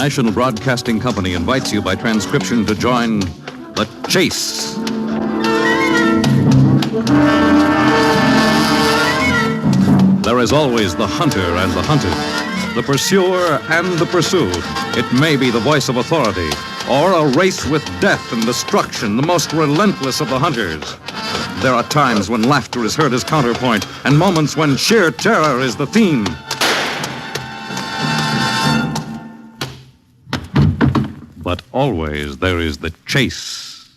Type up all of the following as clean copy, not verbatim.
National Broadcasting Company invites you by transcription to join The Chase. There is always the hunter and the hunted, the pursuer and the pursued. It may be the voice of authority, or a race with death and destruction, the most relentless of the hunters. There are times when laughter is heard as counterpoint, and moments when sheer terror is the theme. But always there is the chase.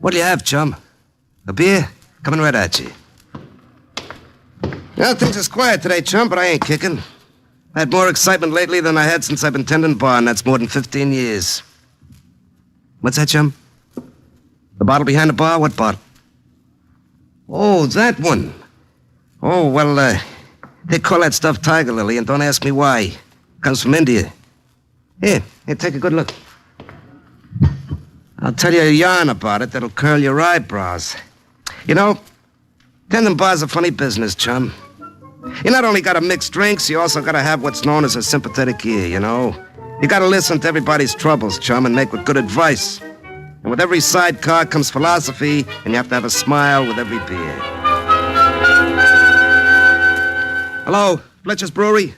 What do you have, chum? A beer? Coming right at you. Well, things is quiet today, chum, but I ain't kicking. I had more excitement lately than I had since I've been tending bar, and that's more than 15 years. What's that, chum? The bottle behind the bar? What bottle? Oh, that one. Oh, well, they call that stuff tiger lily, and don't ask me why. Comes from India. Here, take a good look. I'll tell you a yarn about it that'll curl your eyebrows. You know, tending bar's a funny business, chum. You not only gotta mix drinks, you also gotta have what's known as a sympathetic ear, you know? You gotta listen to everybody's troubles, chum, and make with good advice. And with every sidecar comes philosophy, and you have to have a smile with every beer. Hello, Fletcher's Brewery?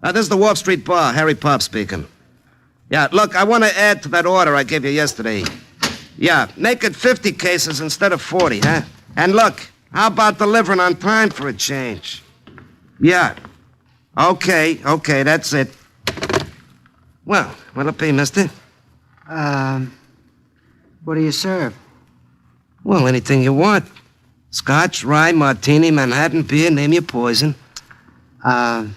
This is the Wharf Street Bar, Harry Pop speaking. Yeah, look, I want to add to that order I gave you yesterday. Yeah, make it 50 cases instead of 40, huh? And look, how about delivering on time for a change? Yeah. Okay, that's it. Well, what'll it be, mister? What do you serve? Well, anything you want. Scotch, rye, martini, Manhattan beer, name your poison. I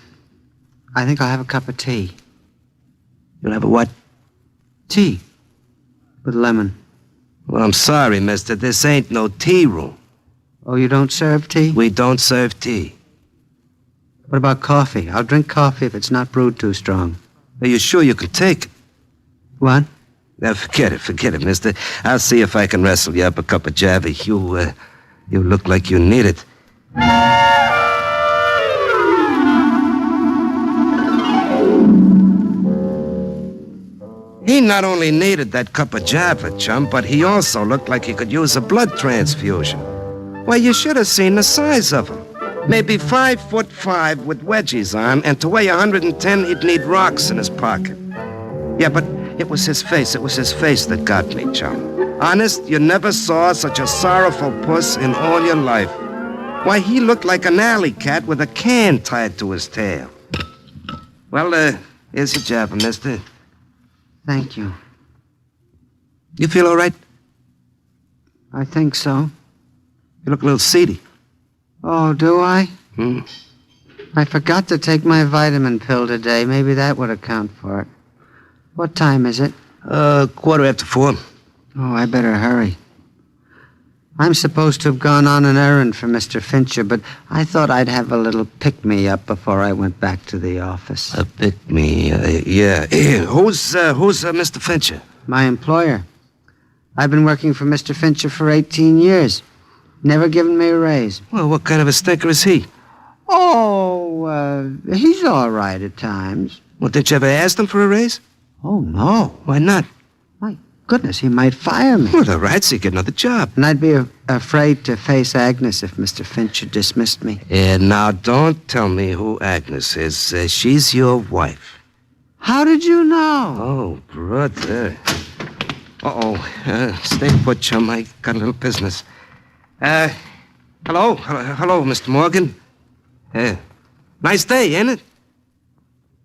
think I'll have a cup of tea. You'll have a what? Tea. With lemon. Well, I'm sorry, mister. This ain't no tea room. Oh, you don't serve tea? We don't serve tea. What about coffee? I'll drink coffee if it's not brewed too strong. Are you sure you can take it? What? Now, forget it, mister. I'll see if I can wrestle you up a cup of Java. You look like you need it. He not only needed that cup of Java, chum, but he also looked like he could use a blood transfusion. Why, you should have seen the size of him. Maybe 5'5" with wedgies on, and to weigh 110, he'd need rocks in his pocket. Yeah, but it was his face that got me, chum. Honest, you never saw such a sorrowful puss in all your life. Why, he looked like an alley cat with a can tied to his tail. Well, here's your Java, mister. Thank you. You feel all right? I think so. You look a little seedy. Oh, do I? Hmm. I forgot to take my vitamin pill today. Maybe that would account for it. What time is it? 4:15. Oh, I better hurry. I'm supposed to have gone on an errand for Mr. Fincher, but I thought I'd have a little pick-me-up before I went back to the office. A pick-me, yeah. Who's Mr. Fincher? My employer. I've been working for Mr. Fincher for 18 years. Never given me a raise. Well, what kind of a stinker is he? Oh, he's all right at times. Well, did you ever ask him for a raise? Oh, no. Why not? My goodness, he might fire me. Well, the rats, he'd get another job. And I'd be afraid to face Agnes if Mr. Fincher dismissed me. Now, don't tell me who Agnes is. She's your wife. How did you know? Oh, brother. Stay put, chum. I got a little business. Hello, Mr. Morgan. Nice day, ain't it?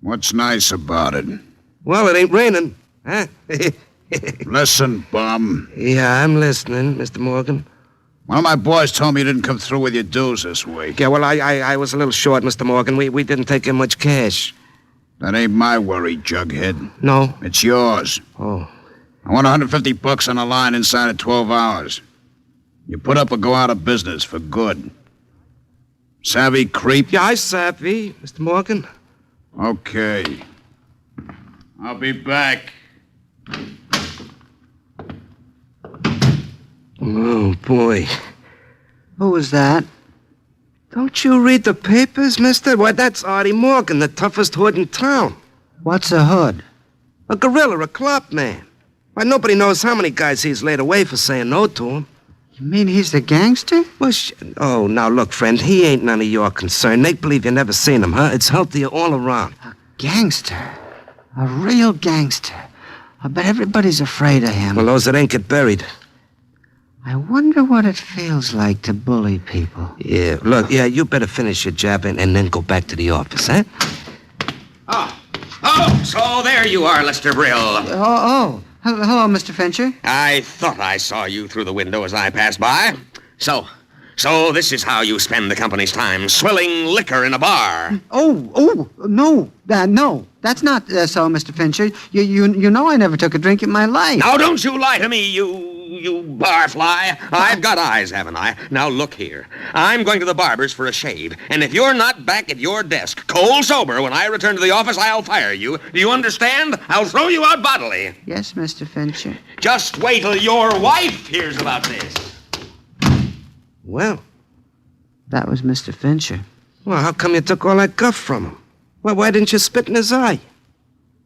What's nice about it? Well, it ain't raining, huh? Listen, bum. Yeah, I'm listening, Mr. Morgan. One of my boys told me you didn't come through with your dues this week. Yeah, well, I was a little short, Mr. Morgan. We didn't take in much cash. That ain't my worry, Jughead. No? It's yours. Oh. I want $150 on the line inside of 12 hours. You put up or go out of business for good. Savvy, creep? Yeah, I savvy, Mr. Morgan. Okay. I'll be back. Oh, boy. Who was that? Don't you read the papers, mister? Why, that's Artie Morgan, the toughest hood in town. What's a hood? A gorilla, a club man. Why, nobody knows how many guys he's laid away for saying no to him. You mean he's the gangster? Well, oh, now look, friend, he ain't none of your concern. Make believe you never seen him, huh? It's healthier all around. A gangster? A real gangster? I bet everybody's afraid of him. Well, those that ain't get buried. I wonder what it feels like to bully people. Yeah, look, you better finish your job and then go back to the office, huh? Oh, so there you are, Lester Brill. Hello, Mr. Fincher. I thought I saw you through the window as I passed by. So this is how you spend the company's time, swilling liquor in a bar. No, that's not so, Mr. Fincher. You know I never took a drink in my life. Now, don't you lie to me, you barfly. I've got eyes, haven't I? Now, look here. I'm going to the barber's for a shave, and if you're not back at your desk, cold sober, when I return to the office, I'll fire you. Do you understand? I'll throw you out bodily. Yes, Mr. Fincher. Just wait till your wife hears about this. Well, That was Mr. Fincher. well, how come you took all that guff from him? Well, why didn't you spit in his eye?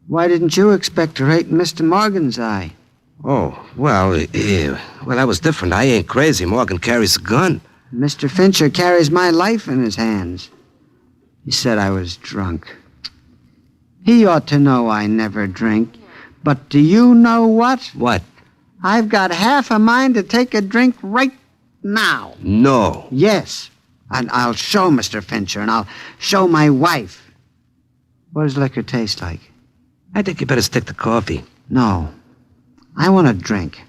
Why didn't you expect to rate Mr. Morgan's eye? Oh, well, that was different. I ain't crazy. Morgan carries a gun. Mr. Fincher carries my life in his hands. He said I was drunk. He ought to know I never drink. But do you know what? What? I've got half a mind to take a drink right now. No. Yes. And I'll show Mr. Fincher, and I'll show my wife. What does liquor taste like? I think you better stick to coffee. No. I want a drink.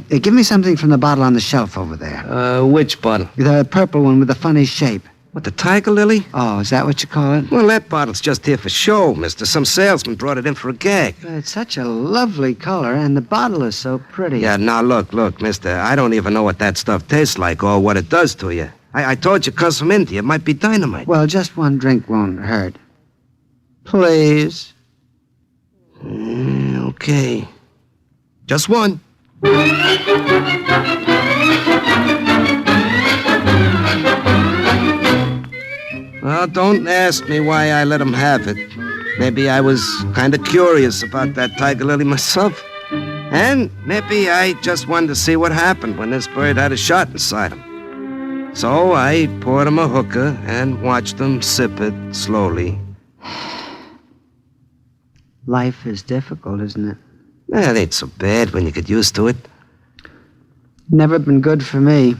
Give me something from the bottle on the shelf over there. Which bottle? The purple one with the funny shape. What, the tiger lily? Oh, is that what you call it? Well, that bottle's just here for show, mister. Some salesman brought it in for a gag. It's such a lovely color, and the bottle is so pretty. Yeah, now look, mister. I don't even know what that stuff tastes like or what it does to you. I told you it comes from India. It might be dynamite. Well, just one drink won't hurt. Please. Okay. Just one. Well, don't ask me why I let him have it. Maybe I was kind of curious about that tiger lily myself. And maybe I just wanted to see what happened when this bird had a shot inside him. So I poured him a hookah and watched him sip it slowly. Life is difficult, isn't it? It ain't so bad when you get used to it. Never been good for me.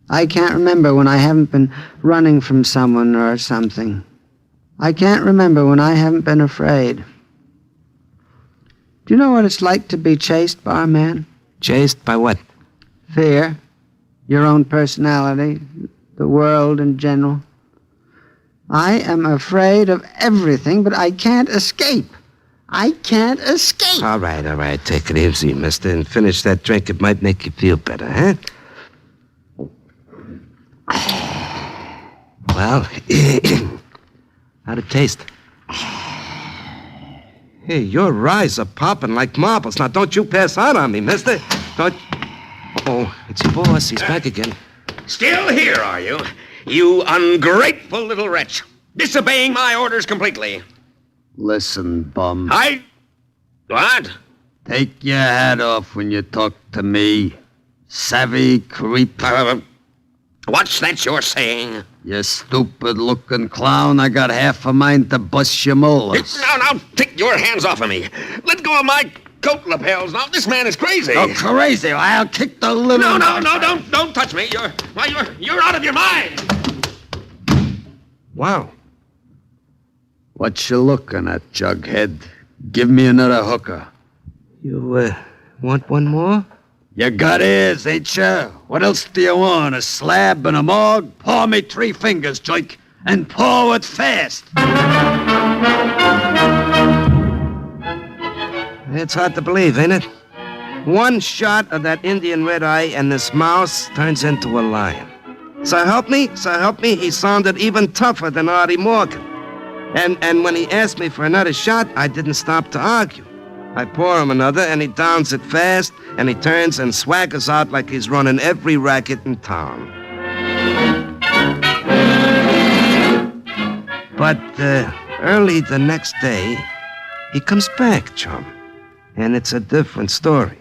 I can't remember when I haven't been running from someone or something. I can't remember when I haven't been afraid. Do you know what it's like to be chased, barman? Chased by what? Fear. Your own personality. The world in general. I am afraid of everything, but I can't escape. I can't escape. All right. Take it easy, mister, and finish that drink. It might make you feel better, huh? Well, how'd it taste? Hey, your eyes are popping like marbles. Now, don't you pass out on me, mister. Don't... Oh, it's your boss. He's back again. Still here, are you? You ungrateful little wretch. Disobeying my orders completely. Listen, bum. What? Take your hat off when you talk to me. Savvy creep. What's that you're saying? You stupid-looking clown. I got half a mind to bust your molars. Now, take your hands off of me. Let go of my coat lapels. Now, this man is crazy. Oh, crazy. I'll kick the little... No, don't touch me. You're out of your mind. Wow. What you looking at, Jughead? Give me another hooker. You, want one more? You got ears, ain't you? What else do you want? A slab and a morgue? Paw me 3 fingers, Joik, and paw it fast. It's hard to believe, ain't it? One shot of that Indian red eye and this mouse turns into a lion. So help me, he sounded even tougher than Artie Morgan. And when he asked me for another shot, I didn't stop to argue. I pour him another, and he downs it fast, and he turns and swaggers out like he's running every racket in town. But early the next day, he comes back, chum. And it's a different story.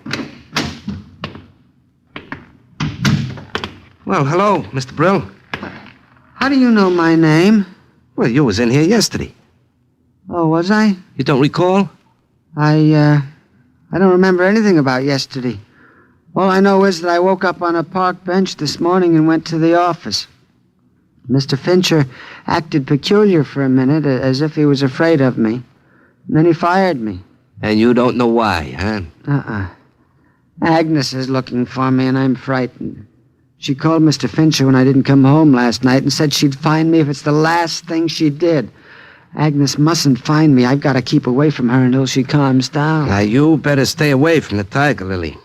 Well, hello, Mr. Brill. How do you know my name? Well, you was in here yesterday. Oh, was I? You don't recall? I don't remember anything about yesterday. All I know is that I woke up on a park bench this morning and went to the office. Mr. Fincher acted peculiar for a minute, as if he was afraid of me. And then he fired me. And you don't know why, huh? Agnes is looking for me, and I'm frightened. She called Mr. Fincher when I didn't come home last night and said she'd find me if it's the last thing she did. Agnes mustn't find me. I've got to keep away from her until she calms down. Now, you better stay away from the tiger lily.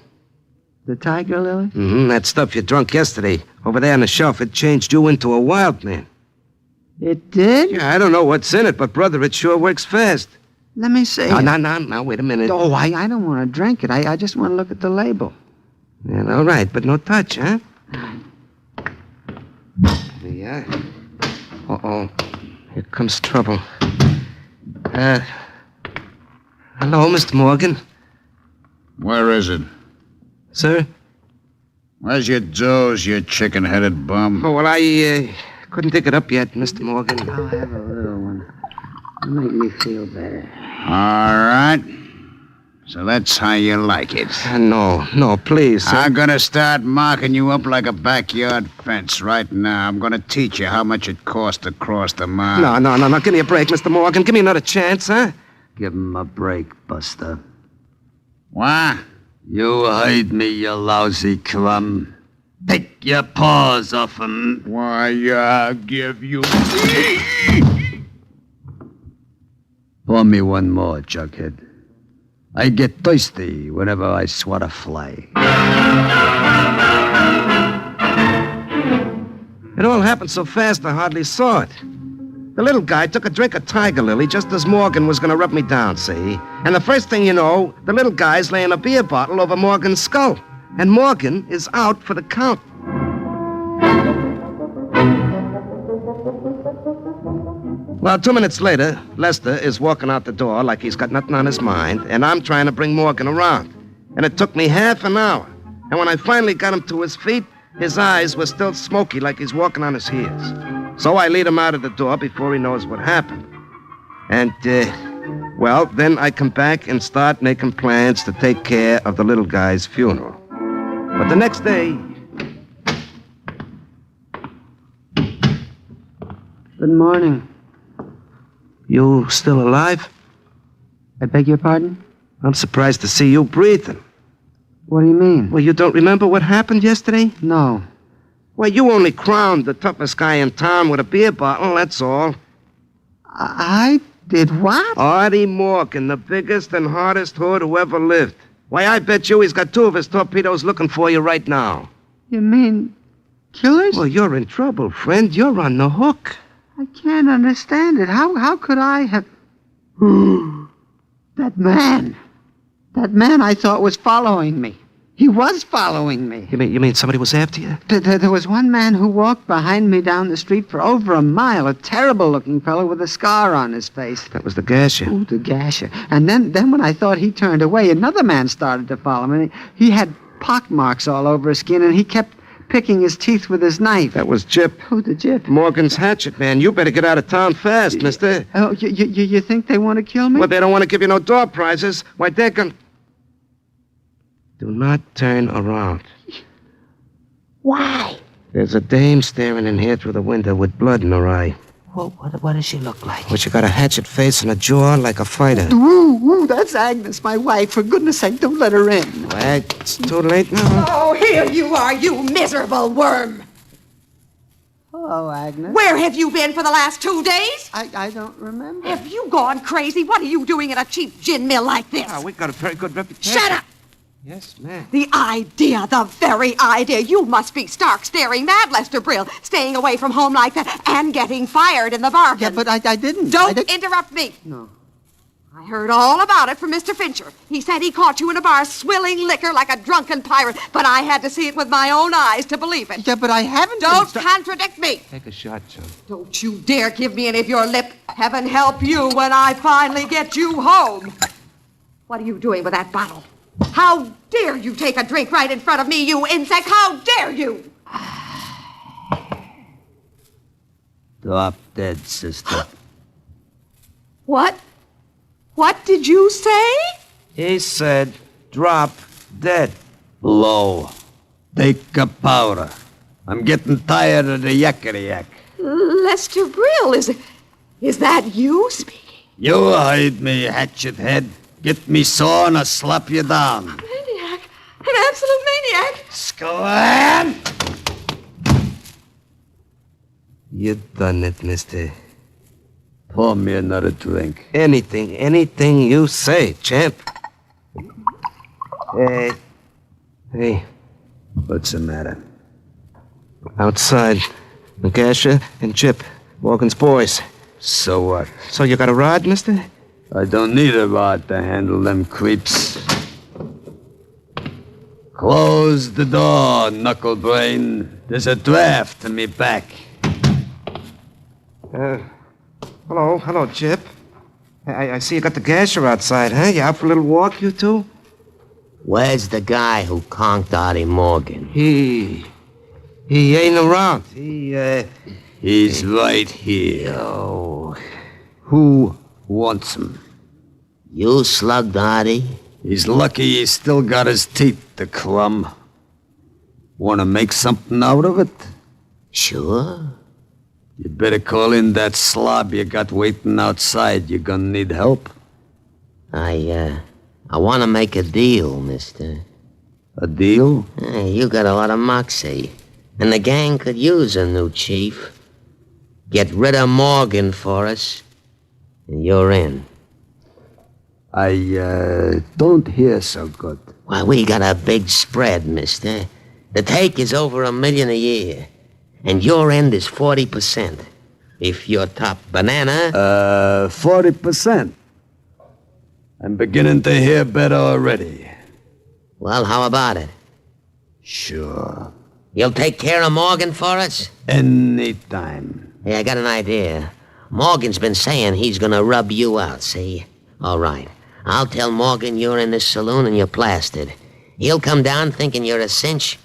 The tiger lily? Mm-hmm. That stuff you drunk yesterday over there on the shelf, it changed you into a wild man. It did? Yeah, I don't know what's in it, but, brother, it sure works fast. Let me see. No, wait a minute. Oh, I don't want to drink it. I just want to look at the label. Yeah, all right, but no touch, huh? Yeah. Uh-oh. Here comes trouble. Hello, Mr. Morgan. Where is it? Sir? Where's your dose, you chicken-headed bum? Oh, well, I couldn't dig it up yet, Mr. Morgan. I'll have a little one. It'll make me feel better. All right. So that's how you like it. No, please, sir. I'm gonna start marking you up like a backyard fence right now. I'm gonna teach you how much it costs to cross the mile. No. Give me a break, Mr. Morgan. Give me another chance, huh? Give him a break, Buster. What? You heard me, you lousy crumb. Take your paws off him. Why, I'll give you... Pour me one more, Jughead. I get thirsty whenever I swat a fly. It all happened so fast I hardly saw it. The little guy took a drink of Tiger Lily just as Morgan was going to rub me down, see? And the first thing you know, the little guy's laying a beer bottle over Morgan's skull. And Morgan is out for the count. Well, 2 minutes later, Lester is walking out the door like he's got nothing on his mind, and I'm trying to bring Morgan around. And it took me half an hour. And when I finally got him to his feet, his eyes were still smoky like he's walking on his heels. So I lead him out of the door before he knows what happened. And, well, then I come back and start making plans to take care of the little guy's funeral. But the next day... Good morning. You still alive? I beg your pardon? I'm surprised to see you breathing. What do you mean? Well, you don't remember what happened yesterday? No. Well, you only crowned the toughest guy in town with a beer bottle, that's all. I did what? Artie Morgan, the biggest and hardest hood who ever lived. Why, I bet you he's got 2 of his torpedoes looking for you right now. You mean killers? Well, you're in trouble, friend. You're on the hook. I can't understand it. How could I have... That man I thought was following me. He was following me. You mean somebody was after you? There was one man who walked behind me down the street for over a mile, a terrible-looking fellow with a scar on his face. That was the gasher. Oh, the gasher. And then when I thought he turned away, another man started to follow me. He had pock marks all over his skin, and he kept picking his teeth with his knife. That was Jip. Oh, the Jip. Morgan's hatchet man. You better get out of town fast, mister. Oh, you think they want to kill me? Well, they don't want to give you no door prizes. Why, they're gonna... Do not turn around. Why? There's a dame staring in here through the window with blood in her eye. What does she look like? Well, she got a hatchet face and a jaw like a fighter. Ooh, that's Agnes, my wife. For goodness sake, don't let her in. Well, it's too late now. Oh, here you are, you miserable worm. Hello, Agnes. Where have you been for the last 2 days? I don't remember. Have you gone crazy? What are you doing at a cheap gin mill like this? Oh, we got a very good reputation. Shut up! Yes, ma'am. The very idea. You must be stark staring mad, Lester Brill, staying away from home like that and getting fired in the bargain. Yeah, but I didn't. Don't interrupt me. No. I I heard all about it from Mr. Fincher. He said he caught you in a bar swilling liquor like a drunken pirate, but I had to see it with my own eyes to believe it. Yeah, but I haven't... Don't contradict me. Take a shot, Chum. Don't you dare give me any of your lip. Heaven help you when I finally get you home. What are you doing with that bottle? How dare you take a drink right in front of me, you insect? How dare you? Drop dead, sister. What? What did you say? He said, drop dead. Low. Take a powder. I'm getting tired of the yakety-yak. Lester Brill, is that you speaking? You hide me, hatchet head. Get me saw and I'll slap you down. Maniac. An absolute maniac. Scram! You done it, mister. Pour me another drink. Anything you say, champ. Hey, What's the matter? outside, Nagasha and Chip, Morgan's boys. So what? So you got a rod, mister? I don't need a rod to handle them creeps. Close the door, knuckle brain. There's a draft to me back. Hello, Chip. I see you got the gasher outside, huh? You out for a little walk, you two? Where's the guy who conked Artie Morgan? He ain't around. He's right here. Oh. Who wants him? You slugged Artie? He's lucky he's still got his teeth, the crumb. Want to make something out of it? Sure. You'd better call in that slob you got waiting outside. You're gonna need help. I want to make a deal, mister. A deal? Hey, you got a lot of moxie. And the gang could use a new chief. Get rid of Morgan for us, and you're in. I don't hear so good. Why, we got a big spread, mister. The take is over $1 million a year. And your end is 40%. If you're top banana... 40%. I'm beginning to hear better already. Well, how about it? Sure. You'll take care of Morgan for us? Anytime. Hey, I got an idea. Morgan's been saying he's gonna rub you out, see? All right. I'll tell Morgan you're in this saloon and you're plastered. He'll come down thinking you're a cinch,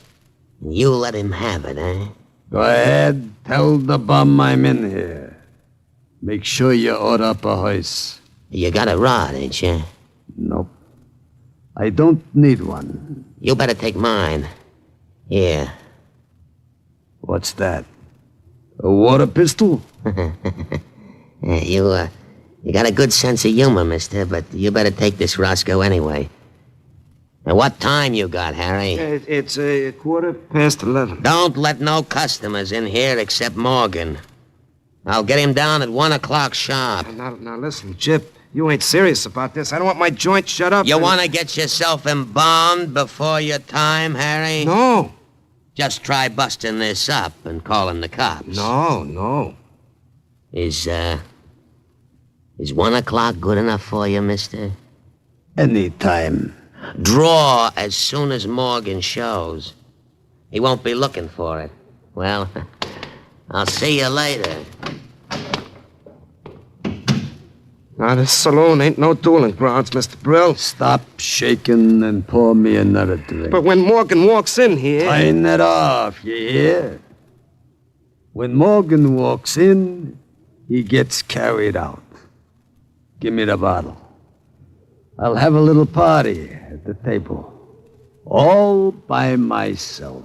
and you let him have it, eh? Go ahead, tell the bum I'm in here. Make sure you order up a hoist. You got a rod, ain't you? Nope. I don't need one. You better take mine. Here. What's that? A water pistol? You got a good sense of humor, mister, but you better take this Roscoe anyway. Now, what time you got, Harry? It's 11:15. Don't let no customers in here except Morgan. I'll get him down at 1 o'clock sharp. Now listen, Chip. You ain't serious about this. I don't want my joint shut up. You want to get yourself embalmed before your time, Harry? No. Just try busting this up and calling the cops. No. Is 1 o'clock good enough for you, mister? Anytime. Draw as soon as Morgan shows. He won't be looking for it. Well, I'll see you later. Now, this saloon ain't no dueling grounds, Mr. Brill. Stop shaking and pour me another drink. But when Morgan walks in here... Turn it off, you hear? When Morgan walks in, he gets carried out. Give me the bottle. I'll have a little party at the table. All by myself.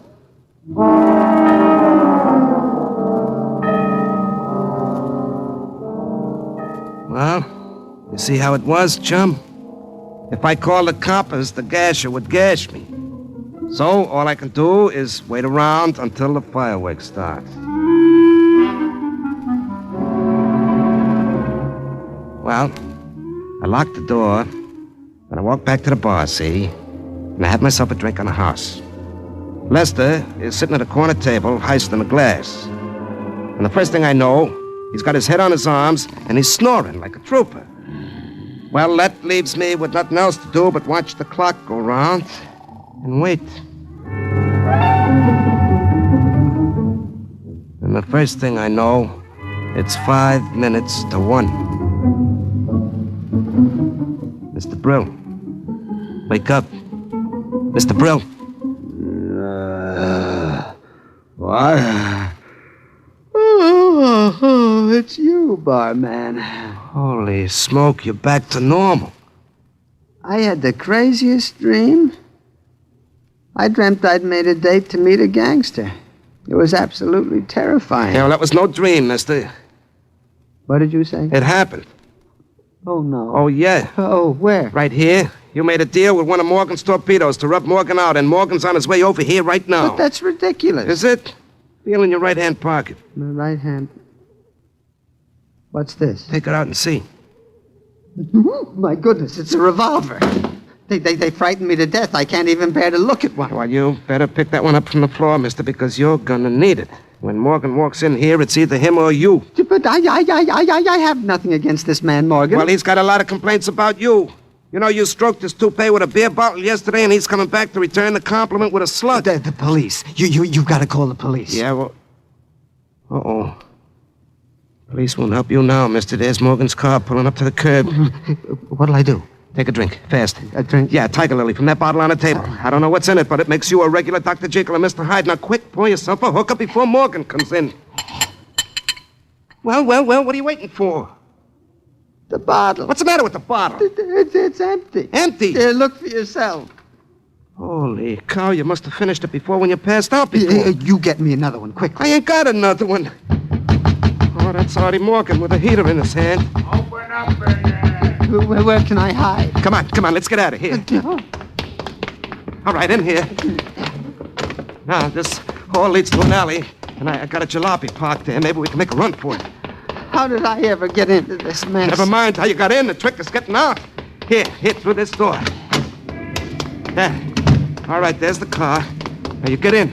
Well, you see how it was, chum? If I called the coppers, the gasher would gash me. So all I can do is wait around until the fireworks start. Well, I locked the door, and I walked back to the bar, see? And I had myself a drink on the house. Lester is sitting at a corner table, hoisting a glass. And the first thing I know, he's got his head on his arms, and he's snoring like a trooper. Well, that leaves me with nothing else to do but watch the clock go round and wait. And the first thing I know, it's 5 minutes to 1. Mr. Brill, wake up. Mr. Brill. What? Oh, it's you, barman. Holy smoke, you're back to normal. I had the craziest dream. I dreamt I'd made a date to meet a gangster. It was absolutely terrifying. Yeah, well, that was no dream, mister. What did you say? It happened. Oh, no. Oh, yeah. Oh, where? Right here. You made a deal with one of Morgan's torpedoes to rub Morgan out, and Morgan's on his way over here right now. But that's ridiculous. Is it? Feel in your right-hand pocket. My right hand. What's this? Take it out and see. My goodness, it's a revolver. They frightened me to death. I can't even bear to look at one. Well, you better pick that one up from the floor, mister, because you're gonna need it. When Morgan walks in here, it's either him or you. But I have nothing against this man, Morgan. Well, he's got a lot of complaints about you. You know, you stroked his toupee with a beer bottle yesterday, and he's coming back to return the compliment with a slug. The police. You've got to call the police. Yeah, well... Uh-oh. Police won't help you now, mister. There's Morgan's car pulling up to the curb. What'll I do? Take a drink, fast. A drink? Yeah, Tiger Lily from that bottle on the table. I don't know what's in it, but it makes you a regular Dr. Jekyll and Mr. Hyde. Now, quick, pour yourself a hookup before Morgan comes in. Well, what are you waiting for? The bottle. What's the matter with the bottle? It's empty. Empty? Here, look for yourself. Holy cow, you must have finished it before when you passed out before. You get me another one, quick. I ain't got another one. Oh, that's Artie Morgan with a heater in his hand. Open up in there. Where can I hide? Come on, let's get out of here. All right, in here. Now, this hall leads to an alley, and I got a jalopy parked there. Maybe we can make a run for it. How did I ever get into this mess? Never mind how you got in. The trick is getting out. Here, through this door. There. All right, there's the car. Now you get in.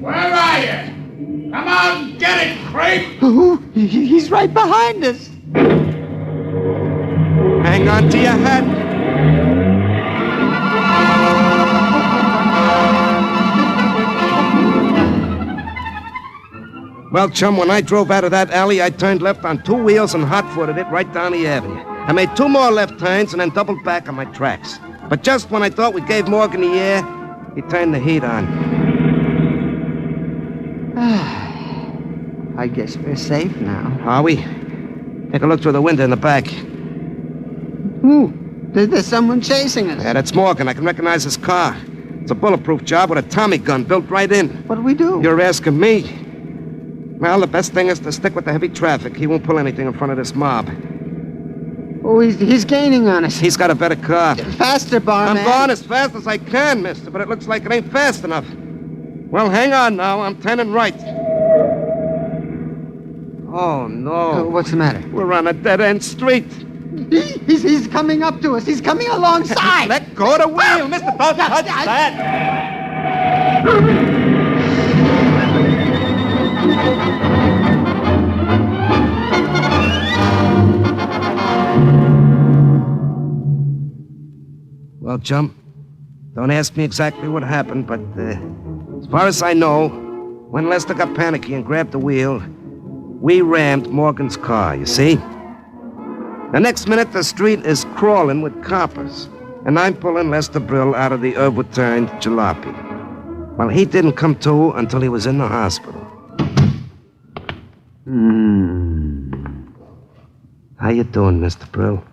Where are you? Come on, get it, creep! Oh, he's right behind us. Hang on to your hat. Well, chum, when I drove out of that alley, I turned left on 2 wheels and hot-footed it right down the avenue. I made 2 more left turns and then doubled back on my tracks. But just when I thought we gave Morgan the air, he turned the heat on. I guess we're safe now. Are we? Take a look through the window in the back. Ooh, there's someone chasing us. Yeah, that's Morgan. I can recognize his car. It's a bulletproof job with a Tommy gun built right in. What do we do? You're asking me. Well, the best thing is to stick with the heavy traffic. He won't pull anything in front of this mob. Oh, he's gaining on us. He's got a better car. Faster, barman. I'm going as fast as I can, mister, but it looks like it ain't fast enough. Well, hang on now. I'm turning right. Oh, no. What's the matter? We're on a dead-end street. He's coming up to us. He's coming alongside. Let go of the wheel, mister. Don't touch that. Well, chum, don't ask me exactly what happened, but as far as I know, when Lester got panicky and grabbed the wheel, we rammed Morgan's car, you see? The next minute, the street is crawling with coppers, and I'm pulling Lester Brill out of the overturned jalopy. Well, he didn't come to until he was in the hospital. How you doing, Mr. Brill?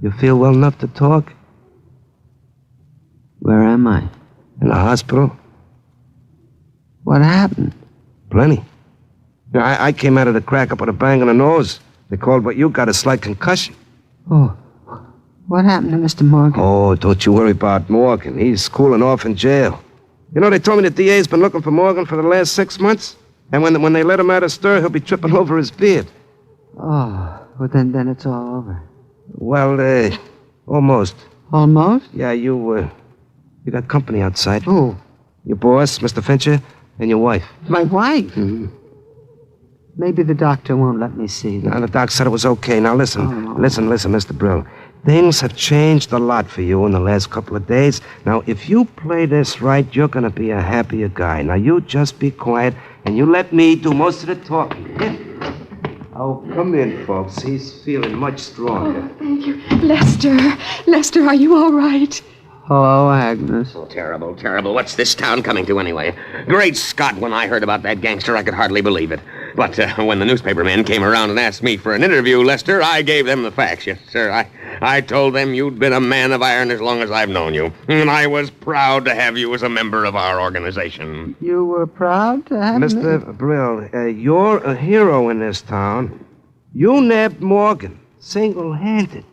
You feel well enough to talk? Where am I? In the hospital? What happened? Plenty. I came out of the crack up with a bang on the nose. They called what you got a slight concussion. Oh, what happened to Mr. Morgan? Oh, don't you worry about Morgan. He's cooling off in jail. You know, they told me the DA's been looking for Morgan for the last 6 months. And when they let him out of stir, he'll be tripping over his beard. Oh, well, then it's all over. Well, almost. Almost? Yeah, you got company outside. Who? Your boss, Mr. Fincher, and your wife. My wife? Mm-hmm. Maybe the doctor won't let me see them. Now, the doc said it was okay. Now, listen, listen, Mr. Brill. Things have changed a lot for you in the last couple of days. Now, if you play this right, you're going to be a happier guy. Now, you just be quiet, and you let me do most of the talking. Yeah? Oh, come in, folks. He's feeling much stronger. Oh, thank you. Lester, are you all right? Hello, Agnes. Oh, terrible, terrible. What's this town coming to anyway? Great Scott, when I heard about that gangster, I could hardly believe it. But when the newspaper men came around and asked me for an interview, Lester, I gave them the facts. Yes, sir. I told them you'd been a man of iron as long as I've known you. And I was proud to have you as a member of our organization. You were proud to have me? Mr. Brill, you're a hero in this town. You nabbed Morgan, single-handed.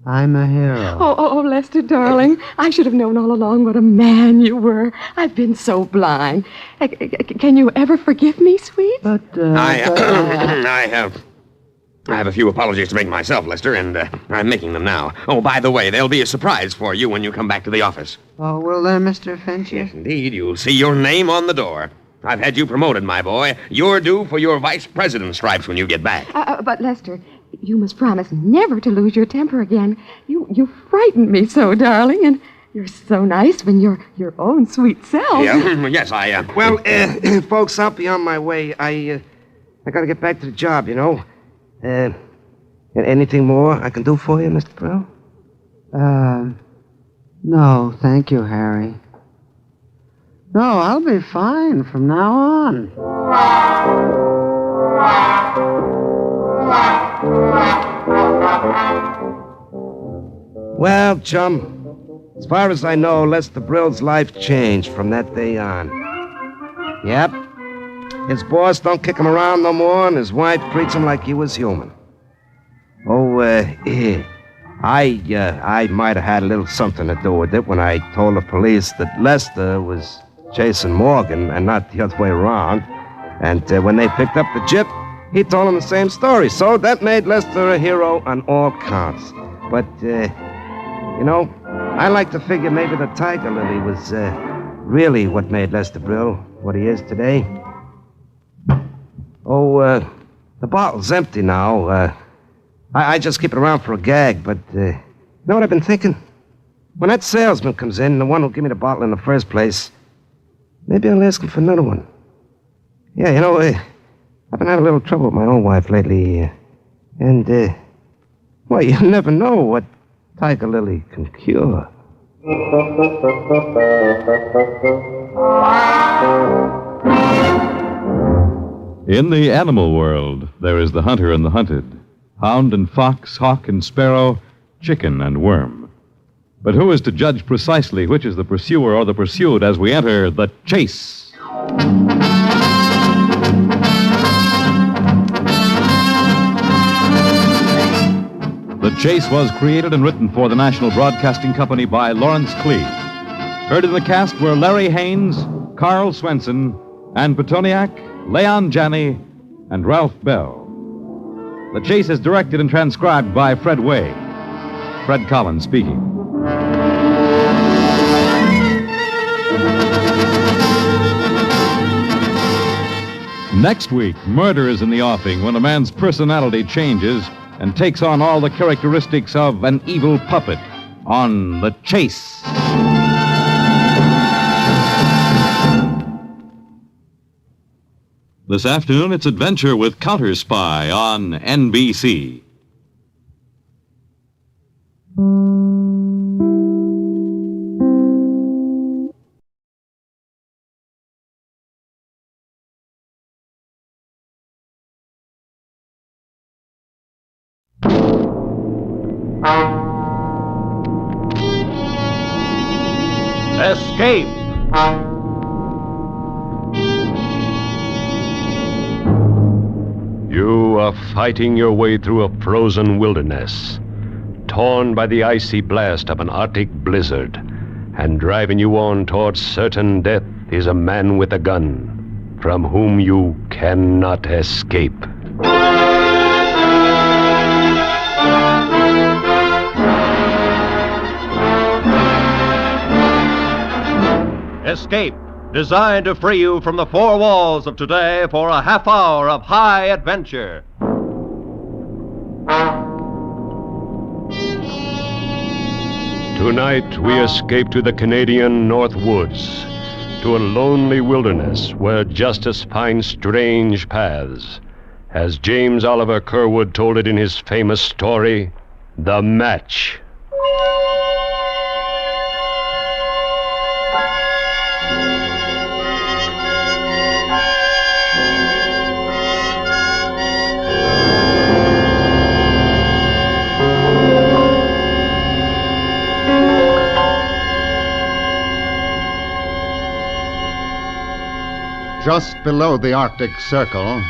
I'm a hero. Oh, Lester, darling. I should have known all along what a man you were. I've been so blind. Can you ever forgive me, sweet? But, I have a few apologies to make myself, Lester, and I'm making them now. Oh, by the way, there'll be a surprise for you when you come back to the office. Oh, will there, Mr. Fincher? Yes, indeed. You'll see your name on the door. I've had you promoted, my boy. You're due for your vice president stripes when you get back. But, Lester, you must promise never to lose your temper again. You frighten me so, darling, and you're so nice when you're your own sweet self. Yeah, yes, Well, folks, I'll be on my way. I got to get back to the job, you know. Anything more I can do for you, Mr. Brill? No, thank you, Harry. No, I'll be fine from now on. Well, chum, as far as I know, Lester Brill's life changed from that day on. Yep. His boss don't kick him around no more, and his wife treats him like he was human. Oh, I might have had a little something to do with it when I told the police that Lester was chasing Morgan and not the other way around. And when they picked up the jip, he told them the same story. So that made Lester a hero on all counts. But, you know, I like to figure maybe the Tiger Lily was really what made Lester Brill what he is today. Oh, the bottle's empty now. I just keep it around for a gag, but you know what I've been thinking? When that salesman comes in, the one who gave me the bottle in the first place, maybe I'll ask him for another one. Yeah, you know, I've been having a little trouble with my own wife lately, and, well, you never know what Tiger Lily can cure. In the animal world, there is the hunter and the hunted, hound and fox, hawk and sparrow, chicken and worm. But who is to judge precisely which is the pursuer or the pursued as we enter the chase? The Chase was created and written for the National Broadcasting Company by Lawrence Clee. Heard in the cast were Larry Haynes, Carl Swenson, Ann Petoniak, Leon Janney, and Ralph Bell. The Chase is directed and transcribed by Fred Way. Fred Collins speaking. Next week, murder is in the offing when a man's personality changes and takes on all the characteristics of an evil puppet on The Chase. This afternoon, it's Adventure with Counter Spy on NBC. Escape! You are fighting your way through a frozen wilderness, torn by the icy blast of an Arctic blizzard, and driving you on towards certain death is a man with a gun, from whom you cannot escape. Escape, designed to free you from the four walls of today for a half hour of high adventure. Tonight, we escape to the Canadian North Woods, to a lonely wilderness where justice finds strange paths. As James Oliver Curwood told it in his famous story, The Match. Just below the Arctic Circle,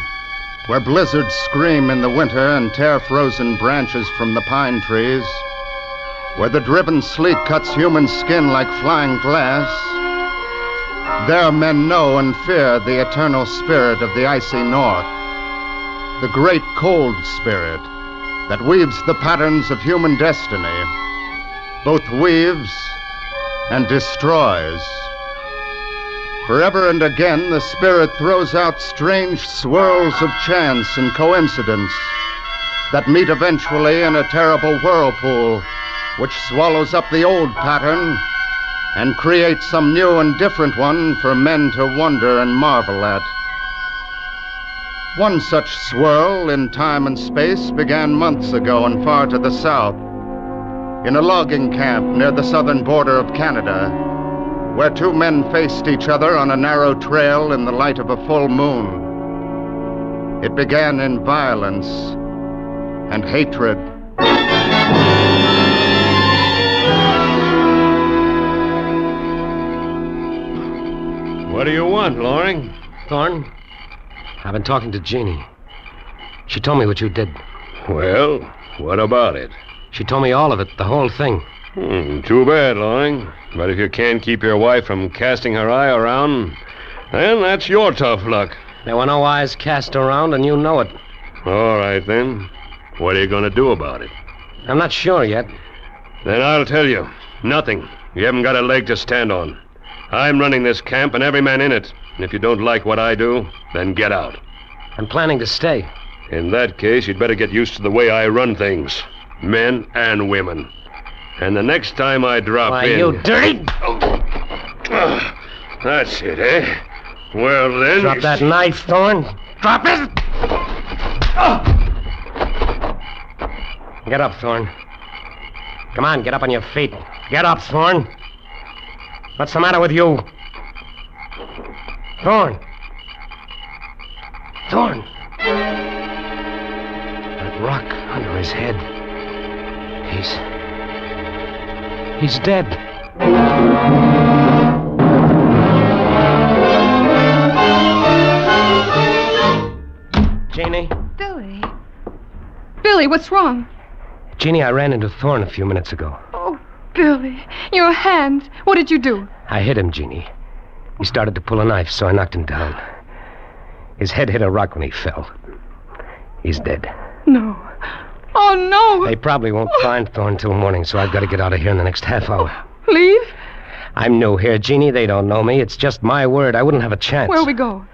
where blizzards scream in the winter and tear frozen branches from the pine trees, where the driven sleet cuts human skin like flying glass, there men know and fear the eternal spirit of the icy north, the great cold spirit that weaves the patterns of human destiny, both weaves and destroys. Forever and again, the spirit throws out strange swirls of chance and coincidence that meet eventually in a terrible whirlpool which swallows up the old pattern and creates some new and different one for men to wonder and marvel at. One such swirl in time and space began months ago and far to the south, in a logging camp near the southern border of Canada, where two men faced each other on a narrow trail in the light of a full moon. It began in violence and hatred. What do you want, Loring? Thorne, I've been talking to Jeannie. She told me what you did. Well, what about it? She told me all of it, the whole thing. Too bad, Loring. But if you can't keep your wife from casting her eye around, then that's your tough luck. There were no eyes cast around, and you know it. All right, then. What are you going to do about it? I'm not sure yet. Then I'll tell you. Nothing. You haven't got a leg to stand on. I'm running this camp and every man in it. And if you don't like what I do, then get out. I'm planning to stay. In that case, you'd better get used to the way I run things. Men and women. And the next time I drop in... Why, you dirty... That's it, eh? Well, then... Drop that knife, Thorne. Drop it! Get up, Thorne. Come on, get up on your feet. Get up, Thorne. What's the matter with you? Thorne. Thorne. That rock under his head. He's dead. Jeannie? Billy. Billy, what's wrong? Jeannie, I ran into Thorne a few minutes ago. Oh, Billy, your hand. What did you do? I hit him, Jeannie. He started to pull a knife, so I knocked him down. His head hit a rock when he fell. He's dead. No. Oh, no. They probably won't find Thorne till morning, so I've got to get out of here in the next half hour. Leave? I'm new here, Jeannie. They don't know me. It's just my word. I wouldn't have a chance. Where'll we go?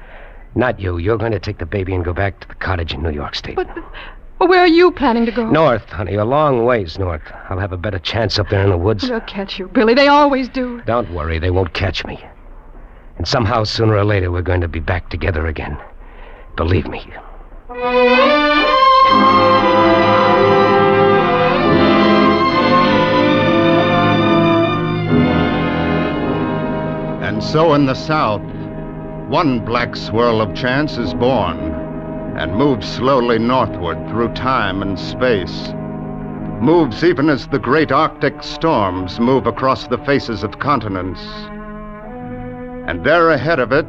Not you. You're going to take the baby and go back to the cottage in New York State. But where are you planning to go? North, honey. A long ways north. I'll have a better chance up there in the woods. They'll catch you, Billy. They always do. Don't worry. They won't catch me. And somehow, sooner or later, we're going to be back together again. Believe me. And so in the South, one black swirl of chance is born and moves slowly northward through time and space. Moves even as the great Arctic storms move across the faces of continents. And there ahead of it,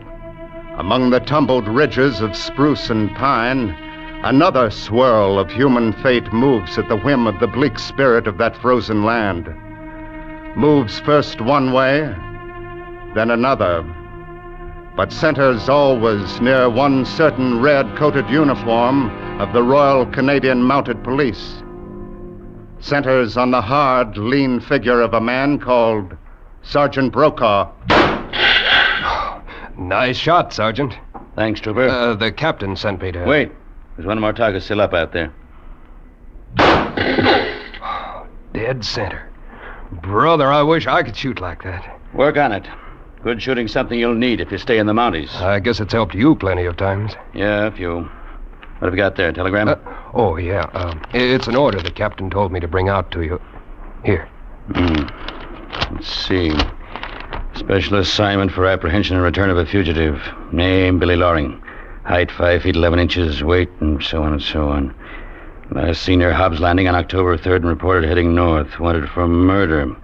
among the tumbled ridges of spruce and pine, another swirl of human fate moves at the whim of the bleak spirit of that frozen land. Moves first one way, then another, but centers always near one certain red-coated uniform of the Royal Canadian Mounted Police. Centers on the hard, lean figure of a man called Sergeant Brokaw. Nice shot, Sergeant. Thanks, Trooper. The captain sent me to... Wait. There's one of our targets still up out there. Dead center. Brother, I wish I could shoot like that. Work on it. Good shooting's something you'll need if you stay in the Mounties. I guess it's helped you plenty of times. Yeah, a few. What have you got there? Telegram? It's an order the captain told me to bring out to you. Here. Let's see. Special assignment for apprehension and return of a fugitive. Name, Billy Loring. Height, 5 feet 11 inches. Weight, and so on and so on. Last seen near Hobbs Landing on October 3rd and reported heading north. Wanted for murder.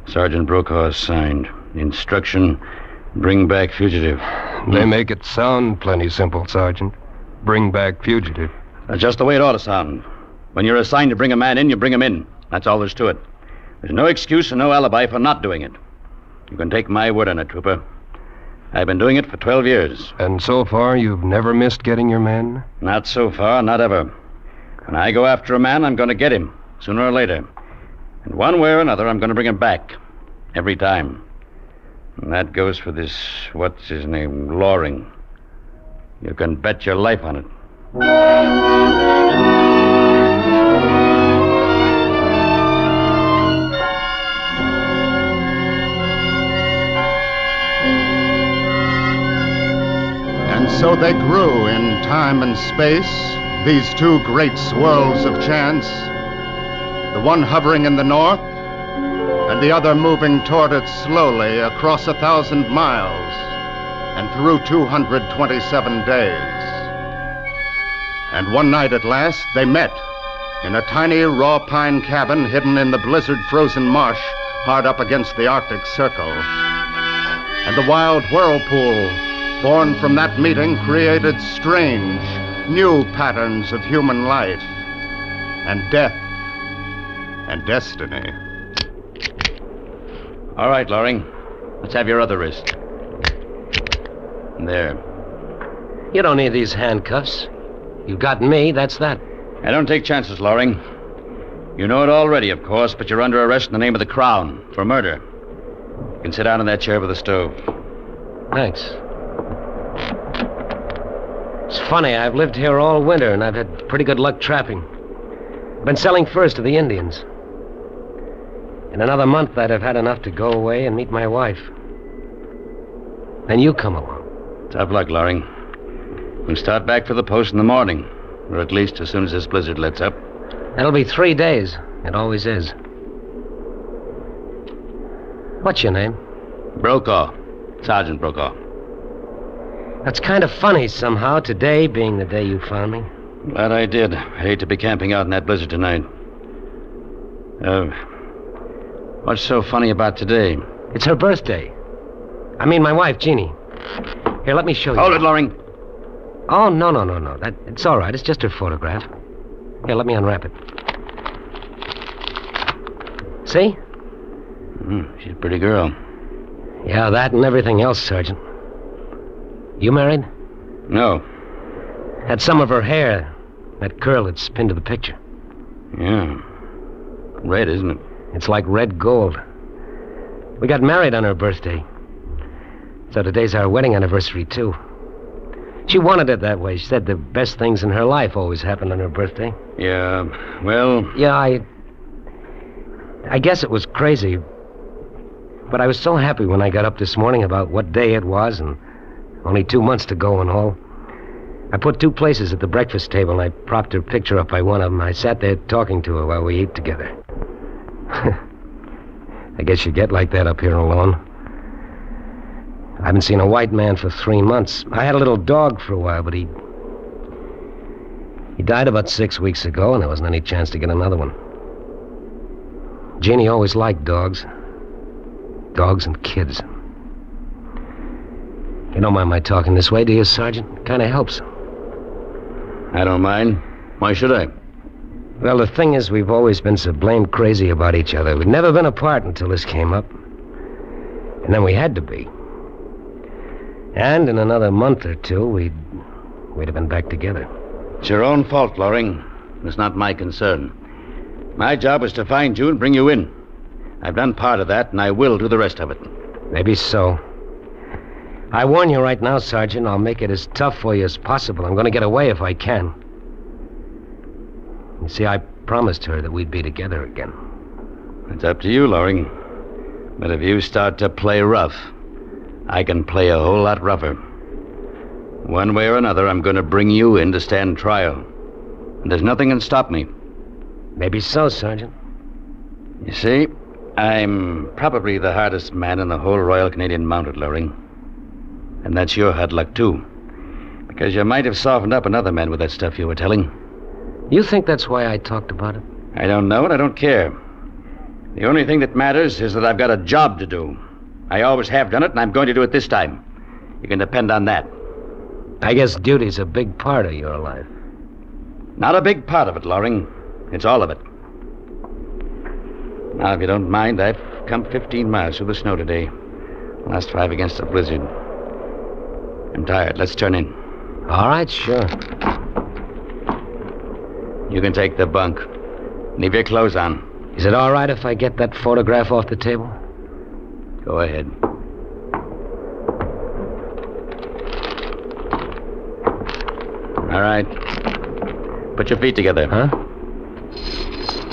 Sergeant Brokaw signed. Instruction, bring back fugitive. They make it sound plenty simple, Sergeant. Bring back fugitive. That's just the way it ought to sound. When you're assigned to bring a man in, you bring him in. That's all there's to it. There's no excuse and no alibi for not doing it. You can take my word on it, Trooper. I've been doing it for 12 years. And so far, you've never missed getting your men? Not so far, not ever. When I go after a man, I'm going to get him, sooner or later. And one way or another, I'm going to bring him back. Every time. And that goes for this, what's his name, Loring. You can bet your life on it. And so they grew in time and space, these two great swirls of chance, the one hovering in the north, and the other moving toward it slowly across 1,000 miles and through 227 days. And one night at last, they met in a tiny raw pine cabin hidden in the blizzard-frozen marsh hard up against the Arctic Circle. And the wild whirlpool born from that meeting created strange, new patterns of human life and death and destiny. All right, Loring. Let's have your other wrist. There. You don't need these handcuffs. You've got me, that's that. I don't take chances, Loring. You know it already, of course, but you're under arrest in the name of the Crown for murder. You can sit down in that chair by the stove. Thanks. It's funny, I've lived here all winter, and I've had pretty good luck trapping. I've been selling furs to the Indians. In another month, I'd have had enough to go away and meet my wife. Then you come along. Tough luck, Loring. We'll start back for the post in the morning, or at least as soon as this blizzard lets up. That'll be 3 days. It always is. What's your name? Brokaw. Sergeant Brokaw. That's kind of funny somehow, today being the day you found me. Glad I did. I hate to be camping out in that blizzard tonight. What's so funny about today? It's her birthday. I mean, my wife, Jeannie. Here, let me show you. Hold it, Loring. Oh, no. It's all right. It's just her photograph. Here, let me unwrap it. See? She's a pretty girl. Yeah, that and everything else, Sergeant. You married? No. Had some of her hair. That curl that's pinned to the picture. Yeah. Red, isn't it? It's like red gold. We got married on her birthday. So today's our wedding anniversary, too. She wanted it that way. She said the best things in her life always happened on her birthday. Yeah, well... Yeah, I guess it was crazy. But I was so happy when I got up this morning about what day it was and only 2 months to go and all. I put 2 places at the breakfast table and I propped her picture up by one of them. I sat there talking to her while we ate together. I guess you get like that up here alone. I haven't seen a white man for 3 months. I had a little dog for a while, but he died about 6 weeks ago, and there wasn't any chance to get another one. Jeannie always liked dogs. Dogs and kids. You don't mind my talking this way, do you, Sergeant? Kind of helps. I don't mind. Why should I? Well, the thing is, we've always been so blamed crazy about each other. We'd never been apart until this came up. And then we had to be. And in another month or two, we'd have been back together. It's your own fault, Loring. It's not my concern. My job is to find you and bring you in. I've done part of that, and I will do the rest of it. Maybe so. I warn you right now, Sergeant, I'll make it as tough for you as possible. I'm going to get away if I can. You see, I promised her that we'd be together again. It's up to you, Loring. But if you start to play rough, I can play a whole lot rougher. One way or another, I'm going to bring you in to stand trial. And there's nothing can stop me. Maybe so, Sergeant. You see, I'm probably the hardest man in the whole Royal Canadian Mounted, Loring. And that's your hard luck, too. Because you might have softened up another man with that stuff you were telling. You think that's why I talked about it? I don't know and I don't care. The only thing that matters is that I've got a job to do. I always have done it, and I'm going to do it this time. You can depend on that. I guess duty's a big part of your life. Not a big part of it, Loring. It's all of it. Now, if you don't mind, I've come 15 miles through the snow today. Last 5 against a blizzard. I'm tired. Let's turn in. All right, sure. You can take the bunk. Leave your clothes on. Is it all right if I get that photograph off the table? Go ahead. All right. Put your feet together. Huh?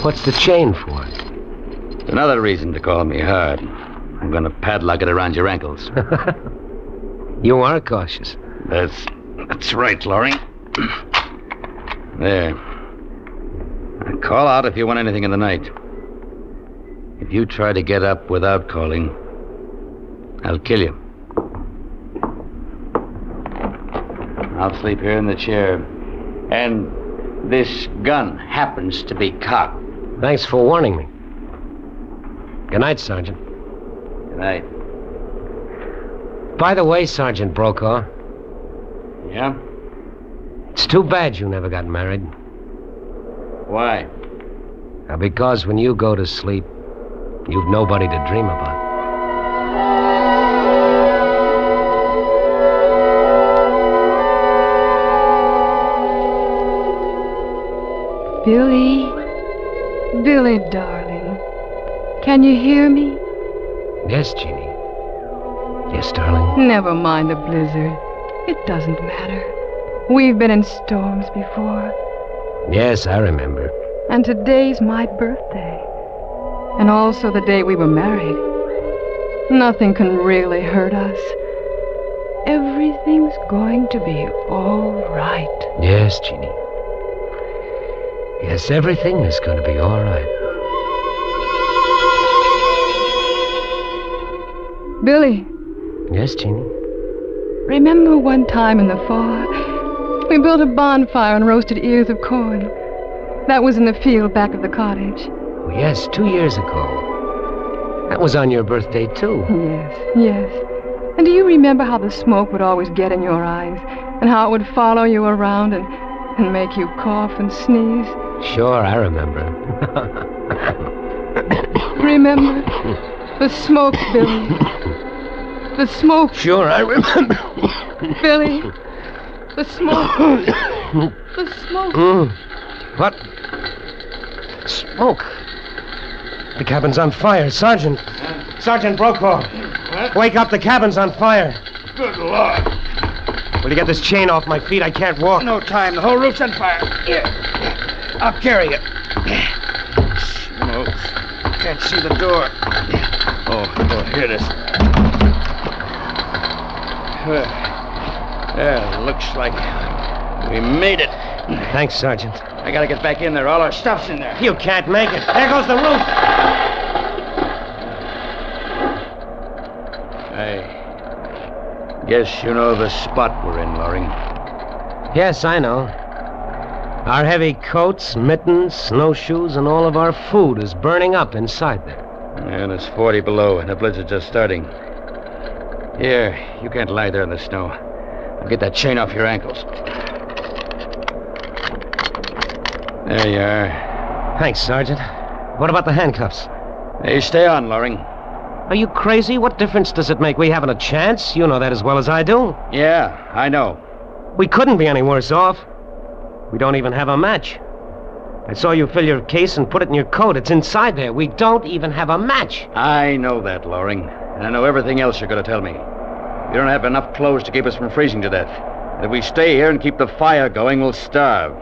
What's the chain for? It's another reason to call me hard. I'm going to padlock it around your ankles. You are cautious. That's right, Loring. There. Now call out if you want anything in the night. If you try to get up without calling, I'll kill you. I'll sleep here in the chair. And this gun happens to be cocked. Thanks for warning me. Good night, Sergeant. Good night. By the way, Sergeant Brokaw. Yeah? It's too bad you never got married. Why? Because when you go to sleep, you've nobody to dream about. Billy, Billy, darling, can you hear me? Yes, Jeannie. Yes, darling. Never mind the blizzard. It doesn't matter. We've been in storms before. Yes, I remember. And today's my birthday. And also the day we were married. Nothing can really hurt us. Everything's going to be all right. Yes, Jeannie. Yes, everything is going to be all right. Billy. Yes, Jeannie? Remember one time in the fall, we built a bonfire and roasted ears of corn. That was in the field back of the cottage. Oh, yes, 2 years ago. That was on your birthday, too. Yes. And do you remember how the smoke would always get in your eyes, and how it would follow you around and make you cough and sneeze? Sure, I remember. Remember? The smoke, Billy. The smoke. Sure, I remember. Billy. The smoke. The smoke. What? Smoke. The cabin's on fire. Sergeant. Sergeant Brokaw. What? Wake up. The cabin's on fire. Good Lord. Will you get this chain off my feet? I can't walk. No time. The whole roof's on fire. Here. I'll carry it. Smoke. Can't see the door. Oh, here it is. Yeah, looks like we made it. Thanks, Sergeant. I gotta get back in there. All our stuff's in there. You can't make it. There goes the roof. I guess you know the spot we're in, Loring. Yes, I know. Our heavy coats, mittens, snowshoes, and all of our food is burning up inside there. And it's 40 below, and the blizzard's just starting. Here, you can't lie there in the snow. I'll get that chain off your ankles. There you are. Thanks, Sergeant. What about the handcuffs? Hey, stay on, Loring. Are you crazy? What difference does it make? We haven't a chance. You know that as well as I do. Yeah, I know. We couldn't be any worse off. We don't even have a match. I saw you fill your case and put it in your coat. It's inside there. We don't even have a match. I know that, Loring. And I know everything else you're going to tell me. We don't have enough clothes to keep us from freezing to death. And if we stay here and keep the fire going, we'll starve.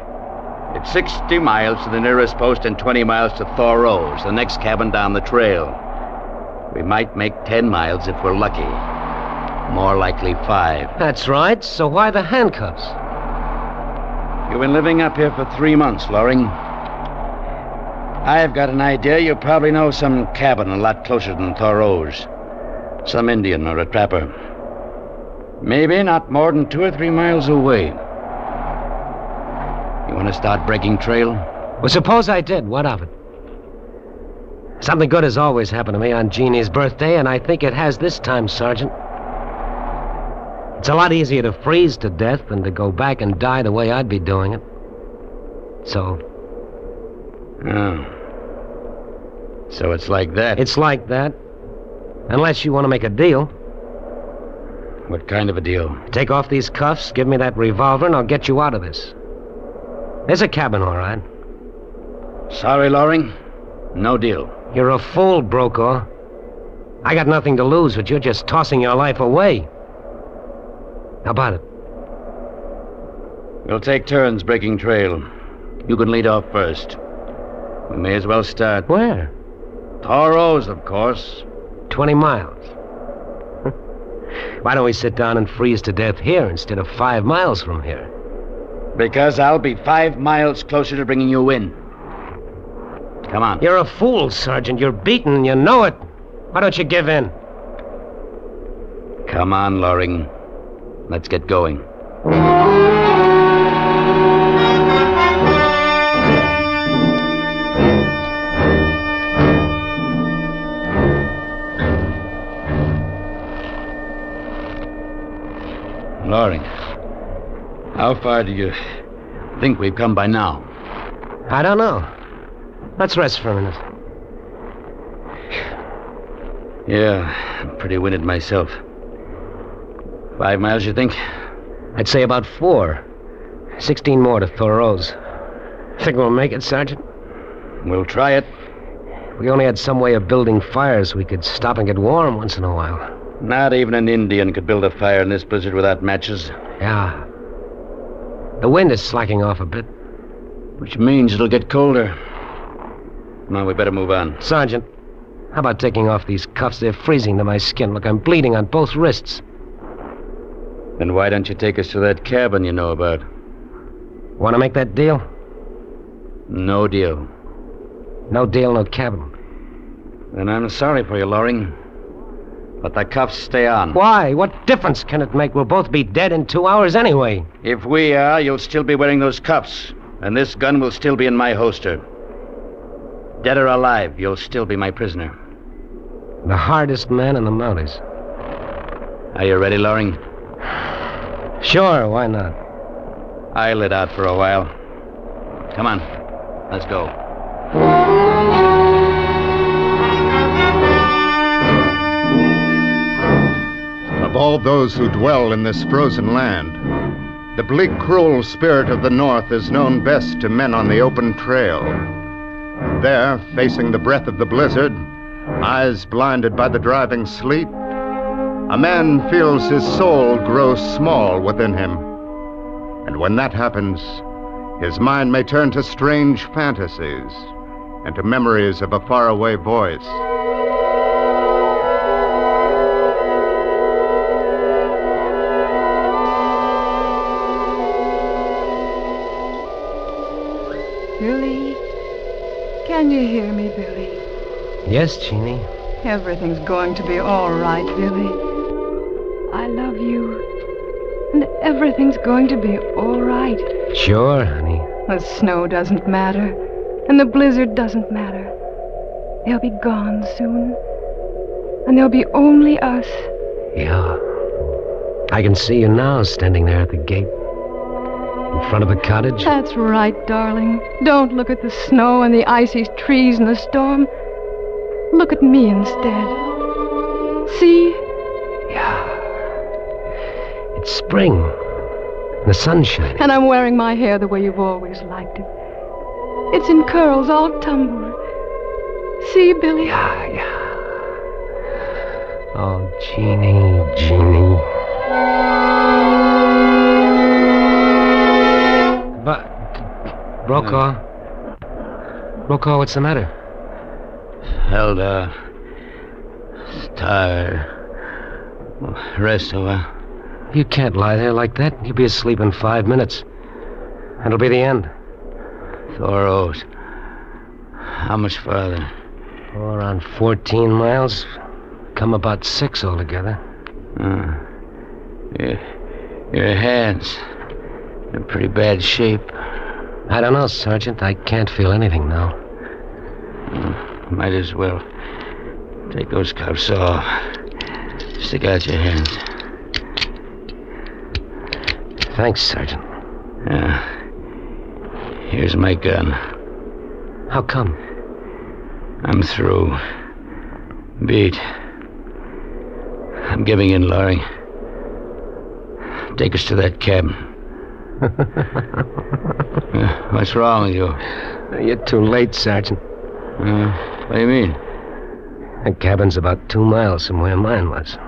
It's 60 miles to the nearest post and 20 miles to Thoreau's, the next cabin down the trail. We might make 10 miles if we're lucky. More likely 5. That's right. So why the handcuffs? You've been living up here for 3 months, Loring. I've got an idea you probably know some cabin a lot closer than Thoreau's. Some Indian or a trapper. Maybe not more than 2 or 3 miles away. You want to start breaking trail? Well, suppose I did. What of it? Something good has always happened to me on Jeannie's birthday, and I think it has this time, Sergeant. It's a lot easier to freeze to death than to go back and die the way I'd be doing it. So... Oh. So it's like that? It's like that. Unless you want to make a deal. What kind of a deal? Take off these cuffs, give me that revolver, and I'll get you out of this. There's a cabin, all right. Sorry, Loring. No deal. You're a fool, Brokaw. I got nothing to lose, but you're just tossing your life away. How about it? We'll take turns breaking trail. You can lead off first. We may as well start. Where? Thoreau's, of course. 20 miles. Why don't we sit down and freeze to death here instead of 5 miles from here? Because I'll be 5 miles closer to bringing you in. Come on. You're a fool, Sergeant. You're beaten, and you know it. Why don't you give in? Come on, Loring. Let's get going. Loring, how far do you think we've come by now? I don't know. Let's rest for a minute. Yeah, I'm pretty winded myself. 5 miles, you think? I'd say about 4. 16 more to Thoreau's. Think we'll make it, Sergeant? We'll try it. If we only had some way of building fires, we could stop and get warm once in a while. Not even an Indian could build a fire in this blizzard without matches. Yeah. The wind is slacking off a bit. Which means it'll get colder. Come on, we better move on. Sergeant, how about taking off these cuffs? They're freezing to my skin. Look, I'm bleeding on both wrists. Then why don't you take us to that cabin you know about? Want to make that deal? No deal. No deal, no cabin. Then I'm sorry for you, Loring. But the cuffs stay on. Why? What difference can it make? We'll both be dead in 2 hours anyway. If we are, you'll still be wearing those cuffs. And this gun will still be in my holster. Dead or alive, you'll still be my prisoner. The hardest man in the Mounties. Are you ready, Loring? Sure, why not? I lit out for a while. Come on, let's go. Of all those who dwell in this frozen land, the bleak, cruel spirit of the North is known best to men on the open trail. There, facing the breath of the blizzard, eyes blinded by the driving sleet, a man feels his soul grow small within him. And when that happens, his mind may turn to strange fantasies and to memories of a faraway voice. Billy? Can you hear me, Billy? Yes, Jeannie. Everything's going to be all right, Billy. I love you. And everything's going to be all right. Sure, honey. The snow doesn't matter. And the blizzard doesn't matter. They'll be gone soon. And there'll be only us. Yeah. I can see you now, standing there at the gate. In front of the cottage. That's right, darling. Don't look at the snow and the icy trees and the storm. Look at me instead. See? Yeah. It's spring. The sun's shining. And I'm wearing my hair the way you've always liked it. It's in curls, all tumbled. See, Billy? Yeah. Oh, Jeannie, Jeannie. Brokaw? Brokaw, what's the matter? Held up. Tired. Rest a while. You can't lie there like that. You'll be asleep in 5 minutes. That'll be the end. Thoreau's. How much farther? Oh, around 14 miles. Come about 6 altogether. Your hands. In pretty bad shape. I don't know, Sergeant. I can't feel anything now. Might as well take those cuffs off. Stick out your hands. Thanks, Sergeant. Here's my gun. How come? I'm through. Beat. I'm giving in, Laurie. Take us to that cabin. What's wrong with you? You're too late, Sergeant. What do you mean? The cabin's about 2 miles from where mine was.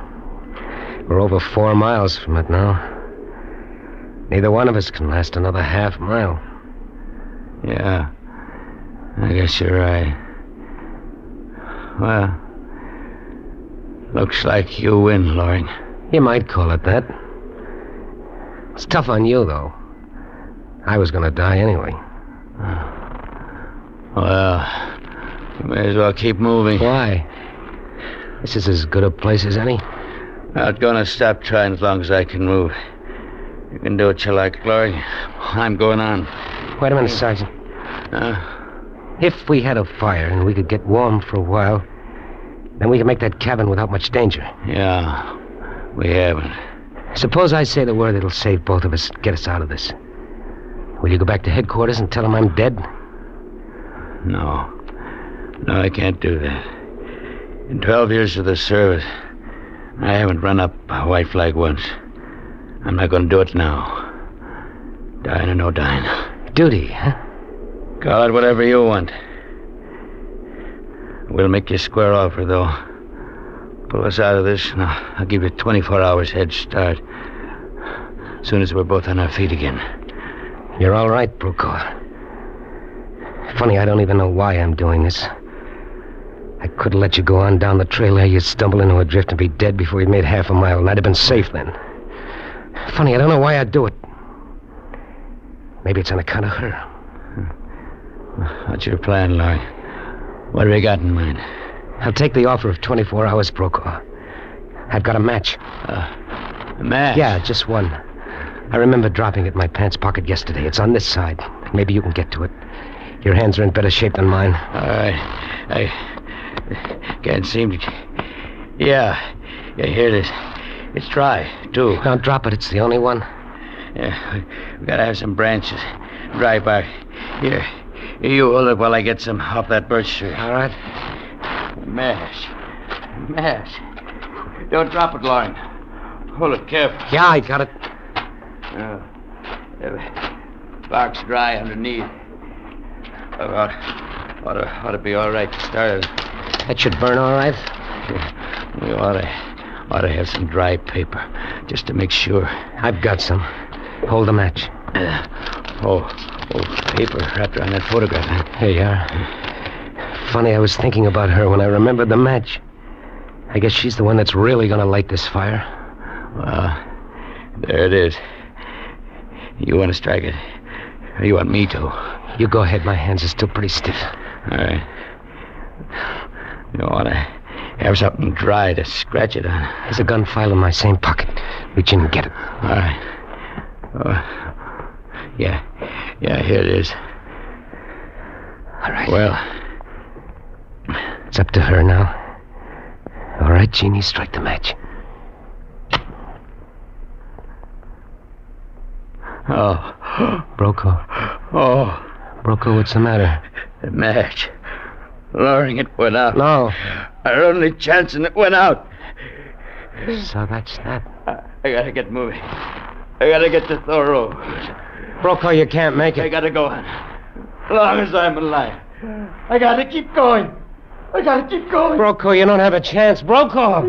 We're over 4 miles from it now. Neither one of us can last another half mile. Yeah, I guess you're right. Well, looks like you win, Loring. You might call it that. It's tough on you, though. I was going to die anyway. Well, you may as well keep moving. Why? This is as good a place as any. Not gonna stop trying as long as I can move. You can do what you like, Loring. I'm going on. Wait a minute, Sergeant. If we had a fire and we could get warm for a while, then we could make that cabin without much danger. Yeah, we haven't. Suppose I say the word that'll save both of us, get us out of this. Will you go back to headquarters and tell them I'm dead? No, I can't do that. In 12 years of the service, I haven't run up a white flag once. I'm not going to do it now. Dying or no dying. Duty, huh? Call it whatever you want. We'll make you a square offer, though. Pull us out of this, and I'll give you 24 hours head start. As soon as we're both on our feet again. You're all right, Brokaw. Funny, I don't even know why I'm doing this. I could have let you go on down the trail there. You'd stumble into a drift and be dead before you'd made half a mile, and I'd have been safe then. Funny, I don't know why I'd do it. Maybe it's on account of her. What's your plan, Laurie? What have you got in mind? I'll take the offer of 24 hours, Brokaw. I've got a match. A match? Yeah, just one. I remember dropping it in my pants pocket yesterday. It's on this side. Maybe you can get to it. Your hands are in better shape than mine. All right. I can't seem to... Yeah, here it is. It's dry, too. Don't drop it. It's the only one. Yeah, we gotta have some branches. Dry bark. Here, you hold it while I get some off that birch tree. All right. Mash. Don't drop it, Lauren. Hold it careful. Yeah, I got it. The bark's dry underneath. Ought to be all right to start. That should burn all right. We ought to have some dry paper, just to make sure. I've got some. Hold the match. Paper wrapped around that photograph. Huh? Here you are. Funny, I was thinking about her when I remembered the match. I guess she's the one that's really going to light this fire. Well, there it is. You want to strike it? Or you want me to? You go ahead. My hands are still pretty stiff. All right. You want to have something dry to scratch it on. There's a gun file in my same pocket. Reach in and get it. All right. Yeah, here it is. All right. Well, it's up to her now. All right, Jeannie, strike the match. Oh. Brokaw. Oh. Brokaw, what's the matter? The match. Loring, it went out. No. Our only chance, and it went out. So that's that. I gotta get moving. I gotta get to Thoreau. Brokaw, you can't make it. I gotta go on. As long as I'm alive. I gotta keep going. Brokaw, you don't have a chance. Brokaw!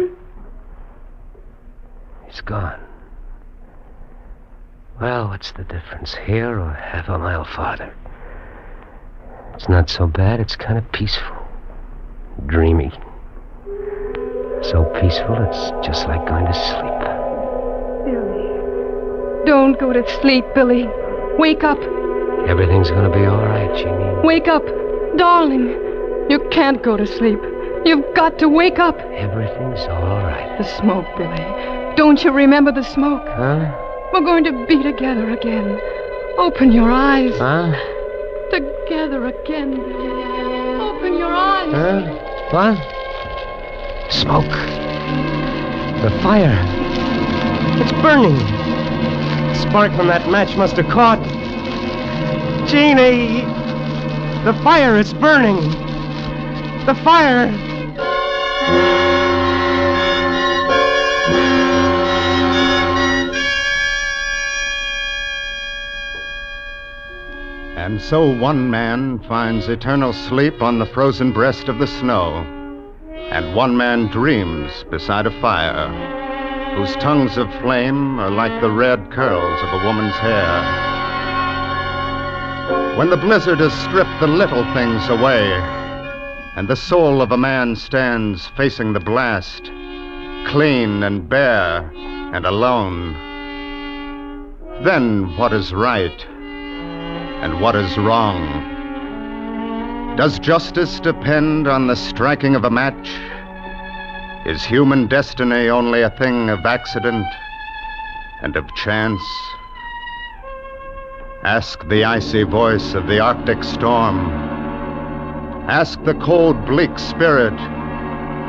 It's gone. Well, what's the difference, here or half a mile farther? It's not so bad. It's kind of peaceful. Dreamy. So peaceful, it's just like going to sleep. Billy. Don't go to sleep, Billy. Wake up. Everything's gonna be all right, Jeannie. Wake up. Darling. You can't go to sleep. You've got to wake up. Everything's all right. The smoke, Billy. Don't you remember the smoke? Huh? We're going to be together again. Open your eyes. Huh? Together again, Billy. Open your eyes. Huh? What? Smoke. The fire. It's burning. The spark from that match must have caught. Jeannie! The fire is burning. The fire! And so one man finds eternal sleep on the frozen breast of the snow, and one man dreams beside a fire, whose tongues of flame are like the red curls of a woman's hair. When the blizzard has stripped the little things away, and the soul of a man stands facing the blast, clean and bare and alone, then what is right and what is wrong? Does justice depend on the striking of a match? Is human destiny only a thing of accident and of chance? Ask the icy voice of the Arctic storm. Ask the cold, bleak spirit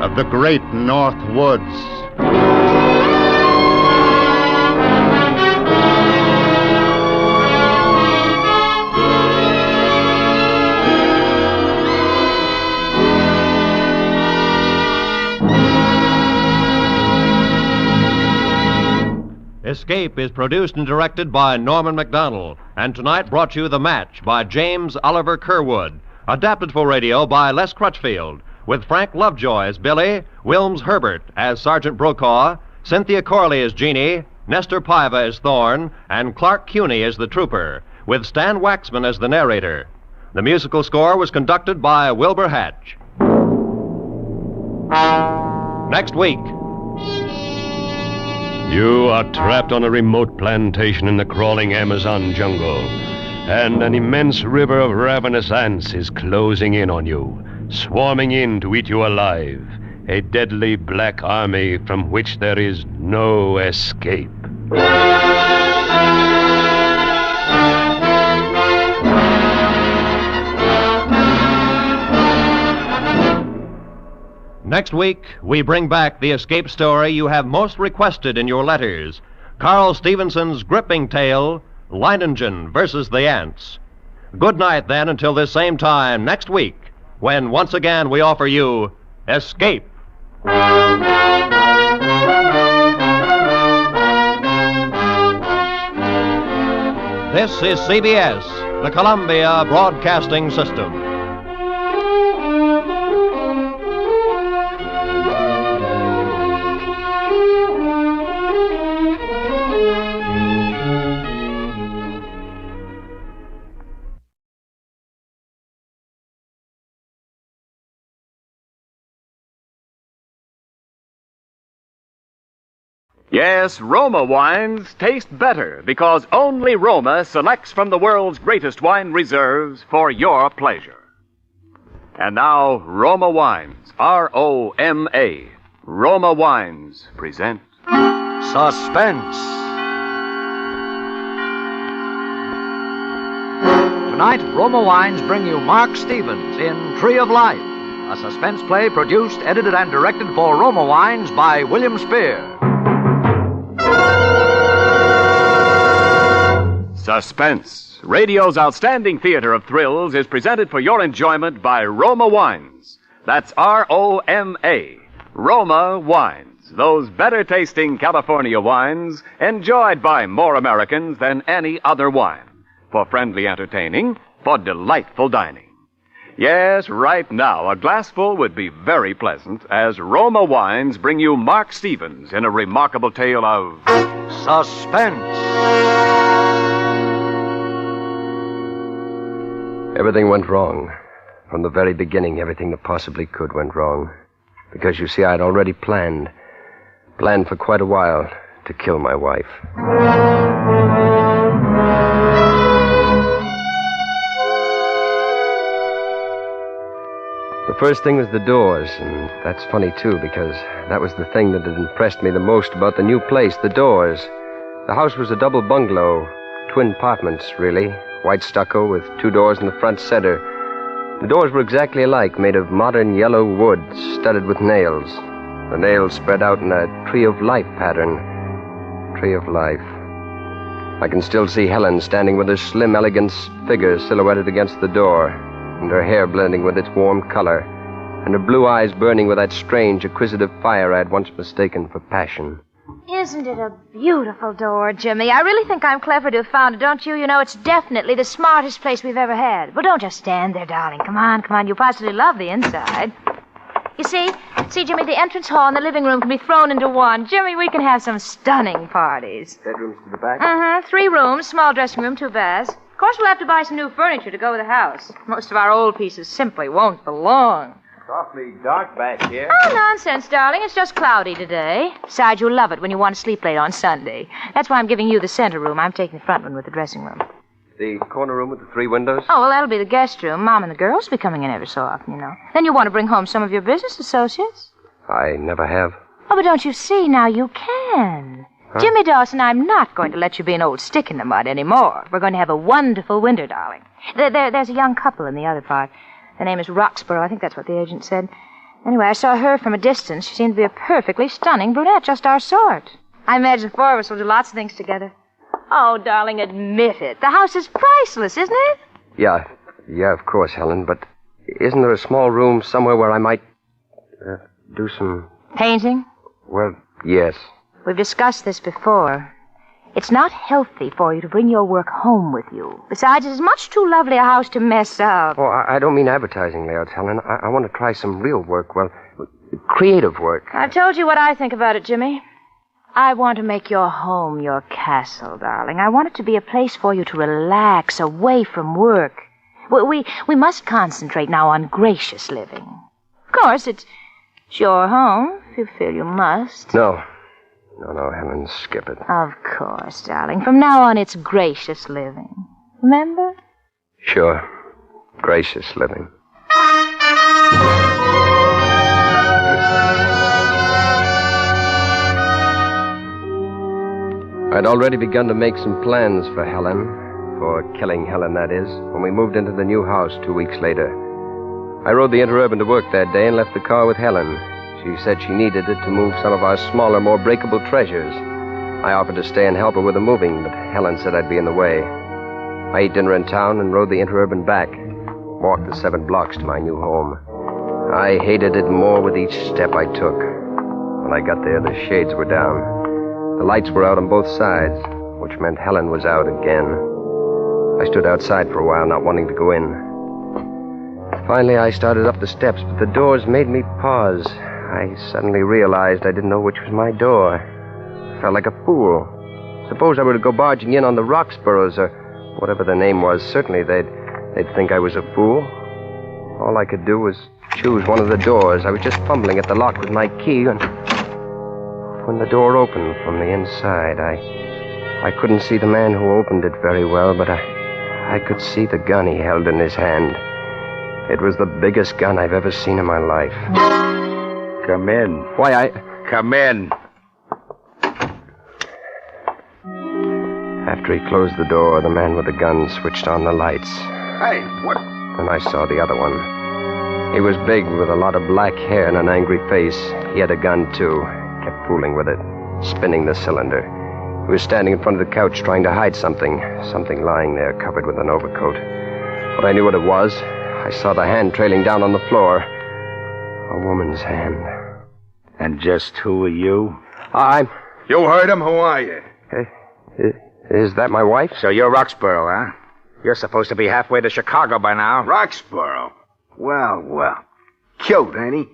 of the great North Woods. Escape is produced and directed by Norman MacDonald, and tonight brought you The Match by James Oliver Curwood, adapted for radio by Les Crutchfield, with Frank Lovejoy as Billy, Wilms Herbert as Sergeant Brokaw, Cynthia Corley as Jeannie, Nestor Paiva as Thorne, and Clark Cuney as the trooper, with Stan Waxman as the narrator. The musical score was conducted by Wilbur Hatch. Next week. You are trapped on a remote plantation in the crawling Amazon jungle, and an immense river of ravenous ants is closing in on you, swarming in to eat you alive, a deadly black army from which there is no escape. Next week, we bring back the escape story you have most requested in your letters, Carl Stevenson's gripping tale, Leiningen versus the Ants. Good night, then, until this same time next week, when once again we offer you Escape. This is CBS, the Columbia Broadcasting System. Yes, Roma wines taste better because only Roma selects from the world's greatest wine reserves for your pleasure. And now, Roma Wines, R-O-M-A, Roma Wines present Suspense. Tonight, Roma Wines bring you Mark Stevens in Tree of Life, a suspense play produced, edited, and directed for Roma Wines by William Spear. Suspense, radio's outstanding theater of thrills, is presented for your enjoyment by Roma Wines. That's R-O-M-A, Roma Wines. Those better-tasting California wines enjoyed by more Americans than any other wine. For friendly entertaining, for delightful dining. Yes, right now, a glassful would be very pleasant as Roma Wines bring you Mark Stevens in a remarkable tale of Suspense. Everything went wrong. From the very beginning, everything that possibly could went wrong. Because, you see, I'd already planned for quite a while to kill my wife. The first thing was the doors, and that's funny, too, because that was the thing that had impressed me the most about the new place, the doors. The house was a double bungalow, twin apartments, really, white stucco with 2 doors in the front center. The doors were exactly alike, made of modern yellow wood, studded with nails. The nails spread out in a tree of life pattern. Tree of life. I can still see Helen standing with her slim, elegant figure silhouetted against the door, and her hair blending with its warm color, and her blue eyes burning with that strange, acquisitive fire I had once mistaken for passion. Isn't it a beautiful door, Jimmy? I really think I'm clever to have found it, don't you? You know, it's definitely the smartest place we've ever had. Well, don't just stand there, darling. Come on. You'll positively love the inside. You see, Jimmy, the entrance hall and the living room can be thrown into one. Jimmy, we can have some stunning parties. Bedrooms to the back? 3 rooms, small dressing room, 2 baths. Of course, we'll have to buy some new furniture to go with the house. Most of our old pieces simply won't belong. It's awfully dark back here. Oh, nonsense, darling. It's just cloudy today. Besides, you'll love it when you want to sleep late on Sunday. That's why I'm giving you the center room. I'm taking the front one with the dressing room. The corner room with the 3 windows? Oh, well, that'll be the guest room. Mom and the girls will be coming in every so often, you know. Then you want to bring home some of your business associates. I never have. Oh, but don't you see? Now you can. Huh? Jimmy Dawson, I'm not going to let you be an old stick in the mud anymore. We're going to have a wonderful winter, darling. There's a young couple in the other part. Their name is Roxborough. I think that's what the agent said. Anyway, I saw her from a distance. She seemed to be a perfectly stunning brunette, just our sort. I imagine the 4 of us will do lots of things together. Oh, darling, admit it. The house is priceless, isn't it? Yeah, of course, Helen, but isn't there a small room somewhere where I might do some... Painting? Well, yes. We've discussed this before. It's not healthy for you to bring your work home with you. Besides, it's much too lovely a house to mess up. Oh, I don't mean advertising layouts, Helen. I want to try some real work, well, creative work. I've told you what I think about it, Jimmy. I want to make your home your castle, darling. I want it to be a place for you to relax away from work. We must concentrate now on gracious living. Of course, it's your home, if you feel you must. No, Helen, skip it. Of course, darling. From now on, it's gracious living. Remember? Sure. Gracious living. I'd already begun to make some plans for Helen, for killing Helen, that is, when we moved into the new house 2 weeks later. I rode the Interurban to work that day and left the car with Helen. She said she needed it to move some of our smaller, more breakable treasures. I offered to stay and help her with the moving, but Helen said I'd be in the way. I ate dinner in town and rode the Interurban back. Walked the 7 blocks to my new home. I hated it more with each step I took. When I got there, the shades were down. The lights were out on both sides, which meant Helen was out again. I stood outside for a while, not wanting to go in. Finally, I started up the steps, but the doors made me pause. I suddenly realized I didn't know which was my door. I felt like a fool. Suppose I were to go barging in on the Roxboroughs, or whatever their name was. Certainly they'd think I was a fool. All I could do was choose one of the doors. I was just fumbling at the lock with my key, and when the door opened from the inside, I couldn't see the man who opened it very well, but I could see the gun he held in his hand. It was the biggest gun I've ever seen in my life. Come in. Why, Come in. After he closed the door, the man with the gun switched on the lights. Hey, what? And I saw the other one. He was big, with a lot of black hair and an angry face. He had a gun, too. Kept fooling with it, spinning the cylinder. He was standing in front of the couch trying to hide something lying there covered with an overcoat. But I knew what it was. I saw the hand trailing down on the floor. A woman's hand. And just who are you? I'm... You heard him? Who are you? Is that my wife? So you're Roxborough, huh? You're supposed to be halfway to Chicago by now. Roxborough? Well. Cute, ain't he?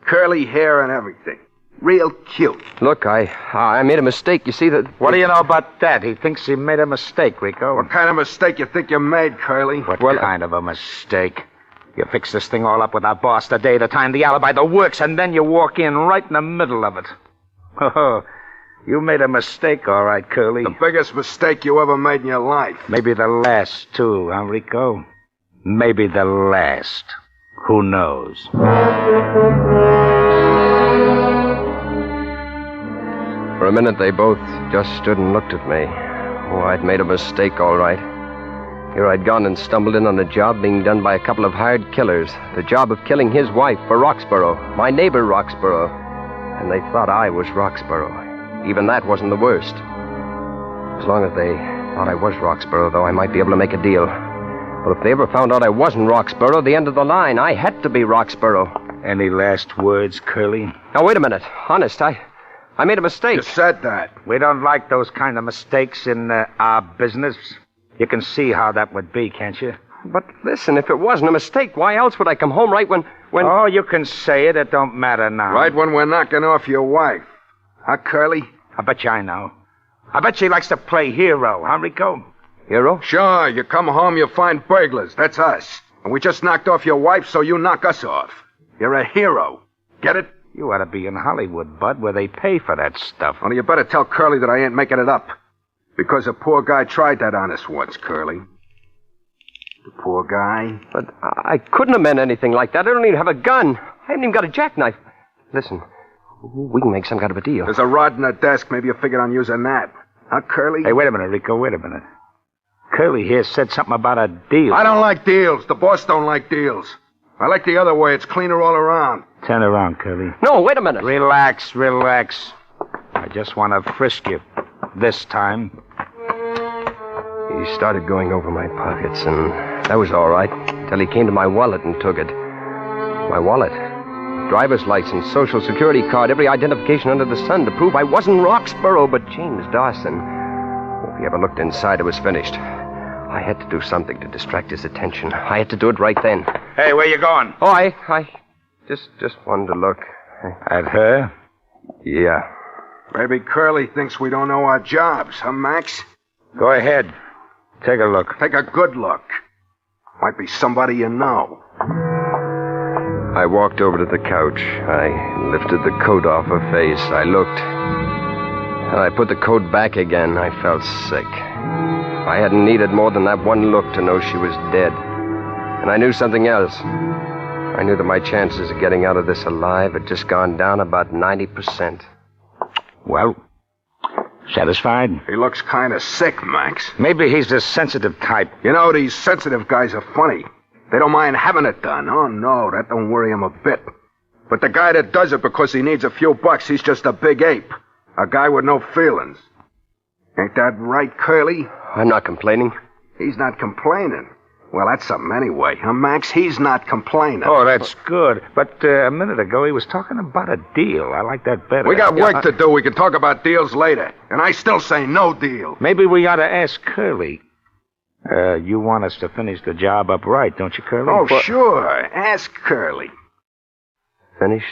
Curly hair and everything. Real cute. Look, I made a mistake. You see that... What do you know about that? He thinks he made a mistake, Rico. What kind of mistake you think you made, Curly? What kind of a mistake? You fix this thing all up with our boss the day, the time, the alibi, the works, and then you walk in right in the middle of it. Oh, you made a mistake, all right, Curly. The biggest mistake you ever made in your life. Maybe the last, too, huh, Rico? Maybe the last. Who knows? For a minute, they both just stood and looked at me. Oh, I'd made a mistake, all right. Here I'd gone and stumbled in on a job being done by a couple of hired killers. The job of killing his wife for Roxborough, my neighbor Roxborough. And they thought I was Roxborough. Even that wasn't the worst. As long as they thought I was Roxborough, though, I might be able to make a deal. But if they ever found out I wasn't Roxborough, the end of the line, I had to be Roxborough. Any last words, Curly? Now, wait a minute. Honest, I made a mistake. You said that. We don't like those kind of mistakes in our business. You can see how that would be, can't you? But listen, if it wasn't a mistake, why else would I come home right when... Oh, you can say it. It don't matter now. Right when we're knocking off your wife. Huh, Curly? I bet you I know. I bet she likes to play hero, huh, Rico? Hero? Sure. You come home, you find burglars. That's us. And we just knocked off your wife, so you knock us off. You're a hero. Get it? You ought to be in Hollywood, Bud, where they pay for that stuff. Only you better tell Curly that I ain't making it up. Because a poor guy tried that on us once, Curly. The poor guy. But I couldn't have meant anything like that. I don't even have a gun. I haven't even got a jackknife. Listen, we can make some kind of a deal. There's a rod in the desk. Maybe you figured on using that. Huh, Curly? Hey, wait a minute, Rico, wait a minute. Curly here said something about a deal. I don't like deals. The boss don't like deals. I like the other way. It's cleaner all around. Turn around, Curly. No, wait a minute. Relax. I just want to frisk you. This time. He started going over my pockets, and that was all right, till he came to my wallet and took it. My wallet. Driver's license, social security card, every identification under the sun to prove I wasn't Roxborough, but James Dawson. If he ever looked inside, it was finished. I had to do something to distract his attention. I had to do it right then. Hey, where you going? Oh, I just wanted to look. At her? Yeah. Maybe Curly thinks we don't know our jobs, huh, Max? Go ahead. Take a look. Take a good look. Might be somebody you know. I walked over to the couch. I lifted the coat off her face. I looked. And I put the coat back again. I felt sick. I hadn't needed more than that one look to know she was dead. And I knew something else. I knew that my chances of getting out of this alive had just gone down about 90%. Well, satisfied? He looks kind of sick, Max. Maybe he's the sensitive type. You know, these sensitive guys are funny. They don't mind having it done. Oh, no, that don't worry him a bit. But the guy that does it because he needs a few bucks, he's just a big ape. A guy with no feelings. Ain't that right, Curly? I'm not complaining. He's not complaining. Well, that's something anyway, huh, Max? He's not complaining. Oh, that's good. But a minute ago, he was talking about a deal. I like that better. We got work to do. We can talk about deals later. And I still say no deal. Maybe we ought to ask Curly. You want us to finish the job up right, don't you, Curly? Oh, sure. Ask Curly. Finish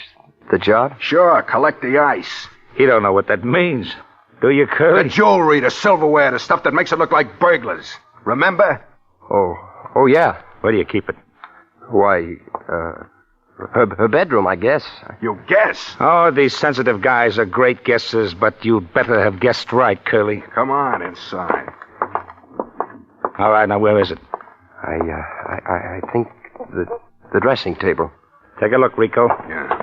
the job? Sure. Collect the ice. He don't know what that means. Do you, Curly? The jewelry, the silverware, the stuff that makes it look like burglars. Remember? Oh, yeah. Where do you keep it? Why, her bedroom, I guess. You guess? Oh, these sensitive guys are great guessers, but you'd better have guessed right, Curly. Come on inside. All right, now where is it? I think the dressing table. Take a look, Rico. Yeah.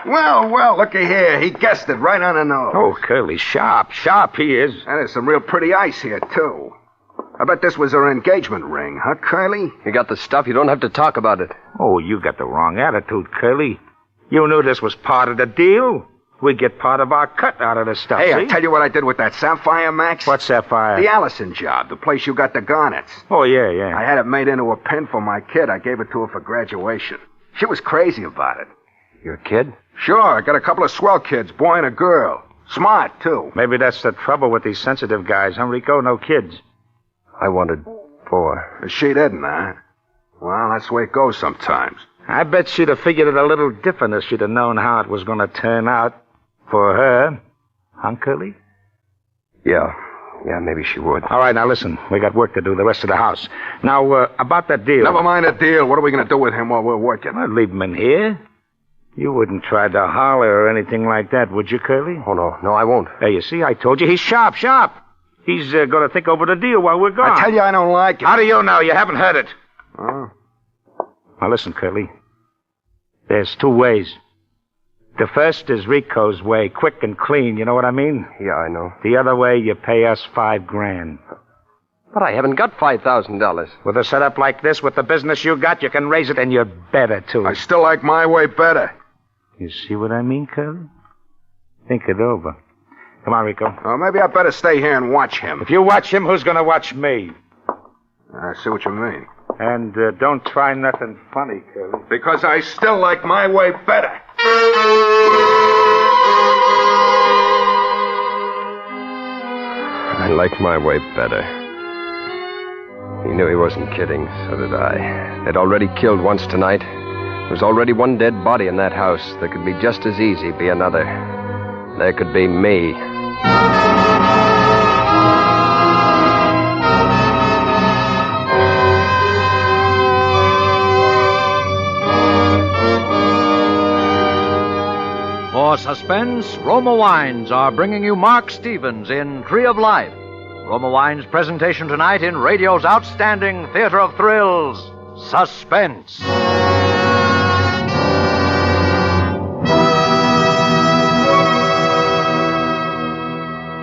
Well, looky here. He guessed it right on the nose. Oh, Curly, sharp he is. And there's some real pretty ice here, too. I bet this was her engagement ring, huh, Curly? You got the stuff. You don't have to talk about it. Oh, you got the wrong attitude, Curly. You knew this was part of the deal. We get part of our cut out of this stuff, Hey, see? I tell you what I did with that sapphire, Max. What sapphire? The Allison job, the place you got the garnets. Oh, yeah. I had it made into a pin for my kid. I gave it to her for graduation. She was crazy about it. Your kid? Sure, I got a couple of swell kids, boy and a girl. Smart, too. Maybe that's the trouble with these sensitive guys, huh, Rico? No kids. I wanted 4. She didn't, huh? Well, that's the way it goes sometimes. I bet she'd have figured it a little different if she'd have known how it was going to turn out for her. Huh, Curly? Yeah, maybe she would. All right, now listen. We got work to do, the rest of the house. Now, about that deal. Never mind the deal. What are we going to do with him while we're working? I'd leave him in here. You wouldn't try to holler or anything like that, would you, Curly? Oh, no, I won't. Hey, you see, I told you, he's sharp. He's going to think over the deal while we're gone. I tell you I don't like it. How do you know? You haven't heard it. Oh. Now, listen, Curly. There's two ways. The first is Rico's way, quick and clean, you know what I mean? Yeah, I know. The other way, you pay us $5,000. But I haven't got $5,000. With a setup like this, with the business you got, you can raise it, and you're better, too. I still like my way better. You see what I mean, Curly? Think it over. Come on, Rico. Oh, maybe I better stay here and watch him. If you watch him, who's going to watch me? I see what you mean. And don't try nothing funny, Curly. Because I still like my way better. I like my way better. He knew he wasn't kidding, so did I. They'd already killed once tonight. There was already one dead body in that house. There could be just as easy be another. There could be me. For Suspense, Roma Wines are bringing you Mark Stevens in Tree of Life. Roma Wines' presentation tonight in radio's outstanding theater of thrills, Suspense.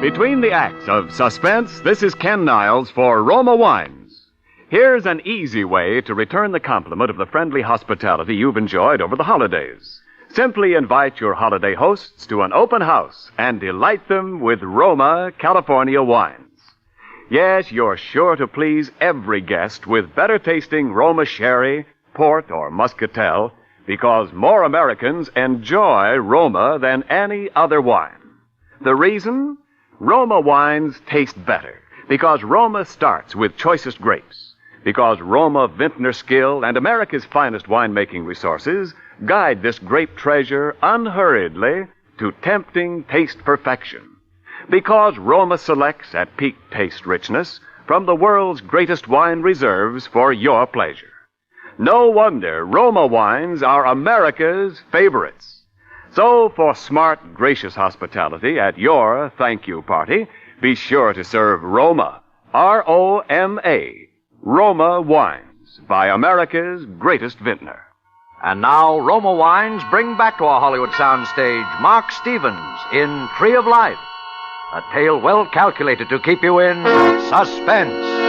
Between the acts of Suspense, this is Ken Niles for Roma Wines. Here's an easy way to return the compliment of the friendly hospitality you've enjoyed over the holidays. Simply invite your holiday hosts to an open house and delight them with Roma, California wines. Yes, you're sure to please every guest with better-tasting Roma sherry, port, or muscatel, because more Americans enjoy Roma than any other wine. The reason? Roma wines taste better because Roma starts with choicest grapes, because Roma vintner skill and America's finest winemaking resources guide this grape treasure unhurriedly to tempting taste perfection, because Roma selects at peak taste richness from the world's greatest wine reserves for your pleasure. No wonder Roma wines are America's favorites. So, for smart, gracious hospitality at your thank you party, be sure to serve Roma, R-O-M-A, Roma Wines, by America's greatest vintner. And now, Roma Wines bring back to our Hollywood soundstage Mark Stevens in Tree of Life, a tale well calculated to keep you in suspense.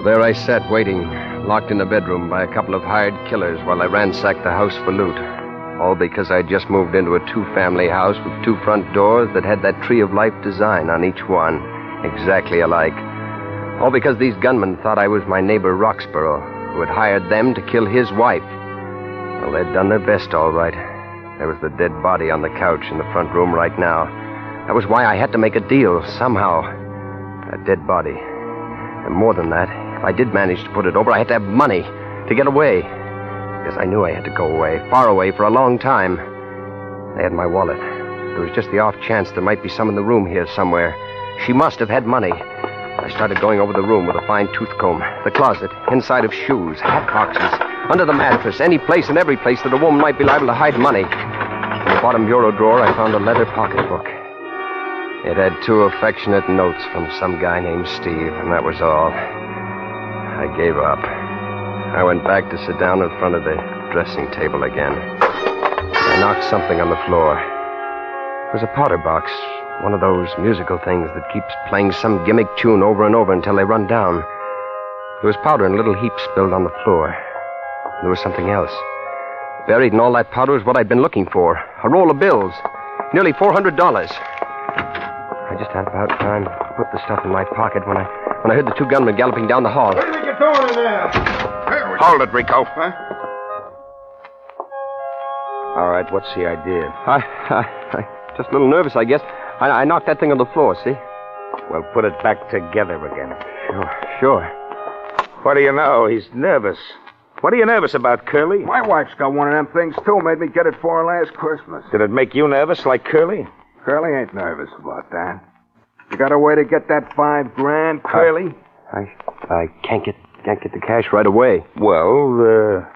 There I sat waiting, locked in a bedroom by a couple of hired killers while I ransacked the house for loot. All because I'd just moved into a two-family house with two front doors that had that Tree of Life design on each one, exactly alike. All because these gunmen thought I was my neighbor Roxborough, who had hired them to kill his wife. Well, they'd done their best, all right. There was the dead body on the couch in the front room right now. That was why I had to make a deal, somehow. A dead body. And more than that, if I did manage to put it over, I had to have money to get away. Because I knew I had to go away, far away, for a long time. They had my wallet. There was just the off chance there might be some in the room here somewhere. She must have had money. I started going over the room with a fine tooth comb, the closet, inside of shoes, hat boxes, under the mattress, any place and every place that a woman might be liable to hide money. In the bottom bureau drawer, I found a leather pocketbook. It had 2 affectionate notes from some guy named Steve, and that was all. I gave up. I went back to sit down in front of the dressing table again. I knocked something on the floor. It was a powder box, one of those musical things that keeps playing some gimmick tune over and over until they run down. There was powder in little heaps spilled on the floor. There was something else. Buried in all that powder was what I'd been looking for. A roll of bills. Nearly $400. I just had about time to put the stuff in my pocket when I heard the 2 gunmen galloping down the hall. What do you think you're doing in there? Hold it, Rico. Huh? All right, what's the idea? I just a little nervous, I guess. I knocked that thing on the floor, see? Well, put it back together again. Sure. What do you know? He's nervous. What are you nervous about, Curly? My wife's got one of them things, too. Made me get it for her last Christmas. Did it make you nervous like Curly? Curly ain't nervous about that. You got a way to get that $5,000, Curly? I can't get the cash right away. Well,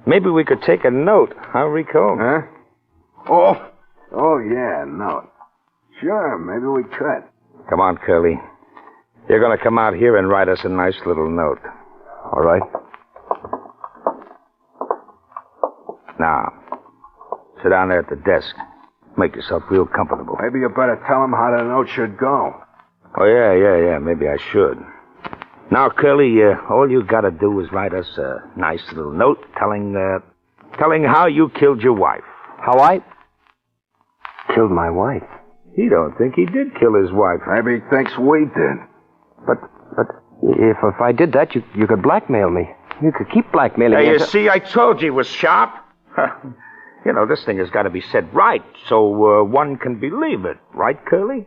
maybe we could take a note, huh, Rico? Huh? Oh, yeah, note. Sure, maybe we could. Come on, Curly. You're going to come out here and write us a nice little note. All right. Now, sit down there at the desk. Make yourself real comfortable. Maybe you better tell him how the note should go. Oh, yeah. Maybe I should. Now, Curly, all you got to do is write us a nice little note telling how you killed your wife. How I killed my wife? He don't think he did kill his wife. Maybe he thinks we did. But if I did that, you could blackmail me. You could keep blackmailing me. Hey, you see, I told you he was sharp. You know, this thing has got to be said right, so one can believe it. Right, Curly?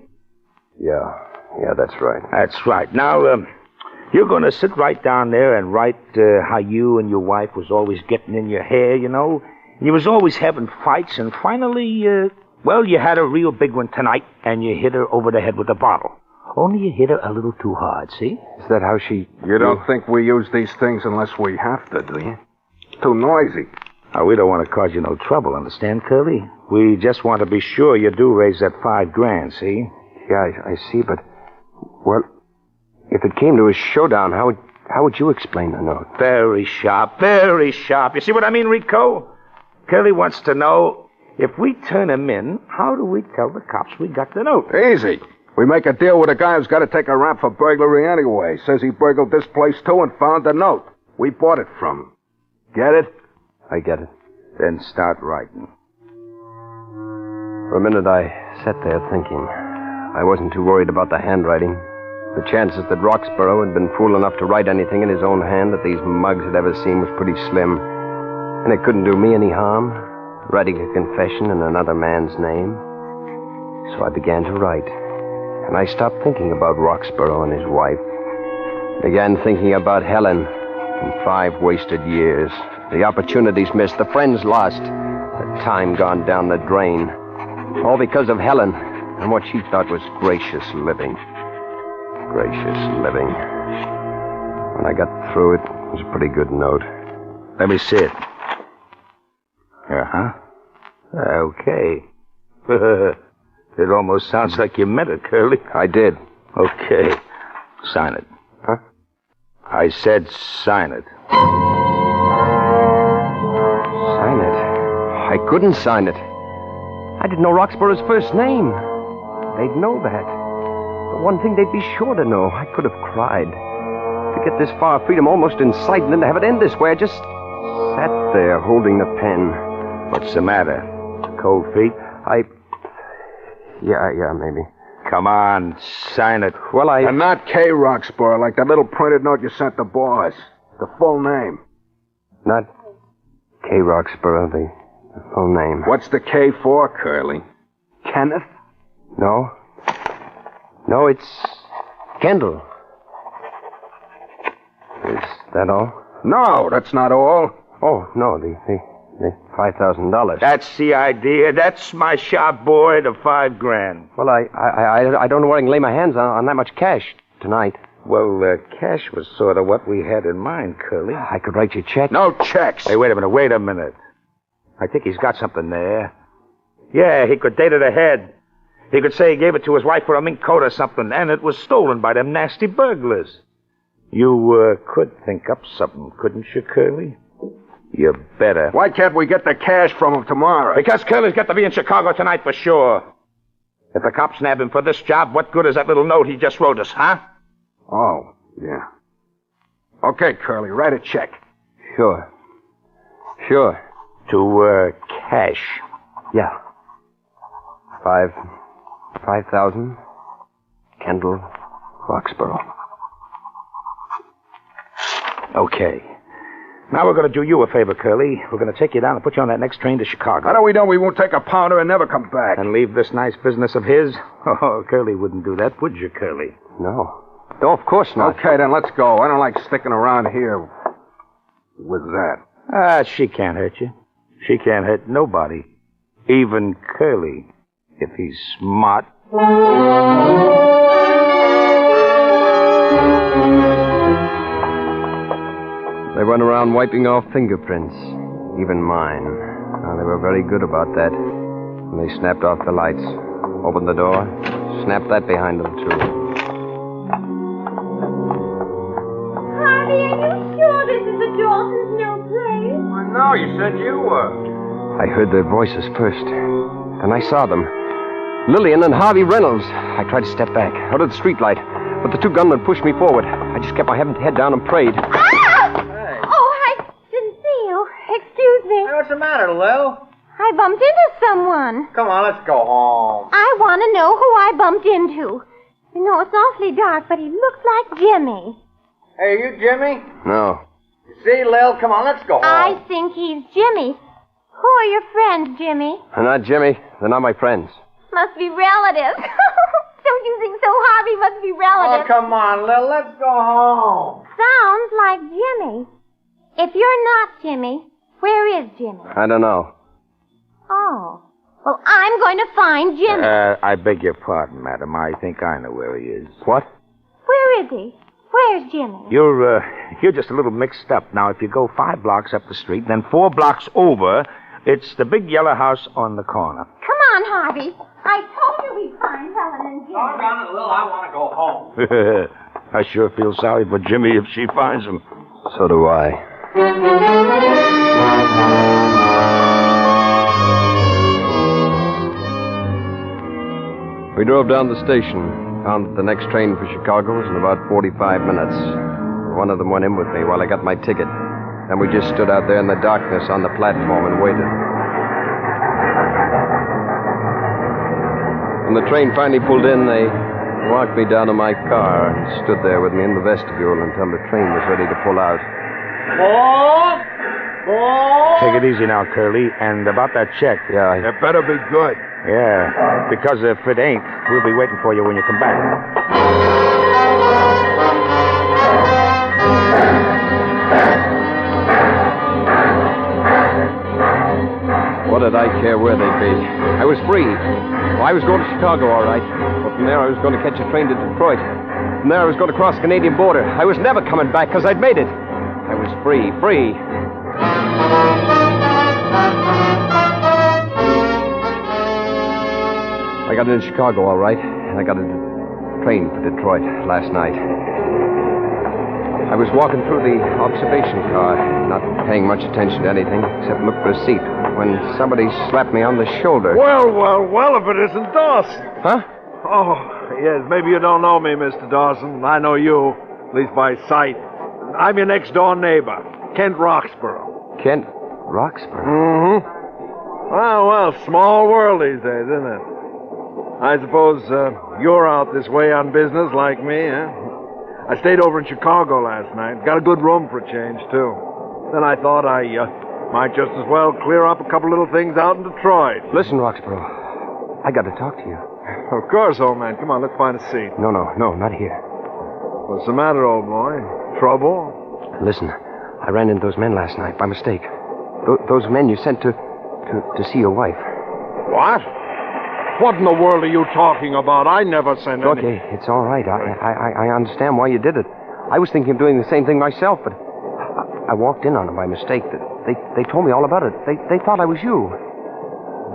Yeah, that's right. That's right. Now, you're going to sit right down there and write how you and your wife was always getting in your hair, you know. You was always having fights, and finally, you had a real big one tonight, and you hit her over the head with a bottle. Only you hit her a little too hard, see? Is that how she... You don't think we use these things unless we have to, do you? It's too noisy. We don't want to cause you no trouble, understand, Curly? We just want to be sure you do raise that $5,000, see? Yeah, I see, but... Well, if it came to a showdown, how would you explain the note? Very sharp, very sharp. You see what I mean, Rico? Curly wants to know, if we turn him in, how do we tell the cops we got the note? Easy. We make a deal with a guy who's got to take a rap for burglary anyway. Says he burgled this place, too, and found the note. We bought it from him. Get it? I get it. Then start writing. For a minute, I sat there thinking. I wasn't too worried about the handwriting. The chances that Roxborough had been fool enough to write anything in his own hand that these mugs had ever seen was pretty slim. And it couldn't do me any harm, writing a confession in another man's name. So I began to write. And I stopped thinking about Roxborough and his wife. Began thinking about Helen and 5 wasted years. The opportunities missed, the friends lost, the time gone down the drain. All because of Helen and what she thought was gracious living. Gracious living. When I got through it, it was a pretty good note. Let me see it. Uh-huh. Okay. It almost sounds like you meant it, Curly. I did. Okay. Sign it. Huh? I said sign it. Sign it? I couldn't sign it. I didn't know Roxborough's first name. They'd know that. The one thing they'd be sure to know. I could have cried. To get this far, freedom almost in sight, and then to have it end this way, I just sat there holding the pen. What's the matter? Cold feet? Yeah, maybe. Come on, sign it. Well, And not K. Roxborough, like that little printed note you sent the boss. The full name. Not K. Roxborough, the full name. What's the K for, Curly? Kenneth? No. No, it's Kendall. Is that all? No, that's not all. Oh, no, the $5,000. That's the idea. That's my sharp boy, the $5,000. Well, I don't know where I can lay my hands on that much cash tonight. Well, cash was sort of what we had in mind, Curly. I could write you a check. No checks. Hey, wait a minute. I think he's got something there. Yeah, he could date it ahead. He could say he gave it to his wife for a mink coat or something, and it was stolen by them nasty burglars. You could think up something, couldn't you, Curly? You better. Why can't we get the cash from him tomorrow? Because Curly's got to be in Chicago tonight for sure. If the cops nab him for this job, what good is that little note he just wrote us, huh? Oh, yeah. Okay, Curly, write a check. Sure. To, cash. Yeah. 5,000. Kendall Roxborough. Okay. Now we're going to do you a favor, Curly. We're going to take you down and put you on that next train to Chicago. How do we know we won't take a pounder and never come back? And leave this nice business of his? Oh, Curly wouldn't do that, would you, Curly? No. No, of course not. Okay, then let's go. I don't like sticking around here with that. She can't hurt you. She can't hurt nobody. Even Curly, if he's smart. They went around wiping off fingerprints, even mine. Now, they were very good about that. And they snapped off the lights, opened the door, snapped that behind them, too. Harvey, are you sure this is the Dawson's new place? No, you said you were. I heard their voices first. Then I saw them. Lillian and Harvey Reynolds. I tried to step back, out of the streetlight, but the two gunmen pushed me forward. I just kept my head down and prayed. Oh, I didn't see you. Excuse me. Hey, what's the matter, Lil? I bumped into someone. Come on, let's go home. I want to know who I bumped into. You know, it's awfully dark, but he looks like Jimmy. Hey, are you Jimmy? No. You see, Lil, come on, let's go home. I think he's Jimmy. Who are your friends, Jimmy? They're not Jimmy. They're not my friends. Must be relatives. Don't you think so? Harvey must be Oh, relatives. come on, Lil, let's go home. Sounds like Jimmy. If you're not Jimmy, where is Jimmy? I don't know. Oh. Well, I'm going to find Jimmy. I beg your pardon, madam. I think I know where he is. What? Where is he? Where's Jimmy? You're just a little mixed up. Now, if you go 5 blocks up the street, then 4 blocks over, it's the big yellow house on the corner. Come on, Harvey. I told you we'd find Helen and Jimmy. Doggone it, Lil, I want to go home. I sure feel sorry for Jimmy if she finds him. So do I. We drove down the station, found that the next train for Chicago was in about 45 minutes. One of them went in with me while I got my ticket. Then we just stood out there in the darkness on the platform and waited. When the train finally pulled in, they walked me down to my car and stood there with me in the vestibule until the train was ready to pull out. Take it easy now, Curly. And about that check. Yeah, It better be good. Yeah, because if it ain't, we'll be waiting for you when you come back. What did I care where they'd be? I was free. Well, I was going to Chicago, all right. But from there, I was going to catch a train to Detroit. From there, I was going to cross the Canadian border. I was never coming back because I'd made it. I was free. I got into Chicago, all right, and I got a train for Detroit last night. I was walking through the observation car, not paying much attention to anything except look for a seat, when somebody slapped me on the shoulder. Well, if it isn't Dawson. Huh? Oh, yes, maybe you don't know me, Mr. Dawson. I know you, at least by sight. I'm your next-door neighbor, Kent Roxborough. Kent Roxborough? Mm-hmm. Well, small world these days, isn't it? I suppose you're out this way on business like me, huh? I stayed over in Chicago last night. Got a good room for a change, too. Then I thought I might just as well clear up a couple little things out in Detroit. Listen, Roxborough, I got to talk to you. Of course, old man. Come on, let's find a seat. No, not here. What's the matter, old boy? Trouble? Listen, I ran into those men last night by mistake. Those men you sent to see your wife. What? What in the world are you talking about? I never sent any... Okay, it's all right. I understand why you did it. I was thinking of doing the same thing myself, but I walked in on them by mistake. They told me all about it. They thought I was you.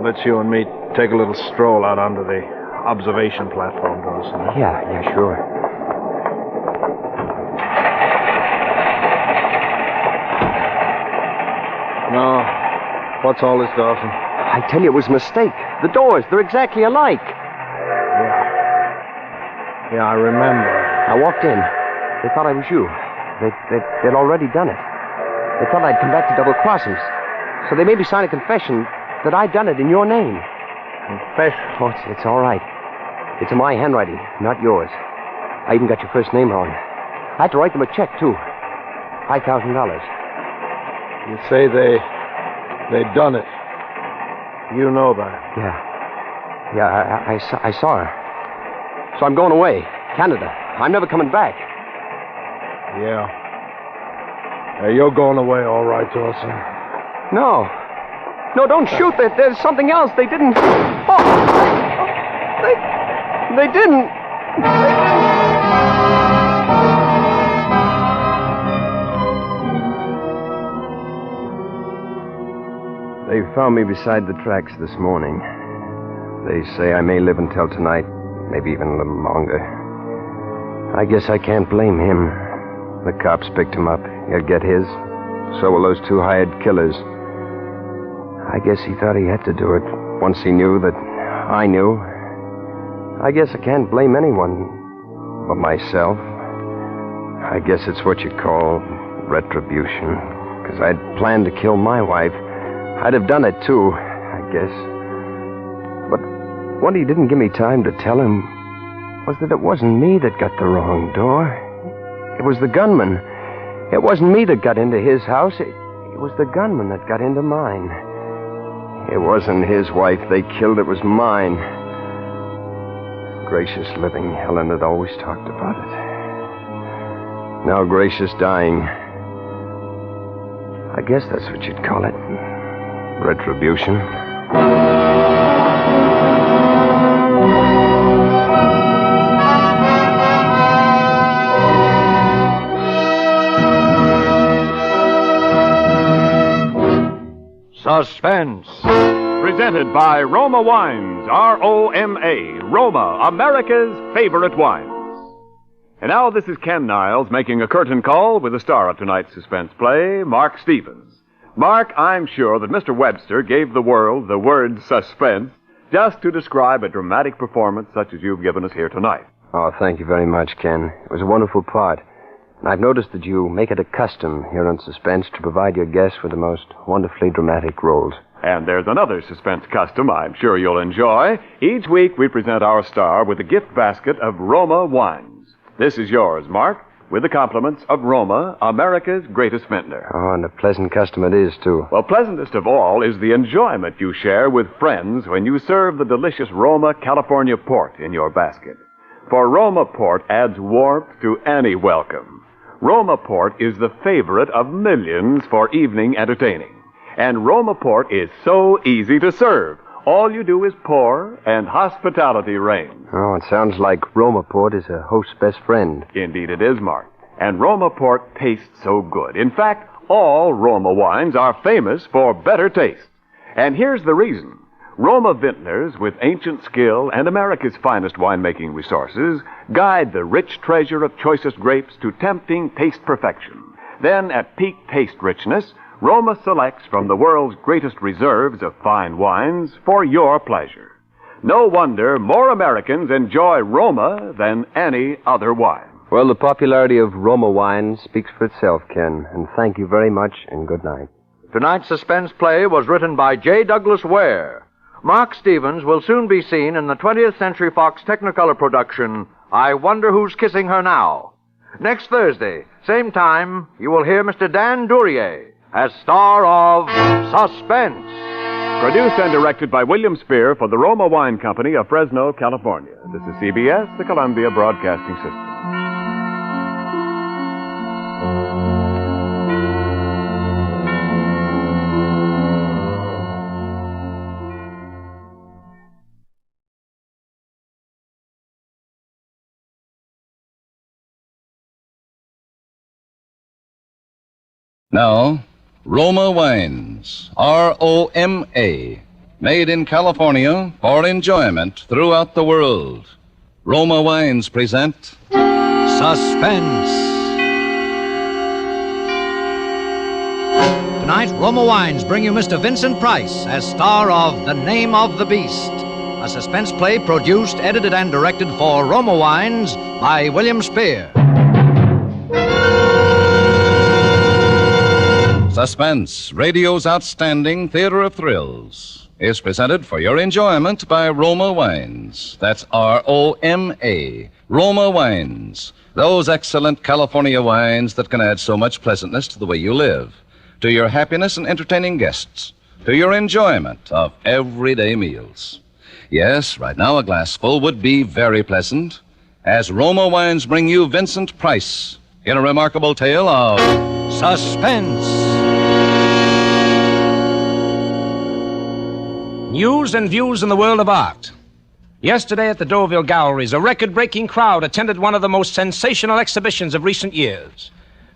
Let's you and me take a little stroll out onto the observation platform, Dawson. Yeah, sure. No. What's all this, Dawson? I tell you, it was a mistake. The doors, they're exactly alike. Yeah, I remember. I walked in. They thought I was you. They'd already done it. They thought I'd come back to double-cross them. So they made me sign a confession that I'd done it in your name. Confession? Oh, it's all right. It's in my handwriting, not yours. I even got your first name wrong. I had to write them a check, too. $5,000. You say they done it. You know that. Yeah, I saw her. So I'm going away. Canada. I'm never coming back. Yeah. You're going away, all right, Dawson. No. No, don't shoot. There's something else. They didn't... Oh! They didn't... They found me beside the tracks this morning. They say I may live until tonight, maybe even a little longer. I guess I can't blame him. The cops picked him up. He'll get his. So will those two hired killers. I guess he thought he had to do it once he knew that I knew. I guess I can't blame anyone but myself. I guess it's what you call retribution. Because I'd planned to kill my wife. I'd have done it too, I guess. But what he didn't give me time to tell him was that it wasn't me that got the wrong door. It was the gunman. It wasn't me that got into his house. It was the gunman that got into mine. It wasn't his wife they killed. It was mine. Gracious living, Helen had always talked about it. Now Gracious dying. I guess that's what you'd call it. Retribution. Suspense. Presented by Roma Wines, R-O-M-A, Roma, America's favorite wines. And now this is Ken Niles making a curtain call with the star of tonight's suspense play, Mark Stevens. Mark, I'm sure that Mr. Webster gave the world the word suspense just to describe a dramatic performance such as you've given us here tonight. Oh, thank you very much, Ken. It was a wonderful part. And I've noticed that you make it a custom here on Suspense to provide your guests with the most wonderfully dramatic roles. And there's another suspense custom I'm sure you'll enjoy. Each week we present our star with a gift basket of Roma wines. This is yours, Mark, with the compliments of Roma, America's greatest vintner. Oh, and a pleasant custom it is, too. Well, pleasantest of all is the enjoyment you share with friends when you serve the delicious Roma California port in your basket. For Roma port adds warmth to any welcome. Roma port is the favorite of millions for evening entertaining. And Roma port is so easy to serve. All you do is pour, and hospitality reigns. Oh, it sounds like Roma Port is a host's best friend. Indeed it is, Mark. And Roma Port tastes so good. In fact, all Roma wines are famous for better taste. And here's the reason. Roma vintners, with ancient skill and America's finest winemaking resources, guide the rich treasure of choicest grapes to tempting taste perfection. Then, at peak taste richness, Roma selects from the world's greatest reserves of fine wines for your pleasure. No wonder more Americans enjoy Roma than any other wine. Well, the popularity of Roma wine speaks for itself, Ken. And thank you very much, and good night. Tonight's suspense play was written by J. Douglas Ware. Mark Stevens will soon be seen in the 20th Century Fox Technicolor production, I Wonder Who's Kissing Her Now. Next Thursday, same time, you will hear Mr. Dan Duryea as star of Suspense. Produced and directed by William Spear for the Roma Wine Company of Fresno, California. This is CBS, the Columbia Broadcasting System. Now, Roma Wines, R-O-M-A, made in California for enjoyment throughout the world. Roma Wines present Suspense. Tonight, Roma Wines bring you Mr. Vincent Price as star of The Name of the Beast, a suspense play produced, edited, and directed for Roma Wines by William Spear. Suspense, radio's outstanding theater of thrills, is presented for your enjoyment by Roma Wines. That's R-O-M-A, Roma Wines. Those excellent California wines that can add so much pleasantness to the way you live. to your happiness in entertaining guests, to your enjoyment of everyday meals. Yes, right now a glass full would be very pleasant, as Roma Wines bring you Vincent Price in a remarkable tale of Suspense. News and views in the world of art. Yesterday at the Deauville Galleries, a record-breaking crowd attended one of the most sensational exhibitions of recent years.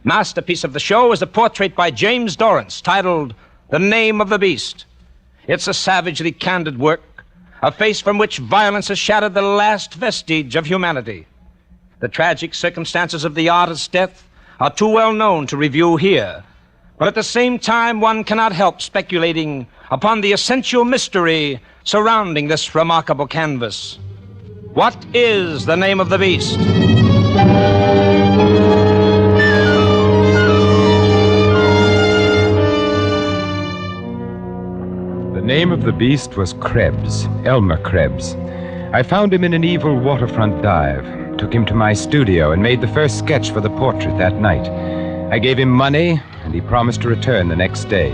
Masterpiece of the show is a portrait by James Dorrance titled The Name of the Beast. It's a savagely candid work, a face from which violence has shattered the last vestige of humanity. The tragic circumstances of the artist's death are too well known to review here. But at the same time, one cannot help speculating upon the essential mystery surrounding this remarkable canvas. What is the name of the beast? The name of the beast was Krebs, Elmer Krebs. I found him in an evil waterfront dive, took him to my studio, and made the first sketch for the portrait that night. I gave him money, and he promised to return the next day.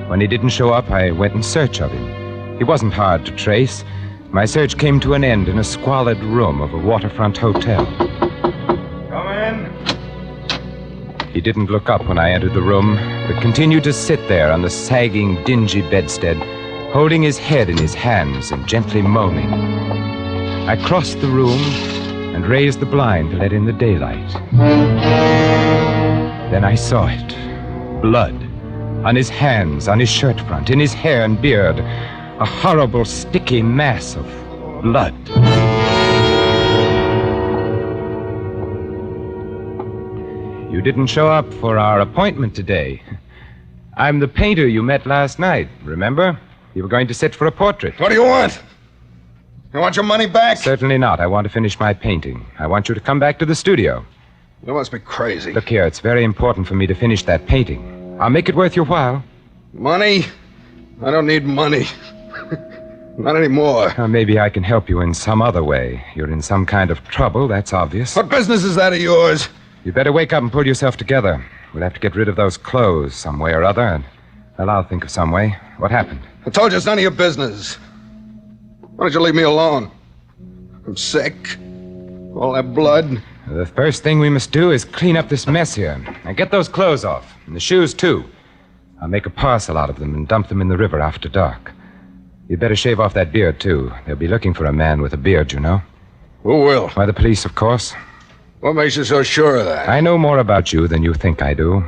When he didn't show up, I went in search of him. He wasn't hard to trace. My search came to an end in a squalid room of a waterfront hotel. Come in. He didn't look up when I entered the room, but continued to sit there on the sagging, dingy bedstead, holding his head in his hands and gently moaning. I crossed the room and raised the blind to let in the daylight. Then I saw it. Blood. On his hands, on his shirt front, in his hair and beard. A horrible, sticky mass of blood. You didn't show up for our appointment today. I'm the painter you met last night, remember? You were going to sit for a portrait. What do you want? You want your money back? Certainly not. I want to finish my painting. I want you to come back to the studio. You must be crazy. Look here, it's very important for me to finish that painting. I'll make it worth your while. Money? I don't need money. Not anymore. Maybe I can help you in some other way. You're in some kind of trouble, that's obvious. What business is that of yours? You better wake up and pull yourself together. We'll have to get rid of those clothes some way or other, and well, I'll think of some way. What happened? I told you it's none of your business. Why don't you leave me alone? I'm sick. All that blood. The first thing we must do is clean up this mess here. And get those clothes off. And the shoes, too. I'll make a parcel out of them and dump them in the river after dark. You'd better shave off that beard, too. They'll be looking for a man with a beard, you know. Who will? Why, the police, of course. What makes you so sure of that? I know more about you than you think I do.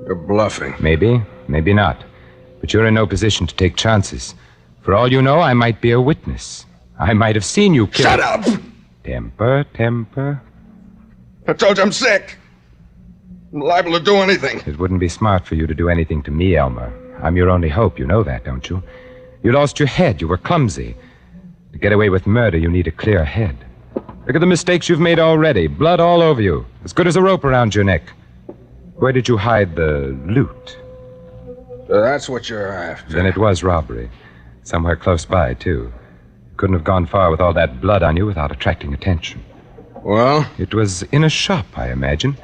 You're bluffing. Maybe, maybe not. But you're in no position to take chances. For all you know, I might be a witness. I might have seen you kill... Shut up! Temper. I told you I'm sick. I'm liable to do anything. It wouldn't be smart for you to do anything to me, Elmer. I'm your only hope. You know that, don't you? You lost your head. You were clumsy. To get away with murder, you need a clear head. Look at the mistakes you've made already. Blood all over you. As good as a rope around your neck. Where did you hide the loot? So that's what you're after. Then it was robbery. Somewhere close by, too. Couldn't have gone far with all that blood on you without attracting attention. Well? It was in a shop, I imagine.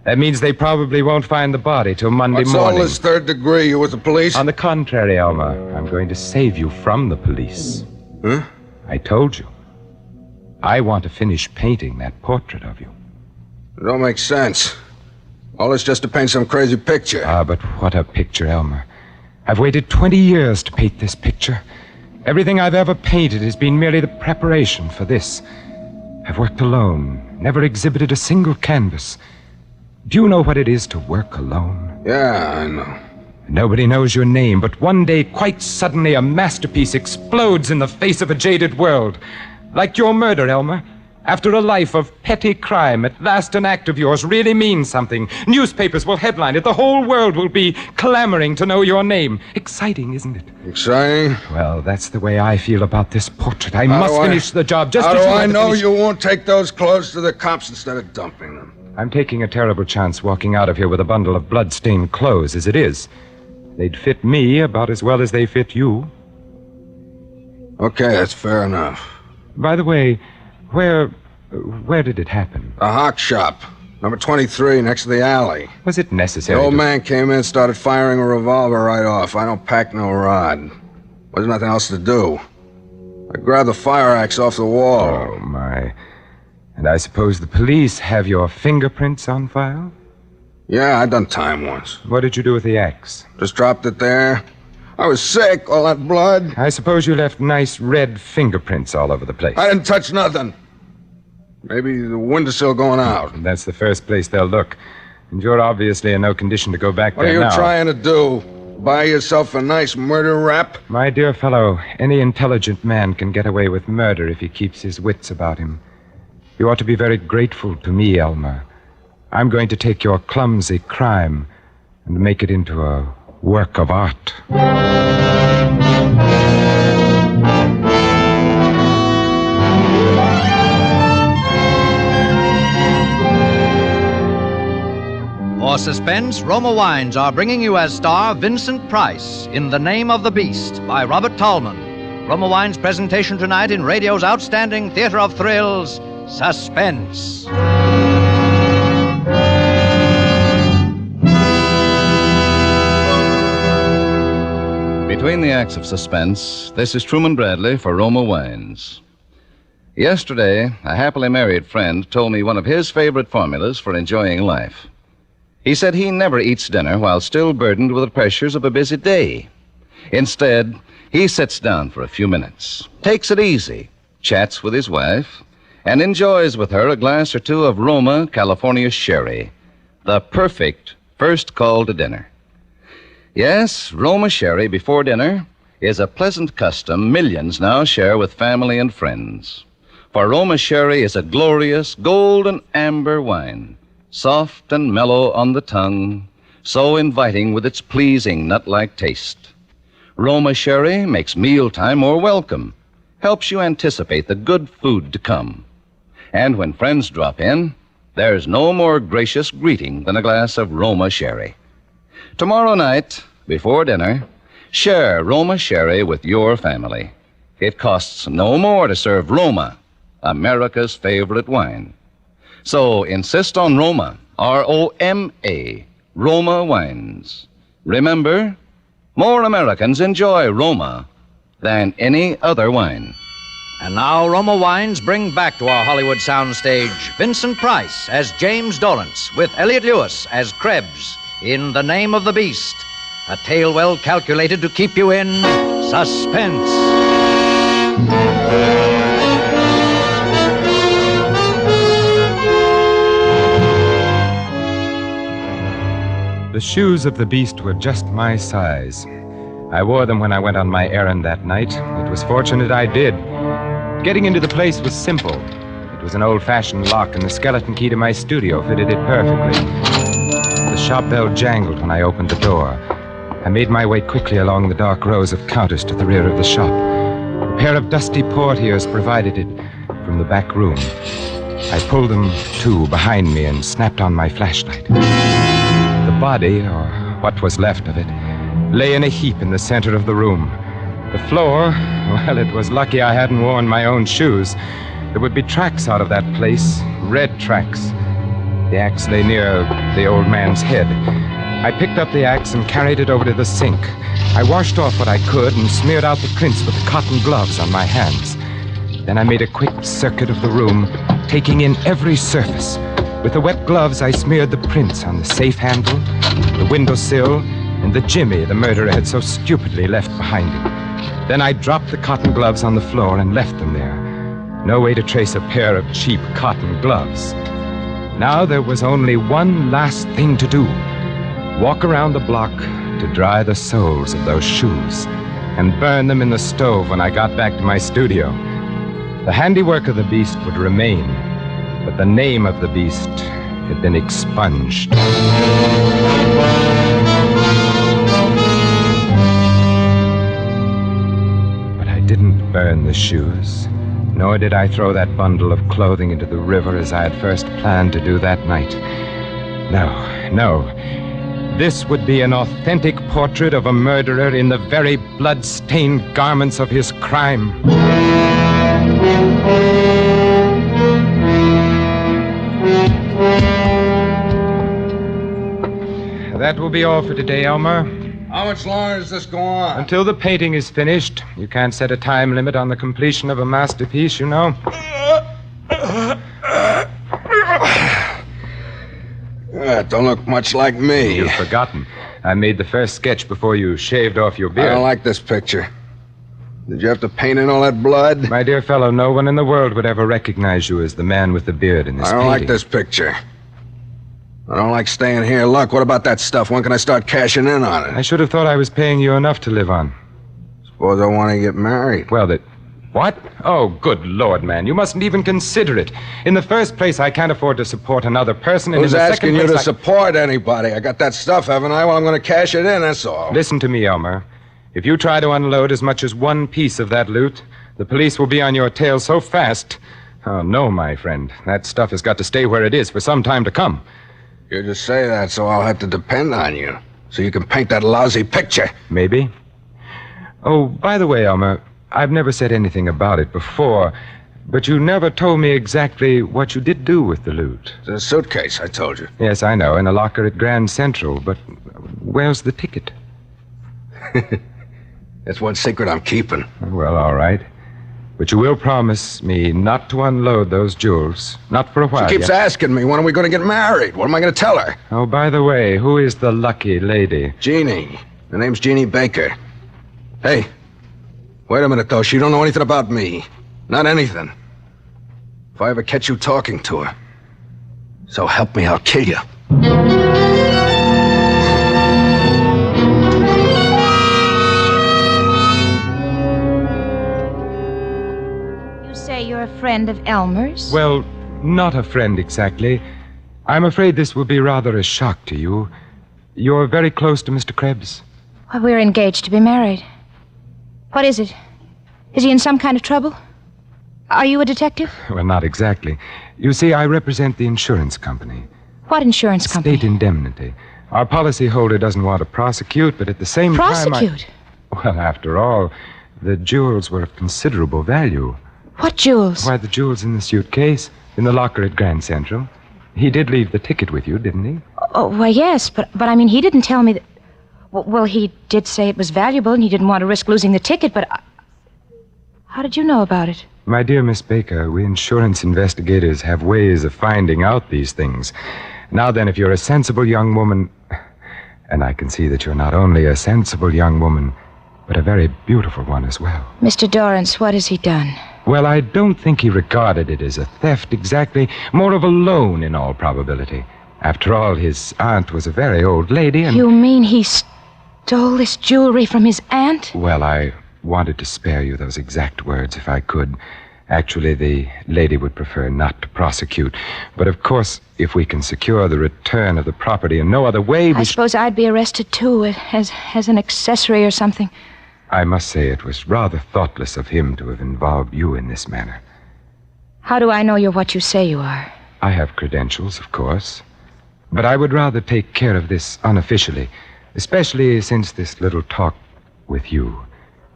That means they probably won't find the body till Monday What's morning. all this third degree? You with the police? On the contrary, Elmer. I'm going to save you from the police. Huh? I told you. I want to finish painting that portrait of you. It don't make sense. All this just to paint some crazy picture. Ah, but what a picture, Elmer. I've waited 20 years to paint this picture. Everything I've ever painted has been merely the preparation for this. I've worked alone, never exhibited a single canvas. Do you know what it is to work alone? Yeah, I know. Nobody knows your name, but one day, quite suddenly, a masterpiece explodes in the face of a jaded world. Like your murder, Elmer. After a life of petty crime, at last an act of yours really means something. Newspapers will headline it. The whole world will be clamoring to know your name. Exciting, isn't it? Exciting? Well, that's the way I feel about this portrait. I must finish the job just How as do you I had to know finish- you won't take those clothes to the cops instead of dumping them? I'm taking a terrible chance walking out of here with a bundle of blood-stained clothes as it is. They'd fit me about as well as they fit you. Okay, that's fair enough. By the way, where did it happen? A hock shop. Number 23, next to the alley. Was it The necessary? old man came in, started firing a revolver right off. I don't pack no rod. Wasn't nothing else to do. I grabbed the fire axe off the wall. Oh, my. And I suppose the police have your fingerprints on file? Yeah, I done time once. What did you do with the axe? Just dropped it there. I was sick, all that blood. I suppose you left nice red fingerprints all over the place. I didn't touch nothing. Maybe the windowsill going out. That's the first place they'll look. And you're obviously in no condition to go back What there are you now. trying to do? Buy yourself a nice murder rap? My dear fellow, any intelligent man can get away with murder if he keeps his wits about him. You ought to be very grateful to me, Elmer. I'm going to take your clumsy crime and make it into a work of art. For Suspense, Roma Wines are bringing you as star Vincent Price in The Name of the Beast by Robert Tallman. Roma Wines' presentation tonight in radio's outstanding theater of thrills, Suspense. Between the acts of suspense, this is Truman Bradley for Roma Wines. Yesterday, a happily married friend told me one of his favorite formulas for enjoying life. He said he never eats dinner while still burdened with the pressures of a busy day. Instead, he sits down for a few minutes, takes it easy, chats with his wife, and enjoys with her a glass or two of Roma California sherry, the perfect first call to dinner. Yes, Roma sherry before dinner is a pleasant custom millions now share with family and friends. For Roma sherry is a glorious golden amber wine, soft and mellow on the tongue, so inviting with its pleasing nut-like taste. Roma sherry makes mealtime more welcome, helps you anticipate the good food to come. And when friends drop in, there's no more gracious greeting than a glass of Roma sherry. Tomorrow night, before dinner, share Roma sherry with your family. It costs no more to serve Roma, America's favorite wine. So insist on Roma, R-O-M-A, Roma Wines. Remember, more Americans enjoy Roma than any other wine. And now Roma Wines bring back to our Hollywood soundstage Vincent Price as James Dorrance with Elliot Lewis as Krebs in The Name of the Beast, a tale well calculated to keep you in suspense. The shoes of the beast were just my size. I wore them when I went on my errand that night. It was fortunate I did. Getting into the place was simple. It was an old-fashioned lock, and the skeleton key to my studio fitted it perfectly. The shop bell jangled when I opened the door. I made my way quickly along the dark rows of counters to the rear of the shop. A pair of dusty portieres provided it from the back room. I pulled them to behind me and snapped on my flashlight. The body, or what was left of it, lay in a heap in the center of the room. The floor, well, it was lucky I hadn't worn my own shoes. There would be tracks out of that place, red tracks. The axe lay near the old man's head. I picked up the axe and carried it over to the sink. I washed off what I could and smeared out the prints with the cotton gloves on my hands. Then I made a quick circuit of the room, taking in every surface. With the wet gloves, I smeared the prints on the safe handle, the windowsill, and the jimmy the murderer had so stupidly left behind him. Then I dropped the cotton gloves on the floor and left them there. No way to trace a pair of cheap cotton gloves. Now there was only one last thing to do. Walk around the block to dry the soles of those shoes and burn them in the stove when I got back to my studio. The handiwork of the beast would remain, but the name of the beast had been expunged. But I didn't burn the shoes, nor did I throw that bundle of clothing into the river as I had first planned to do that night. No. This would be an authentic portrait of a murderer in the very blood-stained garments of his crime. that will be all for today, Elmer. How much longer does this go on? Until the painting is finished. You can't set a time limit on the completion of a masterpiece, you know. Don't look much like me. You've forgotten. I made the first sketch before you shaved off your beard. I don't like this picture. Did you have to paint in all that blood? My dear fellow, no one in the world would ever recognize you as the man with the beard in this I don't painting. like this picture. I don't like staying here. Look, what about that stuff? When can I start cashing in on it? I should have thought I was paying you enough to live on. Suppose I want to get married. Well, What? Oh, good Lord, man. You mustn't even consider it. In the first place, I can't afford to support another person. And Who's in the asking second you place, to support anybody? I got that stuff, haven't I? Well, I'm going to cash it in, that's all. Listen to me, Elmer. If you try to unload as much as one piece of that loot, the police will be on your tail so fast. Oh, no, my friend. That stuff has got to stay where it is for some time to come. You just say that, so I'll have to depend on you. So you can paint that lousy picture. Maybe. Oh, by the way, Elmer, I've never said anything about it before, but you never told me exactly what you did do with the loot. It's a suitcase, I told you. Yes, I know, in a locker at Grand Central, but where's the ticket? That's one secret I'm keeping. Well, all right. But you will promise me not to unload those jewels. Not for a while. She keeps asking me, when are we going to get married? What am I going to tell her? Oh, by the way, who is the lucky lady? Jeannie. Her name's Jeannie Baker. Hey, wait a minute, though. She don't know anything about me. Not anything. If I ever catch you talking to her, so help me, I'll kill you. You're a friend of Elmer's? Well, not a friend exactly. I'm afraid this will be rather a shock to you. You're very close to Mr. Krebs. Well, we're engaged to be married. What is it? Is he in some kind of trouble? Are you a detective? Well, not exactly. You see, I represent the insurance company. What insurance company? State indemnity. Our policyholder doesn't want to prosecute, but at the same time... Prosecute? Well, after all, the jewels were of considerable value. What jewels? Why, the jewels in the suitcase, in the locker at Grand Central. He did leave the ticket with you, didn't he? Oh, well, yes, but I mean, he didn't tell me that... Well, he did say it was valuable and he didn't want to risk losing the ticket, but... How did you know about it? My dear Miss Baker, we insurance investigators have ways of finding out these things. Now then, if you're a sensible young woman... And I can see that you're not only a sensible young woman, but a very beautiful one as well. Mr. Dorrance, what has he done? Well, I don't think he regarded it as a theft exactly, more of a loan in all probability. After all, his aunt was a very old lady and... You mean he stole this jewelry from his aunt? Well, I wanted to spare you those exact words if I could. Actually, the lady would prefer not to prosecute. But of course, if we can secure the return of the property in no other way... I suppose I'd be arrested, too, as an accessory or something. I must say it was rather thoughtless of him to have involved you in this manner. How do I know you're what you say you are? I have credentials, of course. But I would rather take care of this unofficially, especially since this little talk with you.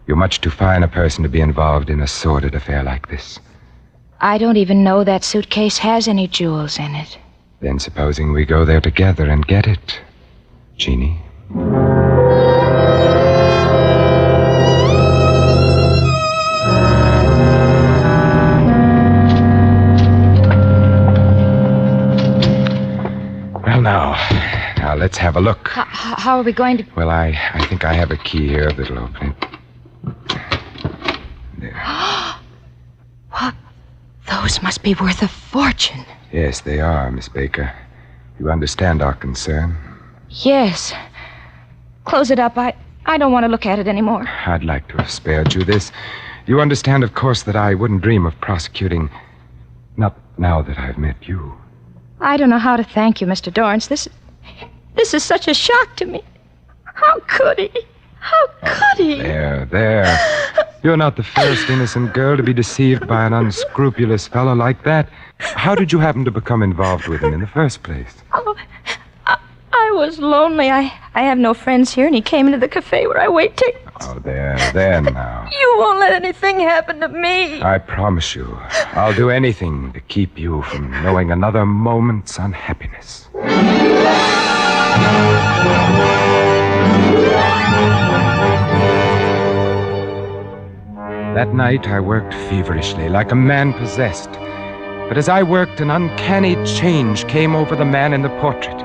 You're much too fine a person to be involved in a sordid affair like this. I don't even know that suitcase has any jewels in it. Then supposing we go there together and get it, Jeannie? Now, let's have a look. How are we going to... Well, I think I have a key here that'll open it. There. What? Those must be worth a fortune. Yes, they are, Miss Baker. You understand our concern? Yes. Close it up. I don't want to look at it anymore. I'd like to have spared you this. You understand, of course, that I wouldn't dream of prosecuting... Not now that I've met you. I don't know how to thank you, Mr. Dorrance. This is such a shock to me. How could he? How could he? There. You're not the first innocent girl to be deceived by an unscrupulous fellow like that. How did you happen to become involved with him in the first place? Oh, I was lonely. I have no friends here, and he came into the cafe where I wait tables. Oh, there now. You won't let anything happen to me. I promise you, I'll do anything to keep you from knowing another moment's unhappiness. That night, I worked feverishly, like a man possessed. But as I worked, an uncanny change came over the man in the portrait.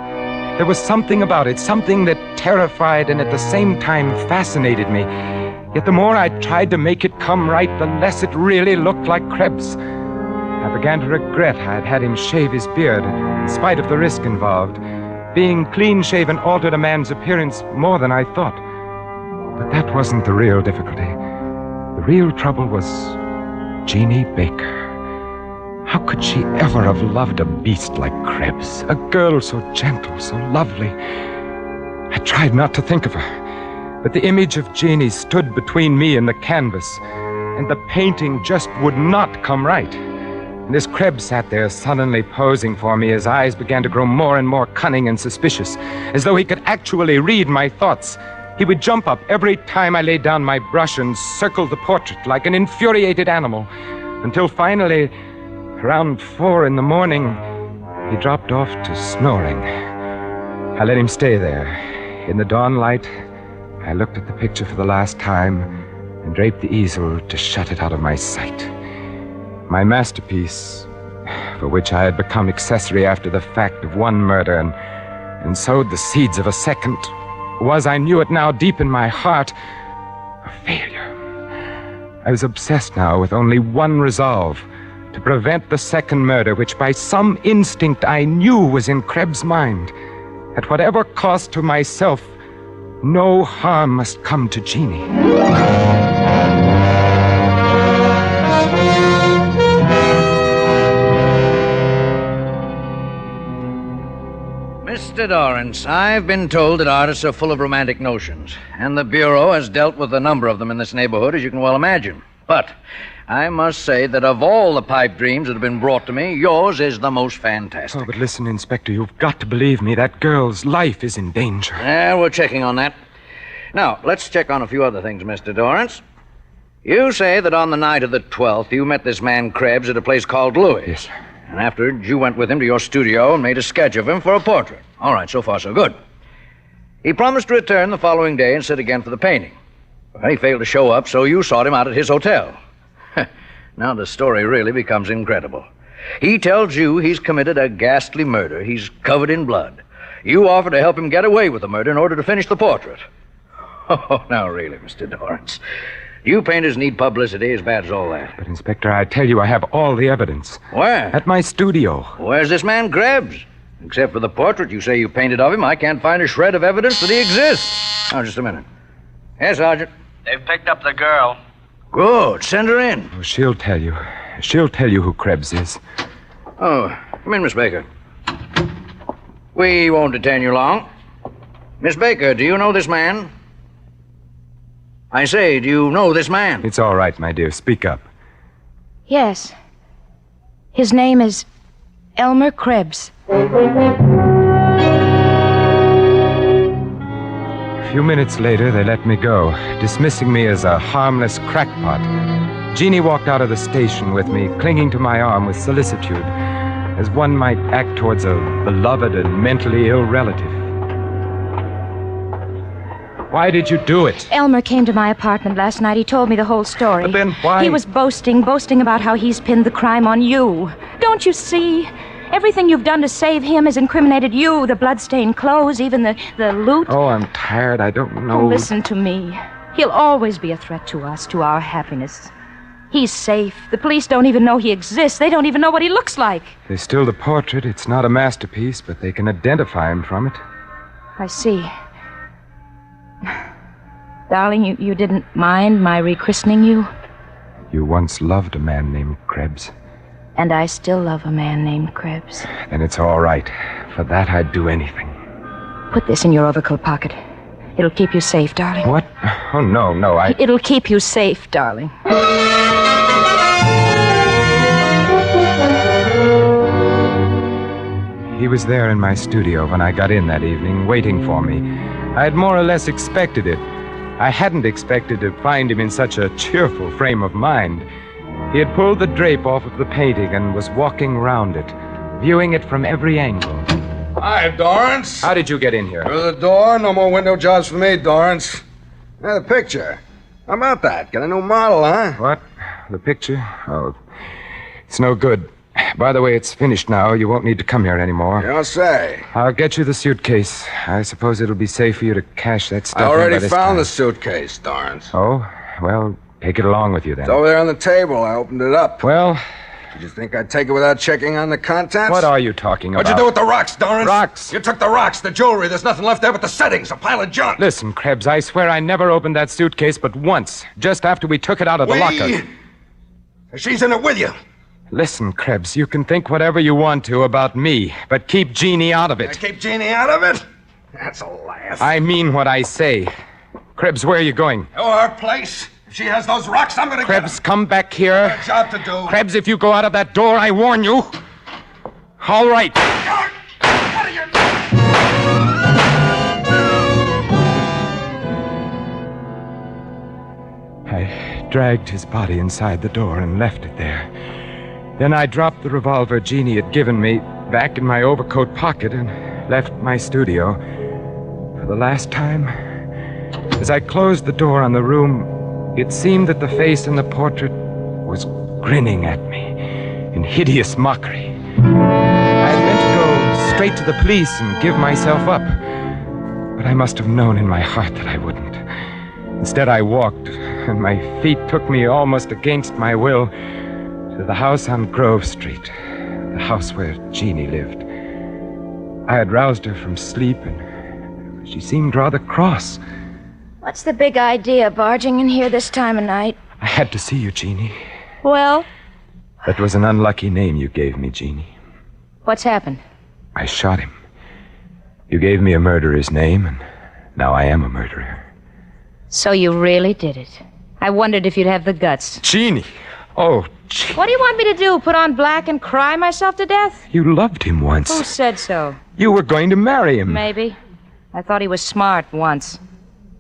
There was something about it, something that terrified and at the same time fascinated me. Yet the more I tried to make it come right, the less it really looked like Krebs. I began to regret I had had him shave his beard, in spite of the risk involved. Being clean-shaven altered a man's appearance more than I thought. But that wasn't the real difficulty. The real trouble was Jeannie Baker. How could she ever have loved a beast like Krebs? A girl so gentle, so lovely. I tried not to think of her, but the image of Jeannie stood between me and the canvas, and the painting just would not come right. And as Krebs sat there sullenly posing for me, his eyes began to grow more and more cunning and suspicious, as though he could actually read my thoughts. He would jump up every time I laid down my brush and circle the portrait like an infuriated animal, until finally, around 4 a.m, he dropped off to snoring. I let him stay there. In the dawn light, I looked at the picture for the last time and draped the easel to shut it out of my sight. My masterpiece, for which I had become accessory after the fact of one murder and sowed the seeds of a second, was, I knew it now deep in my heart, a failure. I was obsessed now with only one resolve: to prevent the second murder, which by some instinct I knew was in Krebs' mind. At whatever cost to myself, no harm must come to Jeannie. Mr. Dorrance, I've been told that artists are full of romantic notions, and the Bureau has dealt with a number of them in this neighborhood, as you can well imagine. But I must say that of all the pipe dreams that have been brought to me, yours is the most fantastic. Oh, but listen, Inspector, you've got to believe me. That girl's life is in danger. Yeah, we're checking on that. Now, let's check on a few other things, Mr. Dorrance. You say that on the night of the 12th, you met this man Krebs at a place called Louis. Yes, sir. And afterward, you went with him to your studio and made a sketch of him for a portrait. All right, so far so good. He promised to return the following day and sit again for the painting. Well, he failed to show up, so you sought him out at his hotel. Now the story really becomes incredible. He tells you he's committed a ghastly murder. He's covered in blood. You offer to help him get away with the murder in order to finish the portrait. Oh, now really, Mr. Dorrance. You painters need publicity as bad as all that. But, Inspector, I tell you, I have all the evidence. Where? At my studio. Where's this man Krebs? Except for the portrait you say you painted of him, I can't find a shred of evidence that he exists. Now, just a minute. Yes, Sergeant? They've picked up the girl. Good. Send her in. Oh, she'll tell you. She'll tell you who Krebs is. Oh, come in, Miss Baker. We won't detain you long. Miss Baker, do you know this man? I say, do you know this man? It's all right, my dear. Speak up. Yes. His name is Elmer Krebs. A few minutes later, they let me go, dismissing me as a harmless crackpot. Jeannie walked out of the station with me, clinging to my arm with solicitude, as one might act towards a beloved and mentally ill relative. Why did you do it? Elmer came to my apartment last night. He told me the whole story. But then why? He was boasting about how he's pinned the crime on you. Don't you see? Everything you've done to save him has incriminated you. The blood-stained clothes, even the loot. Oh, I'm tired. I don't know. Oh, listen to me. He'll always be a threat to us, to our happiness. He's safe. The police don't even know he exists. They don't even know what he looks like. There's still the portrait. It's not a masterpiece, but they can identify him from it. I see. Darling, you didn't mind my rechristening you? You once loved a man named Krebs. And I still love a man named Krebs. Then it's all right. For that, I'd do anything. Put this in your overcoat pocket. It'll keep you safe, darling. What? Oh, no, It'll keep you safe, darling. He was there in my studio when I got in that evening, waiting for me. I had more or less expected it. I hadn't expected to find him in such a cheerful frame of mind. He had pulled the drape off of the painting and was walking round it, viewing it from every angle. Hi, Dorrance. How did you get in here? Through the door. No more window jobs for me, Dorrance. Hey, the picture. How about that? Got a new model, huh? What? The picture? Oh, it's no good. By the way, it's finished now. You won't need to come here anymore. You don't say. I'll get you the suitcase. I suppose it'll be safe for you to cash that stuff I in by already this found time. the suitcase, Dorrance. Oh? Well, take it along with you then. It's over there on the table. I opened it up. Well... Did you think I'd take it without checking on the contents? What are you talking about? What'd you do with the rocks, Dorrance? Rocks? You took the rocks, the jewelry. There's nothing left there but the settings, a pile of junk. Listen, Krebs, I swear I never opened that suitcase but once, just after we took it out of the locker. She's in it with you. Listen, Krebs, you can think whatever you want to about me, but keep Jeannie out of it. Keep Jeannie out of it? That's a laugh. I mean what I say. Krebs, where are you going? To her place. If she has those rocks, I'm gonna Krebs, come back here. get a job to do. Krebs, if you go out of that door, I warn you. All right. I dragged his body inside the door and left it there. Then I dropped the revolver Jeannie had given me back in my overcoat pocket and left my studio. For the last time, as I closed the door on the room, it seemed that the face in the portrait was grinning at me in hideous mockery. I had meant to go straight to the police and give myself up, but I must have known in my heart that I wouldn't. Instead, I walked, and my feet took me almost against my will to the house on Grove Street, the house where Jeannie lived. I had roused her from sleep, and she seemed rather cross. What's the big idea barging in here this time of night? I had to see you, Jeannie. Well, That was an unlucky name you gave me, Jeannie. what's happened? I shot him. You gave me a murderer's name, and now I am a murderer. So you really did it. I wondered if you'd have the guts. Jeannie! Oh, What do you want me to do? Put on black and cry myself to death? you loved him once. Who said so? You were going to marry him. Maybe. I thought he was smart once.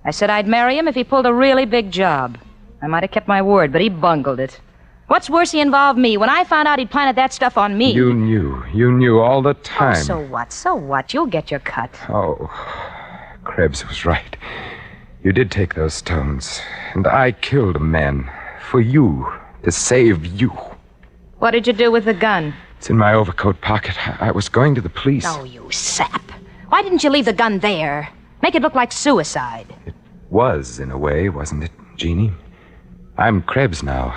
I said I'd marry him if he pulled a really big job. I might have kept my word, but he bungled it. What's worse, he involved me. When I found out he'd planted that stuff on me... You knew all the Oh, time. so what? So what? You'll get your cut. Oh, Krebs was right. You did take those stones, and I killed a man for you, to save you. What did you do with the gun? It's in my overcoat pocket. I was going to the police. Oh, you sap. Why didn't you leave the gun there? Make it look like suicide. Was, in a way, wasn't it, Jeannie? I'm Krebs now.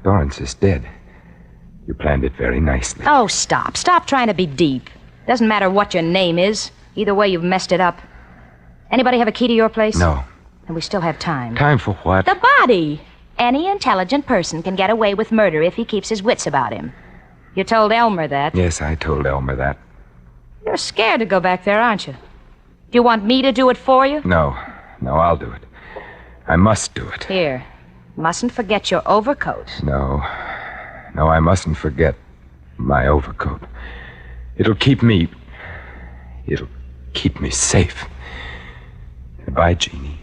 Dorrance is dead. You planned it very nicely. Oh, stop. Stop trying to be deep. Doesn't matter what your name is. Either way, you've messed it up. Anybody have a key to your place? No. And we still have time. Time for what? The body. Any intelligent person can get away with murder if he keeps his wits about him. You told Elmer that. Yes, I told Elmer that. You're scared to go back there, aren't you? Do you want me to do it for you? No, I'll do it. I must do it. Here. Mustn't forget your overcoat. No, I mustn't forget my overcoat. It'll keep me safe. Goodbye, Jeannie.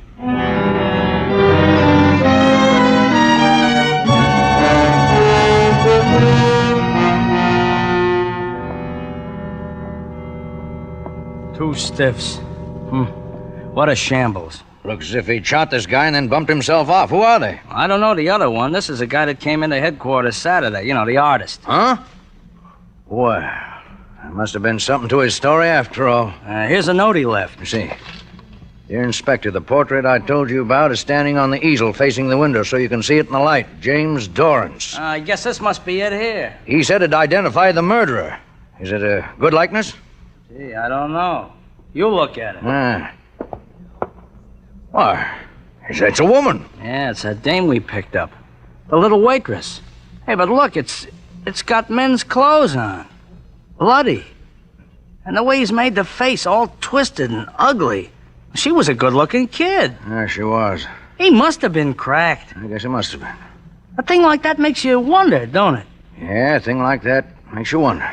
Two stiffs. What a shambles. Looks as if he shot this guy and then bumped himself off. Who are they? I don't know the other one. This is a guy that came into headquarters Saturday. You know, the artist. Huh? Well, there must have been something to his story after all. Here's a note he left. You see. Dear Inspector, the portrait I told you about is standing on the easel facing the window so you can see it in the light. James Dorrance. I guess this must be it here. He said it identified the murderer. Is it a good likeness? Gee, I don't know. You look at it. Why, it's a woman. Yeah, it's that dame we picked up. The little waitress. Hey, but look, it's got men's clothes on. Bloody. And the way he's made the face all twisted and ugly. She was a good-looking kid. Yeah, she was. He must have been cracked. I guess he must have been. A thing like that makes you wonder, don't it? Yeah, a thing like that makes you wonder.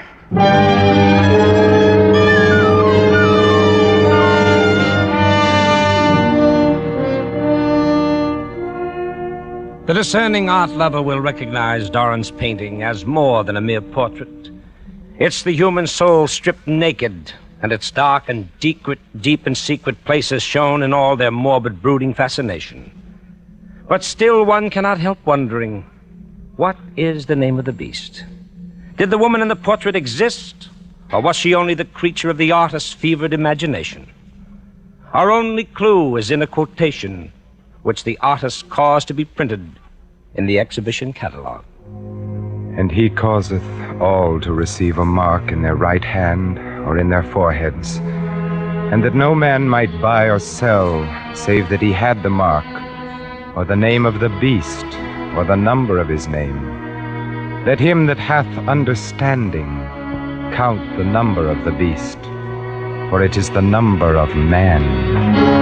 The discerning art lover will recognize Dorrance's painting as more than a mere portrait. It's the human soul stripped naked and its dark and deep and secret places shown in all their morbid, brooding fascination. But still one cannot help wondering, what is the name of the beast? Did the woman in the portrait exist, or was she only the creature of the artist's fevered imagination? Our only clue is in a quotation which the artist caused to be printed in the exhibition catalog. And he causeth all to receive a mark in their right hand or in their foreheads, and that no man might buy or sell, save that he had the mark, or the name of the beast, or the number of his name. Let him that hath understanding count the number of the beast, for it is the number of man.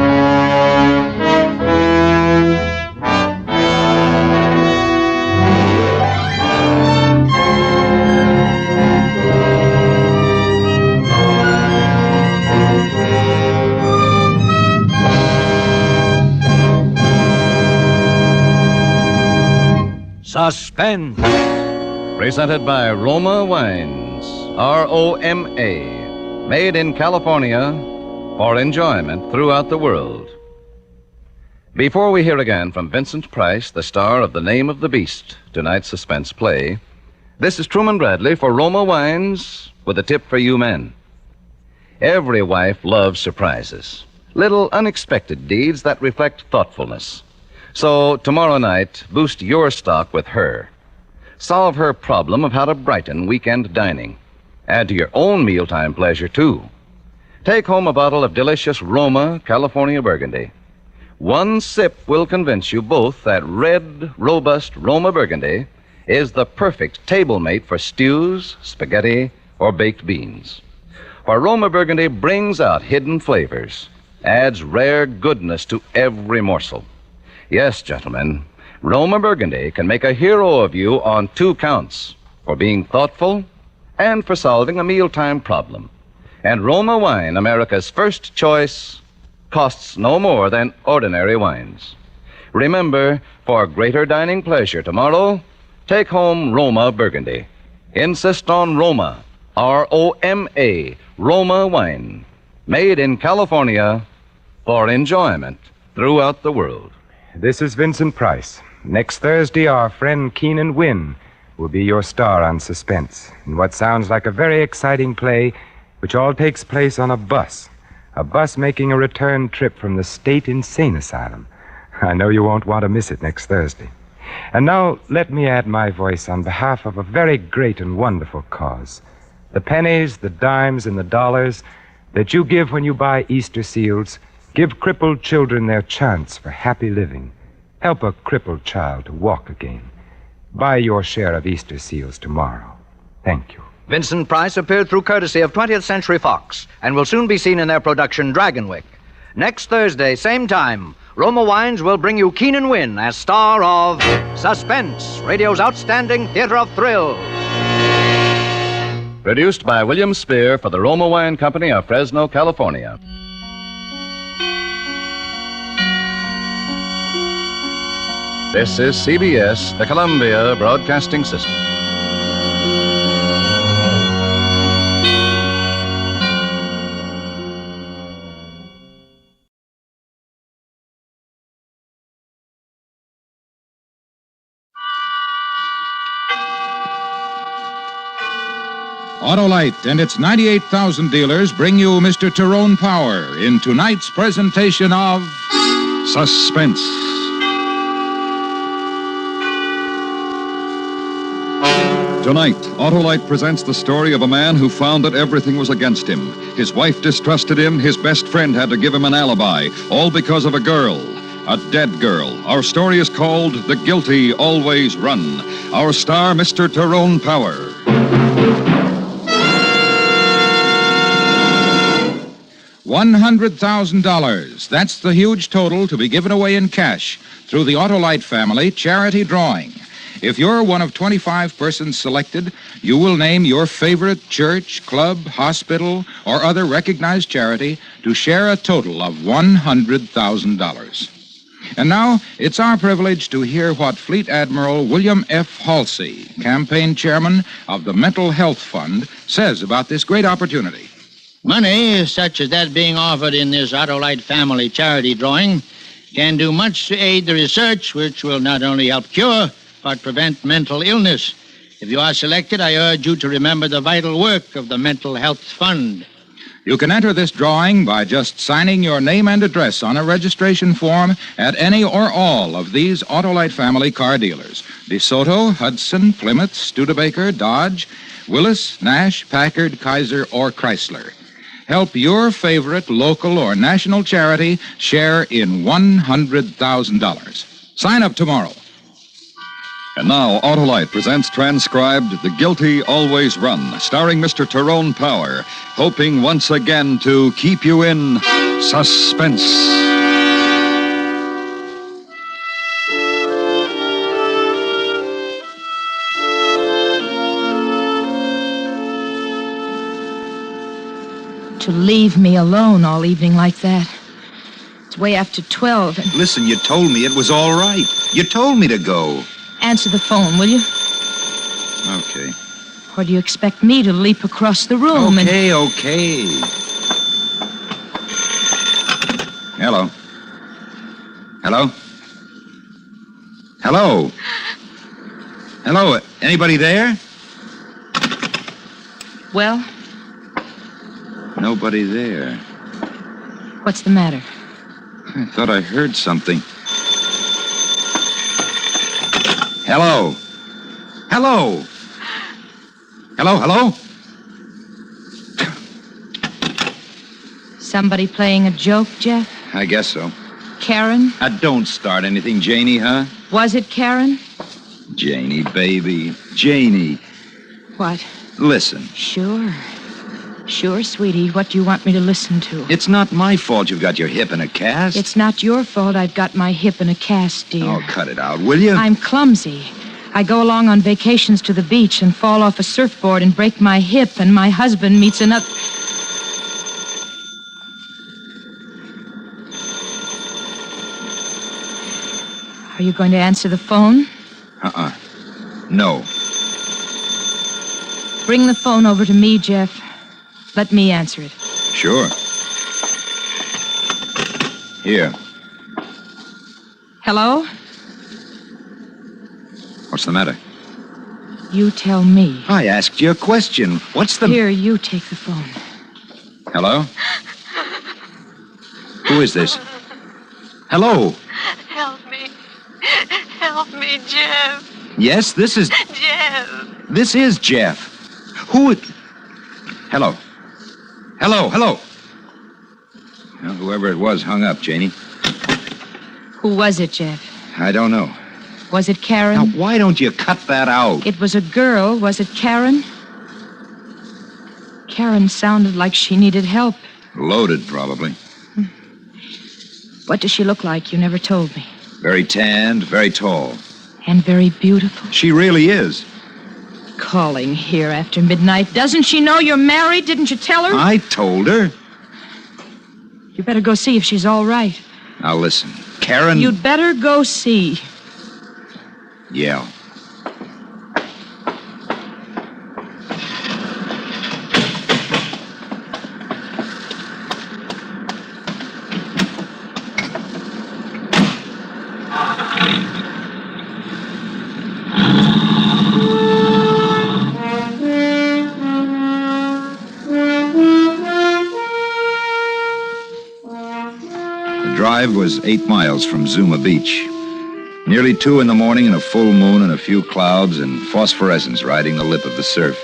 Suspense. Presented by Roma Wines, R-O-M-A, made in California for enjoyment throughout the world. Before we hear again from Vincent Price, the star of The Name of the Beast, tonight's suspense play, this is Truman Bradley for Roma Wines with a tip for you men. Every wife loves surprises, little unexpected deeds that reflect thoughtfulness. So tomorrow night, boost your stock with her. Solve her problem of how to brighten weekend dining. Add to your own mealtime pleasure, too. Take home a bottle of delicious Roma California Burgundy. One sip will convince you both that red, robust Roma Burgundy is the perfect table mate for stews, spaghetti, or baked beans. For Roma Burgundy brings out hidden flavors, adds rare goodness to every morsel. Yes, gentlemen, Roma Burgundy can make a hero of you on 2 counts, for being thoughtful and for solving a mealtime problem. And Roma Wine, America's first choice, costs no more than ordinary wines. Remember, for greater dining pleasure tomorrow, take home Roma Burgundy. Insist on Roma, R-O-M-A, Roma Wine, made in California for enjoyment throughout the world. This is Vincent Price. Next Thursday, our friend Keenan Wynn will be your star on Suspense, in what sounds like a very exciting play, which all takes place on a bus making a return trip from the State Insane Asylum. I know you won't want to miss it next Thursday. And now, let me add my voice on behalf of a very great and wonderful cause. The pennies, the dimes, and the dollars that you give when you buy Easter seals give crippled children their chance for happy living. Help a crippled child to walk again. Buy your share of Easter seals tomorrow. Thank you. Vincent Price appeared through courtesy of 20th Century Fox and will soon be seen in their production Dragonwick. Next Thursday, same time, Roma Wines will bring you Keenan Wynn as star of Suspense, radio's outstanding theater of thrills. Produced by William Spear for the Roma Wine Company of Fresno, California. This is CBS, the Columbia Broadcasting System. Autolite and its 98,000 dealers bring you Mr. Tyrone Power in tonight's presentation of Suspense. Tonight, Autolite presents the story of a man who found that everything was against him. His wife distrusted him, his best friend had to give him an alibi, all because of a girl, a dead girl. Our story is called The Guilty Always Run. Our star, Mr. Tyrone Power. $100,000. That's the huge total to be given away in cash through the Autolite family charity drawing. If you're one of 25 persons selected, you will name your favorite church, club, hospital, or other recognized charity to share a total of $100,000. And now, it's our privilege to hear what Fleet Admiral William F. Halsey, campaign chairman of the Mental Health Fund, says about this great opportunity. Money, such as that being offered in this Autolite family charity drawing, can do much to aid the research which will not only help cure, but prevent mental illness. If you are selected, I urge you to remember the vital work of the Mental Health Fund. You can enter this drawing by just signing your name and address on a registration form at any or all of these Autolite family car dealers. DeSoto, Hudson, Plymouth, Studebaker, Dodge, Willis, Nash, Packard, Kaiser, or Chrysler. Help your favorite local or national charity share in $100,000. Sign up tomorrow. And now, Autolite presents transcribed The Guilty Always Run, starring Mr. Tyrone Power, hoping once again to keep you in suspense. To leave me alone all evening like that. It's way after 12 and... Listen, you told me it was all right. You told me to go. Answer the phone, will you? Okay. Or do you expect me to leap across the room Okay. Hello. Hello? Hello? Hello? Anybody there? Well, Nobody there. what's the matter? I thought I heard something. Hello? Hello? Hello? Somebody playing a joke, Jeff? I guess so. Karen? Don't start anything, Janie, huh? Was it Karen? Janie, baby. Janie. What? Listen. Sure, sweetie. What do you want me to listen to? It's not my fault you've got your hip in a cast. It's not your fault I've got my hip in a cast, dear. Oh, cut it out, will you? I'm clumsy. I go along on vacations to the beach and fall off a surfboard and break my hip, and my husband meets another... Are you going to answer the phone? No. Bring the phone over to me, Jeff. Let me answer it. Sure. Here. Hello? What's the matter? You tell me. I asked you a question. What's the... Here, you take the phone. Hello? Who is this? Hello? Help me. Help me, Jeff. Yes, this is... Jeff. This is Jeff. Who... Hello? Hello? Well, whoever it was hung up, Janie. Who was it, Jeff? I don't know. Was it Karen? Now, why don't you cut that out? It was a girl. Was it Karen? Karen sounded like she needed help. Loaded, probably. What does she look like? You never told me. Very tanned, very tall. And very beautiful. She really is. Calling here after midnight. Doesn't she know you're married? Didn't you tell her? I told her. You better go see if she's all right. Now, listen. Karen... You'd better go see. Yeah. The drive was 8 miles from Zuma Beach. Nearly 2 in the morning and a full moon and a few clouds and phosphorescence riding the lip of the surf.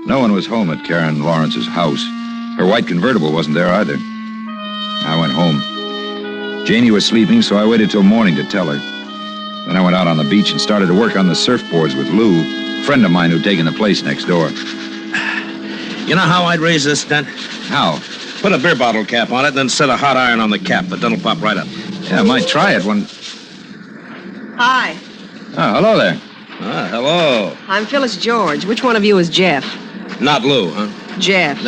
No one was home at Karen Lawrence's house. Her white convertible wasn't there either. I went home. Janie was sleeping, so I waited till morning to tell her. Then I went out on the beach and started to work on the surfboards with Lou, a friend of mine who'd taken the place next door. You know how I'd raise this dent? How? Put a beer bottle cap on it, then set a hot iron on the cap. The dent will pop right up. Yeah, I might try it when... Hi, Oh, hello there. Hello. I'm Phyllis George. Which one of you is Jeff? Not Lou, huh? Jeff.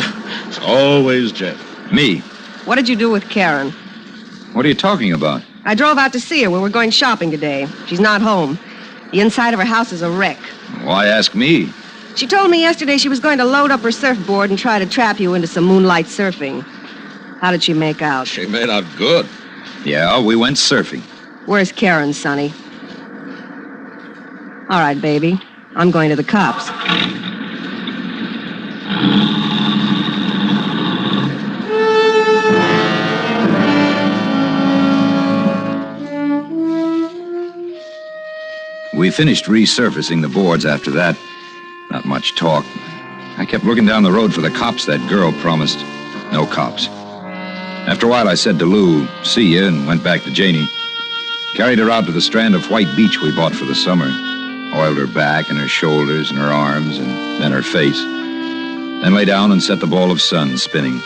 It's always Jeff. Me? What did you do with Karen? What are you talking about? I drove out to see her. We were going shopping today. She's not home. The inside of her house is a wreck. Why ask me? She told me yesterday she was going to load up her surfboard and try to trap you into some moonlight surfing. How did she make out? She made out good. Yeah, we went surfing. Where's Karen, Sonny? All right, baby. I'm going to the cops. We finished resurfacing the boards after that. Not much talk. I kept looking down the road for the cops that girl promised. No cops. After a while, I said to Lou, see ya, and went back to Janie. Carried her out to the strand of white beach we bought for the summer. Oiled her back and her shoulders and her arms and then her face. Then lay down and set the ball of sun spinning.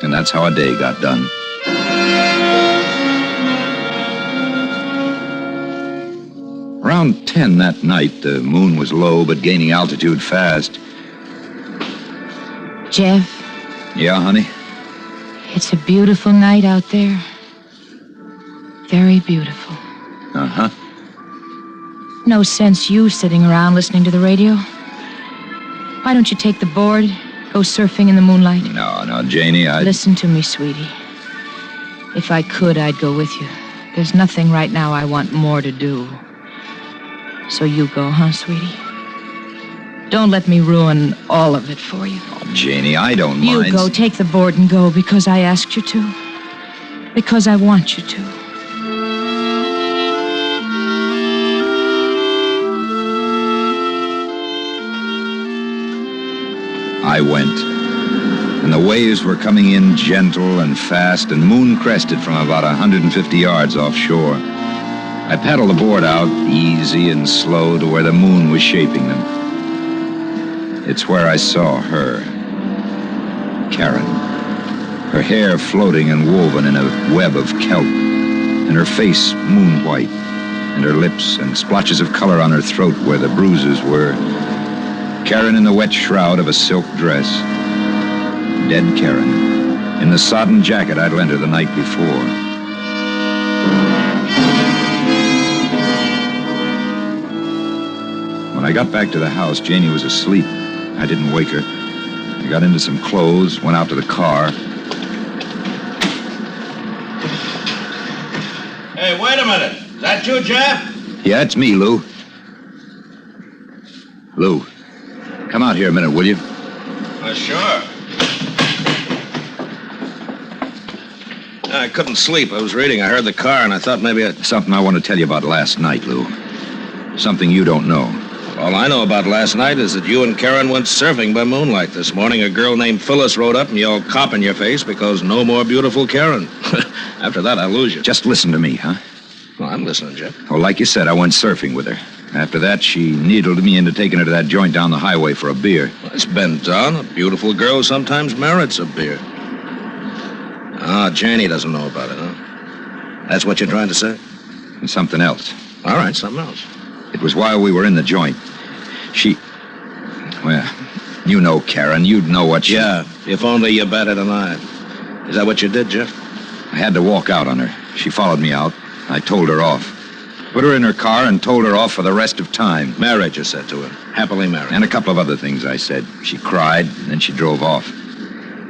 And that's how a day got done. Around 10 that night, the moon was low but gaining altitude fast. Jeff, Yeah, honey? it's a beautiful night out there. Very beautiful. Uh-huh. No sense you sitting around listening to the radio. Why don't you take the board, go surfing in the moonlight? No, Janie, Listen to me, sweetie. If I could, I'd go with you. There's nothing right now I want more to do. So you go, huh, sweetie? Don't let me ruin all of it for you. Janie, I don't You mind. go, take the board and go because I asked you to. Because I want you to. I went. And the waves were coming in gentle and fast and moon-crested from about 150 yards offshore. I paddled the board out, easy and slow, to where the moon was shaping them. It's where I saw her. Karen. Her hair floating and woven in a web of kelp, and her face moon-white, and her lips and splotches of color on her throat where the bruises were. Karen in the wet shroud of a silk dress. Dead Karen, in the sodden jacket I'd lent her the night before. When I got back to the house, Janie was asleep. I didn't wake her. I got into some clothes, went out to the car. Hey, wait a minute. Is that you, Jeff? Yeah, it's me, Lou. Lou, come out here a minute, will you? Sure. I couldn't sleep. I was reading. I heard the car, and I thought maybe Something I want to tell you about last night, Lou. Something you don't know. All I know about last night is that you and Karen went surfing by moonlight this morning. A girl named Phyllis rode up and yelled cop in your face because no more beautiful Karen. After that, I lose you. Just listen to me, huh? Well, I'm listening, Jeff. Well, like you said, I went surfing with her. After that, she needled me into taking her to that joint down the highway for a beer. Well, it's been done. A beautiful girl sometimes merits a beer. Ah, Janie doesn't know about it, huh? That's what you're trying to say? And something else. All right, something else. It was while we were in the joint. Well, you know Karen. You'd know what she... Yeah, if only you batted an eye. Is that what you did, Jeff? I had to walk out on her. She followed me out. I told her off. Put her in her car and told her off for the rest of time. Married, you said to her. Happily married. And a couple of other things I said. She cried, and then she drove off.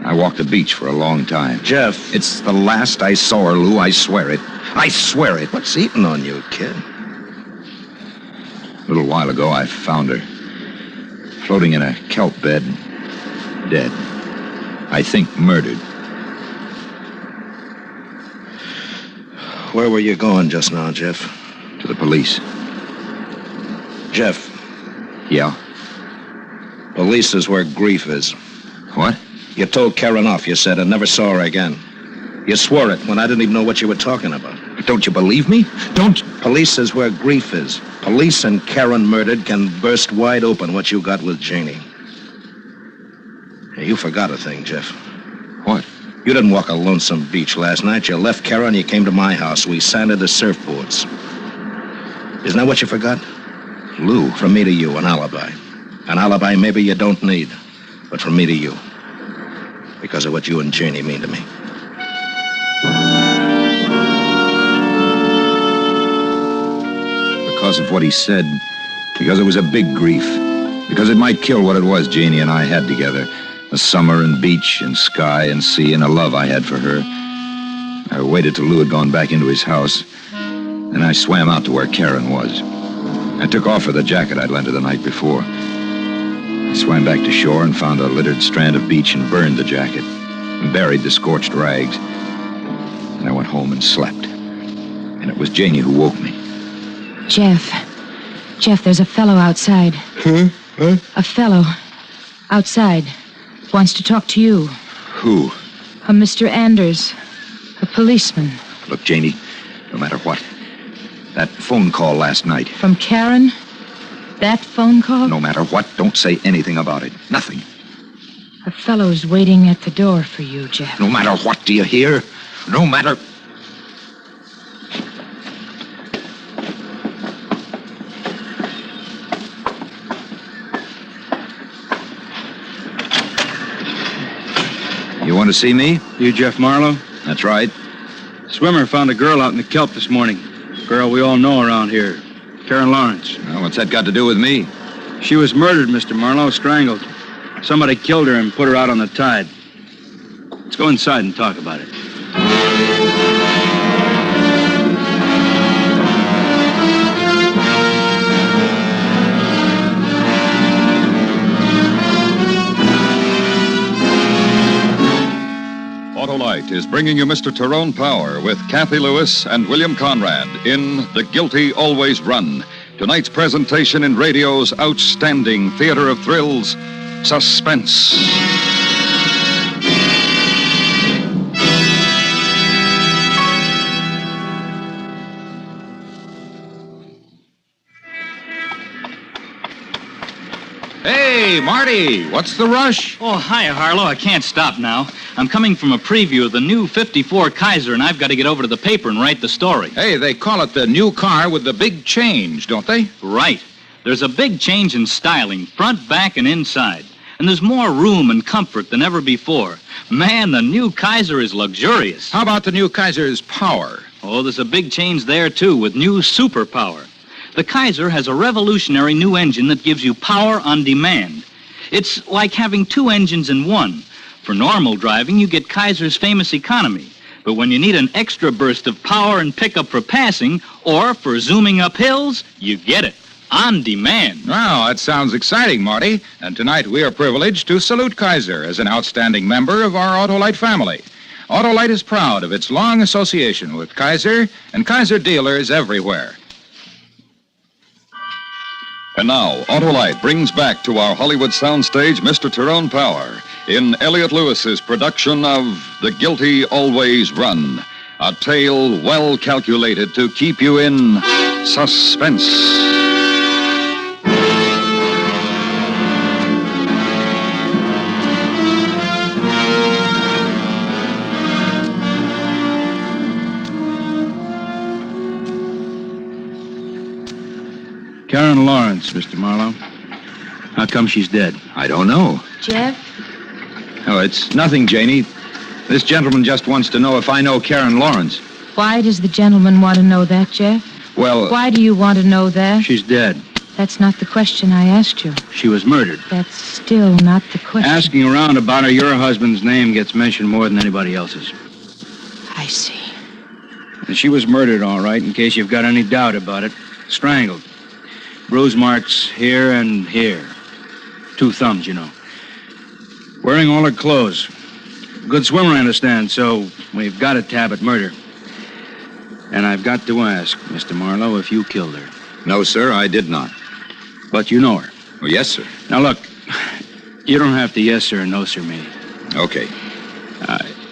I walked the beach for a long time. Jeff. It's the last I saw her, Lou. I swear it. I swear it. What's eating on you, kid? A little while ago, I found her. Floating in a kelp bed. Dead. I think murdered. Where were you going just now, Jeff? To the police. Jeff. Yeah? Police is where grief is. What? You told Karen off, you said, and never saw her again. You swore it when I didn't even know what you were talking about. Don't you believe me? Don't... Police is where grief is. Police and Karen murdered can burst wide open what you got with Janie. Hey, you forgot a thing, Jeff. What? You didn't walk a lonesome beach last night. You left Karen, you came to my house. We sanded the surfboards. Isn't that what you forgot? Lou. From me to you, an alibi. An alibi maybe you don't need, but from me to you. Because of what you and Janie mean to me. Because of what he said. Because it was a big grief. Because it might kill what it was Janie and I had together. The summer and beach and sky and sea and a love I had for her. I waited till Lou had gone back into his house. Then I swam out to where Karen was. I took off her the jacket I'd lent her the night before. I swam back to shore and found a littered strand of beach and burned the jacket and buried the scorched rags. And I went home and slept. And it was Janie who woke me. Jeff, there's a fellow outside. Huh? A fellow outside wants to talk to you. Who? A Mr. Anders, a policeman. Look, Janie, no matter what, that phone call last night. From Karen? That phone call? No matter what, don't say anything about it. Nothing. A fellow's waiting at the door for you, Jeff. No matter what, do you hear? No matter... You want to see me? You Jeff Marlowe? That's right. Swimmer found a girl out in the kelp this morning. Girl we all know around here. Karen Lawrence. Well, what's that got to do with me? She was murdered, Mr. Marlowe, strangled. Somebody killed her and put her out on the tide. Let's go inside and talk about it. Autolite is bringing you Mr. Tyrone Power with Kathy Lewis and William Conrad in The Guilty Always Run. Tonight's presentation in radio's outstanding theater of thrills, Suspense. Hey, Marty, what's the rush? Oh, hiya, Harlow. I can't stop now. I'm coming from a preview of the new 54 Kaiser, and I've got to get over to the paper and write the story. Hey, they call it the new car with the big change, don't they? Right. There's a big change in styling, front, back, and inside. And there's more room and comfort than ever before. Man, the new Kaiser is luxurious. How about the new Kaiser's power? Oh, there's a big change there, too, with new superpower. The Kaiser has a revolutionary new engine that gives you power on demand. It's like having two engines in one. For normal driving, you get Kaiser's famous economy. But when you need an extra burst of power and pickup for passing, or for zooming up hills, you get it. On demand. Wow, that sounds exciting, Marty. And tonight we are privileged to salute Kaiser as an outstanding member of our Autolite family. Autolite is proud of its long association with Kaiser and Kaiser dealers everywhere. And now, Autolite brings back to our Hollywood soundstage Mr. Tyrone Power in Elliot Lewis's production of The Guilty Always Run, a tale well calculated to keep you in suspense. Karen Lawrence, Mr. Marlowe. How come she's dead? I don't know. Jeff? Oh, it's nothing, Janie. This gentleman just wants to know if I know Karen Lawrence. Why does the gentleman want to know that, Jeff? Well... Why do you want to know that? She's dead. That's not the question I asked you. She was murdered. That's still not the question. Asking around about her, your husband's name gets mentioned more than anybody else's. I see. And she was murdered, all right, in case you've got any doubt about it. Strangled. Bruise marks here and here. 2 thumbs, you know. Wearing all her clothes. Good swimmer, I understand, so we've got a tab at murder. And I've got to ask, Mr. Marlowe, if you killed her. No, sir, I did not. But you know her. Oh, yes, sir. Now, look, you don't have to yes, sir, and no, sir, me. Okay.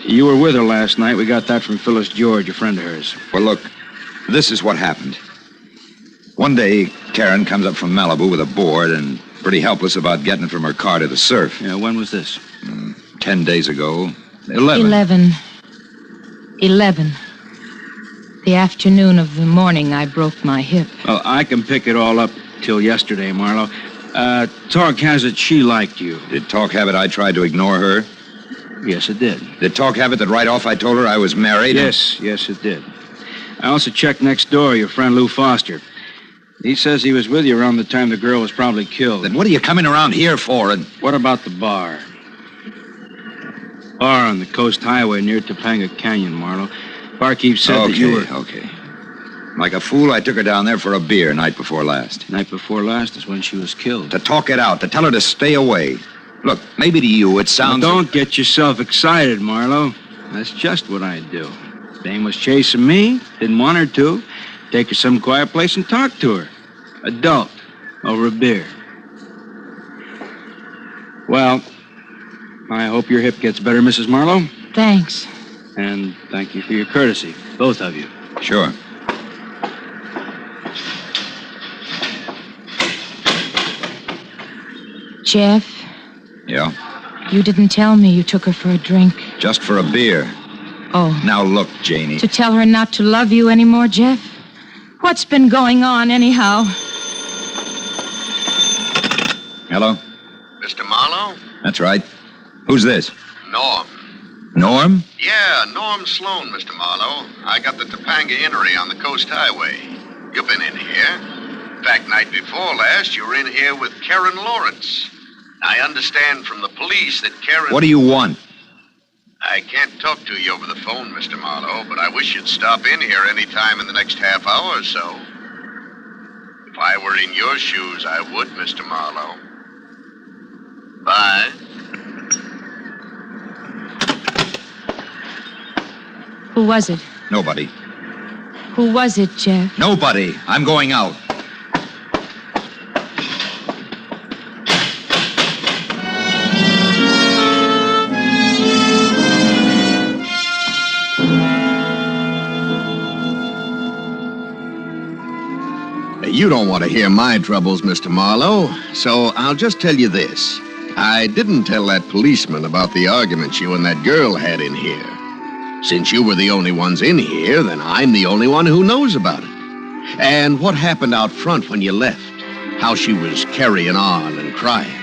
You were with her last night. We got that from Phyllis George, a friend of hers. Well, look, this is what happened. One day, Karen comes up from Malibu with a board and pretty helpless about getting it from her car to the surf. Yeah, when was this? 10 days ago. 11. The afternoon of the morning I broke my hip. Well, I can pick it all up till yesterday, Marlowe. Talk has it she liked you. Did Talk have it I tried to ignore her? Yes, it did. Did Talk have it that right off I told her I was married? Yes, it did. I also checked next door, your friend Lou Foster. He says he was with you around the time the girl was probably killed. Then what are you coming around here for? And what about the bar? Bar on the Coast Highway near Topanga Canyon, Marlowe. Barkeep said that you were... Okay. Like a fool, I took her down there for a beer night before last. Night before last is when she was killed. To talk it out, to tell her to stay away. Look, maybe to you it sounds... Now, don't get yourself excited, Marlowe. That's just what I'd do. Dame was chasing me, didn't want her to. Take her some quiet place and talk to her. Adult, over a beer. Well, I hope your hip gets better, Mrs. Marlowe. Thanks. And thank you for your courtesy, both of you. Sure. Jeff, Yeah? you didn't tell me you took her for a drink. Just for a beer. Oh. Now look, Janie. To tell her not to love you anymore, Jeff? What's been going on, anyhow? Hello? Mr. Marlowe? That's right. Who's this? Norm. Norm? Yeah, Norm Sloan, Mr. Marlowe. I got the Topanga Eatery on the Coast Highway. You've been in here. In fact, night before last, you were in here with Karen Lawrence. I understand from the police that Karen... What do you want? I can't talk to you over the phone, Mr. Marlowe, but I wish you'd stop in here any time in the next half hour or so. If I were in your shoes, I would, Mr. Marlowe. Bye. Who was it? Nobody. Who was it, Jeff? Nobody. I'm going out. You don't want to hear my troubles, Mr. Marlowe, so I'll just tell you this. I didn't tell that policeman about the argument you and that girl had in here. Since you were the only ones in here, then I'm the only one who knows about it. And what happened out front when you left. How she was carrying on and crying.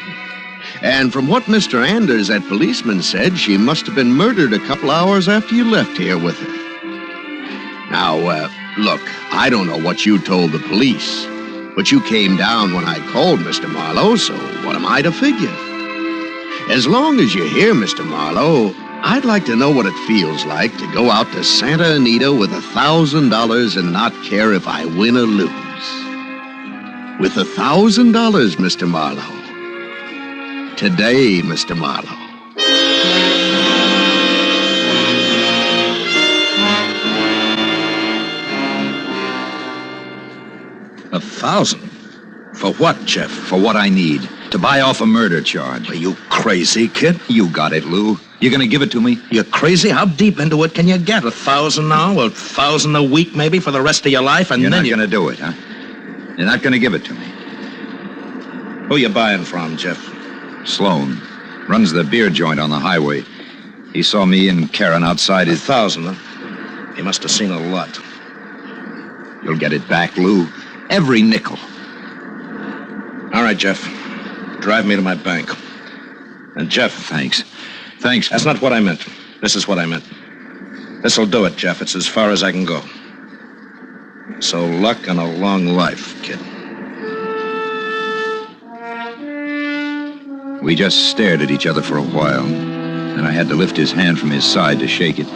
And from what Mr. Anders, that policeman, said, she must have been murdered a couple hours after you left here with her. Now, look, I don't know what you told the police, but you came down when I called, Mr. Marlowe, so what am I to figure? As long as you're here, Mr. Marlowe, I'd like to know what it feels like to go out to Santa Anita with $1,000 and not care if I win or lose. With $1,000, Mr. Marlowe. Today, Mr. Marlowe. 1,000? For what, Jeff? For what I need. To buy off a murder charge. Are you crazy, kid? You got it, Lou. You gonna give it to me? You're crazy? How deep into it can you get? 1,000 now? 1,000 a week, maybe, for the rest of your life, and You're then not gonna do it, huh? You're not gonna give it to me. Who you buying from, Jeff? Sloan. Runs the beer joint on the highway. He saw me and Karen outside his... 1,000, huh? He must have seen a lot. You'll get it back, Lou. Every nickel. All right, Jeff. Drive me to my bank. And Jeff... Thanks. Thanks. That's not what I meant. This is what I meant. This'll do it, Jeff. It's as far as I can go. So luck and a long life, kid. We just stared at each other for a while. Then I had to lift his hand from his side to shake it.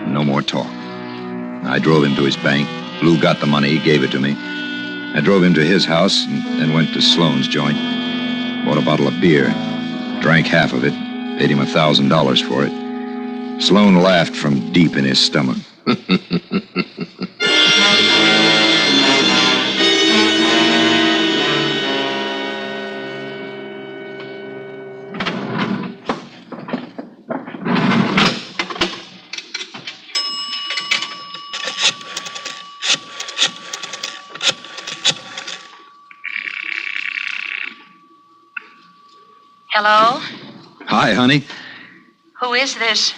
No more talk. I drove him to his bank. Lou got the money. He gave it to me. I drove him to his house and then went to Sloan's joint. Bought a bottle of beer. Drank half of it. Paid him $1,000 for it. Sloan laughed from deep in his stomach. Hello? Hi, honey. Who is this?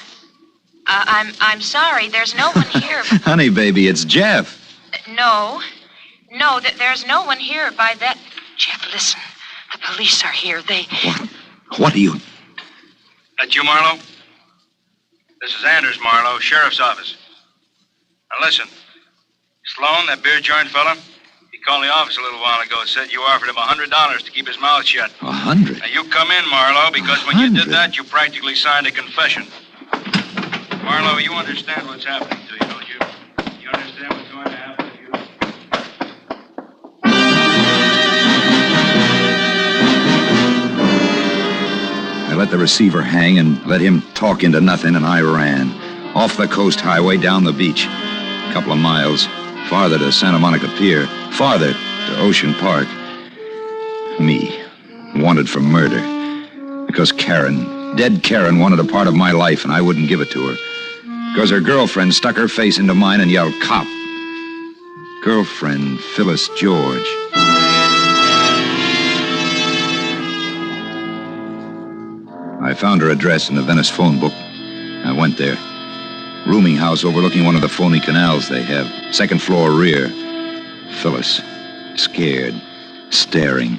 I'm sorry. There's no one here. Honey, baby, it's Jeff. No. No, there's no one here by that... Jeff, listen. The police are here. They... What are you... That you, Marlowe? This is Anders, Marlowe, Sheriff's Office. Now listen. Sloan, that beer joint fella, he called the office a little while ago. Said you offered him $100 to keep his mouth shut. 100? Now, you come in, Marlowe, because when you did that, you practically signed a confession. Marlowe, you understand what's happening to you, don't you? You understand what's going to happen to you? I let the receiver hang and let him talk into nothing, and I ran. Off the coast highway, down the beach. A couple of miles. Farther to Santa Monica Pier. Farther to Ocean Park. Me. Wanted for murder. Because Karen, dead Karen, wanted a part of my life, and I wouldn't give it to her. Because her girlfriend stuck her face into mine and yelled, "Cop." Girlfriend, Phyllis George. I found her address in the Venice phone book. I went there. Rooming house overlooking one of the phony canals they have. Second floor rear. Phyllis. Scared. Staring.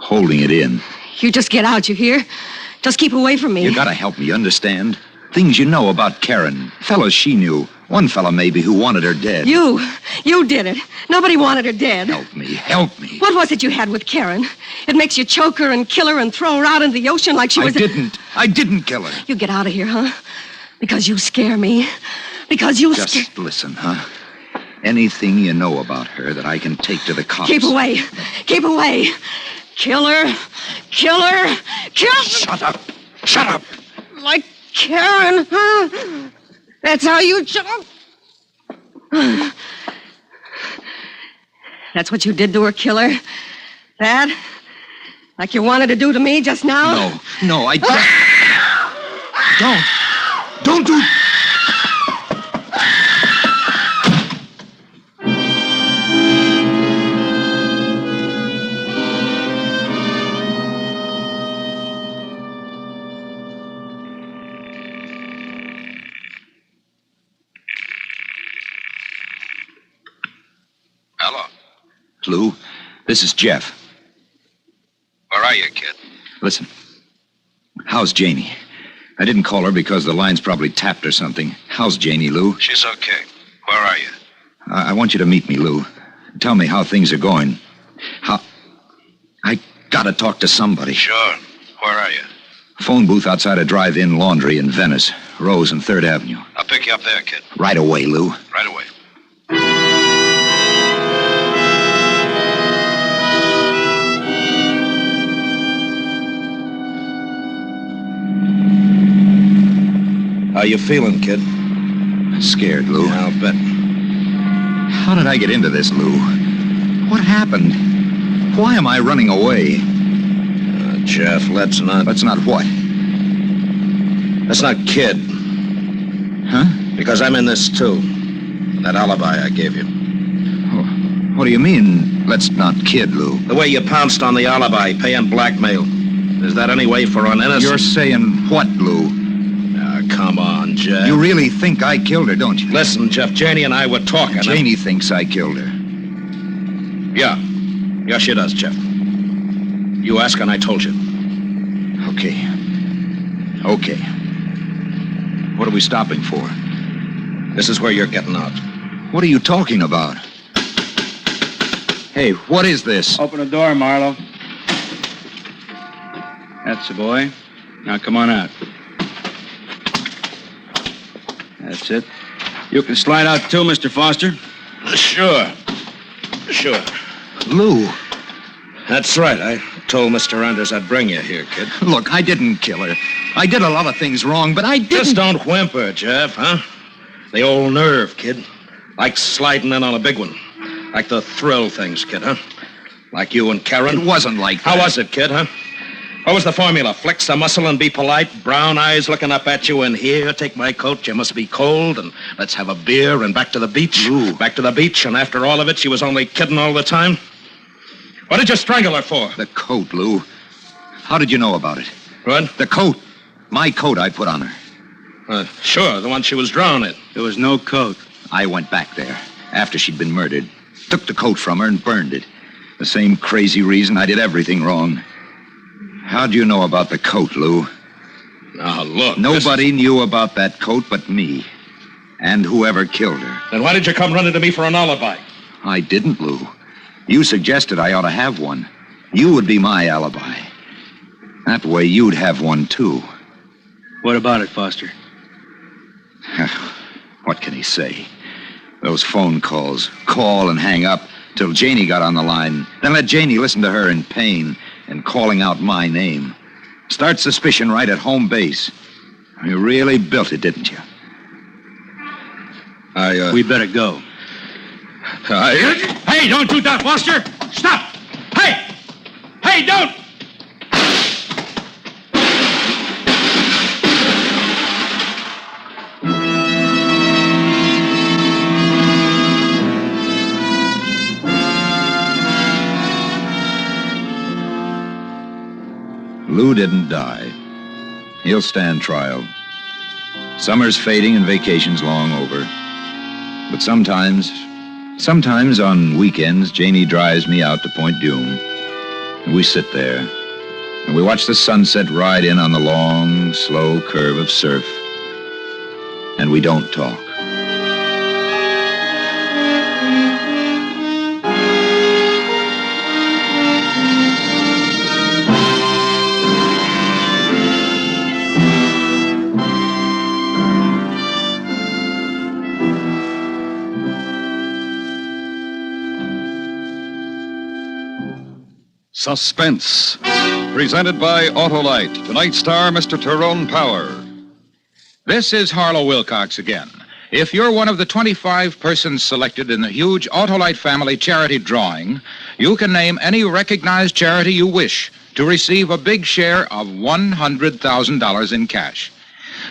Holding it in. You just get out, you hear? Just keep away from me. You gotta help me understand. Things you know about Karen. Fellas she knew. One fella maybe who wanted her dead. You did it. Nobody wanted her dead. Help me, help me. What was it you had with Karen? It makes you choke her and kill her and throw her out into the ocean like she was... I didn't kill her. You get out of here, huh? Because you scare me. Because you Just listen, huh? Anything you know about her that I can take to the cops. Keep away. Keep away. Kill her. Kill her. Kill her. Shut up. Shut up. Like Karen, huh? That's how you shut up. That's what you did to her, killer? That? Like you wanted to do to me just now? No, I just... Don't do... Hello. Lou, this is Jeff. Where are you, kid? Listen, how's Janie? I didn't call her because the line's probably tapped or something. How's Janie, Lou? She's okay. Where are you? I want you to meet me, Lou. Tell me how things are going. I gotta talk to somebody. Sure. Where are you? Phone booth outside a drive-in laundry in Venice. Rose and 3rd Avenue. I'll pick you up there, kid. Right away, Lou. Right away. How you feeling, kid? Scared, Lou. Yeah, I'll bet. How did I get into this, Lou? What happened? Why am I running away? Jeff, let's not... Let's not what? Let's not kid. Huh? Because I'm in this, too. That alibi I gave you. What do you mean, let's not kid, Lou? The way you pounced on the alibi, paying blackmail. Is that any way for an innocent... You're saying what, Lou? Come on, Jeff. You really think I killed her, don't you? Listen, Jeff, Janie and I were talking. Janie thinks I killed her. Yeah. Yeah, she does, Jeff. You ask and I told you. Okay. What are we stopping for? This is where you're getting out. What are you talking about? Hey, what is this? Open the door, Marlowe. That's the boy. Now come on out. That's it. You can slide out too, Mr. Foster. Sure. Lou. That's right. I told Mr. Anders I'd bring you here, kid. Look, I didn't kill her. I did a lot of things wrong, but I didn't... Just don't whimper, Jeff, huh? The old nerve, kid. Like sliding in on a big one. Like the thrill things, kid, huh? Like you and Karen. It wasn't like that. How was it, kid, huh? What was the formula? Flex the muscle and be polite, brown eyes looking up at you, and here, take my coat, you must be cold, and let's have a beer, and back to the beach. Lou. Back to the beach, and after all of it, she was only kidding all the time? What did you strangle her for? The coat, Lou. How did you know about it? What? The coat. My coat I put on her. Sure, the one she was drowned in. There was no coat. I went back there after she'd been murdered, took the coat from her and burned it. The same crazy reason I did everything wrong. How'd you know about the coat, Lou? Now, look. Nobody knew about that coat but me. And whoever killed her. Then why did you come running to me for an alibi? I didn't, Lou. You suggested I ought to have one. You would be my alibi. That way you'd have one, too. What about it, Foster? What can he say? Those phone calls. Call and hang up till Janie got on the line. Then let Janie listen to her in pain and calling out my name. Start suspicion right at home base. You really built it, didn't you? We better go. Hey, don't do that, Foster! Stop! Hey! Hey, don't! Lou didn't die. He'll stand trial. Summer's fading and vacation's long over. But sometimes on weekends, Janie drives me out to Point Dume. And we sit there, and we watch the sunset ride in on the long, slow curve of surf. And we don't talk. Suspense, presented by Autolite. Tonight's star, Mr. Tyrone Power. This is Harlow Wilcox again. If you're one of the 25 persons selected in the huge Autolite family charity drawing, you can name any recognized charity you wish to receive a big share of $100,000 in cash.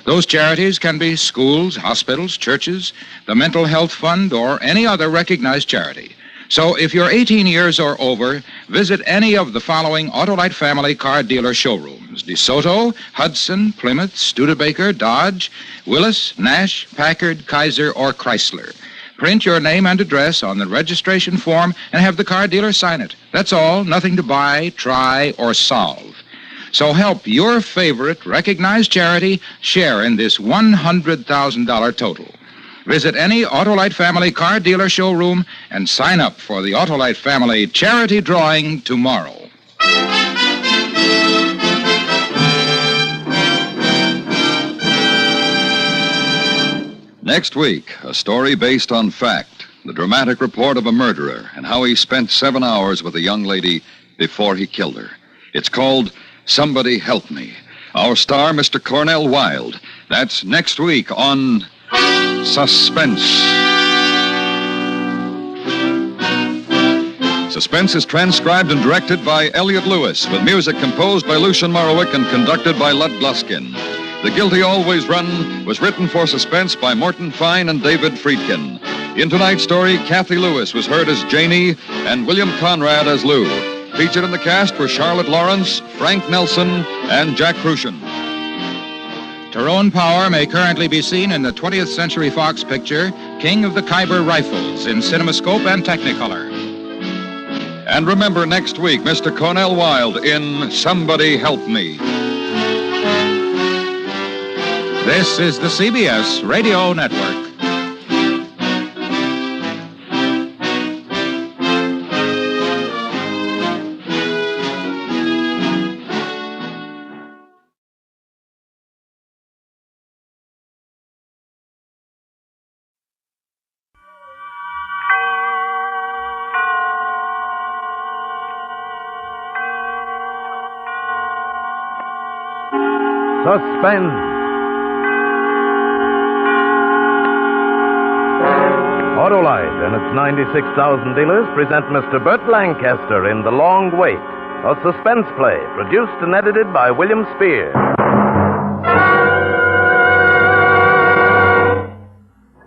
Those charities can be schools, hospitals, churches, the Mental Health Fund, or any other recognized charity. So if you're 18 years or over, visit any of the following Autolite family car dealer showrooms: DeSoto, Hudson, Plymouth, Studebaker, Dodge, Willis, Nash, Packard, Kaiser, or Chrysler. Print your name and address on the registration form and have the car dealer sign it. That's all. Nothing to buy, try, or solve. So help your favorite recognized charity share in this $100,000 total. Visit any Autolite family car dealer showroom and sign up for the Autolite family charity drawing tomorrow. Next week, a story based on fact. The dramatic report of a murderer and how he spent 7 hours with a young lady before he killed her. It's called Somebody Help Me. Our star, Mr. Cornell Wilde. That's next week on Suspense. Suspense is transcribed and directed by Elliott Lewis, with music composed by Lucien Morawick and conducted by Lud Gluskin. The Guilty Always Run was written for Suspense by Morton Fine and David Friedkin. In tonight's story, Kathy Lewis was heard as Janie and William Conrad as Lou. Featured in the cast were Charlotte Lawrence, Frank Nelson, and Jack Crucian. Tyrone Power may currently be seen in the 20th Century Fox picture, King of the Khyber Rifles, in CinemaScope and Technicolor. And remember, next week, Mr. Cornell Wilde in Somebody Help Me. This is the CBS Radio Network. Suspense. Autolite and its 96,000 dealers present Mr. Burt Lancaster in The Long Wait, a suspense play produced and edited by William Spear.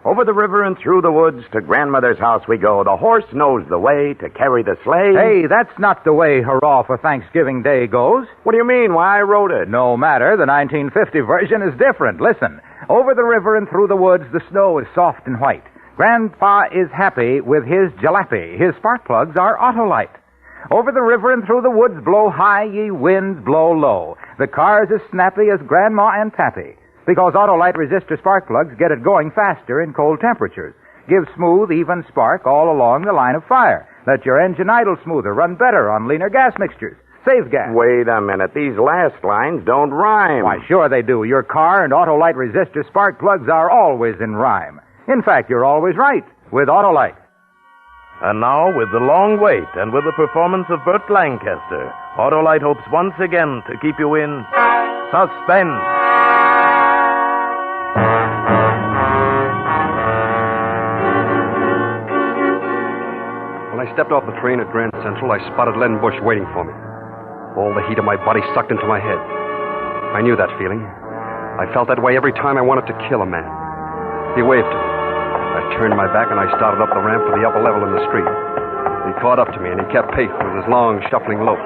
Over the river and through the woods to grandmother's house we go. The horse knows the way to carry the sleigh. Hey, that's not the way Hurrah for Thanksgiving Day goes. What do you mean? Why, I wrote it. No matter. The 1950 version is different. Listen. Over the river and through the woods, the snow is soft and white. Grandpa is happy with his jalopy. His spark plugs are Autolite. Over the river and through the woods blow high, ye winds blow low. The car's as snappy as Grandma and Pappy. Because Autolite resistor spark plugs get it going faster in cold temperatures. Give smooth, even spark all along the line of fire. Let your engine idle smoother, run better on leaner gas mixtures. Save gas. Wait a minute. These last lines don't rhyme. Why, sure they do. Your car and Autolite resistor spark plugs are always in rhyme. In fact, you're always right with Autolite. And now, with the long wait and with the performance of Burt Lancaster, Autolite hopes once again to keep you in suspense. When I stepped off the train at Grand Central, I spotted Len Bush waiting for me. All the heat of my body sucked into my head. I knew that feeling. I felt that way every time I wanted to kill a man. He waved to me. I turned my back and I started up the ramp to the upper level in the street. He caught up to me and he kept pace with his long, shuffling lope.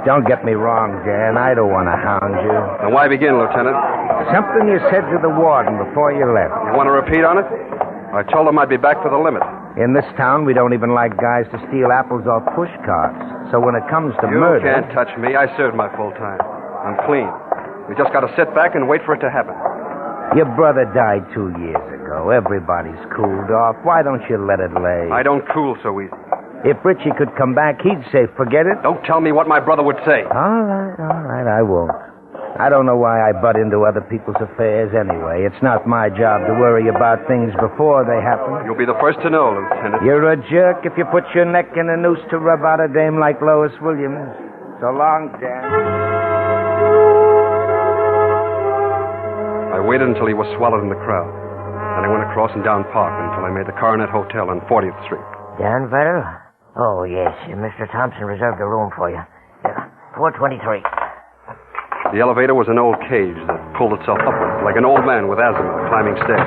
Don't get me wrong, Dan. I don't want to hound you. Now, why begin, Lieutenant? Something you said to the warden before you left. You want to repeat on it? I told him I'd be back for the limit. In this town, we don't even like guys to steal apples off push carts. So when it comes to murder... You can't touch me. I served my full time. I'm clean. We just got to sit back and wait for it to happen. Your brother died 2 years ago. Everybody's cooled off. Why don't you let it lay? I don't cool so easy. If Richie could come back, he'd say, forget it. Don't tell me what my brother would say. All right, I won't. I don't know why I butt into other people's affairs anyway. It's not my job to worry about things before they happen. You'll be the first to know, Lieutenant. You're a jerk if you put your neck in a noose to rub out a dame like Lois Williams. So long, Dan. I waited until he was swallowed in the crowd. Then I went across and down Park until I made the Coronet Hotel on 40th Street. Danville? Oh, yes. Mr. Thompson reserved a room for you. 423. The elevator was an old cage that pulled itself upward, like an old man with asthma climbing stairs.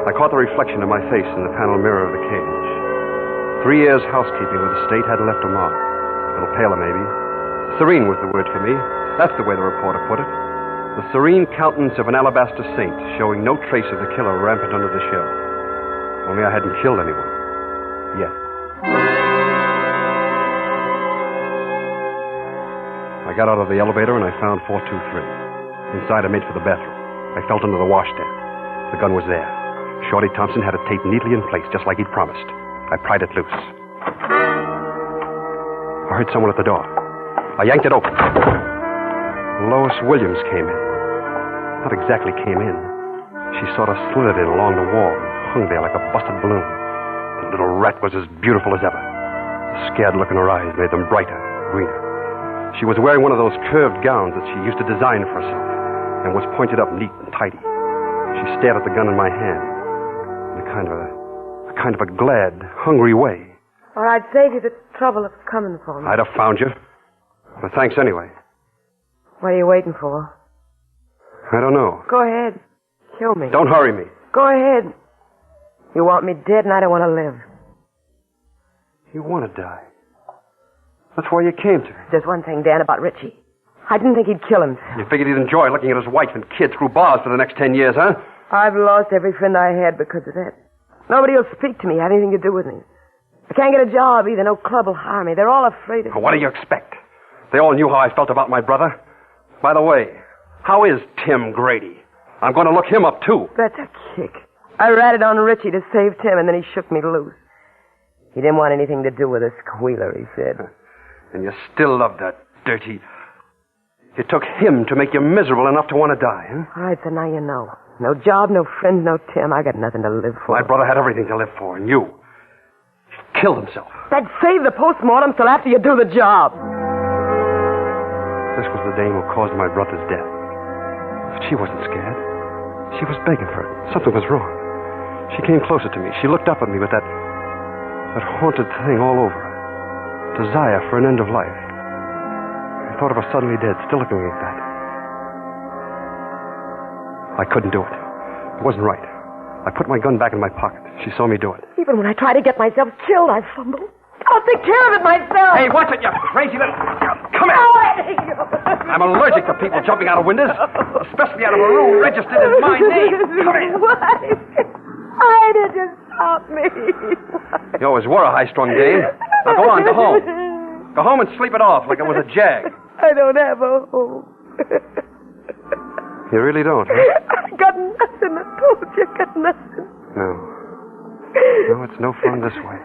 I caught the reflection of my face in the panel mirror of the cage. 3 years housekeeping with the state hadn't left a mark. A little paler, maybe. Serene was the word for me. That's the way the reporter put it. The serene countenance of an alabaster saint, showing no trace of the killer rampant under the shell. Only I hadn't killed anyone. Yet. I got out of the elevator and I found 423. Inside, I made for the bathroom. I felt under the washstand. The gun was there. Shorty Thompson had it taped neatly in place, just like he'd promised. I pried it loose. I heard someone at the door. I yanked it open. Lois Williams came in. Not exactly came in. She sort of slithered in along the wall and hung there like a busted balloon. The little rat was as beautiful as ever. The scared look in her eyes made them brighter, greener. She was wearing one of those curved gowns that she used to design for herself and was pointed up neat and tidy. She stared at the gun in my hand in a kind of a glad, hungry way. Or I'd save you the trouble of coming for me. I'd have found you. But thanks anyway. What are you waiting for? I don't know. Go ahead. Kill me. Don't hurry me. Go ahead. You want me dead and I don't want to live. You want to die. That's why you came to me. Just one thing, Dan, about Richie. I didn't think he'd kill himself. You figured he'd enjoy looking at his wife and kid through bars for the next 10 years, huh? I've lost every friend I had because of that. Nobody will speak to me, have anything to do with me. I can't get a job either. No club will hire me. They're all afraid of me. What do you expect? They all knew how I felt about my brother. By the way, how is Tim Grady? I'm going to look him up, too. That's a kick. I ratted on Richie to save Tim, and then he shook me loose. He didn't want anything to do with a squealer, he said. And you still love that dirty... It took him to make you miserable enough to want to die, huh? All right, so now you know. No job, no friends, no Tim. I got nothing to live for. My brother had everything to live for, and you... He killed himself. That'd save the postmortem till after you do the job. This was the dame who caused my brother's death. But she wasn't scared. She was begging for it. Something was wrong. She came closer to me. She looked up at me with that haunted thing all over her. Desire for an end of life. I thought of her suddenly dead, still looking like that. I couldn't do it. It wasn't right. I put my gun back in my pocket. She saw me do it. Even when I try to get myself killed, I fumble. I'll take care of it myself. Hey, watch it, you crazy little... Come here. I'm allergic to people jumping out of windows, especially out of a room registered in my name. Come here. Why? Why did you stop me? You always were a high-strung dame. Now go on, go home. Go home and sleep it off like it was a jag. I don't have a home. You really don't, huh? I got nothing. I told you I got nothing. No. No, it's no fun this way.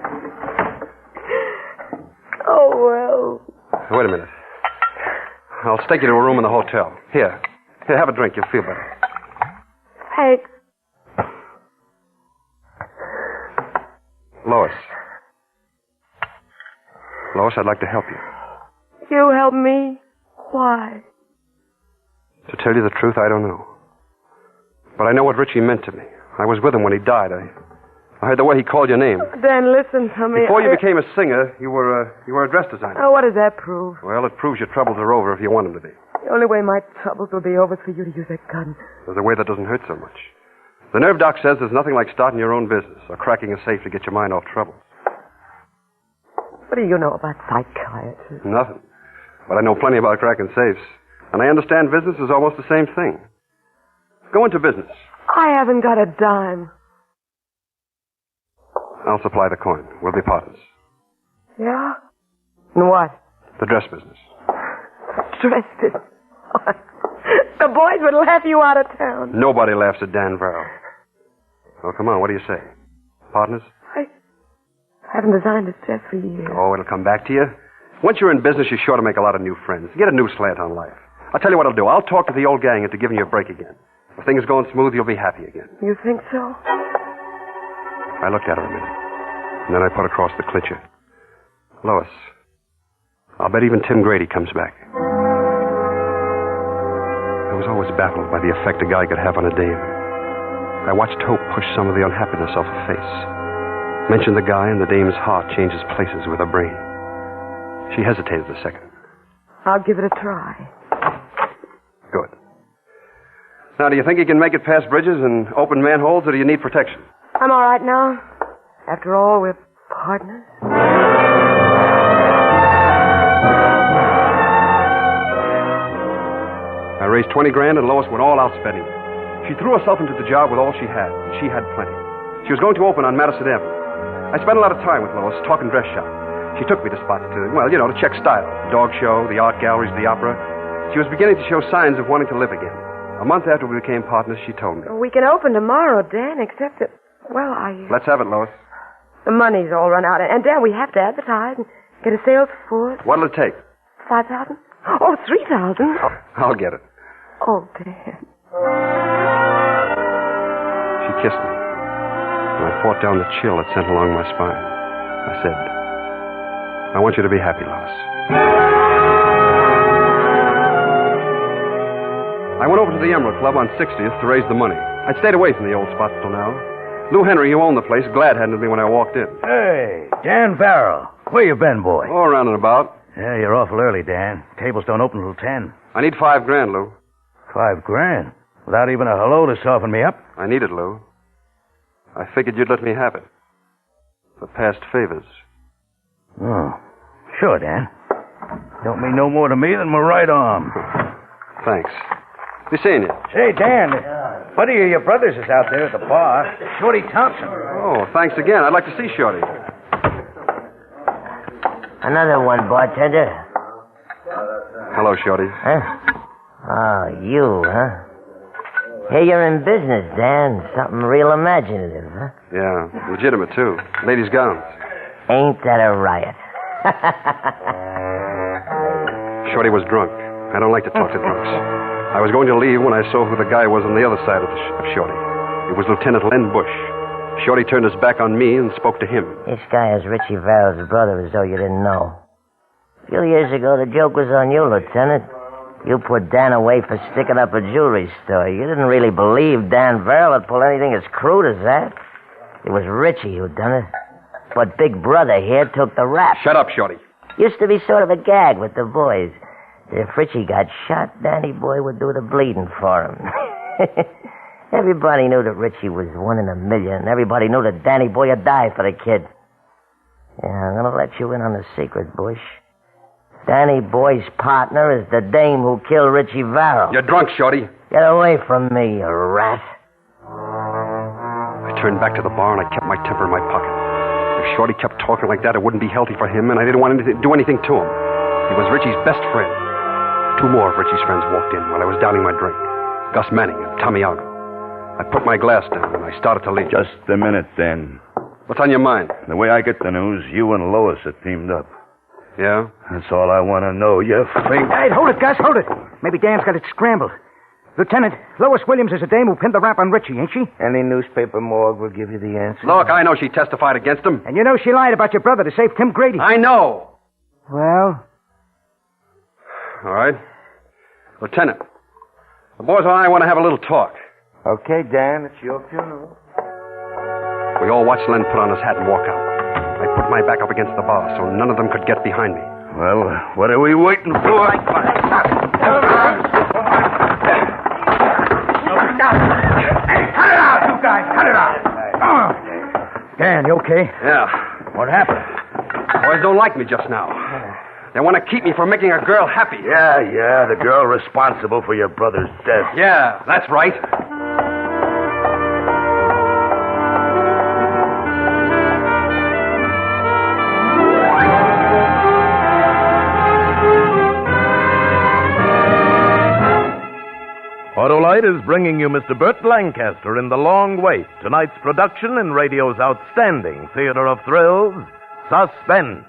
Oh, well. Wait a minute. I'll take you to a room in the hotel. Here, have a drink. You'll feel better. Thanks. Lois. Lois, I'd like to help you. You help me? Why? To tell you the truth, I don't know. But I know what Richie meant to me. I was with him when he died. I heard the way he called your name. Dan, listen to me. Before you became a singer, you were a dress designer. Oh, what does that prove? Well, it proves your troubles are over if you want them to be. The only way my troubles will be over is for you to use that gun. There's a way that doesn't hurt so much. The nerve doc says there's nothing like starting your own business or cracking a safe to get your mind off trouble. What do you know about psychiatry? Nothing. But I know plenty about cracking safes. And I understand business is almost the same thing. Go into business. I haven't got a dime. I'll supply the coin. We'll be partners. Yeah? And what? The dress business. Dressed it. The boys would laugh you out of town. Nobody laughs at Dan Verrill. Well, come on, what do you say? Partners? I haven't designed this dress for years. Oh, it'll come back to you. Once you're in business, you're sure to make a lot of new friends. Get a new slant on life. I'll tell you what I'll do. I'll talk to the old gang into giving you a break again. If things are going smooth, you'll be happy again. You think so? I looked at her a minute, and then I put across the clincher. Lois, I'll bet even Tim Grady comes back. I was always baffled by the effect a guy could have on a dame. I watched hope push some of the unhappiness off her face. Mentioned the guy, and the dame's heart changes places with her brain. She hesitated a second. I'll give it a try. Good. Now, do you think you can make it past bridges and open manholes, or do you need protection? I'm all right now. After all, we're partners. I raised 20 grand, and Lois went all out spending it. She threw herself into the job with all she had, and she had plenty. She was going to open on Madison Avenue. I spent a lot of time with Lois talking dress shop. She took me to spots to check style. The dog show, the art galleries, the opera. She was beginning to show signs of wanting to live again. A month after we became partners, she told me. We can open tomorrow, Dan, except that, well, Let's have it, Lois. The money's all run out. And, Dan, we have to advertise and get a sales force. What'll it take? 5,000? Oh, 3,000. I'll get it. Oh, Dan. She kissed me, and I fought down the chill that sent along my spine. I said, I want you to be happy, Lois. I went over to the Emerald Club on 60th to raise the money. I'd stayed away from the old spots till now. Lou Henry, who owned the place, glad-handed me when I walked in. Hey, Dan Farrell. Where you been, boy? Oh, around and about. Yeah, you're awful early, Dan. Tables don't open till 10. I need $5 grand, Lou. $5 grand? Without even a hello to soften me up? I need it, Lou. I figured you'd let me have it. For past favors. Oh, sure, Dan. Don't mean no more to me than my right arm. Thanks. Be seeing you. Say, Dan, buddy of your brother's is out there at the bar. Shorty Thompson. Oh, thanks again. I'd like to see Shorty. Another one, bartender. Hello, Shorty. Huh? Oh, you, huh? Hey, you're in business, Dan. Something real imaginative, huh? Yeah, legitimate, too. Ladies' gowns. Ain't that a riot? Shorty was drunk. I don't like to talk to drunks. I was going to leave when I saw who the guy was on the other side of Shorty. It was Lieutenant Len Bush. Shorty turned his back on me and spoke to him. This guy is Richie Verrill's brother, as though you didn't know. A few years ago, the joke was on you, Lieutenant. You put Dan away for sticking up a jewelry store. You didn't really believe Dan Verrill would pull anything as crude as that. It was Richie who done it. But Big Brother here took the rap. Shut up, Shorty. Used to be sort of a gag with the boys. If Richie got shot, Danny Boy would do the bleeding for him. Everybody knew that Richie was 1 in a million. Everybody knew that Danny Boy would die for the kid. Yeah, I'm going to let you in on the secret, Bush. Danny Boy's partner is the dame who killed Richie Verrill. You're drunk, Shorty. Get away from me, you rat. I turned back to the bar and I kept my temper in my pocket. If Shorty kept talking like that, it wouldn't be healthy for him, and I didn't want to do anything to him. He was Richie's best friend. 2 more of Richie's friends walked in while I was downing my drink. Gus Manning and Tommy Algo. I put my glass down and I started to leave. Just a minute, then. What's on your mind? The way I get the news, you and Lois are teamed up. Yeah? That's all I want to know, you fake... Hey, hold it, Gus, hold it. Maybe Dan's got it scrambled. Lieutenant, Lois Williams is a dame who pinned the rap on Richie, ain't she? Any newspaper morgue will give you the answer. Look, I know she testified against him. And you know she lied about your brother to save Tim Grady. I know. Well? All right. Lieutenant, the boys and I want to have a little talk. Okay, Dan, it's your funeral. We all watched Len put on his hat and walk out. I put my back up against the bar so none of them could get behind me. Well, what are we waiting for? Cut it out, you guys! Cut it out! Dan, you okay? Yeah. What happened? Boys don't like me just now. They want to keep me from making a girl happy. Yeah, the girl responsible for your brother's death. Yeah, that's right. Autolite is bringing you Mr. Burt Lancaster in The Long Wait, tonight's production in radio's outstanding theater of thrills, Suspense.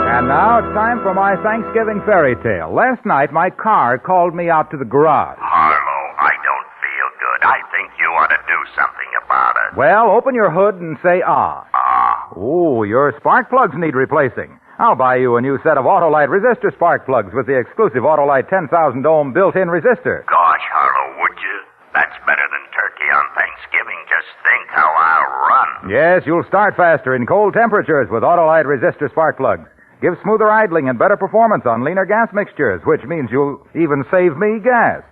And now it's time for my Thanksgiving fairy tale. Last night, my car called me out to the garage. Harlow, I don't feel good. I think you ought to do something about it. Well, open your hood and say ah. Ah. Ooh, your spark plugs need replacing. I'll buy you a new set of Autolite resistor spark plugs with the exclusive Autolite 10,000 ohm built-in resistor. Gosh, Harlow, would you? That's better than turkey on Thanksgiving. Just think how I'll run. Yes, you'll start faster in cold temperatures with Autolite resistor spark plugs. Give smoother idling and better performance on leaner gas mixtures, which means you'll even save me gas.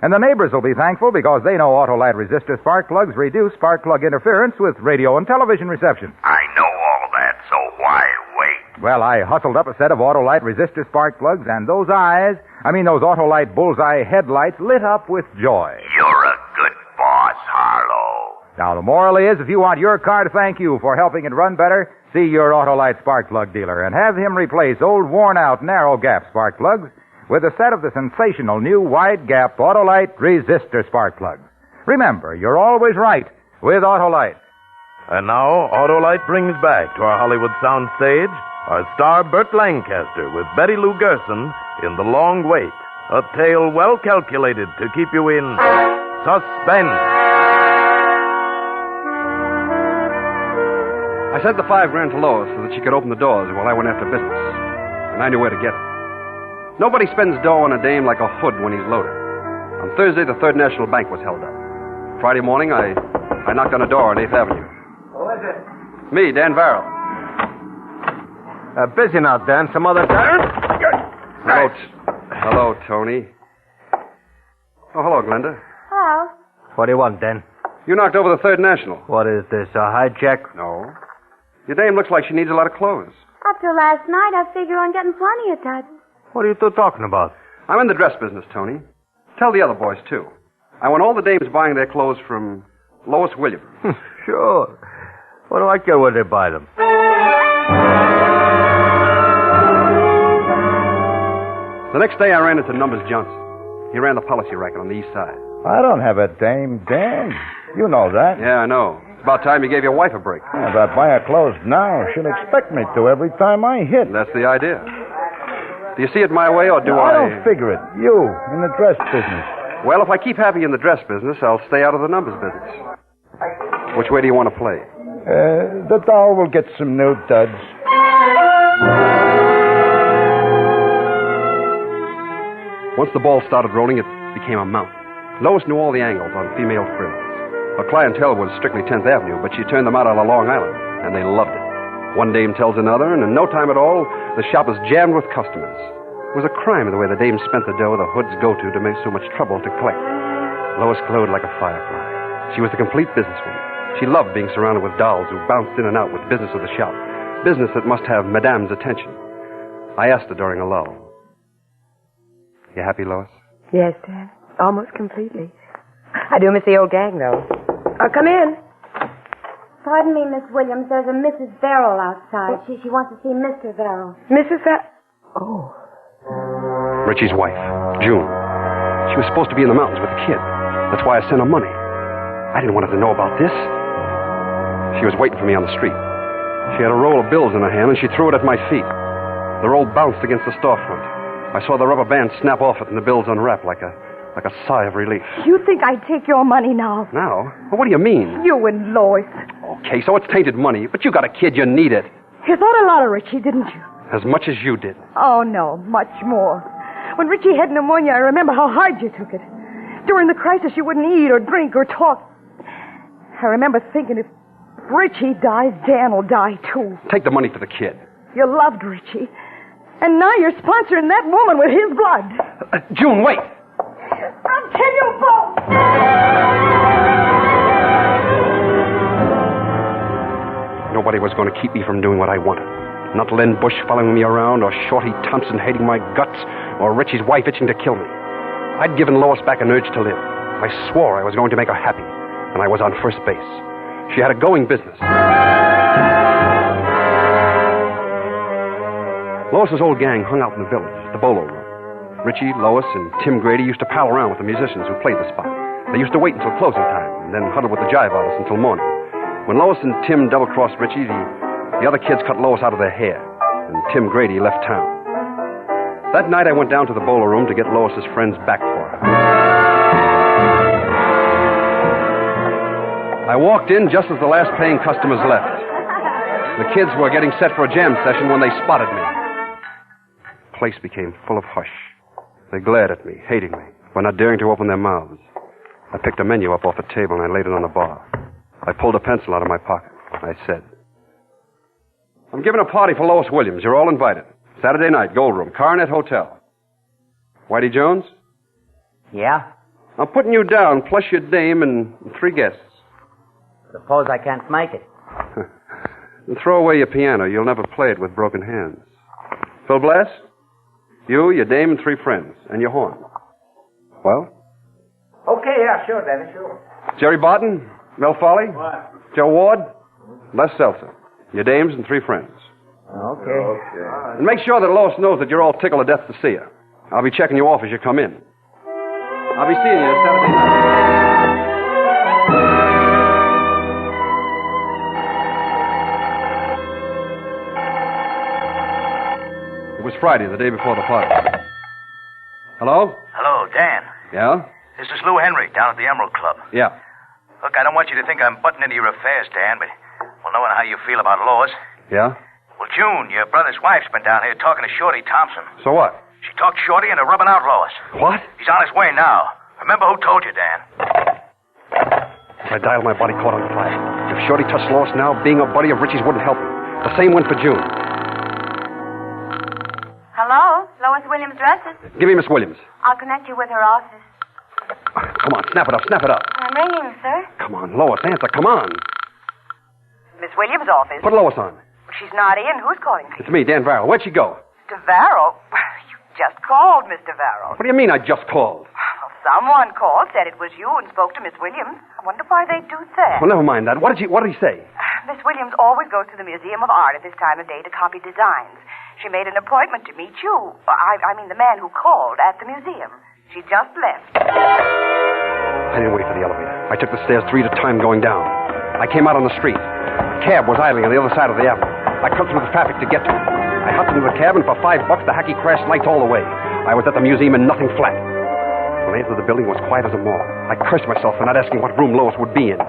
And the neighbors will be thankful because they know Autolite resistor spark plugs reduce spark plug interference with radio and television reception. I know all that, so why wait? Well, I hustled up a set of Autolite resistor spark plugs, and those Autolite bullseye headlights lit up with joy. You're a good boss, Harlow. Now, the moral is, if you want your car to thank you for helping it run better, see your Autolite spark plug dealer and have him replace old worn-out narrow gap spark plugs with a set of the sensational new wide gap Autolite resistor spark plugs. Remember, you're always right with Autolite. And now, Autolite brings back to our Hollywood soundstage our star Burt Lancaster with Betty Lou Gerson in The Long Wait, a tale well calculated to keep you in suspense. I sent the $5,000 to Lois so that she could open the doors while I went after business. And I knew where to get it. Nobody spends dough on a dame like a hood when he's loaded. On Thursday, the Third National Bank was held up. Friday morning, I knocked on a door on 8th Avenue. Who is it? Me, Dan Varrell. Busy now, Dan. Some other time? Hello, Tony. Oh, hello, Glenda. Hello. What do you want, Dan? You knocked over the Third National. What is this, a hijack? No. Your dame looks like she needs a lot of clothes. After last night, I figure on getting plenty of touches. What are you two talking about? I'm in the dress business, Tony. Tell the other boys, too. I want all the dames buying their clothes from Lois Williams. Sure. What do I care where they buy them? The next day, I ran into Numbers Johnson. He ran the policy racket on the east side. I don't have a dame, Dan. You know that. Yeah, I know. It's about time you gave your wife a break. If I buy her clothes now, she'll expect me to every time I hit. That's the idea. Do you see it my way, or do I... I don't figure it. You, in the dress business. Well, if I keep happy in the dress business, I'll stay out of the numbers business. Which way do you want to play? The doll will get some new duds. Once the ball started rolling, it became a mountain. Lois knew all the angles on female frills. Her clientele was strictly 10th Avenue, but she turned them out on Long Island, and they loved it. One dame tells another, and in no time at all, the shop was jammed with customers. It was a crime the way the dames spent the dough the hoods go to make so much trouble to collect. Lois glowed like a firefly. She was the complete businesswoman. She loved being surrounded with dolls who bounced in and out with business of the shop, business that must have Madame's attention. I asked her during a lull, "You happy, Lois?" Yes, Dad. Almost completely. I do miss the old gang, though. Come in. Pardon me, Miss Williams. There's a Mrs. Verrill outside. She wants to see Mr. Verrill. Mrs. Oh. Richie's wife, June. She was supposed to be in the mountains with the kid. That's why I sent her money. I didn't want her to know about this. She was waiting for me on the street. She had a roll of bills in her hand, and she threw it at my feet. The roll bounced against the storefront. I saw the rubber band snap off it and the bills unwrap like a sigh of relief. You think I'd take your money now? Now? Well, what do you mean? You and Lois. Okay, so it's tainted money, but you got a kid, you need it. You thought a lot of Richie, didn't you? As much as you did. Oh, no, much more. When Richie had pneumonia, I remember how hard you took it. During the crisis, you wouldn't eat or drink or talk. I remember thinking if Richie dies, Dan will die, too. Take the money for the kid. You loved Richie. And now you're sponsoring that woman with his blood. June, wait. I'll kill you both. Nobody was going to keep me from doing what I wanted. Not Len Bush following me around, or Shorty Thompson hating my guts, or Richie's wife itching to kill me. I'd given Lois back an urge to live. I swore I was going to make her happy, and I was on first base. She had a going business. Lois's old gang hung out in the village, the bolo room. Richie, Lois, and Tim Grady used to pal around with the musicians who played the spot. They used to wait until closing time, and then huddle with the jive artists until morning. When Lois and Tim double-crossed Richie, the other kids cut Lois out of their hair, and Tim Grady left town. That night I went down to the bowler room to get Lois's friends back for her. I walked in just as the last paying customers left. The kids were getting set for a jam session when they spotted me. The place became full of hush. They glared at me, hating me, but not daring to open their mouths. I picked a menu up off the table and I laid it on the bar. I pulled a pencil out of my pocket. I said, I'm giving a party for Lois Williams. You're all invited. Saturday night, Gold Room, Coronet Hotel. Whitey Jones? Yeah? I'm putting you down, plus your dame and 3 guests. Suppose I can't make it. And throw away your piano. You'll never play it with broken hands. Phil Blass? You, your dame, and 3 friends. And your horn. Well? Okay, yeah, sure, Dennis, sure. Jerry Barton? Mel Foley? What? Joe Ward? Les Seltzer. Your dames and 3 friends. Okay. And make sure that Lois knows that you're all tickled to death to see her. I'll be checking you off as you come in. I'll be seeing you Saturday night. It was Friday, the day before the party. Hello? Hello, Dan. Yeah? This is Lou Henry down at the Emerald Club. Yeah. Look, I don't want you to think I'm butting into your affairs, Dan, but, well, knowing how you feel about Lois. Yeah? Well, June, your brother's wife's been down here talking to Shorty Thompson. So what? She talked Shorty into rubbing out Lois. What? He's on his way now. Remember who told you, Dan? I dialed my body caught on fire. If Shorty touched Lois now, being a buddy of Richie's wouldn't help him. The same went for June. Hello? Lois Williams dresses. Give me Miss Williams. I'll connect you with her office. Come on, snap it up, snap it up. I'm ringing, sir. Come on, Lois, answer, come on. Miss Williams' office. Put Lois on. She's not in. Who's calling? It's me, Dan Varro. Where'd she go? Mr. Varro? You just called, Mr. Varro. What do you mean I just called? Well, someone called, said it was you, and spoke to Miss Williams. I wonder why they do that. Well, never mind that. What did he say? Miss Williams always goes to the Museum of Art at this time of day to copy designs. She made an appointment to meet you. I mean the man who called at the museum. She just left. I didn't wait for the elevator. I took the stairs 3 at a time going down. I came out on the street. A cab was idling on the other side of the avenue. I cut through the traffic to get to it. I hopped into the cab, and for $5, the hacky crashed lights all the way. I was at the museum and nothing flat. When I entered the building, it was quiet as a mall. I cursed myself for not asking what room Lois would be in.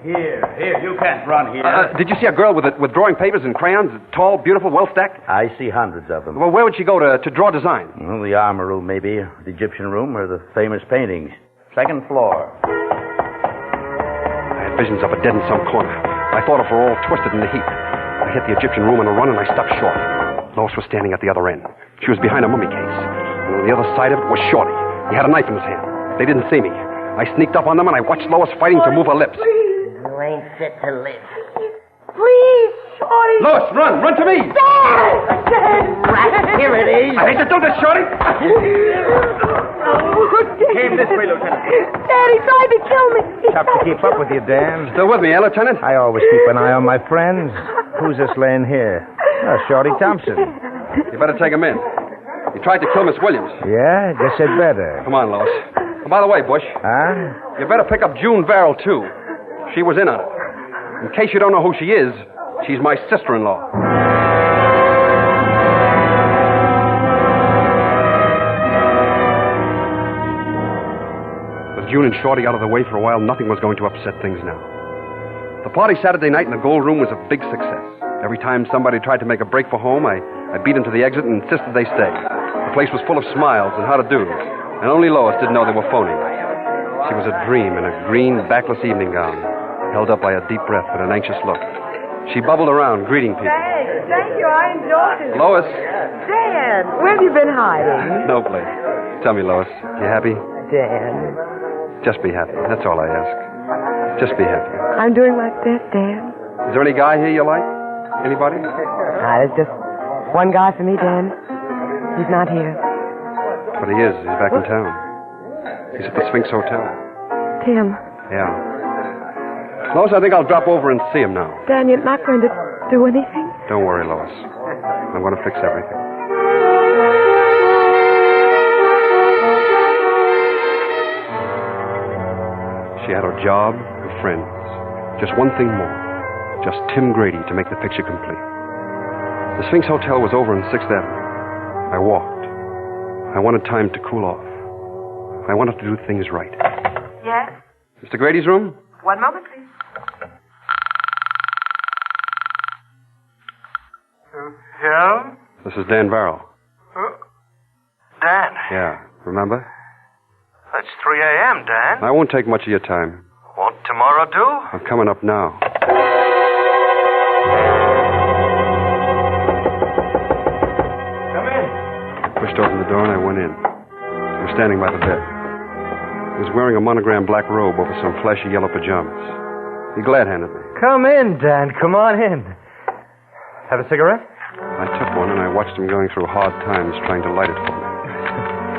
Here, you can't run here. Did you see a girl with drawing papers and crayons? Tall, beautiful, well-stacked? I see hundreds of them. Well, where would she go to draw design? Well, the armor room, maybe. The Egyptian room, or the famous paintings. 2nd floor. I had visions of her dead in some corner. I thought of her all twisted in the heap. I hit the Egyptian room in a run, and I stopped short. Lois was standing at the other end. She was behind a mummy case. And on the other side of it was Shorty. He had a knife in his hand. They didn't see me. I sneaked up on them, and I watched Lois fighting to move her lips. You ain't fit to live. Please, Shorty. Lois, run! Run to me! Right, here it is. I hate to do this, Shorty! Came this way, Lieutenant. Daddy tried to kill me. Tough to keep up with you, Dan. Still with me, eh, Lieutenant? I always keep an eye on my friends. Who's this laying here? Oh, Shorty Thompson. You better take him in. He tried to kill Miss Williams. Yeah, guess I'd better. Come on, Lois. Oh, by the way, Bush. Huh? You better pick up June Varro, too. She was in on it. In case you don't know who she is, she's my sister-in-law. With June and Shorty out of the way for a while, nothing was going to upset things now. The party Saturday night in the Gold Room was a big success. Every time somebody tried to make a break for home, I beat them to the exit and insisted they stay. The place was full of smiles and how-to-dos, and only Lois didn't know they were phony. She was a dream in a green, backless evening gown, held up by a deep breath and an anxious look. She bubbled around, greeting people. Thank you. I enjoyed it. Lois! Dan, where have you been hiding? No place. Tell me, Lois, you happy? Dan. Just be happy. That's all I ask. Just be happy. I'm doing like that, Dan. Is there any guy here you like? Anybody? There's just one guy for me, Dan. He's not here. But he is. He's back in town. He's at the Sphinx Hotel. Tim. Yeah. Lois, I think I'll drop over and see him now. Dan, you're not going to do anything? Don't worry, Lois. I'm going to fix everything. She had her job, her friends. Just one thing more. Just Tim Grady to make the picture complete. The Sphinx Hotel was over on 6th Avenue. I walked. I wanted time to cool off. I wanted to do things right. Yes? Mr. Grady's room? 1 moment, please. Yeah? This is Dan Barrow. Dan, Yeah, remember? it's 3 a.m., Dan. I won't take much of your time. Won't tomorrow do? I'm coming up now. Come in. Pushed open the door and I went in. He was standing by the bed. He was wearing a monogrammed black robe over some flashy yellow pajamas. He glad-handed me. Come in, Dan. Come on in. Have a cigarette? I took one and I watched him going through hard times trying to light it for me.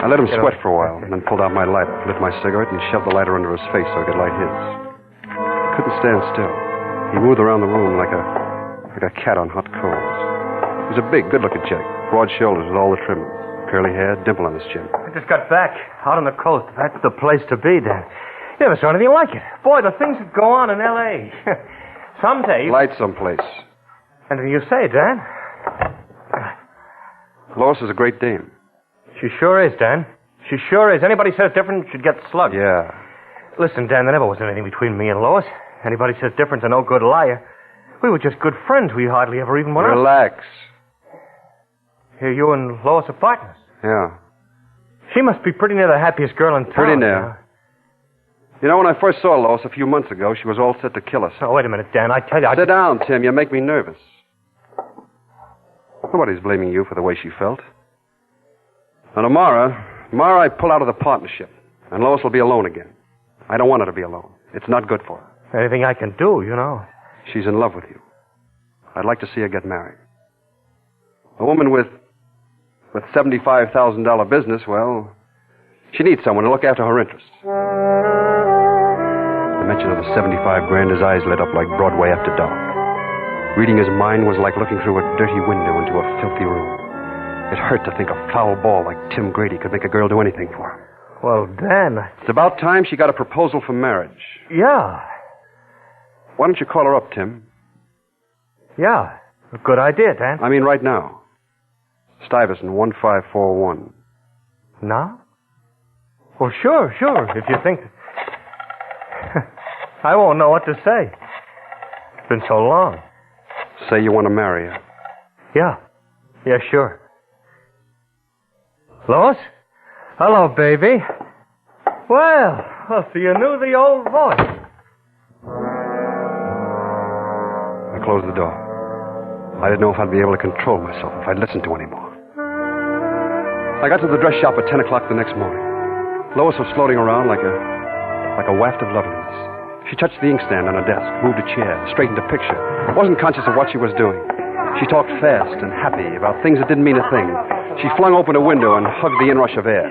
I let him sweat for a while and then pulled out my lighter, lit my cigarette, and shoved the lighter under his face so I could light his. Couldn't stand still. He moved around the room like a cat on hot coals. He was a big, good-looking chick, broad shoulders with all the trimmings, curly hair, dimple on his chin. I just got back. Out on the coast. That's the place to be, Dan. You never saw anything like it. Boy, the things that go on in L.A. Someday... Light someplace. Anything you say, Dan. Lois is a great dame. She sure is, Dan. She sure is. Anybody says different should get slugged. Yeah. Listen, Dan, there never was anything between me and Lois. Anybody says different's a no good liar. We were just good friends. We hardly ever even went out. Relax. Here, you and Lois are partners. Yeah. She must be pretty near the happiest girl in town. Pretty near. You know, when I first saw Lois a few months ago, she was all set to kill us. Oh, wait a minute, Dan. I tell you... Sit down, Tim. You make me nervous. Nobody's blaming you for the way she felt. Now, tomorrow I pull out of the partnership, and Lois will be alone again. I don't want her to be alone. It's not good for her. Anything I can do, you know. She's in love with you. I'd like to see her get married. A woman with $75,000 business, well, she needs someone to look after her interests. The mention of the 75 grand, his eyes lit up like Broadway after dark. Reading his mind was like looking through a dirty window into a filthy room. It hurt to think a foul ball like Tim Grady could make a girl do anything for him. Well, Dan... It's about time she got a proposal for marriage. Yeah. Why don't you call her up, Tim? Yeah. A good idea, Dan. I mean, right now. Stuyvesant 1541. Now? Well, sure. If you think... I won't know what to say. It's been so long. Say you want to marry her. Yeah, sure. Lois? Hello, baby. Well, so you knew the old voice. I closed the door. I didn't know if I'd be able to control myself if I'd listened to anymore. I got to the dress shop at 10 o'clock the next morning. Lois was floating around like a waft of loveliness. She touched the inkstand on her desk, moved a chair, straightened a picture. Wasn't conscious of what she was doing. She talked fast and happy about things that didn't mean a thing. She flung open a window and hugged the inrush of air.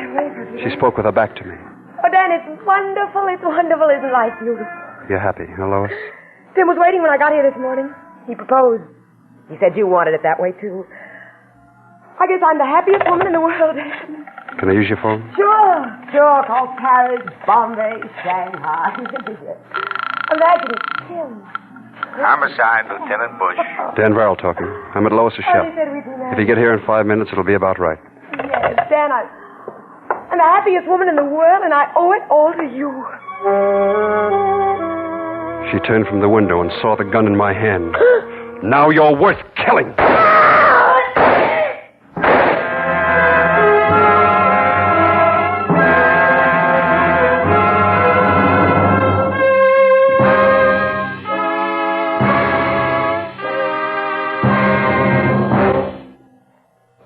She spoke with her back to me. Oh, Dan, it's wonderful. It's wonderful. Isn't life beautiful? You're happy, huh, Lois? Tim was waiting when I got here this morning. He proposed. He said you wanted it that way, too. I guess I'm the happiest woman in the world. Can I use your phone? Sure. Call Paris, Bombay, Shanghai. Imagine it, Tim. Homicide, Lieutenant Bush. Dan Verrill talking. I'm at Lois's shop. He said we'd be married. If you get here in 5 minutes, it'll be about right. Yes, Dan, I'm the happiest woman in the world, and I owe it all to you. She turned from the window and saw the gun in my hand. Now you're worth killing.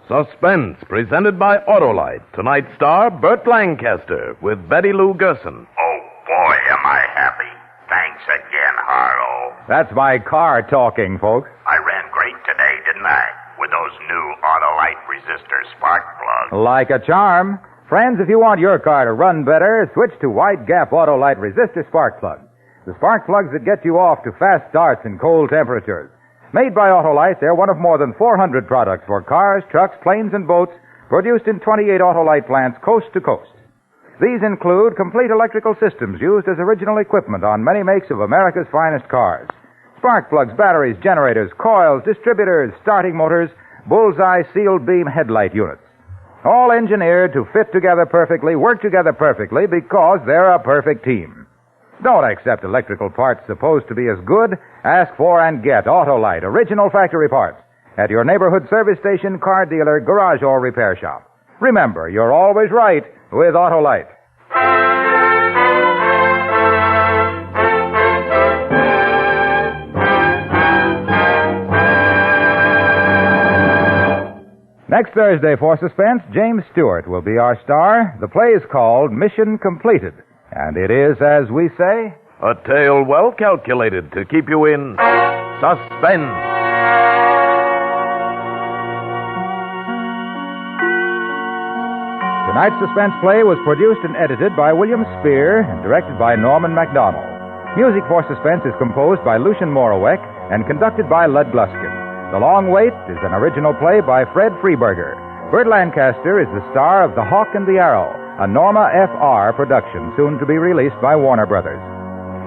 Suspense, presented by Autolite. Tonight's star, Burt Lancaster, with Betty Lou Gerson. Oh, boy, am I happy. Thanks again, Harlow. That's my car talking, folks. I ran great today, didn't I? With those new Autolite resistor spark plugs. Like a charm. Friends, if you want your car to run better, switch to Wide Gap Autolite resistor spark plugs. The spark plugs that get you off to fast starts in cold temperatures. Made by Autolite, they're one of more than 400 products for cars, trucks, planes, and boats produced in 28 Autolite plants coast to coast. These include complete electrical systems used as original equipment on many makes of America's finest cars. Spark plugs, batteries, generators, coils, distributors, starting motors, bullseye sealed beam headlight units. All engineered to fit together perfectly, work together perfectly because they're a perfect team. Don't accept electrical parts supposed to be as good. Ask for and get Autolite original factory parts at your neighborhood service station, car dealer, garage, or repair shop. Remember, you're always right with Autolite. Next Thursday for Suspense, James Stewart will be our star. The play is called Mission Completed. And it is, as we say, a tale well calculated to keep you in suspense. Tonight's suspense play was produced and edited by William Spear and directed by Norman MacDonald. Music for Suspense is composed by Lucian Moraweck and conducted by Lud Gluskin. The Long Wait is an original play by Fred Freeberger. Burt Lancaster is the star of The Hawk and the Arrow, a Norma F.R. production soon to be released by Warner Brothers.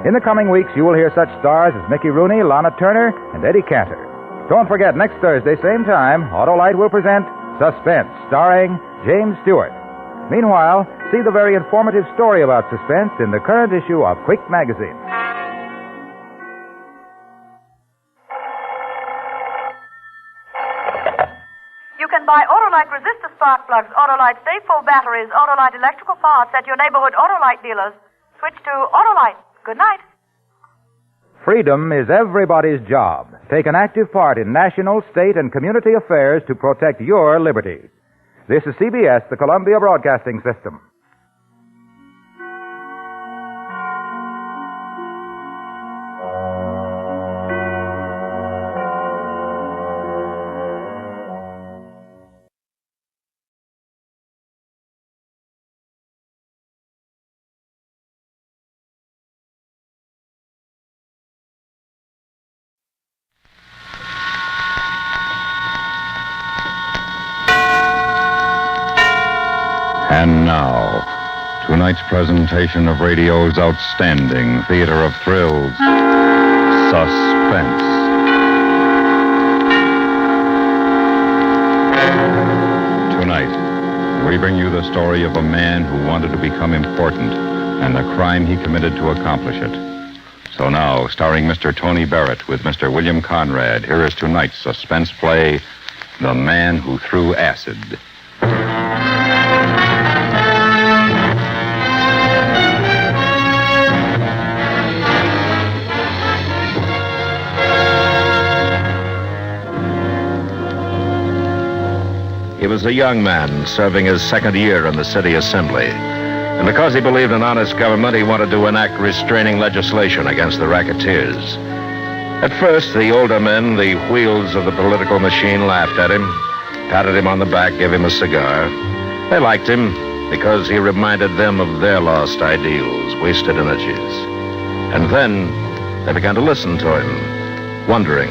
In the coming weeks, you will hear such stars as Mickey Rooney, Lana Turner, and Eddie Cantor. Don't forget, next Thursday, same time, Autolite will present Suspense, starring James Stewart. Meanwhile, see the very informative story about suspense in the current issue of Quick magazine. You can buy Autolite resistor spark plugs, Autolite stay-full batteries, Autolite electrical parts at your neighborhood Autolite dealers. Switch to Autolite. Good night. Freedom is everybody's job. Take an active part in national, state, and community affairs to protect your liberties. This is CBS, the Columbia Broadcasting System. And now, tonight's presentation of radio's outstanding theater of thrills, Suspense. Tonight, we bring you the story of a man who wanted to become important and the crime he committed to accomplish it. So now, starring Mr. Tony Barrett with Mr. William Conrad, here is tonight's suspense play, The Man Who Threw Acid. He was a young man serving his second year in the city assembly. And because he believed in honest government, he wanted to enact restraining legislation against the racketeers. At first, the older men, the wheels of the political machine, laughed at him, patted him on the back, gave him a cigar. They liked him because he reminded them of their lost ideals, wasted energies. And then they began to listen to him, wondering.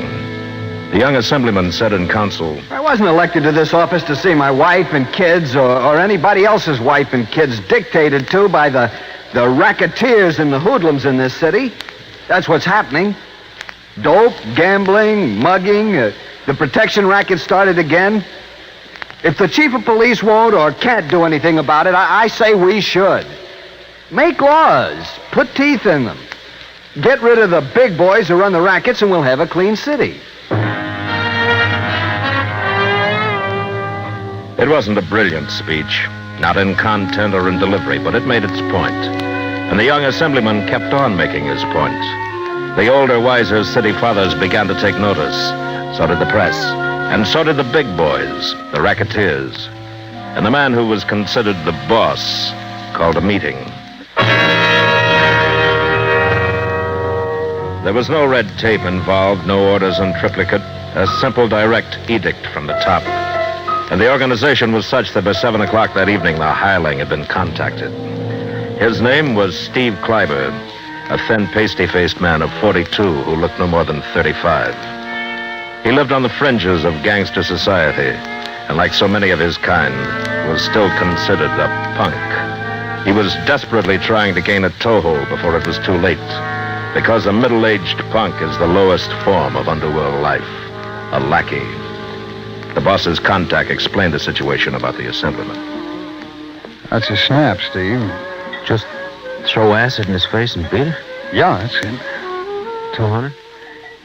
The young assemblyman said in council, I wasn't elected to this office to see my wife and kids or anybody else's wife and kids dictated to by the racketeers and the hoodlums in this city. That's what's happening. Dope, gambling, mugging, the protection racket started again. If the chief of police won't or can't do anything about it, I say we should. Make laws. Put teeth in them. Get rid of the big boys who run the rackets and we'll have a clean city. It wasn't a brilliant speech, not in content or in delivery, but it made its point. And the young assemblyman kept on making his point. The older, wiser city fathers began to take notice. So did the press. And so did the big boys, the racketeers. And the man who was considered the boss called a meeting. There was no red tape involved, no orders in triplicate, a simple, direct edict from the top. And the organization was such that by 7 o'clock that evening, the hireling had been contacted. His name was Steve Kleiber, a thin, pasty-faced man of 42 who looked no more than 35. He lived on the fringes of gangster society, and like so many of his kind, was still considered a punk. He was desperately trying to gain a toehold before it was too late, because a middle-aged punk is the lowest form of underworld life, a lackey. The boss's contact explained the situation about the assemblyman. That's a snap, Steve. Just throw acid in his face and beat it? Yeah, that's it. 200?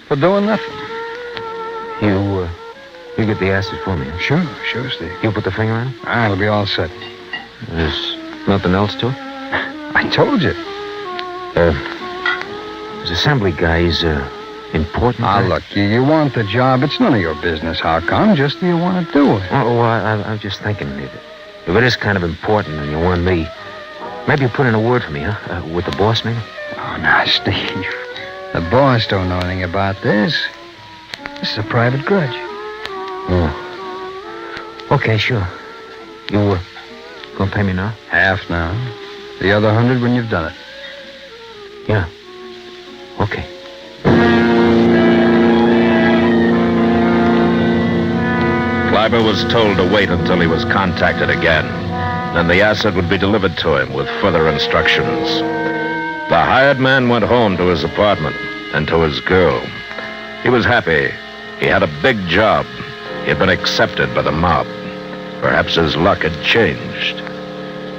For doing nothing. You get the acid for me, huh? Sure, Steve. You put the finger on it? It'll be all set. There's nothing else to it? I told you. This assembly guy, he's important. Look, you want the job. It's none of your business. How come? Just do you want to do it? I'm just thinking, if it is kind of important and you want me, maybe you put in a word for me, huh? With the boss, maybe? Oh, now, Steve. The boss don't know anything about this. This is a private grudge. Oh. Okay, sure. You gonna pay me now? Half now. The other 100 when you've done it. Yeah. Okay. Kleiber was told to wait until he was contacted again. Then the acid would be delivered to him with further instructions. The hired man went home to his apartment and to his girl. He was happy. He had a big job. He had been accepted by the mob. Perhaps his luck had changed.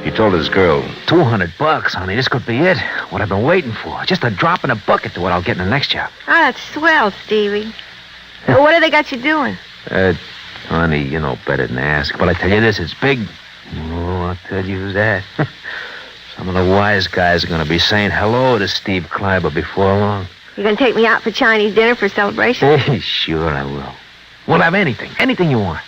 He told his girl, $200, honey. This could be it. What I've been waiting for. Just a drop in a bucket to what I'll get in the next job. Oh, that's swell, Stevie. Well, what have they got you doing? Honey, you know better than ask. But I tell you this, it's big. Oh, I'll tell you that. Some of the wise guys are going to be saying hello to Steve Kleiber before long. You gonna take me out for Chinese dinner for a celebration? Hey, sure I will. We'll have anything you want.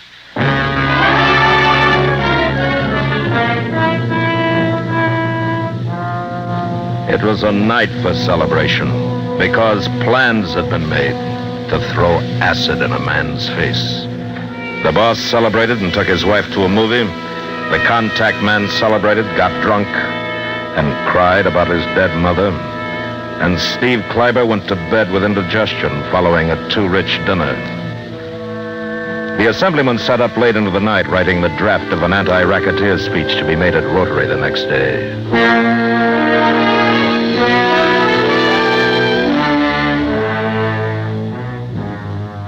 It was a night for celebration because plans had been made to throw acid in a man's face. The boss celebrated and took his wife to a movie. The contact man celebrated, got drunk, and cried about his dead mother. And Steve Kleiber went to bed with indigestion following a too-rich dinner. The assemblyman sat up late into the night writing the draft of an anti-racketeer speech to be made at Rotary the next day.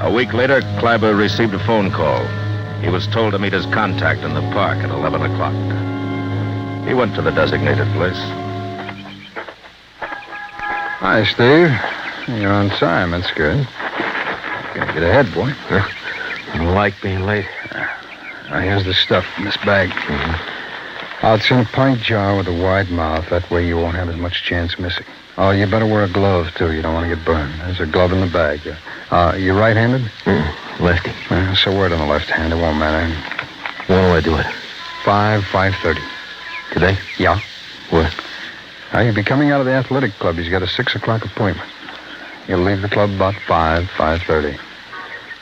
A week later, Kleiber received a phone call. He was told to meet his contact in the park at 11 o'clock. He went to the designated place. Hi, Steve. You're on time. That's good. Gotta get ahead, boy. I don't like being late. Here's the stuff in this bag. Mm-hmm. It's in a pint jar with a wide mouth. That way you won't have as much chance missing. Oh, you better wear a glove, too. You don't want to get burned. There's a glove in the bag. You right-handed? Lefty. So wear it on the left hand. It won't matter. When do I do it? 5:30. Today? Yeah. Where? You'll be coming out of the athletic club. He's got a 6 o'clock appointment. You'll leave the club about 5:30.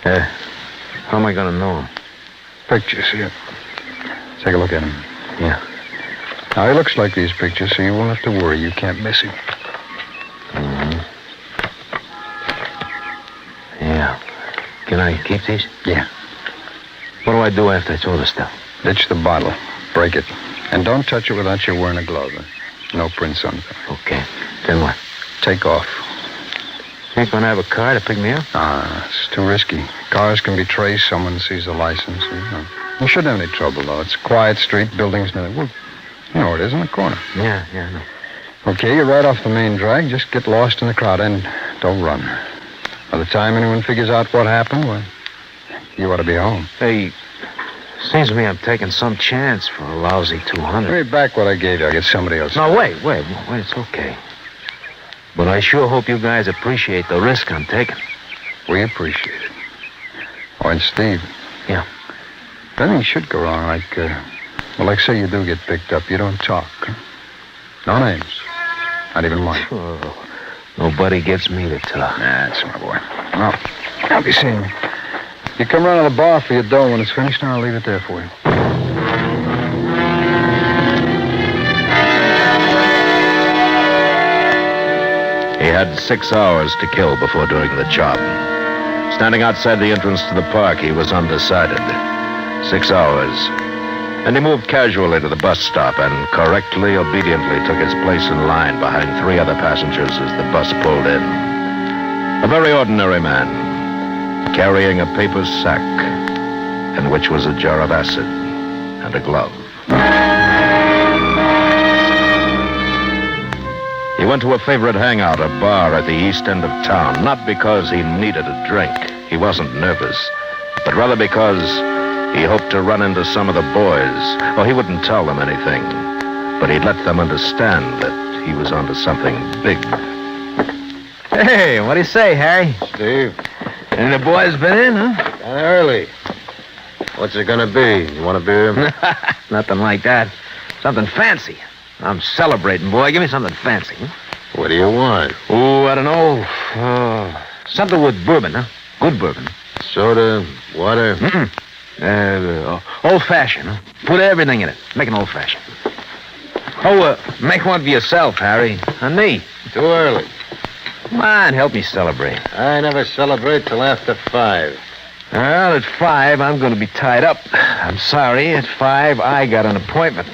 How am I going to know him? Pictures, here. Take a look at him. Yeah. Now, he looks like these pictures, so you won't have to worry. You can't miss him. Mm-hmm. Yeah. Can I keep these? Yeah. What do I do after I throw the stuff? Ditch the bottle. Break it. And don't touch it without you wearing a glove. No prints on it. Okay. Then what? Take off. Ain't gonna have a car to pick me up? It's too risky. Cars can be traced. Someone sees the license. You shouldn't have any trouble, though. It's a quiet street, buildings, nothing. Well, you know where it is, in the corner. Yeah, I know. Okay, you're right off the main drag. Just get lost in the crowd and don't run. By the time anyone figures out what happened, well, you ought to be home. Hey, seems to me I'm taking some chance for a lousy 200. Give me back what I gave you. I'll get somebody else. No, wait. It's okay. But I sure hope you guys appreciate the risk I'm taking. We appreciate it. Oh, and Steve. Yeah. If anything should go wrong, like say you do get picked up, you don't talk. Huh? No names. Not even mine. Oh, nobody gets me to talk. That's my boy. Well, I'll be seeing you. You come round to the bar for your dough when it's finished, and I'll leave it there for you. He had 6 hours to kill before doing the job. Standing outside the entrance to the park, he was undecided. 6 hours. And he moved casually to the bus stop and correctly, obediently took his place in line behind 3 other passengers as the bus pulled in. A very ordinary man, carrying a paper sack in which was a jar of acid and a glove. He went to a favorite hangout, a bar at the east end of town, not because he needed a drink. He wasn't nervous, but rather because he hoped to run into some of the boys. Well, he wouldn't tell them anything, but he'd let them understand that he was onto something big. Hey, what do you say, Harry? Steve. And the boys been in, huh? Kinda early. What's it gonna be? You want a beer? Nothing like that. Something fancy. I'm celebrating, boy. Give me something fancy. Huh? What do you want? Oh, I don't know. Something with bourbon, huh? Good bourbon. Soda, water? Old-fashioned, huh? Put everything in it. Make an old-fashioned. Oh, make one for yourself, Harry. And me. Too early. Come on, help me celebrate. I never celebrate till after 5. Well, at 5, I'm going to be tied up. I'm sorry. At 5, I got an appointment.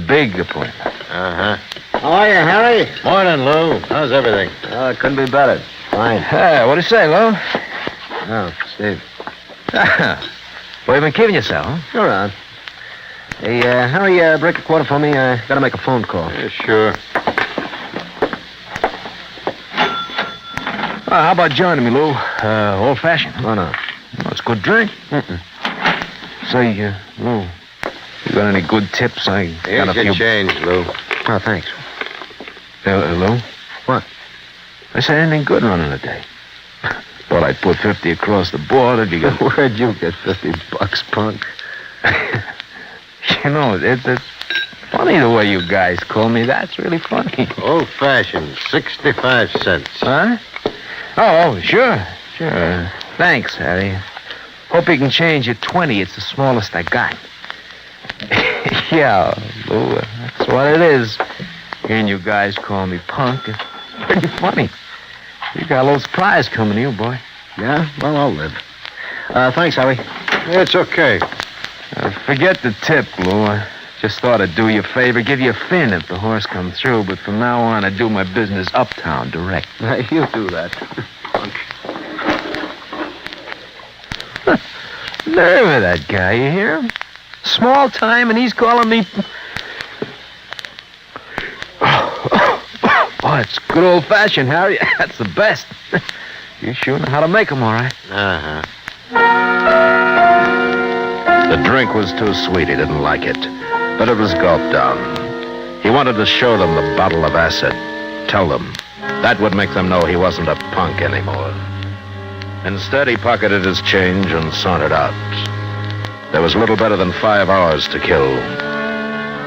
Big appointment. Uh-huh. How are you, Harry? Morning, Lou. How's everything? It couldn't be better. Fine. What do you say, Lou? Oh, Steve. Well, you've been keeping yourself, huh? You're on. Hey, Harry, break a quarter for me. I gotta make a phone call. Yeah, sure. How about joining me, Lou? Old-fashioned. Why not? Well, it's good drink. Say, Lou, you got any good tips? I Here's got a your few... change, Lou. Oh, thanks. Lou? What? I said anything good running a day. Thought I'd put 50 across the board if you got... Where'd you get $50, punk? You know, it's funny the way you guys call me. That's really funny. Old-fashioned, 65 cents. Huh? Oh, sure. Thanks, Harry. Hope you can change your 20. It's the smallest I got. Yeah, Lou, that's what it is. Hearing you guys call me punk, it's pretty funny. You got a little surprise coming to you, boy. Yeah? Well, I'll live. Thanks, Harry. It's okay. Forget the tip, Lou. I just thought I'd do you a favor, give you a fin if the horse comes through, but from now on, I do my business uptown direct. You do that. Punk. Nerve of that guy, you hear him? Small time, and he's calling me... Oh, it's good old-fashioned, Harry. That's the best. You sure know how to make them, all right. Uh-huh. The drink was too sweet. He didn't like it, but it was gulped down. He wanted to show them the bottle of acid. Tell them. That would make them know he wasn't a punk anymore. Instead, he pocketed his change and sauntered out. There was little better than 5 hours to kill,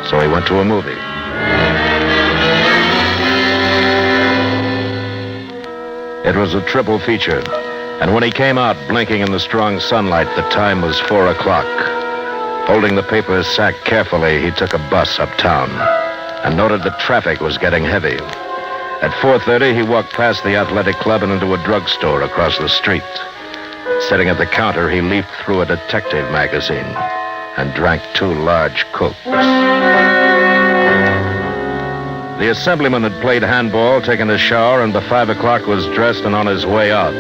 so he went to a movie. It was a triple feature, and when he came out, blinking in the strong sunlight, the time was 4 o'clock. Holding the paper sack carefully, he took a bus uptown and noted that traffic was getting heavy. At 4:30, he walked past the athletic club and into a drugstore across the street. Sitting at the counter, he leafed through a detective magazine and drank 2 large Cokes. The assemblyman had played handball, taken a shower, and by 5 o'clock was dressed and on his way out.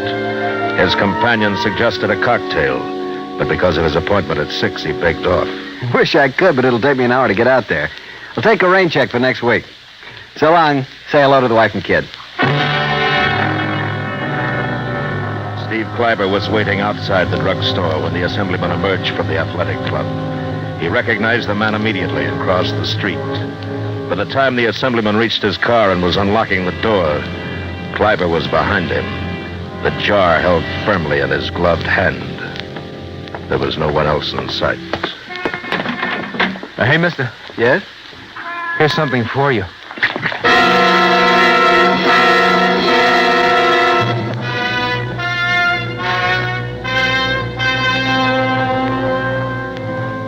His companion suggested a cocktail, but because of his appointment at 6, he begged off. Wish I could, but it'll take me an hour to get out there. I'll take a rain check for next week. So long. Say hello to the wife and kid. Steve Kleiber was waiting outside the drugstore when the assemblyman emerged from the athletic club. He recognized the man immediately and crossed the street. By the time the assemblyman reached his car and was unlocking the door, Kleiber was behind him, the jar held firmly in his gloved hand. There was no one else in sight. Hey, mister. Yes? Here's something for you.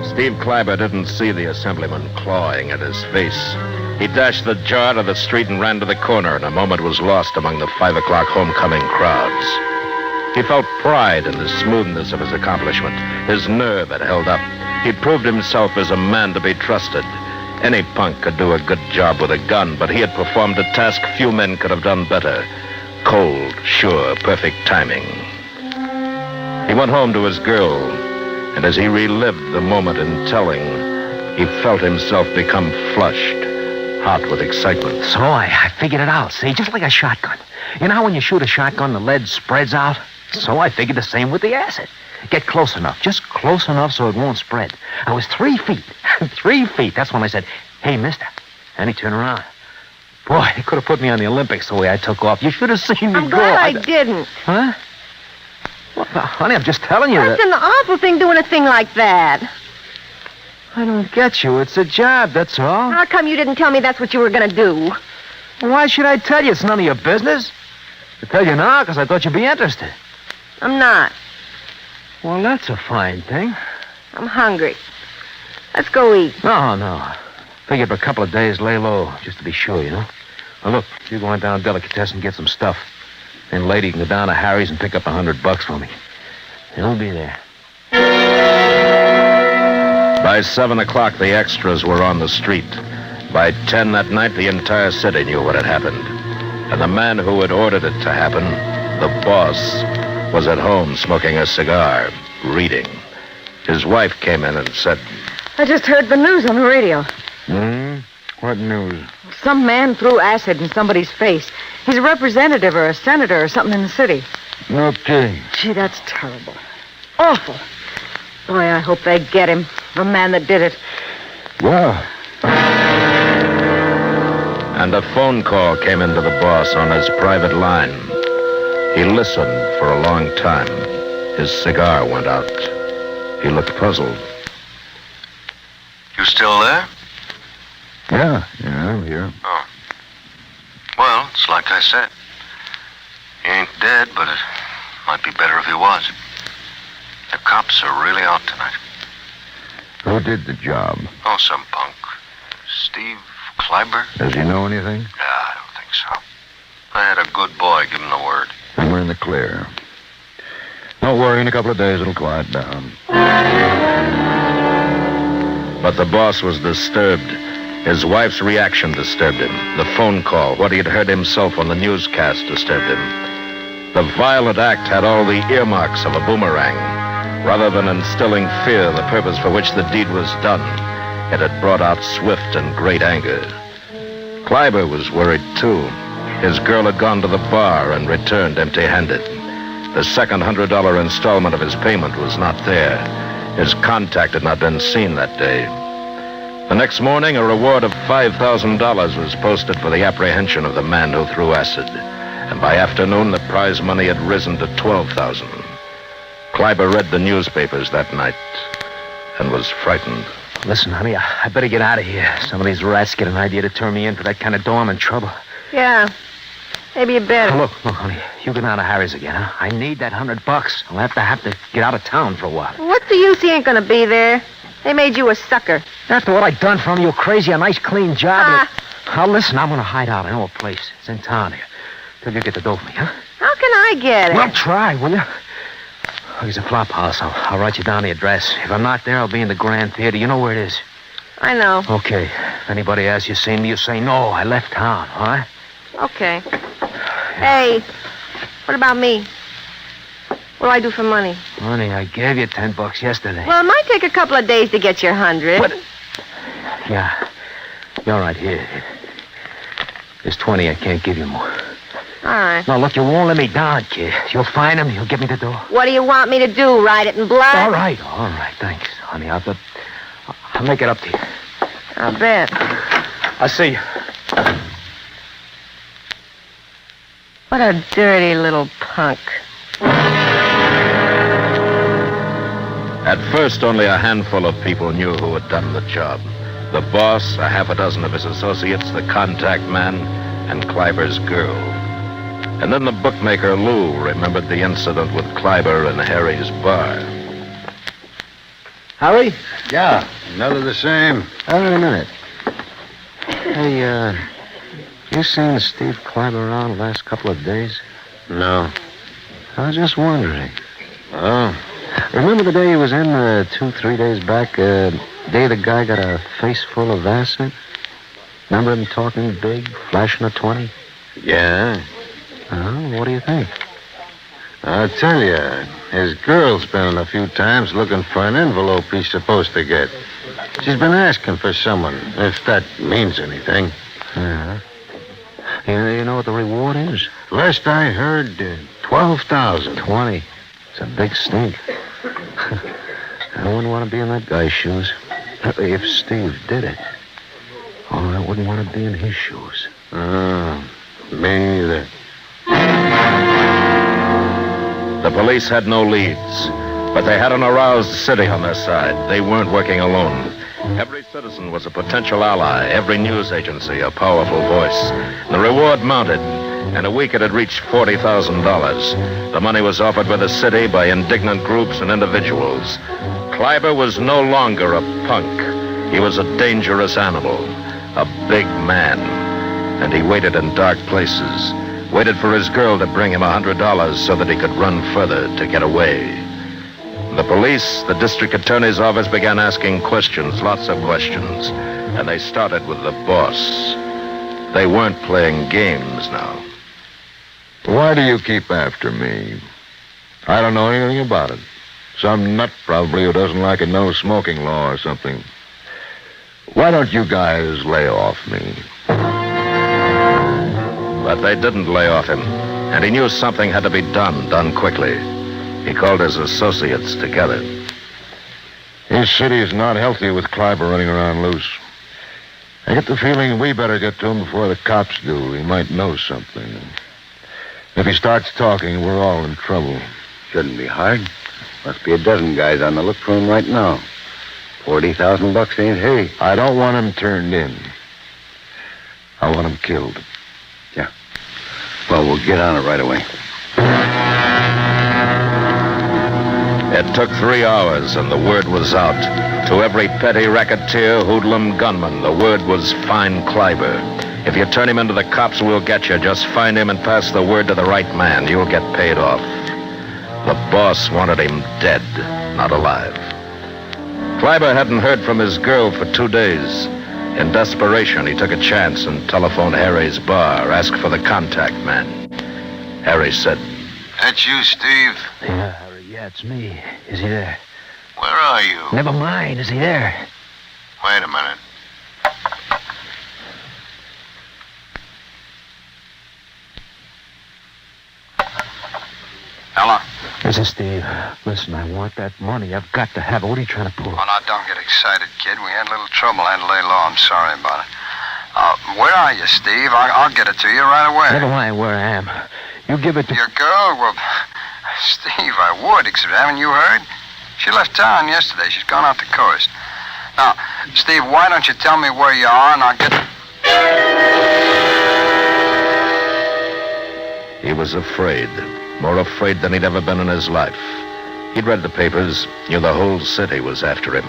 Steve Kleiber didn't see the assemblyman clawing at his face. He dashed the jar to the street and ran to the corner, and a moment was lost among the 5 o'clock homecoming crowds. He felt pride in the smoothness of his accomplishment. His nerve had held up. He'd proved himself as a man to be trusted. Any punk could do a good job with a gun, but he had performed a task few men could have done better. Cold, sure, perfect timing. He went home to his girl, and as he relived the moment in telling, he felt himself become flushed, hot with excitement. So I figured it out, see? Just like a shotgun. You know how when you shoot a shotgun, the lead spreads out? So I figured the same with the acid. Get close enough, just close enough so it won't spread. I was 3 feet. 3 feet. That's when I said, hey, mister. And he turned around. Boy, he could have put me on the Olympics the way I took off. You should have seen me I'm glad I didn't. Huh? Well, honey, I'm just telling you That's that... an awful thing doing a thing like that. I don't get you. It's a job, that's all. How come you didn't tell me that's what you were going to do? Why should I tell you? It's none of your business. I tell you now because I thought you'd be interested. I'm not. Well, that's a fine thing. I'm hungry. Let's go eat. No. Figured for a couple of days, lay low, just to be sure, you know. Now, look, you go on down to Delicatessen and get some stuff. Then later you can go down to Harry's and pick up $100 for me. He'll be there. By 7 o'clock, the extras were on the street. By 10 that night, the entire city knew what had happened. And the man who had ordered it to happen, the boss, was at home smoking a cigar, reading. His wife came in and said, I just heard the news on the radio. What news? Some man threw acid in somebody's face. He's a representative or a senator or something in the city. No kidding. Gee, that's terrible. Awful. Boy, I hope they get him. The man that did it. Well. And a phone call came into the boss on his private line. He listened for a long time. His cigar went out. He looked puzzled. You still there? Yeah, I'm here. Oh. Well, it's like I said. He ain't dead, but it might be better if he was. The cops are really out tonight. Who did the job? Oh, some punk. Steve Kleiber? Does he know anything? Yeah, I don't think so. I had a good boy give him the word. Then we're in the clear. Don't worry, in a couple of days it'll quiet down. But the boss was disturbed. His wife's reaction disturbed him. The phone call, what he had heard himself on the newscast, disturbed him. The violent act had all the earmarks of a boomerang. Rather than instilling fear, the purpose for which the deed was done, it had brought out swift and great anger. Kleiber was worried, too. His girl had gone to the bar and returned empty-handed. The second $100 installment of his payment was not there. His contact had not been seen that day. The next morning, a reward of $5,000 was posted for the apprehension of the man who threw acid. And by afternoon, the prize money had risen to $12,000. Kleiber read the newspapers that night and was frightened. Listen, honey, I better get out of here. Some of these rats get an idea to turn me in for that kind of dough. I'm in trouble. Yeah. Maybe you better. Look, honey, you go down to Harry's again, huh? I need that $100. I'll have to get out of town for a while. What's the use? He ain't gonna be there. They made you a sucker. After what I done for him, you crazy, a nice clean job. Now listen, I'm gonna hide out. I know a place. It's in town here. Till you get the dough for me, huh? How can I get it? Well, try, will you? Here's a flop house. I'll write you down the address. If I'm not there, I'll be in the Grand Theater. You know where it is? I know. Okay. If anybody asks you seen me, you say no. I left town, all right? Okay. Hey, what about me? What do I do for money? Honey, I gave you $10 yesterday. Well, it might take a couple of days to get your 100. What? Yeah. You're right here. There's 20. I can't give you more. All right. No, look, you won't let me down, kid. You'll find him. You'll give me the door. What do you want me to do? Write it in blood? All right. Thanks, honey. I'll make it up to you. I'll bet. I'll see you. What a dirty little punk. At first, only a handful of people knew who had done the job. The boss, a half a dozen of his associates, the contact man, and Kleiber's girl. And then the bookmaker, Lou, remembered the incident with Kleiber in Harry's bar. Harry? Yeah, another the same. Hold on a minute. Hey, you seen Steve Kleiber around the last couple of days? No. I was just wondering. Oh? Remember the day he was in 2-3 days back? Day the guy got a face full of acid? Remember him talking big, flashing a 20? Yeah. Oh, what do you think? I'll tell you, his girl's been in a few times looking for an envelope he's supposed to get. She's been asking for someone, if that means anything. Uh-huh. You know what the reward is? Last I heard, 12,000. 20. It's a big stink. I wouldn't want to be in that guy's shoes. If Steve did it. Oh, I wouldn't want to be in his shoes. Me either. The police had no leads, but they had an aroused city on their side. They weren't working alone. Every citizen was a potential ally, every news agency a powerful voice. The reward mounted. In a week, it had reached $40,000. The money was offered by the city, by indignant groups and individuals. Kleiber was no longer a punk. He was a dangerous animal, a big man. And he waited in dark places, waited for his girl to bring him $100 so that he could run further to get away. The police, the district attorney's office began asking questions, lots of questions. And they started with the boss. They weren't playing games now. Why do you keep after me? I don't know anything about it. Some nut probably who doesn't like a no-smoking law or something. Why don't you guys lay off me? But they didn't lay off him, and he knew something had to be done quickly. He called his associates together. His city is not healthy with Kleiber running around loose. I get the feeling we better get to him before the cops do. He might know something. If he starts talking, we're all in trouble. Shouldn't be hard. Must be a dozen guys on the look for him right now. $40,000 ain't hay. I don't want him turned in. I want him killed. Yeah. Well, we'll get on it right away. It took 3 hours, and the word was out. To every petty racketeer, hoodlum, gunman, the word was find Kleiber. If you turn him into the cops, we'll get you. Just find him and pass the word to the right man. You'll get paid off. The boss wanted him dead, not alive. Kleiber hadn't heard from his girl for 2 days. In desperation, he took a chance and telephoned Harry's bar, asked for the contact man. Harry said, That's you, Steve? Yeah, Harry, yeah, it's me. Is he there? Where are you? Never mind. Is he there? Wait a minute. Hello? This is Steve. Listen, I want that money. I've got to have it. What are you trying to pull? Oh, now, don't get excited, kid. We had a little trouble. Had to lay low. I'm sorry about it. Where are you, Steve? I'll get it to you right away. Never mind where I am. You give it to... Your girl? Well, Steve, I would, except haven't you heard? She left town yesterday. She's gone out the coast. Now, Steve, why don't you tell me where you are and I'll get... He was afraid. More afraid than he'd ever been in his life. He'd read the papers, knew the whole city was after him.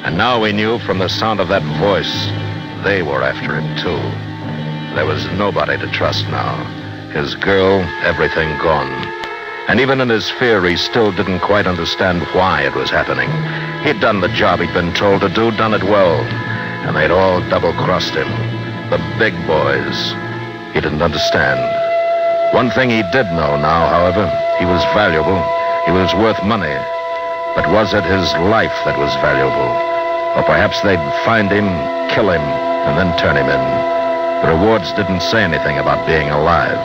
And now he knew from the sound of that voice, they were after him too. There was nobody to trust now. His girl, everything gone. And even in his fear, he still didn't quite understand why it was happening. He'd done the job he'd been told to do, done it well. and they'd all double-crossed him. The big boys. He didn't understand. One thing he did know now, however, he was valuable. He was worth money. But was it his life that was valuable? Or perhaps they'd find him, kill him, and then turn him in. The rewards didn't say anything about being alive.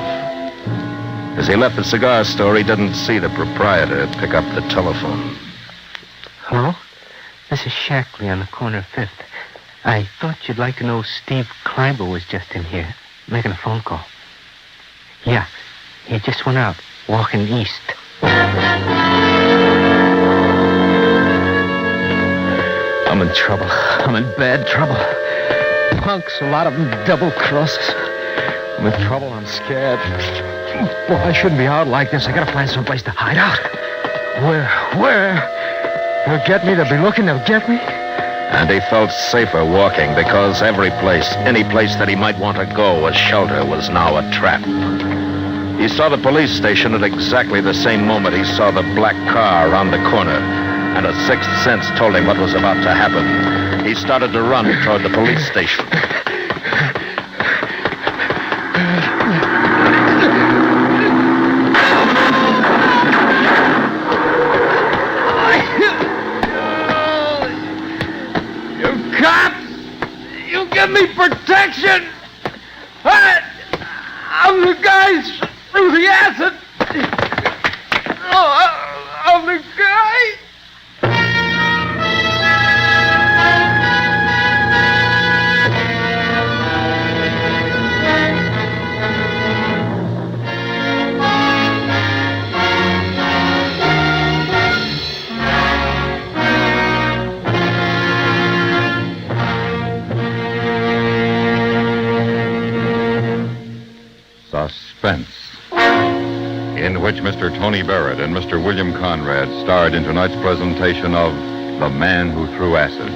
As he left the cigar store, he didn't see the proprietor pick up the telephone. Hello? This is Shackley on the corner of 5th. I thought you'd like to know Steve Kleiber was just in here, making a phone call. Yeah, he just went out, walking east. I'm in trouble. I'm in bad trouble. Punks, a lot of them double-crosses. I'm in trouble. I'm scared. Boy, I shouldn't be out like this. I gotta find someplace to hide out. Where? They'll get me. They'll be looking. They'll get me. And he felt safer walking because every place, any place that he might want to go as shelter, was now a trap. He saw the police station at exactly the same moment he saw the black car around the corner, and a sixth sense told him what was about to happen. He started to run toward the police station. Give me protection! I'm the guy through the acid! I'm the guy! Suspense, in which Mr. Tony Barrett and Mr. William Conrad starred in tonight's presentation of The Man Who Threw Acid.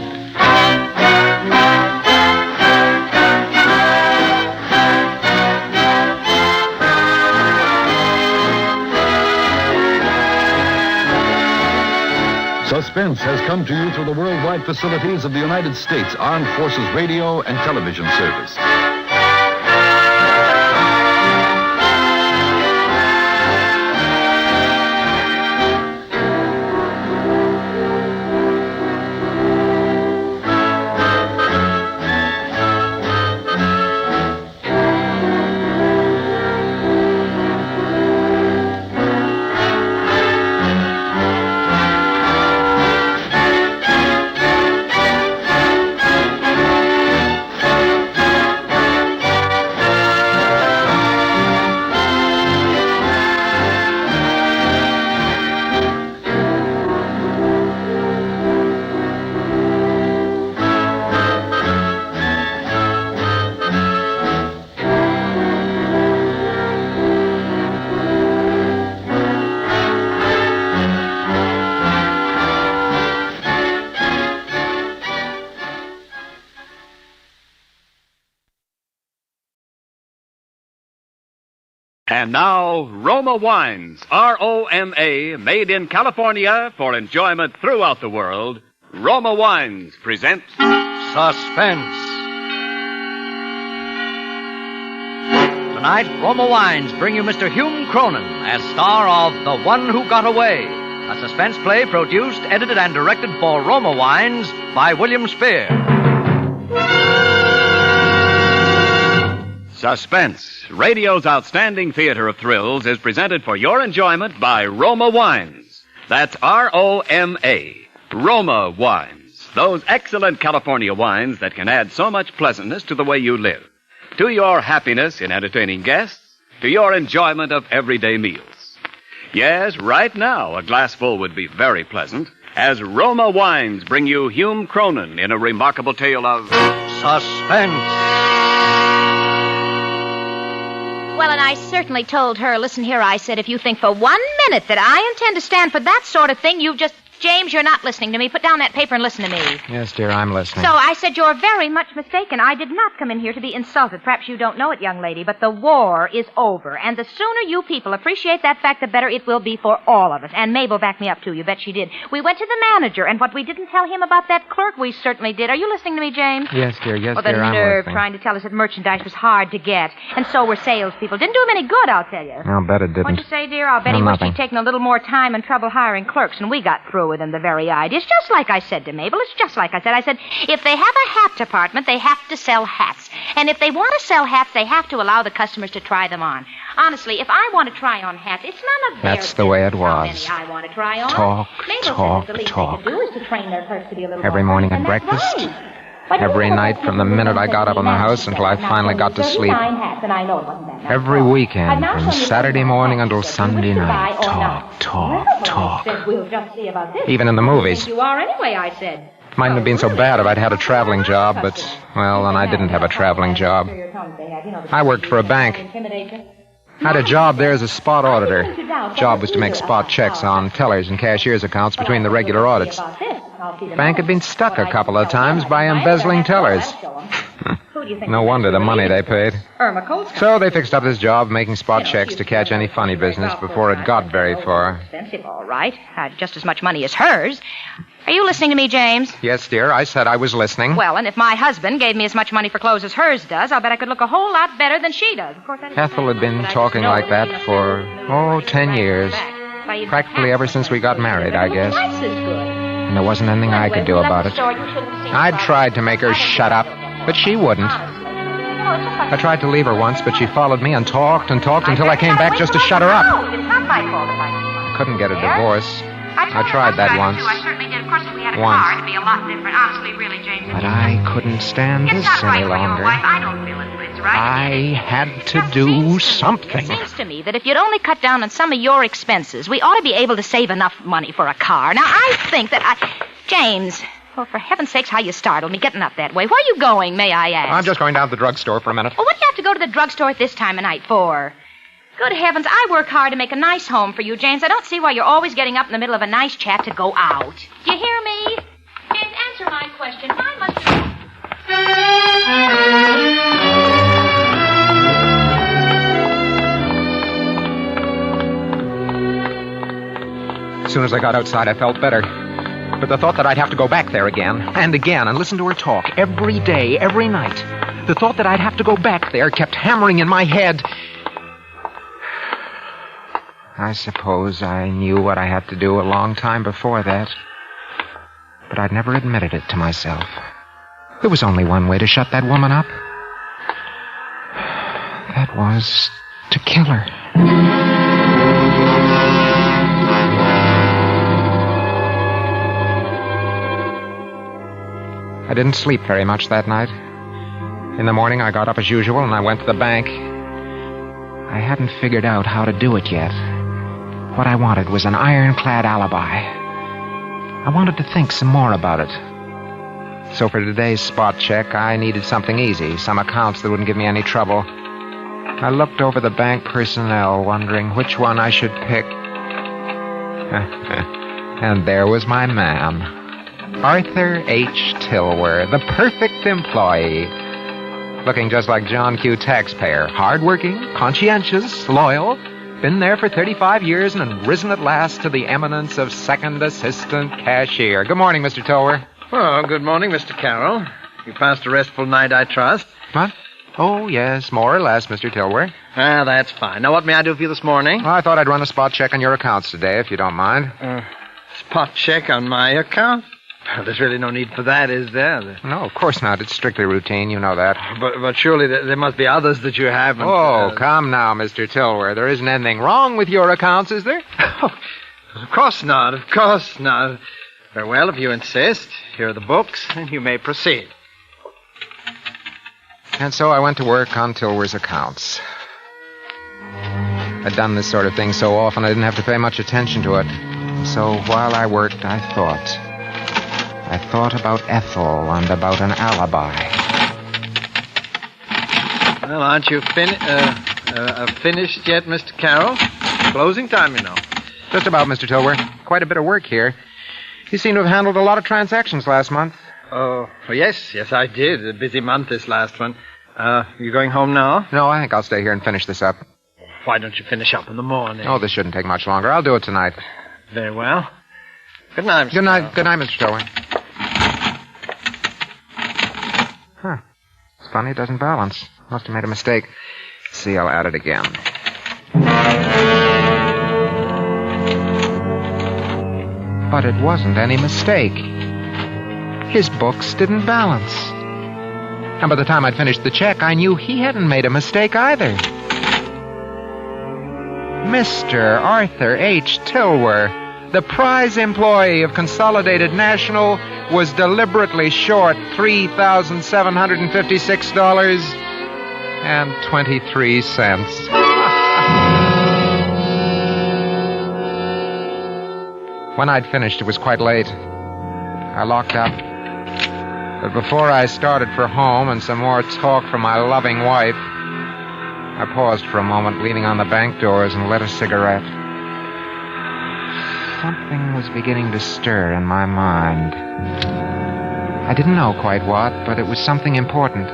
Suspense has come to you through the worldwide facilities of the United States Armed Forces Radio and Television Service. And now, Roma Wines, R-O-M-A, made in California for enjoyment throughout the world. Roma Wines present Suspense. Tonight, Roma Wines bring you Mr. Hume Cronin as star of The One Who Got Away, a suspense play produced, edited, and directed for Roma Wines by William Spear. Suspense, radio's outstanding theater of thrills, is presented for your enjoyment by Roma Wines. That's R-O-M-A, Roma Wines. Those excellent California wines that can add so much pleasantness to the way you live, to your happiness in entertaining guests, to your enjoyment of everyday meals. Yes, right now, a glassful would be very pleasant, as Roma Wines bring you Hume Cronin in a remarkable tale of Suspense. Well, and I certainly told her, listen here, I said, if you think for 1 minute that I intend to stand for that sort of thing, you've just James, you're not listening to me. Put down that paper and listen to me. Yes, dear, I'm listening. So I said you're very much mistaken. I did not come in here to be insulted. Perhaps you don't know it, young lady, but the war is over. And the sooner you people appreciate that fact, the better it will be for all of us. And Mabel backed me up, too. You bet she did. We went to the manager, and what we didn't tell him about that clerk, we certainly did. Are you listening to me, James? Yes, dear, well, dear, I'm the nerve listening. trying to tell us that merchandise was hard to get. And so were salespeople. Didn't do him any good, I'll tell you. I'll bet it didn't. What'd you say, dear? I'll bet No, he wished nothing. he'd taken a little more time and trouble hiring clerks, and we got through with him the very eye. It's just like I said to Mabel. It's just like I said. I said, if they have a hat department, they have to sell hats. And if they want to sell hats, they have to allow the customers to try them on. Honestly, if I want to try on hats, it's none of their That's the way it how was. many I want to try on. Talk, Mabel talk, said that the least talk. they could do is to train their clerks to be a little Every more morning at and that's breakfast. right. But Every you know, night from the minute I got up in the house until I finally got to sleep. 39 hats, and I know it wasn't that much. Every weekend, now from show you Saturday what morning hats until you get. Sunday Which to buy night. or Talk, talk, Well, talk. I said, we'll just see about this. Even in the movies. You are anyway, I said. Mightn't have been so bad if I'd had a traveling job, but, well, then I didn't have a traveling job. I worked for a bank. I had a job there as a spot auditor. Job was to make spot checks on tellers and cashier's accounts between the regular audits. Bank had been stuck a couple of times by embezzling tellers. No wonder the money they paid. So they fixed up this job making spot checks to catch any funny business before it got very far. Expensive, all right. Had just as much money as hers. Are you listening to me, James? Yes, dear, I said I was listening. Well, and if my husband gave me as much money for clothes as hers does, I'll bet I could look a whole lot better than she does. Of course, Ethel had been talking like that for, 10 years. Practically ever since we got married, I guess. And there wasn't anything I could do about it. I'd tried to make her shut up, but she wouldn't. I tried to leave her once, but she followed me and talked until I came back just to shut her up. I couldn't get a divorce. I tried that once. Once. But I couldn't stand this any longer. I had to do something. It seems to me that if you'd only cut down on some of your expenses, we ought to be able to save enough money for a car. Now, I think that James, well, for heaven's sakes, how you startled me getting up that way. Where are you going, may I ask? I'm just going down to the drugstore for a minute. Well, what do you have to go to the drugstore at this time of night for? Good heavens, I work hard to make a nice home for you, James. I don't see why you're always getting up in the middle of a nice chat to go out. Do you hear me? James, answer my question. Why must As soon as I got outside, I felt better. But the thought that I'd have to go back there again and listen to her talk every day, every night, the thought that I'd have to go back there kept hammering in my head. I suppose I knew what I had to do a long time before that. But I'd never admitted it to myself. There was only one way to shut that woman up. That was to kill her. I didn't sleep very much that night. In the morning, I got up as usual and I went to the bank. I hadn't figured out how to do it yet. What I wanted was an ironclad alibi. I wanted to think some more about it. So for today's spot check, I needed something easy, some accounts that wouldn't give me any trouble. I looked over the bank personnel, wondering which one I should pick. And there was my man, Arthur H. Tilwer, the perfect employee. Looking just like John Q. Taxpayer. Hardworking, conscientious, loyal. Been there for 35 years and risen at last to the eminence of second assistant cashier. Good morning, Mr. Tilwer. Oh, good morning, Mr. Carroll. You passed a restful night, I trust. What? Oh, yes, more or less, Mr. Tilwer. Ah, that's fine. Now, what may I do for you this morning? Well, I thought I'd run a spot check on your accounts today, if you don't mind. Spot check on my account? There's really no need for that, is there? No, of course not. It's strictly routine. You know that. But surely there must be others that you haven't. Oh, come now, Mr. Tilwer. There isn't anything wrong with your accounts, is there? Oh, of course not. Of course not. Very well, if you insist. Here are the books, and you may proceed. And so I went to work on Tilwer's accounts. I'd done this sort of thing so often I didn't have to pay much attention to it. So while I worked, I thought. I thought about Ethel and about an alibi. Well, aren't you finished yet, Mr. Carroll? Closing time, you know. Just about, Mr. Tilwer. Quite a bit of work here. You seem to have handled a lot of transactions last month. Oh, yes, I did. A busy month, this last one. You going home now? No, I think I'll stay here and finish this up. Why don't you finish up in the morning? Oh, this shouldn't take much longer. I'll do it tonight. Very well. Good night, Mr. Good night, Mr. Stowey. Huh. It's funny it doesn't balance. Must have made a mistake. See, I'll add it again. But it wasn't any mistake. His books didn't balance. And by the time I'd finished the check, I knew he hadn't made a mistake either. Mr. Arthur H. Tilwer, the prize employee of Consolidated National, was deliberately short $3,756.23. When I'd finished, it was quite late. I locked up. But before I started for home and some more talk from my loving wife, I paused for a moment, leaning on the bank doors, and lit a cigarette. Something was beginning to stir in my mind. I didn't know quite what, but it was something important.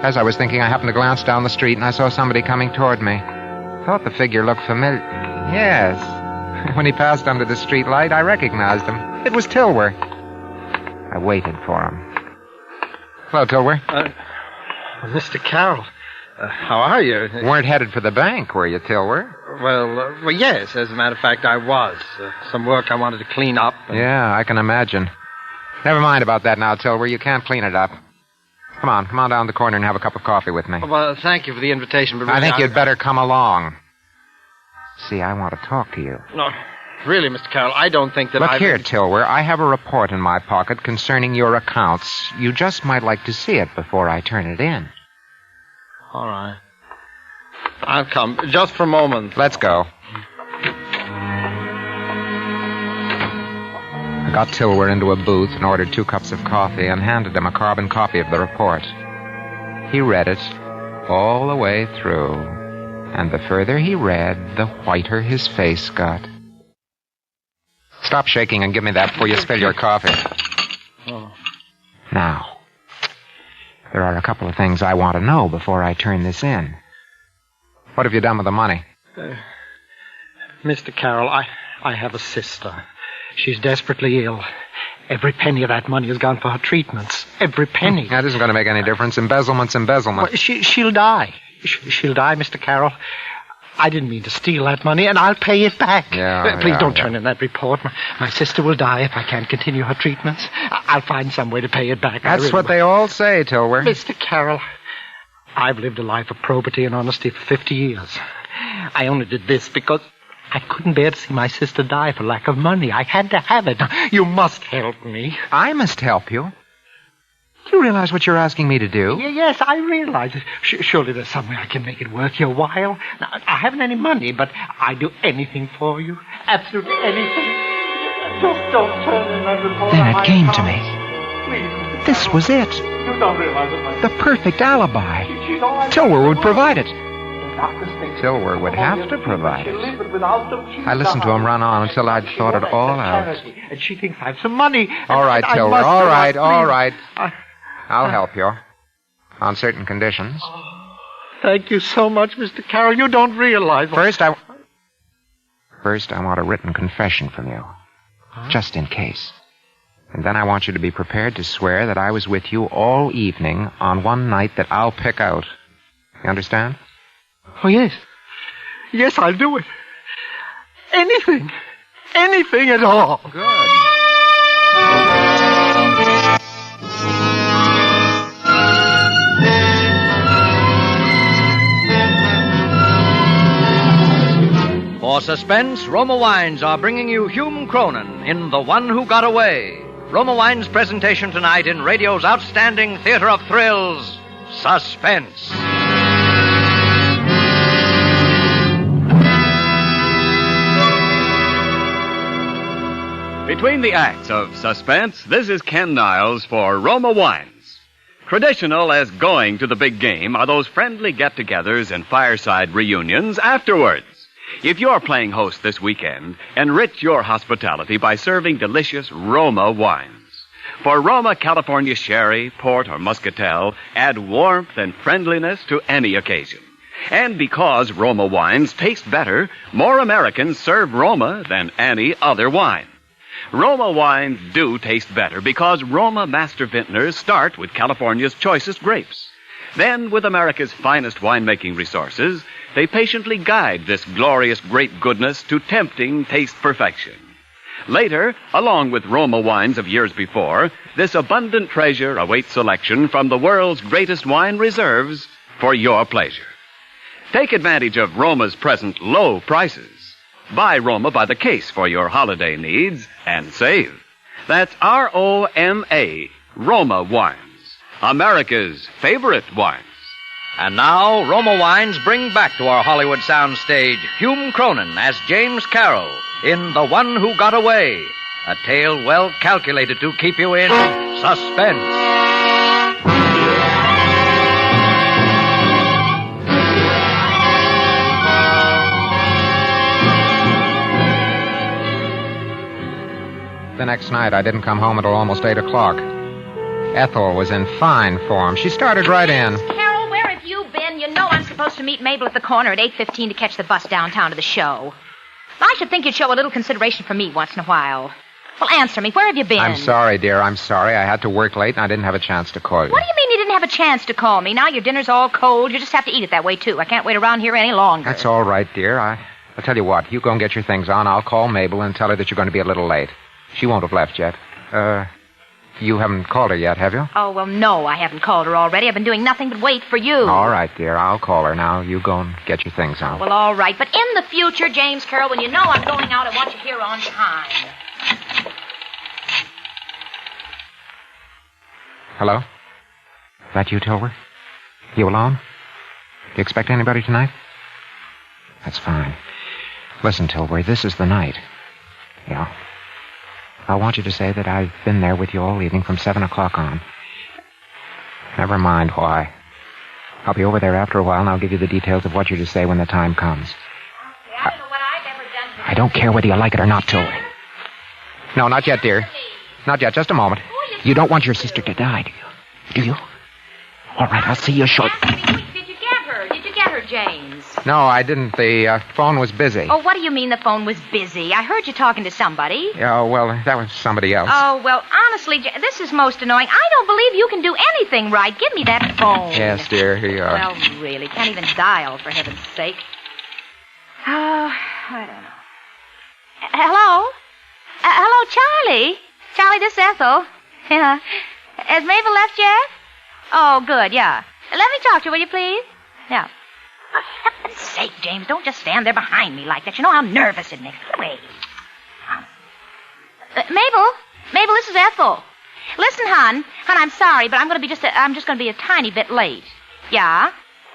As I was thinking, I happened to glance down the street, and I saw somebody coming toward me. Thought the figure looked familiar. Yes. When he passed under the street light, I recognized him. It was Tilwer. I waited for him. Hello, Tilwer. Mr. Carroll. How are you? Weren't headed for the bank, were you, Tilwer? Well, yes. As a matter of fact, I was. Some work I wanted to clean up. Yeah, I can imagine. Never mind about that now, Tilwer. You can't clean it up. Come on down the corner and have a cup of coffee with me. Well, thank you for the invitation, but really, I think you'd better come along. See, I want to talk to you. No, really, Mr. Carroll, I don't think that Look here, Tilwer. I have a report in my pocket concerning your accounts. You just might like to see it before I turn it in. All right. I'll come. Just for a moment. Let's go. I got Tilwer into a booth and ordered 2 cups of coffee and handed him a carbon copy of the report. He read it all the way through. And the further he read, the whiter his face got. Stop shaking and give me that before you spill your coffee. Oh. Now, there are a couple of things I want to know before I turn this in. What have you done with the money? Mr. Carroll, I have a sister. She's desperately ill. Every penny of that money has gone for her treatments. Every penny. That isn't going to make any difference. Embezzlement's embezzlement. Well, she'll die. She'll die, Mr. Carroll. I didn't mean to steal that money, and I'll pay it back. Please don't turn in that report. My sister will die if I can't continue her treatments. I'll find some way to pay it back. That's what they all say, Tilwer. Mr. Carroll, I've lived a life of probity and honesty for 50 years. I only did this because I couldn't bear to see my sister die for lack of money. I had to have it. You must help me. I must help you? Do you realize what you're asking me to do? Yes, I realize it. Surely there's some way I can make it worth your while. Now, I haven't any money, but I'd do anything for you. Absolutely anything. Just don't turn in that report. Then it came to me. Please. This was it. You don't realize it. The perfect alibi. Tilwer would provide it. Tilwer would have to provide it. I listened to him run on until I'd thought it all out. And she thinks I have some money. All right, Tilwer. All right. I'll help you. On certain conditions. Thank you so much, Mr. Carroll. You don't realize... First, I want a written confession from you. Just in case. And then I want you to be prepared to swear that I was with you all evening on one night that I'll pick out. You understand? Oh, yes. Yes, I'll do it. Anything. Anything at all. Good. For Suspense, Roma Wines are bringing you Hume Cronin in The One Who Got Away. Roma Wines' presentation tonight in radio's outstanding theater of thrills, Suspense. Between the acts of Suspense, this is Ken Niles for Roma Wines. Traditional as going to the big game are those friendly get-togethers and fireside reunions afterwards. If you're playing host this weekend, enrich your hospitality by serving delicious Roma wines. For Roma California Sherry, Port, or Muscatel, add warmth and friendliness to any occasion. And because Roma wines taste better, more Americans serve Roma than any other wine. Roma wines do taste better because Roma master vintners start with California's choicest grapes. Then, with America's finest winemaking resources, they patiently guide this glorious grape goodness to tempting taste perfection. Later, along with Roma wines of years before, this abundant treasure awaits selection from the world's greatest wine reserves for your pleasure. Take advantage of Roma's present low prices. Buy Roma by the case for your holiday needs and save. That's R-O-M-A, Roma wines. America's favorite wines. And now, Roma Wines bring back to our Hollywood soundstage Hume Cronin as James Carroll in The One Who Got Away, a tale well calculated to keep you in suspense. The next night, I didn't come home until almost 8 o'clock. Ethel was in fine form. She started right in. Carol, where have you been? You know I'm supposed to meet Mabel at the corner at 8:15 to catch the bus downtown to the show. I should think you'd show a little consideration for me once in a while. Well, answer me. Where have you been? I'm sorry, dear. I'm sorry. I had to work late, and I didn't have a chance to call you. What do you mean you didn't have a chance to call me? Now your dinner's all cold. You just have to eat it that way, too. I can't wait around here any longer. That's all right, dear. I'll tell you what. You go and get your things on. I'll call Mabel and tell her that you're going to be a little late. She won't have left yet. You haven't called her yet, have you? Oh, well, no, I haven't called her already. I've been doing nothing but wait for you. All right, dear. I'll call her now. You go and get your things on. Well, all right. But in the future, James Carroll, when you know I'm going out, I want you here on time. Hello? That you, Tilbury? You alone? Do you expect anybody tonight? That's fine. Listen, Tilbury, this is the night. Yeah. I want you to say that I've been there with you all evening from 7 o'clock on. Never mind why. I'll be over there after a while, and I'll give you the details of what you're to say when the time comes. I don't know what I've ever done. I don't care whether you like it or not, Tilbury. No, not yet, dear. Not yet. Just a moment. You don't want your sister to die, do you? Do you? All right, I'll see you shortly. Did you get her? Did you get her, James? No, I didn't. The phone was busy. Oh, what do you mean the phone was busy? I heard you talking to somebody. Yeah, well, that was somebody else. Oh, well, honestly, this is most annoying. I don't believe you can do anything right. Give me that phone. Yes, dear, here you are. Well, really, can't even dial, for heaven's sake. Oh, I don't know. Hello? Hello, Charlie? Charlie, this is Ethel. Yeah. Has Mabel left yet? Oh, good, yeah. Let me talk to you, will you, please? Yeah. For heaven's sake, James, don't just stand there behind me like that. You know how nervous it makes me. Wait. Mabel, this is Ethel. Listen, hon, I'm sorry, but I'm just going to be a tiny bit late. Yeah?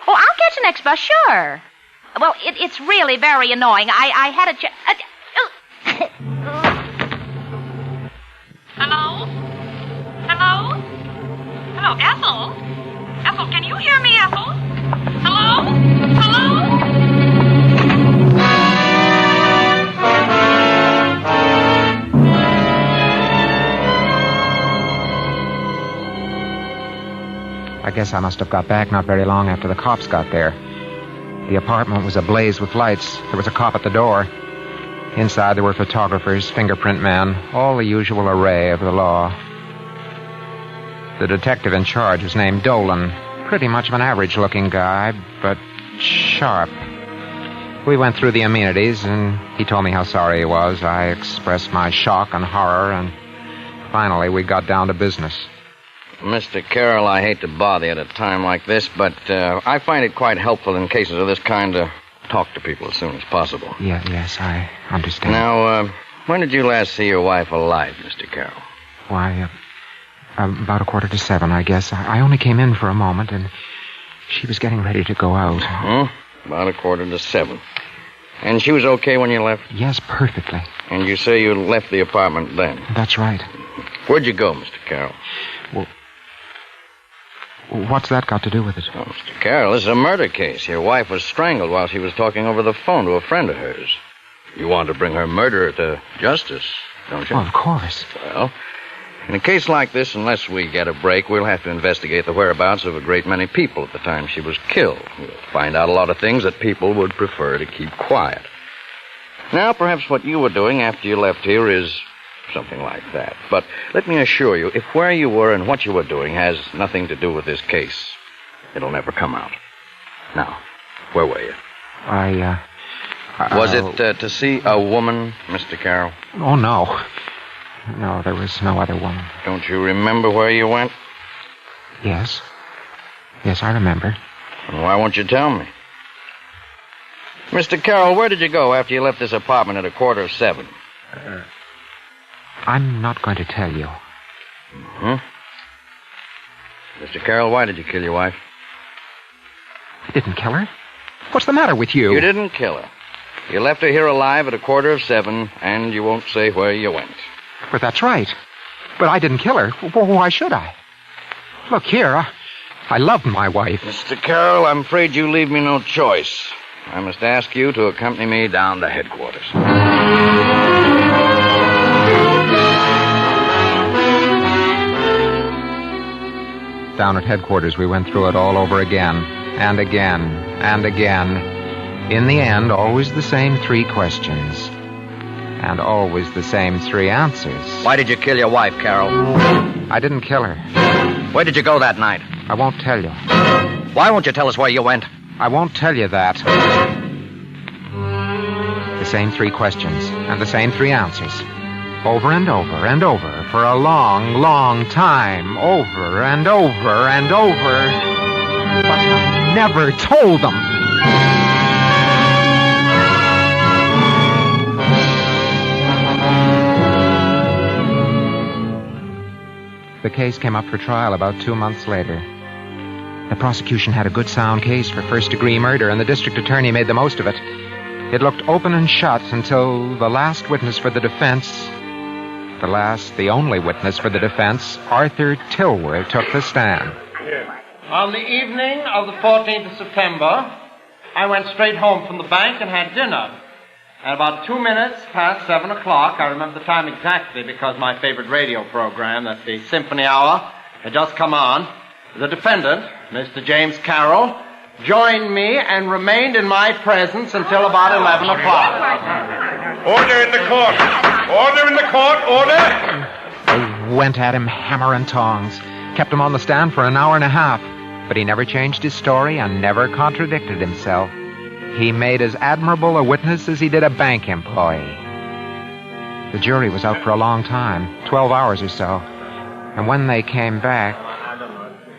Oh, I'll catch the next bus, sure. Well, it's really very annoying. I had a Hello? Hello? Hello, Ethel? Ethel, can you hear me, Ethel? Hello? Hello? I guess I must have got back not very long after the cops got there. The apartment was ablaze with lights. There was a cop at the door. Inside there were photographers, fingerprint men, all the usual array of the law. The detective in charge was named Dolan. Pretty much of an average-looking guy, but sharp. We went through the amenities, and he told me how sorry he was. I expressed my shock and horror, and finally we got down to business. Mr. Carroll, I hate to bother you at a time like this, but I find it quite helpful in cases of this kind to talk to people as soon as possible. Yes, I understand. Now, when did you last see your wife alive, Mr. Carroll? Why, about 6:45, I guess. I only came in for a moment, and she was getting ready to go out. About 6:45. And she was okay when you left? Yes, perfectly. And you say you left the apartment then? That's right. Where'd you go, Mr. Carroll? What's that got to do with it? Oh, Mr. Carroll, this is a murder case. Your wife was strangled while she was talking over the phone to a friend of hers. You want to bring her murderer to justice, don't you? Of course. Well, in a case like this, unless we get a break, we'll have to investigate the whereabouts of a great many people at the time she was killed. We'll find out a lot of things that people would prefer to keep quiet. Now, perhaps what you were doing after you left here is something like that. But let me assure you, if where you were and what you were doing has nothing to do with this case, it'll never come out. Now, where were you? Was it to see a woman, Mr. Carroll? Oh, no. No, there was no other woman. Don't you remember where you went? Yes. Yes, I remember. Well, why won't you tell me? Mr. Carroll, where did you go after you left this apartment at 7:15? I'm not going to tell you. Mm-hmm. Mr. Carroll, why did you kill your wife? I didn't kill her. What's the matter with you? You didn't kill her. You left her here alive at 7:15, and you won't say where you went. But that's right. But I didn't kill her. Why should I? Look here, I loved my wife. Mr. Carroll, I'm afraid you leave me no choice. I must ask you to accompany me down to headquarters. Down at headquarters, we went through it all over again, and again, and again. In the end, always the same 3 questions. And always the same 3 answers. Why did you kill your wife, Carol? I didn't kill her. Where did you go that night? I won't tell you. Why won't you tell us where you went? I won't tell you that. The same 3 questions, and the same 3 answers. Over and over and over, for a long, long time. Over and over and over. But I never told them. The case came up for trial about 2 months later. The prosecution had a good sound case for first-degree murder, and the district attorney made the most of it. It looked open and shut until the last witness for the defense, the only witness for the defense, Arthur Tilworth, took the stand. On the evening of the 14th of September, I went straight home from the bank and had dinner. At about 2 minutes past 7 o'clock, I remember the time exactly because my favorite radio program, that's the Symphony Hour, had just come on. The defendant, Mr. James Carroll, joined me and remained in my presence until about 11 o'clock. Order in the court! Order in the court! Order! They went at him hammer and tongs, kept him on the stand for an hour and a half, but he never changed his story and never contradicted himself. He made as admirable a witness as he did a bank employee. The jury was out for a long time, 12 hours or so. And when they came back...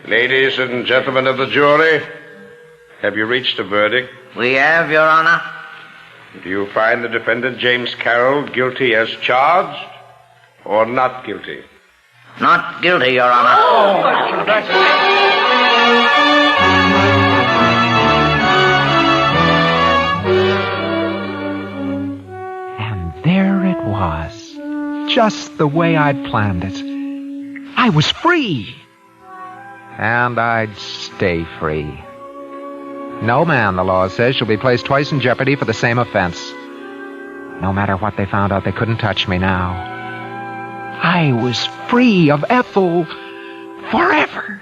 Ladies and gentlemen of the jury, have you reached a verdict? We have, Your Honor. Do you find the defendant, James Carroll, guilty as charged or not guilty? Not guilty, Your Honor. There it was, just the way I'd planned it. I was free. And I'd stay free. No man, the law says, shall be placed twice in jeopardy for the same offense. No matter what they found out, they couldn't touch me now. I was free of Ethel forever.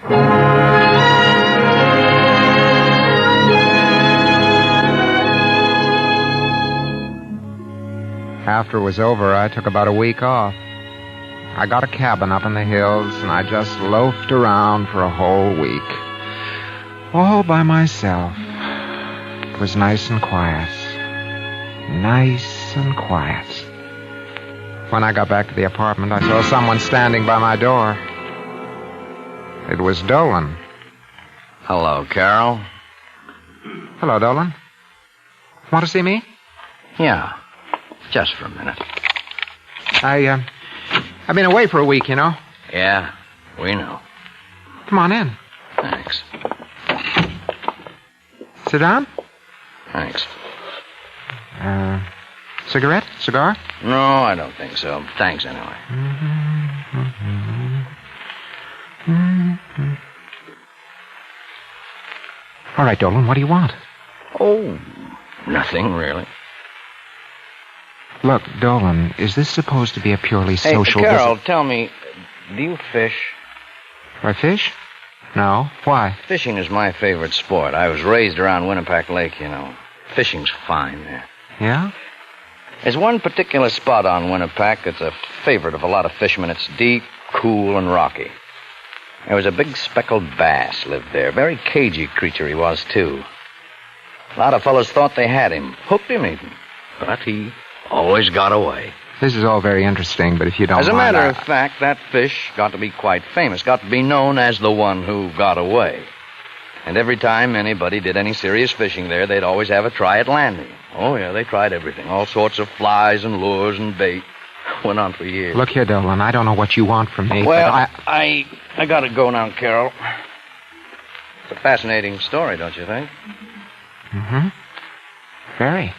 After it was over, I took about a week off. I got a cabin up in the hills, and I just loafed around for a whole week. All by myself. It was nice and quiet. Nice and quiet. When I got back to the apartment, I saw someone standing by my door. It was Dolan. Hello, Carol. Hello, Dolan. Want to see me? Yeah. Just for a minute. I've been away for a week, you know. Yeah, we know. Come on in. Thanks. Sit down. Thanks. Cigarette? Cigar? No, I don't think so. Thanks anyway. All right, Dolan, what do you want? Oh, nothing, really. Look, Dolan, is this supposed to be a purely Hey, social Carol, visit? tell me, do you fish? Do I fish? No. Why? Fishing is my favorite sport. I was raised around Winnipeck Lake, you know. Fishing's fine there. Yeah? There's one particular spot on Winnipeck that's a favorite of a lot of fishermen. It's deep, cool, and rocky. There was a big speckled bass lived there. Very cagey creature he was, too. A lot of fellows thought they had him. Hooked him even. But he always got away. This is all very interesting, but if you don't As a mind, matter of fact, that fish got to be quite famous. Got to be known as the one who got away. And every time anybody did any serious fishing there, they'd always have a try at landing. Oh, yeah, they tried everything. All sorts of flies and lures and bait. Went on for years. Look here, Dolan, I don't know what you want from me, Well, but I gotta go now, Carol. It's a fascinating story, don't you think? Mm-hmm. Very.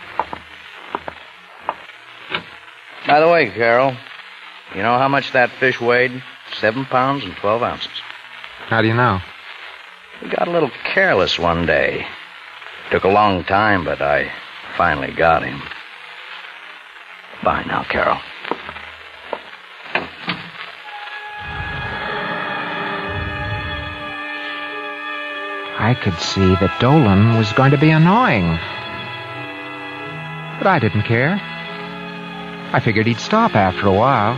By the way, Carol, you know how much that fish weighed? 7 pounds and 12 ounces. How do you know? We got a little careless one day. Took a long time, but I finally got him. Bye now, Carol. I could see that Dolan was going to be annoying. But I didn't care. I figured he'd stop after a while.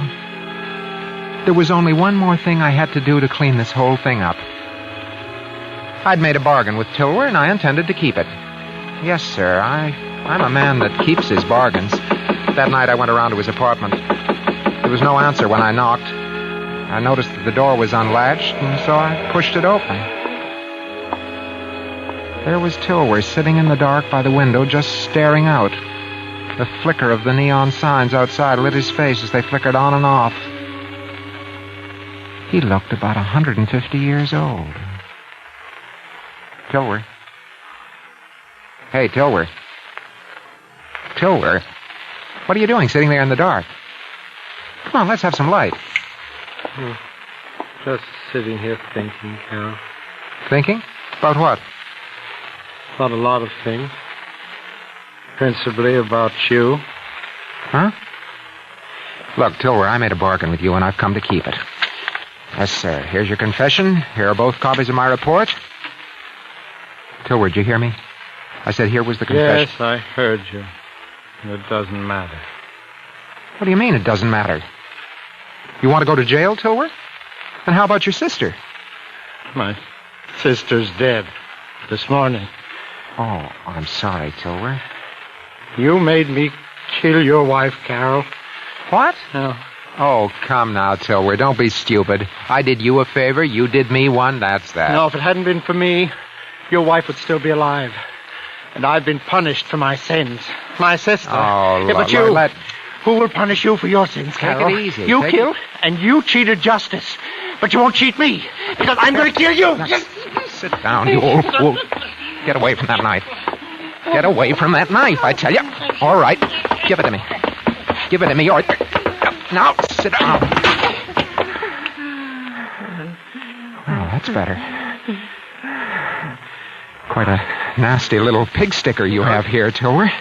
There was only one more thing I had to do to clean this whole thing up. I'd made a bargain with Tilwer, and I intended to keep it. Yes, sir, I'm a man that keeps his bargains. That night I went around to his apartment. There was no answer when I knocked. I noticed that the door was unlatched, and so I pushed it open. There was Tilwer sitting in the dark by the window, just staring out. The flicker of the neon signs outside lit his face as they flickered on and off. He looked about 150 years old. Tilwer. Hey, Tilwer. Tilwer. What are you doing sitting there in the dark? Come on, let's have some light. Just sitting here thinking, Carol. Thinking? About what? About a lot of things. Principally about you. Huh? Look, Tilwer, I made a bargain with you, and I've come to keep it. Yes, sir. Here's your confession. Here are both copies of my report. Tilwer, did you hear me? I said here was the confession. Yes, I heard you. It doesn't matter. What do you mean it doesn't matter? You want to go to jail, Tilwer? And how about your sister? My sister's dead. This morning. Oh, I'm sorry, Tilwer. You made me kill your wife, Carol. What? No. Oh, come now, Tilwer. Don't be stupid. I did you a favor. You did me one. That's that. No, if it hadn't been for me, your wife would still be alive. And I've been punished for my sins. My sister. Oh, yeah, but you... Who will punish you for your sins, Carol? Take it easy. You killed, and you cheated justice. But you won't cheat me, because I'm going to kill you. Sit down, you old fool. Get away from that knife. Get away from that knife, I tell you. All right. Give it to me. Give it to me. Or... Now, sit down. Oh, that's better. Quite a nasty little pig sticker you have here, Tilwer.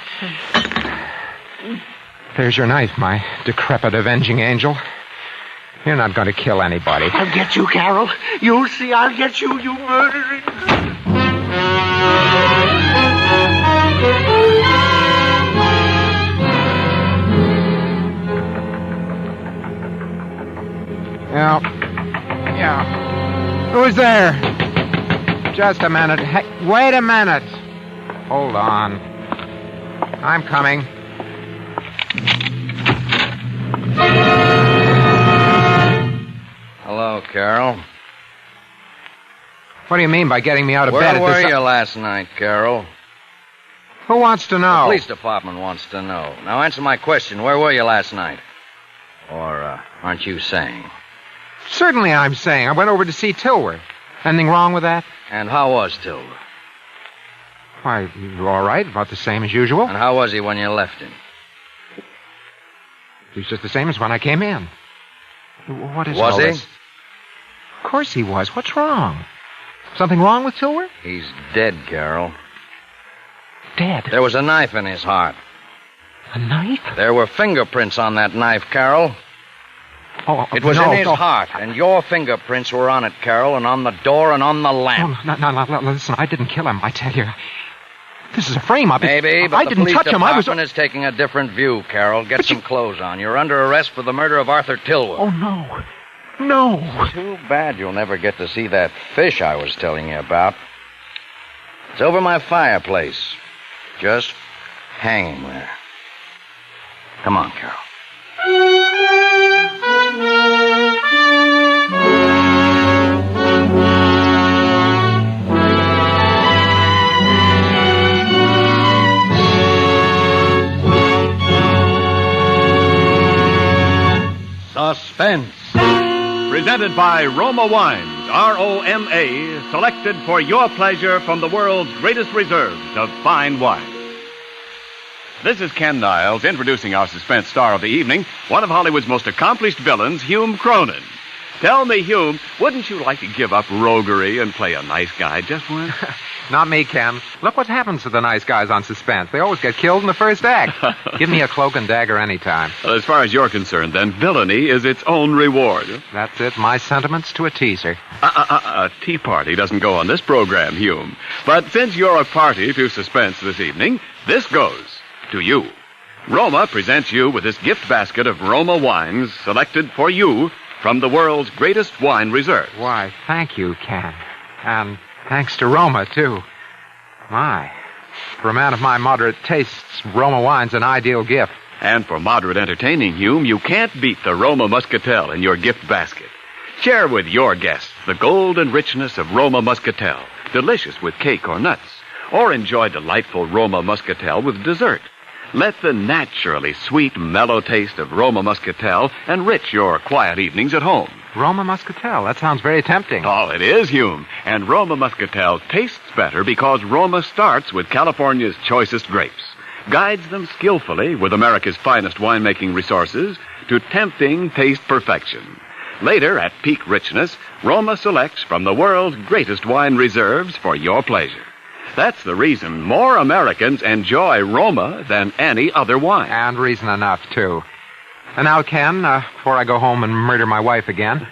There's your knife, my decrepit avenging angel. You're not going to kill anybody. I'll get you, Carol. You'll see I'll get you, you murdering... Yeah. Who's there? Just a minute. Hey, wait a minute. Hold on. I'm coming. Hello, Carol. What do you mean by getting me out of bed at Where this... were you last night, Carol? Who wants to know? The police department wants to know. Now answer my question. Where were you last night? Or aren't you saying? Certainly I'm saying. I went over to see Tilwer. Anything wrong with that? And how was Tilwer? Why, all right. About the same as usual. And how was he when you left him? He was just the same as when I came in. What is Was all he? this? Of course he was. What's wrong? Something wrong with Silver? He's dead, Carol. Dead? There was a knife in his heart. A knife? There were fingerprints on that knife, Carol. Oh, it was in his heart, and your fingerprints were on it, Carol, and on the door and on the lamp. No, listen, I didn't kill him, I tell you. This is a frame-up. Maybe, but I the didn't police touch him. department is taking a different view, Carol. Get some clothes on. You're under arrest for the murder of Arthur Tilwood. Oh, no. No. Too bad you'll never get to see that fish I was telling you about. It's over my fireplace. Just hanging there. Come on, Carol. Suspense. Presented by Roma Wines, R-O-M-A, selected for your pleasure from the world's greatest reserves of fine wine. This is Ken Niles introducing our suspense star of the evening, one of Hollywood's most accomplished villains, Hume Cronin. Tell me, Hume, wouldn't you like to give up roguery and play a nice guy just once? Not me, Ken. Look what happens to the nice guys on Suspense. They always get killed in the first act. Give me a cloak and dagger anytime. Well, as far as you're concerned, then, villainy is its own reward. That's it. My sentiments to a teaser. A tea party doesn't go on this program, Hume. But since you're a party to Suspense this evening, this goes to you. Roma presents you with this gift basket of Roma wines selected for you from the world's greatest wine reserve. Why, thank you, Ken. And thanks to Roma, too. My. For a man of my moderate tastes, Roma wine's an ideal gift. And for moderate entertaining, Hume, you can't beat the Roma Muscatel in your gift basket. Share with your guests the golden richness of Roma Muscatel, delicious with cake or nuts. Or enjoy delightful Roma Muscatel with dessert. Let the naturally sweet, mellow taste of Roma Muscatel enrich your quiet evenings at home. Roma Muscatel? That sounds very tempting. Oh, it is, Hume. And Roma Muscatel tastes better because Roma starts with California's choicest grapes, guides them skillfully with America's finest winemaking resources to tempting taste perfection. Later, at peak richness, Roma selects from the world's greatest wine reserves for your pleasure. That's the reason more Americans enjoy Roma than any other wine. And reason enough, too. And now, Ken, before I go home and murder my wife again,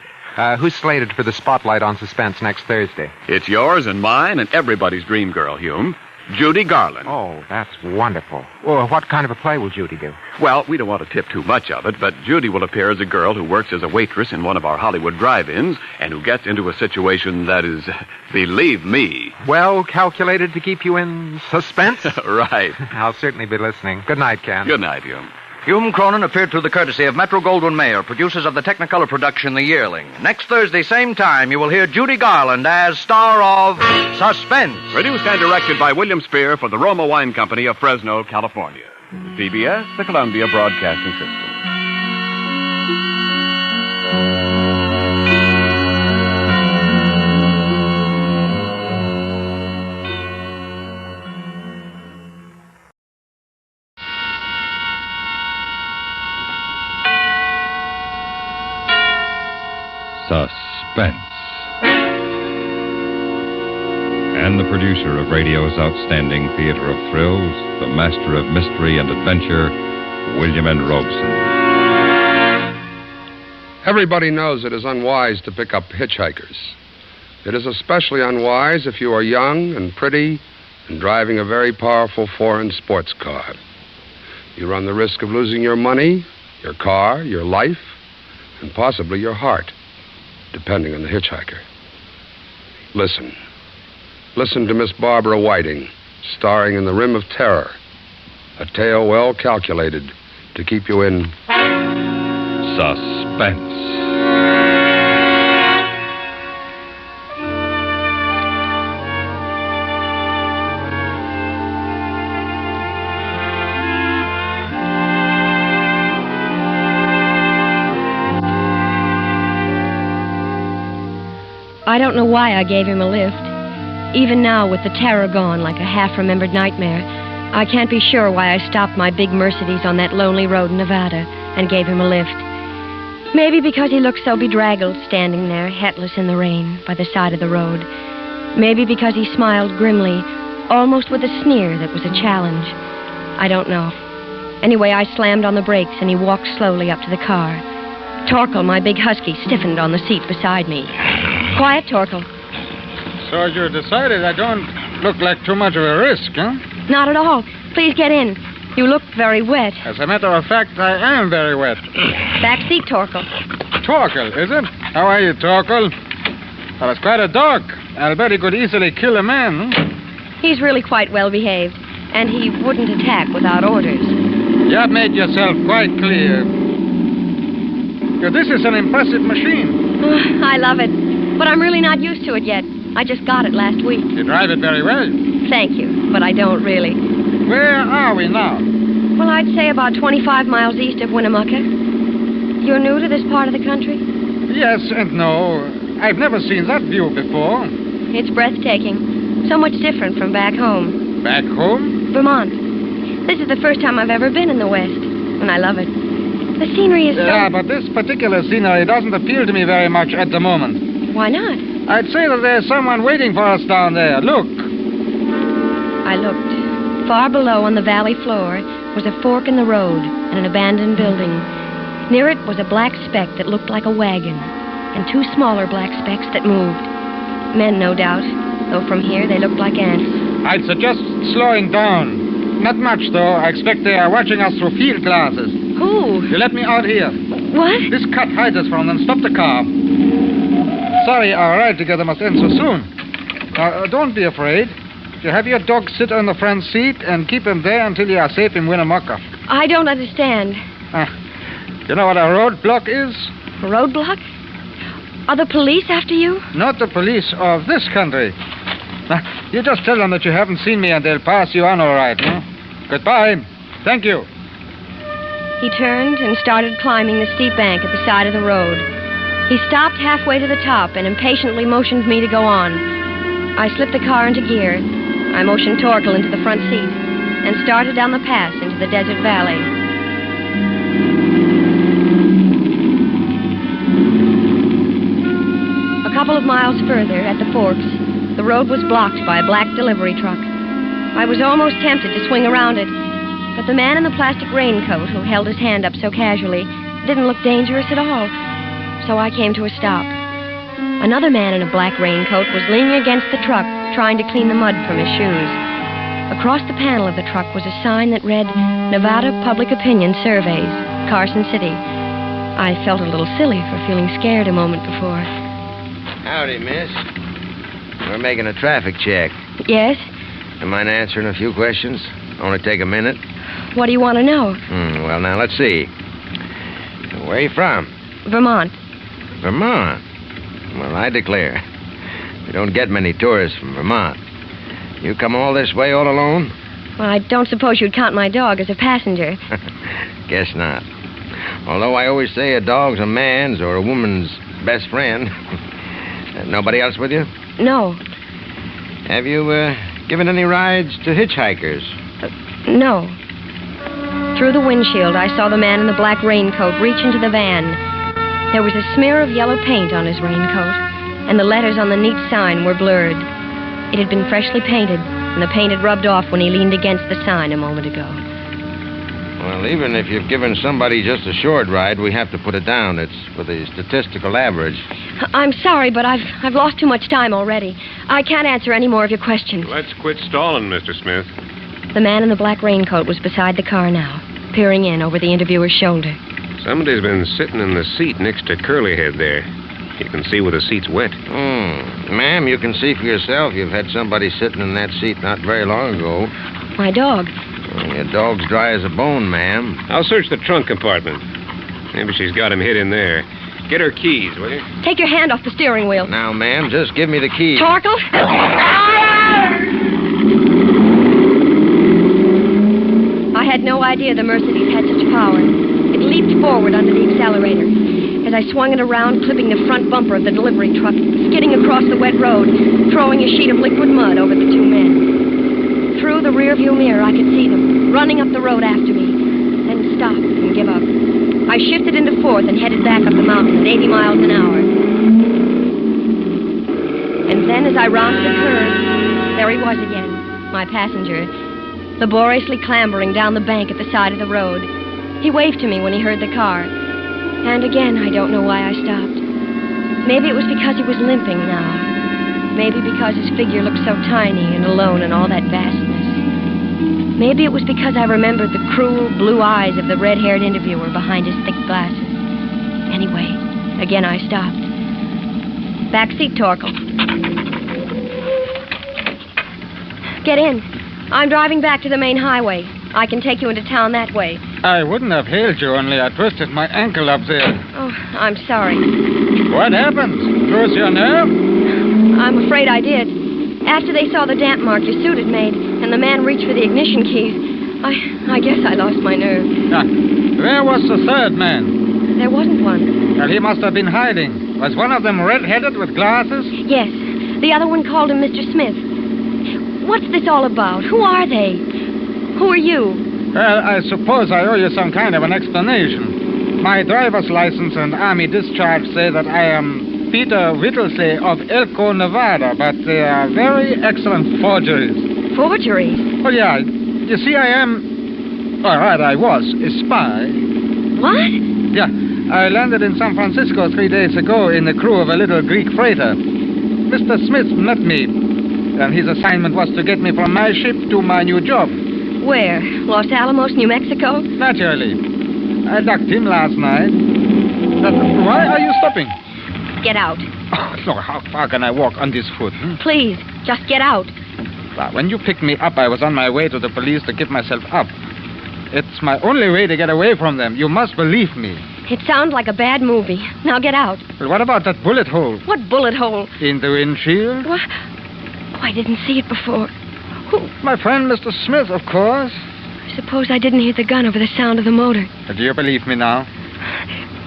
who's slated for the spotlight on Suspense next Thursday? It's yours and mine and everybody's dream girl, Hume. Judy Garland. Oh, that's wonderful. Well, what kind of a play will Judy do? Well, we don't want to tip too much of it, but Judy will appear as a girl who works as a waitress in one of our Hollywood drive-ins and who gets into a situation that is, believe me... well calculated to keep you in suspense? Right. I'll certainly be listening. Good night, Ken. Good night, Hume. Hume Cronin appeared through the courtesy of Metro-Goldwyn-Mayer, producers of the Technicolor production The Yearling. Next Thursday, same time, you will hear Judy Garland as star of Suspense. Produced and directed by William Spear for the Roma Wine Company of Fresno, California. CBS, the Columbia Broadcasting System. Suspense. And the producer of radio's outstanding theater of thrills, the master of mystery and adventure, William N. Robeson. Everybody knows it is unwise to pick up hitchhikers. It is especially unwise if you are young and pretty and driving a very powerful foreign sports car. You run the risk of losing your money, your car, your life, and possibly your heart, depending on the hitchhiker. Listen. Listen to Miss Barbara Whiting, starring in The Rim of Terror, a tale well calculated to keep you in suspense. I don't know why I gave him a lift. Even now, with the terror gone like a half-remembered nightmare, I can't be sure why I stopped my big Mercedes on that lonely road in Nevada and gave him a lift. Maybe because he looked so bedraggled standing there, headless in the rain, by the side of the road. Maybe because he smiled grimly, almost with a sneer that was a challenge. I don't know. Anyway, I slammed on the brakes and he walked slowly up to the car. Torkel, my big husky, stiffened on the seat beside me. Quiet, Torkel. So you decided I don't look like too much of a risk, huh? Not at all. Please get in. You look very wet. As a matter of fact, I am very wet. Back seat, Torkel. Torkel, is it? How are you, Torkel? Well, it's quite a dog. I'll bet he could easily kill a man. He's really quite well behaved, and he wouldn't attack without orders. You have made yourself quite clear. This is an impressive machine. I love it, but I'm really not used to it yet. I just got it last week. You drive it very well. Thank you, but I don't really. Where are we now? Well, I'd say about 25 miles east of Winnemucca. You're new to this part of the country? Yes and no. I've never seen that view before. It's breathtaking. So much different from back home. Back home? Vermont. This is the first time I've ever been in the West, and I love it. The scenery is so... Yeah, but this particular scenery doesn't appeal to me very much at the moment. Why not? I'd say that there's someone waiting for us down there. Look. I looked. Far below on the valley floor was a fork in the road and an abandoned building. Near it was a black speck that looked like a wagon, and two smaller black specks that moved. Men, no doubt, though from here they looked like ants. I'd suggest slowing down. Not much, though. I expect they are watching us through field glasses. Who? You let me out here. What? This cut hides us from them. Stop the car. Sorry, our ride together must end so soon. Now, don't be afraid. You have your dog sit on the front seat and keep him there until you are safe in Winnemucca. I don't understand. You know what a roadblock is? A roadblock? Are the police after you? Not the police of this country. You just tell them that you haven't seen me and they'll pass you on all right. Huh? Goodbye. Thank you. He turned and started climbing the steep bank at the side of the road. He stopped halfway to the top and impatiently motioned me to go on. I slipped the car into gear. I motioned Torkel into the front seat and started down the pass into the desert valley. A couple of miles further, at the forks, the road was blocked by a black delivery truck. I was almost tempted to swing around it, but the man in the plastic raincoat who held his hand up so casually didn't look dangerous at all, so I came to a stop. Another man in a black raincoat was leaning against the truck, trying to clean the mud from his shoes. Across the panel of the truck was a sign that read, Nevada Public Opinion Surveys, Carson City. I felt a little silly for feeling scared a moment before. Howdy, miss. We're making a traffic check. Yes? You mind answering a few questions? Only take a minute. What do you want to know? Well, now, let's see. Where are you from? Vermont. Vermont? Well, I declare. We don't get many tourists from Vermont. You come all this way all alone? Well, I don't suppose you'd count my dog as a passenger. Guess not. Although I always say a dog's a man's or a woman's best friend. Nobody else with you? No. Have you given any rides to hitchhikers? No. Through the windshield, I saw the man in the black raincoat reach into the van. There was a smear of yellow paint on his raincoat, and the letters on the neat sign were blurred. It had been freshly painted, and the paint had rubbed off when he leaned against the sign a moment ago. Well, even if you've given somebody just a short ride, we have to put it down. It's for the statistical average. I'm sorry, but I've lost too much time already. I can't answer any more of your questions. Let's quit stalling, Mr. Smith. The man in the black raincoat was beside the car now, peering in over the interviewer's shoulder. Somebody's been sitting in the seat next to Curlyhead there. You can see where the seat's wet. Ma'am, you can see for yourself. You've had somebody sitting in that seat not very long ago. My dog. Your dog's dry as a bone, ma'am. I'll search the trunk compartment. Maybe she's got him hid in there. Get her keys, will you? Take your hand off the steering wheel. Now, ma'am, just give me the keys. Torkel? I had no idea the Mercedes had such power. It leaped forward under the accelerator. As I swung it around, clipping the front bumper of the delivery truck, skidding across the wet road, throwing a sheet of liquid mud over the two men. Through the rearview mirror, I could see them, running up the road after me, then stop and give up. I shifted into fourth and headed back up the mountain at 80 miles an hour. And Then, as I rounded a curve, there he was again, my passenger, laboriously clambering down the bank at the side of the road. He waved to me when he heard the car. And again, I don't know why I stopped. Maybe it was because he was limping now. Maybe because his figure looked so tiny and alone in all that vastness. Maybe it was because I remembered the cruel blue eyes of the red-haired interviewer behind his thick glasses. Anyway, again I stopped. Backseat, Torkel. Get in. I'm driving back to the main highway. I can take you into town that way. I wouldn't have hailed you, only I twisted my ankle up there. Oh, I'm sorry. What happened? Lose your nerve? I'm afraid I did. After they saw the damp mark your suit had made, and the man reached for the ignition keys, I guess I lost my nerve. Where was the third man? There wasn't one. Well, he must have been hiding. Was one of them red-headed with glasses? Yes. The other one called him Mr. Smith. What's this all about? Who are they? Who are you? Well, I suppose I owe you some kind of an explanation. My driver's license and army discharge say that I am Peter Whittlesey of Elko, Nevada, but they are very excellent forgeries. Forgeries? Oh, yeah. You see, I was a spy. What? Yeah. I landed in San Francisco 3 days ago in the crew of a little Greek freighter. Mr. Smith met me, and his assignment was to get me from my ship to my new job. Where? Los Alamos, New Mexico? Naturally. I ducked him last night. Why are you stopping? Get out. Oh, look, how far can I walk on this foot? Please, just get out. Well, when you picked me up, I was on my way to the police to give myself up. It's my only way to get away from them. You must believe me. It sounds like a bad movie. Now get out. Well, what about that bullet hole? What bullet hole? In the windshield? What? Oh, I didn't see it before. Who? My friend, Mr. Smith, of course. I suppose I didn't hear the gun over the sound of the motor. Do you believe me now?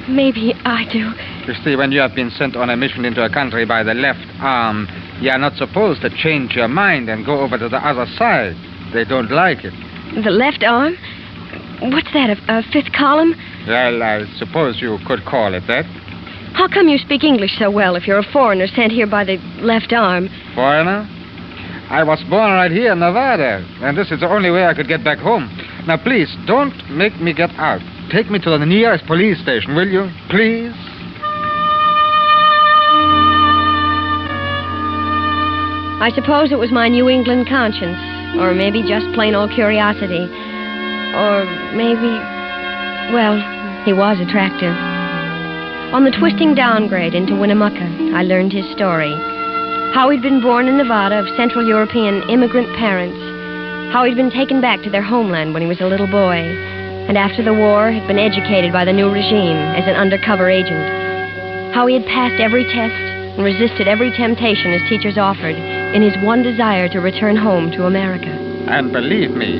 Maybe I do. You see, when you have been sent on a mission into a country by the left arm, you are not supposed to change your mind and go over to the other side. They don't like it. The left arm? What's that, a fifth column? Well, I suppose you could call it that. How come you speak English so well if you're a foreigner sent here by the left arm? Foreigner? I was born right here in Nevada, and this is the only way I could get back home. Now, please, don't make me get out. Take me to the nearest police station, will you? Please? I suppose it was my New England conscience, or maybe just plain old curiosity. Or maybe, well, he was attractive. On the twisting downgrade into Winnemucca, I learned his story. How he'd been born in Nevada of Central European immigrant parents. How he'd been taken back to their homeland when he was a little boy. And after the war, had been educated by the new regime as an undercover agent. How he had passed every test and resisted every temptation his teachers offered in his one desire to return home to America. And believe me,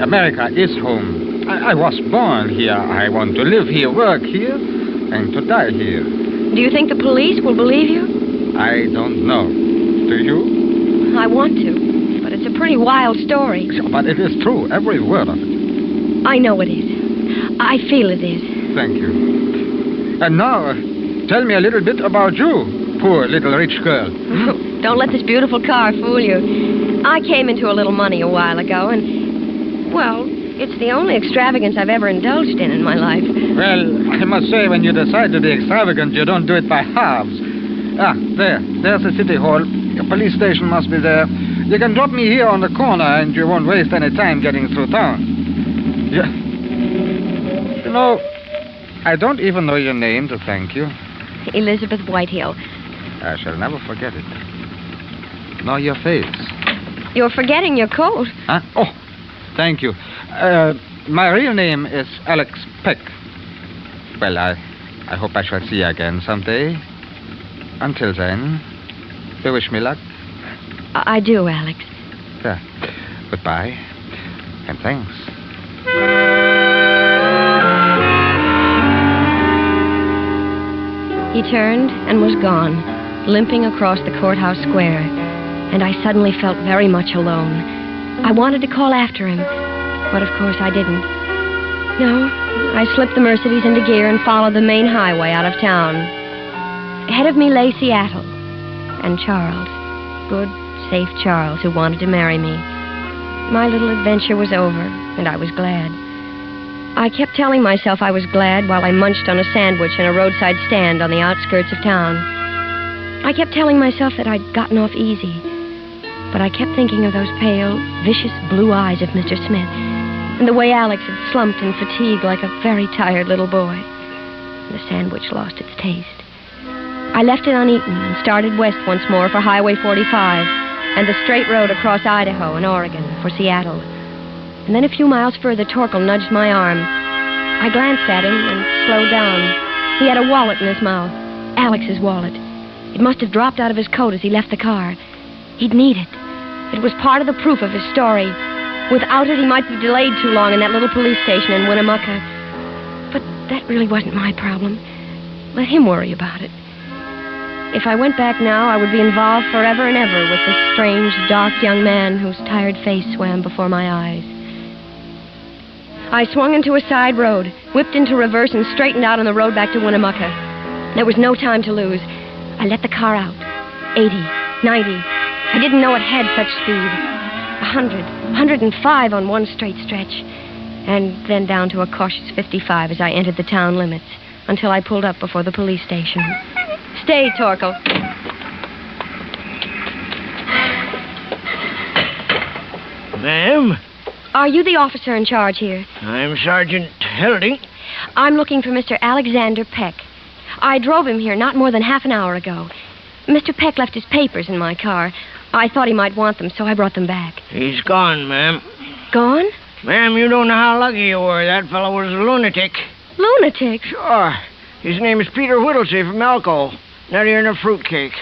America is home. I was born here. I want to live here, work here, and to die here. Do you think the police will believe you? I don't know. Do you? I want to, but it's a pretty wild story. But it is true, every word of it. I know it is. I feel it is. Thank you. And now, tell me a little bit about you, poor little rich girl. Don't let this beautiful car fool you. I came into a little money a while ago, and, well, it's the only extravagance I've ever indulged in my life. Well, I must say, when you decide to be extravagant, you don't do it by halves. There's the city hall. The police station must be there. You can drop me here on the corner, and you won't waste any time getting through town. Yeah. You know, I don't even know your name to thank you. Elizabeth Whitehill. I shall never forget it. Nor your face. You're forgetting your coat. Huh? Oh, thank you. My real name is Alex Peck. Well, I hope I shall see you again someday. Until then, you wish me luck? I do, Alex. Yeah. Goodbye. And thanks. He turned and was gone, limping across the courthouse square, and I suddenly felt very much alone. I wanted to call after him, but of course I didn't. No, I slipped the Mercedes into gear and followed the main highway out of town. Ahead of me lay Seattle and Charles. good, safe Charles who wanted to marry me. My little adventure was over, and I was glad. I kept telling myself I was glad while I munched on a sandwich in a roadside stand on the outskirts of town. I kept telling myself that I'd gotten off easy, but I kept thinking of those pale, vicious blue eyes of Mr. Smith, and the way Alex had slumped in fatigue like a very tired little boy. The sandwich lost its taste. I left it uneaten and started west once more for Highway 45 and the straight road across Idaho and Oregon for Seattle. And then a few miles further, Torkel nudged my arm. I glanced at him and slowed down. He had a wallet in his mouth, Alex's wallet. It must have dropped out of his coat as he left the car. He'd need it. It was part of the proof of his story. Without it, he might be delayed too long in that little police station in Winnemucca. But that really wasn't my problem. Let him worry about it. If I went back now, I would be involved forever and ever with this strange, dark young man whose tired face swam before my eyes. I swung into a side road, whipped into reverse, and straightened out on the road back to Winnemucca. There was no time to lose. I let the car out. 80, 90. I didn't know it had such speed. 100, 105 on one straight stretch. And then down to a cautious 55 as I entered the town limits, until I pulled up before the police station. Stay, Torkel. Ma'am? Are you the officer in charge here? I'm Sergeant Helding. I'm looking for Mr. Alexander Peck. I drove him here not more than half an hour ago. Mr. Peck left his papers in my car. I thought he might want them, so I brought them back. He's gone, ma'am. Gone? Ma'am, you don't know how lucky you were. That fellow was a lunatic. Lunatic? Sure. His name is Peter Whittlesey from Elko. Nuttier than a fruitcake.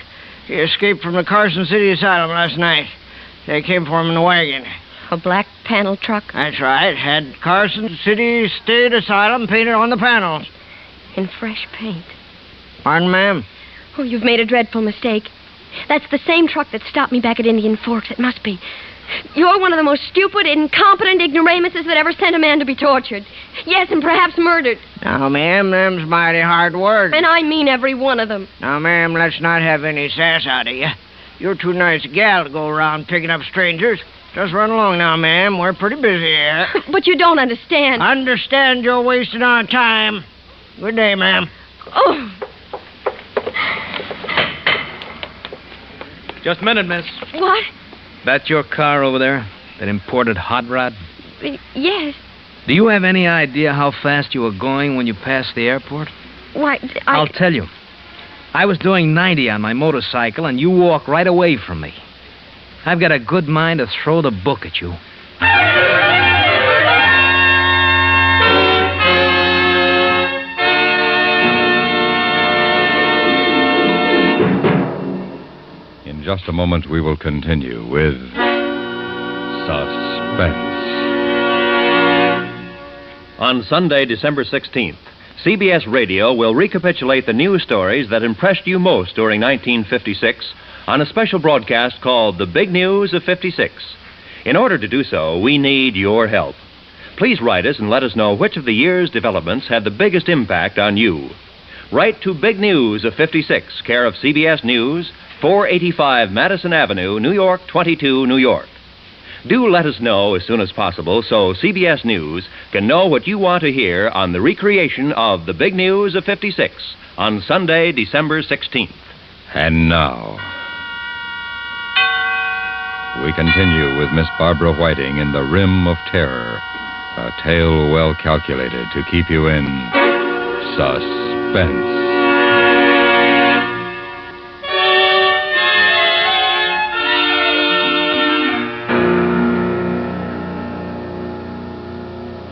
He escaped from the Carson City Asylum last night. They came for him in a wagon. A black panel truck? That's right. Had Carson City State Asylum painted on the panels. In fresh paint. Pardon, ma'am? Oh, you've made a dreadful mistake. That's the same truck that stopped me back at Indian Forks. It must be. You're one of the most stupid, incompetent ignoramuses that ever sent a man to be tortured. Yes, and perhaps murdered. Now, ma'am, them's mighty hard words. And I mean every one of them. Now, ma'am, let's not have any sass out of you. You're too nice a gal to go around picking up strangers. Just run along now, ma'am. We're pretty busy here. But you don't understand. Understand you're wasting our time. Good day, ma'am. Oh. Just a minute, miss. What? That your car over there? That imported hot rod? Yes. Do you have any idea how fast you were going when you passed the airport? Why, I'll tell you. I was doing 90 on my motorcycle, and you walked right away from me. I've got a good mind to throw the book at you. In just a moment, we will continue with Suspense. On Sunday, December 16th, CBS Radio will recapitulate the news stories that impressed you most during 1956 on a special broadcast called The Big News of 56. In order to do so, we need your help. Please write us and let us know which of the year's developments had the biggest impact on you. Write to Big News of 56, care of CBS News, 485 Madison Avenue, New York, 22, New York. Do let us know as soon as possible so CBS News can know what you want to hear on the recreation of The Big News of 56 on Sunday, December 16th. And now, we continue with Miss Barbara Whiting in The Rim of Terror, a tale well calculated to keep you in suspense.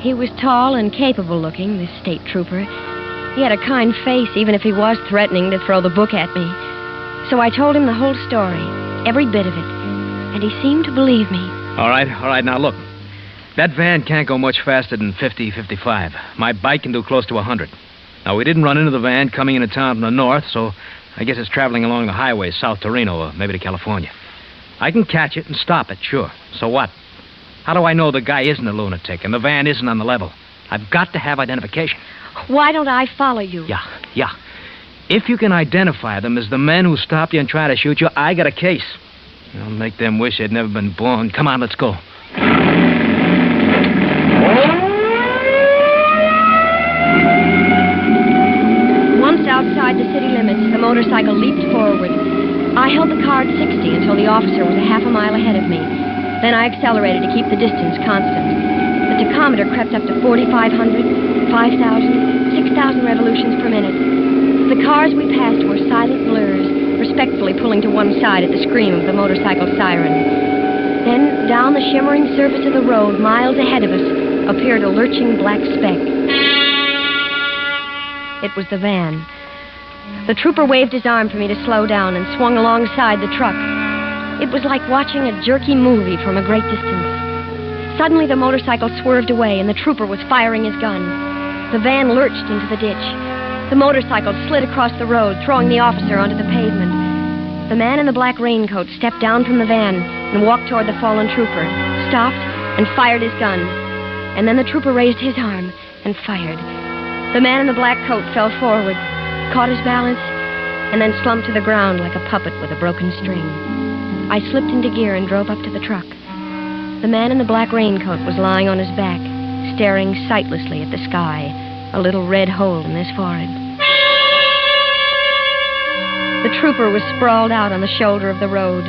He was tall and capable looking, this state trooper. He had a kind face, even if he was threatening to throw the book at me. So I told him the whole story, every bit of it, and he seemed to believe me. All right, now look. That van can't go much faster than 50, 55. My bike can do close to 100. Now, we didn't run into the van coming into town from the north, so I guess it's traveling along the highway south to Reno or maybe to California. I can catch it and stop it, sure. So what? How do I know the guy isn't a lunatic and the van isn't on the level? I've got to have identification. Why don't I follow you? Yeah. If you can identify them as the men who stopped you and tried to shoot you, I got a case. I'll make them wish they'd never been born. Come on, let's go. Once outside the city limits, the motorcycle leaped forward. I held the car at 60 until the officer was a half a mile ahead of me. Then I accelerated to keep the distance constant. The tachometer crept up to 4,500, 5,000, 6,000 revolutions per minute. The cars we passed were silent blurs, respectfully pulling to one side at the scream of the motorcycle siren. Then, down the shimmering surface of the road, miles ahead of us, appeared a lurching black speck. It was the van. The trooper waved his arm for me to slow down and swung alongside the truck. It was like watching a jerky movie from a great distance. Suddenly, the motorcycle swerved away, and the trooper was firing his gun. The van lurched into the ditch. The motorcycle slid across the road, throwing the officer onto the pavement. The man in the black raincoat stepped down from the van and walked toward the fallen trooper, stopped, and fired his gun. And then the trooper raised his arm and fired. The man in the black coat fell forward, caught his balance, and then slumped to the ground like a puppet with a broken string. I slipped into gear and drove up to the truck. The man in the black raincoat was lying on his back, staring sightlessly at the sky, a little red hole in his forehead. The trooper was sprawled out on the shoulder of the road,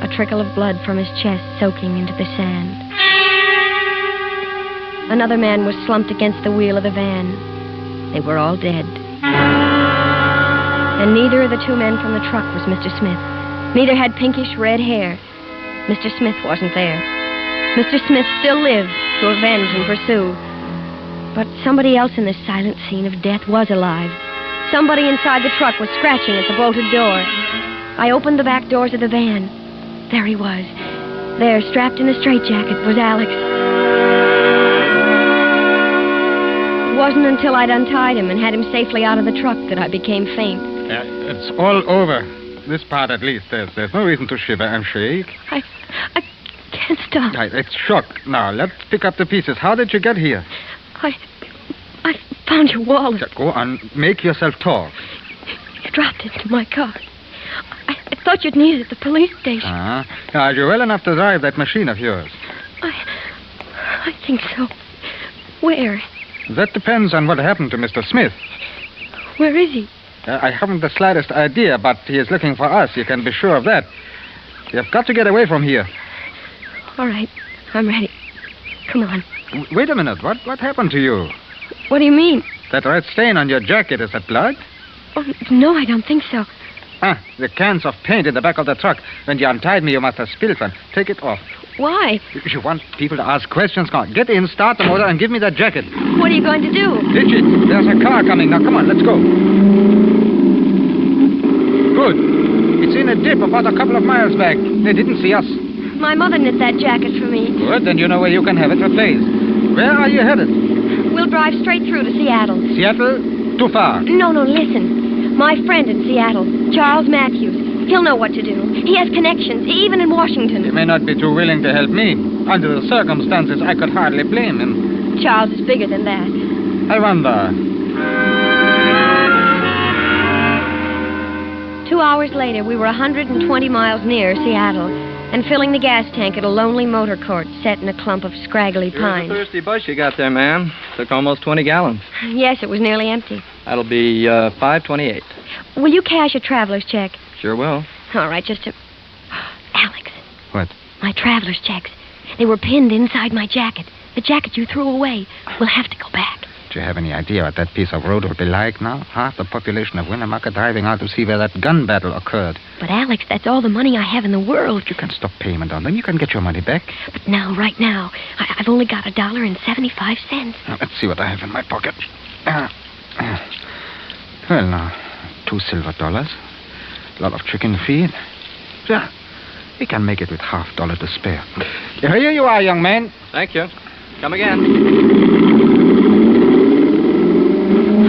a trickle of blood from his chest soaking into the sand. Another man was slumped against the wheel of the van. They were all dead. And neither of the two men from the truck was Mr. Smith. Neither had pinkish red hair. Mr. Smith wasn't there. Mr. Smith still lived to avenge and pursue. But somebody else in this silent scene of death was alive. Somebody inside the truck was scratching at the bolted door. I opened the back doors of the van. There he was. There, strapped in a straitjacket, was Alex. It wasn't until I'd untied him and had him safely out of the truck that I became faint. It's all over. This part, at least. There's no reason to shiver and shake. I can't stop. Right, it's shock. Now, let's pick up the pieces. How did you get here? I found your wallet. Go on, make yourself talk. You dropped it into my car. I thought you'd need it at the police station. Are you well enough to drive that machine of yours? I think so. Where? That depends on what happened to Mr. Smith. Where is he? I haven't the slightest idea, but he is looking for us. You can be sure of that. You've got to get away from here. All right. I'm ready. Come on. Wait a minute. What happened to you? What do you mean? That red stain on your jacket, is that blood? Oh, no, I don't think so. The cans of paint in the back of the truck. When you untied me, you must have spilled one. Take it off. Why? You want people to ask questions? Come on, get in, start the motor, and give me that jacket. What are you going to do? Ditch it. There's a car coming. Now, come on, let's go. Good. It's in a dip about a couple of miles back. They didn't see us. My mother knit that jacket for me. Good, then you know where you can have it replaced. Where are you headed? We'll drive straight through to Seattle. Seattle? Too far. No, listen. My friend in Seattle, Charles Matthews. He'll know what to do. He has connections, even in Washington. He may not be too willing to help me. Under the circumstances, I could hardly blame him. Charles is bigger than that. I wonder. 2 hours later, we were 120 miles near Seattle and filling the gas tank at a lonely motor court set in a clump of scraggly pines. Here's a thirsty bush you got there, ma'am. Took almost 20 gallons. Yes, it was nearly empty. That'll be $5.28. Will you cash a traveler's check? Sure will. All right, just a... Alex. What? My traveler's checks. They were pinned inside my jacket. The jacket you threw away. We'll have to go back. Do you have any idea what that piece of road will be like now? Half the population of Winnemucca driving out to see where that gun battle occurred. But, Alex, that's all the money I have in the world. You can stop payment on them. You can get your money back. But now, right now, I've only got $1.75. Now, let's see what I have in my pocket. Well, now, $2 silver. A lot of chicken feed. Yeah, we can make it with $half to spare. Here you are, young man. Thank you. Come again.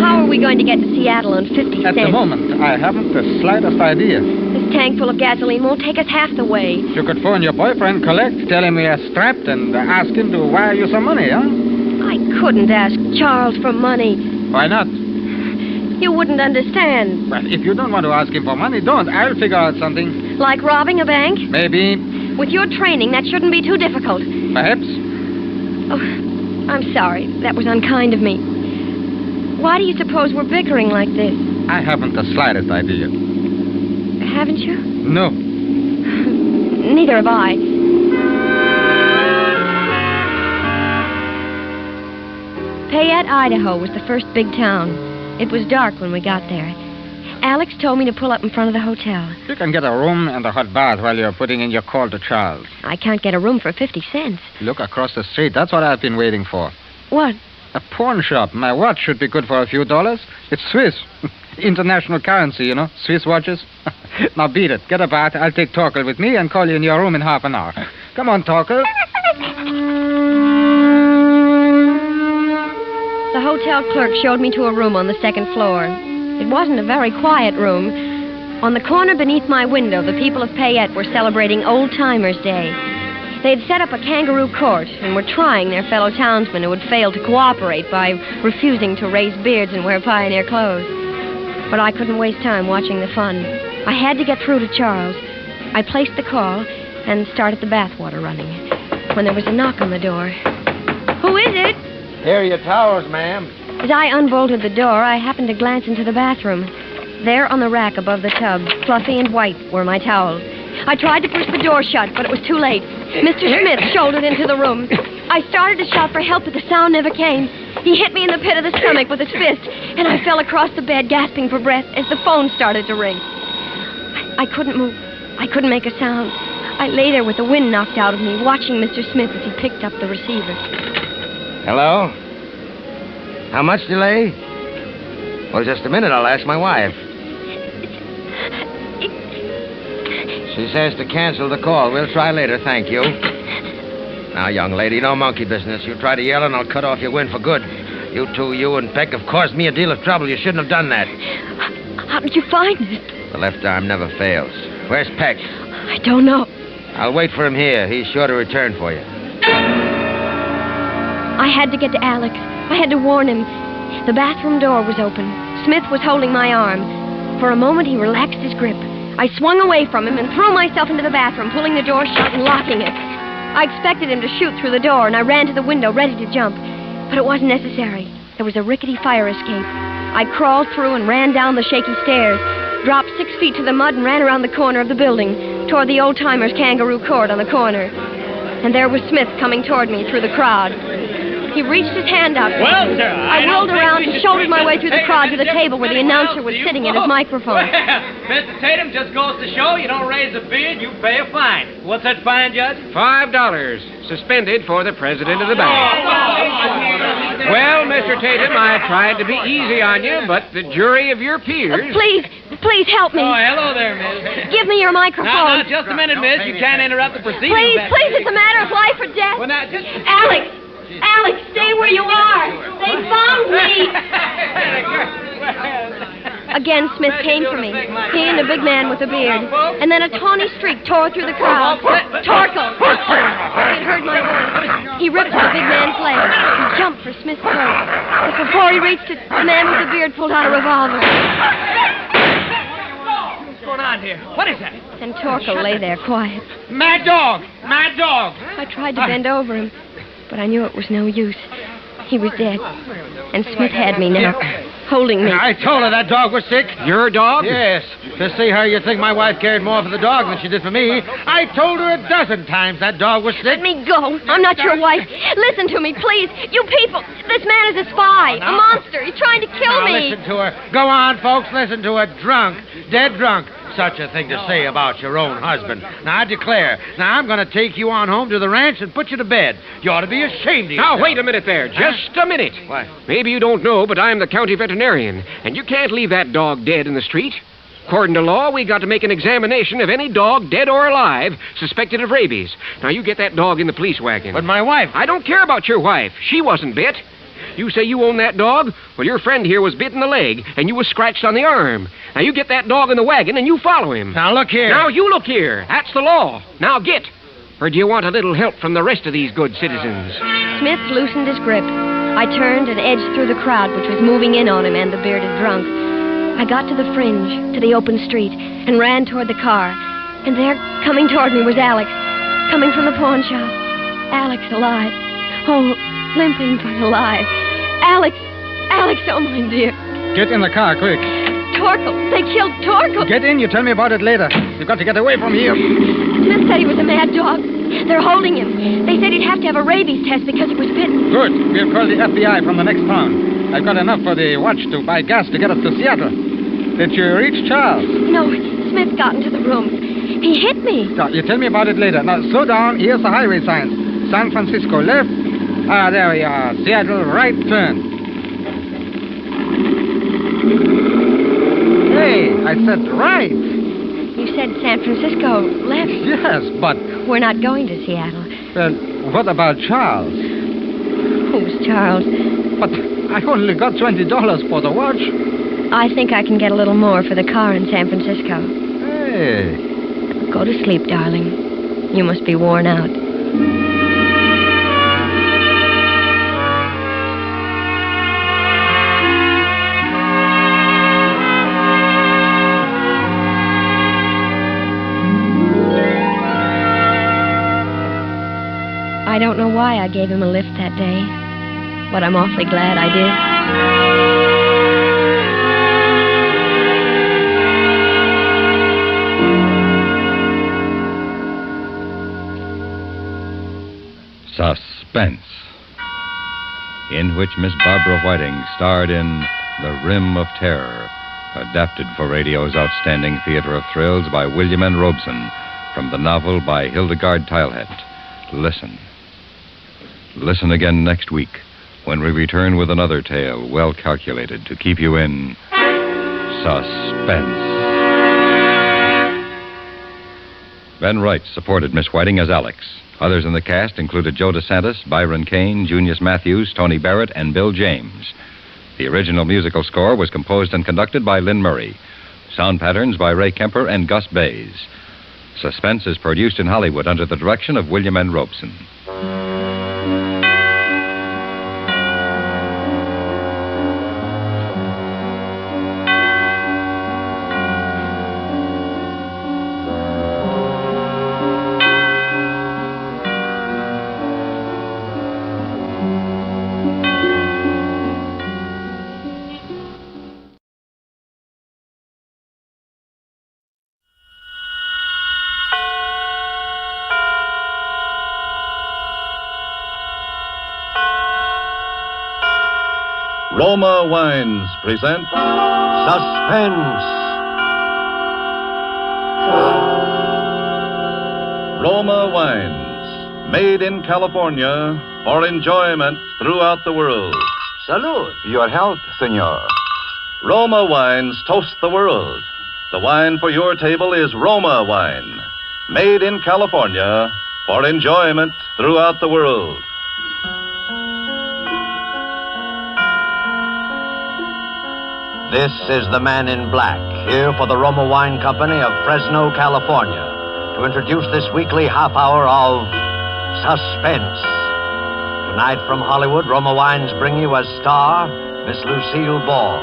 How are we going to get to Seattle on 50 cents? At the moment, I haven't the slightest idea. This tank full of gasoline won't take us half the way. You could phone your boyfriend, collect, tell him we are strapped, and ask him to wire you some money, huh? I couldn't ask Charles for money. Why not? You wouldn't understand. Well, if you don't want to ask him for money, don't. I'll figure out something. Like robbing a bank? Maybe. With your training, that shouldn't be too difficult. Perhaps. Oh, I'm sorry. That was unkind of me. Why do you suppose we're bickering like this? I haven't the slightest idea. Haven't you? No. Neither have I. Payette, Idaho was the first big town. It was dark when we got there. Alex told me to pull up in front of the hotel. You can get a room and a hot bath while you're putting in your call to Charles. I can't get a room for 50 cents. Look across the street. That's what I've been waiting for. What? A pawn shop. My watch should be good for a few dollars. It's Swiss. International currency, you know. Swiss watches. Now beat it. Get a bath. I'll take Torkel with me and call you in your room in half an hour. Come on, Torkel. The hotel clerk showed me to a room on the second floor. It wasn't a very quiet room. On the corner beneath my window, the people of Payette were celebrating Old Timers' Day. They had set up a kangaroo court and were trying their fellow townsmen who had failed to cooperate by refusing to raise beards and wear pioneer clothes. But I couldn't waste time watching the fun. I had to get through to Charles. I placed the call and started the bathwater running. When there was a knock on the door. Who is it? Here are your towels, ma'am. As I unbolted the door, I happened to glance into the bathroom. There on the rack above the tub, fluffy and white, were my towels. I tried to push the door shut, but it was too late. Mr. Smith shouldered into the room. I started to shout for help, but the sound never came. He hit me in the pit of the stomach with his fist, and I fell across the bed, gasping for breath, as the phone started to ring. I couldn't move. I couldn't make a sound. I lay there with the wind knocked out of me, watching Mr. Smith as he picked up the receiver. Hello? How much delay? Well, just a minute. I'll ask my wife. She says to cancel the call. We'll try later, thank you. Now, young lady, no monkey business. You try to yell and I'll cut off your wind for good. You two, you and Peck, have caused me a deal of trouble. You shouldn't have done that. How did you find it? The left arm never fails. Where's Peck? I don't know. I'll wait for him here. He's sure to return for you. I had to get to Alex. I had to warn him. The bathroom door was open. Smith was holding my arm. For a moment, he relaxed his grip. I swung away from him and threw myself into the bathroom, pulling the door shut and locking it. I expected him to shoot through the door, and I ran to the window, ready to jump. But it wasn't necessary. There was a rickety fire escape. I crawled through and ran down the shaky stairs, dropped 6 feet to the mud, and ran around the corner of the building, toward the Old Timers' kangaroo court on the corner. And there was Smith coming toward me through the crowd. He reached his hand out. Well, sir, I whirled around and shouldered my way through the crowd to the table where the announcer was sitting at his microphone. Well, Mr. Tatum, just goes to show you don't raise a beard, you pay a fine. What's that fine, Judge? $5. Suspended for the president of the bank. Well, Mr. Tatum, I tried to be easy on you, but the jury of your peers... Please help me. Oh, hello there, miss. Give me your microphone. Now, just a minute, miss. You can't interrupt the proceedings. Please, it's a matter of life or death. Well, now, just... Alex, stay where you are. They found me. Again, Smith came for me. He and a big man with a beard. And then a tawny streak tore through the crowd. Torkel! He had heard my voice. He ripped the big man's leg. He jumped for Smith's coat. But before he reached it, the man with the beard pulled out a revolver. What's going on here? What is that? And Torkel lay there quiet. Mad dog! Mad dog! I tried to bend over him, but I knew it was no use. He was dead. And Smith had me now, holding me. I told her that dog was sick. Your dog? Yes. To see how you think my wife cared more for the dog than she did for me. I told her 12 times that dog was sick. Let me go. I'm not your wife. Listen to me, please. You people, this man is a spy, a monster. He's trying to kill me. Listen to her. Go on, folks. Listen to her. Drunk. Dead drunk. Such a thing to say about your own husband. Now, I declare. Now, I'm going to take you on home to the ranch and put you to bed. You ought to be ashamed of yourself. Now, wait a minute there. Just a minute. What? Maybe you don't know, but I'm the county veterinarian, and you can't leave that dog dead in the street. According to law, we got to make an examination of any dog, dead or alive, suspected of rabies. Now, you get that dog in the police wagon. But my wife... I don't care about your wife. She wasn't bit. You say you own that dog? Well, your friend here was bit in the leg, and you was scratched on the arm. Now, you get that dog in the wagon, and you follow him. Now, look here. Now, you look here. That's the law. Now, get. Or do you want a little help from the rest of these good citizens? Smith loosened his grip. I turned and edged through the crowd, which was moving in on him and the bearded drunk. I got to the fringe, to the open street, and ran toward the car. And there, coming toward me, was Alex, coming from the pawn shop. Alex alive. Oh, limping but alive. Alex, oh my dear. Get in the car, quick. Torkel, they killed Torkel. Get in, you tell me about it later. You've got to get away from here. Smith said he was a mad dog. They're holding him. They said he'd have to have a rabies test because he was bitten. Good. We'll call the FBI from the next town. I've got enough for the watch to buy gas to get us to Seattle. Did you reach Charles? No, Smith got into the room. He hit me. No, you tell me about it later. Now, slow down. Here's the highway signs. San Francisco left. Ah, there we are. Seattle right turn. Hey, I said right. You said San Francisco left. Yes, but... We're not going to Seattle. Well, what about Charles? Who's Charles? But I only got $20 for the watch. I think I can get a little more for the car in San Francisco. Hey. Go to sleep, darling. You must be worn out. I don't know why I gave him a lift that day, but I'm awfully glad I did. Suspense, in which Miss Barbara Whiting starred in The Rim of Terror, adapted for radio's outstanding theater of thrills by William N. Robeson, from the novel by Hildegard Teilhett. Listen. Listen again next week when we return with another tale well calculated to keep you in suspense. Ben Wright supported Miss Whiting as Alex. Others in the cast included Joe DeSantis, Byron Kane, Junius Matthews, Tony Barrett, and Bill James. The original musical score was composed and conducted by Lynn Murray. Sound patterns by Ray Kemper and Gus Bays. Suspense is produced in Hollywood under the direction of William N. Robeson. Roma Wines present Suspense. Roma Wines, made in California for enjoyment throughout the world. Salud. Your health, senor. Roma Wines toast the world. The wine for your table is Roma Wine, made in California for enjoyment throughout the world. This is the man in black, here for the Roma Wine Company of Fresno, California, to introduce this weekly half hour of Suspense. Tonight from Hollywood, Roma Wines bring you as star Miss Lucille Ball,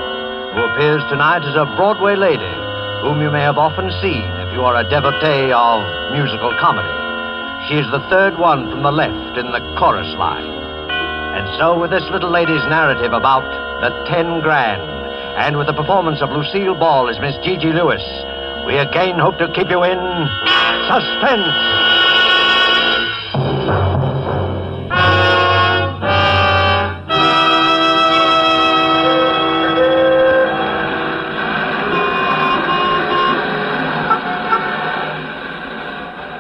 who appears tonight as a Broadway lady, whom you may have often seen if you are a devotee of musical comedy. She is the third one from the left in the chorus line. And so with this little lady's narrative about the 10 grand, and with the performance of Lucille Ball as Miss Gigi Lewis, we again hope to keep you in suspense.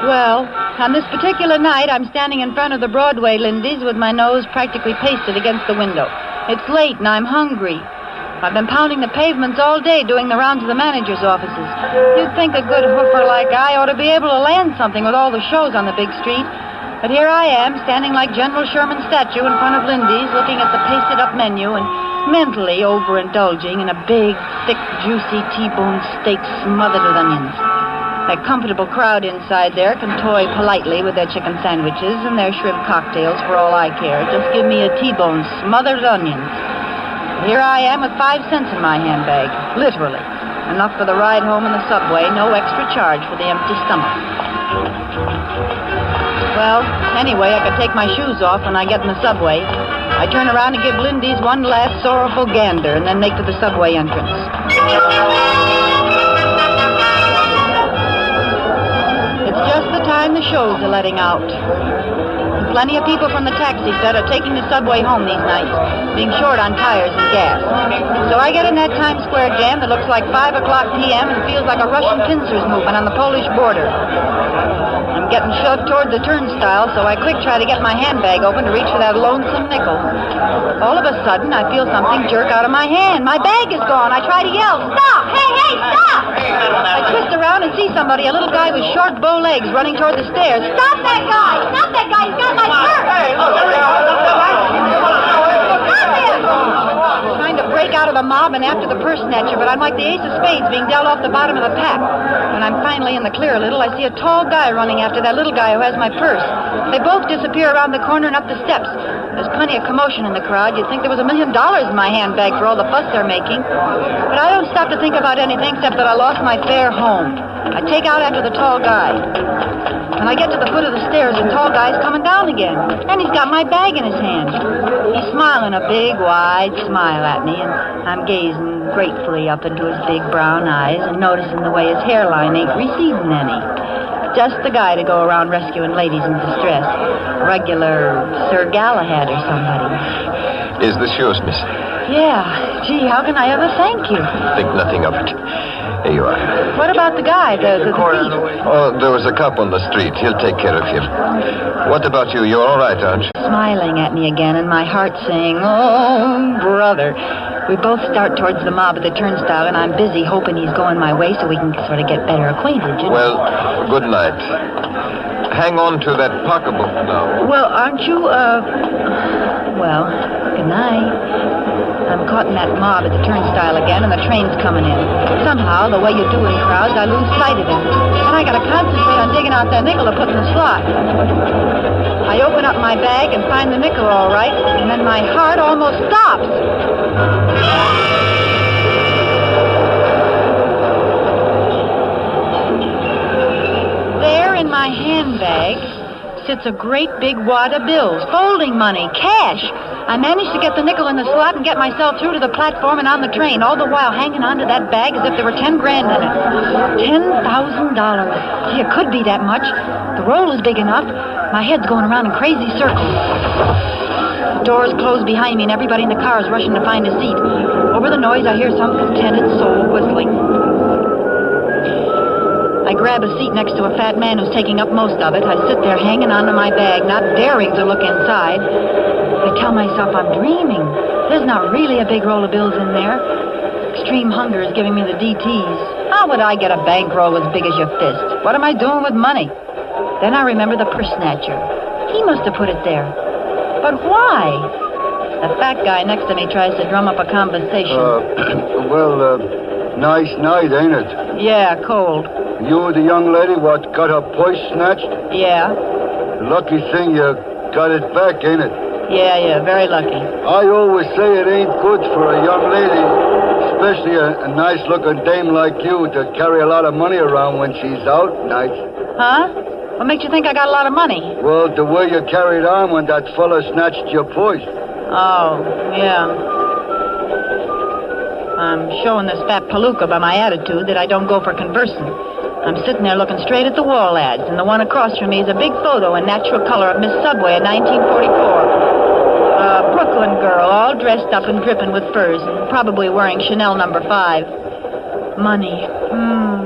Well, on this particular night, I'm standing in front of the Broadway Lindy's with my nose practically pasted against the window. It's late and I'm hungry. I've been pounding the pavements all day doing the rounds of the manager's offices. You'd think a good hoofer like I ought to be able to land something with all the shows on the big street. But here I am, standing like General Sherman's statue in front of Lindy's, looking at the pasted-up menu and mentally overindulging in a big, thick, juicy T-bone steak smothered with onions. A comfortable crowd inside there can toy politely with their chicken sandwiches and their shrimp cocktails for all I care. Just give me a T-bone smothered onions. Here I am with 5 cents in my handbag, literally. Enough for the ride home in the subway, no extra charge for the empty stomach. Well, anyway, I could take my shoes off when I get in the subway. I turn around and give Lindy's one last sorrowful gander and then make for the subway entrance. It's just the time the shows are letting out. Plenty of people from the taxi set are taking the subway home these nights, being short on tires and gas. So I get in that Times Square jam that looks like 5 o'clock p.m. and feels like a Russian pincers movement on the Polish border. I'm getting shoved toward the turnstile, so I quick try to get my handbag open to reach for that lonesome nickel. All of a sudden, I feel something jerk out of my hand. My bag is gone. I try to yell, "Stop! Hey, stop!" I twist around and see somebody, a little guy with short bow legs, running toward the stairs. "Stop that guy! Stop that guy! He's got my purse!" Trying to break out of the mob and after the purse snatcher, but I'm like the ace of spades being dealt off the bottom of the pack. When I'm finally in the clear a little, I see a tall guy running after that little guy who has my purse. They both disappear around the corner and up the steps. There's plenty of commotion in the crowd. You'd think there was $1 million in my handbag for all the fuss they're making. But I don't stop to think about anything except that I lost my fare home. I take out after the tall guy. When I get to the foot of the stairs, the tall guy's coming down again. And he's got my bag in his hand. He's smiling a big, wide smile at me, and I'm gazing gratefully up into his big brown eyes and noticing the way his hairline ain't receding any. Just the guy to go around rescuing ladies in distress. Regular Sir Galahad or somebody. Is this yours, miss? Yeah. Gee, how can I ever thank you? Think nothing of it. Here you are. What about the guy, the thief? Oh, there was a cop on the street. He'll take care of him. What about you? You're all right, aren't you? Smiling at me again, and my heart saying, "Oh, brother." We both start towards the mob at the turnstile, and I'm busy hoping he's going my way so we can sort of get better acquainted, you know? Well, good night. Hang on to that pocketbook now. Well, aren't you, well, good night. I'm caught in that mob at the turnstile again, and the train's coming in. Somehow, the way you do in crowds, I lose sight of it. And I gotta concentrate on digging out that nickel to put in the slot. I open up my bag and find the nickel all right, and then my heart almost stops. There in my handbag sits a great big wad of bills, folding money, cash. I managed to get the nickel in the slot and get myself through to the platform and on the train, all the while hanging onto that bag as if there were 10 grand in it. $10,000. Gee, it could be that much. The roll is big enough. My head's going around in crazy circles. The doors close behind me and everybody in the car is rushing to find a seat. Over the noise, I hear some contented soul whistling. I grab a seat next to a fat man who's taking up most of it. I sit there hanging onto my bag, not daring to look inside. I tell myself I'm dreaming. There's not really a big roll of bills in there. Extreme hunger is giving me the DTs. How would I get a bankroll as big as your fist? What am I doing with money? Then I remember the purse snatcher. He must have put it there. But why? The fat guy next to me tries to drum up a conversation. Nice night, ain't it? Yeah, cold. You the young lady what got her purse snatched? Yeah. Lucky thing you got it back, ain't it? Yeah, very lucky. I always say it ain't good for a young lady, especially a nice-looking dame like you, to carry a lot of money around when she's out nights. Huh? What makes you think I got a lot of money? Well, the way you carried on when that fella snatched your purse. Oh, yeah. I'm showing this fat palooka by my attitude that I don't go for conversing. I'm sitting there looking straight at the wall ads, and the one across from me is a big photo in natural color of Miss Subway in 1944. A Brooklyn girl, all dressed up and dripping with furs, and probably wearing Chanel No. 5. Money.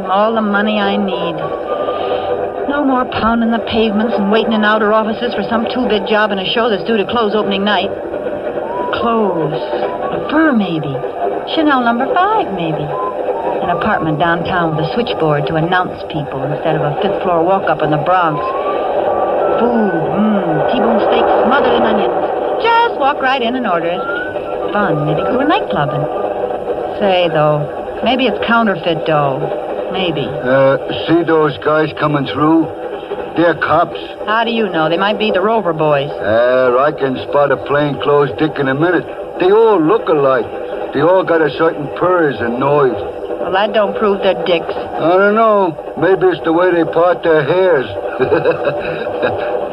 All the money I need. No more pounding the pavements and waiting in outer offices for some two-bit job in a show that's due to close opening night. Clothes. A fur, maybe. Chanel No. 5, maybe. An apartment downtown with a switchboard to announce people instead of a fifth-floor walk-up in the Bronx. Food, T-bone steak smothered in onions. Just walk right in and order it. Fun, maybe go to a nightclub and... Say, though, maybe it's counterfeit dough. Maybe. See those guys coming through? They're cops. How do you know? They might be the Rover boys. I can spot a plainclothes dick in a minute. They all look alike. They all got a certain purrs and noise. Well, that don't prove they're dicks. I don't know. Maybe it's the way they part their hairs.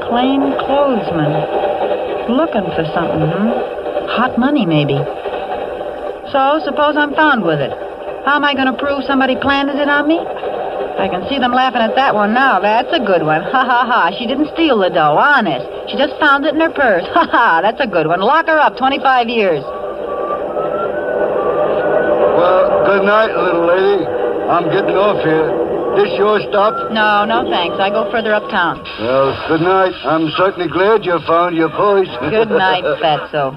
Plain clothesman. Looking for something, Hot money, maybe. So, suppose I'm found with it. How am I going to prove somebody planted it on me? I can see them laughing at that one now. That's a good one. Ha, ha, ha. She didn't steal the dough, honest. She just found it in her purse. Ha, ha. That's a good one. Lock her up 25 years. Well, good night, little lady. I'm getting off here. This your stop? No, thanks. I go further uptown. Well, good night. I'm certainly glad you found your voice. Good night, Fatso.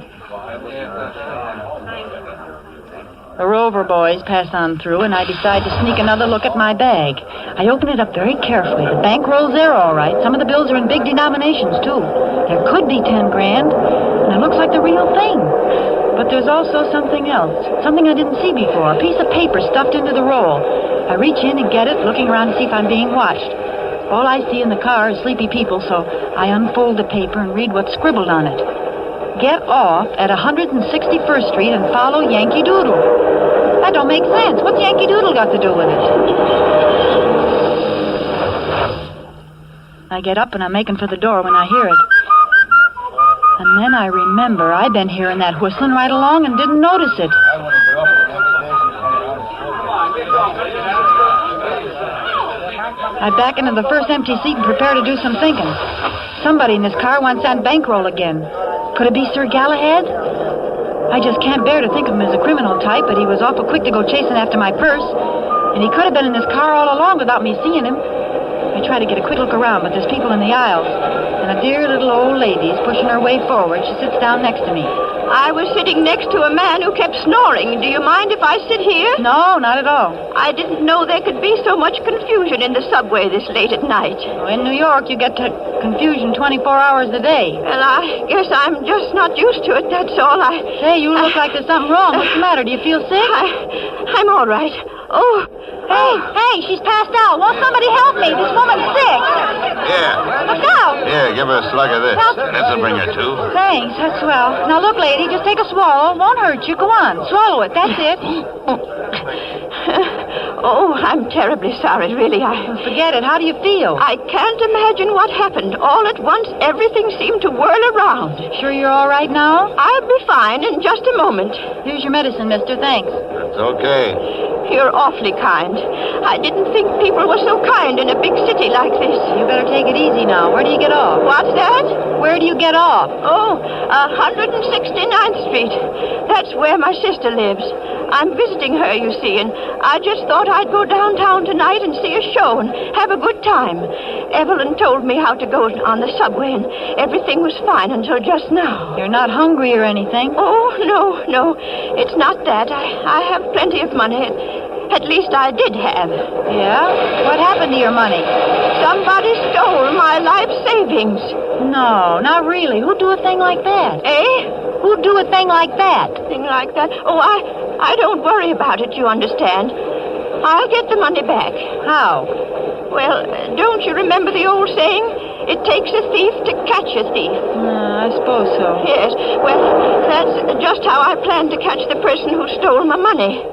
The Rover boys pass on through, and I decide to sneak another look at my bag. I open it up very carefully. The bankroll's there, all right. Some of the bills are in big denominations, too. There could be 10 grand, and it looks like the real thing. But there's also something else, something I didn't see before, a piece of paper stuffed into the roll. I reach in and get it, looking around to see if I'm being watched. All I see in the car is sleepy people, so I unfold the paper and read what's scribbled on it. Get off at 161st Street and follow Yankee Doodle. That don't make sense. What's Yankee Doodle got to do with it? I get up and I'm making for the door when I hear it. And then I remember I've been hearing that whistling right along and didn't notice it. I back into the first empty seat and prepare to do some thinking. Somebody in this car wants that bankroll again. Could it be Sir Galahad? I just can't bear to think of him as a criminal type, but he was awful quick to go chasing after my purse. And he could have been in this car all along without me seeing him. I try to get a quick look around, but there's people in the aisles. And a dear little old lady's pushing her way forward. She sits down next to me. I was sitting next to a man who kept snoring. Do you mind if I sit here? No, not at all. I didn't know there could be so much confusion in the subway this late at night. Well, in New York, you get to confusion 24 hours a day. Well, I guess I'm just not used to it, that's all. Say, you look like there's something wrong. What's the matter? Do you feel sick? I'm all right. Oh. Hey, she's passed out. Won't somebody help me? This woman's sick. Here. Look out. Here, give her a slug of this. This'll bring her to. Thanks, that's swell. Now, look, lady, just take a swallow. Won't hurt you. Go on. Swallow it. That's it. Oh, I'm terribly sorry, really. Forget it. How do you feel? I can't imagine what happened. All at once, everything seemed to whirl around. Sure you're all right now? I'll be fine in just a moment. Here's your medicine, mister. Thanks. It's okay. You're awfully kind. I didn't think people were so kind in a big city like this. You better take it easy now. Where do you get off? What's that? Where do you get off? Oh, 169th Street. That's where my sister lives. I'm visiting her, you see, and I just thought I'd go downtown tonight and see a show and have a good time. Evelyn told me how to go on the subway, and everything was fine until just now. You're not hungry or anything? Oh, no. It's not that. I have plenty of money. At least I did have. Yeah? What happened to your money? Somebody stole my life savings. No, not really. Who'd do a thing like that? Eh? Who'd do a thing like that? Thing like that? Oh, I don't worry about it, you understand. I'll get the money back. How? Well, don't you remember the old saying? It takes a thief to catch a thief. I suppose so. Yes. Well, that's just how I plan to catch the person who stole my money.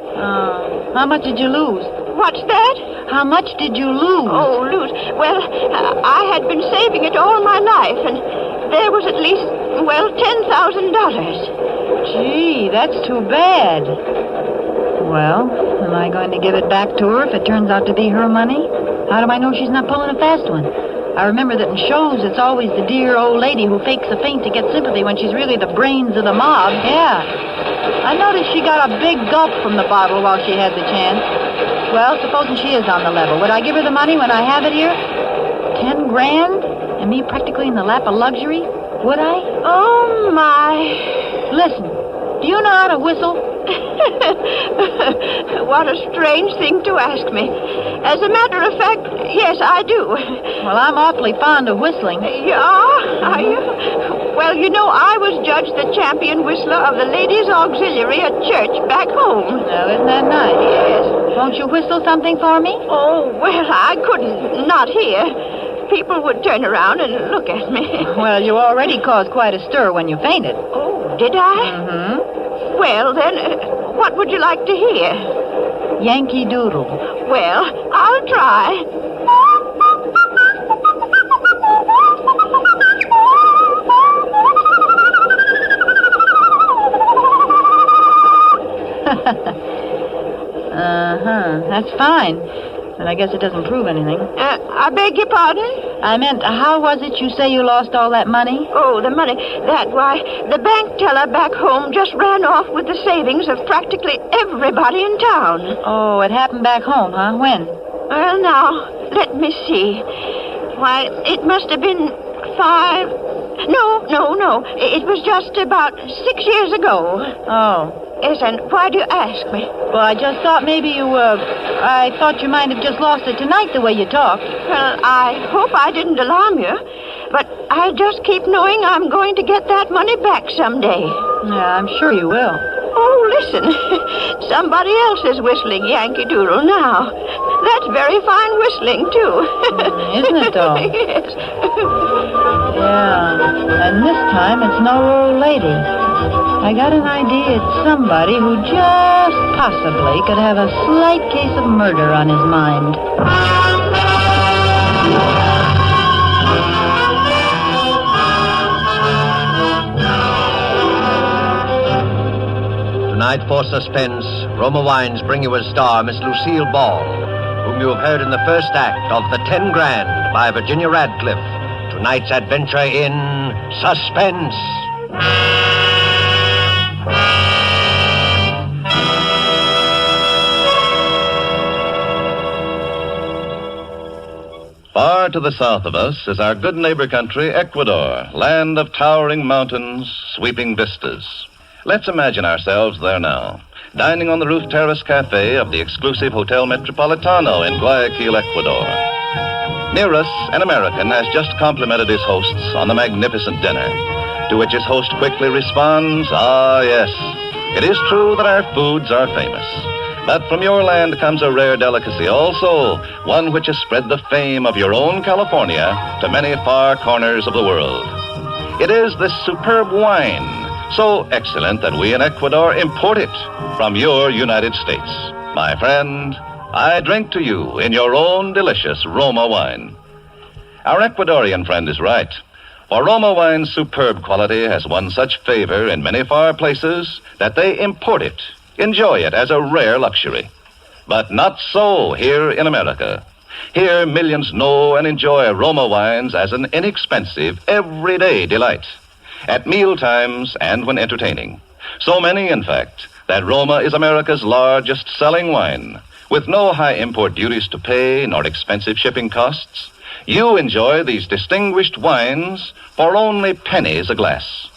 How much did you lose? What's that? How much did you lose? Oh, lose. Well, I had been saving it all my life, and there was at least, $10,000. Gee, that's too bad. Well, am I going to give it back to her if it turns out to be her money? How do I know she's not pulling a fast one? I remember that in shows, it's always the dear old lady who fakes a faint to get sympathy when she's really the brains of the mob. Yeah. I noticed she got a big gulp from the bottle while she had the chance. Well, supposing she is on the level, would I give her the money when I have it here? 10 grand? And me practically in the lap of luxury? Would I? Oh, my. Listen, do you know how to whistle? What a strange thing to ask me. As a matter of fact, yes, I do. Well, I'm awfully fond of whistling. Yeah? Are you? Well, you know, I was judged the champion whistler of the Ladies' Auxiliary at church back home. Well, isn't that nice? Yes. Won't you whistle something for me? Oh, well, I couldn't. Not here. People would turn around and look at me. Well, you already caused quite a stir when you fainted. Oh, did I? Mm-hmm. Well, then, what would you like to hear? Yankee Doodle. Well, I'll try. That's fine. But I guess it doesn't prove anything. I beg your pardon? I meant, how was it you say you lost all that money? Oh, the money. Why, the bank teller back home just ran off with the savings of practically everybody in town. Oh, it happened back home, huh? When? Well, now, let me see. Why, it must have been 5... No. It was just about 6 years ago. Oh. Yes, and why do you ask me? Well, I just thought maybe I thought you might have just lost it tonight the way you talk. Well, I hope I didn't alarm you. But I just keep knowing I'm going to get that money back someday. Yeah, I'm sure you will. Oh, listen. Somebody else is whistling Yankee Doodle now. That's very fine whistling, too. Isn't it, though? Yes. Yeah, and this time it's no old lady. I got an idea it's somebody who just possibly could have a slight case of murder on his mind. Tonight for Suspense, Roma Wines bring you as star Miss Lucille Ball, whom you have heard in the first act of The 10 Grand by Virginia Radcliffe. Tonight's adventure in Suspense. Far to the south of us is our good neighbor country, Ecuador, land of towering mountains, sweeping vistas. Let's imagine ourselves there now, dining on the roof terrace cafe of the exclusive Hotel Metropolitano in Guayaquil, Ecuador. Near us, an American has just complimented his hosts on the magnificent dinner, to which his host quickly responds, "Ah, yes, it is true that our foods are famous. But from your land comes a rare delicacy also, one which has spread the fame of your own California to many far corners of the world. It is this superb wine, so excellent that we in Ecuador import it from your United States. My friend, I drink to you in your own delicious Roma wine." Our Ecuadorian friend is right, for Roma wine's superb quality has won such favor in many far places that they import it, enjoy it as a rare luxury. But not so here in America. Here, millions know and enjoy Roma wines as an inexpensive, everyday delight, at meal times and when entertaining. So many, in fact, that Roma is America's largest selling wine, with no high import duties to pay nor expensive shipping costs. You enjoy these distinguished wines for only pennies a glass.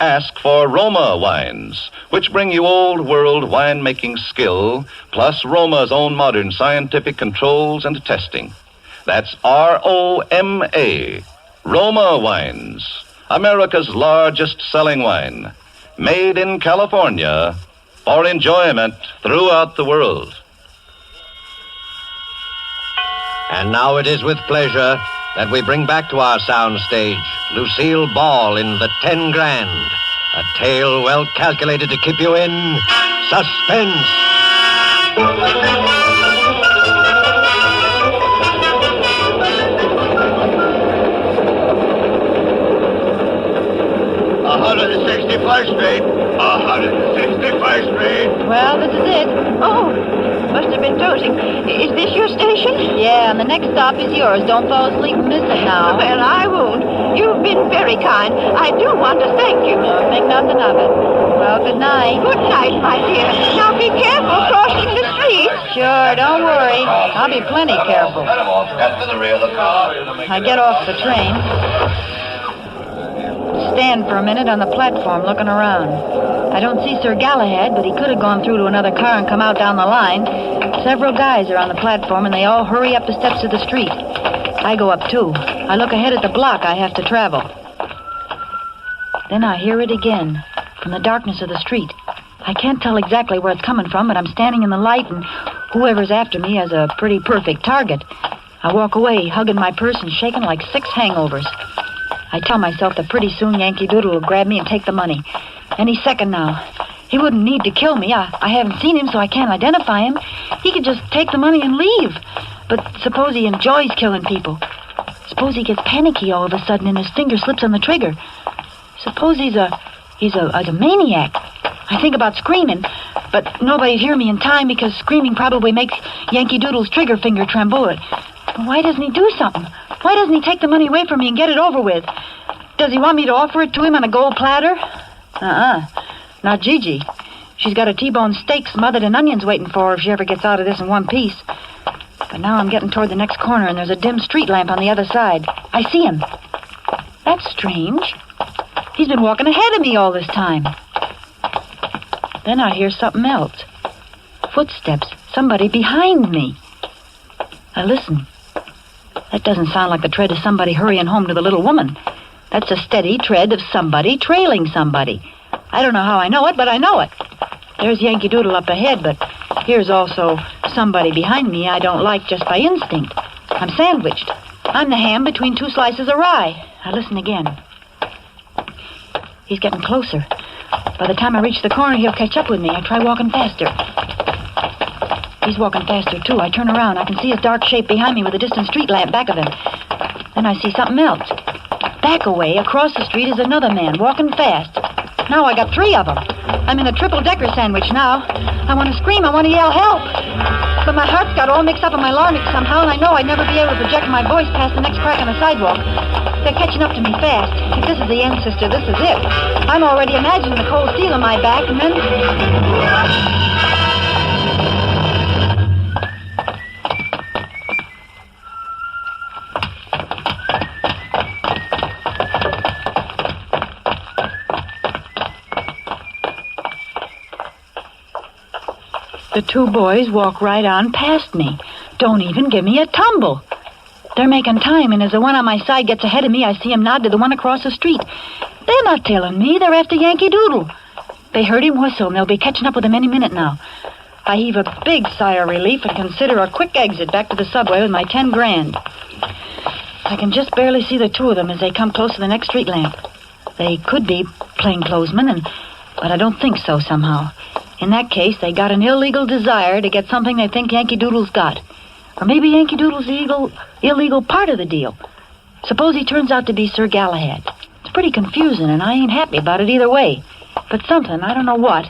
Ask for Roma wines, which bring you old-world winemaking skill, plus Roma's own modern scientific controls and testing. That's R-O-M-A, Roma wines, America's largest selling wine, made in California for enjoyment throughout the world. And now it is with pleasure that we bring back to our soundstage Lucille Ball in The 10 Grand, a tale well calculated to keep you in suspense. Street. 161st Street. Well, this is it. Oh, must have been dozing. Is this your station? Yeah, and the next stop is yours. Don't fall asleep and miss it now. Well, I won't. You've been very kind. I do want to thank you. No, think nothing of it. Well, good night. Good night, my dear. Now be careful crossing the street. Sure, don't worry. I'll be plenty careful. Get to the rear of the car. I get off the train. Stand for a minute on the platform looking around. I don't see Sir Galahad, but he could have gone through to another car and come out down the line. Several guys are on the platform, and they all hurry up the steps of the street. I go up, too. I look ahead at the block I have to travel. Then I hear it again, from the darkness of the street. I can't tell exactly where it's coming from, but I'm standing in the light, and whoever's after me has a pretty perfect target. I walk away, hugging my purse and shaking like 6 hangovers. I tell myself that pretty soon Yankee Doodle will grab me and take the money. Any second now. He wouldn't need to kill me. I haven't seen him, so I can't identify him. He could just take the money and leave. But suppose he enjoys killing people. Suppose he gets panicky all of a sudden and his finger slips on the trigger. Suppose he's a maniac. I think about screaming, but nobody'd hear me in time because screaming probably makes Yankee Doodle's trigger finger tremble. Why doesn't he do something? Why doesn't he take the money away from me and get it over with? Does he want me to offer it to him on a gold platter? Not Gigi. She's got a T-bone steak smothered in onions waiting for her if she ever gets out of this in one piece. But now I'm getting toward the next corner, and there's a dim street lamp on the other side. I see him. That's strange. He's been walking ahead of me all this time. Then I hear something else. Footsteps. Somebody behind me. I listen. That doesn't sound like the tread of somebody hurrying home to the little woman. That's a steady tread of somebody trailing somebody. I don't know how I know it, but I know it. There's Yankee Doodle up ahead, but here's also somebody behind me I don't like just by instinct. I'm sandwiched. I'm the ham between two slices of rye. I listen again. He's getting closer. By the time I reach the corner, he'll catch up with me. I try walking faster. He's walking faster, too. I turn around. I can see his dark shape behind me with a distant street lamp back of him. Then I see something else. Back away, across the street, is another man, walking fast. Now I got 3 of them. I'm in a triple-decker sandwich now. I want to scream. I want to yell help. But my heart's got all mixed up in my larynx somehow, and I know I'd never be able to project my voice past the next crack on the sidewalk. They're catching up to me fast. If this is the end, sister, this is it. I'm already imagining the cold steel on my back, and then... The 2 boys walk right on past me. Don't even give me a tumble. They're making time, and as the one on my side gets ahead of me, I see him nod to the one across the street. They're not tailing me. They're after Yankee Doodle. They heard him whistle, and they'll be catching up with him any minute now. I heave a big sigh of relief and consider a quick exit back to the subway with my 10 grand. I can just barely see the 2 of them as they come close to the next street lamp. They could be plainclothesmen, but I don't think so somehow. In that case, they got an illegal desire to get something they think Yankee Doodle's got. Or maybe Yankee Doodle's the illegal part of the deal. Suppose he turns out to be Sir Galahad. It's pretty confusing, and I ain't happy about it either way. But something, I don't know what,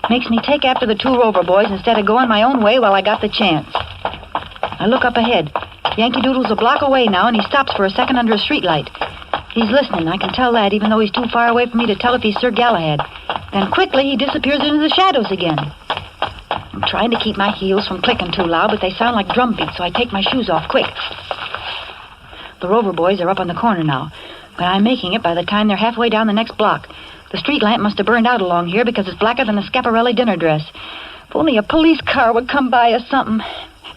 makes me take after the 2 Rover boys instead of going my own way while I got the chance. I look up ahead. Yankee Doodle's a block away now, and he stops for a second under a streetlight. He's listening, I can tell that, even though he's too far away for me to tell if he's Sir Galahad. Then quickly he disappears into the shadows again. I'm trying to keep my heels from clicking too loud, but they sound like drum beats, so I take my shoes off quick. The Rover boys are up on the corner now, but I'm making it by the time they're halfway down the next block. The street lamp must have burned out along here because it's blacker than a Schiaparelli dinner dress. If only a police car would come by or something.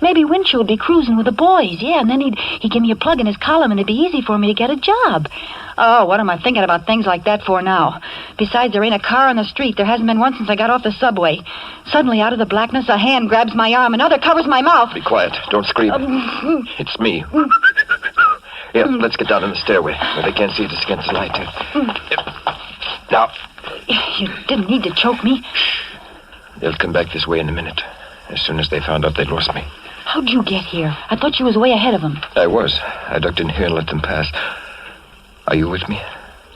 Maybe Winchell would be cruising with the boys, yeah, and then he'd give me a plug in his column and it'd be easy for me to get a job. Oh, what am I thinking about things like that for now? Besides, there ain't a car on the street. There hasn't been one since I got off the subway. Suddenly, out of the blackness, a hand grabs my arm, another covers my mouth. Be quiet. Don't scream. It's me. Here, let's get down in the stairway where they can't see us against the light. Now. You didn't need to choke me. They'll come back this way in a minute. As soon as they found out they'd lost me. How'd you get here? I thought you was way ahead of them. I was. I ducked in here and let them pass. Are you with me?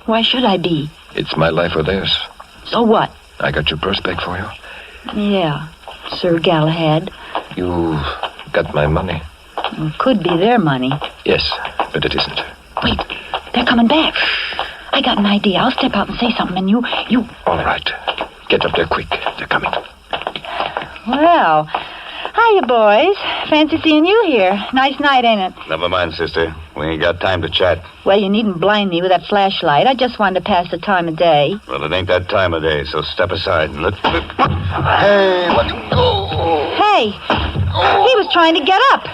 Why should I be? It's my life or theirs. So what? I got your purse back for you. Yeah, Sir Galahad. You got my money. It could be their money. Yes, but it isn't. Wait, they're coming back. I got an idea. I'll step out and say something, and you... All right. Get up there quick. They're coming. Well, hiya, boys. Fancy seeing you here. Nice night, ain't it? Never mind, sister. We ain't got time to chat. Well, you needn't blind me with that flashlight. I just wanted to pass the time of day. Well, it ain't that time of day, so step aside and let's... Hey, let him go. Hey, he was trying to get up.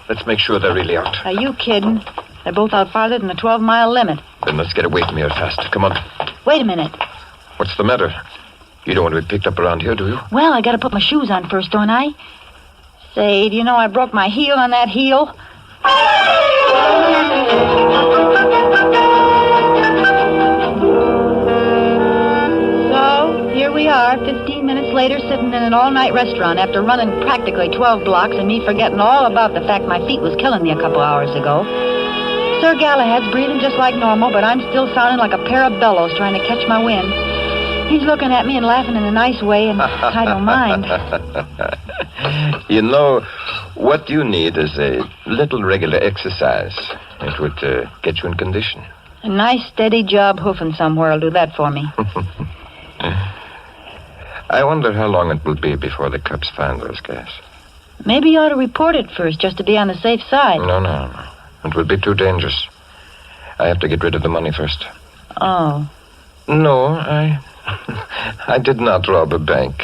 Let's make sure they're really out. Are you kidding? They're both out farther than the 12-mile limit. Then let's get away from here fast. Come on. Wait a minute. What's the matter? You don't want to be picked up around here, do you? Well, I gotta put my shoes on first, don't I? Say, do you know I broke my heel on that heel? So, in an all-night restaurant after running practically 12 blocks and me forgetting all about the fact my feet was killing me a couple hours ago. Sir Galahad's breathing just like normal, but I'm still sounding like a pair of bellows trying to catch my wind. He's looking at me and laughing in a nice way, and I don't mind. You know, what you need is a little regular exercise. It would get you in condition. A nice, steady job hoofing somewhere will do that for me. I wonder how long it will be before the cops find those guys. Maybe you ought to report it first, just to be on the safe side. No. It would be too dangerous. I have to get rid of the money first. Oh. No, I did not rob a bank.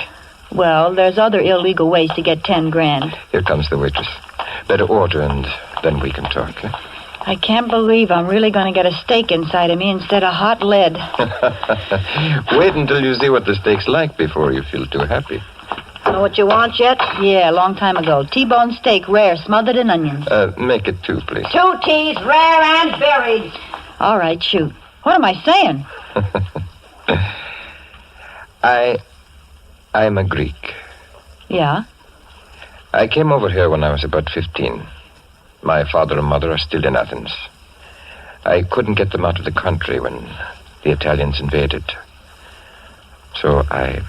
Well, there's other illegal ways to get 10 grand. Here comes the waitress. Better order, and then we can talk. Eh? I can't believe I'm really going to get a steak inside of me instead of hot lead. Wait until you see what the steak's like before you feel too happy. Know what you want yet? Yeah, a long time ago. T-bone steak, rare, smothered in onions. Make it 2, please. 2 T's, rare and buried. All right, shoot. What am I saying? I'm a Greek. Yeah? I came over here when I was about 15. My father and mother are still in Athens. I couldn't get them out of the country when the Italians invaded. So I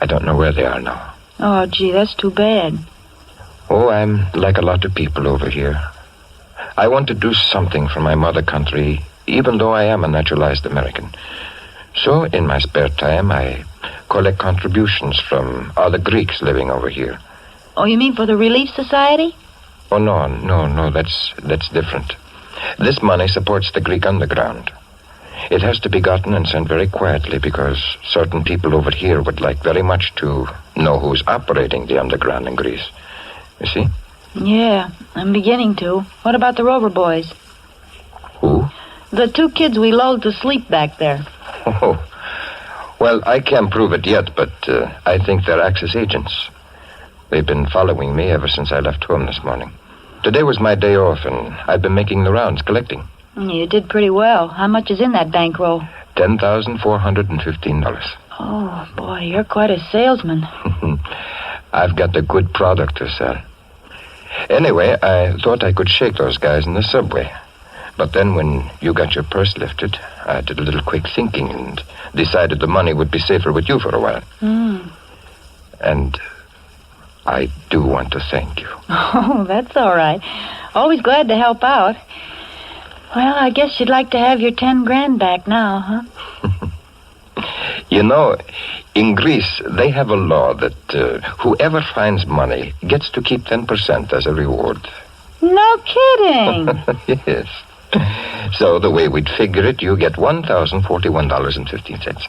don't know where they are now. Oh, gee, that's too bad. Oh, I'm like a lot of people over here. I want to do something for my mother country, even though I am a naturalized American. So, in my spare time, I collect contributions from other Greeks living over here. Oh, you mean for the Relief Society? Oh, no, that's different. This money supports the Greek underground. It has to be gotten and sent very quietly because certain people over here would like very much to know who's operating the underground in Greece. You see? Yeah, I'm beginning to. What about the Rover boys? Who? The 2 kids we lulled to sleep back there. Oh, well, I can't prove it yet, but I think they're Axis agents. They've been following me ever since I left home this morning. Today was my day off, and I've been making the rounds, collecting. You did pretty well. How much is in that bankroll? $10,415. Oh, boy, you're quite a salesman. I've got a good product to sell. Anyway, I thought I could shake those guys in the subway. But then when you got your purse lifted, I did a little quick thinking and decided the money would be safer with you for a while. And I do want to thank you. Oh, that's all right. Always glad to help out. Well, I guess you'd like to have your 10 grand back now, huh? You know, in Greece, they have a law that whoever finds money gets to keep 10% as a reward. No kidding. Yes. So the way we'd figure it, you get $1,041.15.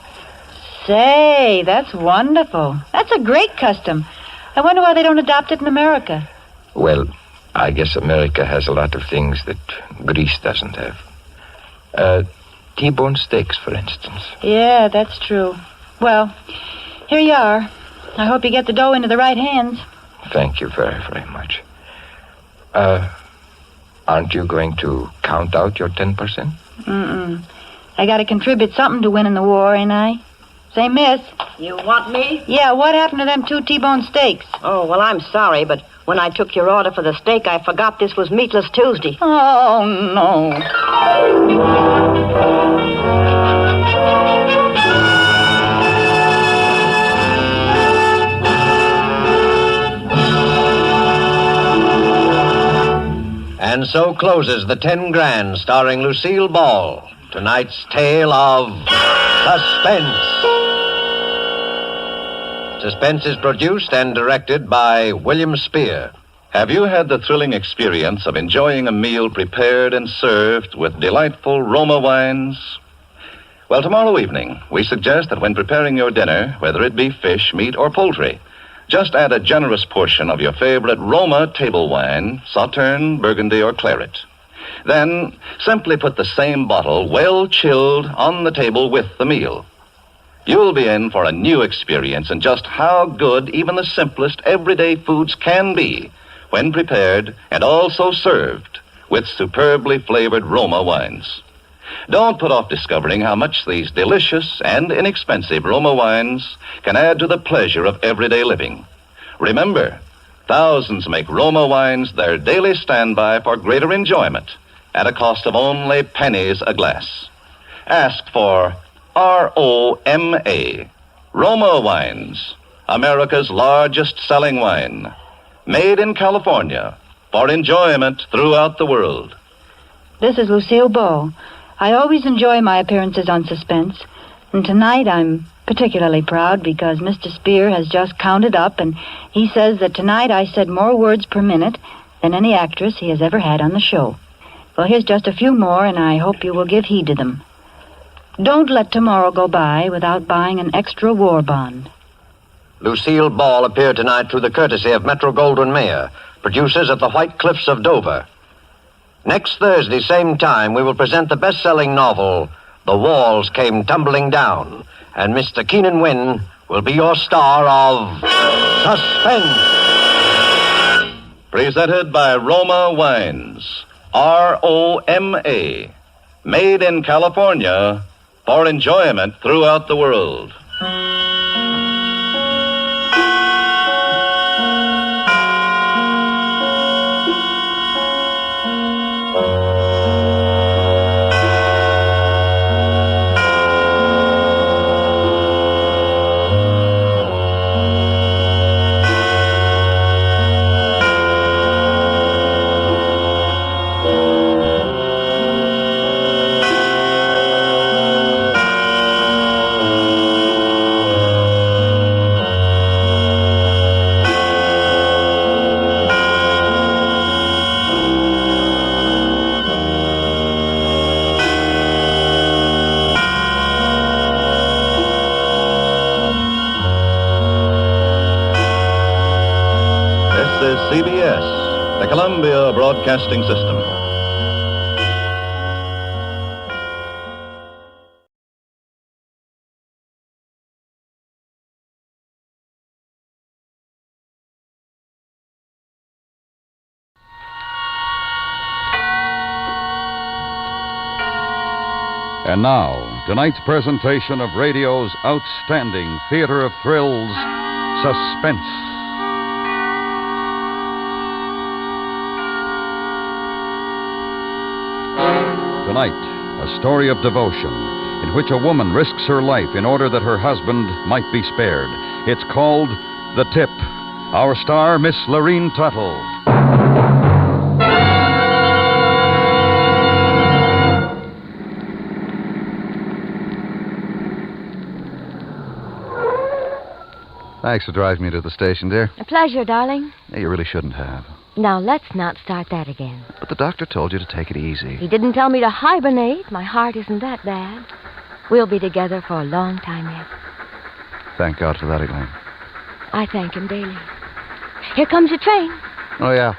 Say, that's wonderful. That's a great custom. I wonder why they don't adopt it in America. Well, I guess America has a lot of things that Greece doesn't have. T-bone steaks, for instance. Yeah, that's true. Well, here you are. I hope you get the dough into the right hands. Thank you very, very much. Aren't you going to count out your 10%? Mm-mm. I got to contribute something to winning the war, ain't I? Say, miss. You want me? Yeah, what happened to them 2 T-bone steaks? Oh, well, I'm sorry, but when I took your order for the steak, I forgot this was Meatless Tuesday. Oh, no. And so closes the 10 Grand, starring Lucille Ball. Tonight's tale of Suspense. Suspense is produced and directed by William Spear. Have you had the thrilling experience of enjoying a meal prepared and served with delightful Roma wines? Well, tomorrow evening, we suggest that when preparing your dinner, whether it be fish, meat, or poultry, just add a generous portion of your favorite Roma table wine, Sauterne, Burgundy, or Claret. Then simply put the same bottle, well chilled, on the table with the meal. You'll be in for a new experience in just how good even the simplest everyday foods can be when prepared and also served with superbly flavored Roma wines. Don't put off discovering how much these delicious and inexpensive Roma wines can add to the pleasure of everyday living. Remember, thousands make Roma wines their daily standby for greater enjoyment at a cost of only pennies a glass. Ask for ROMA, Roma Wines, America's largest selling wine, made in California for enjoyment throughout the world. This is Lucille Ball. I always enjoy my appearances on Suspense, and tonight I'm particularly proud because Mr. Spear has just counted up, and he says that tonight I said more words per minute than any actress he has ever had on the show. Well, here's just a few more, and I hope you will give heed to them. Don't let tomorrow go by without buying an extra war bond. Lucille Ball appeared tonight through the courtesy of Metro-Goldwyn-Mayer, producers at the White Cliffs of Dover. Next Thursday, same time, we will present the best-selling novel, The Walls Came Tumbling Down, and Mr. Keenan Wynn will be your star of Suspense. Presented by Roma Wines, ROMA, made in California for enjoyment throughout the world. CBS, the Columbia Broadcasting System. And now, tonight's presentation of radio's outstanding theater of thrills, Suspense. Tonight, a story of devotion in which a woman risks her life in order that her husband might be spared. It's called The Tip. Our star, Miss Lorene Tuttle. Thanks for driving me to the station, dear. A pleasure, darling. Yeah, you really shouldn't have. Now, let's not start that again. But the doctor told you to take it easy. He didn't tell me to hibernate. My heart isn't that bad. We'll be together for a long time yet. Thank God for that, Elaine. I thank him daily. Here comes your train. Oh, yeah.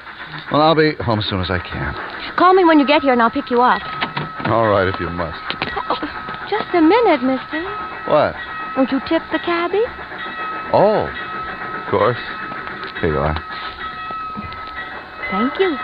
Well, I'll be home as soon as I can. Call me when you get here and I'll pick you up. All right, if you must. Oh, just a minute, mister. What? Won't you tip the cabbie? Oh, of course. Here you are. Thank you.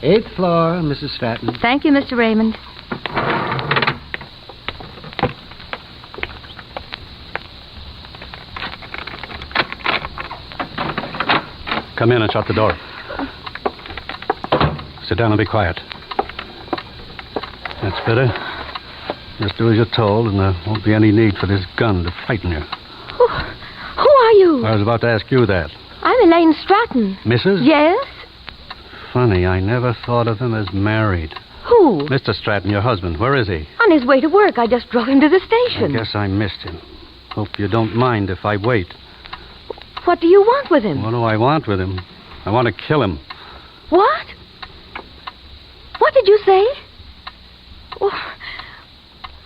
Eighth floor, Mrs. Stratton. Thank you, Mr. Raymond. Come in and shut the door. Sit down and be quiet. That's better. Just do as you're told, and there won't be any need for this gun to frighten you. Who are you? I was about to ask you that. I'm Elaine Stratton. Mrs.? Yes? Funny, I never thought of him as married. Who? Mr. Stratton, your husband. Where is he? On his way to work. I just drove him to the I station. guess I missed him. Hope you don't mind if I wait. What do you want with him? What do I want with him? I want to kill him. What? What did you say?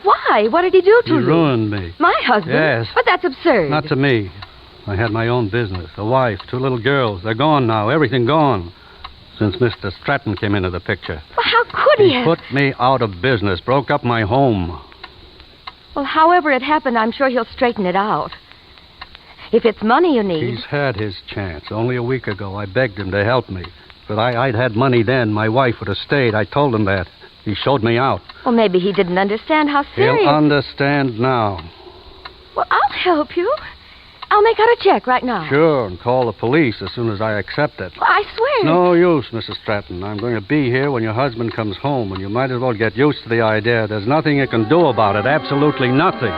Why? What did he do to you? He ruined me. My husband? Yes. But that's absurd. Not to me. I had my own business, a wife, 2 little girls. They're gone now, everything gone. Since Mr. Stratton came into the picture. Well, how could he have? Put me out of business, broke up my home. Well, however it happened, I'm sure he'll straighten it out. If it's money you need... He's had his chance. Only a week ago, I begged him to help me. But I'd had money then. My wife would have stayed. I told him that. He showed me out. Well, maybe he didn't understand how serious... He'll understand now. Well, I'll help you. I'll make out a check right now. Sure, and call the police as soon as I accept it. Well, I swear... It's no use, Mrs. Stratton. I'm going to be here when your husband comes home, and you might as well get used to the idea. There's nothing you can do about it. Absolutely nothing.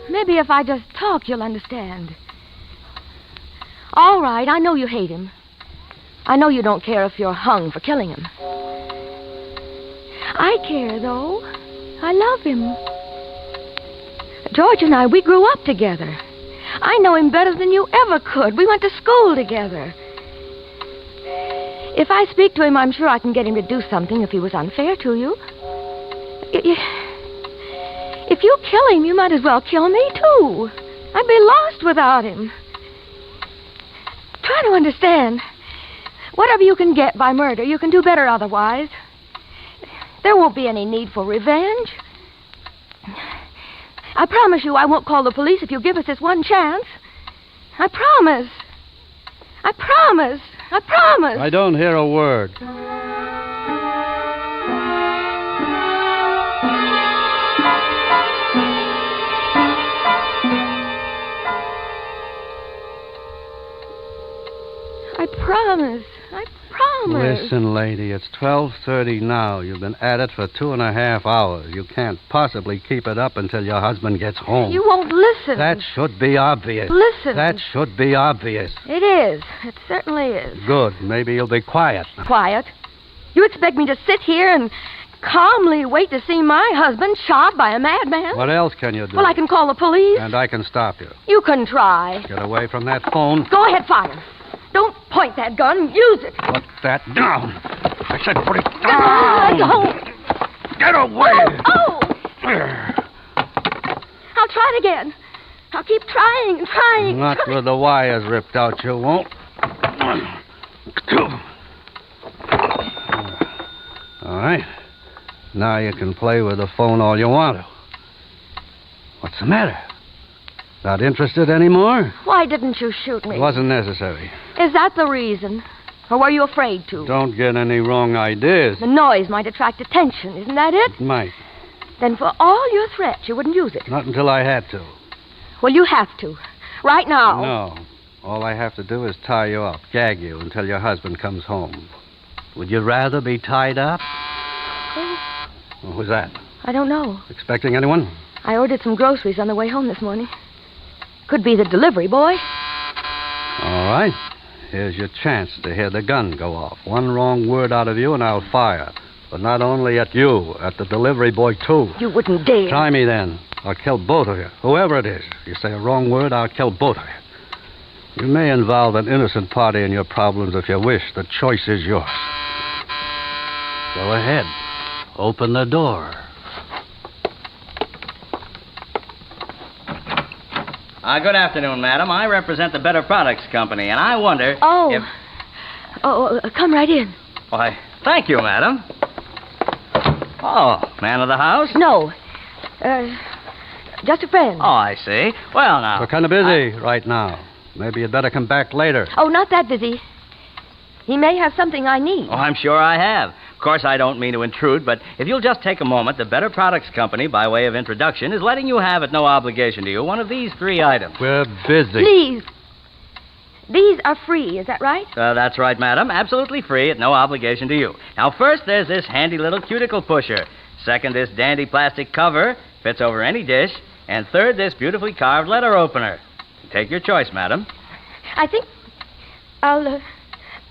Maybe if I just talk, you'll understand. All right, I know you hate him. I know you don't care if you're hung for killing him. I care, though. I love him. George and I, we grew up together. I know him better than you ever could. We went to school together. If I speak to him, I'm sure I can get him to do something if he was unfair to you. If you kill him, you might as well kill me, too. I'd be lost without him. Try to understand. Whatever you can get by murder, you can do better otherwise. There won't be any need for revenge. I promise you I won't call the police if you give us this one chance. I promise. I promise. I promise. I don't hear a word. I promise. I promise. Listen, lady, it's 12:30 now. You've been at it for 2.5 hours. You can't possibly keep it up until your husband gets home. You won't listen. That should be obvious. Listen. That should be obvious. It is. It certainly is. Good. Maybe you'll be quiet. Quiet? You expect me to sit here and calmly wait to see my husband shot by a madman? What else can you do? Well, I can call the police. And I can stop you. You can try. Get away from that phone. Go ahead, fire. Don't point that gun. Use it. Put that down. I said put it down. Don't. Get away. Oh! I'll try it again. I'll keep trying and trying. Not with the wires ripped out, you won't. All right. Now you can play with the phone all you want to. What's the matter? Not interested anymore? Why didn't you shoot me? It wasn't necessary. Is that the reason? Or were you afraid to? Don't get any wrong ideas. The noise might attract attention, isn't that it? It might. Then for all your threats, you wouldn't use it. Not until I had to. Well, you have to. Right now. No. All I have to do is tie you up, gag you until your husband comes home. Would you rather be tied up? What was that? I don't know. Expecting anyone? I ordered some groceries on the way home this morning. Could be the delivery boy. All right. Here's your chance to hear the gun go off. One wrong word out of you and I'll fire. But not only at you, at the delivery boy, too. You wouldn't dare. Try me then. I'll kill both of you. Whoever it is. If you say a wrong word, I'll kill both of you. You may involve an innocent party in your problems if you wish. The choice is yours. Go ahead. Open the door. Good afternoon, madam. I represent the Better Products Company, and I wonder if... Come right in. Why, thank you, madam. Oh, man of the house? No. Just a friend. Oh, I see. Well, now... We're kind of busy right now. Maybe you'd better come back later. Oh, not that busy. He may have something I need. Oh, I'm sure I have. Of course, I don't mean to intrude, but if you'll just take a moment, the Better Products Company, by way of introduction, is letting you have at no obligation to you one of these 3 items. We're busy. Please. These are free, is that right? That's right, madam. Absolutely free at no obligation to you. Now, first, there's this handy little cuticle pusher. Second, this dandy plastic cover. Fits over any dish. And third, this beautifully carved letter opener. Take your choice, madam. I think I'll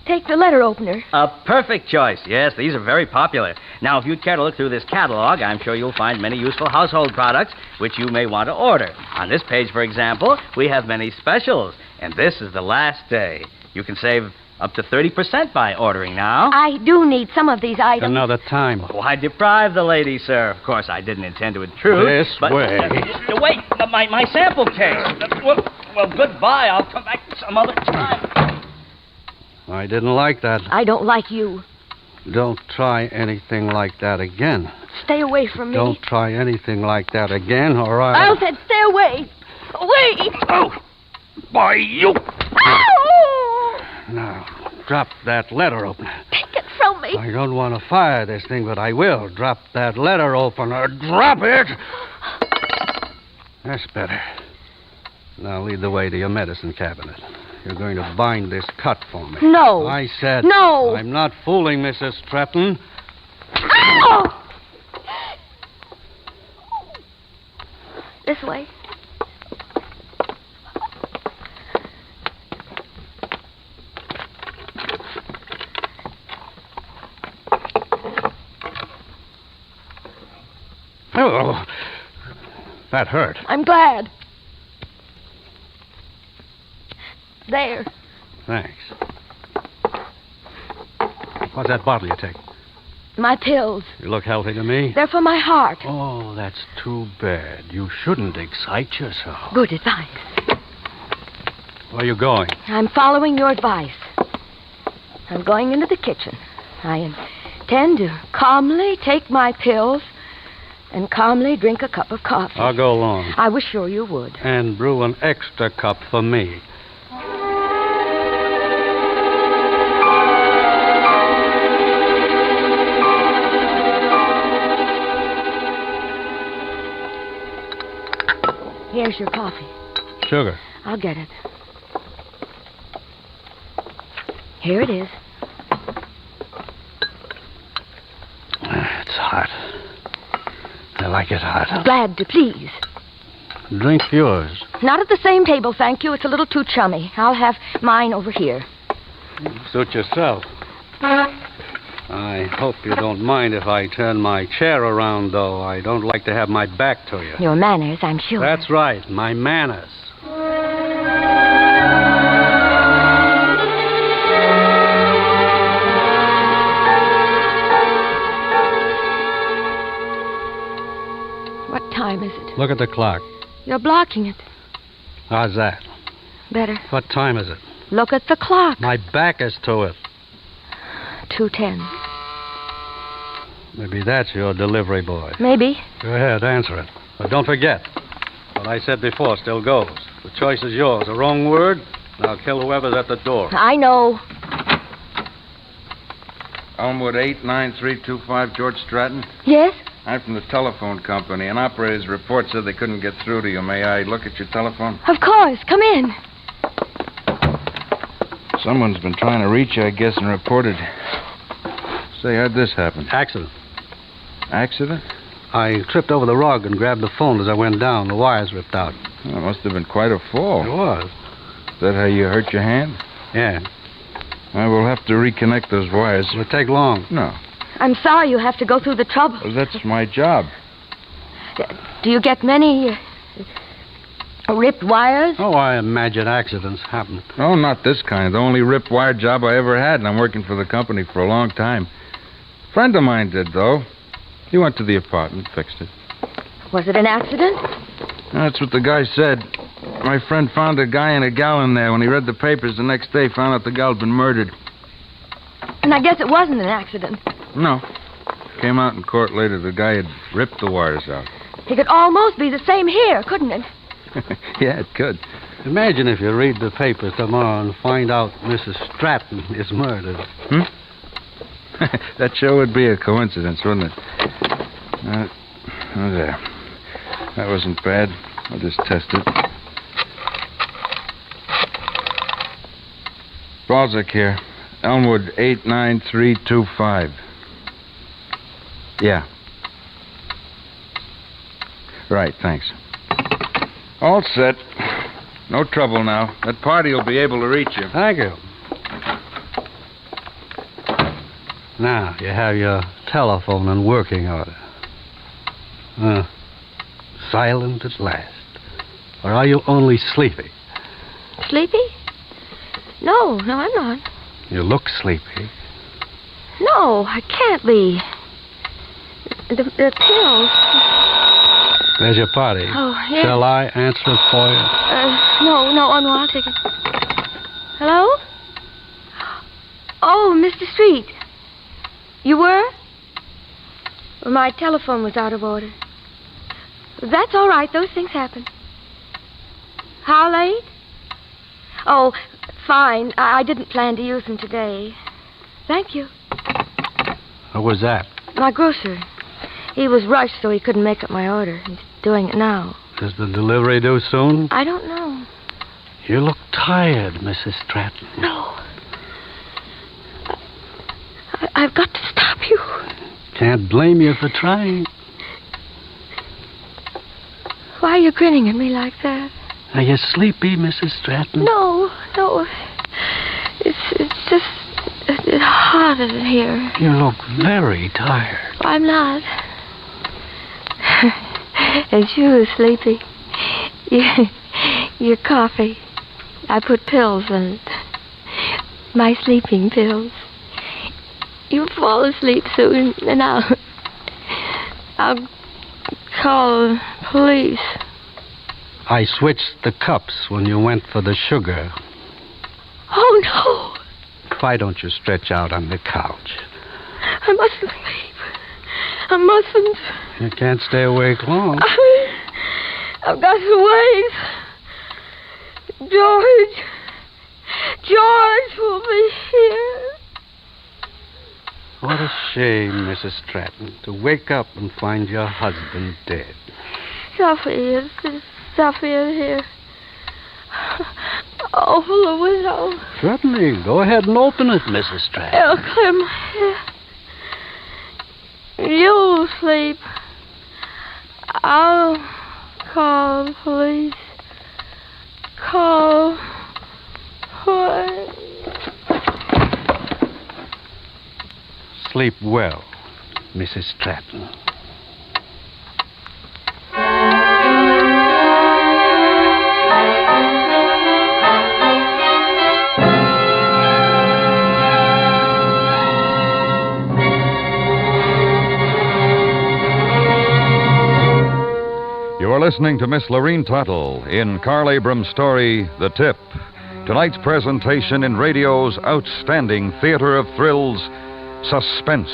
take the letter opener. A perfect choice. Yes, these are very popular. Now, if you'd care to look through this catalog, I'm sure you'll find many useful household products which you may want to order. On this page, for example, we have many specials. And this is the last day. You can save Up to 30% by ordering now. I do need some of these items. Another time. Why deprive the lady, sir? Of course, I didn't intend to intrude. This but, way. Wait, my sample case. Well, goodbye. I'll come back some other time. I didn't like that. I don't like you. Don't try anything like that again. Stay away from me. Don't try anything like that again, or I said stay away. Away. Oh, by you. Ow! Now, drop that letter opener. Take it from me. I don't want to fire this thing, but I will. Drop that letter opener. Drop it! That's better. Now lead the way to your medicine cabinet. You're going to bind this cut for me. No. I said... No. I'm not fooling, Mrs. Stratton. Ow! This way. Oh, that hurt. I'm glad. There. Thanks. What's that bottle you take? My pills. You look healthy to me. They're for my heart. Oh, that's too bad. You shouldn't excite yourself. Good advice. Where are you going? I'm following your advice. I'm going into the kitchen. I intend to calmly take my pills and calmly drink a cup of coffee. I'll go along. I was sure you would. And brew an extra cup for me. Here's your coffee. Sugar. I'll get it. Here it is. It's hot. I like it hot. Glad to please. Drink yours. Not at the same table, thank you. It's a little too chummy. I'll have mine over here. Suit yourself. I hope you don't mind if I turn my chair around, though. I don't like to have my back to you. Your manners, I'm sure. That's right, my manners. What time is it? Look at the clock. You're blocking it. How's that? Better. What time is it? Look at the clock. My back is to it. 2:10. Maybe that's your delivery boy. Maybe. Go ahead, answer it. But don't forget, what I said before still goes. The choice is yours. A wrong word, and I'll kill whoever's at the door. I know. Elmwood 89325, George Stratton. Yes? I'm from the telephone company. An operator's report said they couldn't get through to you. May I look at your telephone? Of course. Come in. Someone's been trying to reach you, I guess, and reported. Say, how'd this happen? Accident. Accident? I tripped over the rug and grabbed the phone as I went down. The wires ripped out. Well, it must have been quite a fall. It was. Is that how you hurt your hand? Yeah. Well, we'll have to reconnect those wires. It'll take long. No. I'm sorry you have to go through the trouble. Well, that's my job. Do you get many ripped wires? Oh, I imagine accidents happen. Oh, not this kind. The only ripped wire job I ever had, and I'm working for the company for a long time. A friend of mine did, though. He went to the apartment, fixed it. Was it an accident? That's what the guy said. My friend found a guy and a gal in there. When he read the papers the next day, found out the gal had been murdered. And I guess it wasn't an accident. No. Came out in court later. The guy had ripped the wires out. It could almost be the same here, couldn't it? Yeah, it could. Imagine if you read the papers tomorrow and find out Mrs. Stratton is murdered. That sure would be a coincidence, wouldn't it? There. That wasn't bad. I'll just test it. Balzac here. Elmwood 89325. Yeah. Right, thanks. All set. No trouble now. That party will be able to reach you. Thank you. Now, you have your telephone in working order. Silent at last. Or are you only sleepy? Sleepy? No, I'm not. You look sleepy. No, I can't be. The pills. There's your party. Oh, yeah. Shall I answer it for you? No, I'll take it. Hello? Oh, Mr. Street. You were? Well, my telephone was out of order. That's all right. Those things happen. How late? Oh, fine. I didn't plan to use them today. Thank you. Who was that? My grocer. He was rushed, so he couldn't make up my order. He's doing it now. Is the delivery due soon? I don't know. You look tired, Mrs. Stratton. No. I've got to stop you. Can't blame you for trying. Why are you grinning at me like that? Are you sleepy, Mrs. Stratton? No. It's just it's hot in here. You look very tired. I'm not. And you were sleepy. Your coffee. I put pills in it. My sleeping pills. You'll fall asleep soon, and I'll call the police. I switched the cups when you went for the sugar. Oh, no. Why don't you stretch out on the couch? I mustn't sleep. I mustn't. You can't stay awake long. I've got to wait. George will be here. What a shame, Mrs. Stratton, to wake up and find your husband dead. Sophie here. Open the window. Certainly. Go ahead and open it, Mrs. Stratton. It'll clear my head. You'll sleep. I'll call the police. Call police. Sleep well, Mrs. Stratton. You are listening to Miss Lorene Tuttle in Carl Abrams' story, The Tip. Tonight's presentation in radio's outstanding theater of thrills, Suspense.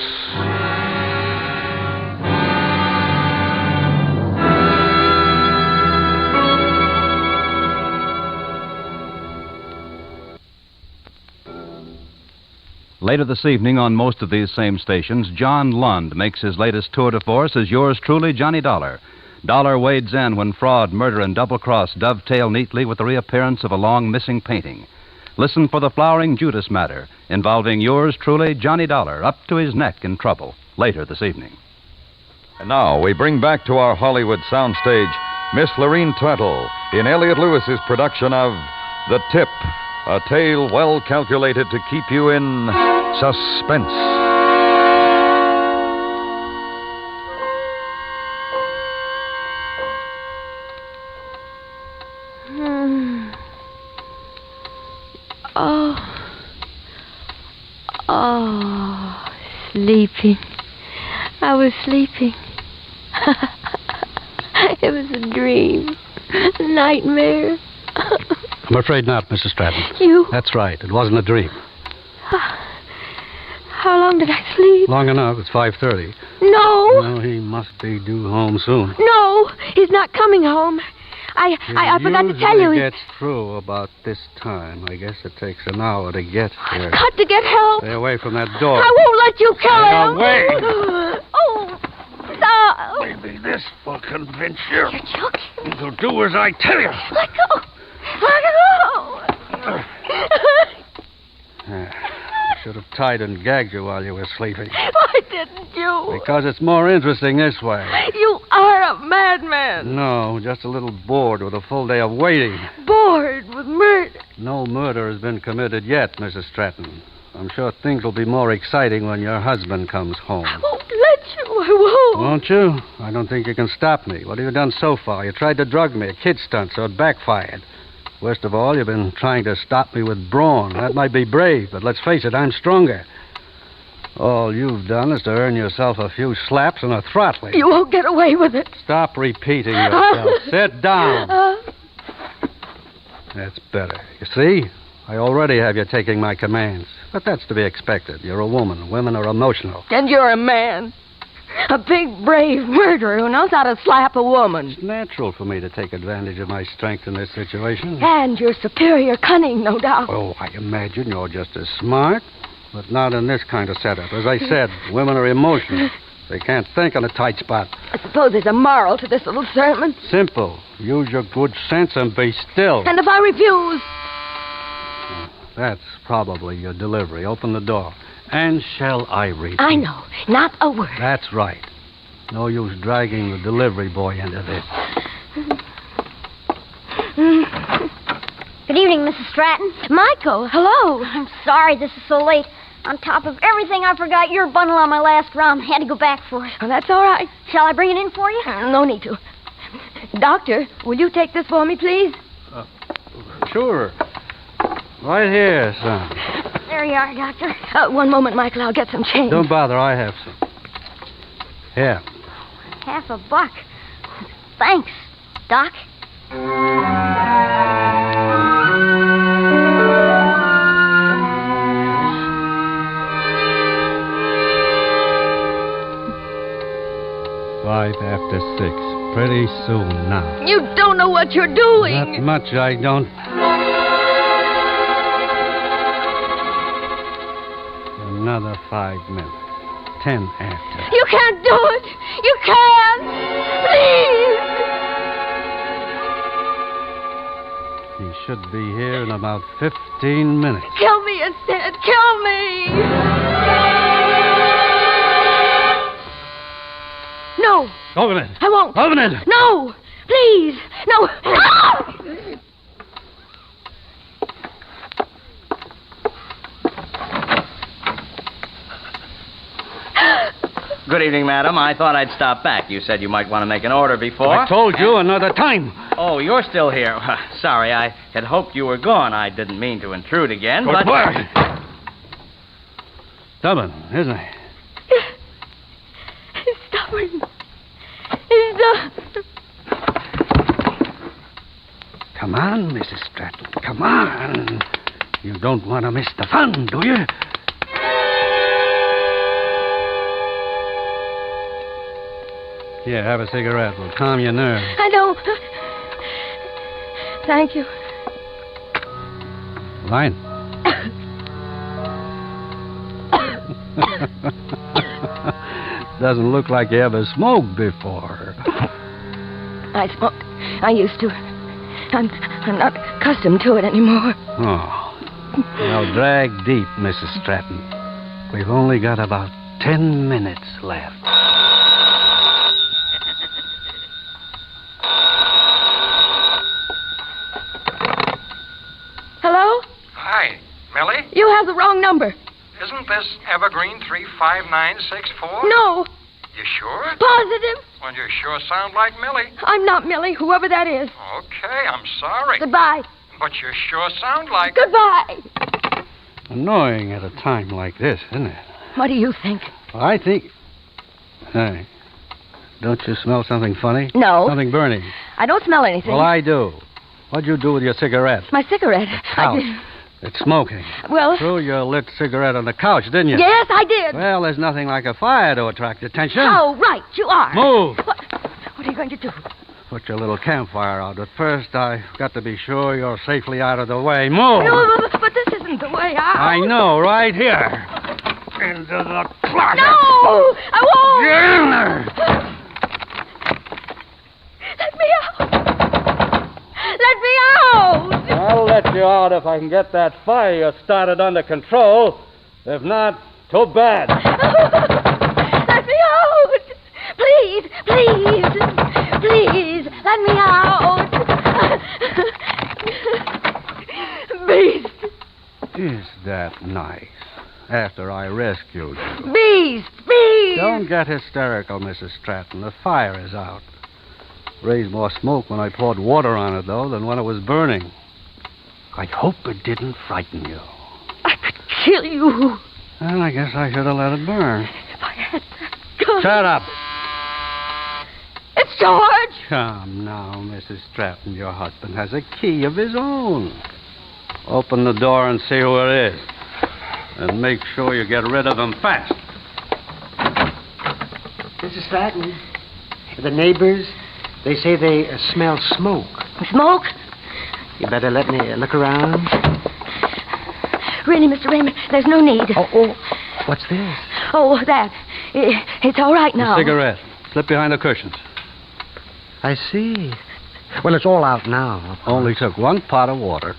Later this evening on most of these same stations, John Lund makes his latest tour de force as yours truly, Johnny Dollar. Dollar wades in when fraud, murder, and double-cross dovetail neatly with the reappearance of a long-missing painting. Listen for the flowering Judas matter, involving yours truly, Johnny Dollar, up to his neck in trouble, later this evening. And now we bring back to our Hollywood soundstage Miss Lorene Tuttle in Elliot Lewis's production of The Tip, a tale well calculated to keep you in suspense. Sleeping. I was sleeping. It was a dream. A nightmare. I'm afraid not, Mrs. Stratton. You? That's right. It wasn't a dream. How long did I sleep? Long enough. It's 5:30. No. Well, he must be due home soon. No, he's not coming home. I forgot to tell you. He gets through about this time. I guess it takes an hour to get here. I've got to get help. Stay away from that door. I won't let you kill Stay him. away. Oh, stop. Maybe this will convince you. You're joking. You'll do as I tell you. Let go. Let go. I should have tied and gagged you while you were sleeping. Why didn't you? Because it's more interesting this way. You are a madman. No, just a little bored with a full day of waiting. Bored with murder. No murder has been committed yet, Mrs. Stratton. I'm sure things will be more exciting when your husband comes home. I won't let you. I won't. Won't you? I don't think you can stop me. What have you done so far? You tried to drug me, a kid stunt, so it backfired. Worst of all, you've been trying to stop me with brawn. That might be brave, but let's face it, I'm stronger. All you've done is to earn yourself a few slaps and a throttling. You won't get away with it. Stop repeating yourself. Sit down. That's better. You see? I already have you taking my commands. But that's to be expected. You're a woman. Women are emotional. And you're a man. A big, brave murderer who knows how to slap a woman. It's natural for me to take advantage of my strength in this situation. And your superior cunning, no doubt. Oh, I imagine you're just as smart, but not in this kind of setup. As I said, women are emotional. They can't think on a tight spot. I suppose there's a moral to this little sermon. Simple. Use your good sense and be still. And if I refuse? That's probably your delivery. Open the door. And shall I read? I know. Not a word. That's right. No use dragging the delivery boy into this. Good evening, Mrs. Stratton. Michael, hello. I'm sorry this is so late. On top of everything, I forgot your bundle on my last round. Had to go back for it. Oh, that's all right. Shall I bring it in for you? No need to. Doctor, will you take this for me, please? Sure. Right here, son. There you are, Doctor. One moment, Michael. I'll get some change. Don't bother. I have some. Here. $50. Thanks, Doc. Five after 6. Pretty soon now. You don't know what you're doing. Not much, I don't. Another 5 minutes. 10 after. You can't do it. You can't. Please. He should be here in about 15 minutes. Kill me instead. Kill me. No. Open it. I won't. Open it. No. Please. No. Ah! Good evening, madam. I thought I'd stop back. You said you might want to make an order before. I told you another time. Oh, you're still here. Sorry, I had hoped you were gone. I didn't mean to intrude again, but... Stubborn, isn't he? He's stubborn. He's stubborn. Come on, Mrs. Stratton. Come on. You don't want to miss the fun, do you? Here, have a cigarette. Will calm your nerves. I don't. Thank you. Fine. Doesn't look like you ever smoked before. I smoked. I used to. I'm not accustomed to it anymore. Oh. Now drag deep, Mrs. Stratton. We've only got about 10 minutes left. Hello? Hi, Millie? You have the wrong number. Isn't this Evergreen 35964? No. You sure? Positive. Well, you sure sound like Millie. I'm not Millie, whoever that is. Okay, I'm sorry. Goodbye. But you sure sound like... Goodbye. Annoying at a time like this, isn't it? What do you think? Well, I think... Hey, don't you smell something funny? No. Something burning? I don't smell anything. Well, I do. What'd you do with your cigarette? My cigarette. Couch. It's smoking. Well... Threw your lit cigarette on the couch, didn't you? Yes, I did. Well, there's nothing like a fire to attract attention. Oh, right, you are. Move. What are you going to do? Put your little campfire out. But first, I've got to be sure you're safely out of the way. Move. No, but this isn't the way out. I know, right here. Into the closet. No, I won't. Get in there. Let me out. Let me out. I'll let you out if I can get that fire you started under control. If not, too bad. Let me out. Please, please, please, let me out. Beast. Is that nice? After I rescued you. Beast, beast. Don't get hysterical, Mrs. Stratton. The fire is out. Raised more smoke when I poured water on it, though, than when it was burning. I hope it didn't frighten you. I could kill you. Well, I guess I should have let it burn. If I had that gun. Shut up. It's George. Come now, Mrs. Stratton. Your husband has a key of his own. Open the door and see who it is. And make sure you get rid of him fast. Mrs. Stratton, the neighbors, they say they smell smoke. Smoke? You better let me look around. Really, Mr. Raymond, there's no need. Oh, what's this? Oh, that. It's all right now. A cigarette. Slip behind the cushions. I see. Well, it's all out now. Only took one pot of water.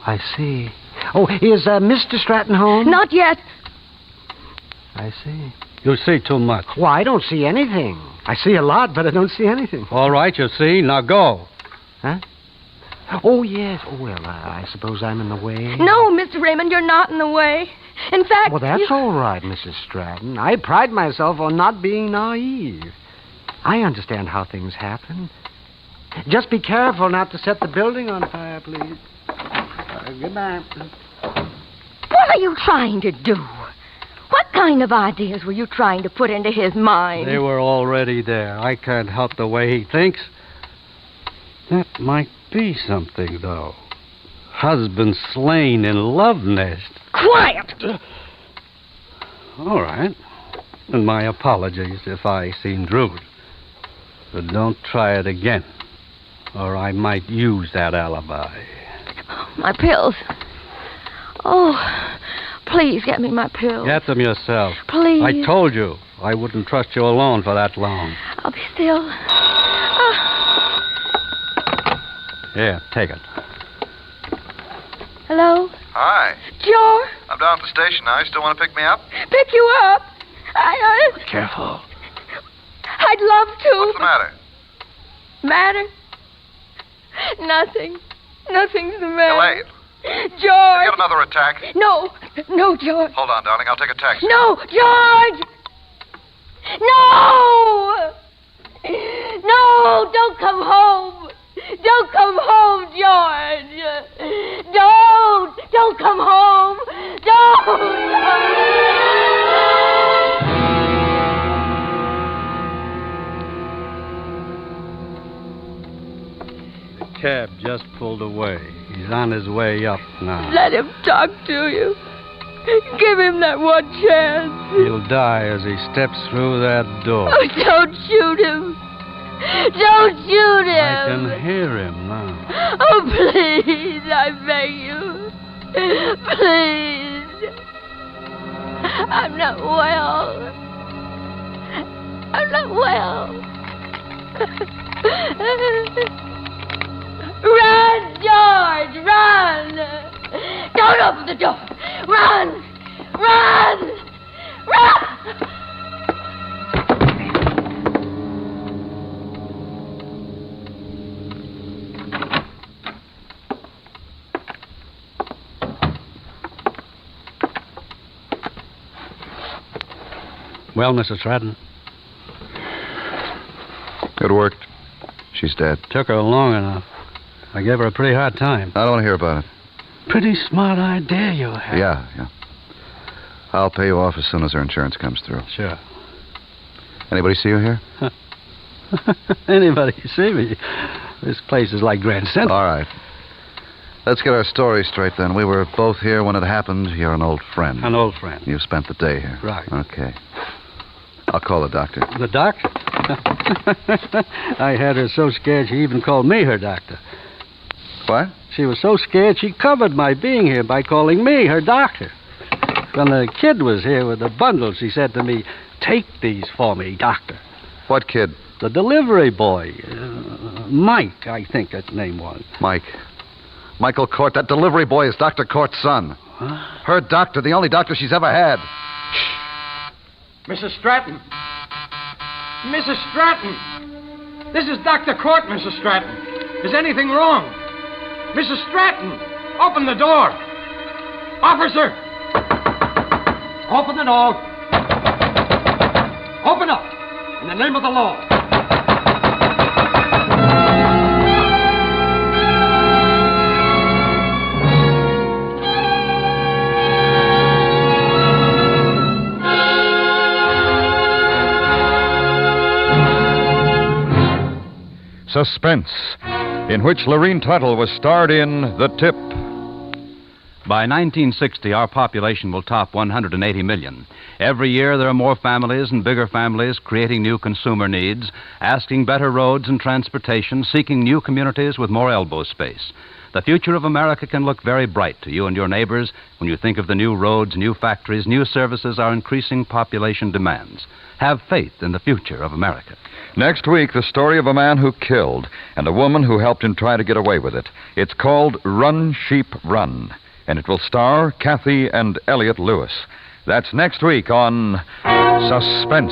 I see. Oh, is Mr. Stratton home? Not yet. I see. You see too much. Well, I don't see anything. I see a lot, but I don't see anything. All right, you see. Now go. Huh? Oh, yes. Oh, well, I suppose I'm in the way. No, Mr. Raymond, you're not in the way. In fact... Well, that's all right, Mrs. Stratton. I pride myself on not being naive. I understand how things happen. Just be careful not to set the building on fire, please. Goodbye. What are you trying to do? What kind of ideas were you trying to put into his mind? They were already there. I can't help the way he thinks. That might be something, though. Husband slain in love nest. Quiet! All right. And my apologies if I seemed rude. But don't try it again, or I might use that alibi. My pills. Oh, please get me my pills. Get them yourself. Please. I told you I wouldn't trust you alone for that long. I'll be still. Here, take it. Hello? Hi. George? I'm down at the station now. You still want to pick me up? Pick you up? I... Careful. I'd love to. What's the matter? Matter? Nothing. Nothing's the matter. Elaine. George. Did you get another attack? No. No, George. Hold on, darling. I'll take a taxi. No, George! No! No, don't come home. Don't come home, George. Don't come home. Don't. The cab just pulled away. He's on his way up now. Let him talk to you. Give him that one chance. He'll die as he steps through that door. Oh, don't shoot him. Don't shoot him. I can hear him now. Oh, please, I beg you. Please. I'm not well. I'm not well. Run, George, run. Don't open the door. Run. Run. Run. Well, Mrs. Stratton? It worked. She's dead. Took her long enough. I gave her a pretty hard time. I don't want to hear about it. Pretty smart idea you have. Yeah. I'll pay you off as soon as her insurance comes through. Sure. Anybody see you here? Anybody see me? This place is like Grand Central. All right. Let's get our story straight, then. We were both here when it happened. You're an old friend. An old friend. You spent the day here. Right. Okay. I'll call the doctor. The doctor? I had her so scared she even called me her doctor. What? She was so scared she covered my being here by calling me her doctor. When the kid was here with the bundle, she said to me, "Take these for me, doctor." What kid? The delivery boy. Mike, I think his name was. Mike. Michael Court. That delivery boy is Dr. Court's son. Huh? Her doctor, the only doctor she's ever had. Mrs. Stratton. Mrs. Stratton. This is Dr. Court, Mrs. Stratton. Is anything wrong? Mrs. Stratton, open the door. Officer. Open the door. Open up. In the name of the law. Suspense, in which Lorene Tuttle was starred in The Tip. By 1960, our population will top 180 million. Every year, there are more families and bigger families creating new consumer needs, asking better roads and transportation, seeking new communities with more elbow space. The future of America can look very bright to you and your neighbors when you think of the new roads, new factories, new services, our increasing population demands. Have faith in the future of America. Next week, the story of a man who killed and a woman who helped him try to get away with it. It's called Run, Sheep, Run, and it will star Kathy and Elliot Lewis. That's next week on Suspense.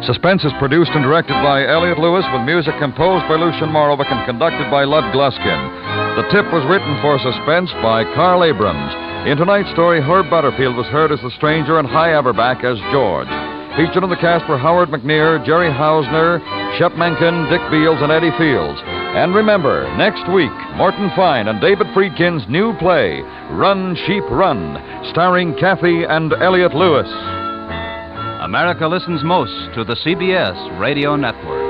Suspense is produced and directed by Elliot Lewis with music composed by Lucien Morovic and conducted by Lud Gluskin. The Tip was written for Suspense by Carl Abrams. In tonight's story, Herb Butterfield was heard as the stranger and Hy Averback as George. Featured in the cast were Howard McNear, Jerry Hausner, Shep Menken, Dick Beals, and Eddie Fields. And remember, next week, Morton Fine and David Friedkin's new play, Run, Sheep, Run, starring Kathy and Elliot Lewis. America listens most to the CBS Radio Network.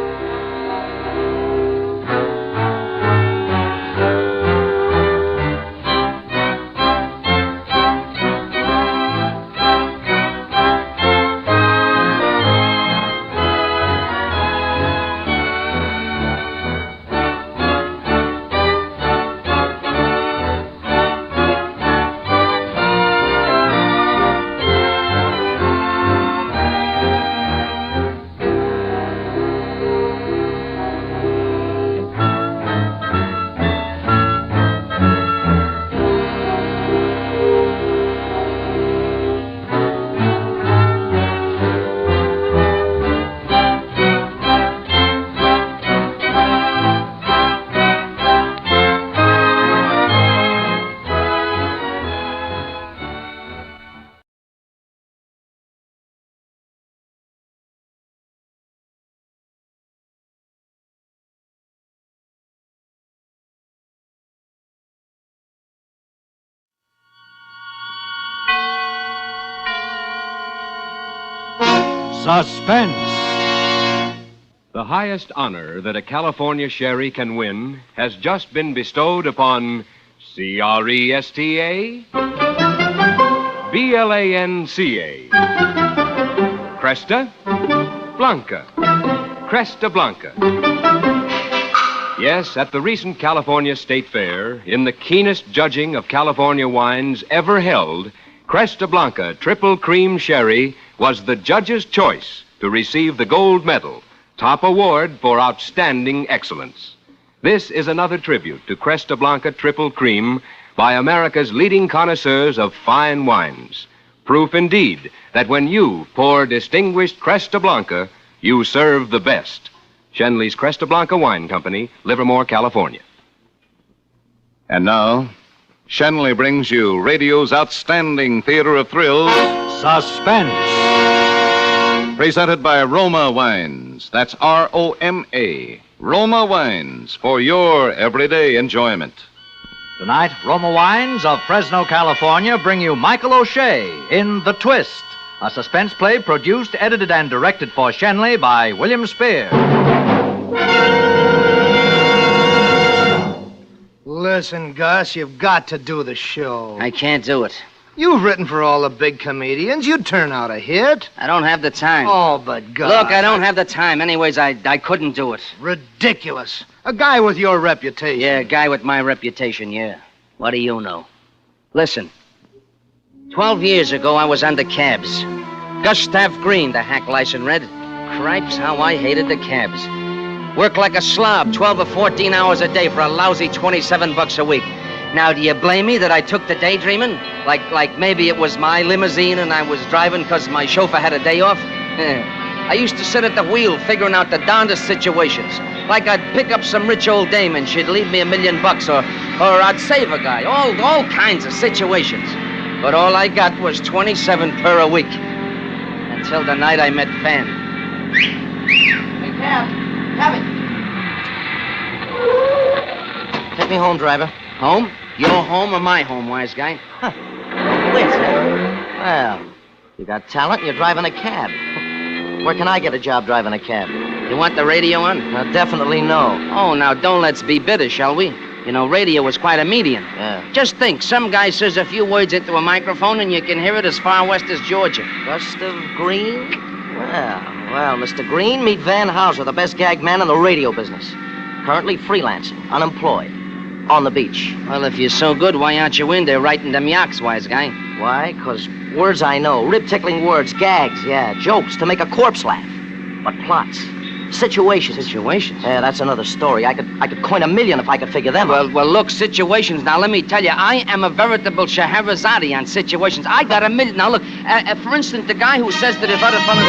Suspense. The highest honor that a California sherry can win has just been bestowed upon Cresta Blanca. Cresta Blanca. Cresta Blanca. Yes, at the recent California State Fair, in the keenest judging of California wines ever held, Cresta Blanca Triple Cream Sherry was the judge's choice to receive the gold medal, top award for outstanding excellence. This is another tribute to Cresta Blanca Triple Cream by America's leading connoisseurs of fine wines. Proof indeed that when you pour distinguished Cresta Blanca, you serve the best. Shenley's Cresta Blanca Wine Company, Livermore, California. And now, Shenley brings you radio's outstanding theater of thrills, Suspense. Presented by Roma Wines. That's R-O-M-A. Roma Wines, for your everyday enjoyment. Tonight, Roma Wines of Fresno, California bring you Michael O'Shea in The Twist, a suspense play produced, edited, and directed for Shenley by William Spear. Listen, Gus, you've got to do the show. I can't do it. You've written for all the big comedians. You'd turn out a hit. I don't have the time. Oh, but Gus. Look, I don't have the time. Anyways, I couldn't do it. Ridiculous. A guy with your reputation. Yeah, a guy with my reputation, yeah. What do you know? Listen. 12 years ago, I was under cabs. Gustav Green, the hack license read. Cripes, how I hated the cabs. Work like a slob, 12 or 14 hours a day for a lousy $27 a week. Now, do you blame me that I took to daydreaming? Like maybe it was my limousine and I was driving because my chauffeur had a day off? I used to sit at the wheel figuring out the darndest situations. Like I'd pick up some rich old dame and she'd leave me $1 million, or I'd save a guy. All kinds of situations. But all I got was 27 per a week. Until the night I met Fan. Hey, Cabby. Take me home, driver. Home? Your home or my home, wise guy? Wait, well, you got talent and you're driving a cab. Where can I get a job driving a cab? You want the radio on? Definitely no. Oh, now don't let's be bitter, shall we? You know, radio was quite a medium. Yeah. Just think, some guy says a few words into a microphone and you can hear it as far west as Georgia. Gustav Green? Well, Mr. Green, meet Van Houser, the best gag man in the radio business. Currently freelancing, unemployed, on the beach. Well, if you're so good, why aren't you in there writing them yaks, wise guy? Why? 'Cause words I know, rib-tickling words, gags, jokes to make a corpse laugh. But plots, situations. Situations? Yeah, that's another story. I could coin 1,000,000 if I could figure them out. Well, look, situations. Now, let me tell you, I am a veritable Scheherazade on situations. I got 1,000,000. Now, look, for instance, the guy who says that if other fellas...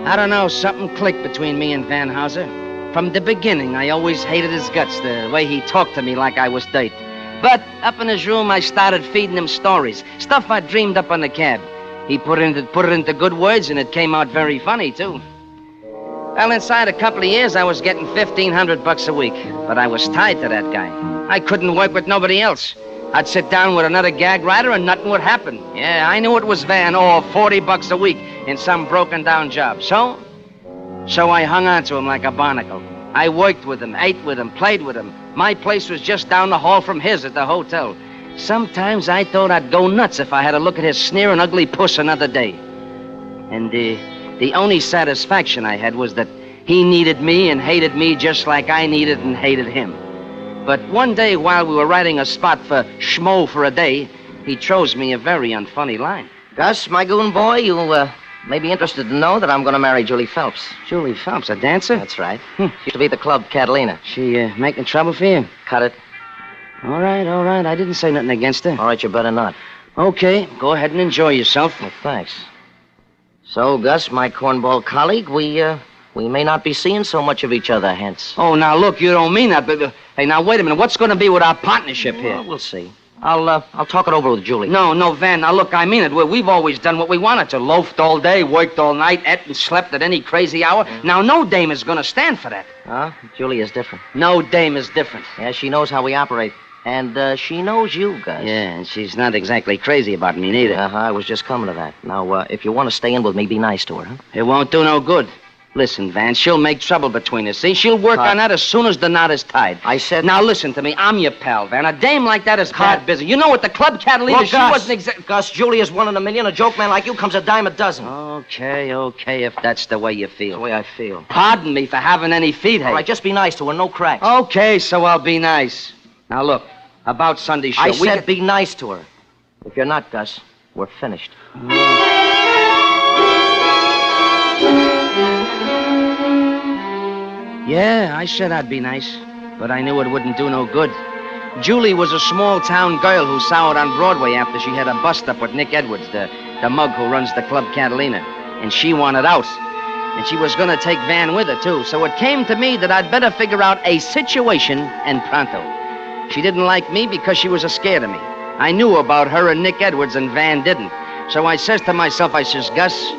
I don't know, something clicked between me and Van Houser. From the beginning, I always hated his guts, the way he talked to me like I was dirt. But up in his room, I started feeding him stories, stuff I dreamed up on the cab. He put it into good words, and it came out very funny, too. Well, inside a couple of years, I was getting $1,500 a week, but I was tied to that guy. I couldn't work with nobody else. I'd sit down with another gag writer and nothing would happen. Yeah, I knew it was Van, $40 a week in some broken-down job. So I hung on to him like a barnacle. I worked with him, ate with him, played with him. My place was just down the hall from his at the hotel. Sometimes I thought I'd go nuts if I had to look at his sneering ugly puss another day. And the only satisfaction I had was that he needed me and hated me just like I needed and hated him. But one day while we were writing a spot for Schmo for a Day, he chose me a very unfunny line. Gus, my goon boy, you may be interested to know that I'm going to marry Julie Phelps. Julie Phelps, a dancer? That's right. She used to be at the club Catalina. She making trouble for you? Cut it. All right. I didn't say nothing against her. All right, you better not. Okay, go ahead and enjoy yourself. Well, thanks. So, Gus, my cornball colleague, we may not be seeing so much of each other hence. Oh, now, look, you don't mean that, but... hey, now, wait a minute. What's going to be with our partnership here? Well, we'll see. I'll talk it over with Julie. No, Van. Now, look, I mean it. We've always done what we wanted to. Loafed all day, worked all night, ate and slept at any crazy hour. Now, no dame is going to stand for that. Huh? Julie is different. No dame is different. Yeah, she knows how we operate. And she knows you, Gus. Yeah, and she's not exactly crazy about me, neither. I was just coming to that. Now, if you want to stay in with me, be nice to her, huh? It won't do no good. Listen, Van, she'll make trouble between us, see? She'll work on that as soon as the knot is tied. I said... Now, listen to me. I'm your pal, Van. A dame like that is bad business. You know what? The club Catalina, Look, she wasn't exactly... Gus, Julie is 1 in a million. A joke man like you comes a dime a dozen. Okay, if that's the way you feel. The way I feel. Pardon me for having any feet, hey? All right, just be nice to her. No cracks. Okay, so I'll be nice. Now, look, about Sunday show... I said be nice to her. If you're not, Gus, we're finished. Yeah, I said I'd be nice, but I knew it wouldn't do no good. Julie was a small-town girl who soured on Broadway after she had a bust-up with Nick Edwards, the mug who runs the Club Catalina, and she wanted out. And she was going to take Van with her, too, so it came to me that I'd better figure out a situation and pronto. She didn't like me because she was scared of me. I knew about her and Nick Edwards, and Van didn't. So I says to myself, I says, Gus,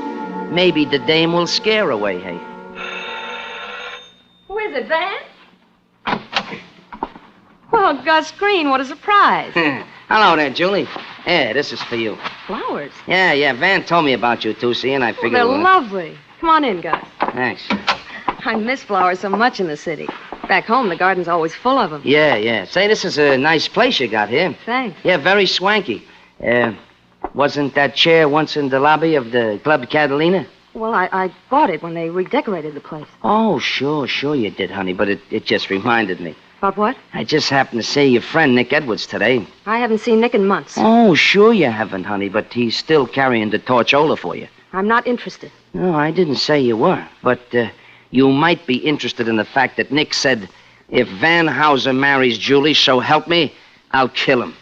maybe the dame will scare away, hey? Who is it, Van? Oh, Gus Green, what a surprise. Hello there, Julie. Yeah, this is for you. Flowers? Yeah, Van told me about you, too, see, and I figured... They're lovely. Come on in, Gus. Thanks. I miss flowers so much in the city. Back home, the garden's always full of them. Yeah. Say, this is a nice place you got here. Thanks. Yeah, very swanky. Wasn't that chair once in the lobby of the Club Catalina? Well, I bought it when they redecorated the place. Oh, sure you did, honey, but it just reminded me. About what? I just happened to see your friend Nick Edwards today. I haven't seen Nick in months. Oh, sure you haven't, honey, but he's still carrying the torchola for you. I'm not interested. No, I didn't say you were, but you might be interested in the fact that Nick said, if Van Houser marries Julie, so help me, I'll kill him.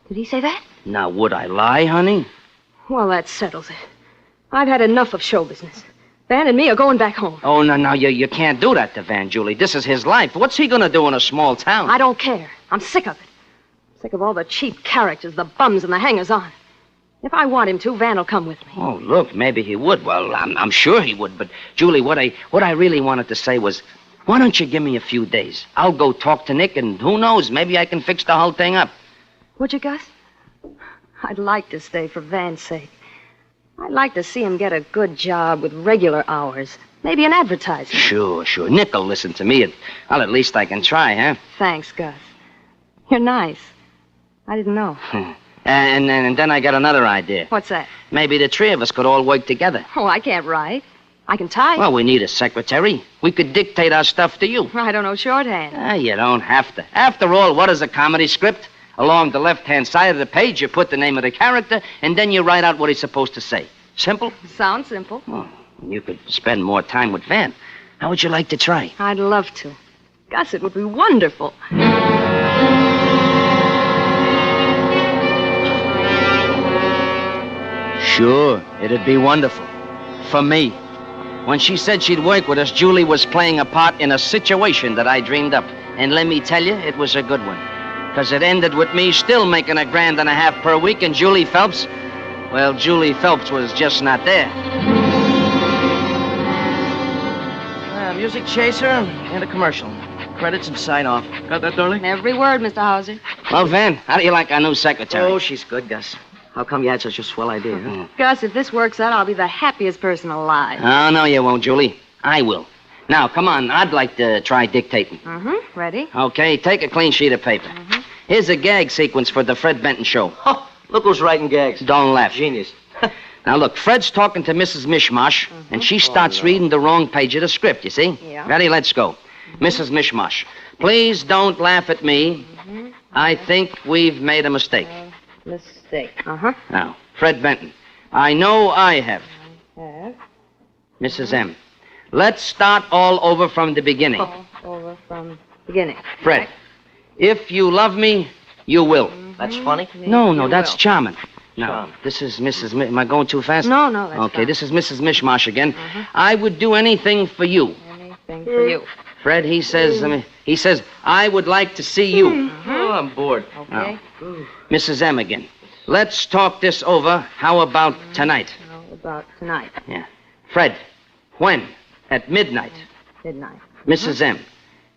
Did he say that? Now, would I lie, honey? Well, that settles it. I've had enough of show business. Van and me are going back home. Oh, no, you can't do that to Van, Julie. This is his life. What's he going to do in a small town? I don't care. I'm sick of it. Sick of all the cheap characters, the bums, and the hangers-on. If I want him to, Van will come with me. Oh, look, maybe he would. Well, I'm sure he would. But, Julie, what I really wanted to say was, why don't you give me a few days? I'll go talk to Nick, and who knows, maybe I can fix the whole thing up. Would you, Gus? I'd like to stay for Van's sake. I'd like to see him get a good job with regular hours. Maybe an advertising. Sure. Nick will listen to me. Well, at least I can try, huh? Thanks, Gus. You're nice. I didn't know. And then I got another idea. What's that? Maybe the three of us could all work together. Oh, I can't write. I can type. Well, we need a secretary. We could dictate our stuff to you. I don't know shorthand. You don't have to. After all, what is a comedy script? Along the left-hand side of the page, you put the name of the character, and then you write out what he's supposed to say. Simple? Sounds simple. Well, you could spend more time with Van. How would you like to try? I'd love to. Gus, it would be wonderful. Sure, it'd be wonderful. For me. When she said she'd work with us, Julie was playing a part in a situation that I dreamed up. And let me tell you, it was a good one. Because it ended with me still making $1.5 grand per week, and Julie Phelps, well, Julie Phelps was just not there. Music chaser and a commercial. Credits and sign off. Got that, darling? Every word, Mr. Hauser. Well, Van, how do you like our new secretary? Oh, she's good, Gus. How come you had such a swell idea, huh? Gus, if this works out, I'll be the happiest person alive. Oh, no, you won't, Julie. I will. Now, come on. I'd like to try dictating. Mm-hmm. Ready? Okay, take a clean sheet of paper. Mm-hmm. Here's a gag sequence for the Fred Benton show. Oh, look who's writing gags. Don't laugh. Genius. Now, look, Fred's talking to Mrs. Mishmash, and she starts reading the wrong page of the script, you see? Yeah. Ready? Let's go. Mrs. Mishmash, please don't laugh at me. I think we've made a mistake. Mistake. Uh-huh. Now, Fred Benton, I know I have. Have. Mrs. M, let's start all over from the beginning. Over from beginning. Fred, if you love me, you will. That's funny? No, that's charming. Now, this is Mrs. Am I going too fast? No, that's Okay, fine. this is Mrs. Mishmash again. I would do anything for you. Anything for you. Fred, he says, I would like to see you. Oh, I'm bored. Okay. Mrs. M again. Let's talk this over. How about tonight? How about tonight? Yeah. Fred, when? At midnight. Midnight. Mrs. M.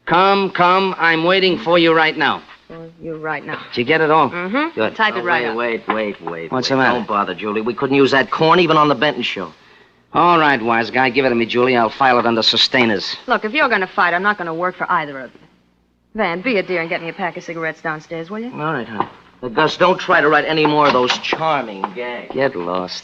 Come. I'm waiting for you right now. For you right now. Did you get it all? Mm-hmm. Good. Type it right up. Wait. What's the matter? Don't bother, Julie. We couldn't use that corn even on the Benton show. All right, wise guy. Give it to me, Julie. I'll file it under sustainers. Look, if you're going to fight, I'm not going to work for either of you. Van, be a dear and get me a pack of cigarettes downstairs, will you? All right, honey. Gus, don't try to write any more of those charming gags. Get lost.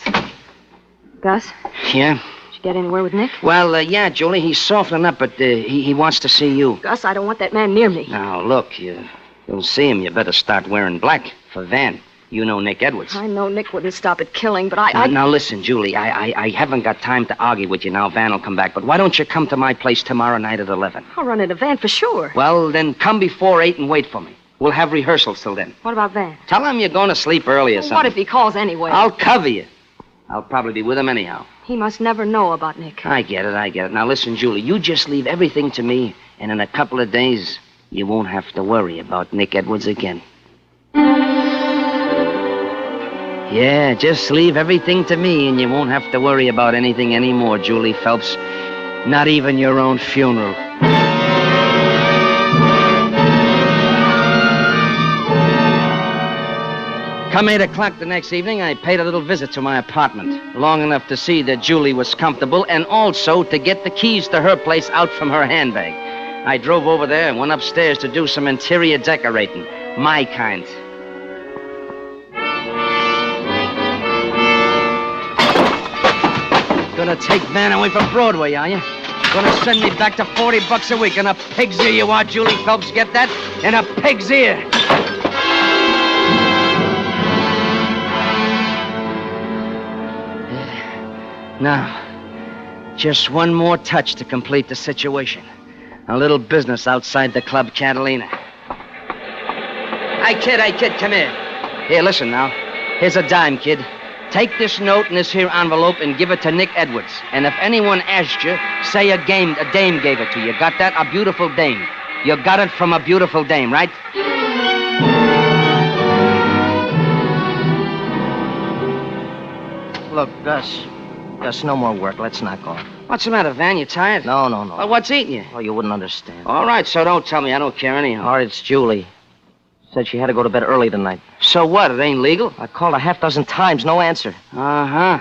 Gus, Yeah? did you get anywhere with Nick? Well, yeah, Julie, he's softening up, but he wants to see you. Gus, I don't want that man near me. Now, look, you'll see him. You better start wearing black for Van. You know Nick Edwards. I know Nick wouldn't stop at killing, but I... Now, listen, Julie, I haven't got time to argue with you now. Van will come back, but why don't you come to my place tomorrow night at 11? I'll run in a van for sure. Well, then come before 8 and wait for me. We'll have rehearsals till then. What about Van? Tell him you're going to sleep early or something. What if he calls anyway? I'll cover you. I'll probably be with him anyhow. He must never know about Nick. I get it. Now, listen, Julie, you just leave everything to me, and in a couple of days, you won't have to worry about Nick Edwards again. Yeah, just leave everything to me, and you won't have to worry about anything anymore, Julie Phelps. Not even your own funeral. Come 8 o'clock the next evening, I paid a little visit to my apartment. Long enough to see that Julie was comfortable, and also to get the keys to her place out from her handbag. I drove over there and went upstairs to do some interior decorating. My kind. Gonna take Van away from Broadway, are you? Gonna send me back to $40 a week in a pig's ear, you are, Julie Phelps? Get that? In a pig's ear. Now, just one more touch to complete the situation. A little business outside the Club Catalina. Hey, kid, come here. Here, listen now. Here's a dime, kid. Take this note in this here envelope and give it to Nick Edwards. And if anyone asks you, say a dame gave it to you. Got that? A beautiful dame. You got it from a beautiful dame, right? Look, Gus, no more work. Let's knock off. What's the matter, Van? You tired? No. Well, what's eating you? Oh, you wouldn't understand. All right, so don't tell me. I don't care anyhow. All right, it's Julie. Said she had to go to bed early tonight. So what? It ain't legal? I called a half dozen times, no answer. Uh-huh.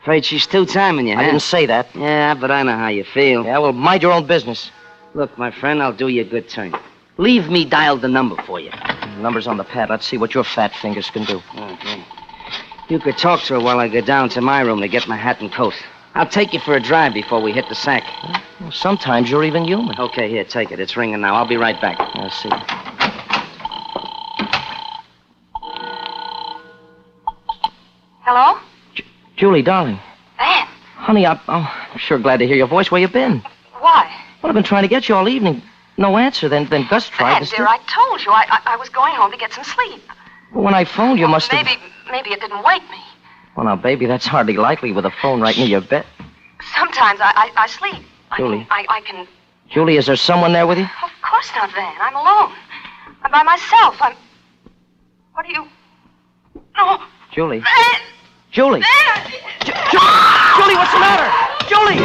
Afraid she's two-timing you, huh? I didn't say that. Yeah, but I know how you feel. Yeah, well, mind your own business. Look, my friend, I'll do you a good turn. Leave me dial the number for you. The number's on the pad. Let's see what your fat fingers can do. Okay. You could talk to her while I go down to my room to get my hat and coat. I'll take you for a drive before we hit the sack. Well, sometimes you're even human. Okay, here, take it. It's ringing now. I'll be right back. I'll see. Hello? Julie, darling. Van. Honey, I'm sure glad to hear your voice. Where you been? Why? Well, I've been trying to get you all evening. No answer. Then Gus tried Van, dear, I told you. I was going home to get some sleep. Well, when I phoned, you must have... Maybe it didn't wake me. Well, now, baby, that's hardly likely with a phone right near your bed. Sometimes I sleep. Julie. I can... Julie, is there someone there with you? Of course not, Van. I'm alone. I'm by myself. What are you... No. Julie. Van! Julie. Van! Julie, what's the matter? Julie!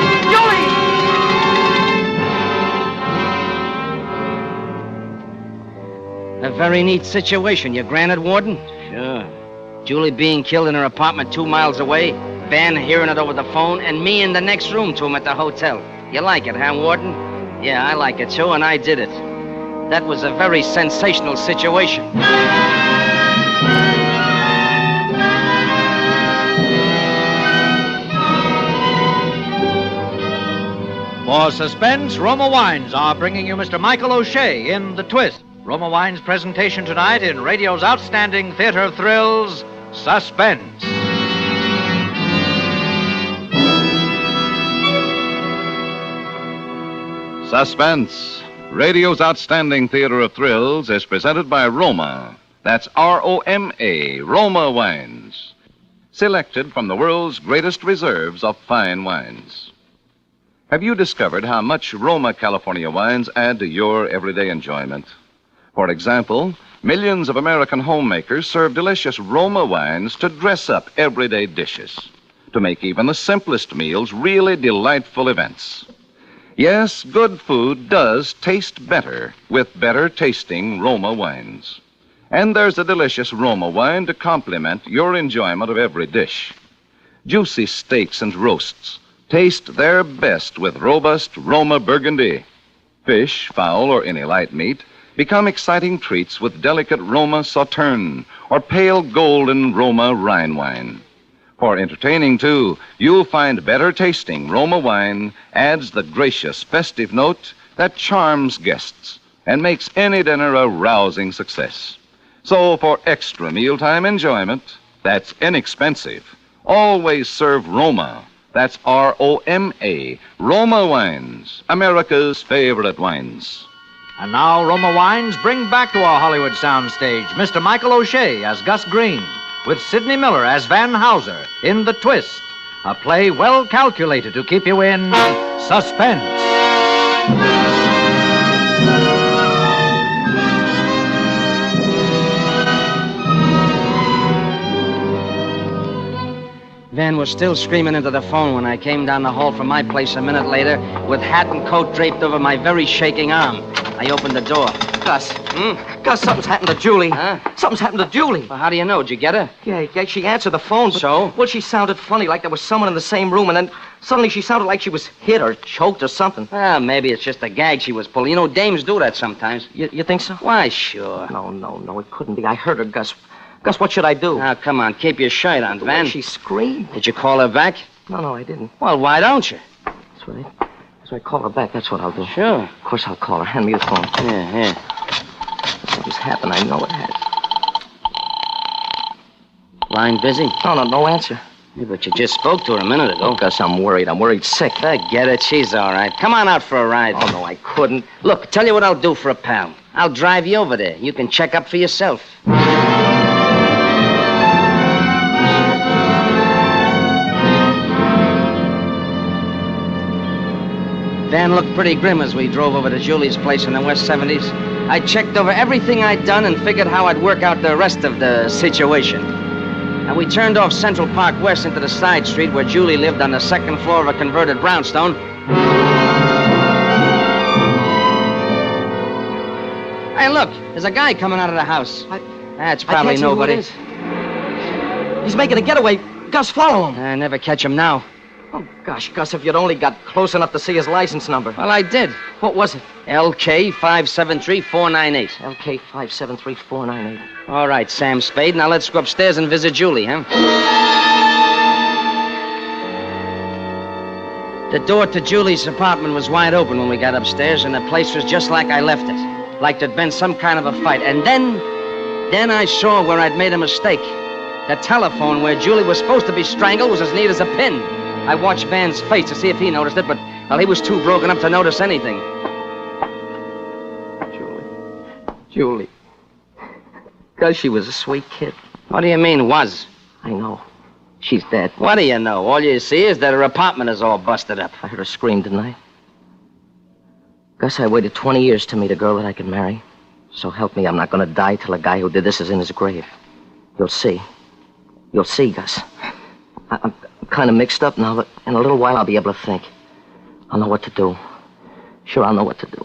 A very neat situation, you granted, Warden? Sure. Julie being killed in her apartment 2 miles away, Van hearing it over the phone, and me in the next room to him at the hotel. You like it, huh, Warden? Yeah, I like it, too, and I did it. That was a very sensational situation. For Suspense, Roma Wines are bringing you Mr. Michael O'Shea in The Twist. Roma Wines' presentation tonight in radio's outstanding theater of thrills, Suspense. Suspense, radio's outstanding theater of thrills, is presented by Roma. That's R-O-M-A, Roma Wines. Selected from the world's greatest reserves of fine wines. Have you discovered how much Roma California wines add to your everyday enjoyment? For example, millions of American homemakers serve delicious Roma wines to dress up everyday dishes, to make even the simplest meals really delightful events. Yes, good food does taste better with better tasting Roma wines. And there's a delicious Roma wine to complement your enjoyment of every dish. Juicy steaks and roasts taste their best with robust Roma Burgundy. Fish, fowl, or any light meat become exciting treats with delicate Roma Sauterne or pale golden Roma Rhine wine. For entertaining, too, you'll find better tasting Roma wine adds the gracious festive note that charms guests and makes any dinner a rousing success. So for extra mealtime enjoyment that's inexpensive, always serve Roma. That's R-O-M-A, Roma Wines, America's favorite wines. And now Roma Wines bring back to our Hollywood soundstage Mr. Michael O'Shea as Gus Green, with Sidney Miller as Van Hauser in The Twist, a play well calculated to keep you in suspense. Van was still screaming into the phone when I came down the hall from my place a minute later with hat and coat draped over my very shaking arm. I opened the door. Gus. Gus, something's happened to Julie. Huh? Something's happened to Julie. Well, how do you know? Did you get her? Yeah, she answered the phone. But, so? Well, she sounded funny, like there was someone in the same room, and then suddenly she sounded like she was hit or choked or something. Well, maybe it's just a gag she was pulling. You know, dames do that sometimes. You think so? Why, sure. No, it couldn't be. I heard her, Gus. Gus, what should I do? Now, come on, keep your shirt on, Van. She screamed. Did you call her back? No, I didn't. Well, why don't you? That's right. So I call her back. That's what I'll do. Sure. Of course I'll call her. Hand me the phone. Here. Something's happened. I know it has. Line busy? No answer. Yeah, but you just spoke to her a minute ago. Oh, Gus, I'm worried. I'm worried sick. Forget it. She's all right. Come on out for a ride. Oh, no, I couldn't. Look, tell you what I'll do for a pal. I'll drive you over there. You can check up for yourself. Van looked pretty grim as we drove over to Julie's place in the West 70s. I checked over everything I'd done and figured how I'd work out the rest of the situation. And we turned off Central Park West into the side street where Julie lived on the second floor of a converted brownstone. Hey, look, there's a guy coming out of the house. That's probably I can't see who nobody. it is. He's making a getaway. Gus, follow him. I never catch him now. Oh, gosh, Gus, if you'd only got close enough to see his license number. Well, I did. What was it? LK573498. LK573498. All right, Sam Spade. Now let's go upstairs and visit Julie, huh? The door to Julie's apartment was wide open when we got upstairs, and the place was just like I left it. Like there'd been some kind of a fight. And then I saw where I'd made a mistake. The telephone where Julie was supposed to be strangled was as neat as a pin. I watched Van's face to see if he noticed it, but, well, he was too broken up to notice anything. Julie. Gus, she was a sweet kid. What do you mean, was? I know. She's dead. What do you know? All you see is that her apartment is all busted up. I heard her scream, didn't I? Gus, I waited 20 years to meet a girl that I could marry. So help me, I'm not going to die till the guy who did this is in his grave. You'll see. You'll see, Gus. I'm kind of mixed up now, but in a little while I'll be able to think. I'll know what to do. Sure, I'll know what to do.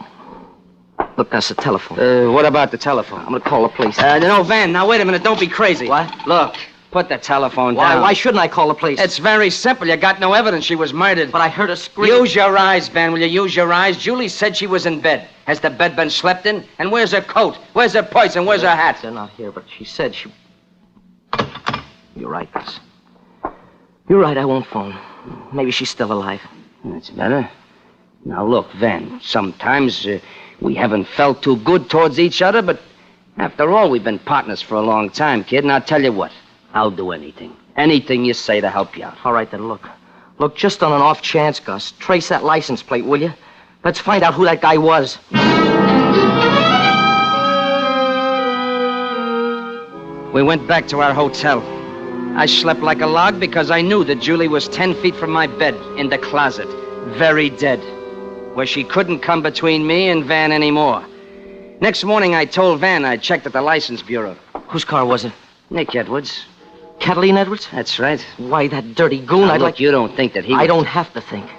Look, Gus, the telephone. What about the telephone? I'm going to call the police. No, Van, now wait a minute. Don't be crazy. What? Look, put the telephone Why? down. Why shouldn't I call the police? It's very simple. You got no evidence she was murdered. But I heard her scream. Use your eyes, Van. Will you use your eyes? Julie said she was in bed. Has the bed been slept in? And where's her coat? Where's her purse? And where's her hat? They're not here, but she said she... You're right, Gus. You're right, I won't phone. Maybe she's still alive. That's better. Now, look, Van, sometimes we haven't felt too good towards each other, but after all, we've been partners for a long time, kid, and I'll tell you what. I'll do anything. Anything you say to help you out. All right, then, look. Look, just on an off chance, Gus, trace that license plate, will you? Let's find out who that guy was. We went back to our hotel. I slept like a log because I knew that Julie was 10 feet from my bed in the closet, very dead, where she couldn't come between me and Van anymore. Next morning, I told Van I'd checked at the license bureau. Whose car was it? Nick Edwards. Catalina Edwards? That's right. Why, that dirty goon, Now, look, you don't think that he I don't have to think.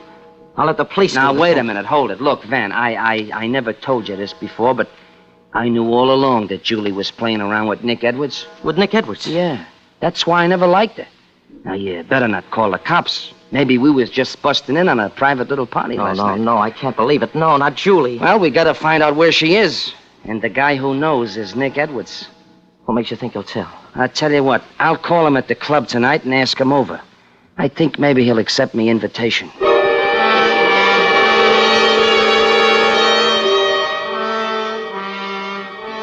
I'll let the police Now, do this wait a thing. minute. Hold it. Look, Van, I never told you this before, but I knew all along that Julie was playing around with Nick Edwards. With Nick Edwards? Yeah. That's why I never liked her. Now, you better not call the cops. Maybe we was just busting in on a private little party last night. No, I can't believe it. No, not Julie. Well, we gotta find out where she is. And the guy who knows is Nick Edwards. What makes you think he'll tell? I'll tell you what. I'll call him at the club tonight and ask him over. I think maybe he'll accept me invitation.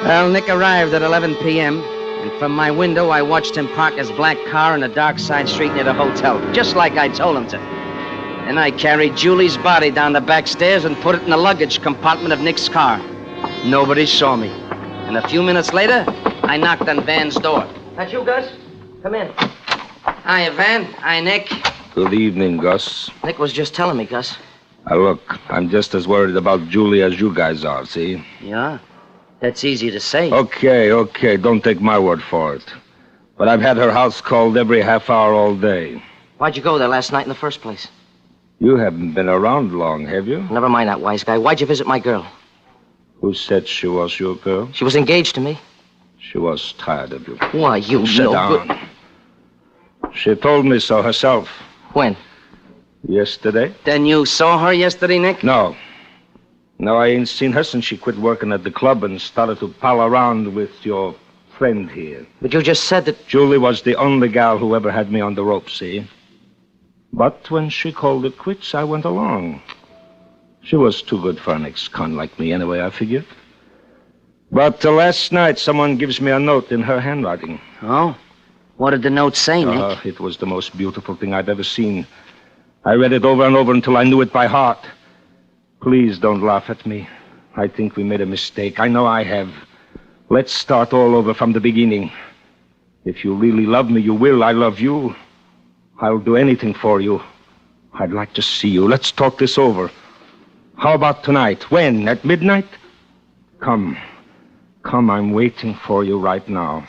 Well, Nick arrived at 11 p.m., and from my window, I watched him park his black car on a dark side street near the hotel, just like I told him to. Then I carried Julie's body down the back stairs and put it in the luggage compartment of Nick's car. Nobody saw me. And a few minutes later, I knocked on Van's door. That you, Gus? Come in. Hiya, Van. Hi, Nick. Good evening, Gus. Nick was just telling me, Gus. Look, I'm just as worried about Julie as you guys are, see? Yeah? That's easy to say. Okay. Don't take my word for it. But I've had her house called every half hour all day. Why'd you go there last night in the first place? You haven't been around long, have you? Never mind that, wise guy. Why'd you visit my girl? Who said she was your girl? She was engaged to me. She was tired of you. Why, you Sit no down. good... She told me so herself. When? Yesterday. Then you saw her yesterday, Nick? No, I ain't seen her since she quit working at the club and started to pal around with your friend here. But you just said that... Julie was the only gal who ever had me on the rope, see? But when she called it quits, I went along. She was too good for an ex-con like me anyway, I figured. But last night, someone gives me a note in her handwriting. Oh? What did the note say, Nick? It was the most beautiful thing I've ever seen. I read it over and over until I knew it by heart. Please don't laugh at me. I think we made a mistake. I know I have. Let's start all over from the beginning. If you really love me, you will. I love you. I'll do anything for you. I'd like to see you. Let's talk this over. How about tonight? When? At midnight? Come, I'm waiting for you right now.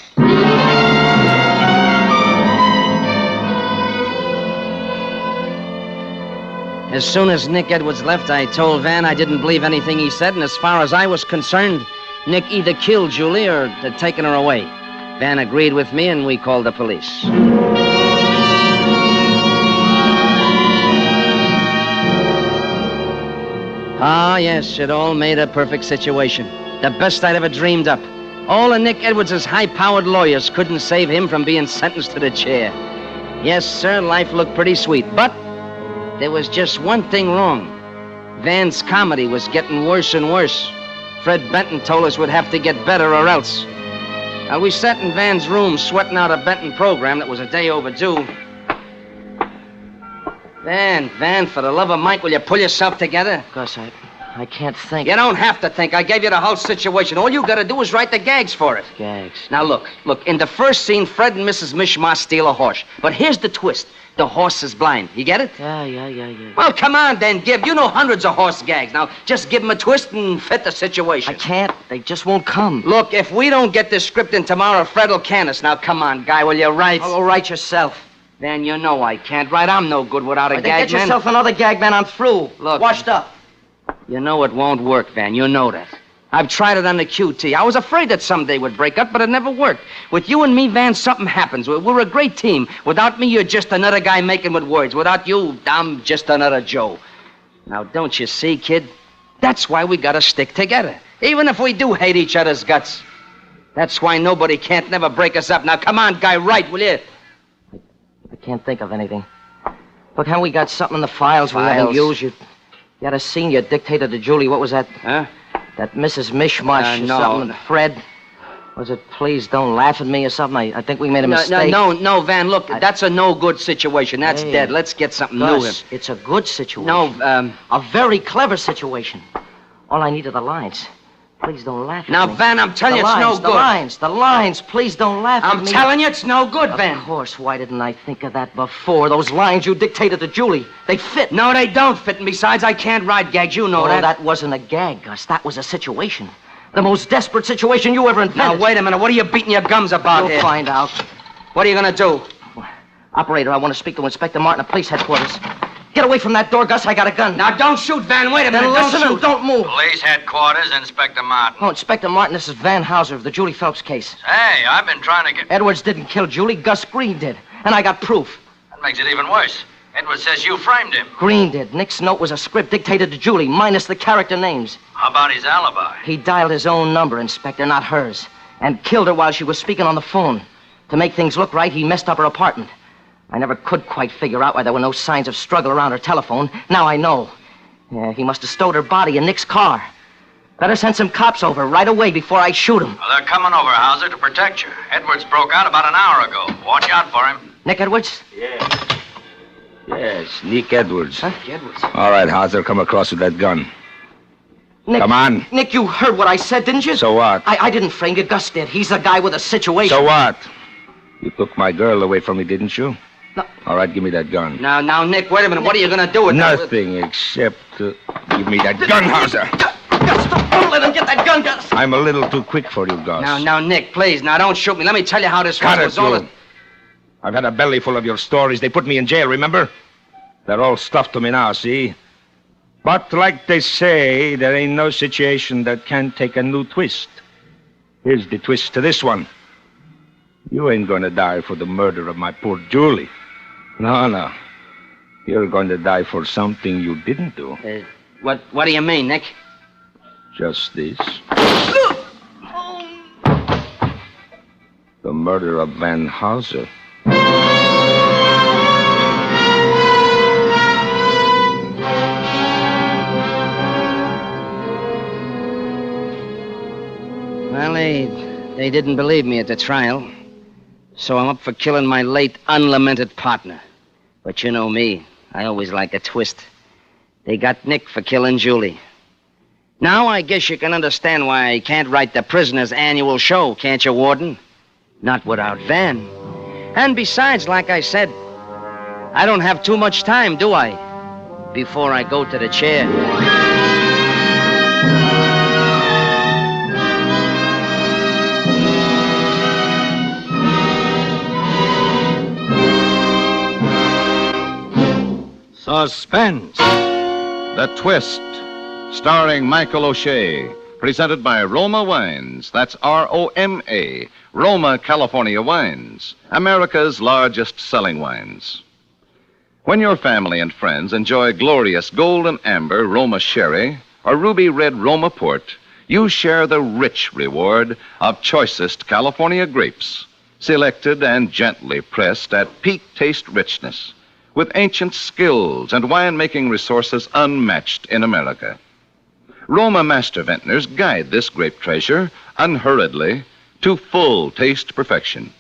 As soon as Nick Edwards left, I told Van I didn't believe anything he said, and as far as I was concerned, Nick either killed Julie or had taken her away. Van agreed with me, and we called the police. Ah, yes, it all made a perfect situation. The best I'd ever dreamed up. All of Nick Edwards' high-powered lawyers couldn't save him from being sentenced to the chair. Yes, sir, life looked pretty sweet, but there was just one thing wrong. Van's comedy was getting worse and worse. Fred Benton told us we'd have to get better or else. Now, we sat in Van's room sweating out a Benton program that was a day overdue. Van, for the love of Mike, will you pull yourself together? Gus, I can't think. You don't have to think. I gave you the whole situation. All you gotta do is write the gags for it. Gags. Now, look. In the first scene, Fred and Mrs. Mishmash steal a horse. But here's the twist. The horse is blind. You get it? Yeah. Well, come on, then, Gib. You know hundreds of horse gags. Now, just give them a twist and fit the situation. I can't. They just won't come. Look, if we don't get this script in tomorrow, Fred will can us. Now, come on, guy, will you write? I'll write yourself. Then you know I can't write. I'm no good without a gag man. Get yourself another gag man. I'm through. Look. Washed up. You know it won't work, Van. You know that. I've tried it on the QT. I was afraid that someday would break up, but it never worked. With you and me, Van, something happens. We're a great team. Without me, you're just another guy making with words. Without you, I'm just another Joe. Now, don't you see, kid? That's why we gotta stick together. Even if we do hate each other's guts. That's why nobody can't never break us up. Now, come on, guy, write, will you? I can't think of anything. Look, how we got something in the files we haven't used. You had a scene you dictated to Julie. What was that? Huh? That Mrs. Mishmash or no. something. Fred. Was it Please Don't Laugh at Me or something? I think we made a mistake. No, Van, look, that's a no-good situation. That's dead. Let's get something new here. It's a good situation. No, a very clever situation. All I need are the lines. Please don't laugh at me. Now, Van, I'm telling you, it's no good. The lines. Please don't laugh at me. I'm telling you, it's no good, Van. Of course. Why didn't I think of that before? Those lines you dictated to Julie, they fit. No, they don't fit. And besides, I can't write gags. You know that. That wasn't a gag, Gus. That was a situation. The most desperate situation you ever invented. Now, wait a minute. What are you beating your gums about here? You'll find out. What are you going to do? Operator, I want to speak to Inspector Martin at police headquarters. Get away from that door, Gus. I got a gun. Now, don't shoot, Van. Wait a minute. Then listen and don't move. Police headquarters, Inspector Martin. Oh, Inspector Martin, this is Van Hauser of the Julie Phelps case. Hey, I've been trying to get... Edwards didn't kill Julie. Gus Green did. And I got proof. That makes it even worse. Edwards says you framed him. Green did. Nick's note was a script dictated to Julie, minus the character names. How about his alibi? He dialed his own number, Inspector, not hers, and killed her while she was speaking on the phone. To make things look right, he messed up her apartment. I never could quite figure out why there were no signs of struggle around her telephone. Now I know. Yeah, he must have stowed her body in Nick's car. Better send some cops over right away before I shoot him. Well, they're coming over, Hauser, to protect you. Edwards broke out about an hour ago. Watch out for him. Nick Edwards? Yes, Nick Edwards. Huh? Edwards. All right, Hauser, come across with that gun. Nick, come on. Nick, you heard what I said, didn't you? So what? I didn't frame you. Gus did. He's the guy with a situation. So what? You took my girl away from me, didn't you? No. All right, give me that gun. Now, Nick, wait a minute. What are you going to do with that? Nothing except give me that gun, Hauser. Gus, don't let him get that gun, Gus. I'm a little too quick for you, Gus. Now, Nick, please. Now, don't shoot me. Let me tell you how this was. I've had a belly full of your stories. They put me in jail, remember? They're all stuffed to me now, see? But like they say, there ain't no situation that can't take a new twist. Here's the twist to this one. You ain't gonna die for the murder of my poor Julie. No. You're going to die for something you didn't do. What do you mean, Nick? Just this. The murder of Van Hauser. Well, they didn't believe me at the trial. So I'm up for killing my late, unlamented partner. But you know me. I always like a twist. They got Nick for killing Julie. Now I guess you can understand why I can't write the prisoner's annual show, can't you, Warden? Not without Van. And besides, like I said, I don't have too much time, do I? Before I go to the chair. Suspense. The Twist, starring Michael O'Shea, presented by Roma Wines. That's R-O-M-A, Roma, California Wines, America's largest selling wines. When your family and friends enjoy glorious golden amber Roma Sherry or ruby red Roma Port, you share the rich reward of choicest California grapes, selected and gently pressed at peak taste richness, with ancient skills and winemaking resources unmatched in America. Roma master vintners guide this grape treasure unhurriedly to full taste perfection.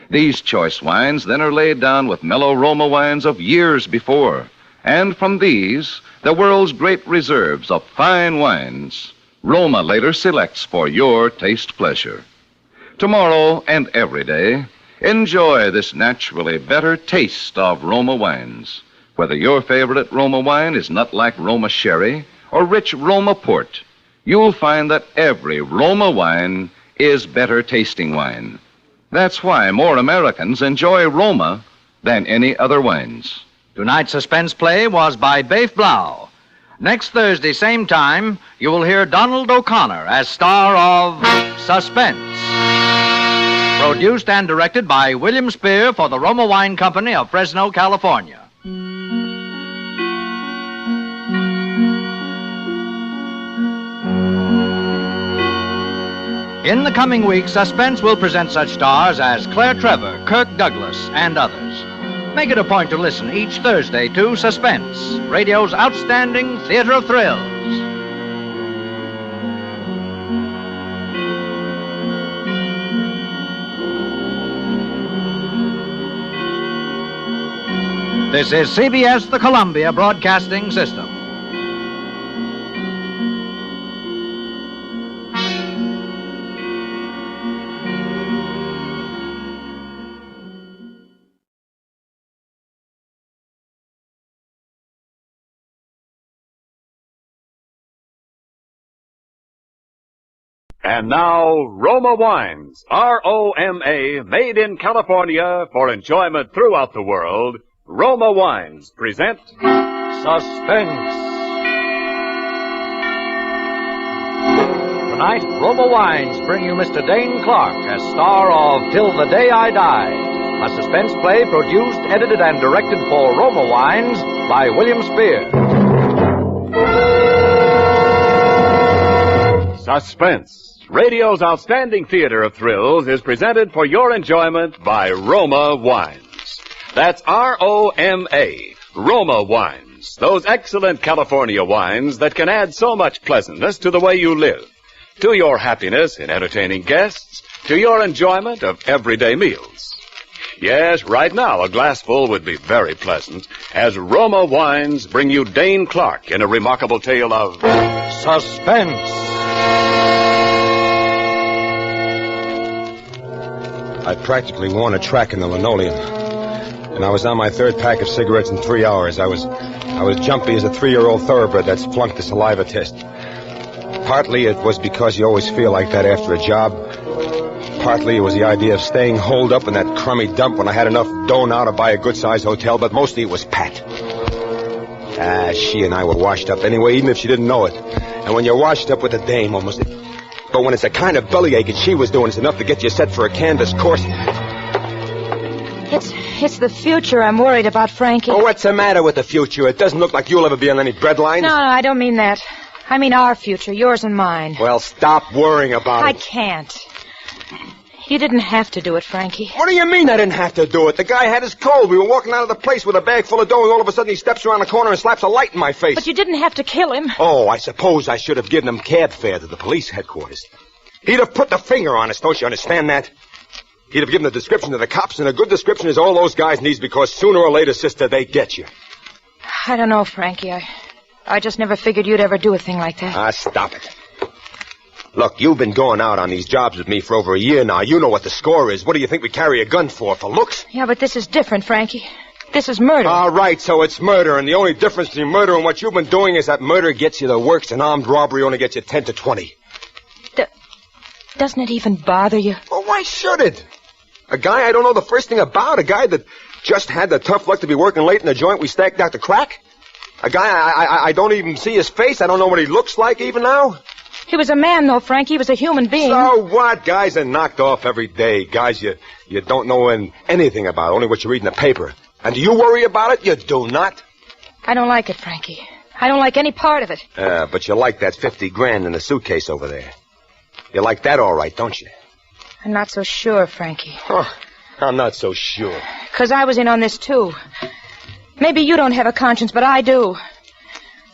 These choice wines then are laid down with mellow Roma wines of years before, and from these, the world's great reserves of fine wines, Roma later selects for your taste pleasure. Tomorrow and every day, enjoy this naturally better taste of Roma wines. Whether your favorite Roma wine is nut like Roma Sherry or rich Roma Port, you'll find that every Roma wine is better tasting wine. That's why more Americans enjoy Roma than any other wines. Tonight's suspense play was by Baif Blau. Next Thursday, same time, you will hear Donald O'Connor as star of Suspense. Produced and directed by William Spear for the Roma Wine Company of Fresno, California. In the coming weeks, Suspense will present such stars as Claire Trevor, Kirk Douglas, and others. Make it a point to listen each Thursday to Suspense, radio's outstanding theater of thrills. This is CBS, the Columbia Broadcasting System. And now, Roma Wines, R-O-M-A, made in California for enjoyment throughout the world. Roma Wines present Suspense. Tonight, Roma Wines bring you Mr. Dane Clark as star of Till the Day I Die, a suspense play produced, edited, and directed for Roma Wines by William Spear. Suspense, radio's outstanding theater of thrills, is presented for your enjoyment by Roma Wines. That's R-O-M-A, Roma Wines, those excellent California wines that can add so much pleasantness to the way you live, to your happiness in entertaining guests, to your enjoyment of everyday meals. Yes, right now a glassful would be very pleasant as Roma Wines bring you Dane Clark in a remarkable tale of Suspense. I practically worn a track in the linoleum. And I was on my third pack of cigarettes in 3 hours. I was jumpy as a 3-year-old thoroughbred that's flunked the saliva test. Partly it was because you always feel like that after a job. Partly it was the idea of staying holed up in that crummy dump when I had enough dough now to buy a good-sized hotel, but mostly it was Pat. She and I were washed up anyway, even if she didn't know it. And when you're washed up with a dame, almost... But when it's the kind of bellyache that she was doing, it's enough to get you set for a canvas course. It's the future I'm worried about, Frankie. Oh, what's the matter with the future? It doesn't look like you'll ever be on any breadlines. No, I don't mean that. I mean our future, yours and mine. Well, stop worrying about it. I can't. You didn't have to do it, Frankie. What do you mean I didn't have to do it? The guy had his cold. We were walking out of the place with a bag full of dough, and all of a sudden he steps around the corner and slaps a light in my face. But you didn't have to kill him. Oh, I suppose I should have given him cab fare to the police headquarters. He'd have put the finger on us, don't you understand that? He'd have given the description to the cops, and a good description is all those guys need because sooner or later, sister, they get you. I don't know, Frankie. I just never figured you'd ever do a thing like that. Stop it. Look, you've been going out on these jobs with me for over a year now. You know what the score is. What do you think we carry a gun for looks? Yeah, but this is different, Frankie. This is murder. All right, so it's murder, and the only difference between murder and what you've been doing is that murder gets you the works and armed robbery only gets you 10 to 20. Doesn't it even bother you? Well, why should it? A guy I don't know the first thing about, a guy that just had the tough luck to be working late in the joint we stacked out to crack. A guy I don't even see his face. I don't know what he looks like even now. He was a man, though, Frankie. He was a human being. So what? Guys are knocked off every day. Guys you don't know anything about, only what you read in the paper. And do you worry about it? You do not. I don't like it, Frankie. I don't like any part of it. But you like that 50 grand in the suitcase over there. You like that all right, don't you? I'm not so sure, Frankie. Oh, I'm not so sure. 'Cause I was in on this, too. Maybe you don't have a conscience, but I do.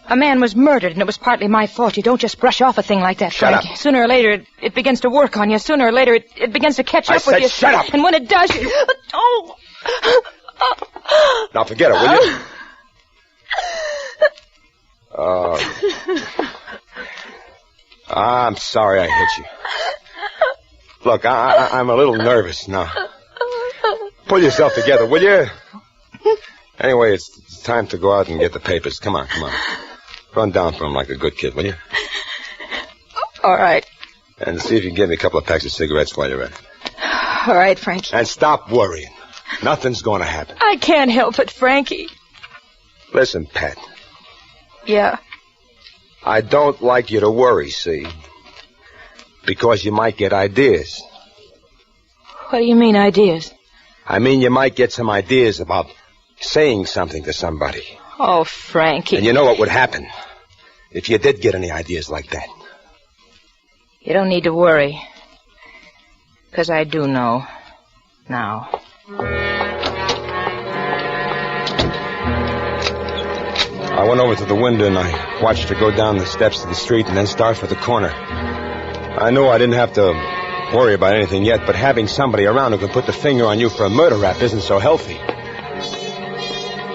A man was murdered, and it was partly my fault. You don't just brush off a thing like that, Shut Frankie. up. Sooner or later, it begins to work on you. Sooner or later, it begins to catch up with you. Shut up! And when it does, you... Oh! Now forget it, will you? I'm sorry I hit you. Look, I'm a little nervous now. Pull yourself together, will you? Anyway, it's time to go out and get the papers. Come on. Run down for him like a good kid, will you? All right. And see if you can get me a couple of packs of cigarettes while you're at it. All right, Frankie. And stop worrying. Nothing's going to happen. I can't help it, Frankie. Listen, Pat. Yeah. I don't like you to worry, see? Because you might get ideas. What do you mean, ideas? I mean, you might get some ideas about saying something to somebody. Oh, Frankie. And you know what would happen if you did get any ideas like that. You don't need to worry. 'Cause I do know. Now. I went over to the window and I watched her go down the steps of the street and then start for the corner. I knew I didn't have to worry about anything yet, but having somebody around who can put the finger on you for a murder rap isn't so healthy.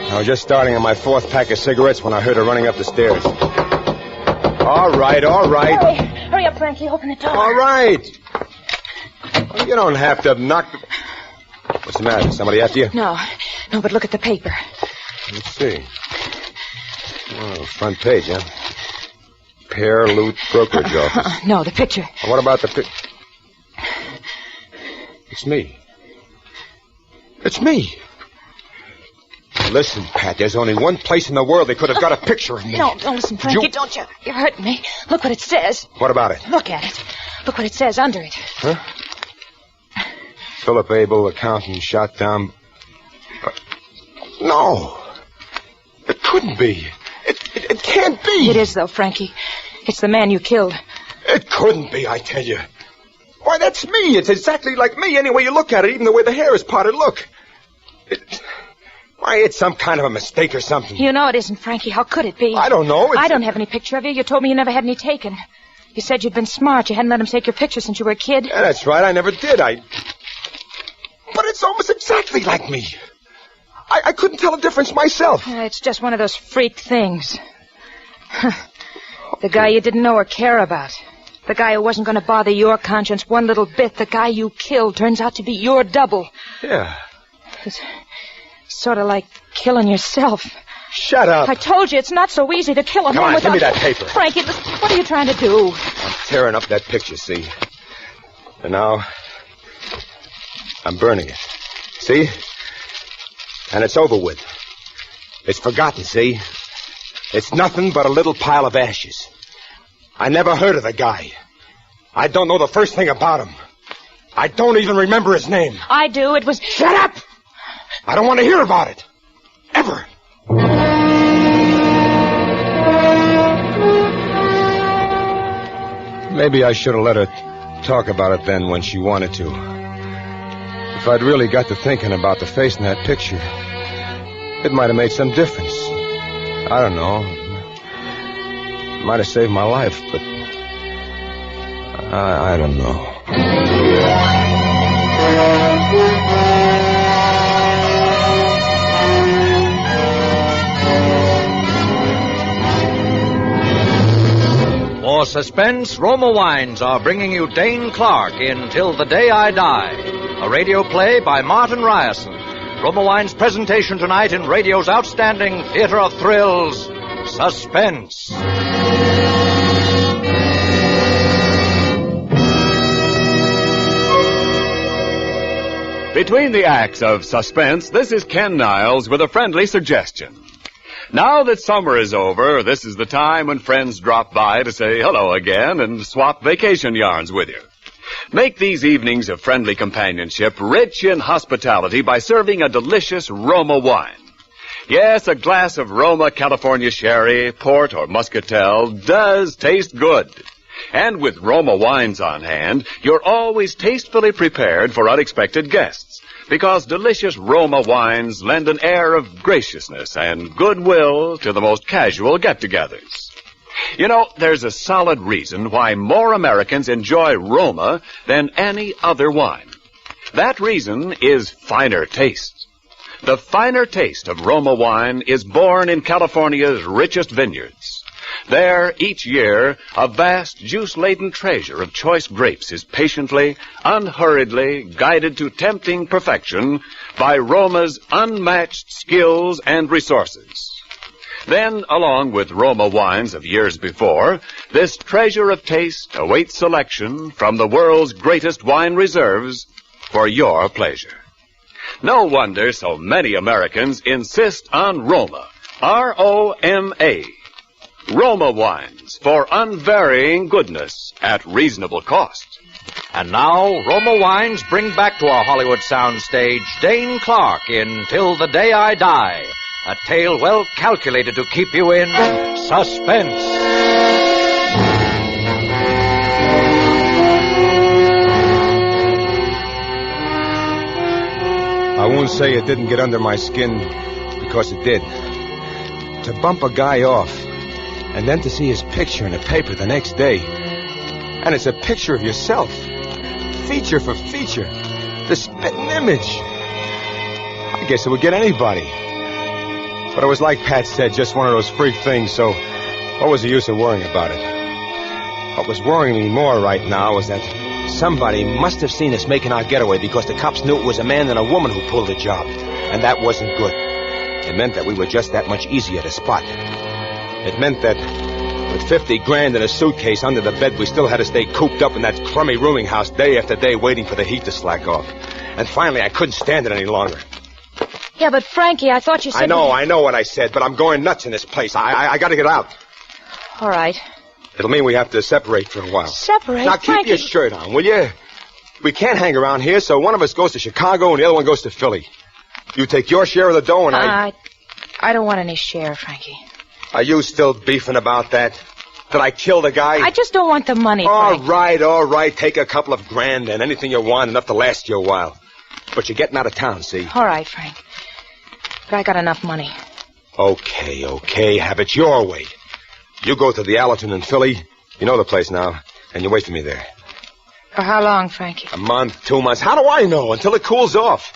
I was just starting on my 4th pack of cigarettes when I heard her running up the stairs. All right. Hurry up, Frankie. Open the door. All right. Well, you don't have to knock the... What's the matter? Somebody after you? No, but look at the paper. Let's see. Oh, front page, huh? Pear Loot Brokerage Office. No, the picture. What about the picture? It's me. It's me. Listen, Pat, there's only one place in the world they could have got a picture of me. No, don't listen, Frankie. Don't you? You're hurting me. Look what it says. What about it? Look at it. Look what it says under it. Huh? Philip Abel, accountant, shot down... No. It couldn't be. It can't be. It is, though, Frankie. It's the man you killed. It couldn't be, I tell you. Why, that's me. It's exactly like me any way you look at it, even the way the hair is parted. Look. Why, it's some kind of a mistake or something. You know it isn't, Frankie. How could it be? I don't know. I don't have any picture of you. You told me you never had any taken. You said you'd been smart. You hadn't let him take your picture since you were a kid. Yeah, that's right. I never did. But it's almost exactly like me. I couldn't tell the difference myself. It's just one of those freak things. The guy you didn't know or care about. The guy who wasn't going to bother your conscience one little bit. The guy you killed turns out to be your double. Yeah. It's sort of like killing yourself. Shut up. I told you it's not so easy to kill a Come man on, without... give me that paper. Frankie, what are you trying to do? I'm tearing up that picture, see? And now, I'm burning it. See? And it's over with. It's forgotten, see? It's nothing but a little pile of ashes. I never heard of the guy. I don't know the first thing about him. I don't even remember his name. I do. It was... Shut up! I don't want to hear about it. Ever. Maybe I should have let her talk about it then when she wanted to. If I'd really got to thinking about the face in that picture, it might have made some difference. I don't know. It might have saved my life, but I don't know. For Suspense, Roma Wines are bringing you Dane Clark in Till the Day I Die, a radio play by Martin Ryerson. Roma Wines' presentation tonight in radio's outstanding theater of thrills, Suspense. Between the acts of Suspense, this is Ken Niles with a friendly suggestion. Now that summer is over, this is the time when friends drop by to say hello again and swap vacation yarns with you. Make these evenings of friendly companionship rich in hospitality by serving a delicious Roma wine. Yes, a glass of Roma California sherry, port, or muscatel does taste good. And with Roma wines on hand, you're always tastefully prepared for unexpected guests, because delicious Roma wines lend an air of graciousness and goodwill to the most casual get-togethers. You know, there's a solid reason why more Americans enjoy Roma than any other wine. That reason is finer taste. The finer taste of Roma wine is born in California's richest vineyards. There, each year, a vast, juice-laden treasure of choice grapes is patiently, unhurriedly guided to tempting perfection by Roma's unmatched skills and resources. Then, along with Roma wines of years before, this treasure of taste awaits selection from the world's greatest wine reserves for your pleasure. No wonder so many Americans insist on Roma, R-O-M-A. Roma wines for unvarying goodness at reasonable cost. And now, Roma Wines bring back to our Hollywood soundstage Dane Clark in Till the Day I Die, a tale well calculated to keep you in suspense. I won't say it didn't get under my skin, because it did. To bump a guy off, and then to see his picture in the paper the next day. And it's a picture of yourself. Feature for feature. The spitting image. I guess it would get anybody. But it was like Pat said, just one of those freak things, so what was the use of worrying about it? What was worrying me more right now was that somebody must have seen us making our getaway, because the cops knew it was a man and a woman who pulled the job. And that wasn't good. It meant that we were just that much easier to spot. It meant that with 50 grand in a suitcase under the bed, we still had to stay cooped up in that crummy rooming house day after day waiting for the heat to slack off. And finally, I couldn't stand it any longer. Yeah, but Frankie, I thought you said... I know what I said, but I'm going nuts in this place. I gotta get out. All right. It'll mean we have to separate for a while. Separate? Now, keep Frankie. your shirt on, will you? We can't hang around here, so one of us goes to Chicago and the other one goes to Philly. You take your share of the dough and I don't want any share, Frankie. Are you still beefing about that? That I killed a guy? I just don't want the money, All Frank. right. Take a couple of grand and anything you want, enough to last you a while. But you're getting out of town, see? All right, Frank. But I got enough money. Okay. Have it your way. You go to the Allerton in Philly. You know the place now. And you wait for me there. For how long, Frankie? A month, 2 months. How do I know? Until it cools off.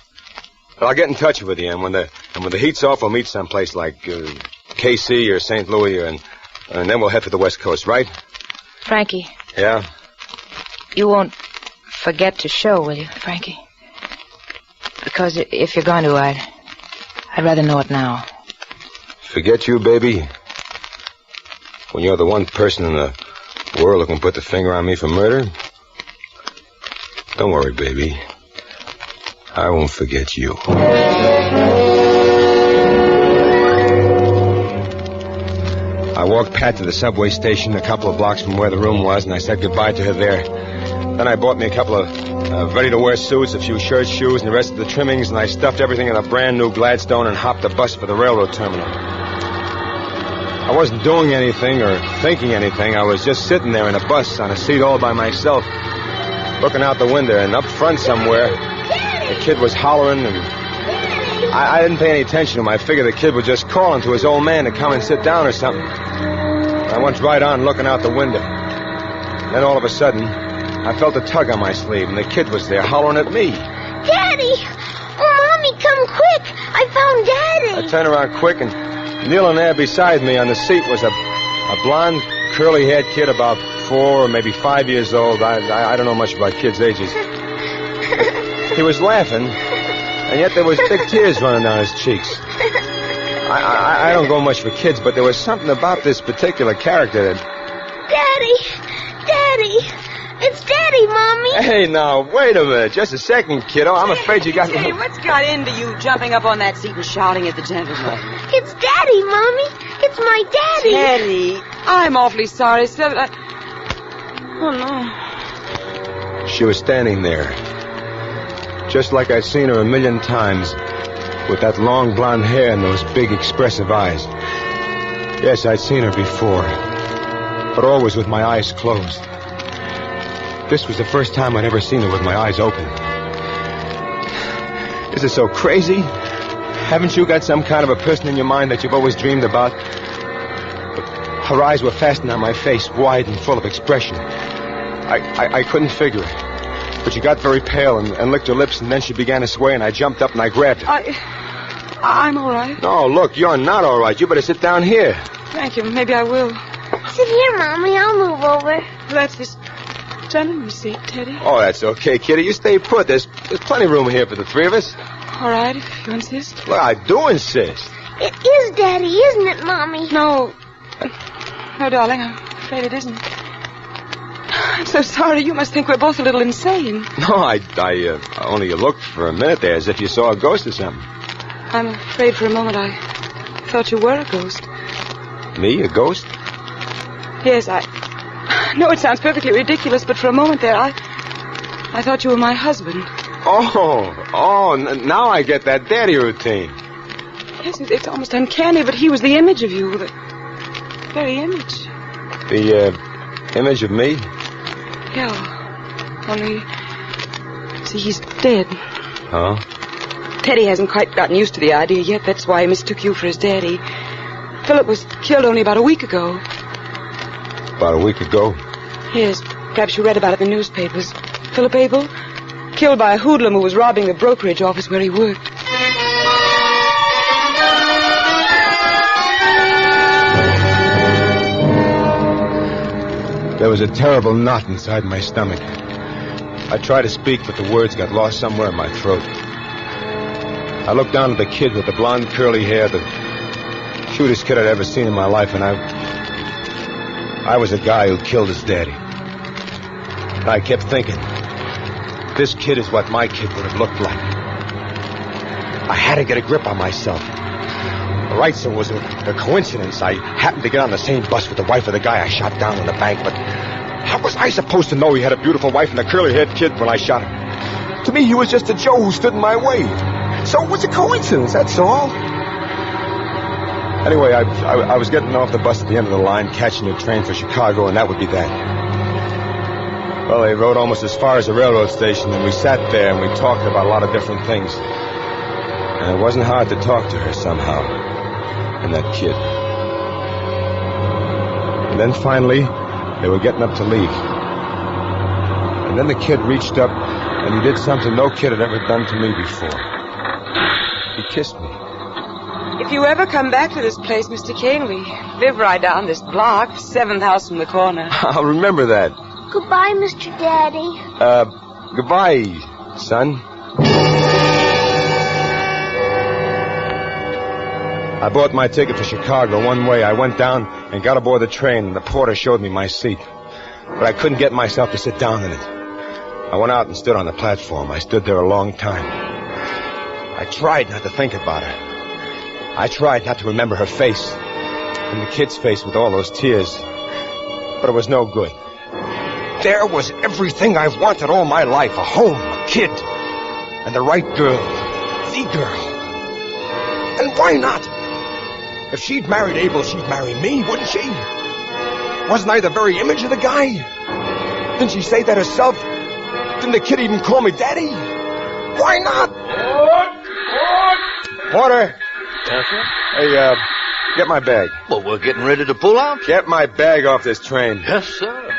But I'll get in touch with you. And when the heat's off, we'll meet someplace like... KC or St. Louis, and then we'll head for the West Coast, right? Frankie. Yeah? You won't forget to show, will you, Frankie? Because if you're going to, I'd rather know it now. Forget you, baby? When you're the one person in the world who can put the finger on me for murder? Don't worry, baby. I won't forget you. I walked Pat to the subway station a couple of blocks from where the room was, and I said goodbye to her there. Then I bought me a couple of ready-to-wear suits, a few shirts, shoes, and the rest of the trimmings, and I stuffed everything in a brand-new Gladstone and hopped the bus for the railroad terminal. I wasn't doing anything or thinking anything. I was just sitting there in a bus on a seat all by myself, looking out the window, and up front somewhere, the kid was hollering, and I didn't pay any attention to him. I figured the kid was just calling to his old man to come and sit down or something. I went right on looking out the window. Then all of a sudden, I felt a tug on my sleeve, and the kid was there hollering at me. Daddy! Oh, Mommy, come quick! I found Daddy! I turned around quick, and kneeling there beside me on the seat was a blonde, curly-haired kid about 4 or maybe 5 years old. I don't know much about kids' ages. He was laughing, and yet there was big tears running down his cheeks. I don't go much for kids, but there was something about this particular character that... Daddy! It's Daddy, Mommy! Hey, now, wait a minute. Just a second, kiddo. I'm afraid you got... Hey, what's got into you jumping up on that seat and shouting at the gentleman? It's Daddy, Mommy. It's my daddy. Teddy, I'm awfully sorry, sir. Oh, no. She was standing there, just like I'd seen her a million times, with that long blonde hair and those big expressive eyes. Yes, I'd seen her before, but always with my eyes closed. This was the first time I'd ever seen her with my eyes open. Is it so crazy? Haven't you got some kind of a person in your mind that you've always dreamed about? Her eyes were fastened on my face, wide and full of expression. I couldn't figure it. But she got very pale and licked her lips, and then she began to sway, and I jumped up and I grabbed her. I'm all right. No, look, you're not all right. You better sit down here. Thank you. Maybe I will. Sit here, Mommy. I'll move over. That's this gentleman's seat, Teddy. Oh, that's okay, kitty. You stay put. There's plenty of room here for the three of us. All right, if you insist. Look, I do insist. It is Daddy, isn't it, Mommy? No. No, darling, I'm afraid it isn't. I'm so sorry. You must think we're both a little insane. No, I only looked for a minute there as if you saw a ghost or something. I'm afraid for a moment I thought you were a ghost. Me, a ghost? Yes, I know it sounds perfectly ridiculous, but for a moment there, I thought you were my husband. Now I get that daddy routine. Yes, it's almost uncanny, but he was the image of you, the very image. The image of me? Yeah, only, see, he's dead. Huh? Teddy hasn't quite gotten used to the idea yet. That's why he mistook you for his daddy. Philip was killed only about a week ago. About a week ago? Yes, perhaps you read about it in the newspapers. Philip Abel, killed by a hoodlum who was robbing the brokerage office where he worked. There was a terrible knot inside my stomach. I tried to speak, but the words got lost somewhere in my throat. I looked down at the kid with the blonde curly hair, the cutest kid I'd ever seen in my life, and I was a guy who killed his daddy. And I kept thinking, this kid is what my kid would have looked like. I had to get a grip on myself. All right, so it was a coincidence. I happened to get on the same bus with the wife of the guy I shot down in the bank, but how was I supposed to know he had a beautiful wife and a curly-haired kid when I shot him? To me, he was just a Joe who stood in my way. So it was a coincidence, that's all. Anyway, I was getting off the bus at the end of the line, catching a train for Chicago, and that would be that. Well, they rode almost as far as the railroad station, and we sat there and we talked about a lot of different things. And it wasn't hard to talk to her somehow. And that kid. And then finally, they were getting up to leave. And then the kid reached up, and he did something no kid had ever done to me before. He kissed me. If you ever come back to this place, Mr. Kane, we live right down this block, 7th house from the corner. I'll remember that. Goodbye, Mr. Daddy. Goodbye, son. I bought my ticket for Chicago one way. I went down and got aboard the train, and the porter showed me my seat. But I couldn't get myself to sit down in it. I went out and stood on the platform. I stood there a long time. I tried not to think about her. I tried not to remember her face and the kid's face with all those tears. But it was no good. There was everything I've wanted all my life. A home, a kid, and the right girl. The girl. And why not? If she'd married Abel, she'd marry me, wouldn't she? Wasn't I the very image of the guy? Didn't she say that herself? Didn't the kid even call me Daddy? Why not? Porter! Yes, sir? Hey, get my bag. Well, we're getting ready to pull out. Get my bag off this train. Yes, sir.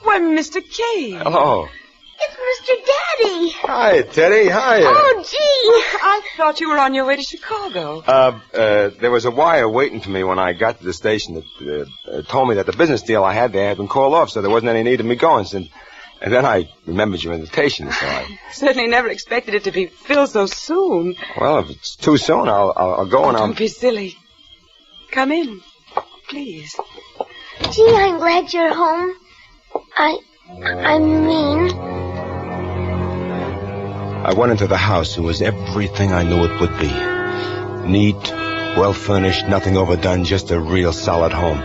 Why, Mr. Kane. Hello. It's Mr. Daddy. Hi, Teddy. Hi. Oh, gee. I thought you were on your way to Chicago. There was a wire waiting for me when I got to the station that told me that the business deal I had there had been called off, so there wasn't any need of me going. And then I remembered your invitation, so I... Certainly never expected it to be filled so soon. Well, if it's too soon, I'll go and I'll... Don't be silly. Come in, please. Gee, I'm glad you're home. I mean... I went into the house. It was everything I knew it would be. Neat, well-furnished, nothing overdone, just a real solid home.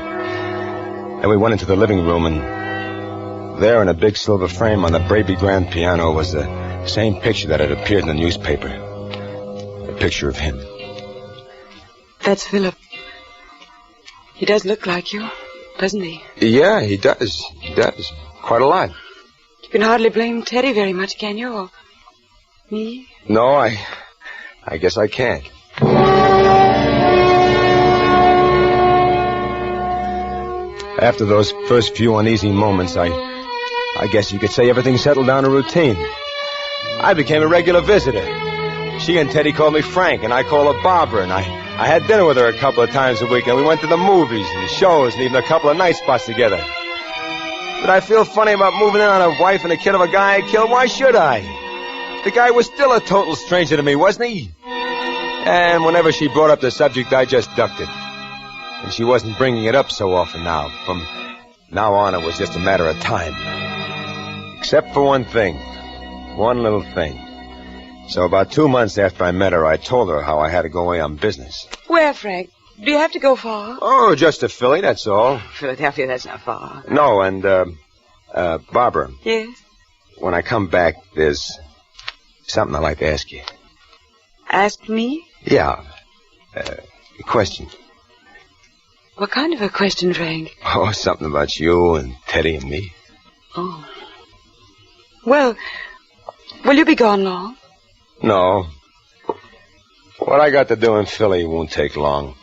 Then we went into the living room, and there in a big silver frame on the baby grand piano was the same picture that had appeared in the newspaper. A picture of him. That's Philip. He does look like you, doesn't he? Yeah, he does. He does. Quite a lot. You can hardly blame Teddy very much, can you? Or me? No, I guess I can't. After those first few uneasy moments, I guess you could say everything settled down to routine. I became a regular visitor. She and Teddy called me Frank, and I called her Barbara, and I had dinner with her a couple of times a week, and we went to the movies and shows and even a couple of night spots together. Did I feel funny about moving in on a wife and a kid of a guy I killed? Why should I? The guy was still a total stranger to me, wasn't he? And whenever she brought up the subject, I just ducked it. And she wasn't bringing it up so often now. From now on, it was just a matter of time. Except for one thing. One little thing. So about 2 months after I met her, I told her how I had to go away on business. Where, Frank? Do you have to go far? Oh, just to Philly, that's all. Philadelphia, that's not far. No, and, Barbara. Yes? When I come back, there's something I'd like to ask you. Ask me? Yeah. A question. What kind of a question, Frank? Oh, something about you and Teddy and me. Oh. Well, will you be gone long? No. What I got to do in Philly won't take long.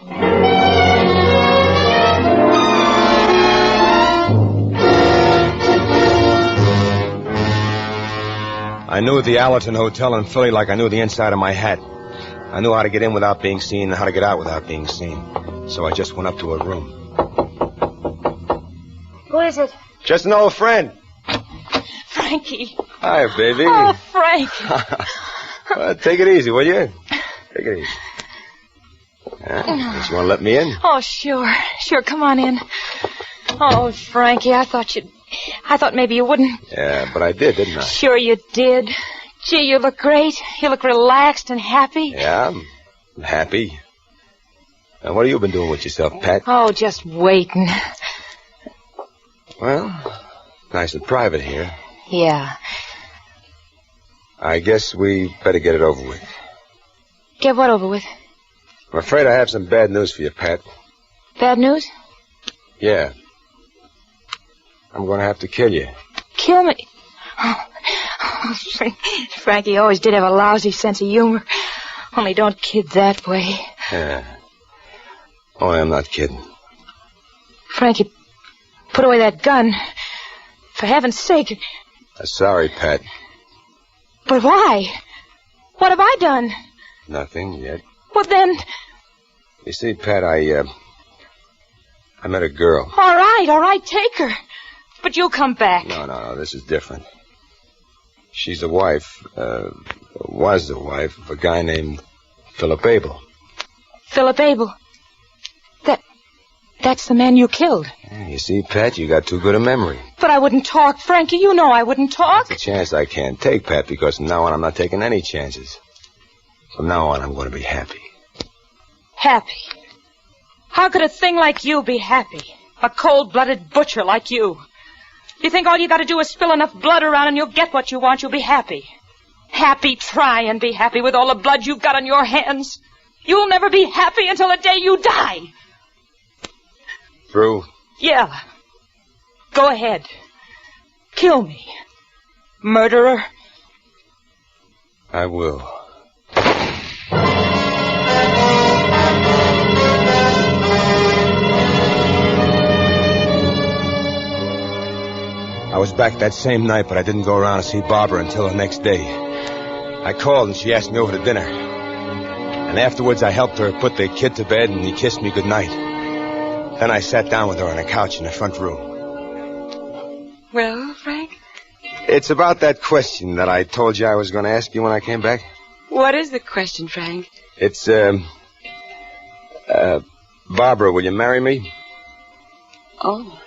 I knew the Allerton Hotel in Philly like I knew the inside of my hat. I knew how to get in without being seen and how to get out without being seen. So I just went up to her room. Who is it? Just an old friend. Frankie. Hi, baby. Oh, Frank. Well, take it easy, will you? Take it easy. Don't you want to let me in? Oh, sure. Sure, come on in. Oh, Frankie, I thought maybe you wouldn't. Yeah, but I did, didn't I? Sure you did. Gee, you look great. You look relaxed and happy. Yeah, I'm happy. And what have you been doing with yourself, Pat? Oh, just waiting. Well, nice and private here. Yeah. I guess we better get it over with. Get what over with? I'm afraid I have some bad news for you, Pat. Bad news? Yeah. I'm going to have to kill you. Kill me? Oh, Frankie always did have a lousy sense of humor. Only don't kid that way. Yeah. Oh, I'm not kidding. Frankie, put away that gun. For heaven's sake. Sorry, Pat. But why? What have I done? Nothing yet. Well, then... You see, Pat, I met a girl. All right, take her. But you'll come back. No, this is different. She's the wife, was the wife of a guy named Philip Abel. Philip Abel? That's the man you killed. You see, Pat, you got too good a memory. But I wouldn't talk, Frankie. You know I wouldn't talk. It's a chance I can't take, Pat, because from now on I'm not taking any chances. From now on I'm going to be happy. Happy? How could a thing like you be happy? A cold-blooded butcher like you. You think all you got to do is spill enough blood around and you'll get what you want, you'll be happy. Happy? Try and be happy with all the blood you've got on your hands. You'll never be happy until the day you die. Through? Yeah. Go ahead. Kill me. Murderer. I will. I was back that same night, but I didn't go around to see Barbara until the next day. I called and she asked me over to dinner. And afterwards I helped her put the kid to bed and he kissed me goodnight. Then I sat down with her on a couch in the front room. Well, Frank? It's about that question that I told you I was going to ask you when I came back. What is the question, Frank? It's, Barbara, will you marry me? Oh.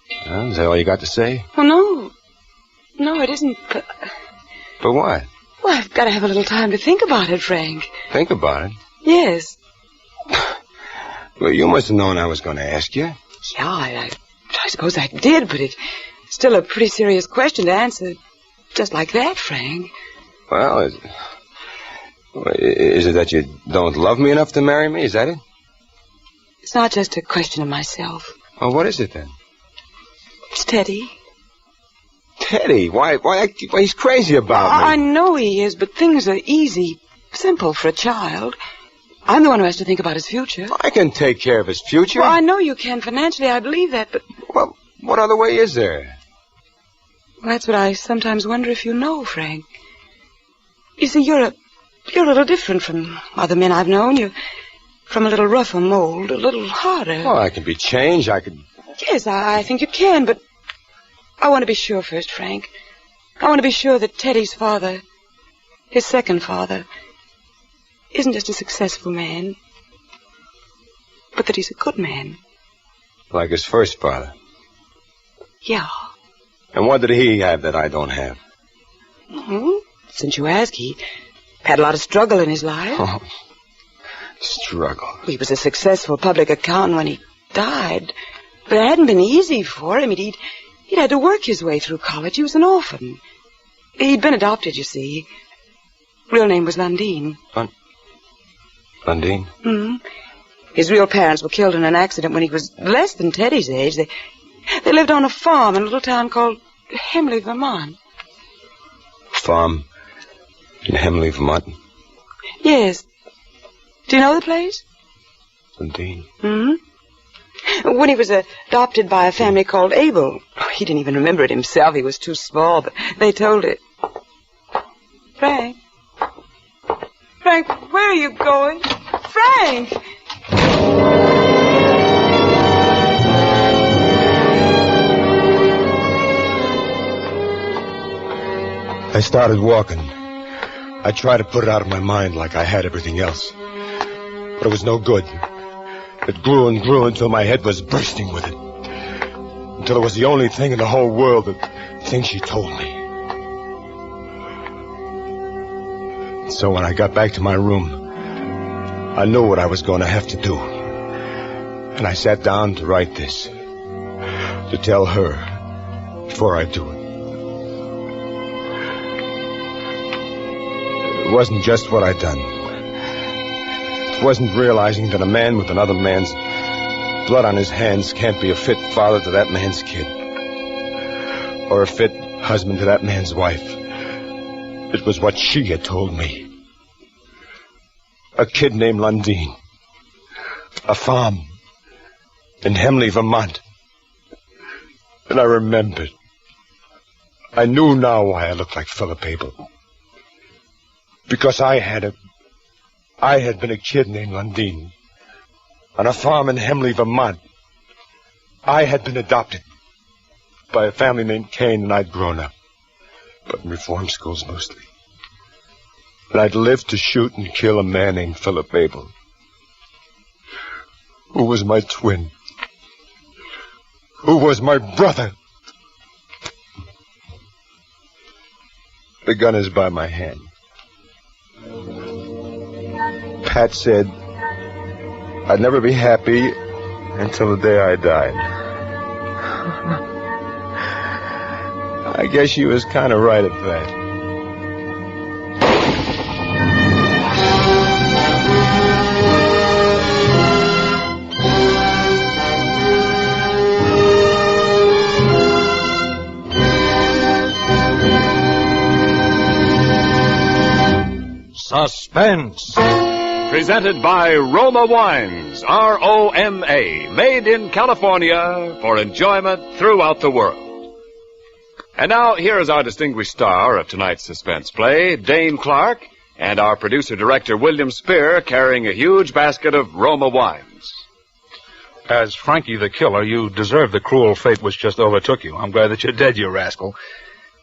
Is that all you got to say? Well, no. No, it isn't. But what? Well, I've got to have a little time to think about it, Frank. Think about it? Yes. Well, you must have known I was going to ask you. Yeah, I suppose I did, but it's still a pretty serious question to answer just like that, Frank. Well, is it that you don't love me enough to marry me? Is that it? It's not just a question of myself. Well, what is it then? It's Teddy. Teddy? Why he's crazy about me. I know he is, but things are easy, simple for a child. I'm the one who has to think about his future. I can take care of his future. Well, I know you can financially. I believe that, but... Well, what other way is there? Well, that's what I sometimes wonder if you know, Frank. You see, you're a little different from other men I've known. You're from a little rougher mold, a little harder. Oh, I can be changed. I could... Yes, I think you can, but I want to be sure first, Frank. I want to be sure that Teddy's father, his second father, isn't just a successful man, but that he's a good man. Like his first father? Yeah. And what did he have that I don't have? Mm-hmm. Since you ask, he had a lot of struggle in his life. Oh, struggle. He was a successful public accountant when he died, but it hadn't been easy for him. He'd had to work his way through college. He was an orphan. He'd been adopted, you see. Real name was Lundeen. Lundeen? Mm-hmm. His real parents were killed in an accident when he was less than Teddy's age. They lived on a farm in a little town called Hemley, Vermont. Farm in Hemley, Vermont? Yes. Do you know the place? Lundeen. Mm-hmm. When he was adopted by a family called Abel, he didn't even remember it himself. He was too small, but they told it. Frank? Frank, where are you going? Frank! I started walking. I tried to put it out of my mind like I had everything else. But it was no good. It grew and grew until my head was bursting with it. Until it was the only thing in the whole world, the thing she told me. So when I got back to my room, I knew what I was going to have to do. And I sat down to write this. To tell her before I do it. It wasn't just what I'd done. It wasn't realizing that a man with another man's blood on his hands can't be a fit father to that man's kid. Or a fit husband to that man's wife. It was what she had told me. A kid named Lundeen. A farm in Hemley, Vermont. And I remembered. I knew now why I looked like Philip Abel. Because I had been a kid named Lundeen. On a farm in Hemley, Vermont. I had been adopted by a family named Kane, and I'd grown up. But in reform schools mostly. And I'd lived to shoot and kill a man named Philip Abel. Who was my twin. Who was my brother. The gun is by my hand. Pat said I'd never be happy until the day I died. I guess she was kind of right at that. Suspense. Presented by Roma Wines, R-O-M-A, made in California for enjoyment throughout the world. And now, here is our distinguished star of tonight's suspense play, Dane Clark, and our producer-director, William Spear, carrying a huge basket of Roma Wines. As Frankie the Killer, you deserve the cruel fate which just overtook you. I'm glad that you're dead, you rascal.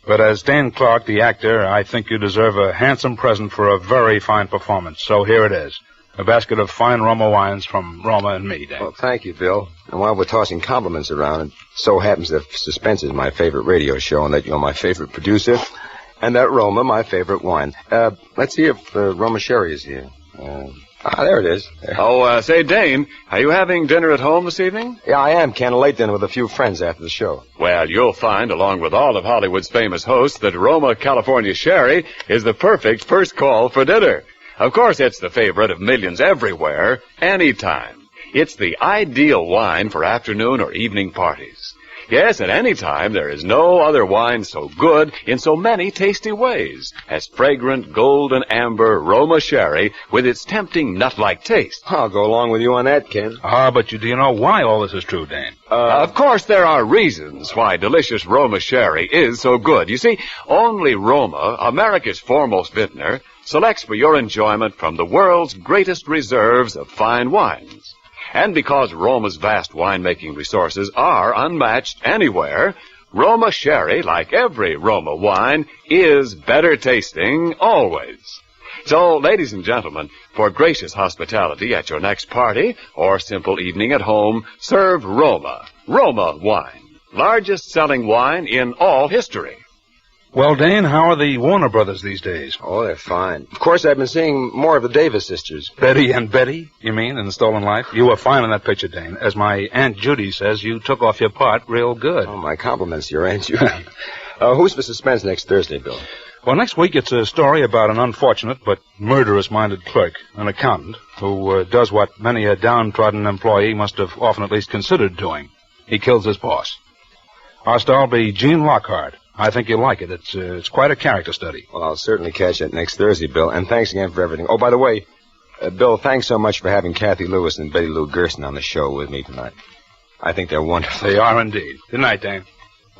But as Dane Clark, the actor, I think you deserve a handsome present for a very fine performance. So here it is. A basket of fine Roma wines from Roma and me, Dane. Well, thank you, Bill. And while we're tossing compliments around, it so happens that Suspense is my favorite radio show and that you're my favorite producer and that Roma my favorite wine. Let's see if Roma Sherry is here. There it is. There. Oh, say, Dane, are you having dinner at home this evening? Yeah, I am, Ken. A late dinner with a few friends after the show. Well, you'll find, along with all of Hollywood's famous hosts, that Roma California Sherry is the perfect first call for dinner. Of course, it's the favorite of millions everywhere, anytime. It's the ideal wine for afternoon or evening parties. Yes, at any time, there is no other wine so good in so many tasty ways as fragrant golden amber Roma Sherry with its tempting nut-like taste. I'll go along with you on that, Ken. But do you know why all this is true, Dane? Of course, there are reasons why delicious Roma Sherry is so good. You see, only Roma, America's foremost vintner, selects for your enjoyment from the world's greatest reserves of fine wines. And because Roma's vast winemaking resources are unmatched anywhere, Roma Sherry, like every Roma wine, is better tasting always. So, ladies and gentlemen, for gracious hospitality at your next party or simple evening at home, serve Roma wine, largest selling wine in all history. Well, Dane, how are the Warner brothers these days? Oh, they're fine. Of course, I've been seeing more of the Davis sisters. Betty and Betty, you mean, in Stolen Life? You were fine in that picture, Dane. As my Aunt Judy says, you took off your part real good. Oh, my compliments to your Aunt Judy. Who's for Suspense next Thursday, Bill? Well, next week it's a story about an unfortunate but murderous-minded clerk, an accountant, who does what many a downtrodden employee must have often at least considered doing. He kills his boss. Our star will be Gene Lockhart. I think you'll like it. It's quite a character study. Well, I'll certainly catch it next Thursday, Bill. And thanks again for everything. Oh, by the way, Bill, thanks so much for having Kathy Lewis and Betty Lou Gerson on the show with me tonight. I think they're wonderful. They are indeed. Good night, Dane.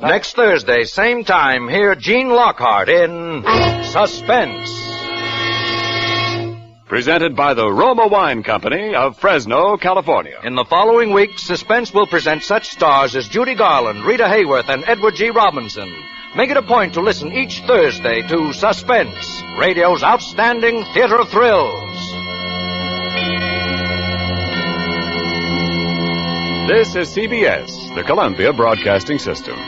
Next Thursday, same time, hear Gene Lockhart in Suspense. Presented by the Roma Wine Company of Fresno, California. In the following week, Suspense will present such stars as Judy Garland, Rita Hayworth, and Edward G. Robinson. Make it a point to listen each Thursday to Suspense, radio's outstanding theater of thrills. This is CBS, the Columbia Broadcasting System.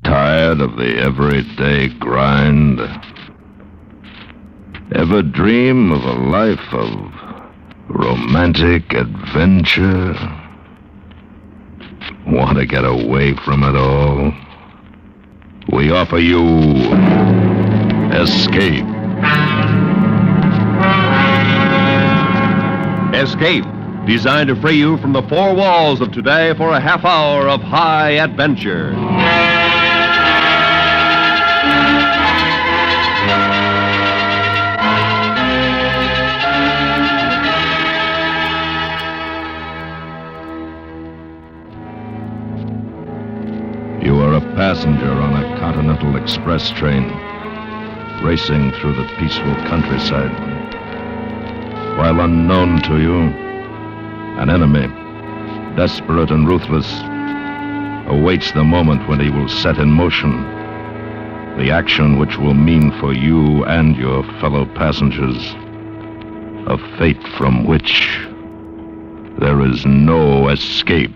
Tired of the everyday grind? Ever dream of a life of romantic adventure? Want to get away from it all? We offer you Escape. Escape, designed to free you from the four walls of today for a half hour of high adventure. You are a passenger on a Continental Express train, racing through the peaceful countryside. While unknown to you, an enemy, desperate and ruthless, awaits the moment when he will set in motion the action which will mean for you and your fellow passengers a fate from which there is no escape.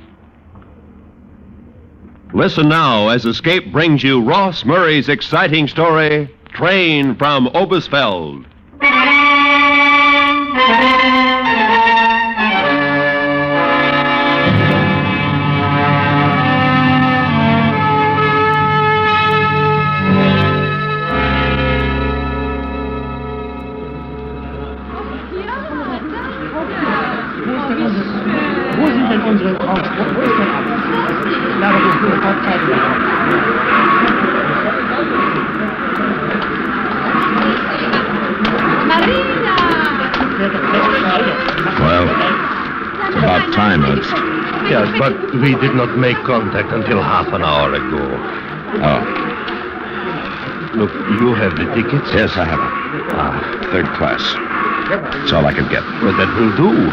Listen now as Escape brings you Ross Murray's exciting story, Train from Oberstfeld. Wo sind denn unsere Frauen? Wo ist denn alles? Ich glaube, wir tun sofort Zeit Marina! Well, it's about time, Ernst. Yes, but we did not make contact until half an hour ago. Oh. Look, you have the tickets? Yes, I have them. Third class. That's all I could get. Well, that will do.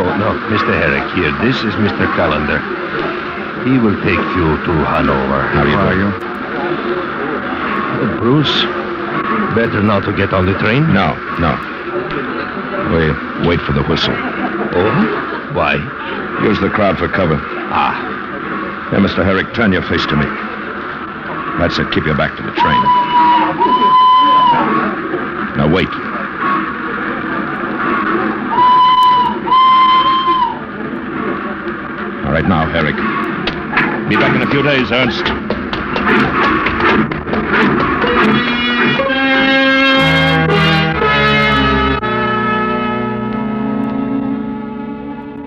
Oh, no, Mr. Herrick here. This is Mr. Callender. He will take you to Hanover. How are you? Bruce, better now to get on the train? No. We wait for the whistle. Oh? Why? Use the crowd for cover. Here, Mr. Herrick, turn your face to me. That's it. Keep your back to the train. Now, wait. All right, now, Herrick. Be back in a few days, Ernst.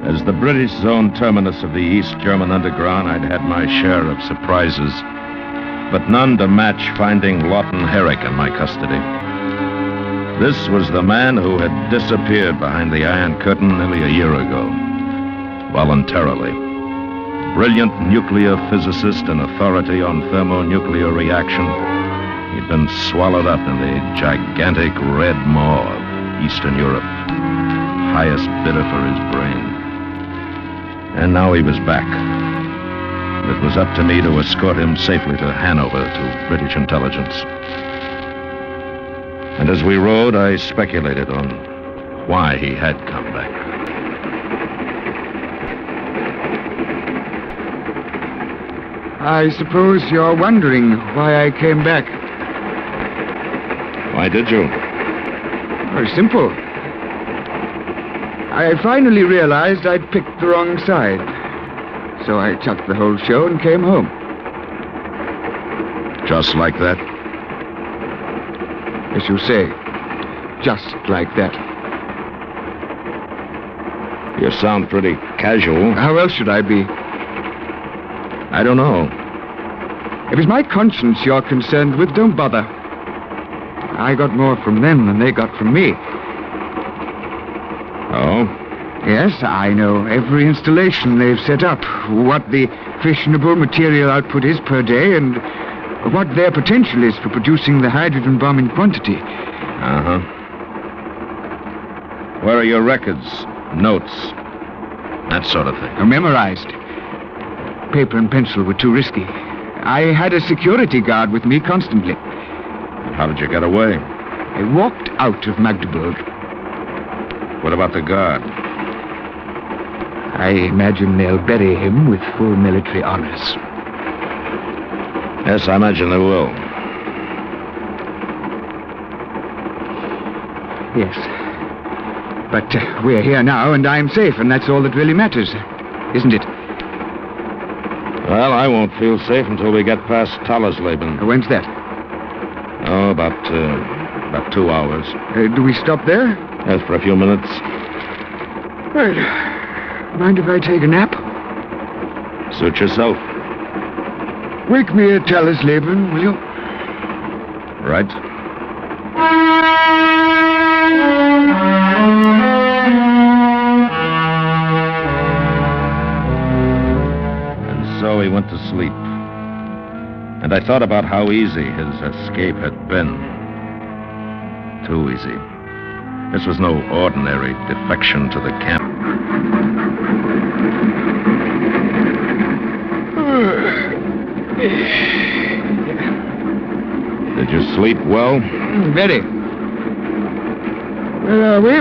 As the British zone terminus of the East German Underground, I'd had my share of surprises, but none to match finding Lawton Herrick in my custody. This was the man who had disappeared behind the Iron Curtain nearly a year ago, voluntarily. Brilliant nuclear physicist and authority on thermonuclear reaction, he'd been swallowed up in the gigantic red maw of Eastern Europe, highest bidder for his brain. And now he was back. It was up to me to escort him safely to Hanover to British intelligence. And as we rode, I speculated on why he had come back. I suppose you're wondering why I came back. Why did you? Very simple. I finally realized I'd picked the wrong side. So I chucked the whole show and came home. Just like that? As you say, just like that. You sound pretty casual. How else should I be? I don't know. If it's my conscience you're concerned with, don't bother. I got more from them than they got from me. Oh? Yes, I know every installation they've set up, what the fissionable material output is per day, and what their potential is for producing the hydrogen bomb in quantity. Uh-huh. Where are your records, notes, that sort of thing? Memorized. Paper and pencil were too risky. I had a security guard with me constantly. How did you get away? I walked out of Magdeburg. What about the guard? I imagine they'll bury him with full military honors. Yes, I imagine they will. Yes. But we're here now, and I'm safe, and that's all that really matters, isn't it? Well, I won't feel safe until we get past Tallersleben. When's that? Oh, about 2 hours. Do we stop there? Yes, for a few minutes. Right. Mind if I take a nap? Suit yourself. Wake me at Tallersleben, will you? Right. So he went to sleep. And I thought about how easy his escape had been. Too easy. This was no ordinary defection to the camp. Did you sleep well? Very. Where are we?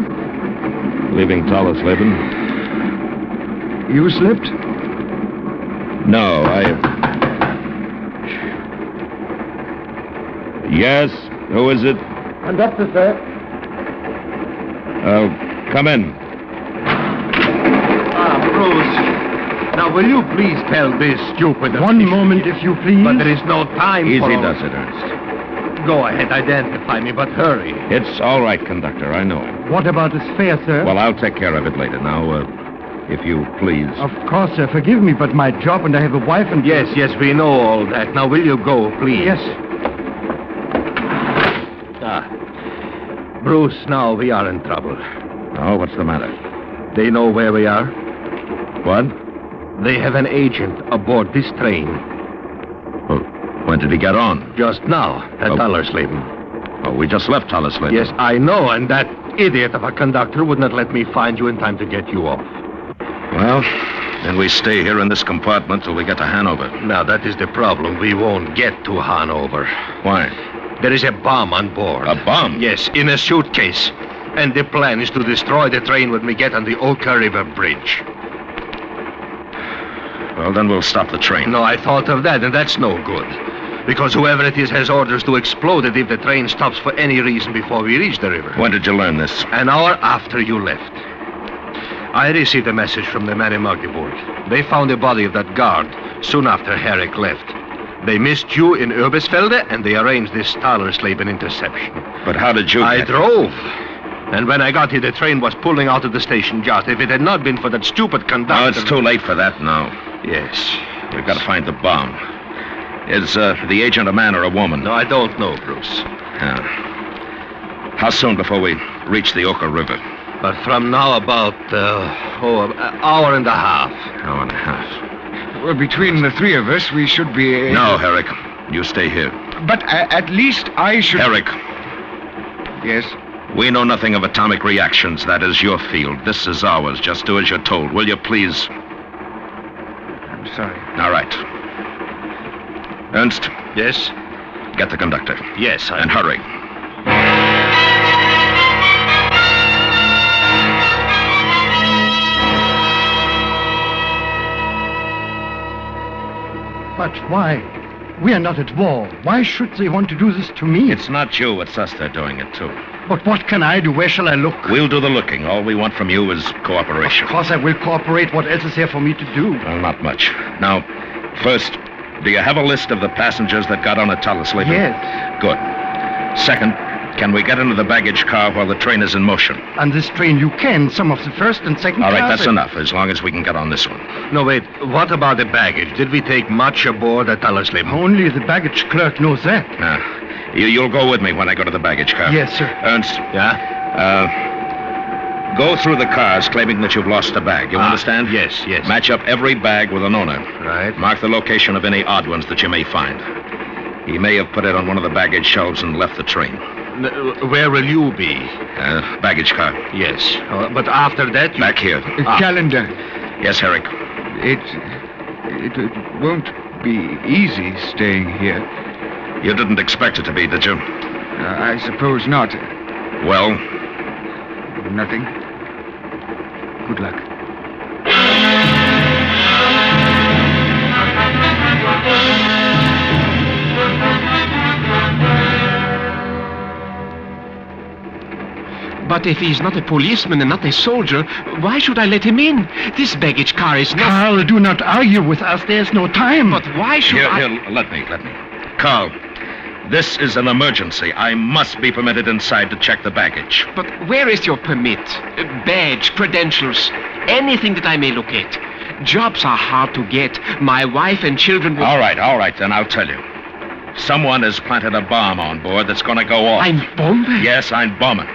Leaving Tallersleben. You slept? No, Yes? Who is it? Conductor, sir. Come in. Bruce. Now, will you please tell this stupid... One moment, if you please. But there is no time for... Easy does it, Ernst. Go ahead, identify me, but hurry. It's all right, conductor. I know it. What about his fare, sir? Well, I'll take care of it later. Now, if you please. Of course, sir. Forgive me, but my job, and I have a wife and... Yes, we know all that. Now, will you go, please? Yes. Bruce, now we are in trouble. Oh, what's the matter? They know where we are. What? They have an agent aboard this train. Well, when did he get on? Just now, at Tallersleben. Oh, we just left Tallersleben. Yes, I know, and that idiot of a conductor would not let me find you in time to get you off. Well, then we stay here in this compartment till we get to Hanover. Now, that is the problem. We won't get to Hanover. Why? There is a bomb on board. A bomb? Yes, in a suitcase. And the plan is to destroy the train when we get on the Oka River Bridge. Well, then we'll stop the train. No, I thought of that, and that's no good. Because whoever it is has orders to explode it if the train stops for any reason before we reach the river. When did you learn this? An hour after you left. I received a message from the man in Magdeburg. They found the body of that guard soon after Herrick left. They missed you in Urbesfelde, and they arranged this Tallersleben interception. But how did you... I drove. And when I got here, the train was pulling out of the station just. If it had not been for that stupid conductor... Oh, it's too late for that now. Yes. We've got to find the bomb. Is the agent a man or a woman? No, I don't know, Bruce. Yeah. How soon before we reach the Oka River? But from now about, an hour and a half. Hour and a half. Well, between the three of us, we should be... No, Herrick. You stay here. But at least I should... Herrick. Yes? We know nothing of atomic reactions. That is your field. This is ours. Just do as you're told. Will you, please? I'm sorry. All right. Ernst? Yes? Get the conductor. Yes, And hurry. But why? We are not at war. Why should they want to do this to me? It's not you. It's us they're doing it to. But what can I do? Where shall I look? We'll do the looking. All we want from you is cooperation. Of course I will cooperate. What else is there for me to do? Well, not much. Now, first, do you have a list of the passengers that got on at Tallersleben? Yes. Good. Second, can we get into the baggage car while the train is in motion? On this train you can. Some of the first and second All right, class. that's enough, as long as we can get on this one. No, wait. What about the baggage? Did we take much aboard at Tallersleben? Only the baggage clerk knows that. You'll go with me when I go to the baggage car. Yes, sir. Ernst. Yeah? Go through the cars claiming that you've lost a bag. You understand? Yes. Match up every bag with an owner. Right. Mark the location of any odd ones that you may find. He may have put it on one of the baggage shelves and left the train. Where will you be? Baggage car. Yes. But after that... Back here. Calendar. Yes, Herrick. It won't be easy staying here. You didn't expect it to be, did you? I suppose not. Well? Nothing. Good luck. But if he's not a policeman and not a soldier, why should I let him in? This baggage car is not... Carl, do not argue with us. There's no time. But why should Here, let me. Carl, this is an emergency. I must be permitted inside to check the baggage. But where is your permit? Badge, credentials, anything that I may look at. Jobs are hard to get. My wife and children will... All right, then I'll tell you. Someone has planted a bomb on board that's going to go off. Ein Bombe? Yes, ein Bombe.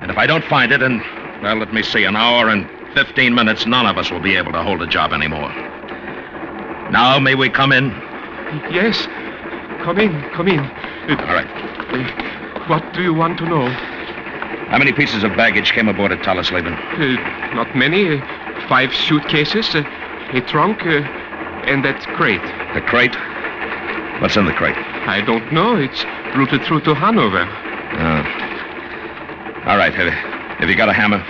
And if I don't find it in, well, let me see, an hour and 15 minutes, none of us will be able to hold a job anymore. Now, may we come in? Yes. Come in. All right. What do you want to know? How many pieces of baggage came aboard at Tallersleben? Not many. 5 suitcases, a trunk, and that crate. The crate? What's in the crate? I don't know. It's routed through to Hanover. All right, have you got a hammer?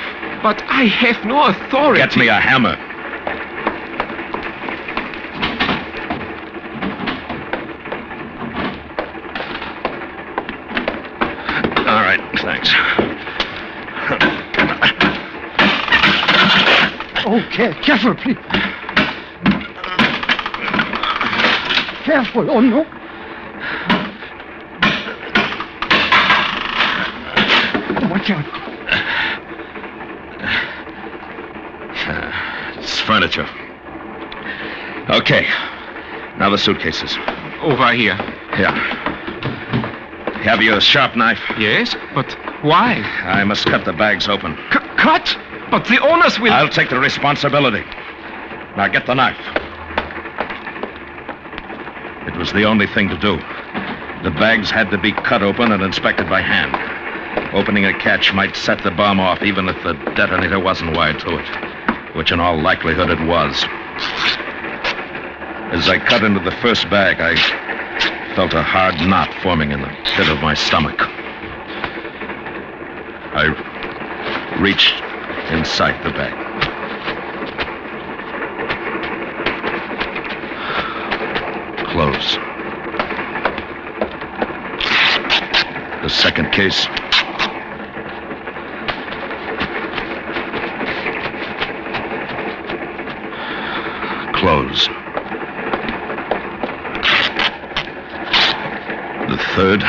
But I have no authority. Get me a hammer. All right, thanks. Oh, careful, please. Careful, oh no. Watch out. It's furniture. Okay. Now the suitcases. Over here. Yeah. Have you a sharp knife? Yes, but why? I must cut the bags open. What? But the owners will... I'll take the responsibility. Now get the knife. It was the only thing to do. The bags had to be cut open and inspected by hand. Opening a catch might set the bomb off, even if the detonator wasn't wired to it, which in all likelihood it was. As I cut into the first bag, I felt a hard knot forming in the pit of my stomach. I reached inside the bag. Close. The second case. Close. The third.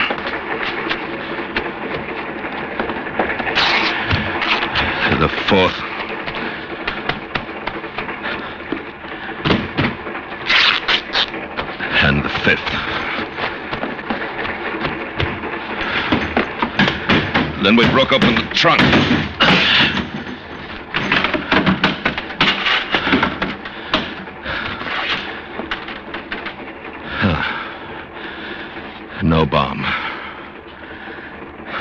The fourth. And the fifth. Then we broke open the trunk. No bomb.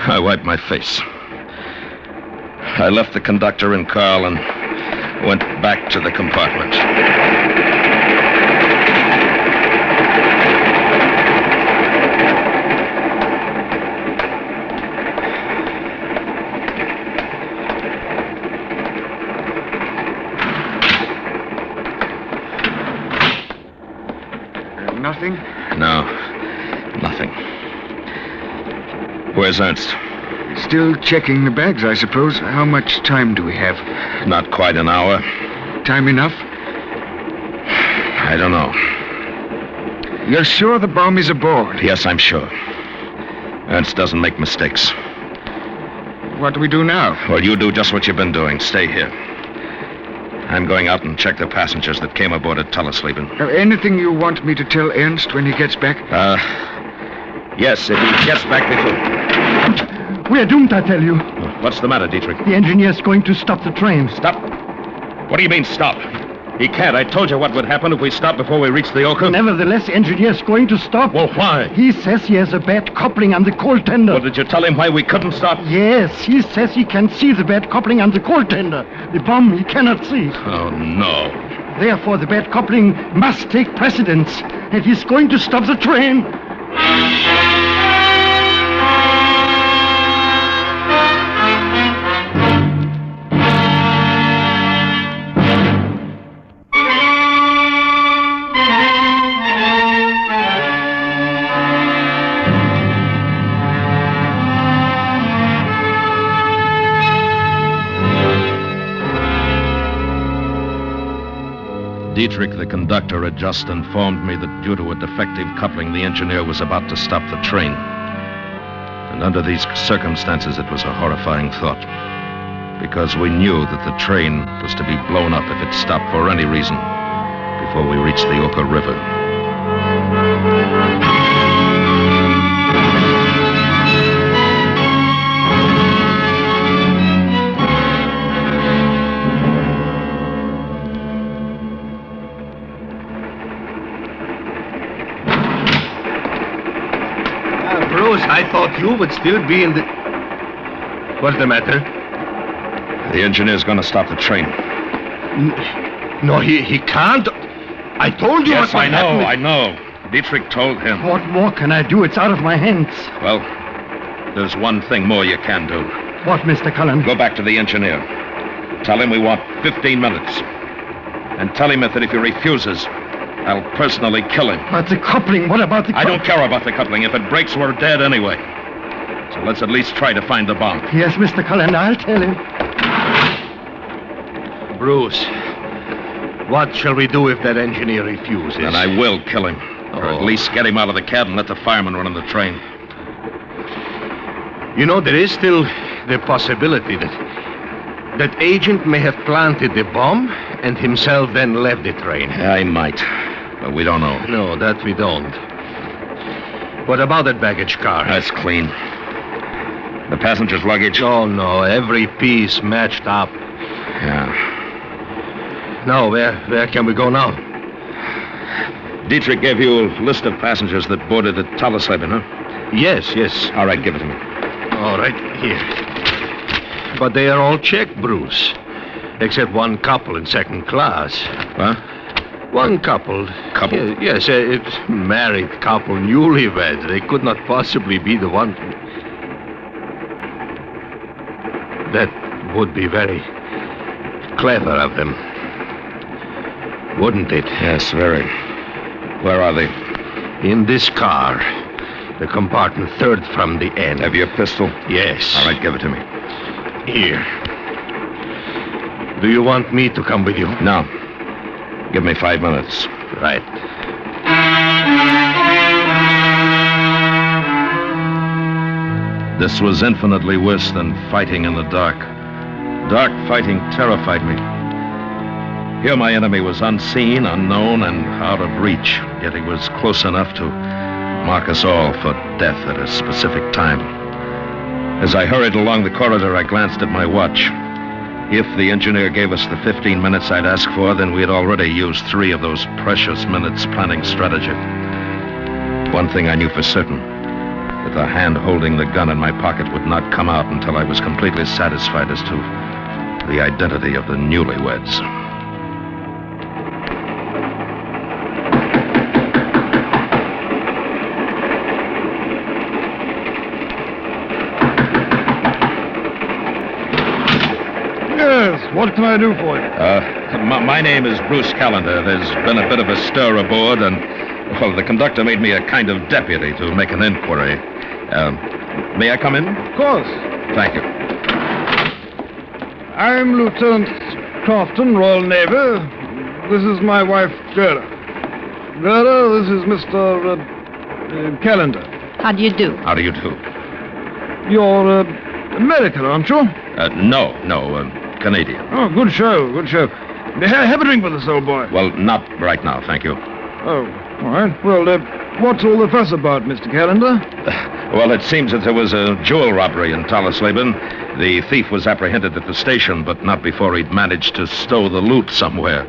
I wiped my face. I left the conductor and Carl and went back to the compartment. Nothing? No, nothing. Where's Ernst? Still checking the bags, I suppose. How much time do we have? Not quite an hour. Time enough? I don't know. You're sure the bomb is aboard? Yes, I'm sure. Ernst doesn't make mistakes. What do we do now? Well, you do just what you've been doing. Stay here. I'm going out and check the passengers that came aboard at Telesleven. Anything you want me to tell Ernst when he gets back? Yes, if he gets back before... We're doomed, I tell you. What's the matter, Dietrich? The engineer's going to stop the train. Stop? What do you mean, stop? He can't. I told you what would happen if we stopped before we reached the Oka. Nevertheless, the engineer's going to stop. Well, why? He says he has a bad coupling on the coal tender. Well, did you tell him why we couldn't stop? Yes, he says he can see the bad coupling on the coal tender. The bomb he cannot see. Oh, no. Therefore, the bad coupling must take precedence. And he's going to stop the train. Dietrich, the conductor, had just informed me that due to a defective coupling, the engineer was about to stop the train. And under these circumstances, it was a horrifying thought. Because we knew that the train was to be blown up if it stopped for any reason before we reached the Oka River. Bruce, I thought you would still be in the... What's the matter? The engineer's going to stop the train. No, he can't. I told you Yes, what I know, I know. Dietrich told him. What more can I do? It's out of my hands. Well, there's one thing more you can do. What, Mr. Cullen? Go back to the engineer. Tell him we want 15 minutes. And tell him that if he refuses, I'll personally kill him. But the coupling, what about the I don't care about the coupling. If it breaks, we're dead anyway. So let's at least try to find the bomb. Yes, Mr. Cullen, I'll tell him. Bruce, what shall we do if that engineer refuses? And I will kill him. Or at least get him out of the cab and let the fireman run on the train. You know, there is still the possibility that agent may have planted the bomb and himself then left the train. I might, but we don't know. No, that we don't. What about that baggage car? That's clean. The passenger's luggage? Oh, no. Every piece matched up. Yeah. Now, where can we go now? Dietrich gave you a list of passengers that boarded at Tallesleben, huh? Yes. All right, give it to me. All right, here. But they are all checked, Bruce. Except one couple in second class. What? One couple. Couple? Yes, it's married couple, newlyweds. They could not possibly be the one. That would be very clever of them. Wouldn't it? Yes, very. Where are they? In this car. The compartment third from the end. Have you a pistol? Yes. All right, give it to me. Here. Do you want me to come with you? No. Give me 5 minutes. Right. This was infinitely worse than fighting in the dark. Dark fighting terrified me. Here my enemy was unseen, unknown, and out of reach, yet he was close enough to mark us all for death at a specific time. As I hurried along the corridor, I glanced at my watch. If the engineer gave us the 15 minutes I'd asked for, then we had already used 3 of those precious minutes planning strategy. One thing I knew for certain, that the hand holding the gun in my pocket would not come out until I was completely satisfied as to the identity of the newlyweds. What can I do for you? My name is Bruce Callender. There's been a bit of a stir aboard, and, well, the conductor made me a kind of deputy to make an inquiry. May I come in? Of course. Thank you. I'm Lieutenant Crofton, Royal Navy. This is my wife, Gerda. Gerda, this is Mr. Callender. How do you do? How do you do? You're American, aren't you? No, Canadian. Oh, good show. Have a drink with us, old boy. Well, not right now, thank you. Oh, all right. Well, what's all the fuss about, Mr. Callender? Well, it seems that there was a jewel robbery in Tallesleben. The thief was apprehended at the station, but not before he'd managed to stow the loot somewhere.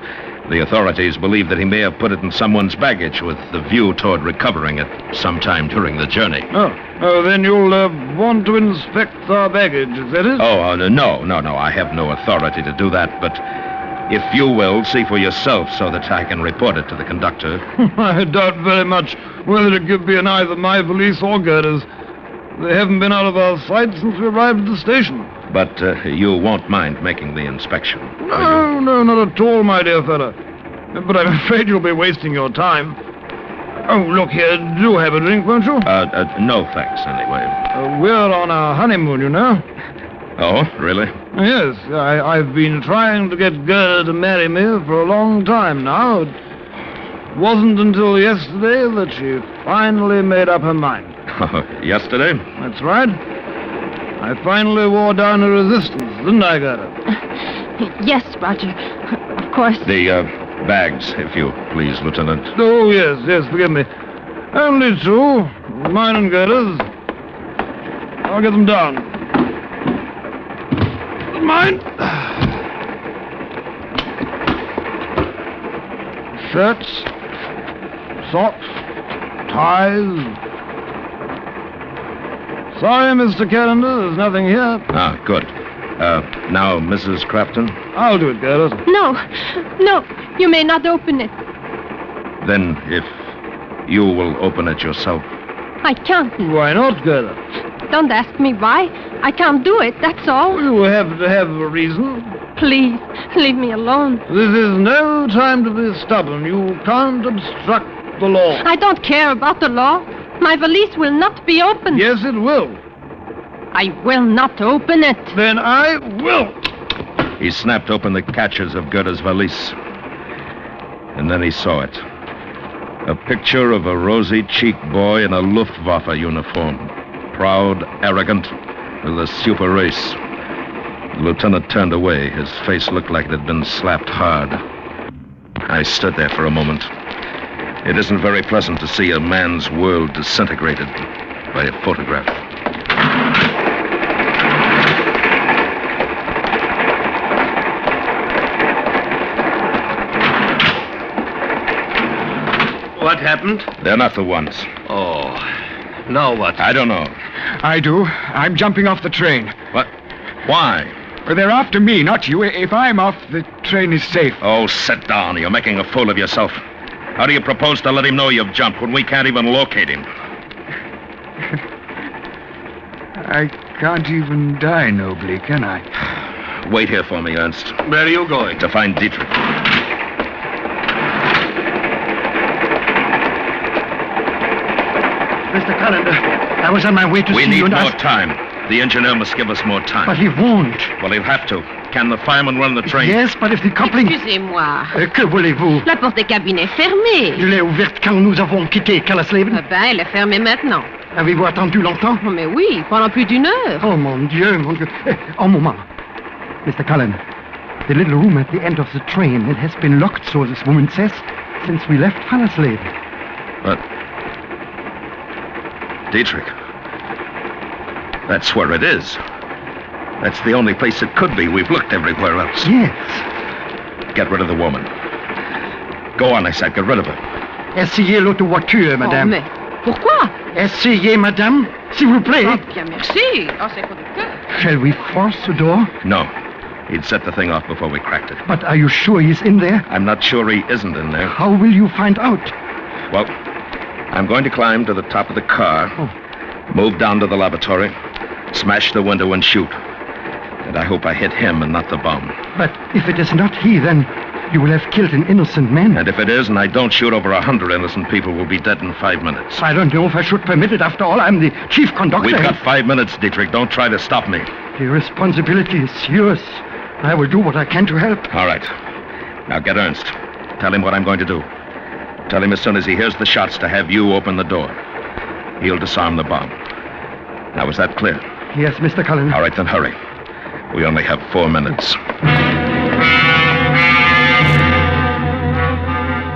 The authorities believe that he may have put it in someone's baggage with the view toward recovering it sometime during the journey. Oh, then you'll want to inspect our baggage, is that it? Oh, no. I have no authority to do that, but if you will, see for yourself so that I can report it to the conductor. I doubt very much whether it could be in either my valise or Gerda's. They haven't been out of our sight since we arrived at the station. But you won't mind making the inspection? No, not at all, my dear fellow. But I'm afraid you'll be wasting your time. Oh, look here, do have a drink, won't you? No thanks, anyway. We're on our honeymoon, you know. Oh, really? Yes, I've been trying to get Gerda to marry me for a long time now. It wasn't until yesterday that she finally made up her mind. Yesterday? That's right. I finally wore down her resistance, didn't I, Gerda? Yes, Roger. Of course. The bags, if you please, Lieutenant. Oh, yes, forgive me. Only 2, mine and Gerda's. I'll get them down. Mine. Shirts, socks, ties. Sorry, Mr. Callender, there's nothing here. Ah, good. Now, Mrs. Crafton? I'll do it, Gerda. No, you may not open it. Then, if you will open it yourself. I can't. Why not, Gerda? Don't ask me why. I can't do it, that's all. You have to have a reason. Please, leave me alone. This is no time to be stubborn. You can't obstruct the law. I don't care about the law. My valise will not be opened. Yes, it will. I will not open it. Then I will. He snapped open the catches of Gerda's valise. And then he saw it. A picture of a rosy-cheeked boy in a Luftwaffe uniform. Proud, arrogant, with a super race. The lieutenant turned away. His face looked like it had been slapped hard. I stood there for a moment. It isn't very pleasant to see a man's world disintegrated by a photograph. What happened? They're not the ones. Oh. Now what? I don't know. I do. I'm jumping off the train. What? Why? They're after me, not you. If I'm off, the train is safe. Oh, sit down. You're making a fool of yourself. How do you propose to let him know you've jumped when we can't even locate him? I can't even die nobly, can I? Wait here for me, Ernst. Where are you going? To find Dietrich. Mr. Callender, I was on my way to We see need you and more time. The engineer must give us more time. But he won't. Well, he'll have to. Can the fireman run the train? Yes, but if the coupling... Excusez-moi. Que voulez-vous? La porte des cabines est fermée. Je l'ai ouverte quand nous avons quitté Callislaven. Eh ben, elle est fermée maintenant. Avez-vous attendu longtemps? Oh, mais oui, pendant plus d'une heure. Oh, mon Dieu, mon Dieu. Un moment. Mr. Cullen, the little room at the end of the train, it has been locked, so this woman says, since we left Fallersleben. But... Dietrich. That's where it is. That's the only place it could be. We've looked everywhere else. Yes. Get rid of the woman. Go on, I said. Get rid of her. Essayez l'auto-voiture, madame. Oh, mais pourquoi? Essayez, madame, s'il vous plaît. Oh, bien, merci. Oh, c'est pour le cœur. Shall we force the door? No. He'd set the thing off before we cracked it. But are you sure he's in there? I'm not sure he isn't in there. How will you find out? Well, I'm going to climb to the top of the car, move down to the laboratory, smash the window and shoot. And I hope I hit him and not the bomb. But if it is not he, then you will have killed an innocent man. And if it is, and I don't shoot, over 100 innocent people will be dead in 5 minutes. I don't know if I should permit it. After all, I'm the chief conductor. We've got 5 minutes, Dietrich. Don't try to stop me. The responsibility is yours. I will do what I can to help. All right. Now get Ernst. Tell him what I'm going to do. Tell him as soon as he hears the shots to have you open the door. He'll disarm the bomb. Now, is that clear? Yes, Mr. Cullen. All right, then hurry. We only have 4 minutes.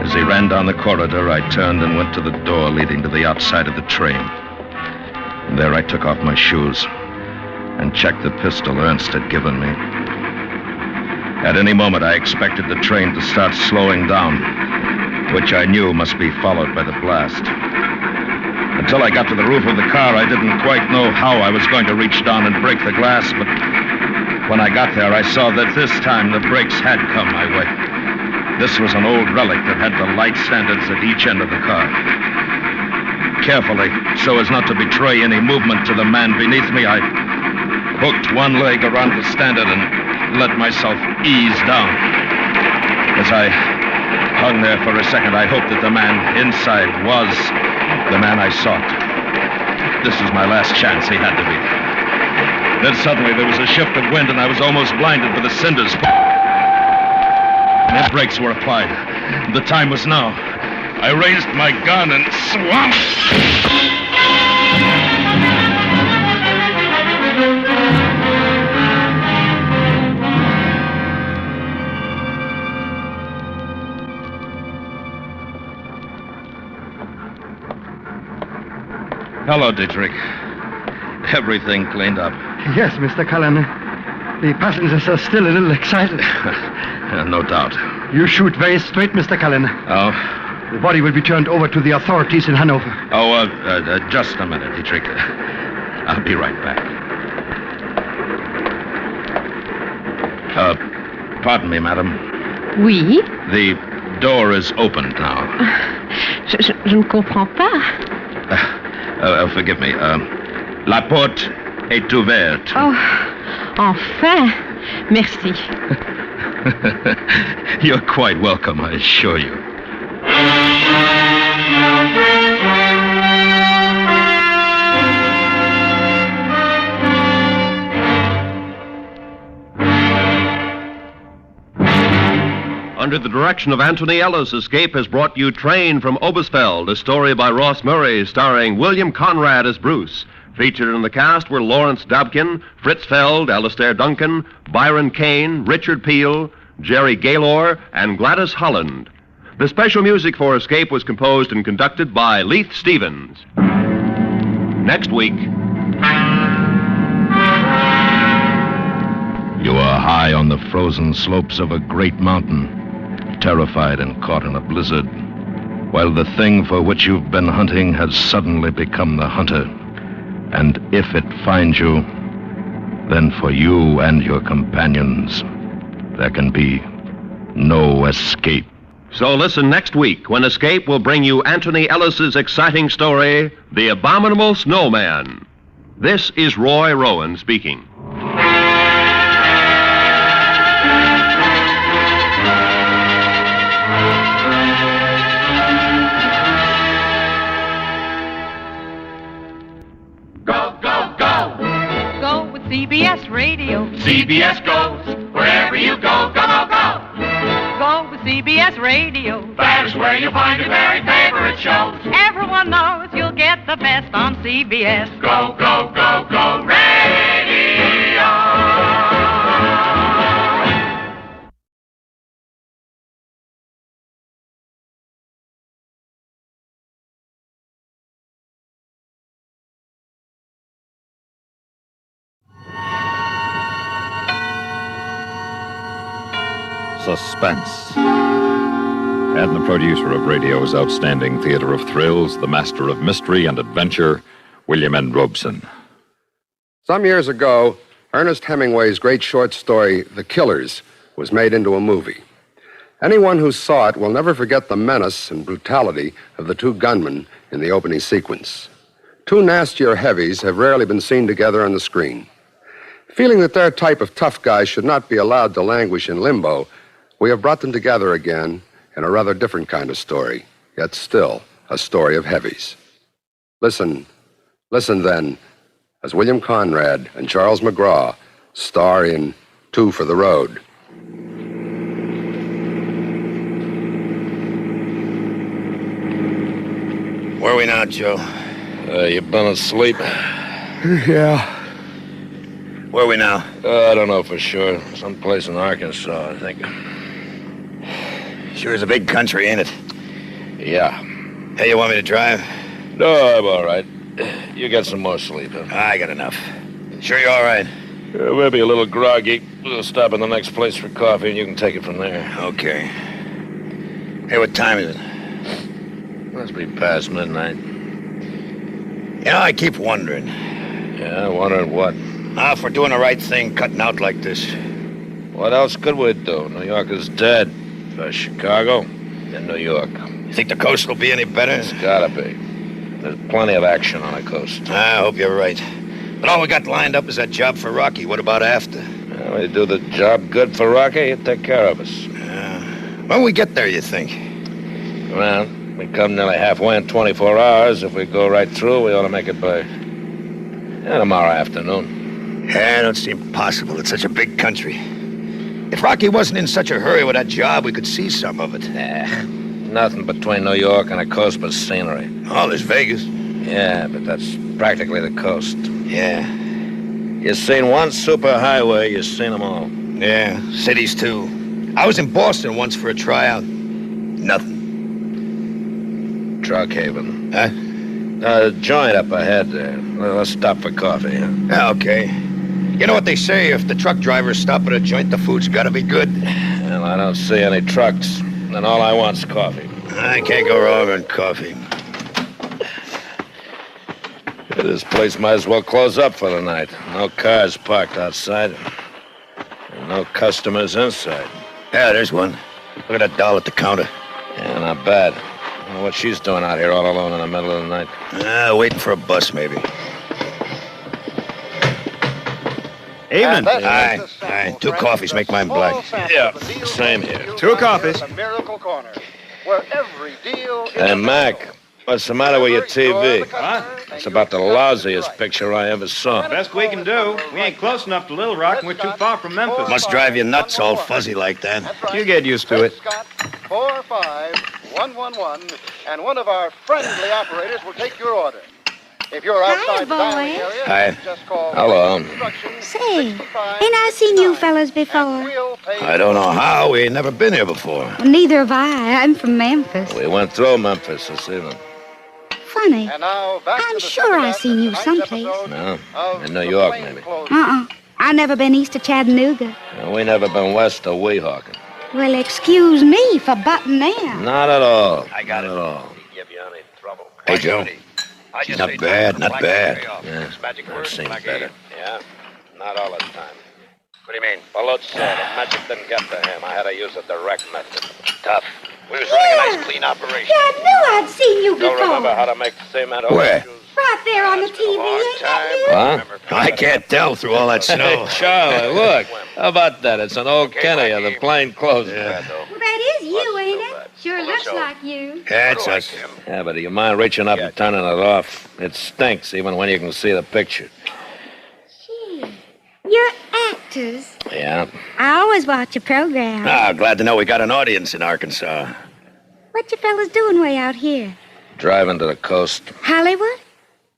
As he ran down the corridor, I turned and went to the door leading to the outside of the train. And there I took off my shoes and checked the pistol Ernst had given me. At any moment, I expected the train to start slowing down, which I knew must be followed by the blast. Until I got to the roof of the car, I didn't quite know how I was going to reach down and break the glass, but when I got there, I saw that this time the brakes had come my way. This was an old relic that had the light standards at each end of the car. Carefully, so as not to betray any movement to the man beneath me, I hooked one leg around the standard and let myself ease down. As I hung there for a second, I hoped that the man inside was the man I sought. This was my last chance. He had to be. Then suddenly there was a shift of wind and I was almost blinded by the cinders. The brakes were applied. The time was now. I raised my gun and swung. Hello, Dietrich. Everything cleaned up. Yes, Mr. Cullen. The passengers are still a little excited. No doubt. You shoot very straight, Mr. Cullen. Oh? The body will be turned over to the authorities in Hanover. Oh, just a minute, Dietrich. I'll be right back. Pardon me, madam. Oui? The door is opened now. Je ne comprends pas. Forgive me. La porte est ouverte. Oh, enfin. Merci. You're quite welcome, I assure you. Under the direction of Anthony Ellis, Escape has brought you Train from Oberstfeld, a story by Ross Murray, starring William Conrad as Bruce. Featured in the cast were Lawrence Dobkin, Fritz Feld, Alistair Duncan, Byron Kane, Richard Peel, Jerry Gaylor, and Gladys Holland. The special music for Escape was composed and conducted by Leith Stevens. Next week... You are high on the frozen slopes of a great mountain, terrified and caught in a blizzard. while the thing for which you've been hunting has suddenly become the hunter. And if it finds you, then for you and your companions, there can be no escape. So listen next week when Escape will bring you Anthony Ellis's exciting story, The Abominable Snowman. This is Roy Rowan speaking. Go, go, go! Go with CBS Radio. CBS goes wherever you go, go, go, go! Go with CBS Radio. That is where you'll find your very favorite shows. Everyone knows you'll get the best on CBS. Go, go, go, go, radio! Suspense. And the producer of radio's outstanding theater of thrills, the master of mystery and adventure, William N. Robeson. Some years ago, Ernest Hemingway's great short story, The Killers, was made into a movie. Anyone who saw it will never forget the menace and brutality of the two gunmen in the opening sequence. Two nastier heavies have rarely been seen together on the screen. Feeling that their type of tough guy should not be allowed to languish in limbo, we have brought them together again in a rather different kind of story, yet still a story of heavies. Listen then, as William Conrad and Charles McGraw star in Two for the Road. Where are we now, Joe? You've been asleep? Yeah. Where are we now? I don't know for sure. Someplace in Arkansas, I think. Sure is a big country, ain't it? Yeah. Hey, you want me to drive? No, I'm all right. You get some more sleep, huh? I got enough. Sure you're all right? Maybe a little groggy. We'll stop in the next place for coffee, and you can take it from there. Okay. Hey, what time is it? Must be past midnight. You know, I keep wondering. Yeah, wondering what? If we're doing the right thing, cutting out like this. What else could we do? New York is dead. First Chicago, then New York. You think the coast will be any better? It's gotta be. There's plenty of action on the coast. I hope you're right. But all we got lined up is that job for Rocky. What about after? Well, we do the job good for Rocky, he'll take care of us. When we get there, you think? Well, we come nearly halfway in 24 hours. If we go right through, we ought to make it by tomorrow afternoon. Yeah, it don't seem possible. It's such a big country. If Rocky wasn't in such a hurry with that job, we could see some of it. Nothing between New York and the coast but scenery. Oh, there's Vegas. Yeah, but that's practically the coast. Yeah. You've seen one superhighway, you've seen them all. Yeah, cities too. I was in Boston once for a tryout. Nothing. Truck Haven. Huh? Joint up ahead there. Let's stop for coffee, huh? Yeah, okay. You know what they say, if the truck drivers stop at a joint, the food's gotta be good. Well, I don't see any trucks. And all I want's coffee. I can't go wrong on coffee. This place might as well close up for the night. No cars parked outside. And no customers inside. Yeah, there's one. Look at that doll at the counter. Yeah, not bad. I don't know what she's doing out here all alone in the middle of the night. Waiting for a bus, maybe. Evening. Aye. 2 coffees, make mine black. Yeah, same here. 2 coffees. Hey, Mac, what's the matter with your TV? Huh? It's about the lousiest picture I ever saw. Best we can do. We ain't close enough to Little Rock, and we're too far from Memphis. Must drive you nuts all fuzzy like that. You get used to it. 45111, and one of our friendly operators will take your order. If you're outside the dining area, Hi. just call. Hello. Say, ain't I seen you fellas before? I don't know how. We ain't never been here before. Well, neither have I. I'm from Memphis. We went through Memphis this evening. Funny. I'm sure I seen you someplace. No, in New York, maybe. I never been east of Chattanooga. We never been west of Weehawken. Well, excuse me for butting in. Not at all. I got it all. Hey, Joe. Not bad, not bad. Yeah, that seems better. Yeah, not all the time. What do you mean? Well, the magic didn't get to him. I had to use a direct method. Tough. We was running a nice, clean operation. Dad knew I'd seen you before. Don't remember how to make cement Where? Right there on the TV, ain't that you? Huh? I can't tell through all that snow. Charlie, look. How about that? It's an old Kenny of the plain clothes. Yeah. Well, that is you, ain't it? Sure looks like you. Yeah, it's us. Yeah, but do you mind reaching up and turning it off? It stinks even when you can see the picture. Gee, you're actors. Yeah. I always watch your program. Ah, glad to know we got an audience in Arkansas. What you fellas doing way out here? Driving to the coast. Hollywood?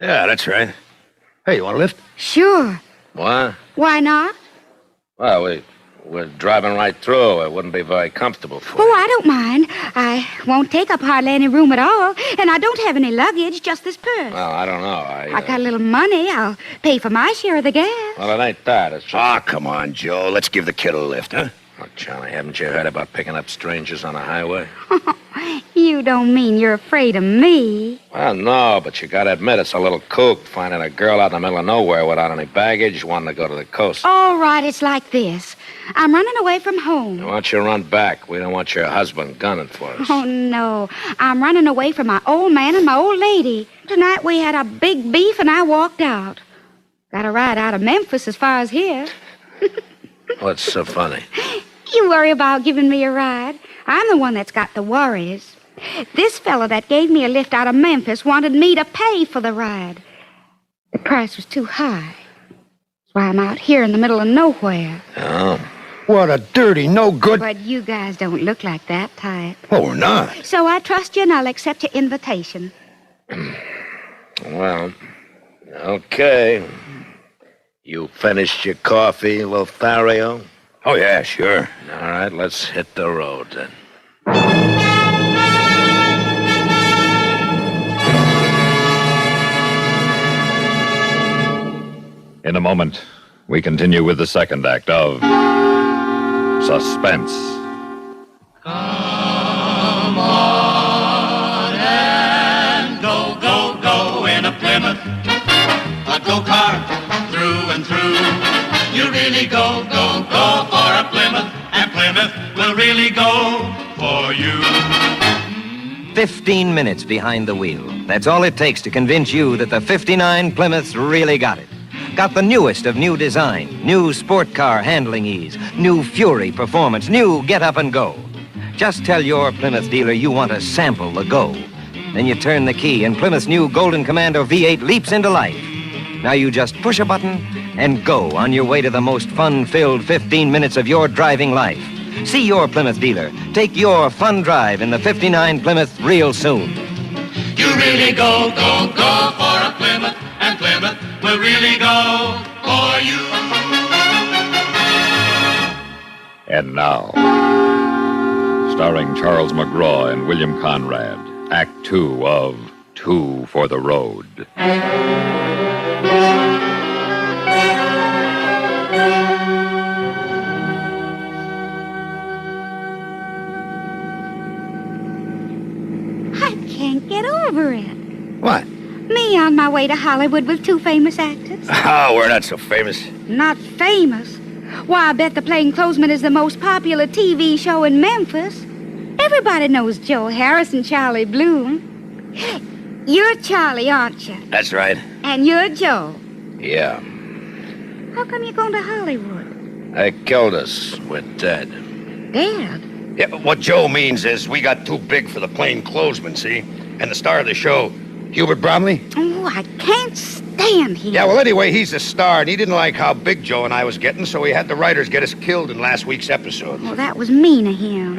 Yeah, that's right. Hey, you want a lift? Sure. What? Why not? Well, we're driving right through. It wouldn't be very comfortable for Oh, I don't mind. I won't take up hardly any room at all. And I don't have any luggage, just this purse. Well, I don't know. I got a little money. I'll pay for my share of the gas. Well, it ain't that. It's just... Ah, come on, Joe. Let's give the kid a lift, huh? Oh, Charlie, haven't you heard about picking up strangers on the highway? You don't mean you're afraid of me? Well, no, but you gotta admit it's a little kook finding a girl out in the middle of nowhere without any baggage wanting to go to the coast. All right, it's like this. I'm running away from home. Why don't you run back? We don't want your husband gunning for us. Oh, no. I'm running away from my old man and my old lady. Tonight we had a big beef and I walked out. Got a ride out of Memphis as far as here. What's so funny? You worry about giving me a ride. I'm the one that's got the worries. This fellow that gave me a lift out of Memphis wanted me to pay for the ride. The price was too high. That's why I'm out here in the middle of nowhere. Oh. What a dirty, no good... But you guys don't look like that type. Oh, we're not. So I trust you and I'll accept your invitation. Well, okay. You finished your coffee, Lothario? Oh, yeah, sure. All right, let's hit the road then. In a moment, we continue with the second act of Suspense. Come on and go, go, go in a Plymouth, a go-kart through and through. You really go, go, go for a Plymouth, and Plymouth will really go for you. 15 minutes behind the wheel. That's all it takes to convince you that the 59 Plymouth's really got it. Got the newest of new design, new sport car handling ease, new Fury performance, new get up and go. Just tell your Plymouth dealer you want to sample the go. Then you turn the key and Plymouth's new Golden Commando V8 leaps into life. Now you just push a button and go on your way to the most fun-filled 15 minutes of your driving life. See your Plymouth dealer. Take your fun drive in the 59 Plymouth real soon. You really go, go, go for a Plymouth, and Plymouth will really go for you. And now, starring Charles McGraw and William Conrad, Act Two of Two for the Road. Can't get over it. What? Me on my way to Hollywood with two famous actors. Oh, we're not so famous. Not famous? Why, I bet the Plainclothesman is the most popular TV show in Memphis. Everybody knows Joe Harris and Charlie Bloom. You're Charlie, aren't you? That's right. And you're Joe. Yeah. How come you're going to Hollywood? They killed us. We're dead. Dead? Yeah, but what Joe means is we got too big for the Plainclothesman, see? And the star of the show, Hubert Bromley. Oh, I can't stand him. Yeah, well, anyway, he's the star, and he didn't like how big Joe and I was getting, so he had the writers get us killed in last week's episode. Well, that was mean of him.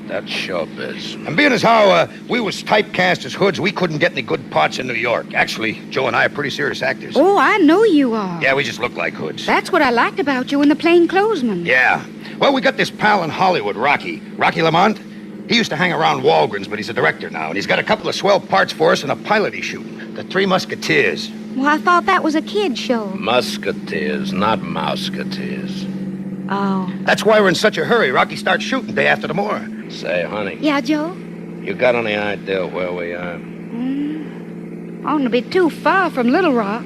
That's showbiz. And being as how we was typecast as hoods, we couldn't get any good parts in New York. Actually, Joe and I are pretty serious actors. Oh, I know you are. Yeah, we just look like hoods. That's what I liked about you in the Plainclothesman. Yeah. Well, we got this pal in Hollywood, Rocky Lamont. He used to hang around Walgreens, but he's a director now, and he's got a couple of swell parts for us in a pilot he's shooting. The Three Musketeers. Well, I thought that was a kid show. Musketeers, not Mouseketeers. Oh. That's why we're in such a hurry. Rocky starts shooting day after tomorrow. Say, honey, Yeah, Joe? you got any idea where we are? Oughtn't to be too far from Little Rock.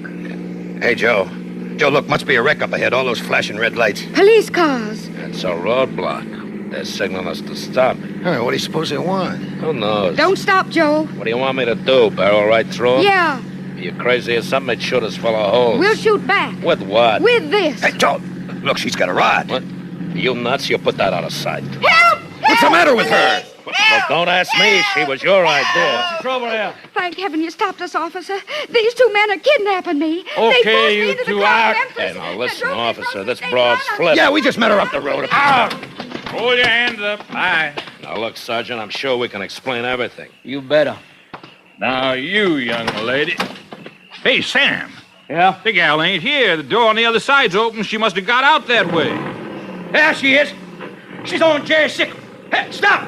Hey, Joe. Joe, look, must be a wreck up ahead. All those flashing red lights. Police cars. It's a roadblock. They're signaling us to stop. Hey, what do you suppose they want? Who knows? Don't stop, Joe. What do you want me to do? Barrel right through 'em? Yeah. Are you crazy or something? They'd shoot us full of holes. We'll shoot back. With what? With this. Hey, Joe, look, she's got a rod. What? Are you nuts? You put that out of sight. Help! What's the matter with her? Well, don't ask me. She was your idea. What's the trouble here? Thank heaven you stopped us, officer. These two men are kidnapping me. They Okay, forced you me into the two car out. of Memphis. Hey, now listen, They drove me officer. across This the broad's state line. flipped. Yeah, we just met her up the road. Hold your hands up. Aye. Now, look, Sergeant, I'm sure we can explain everything. You better. Now, you, young lady. Hey, Sam. Yeah? The gal ain't here. The door on the other side's open. She must have got out that way. There she is. She's on Jerry's sickle. Hey, stop!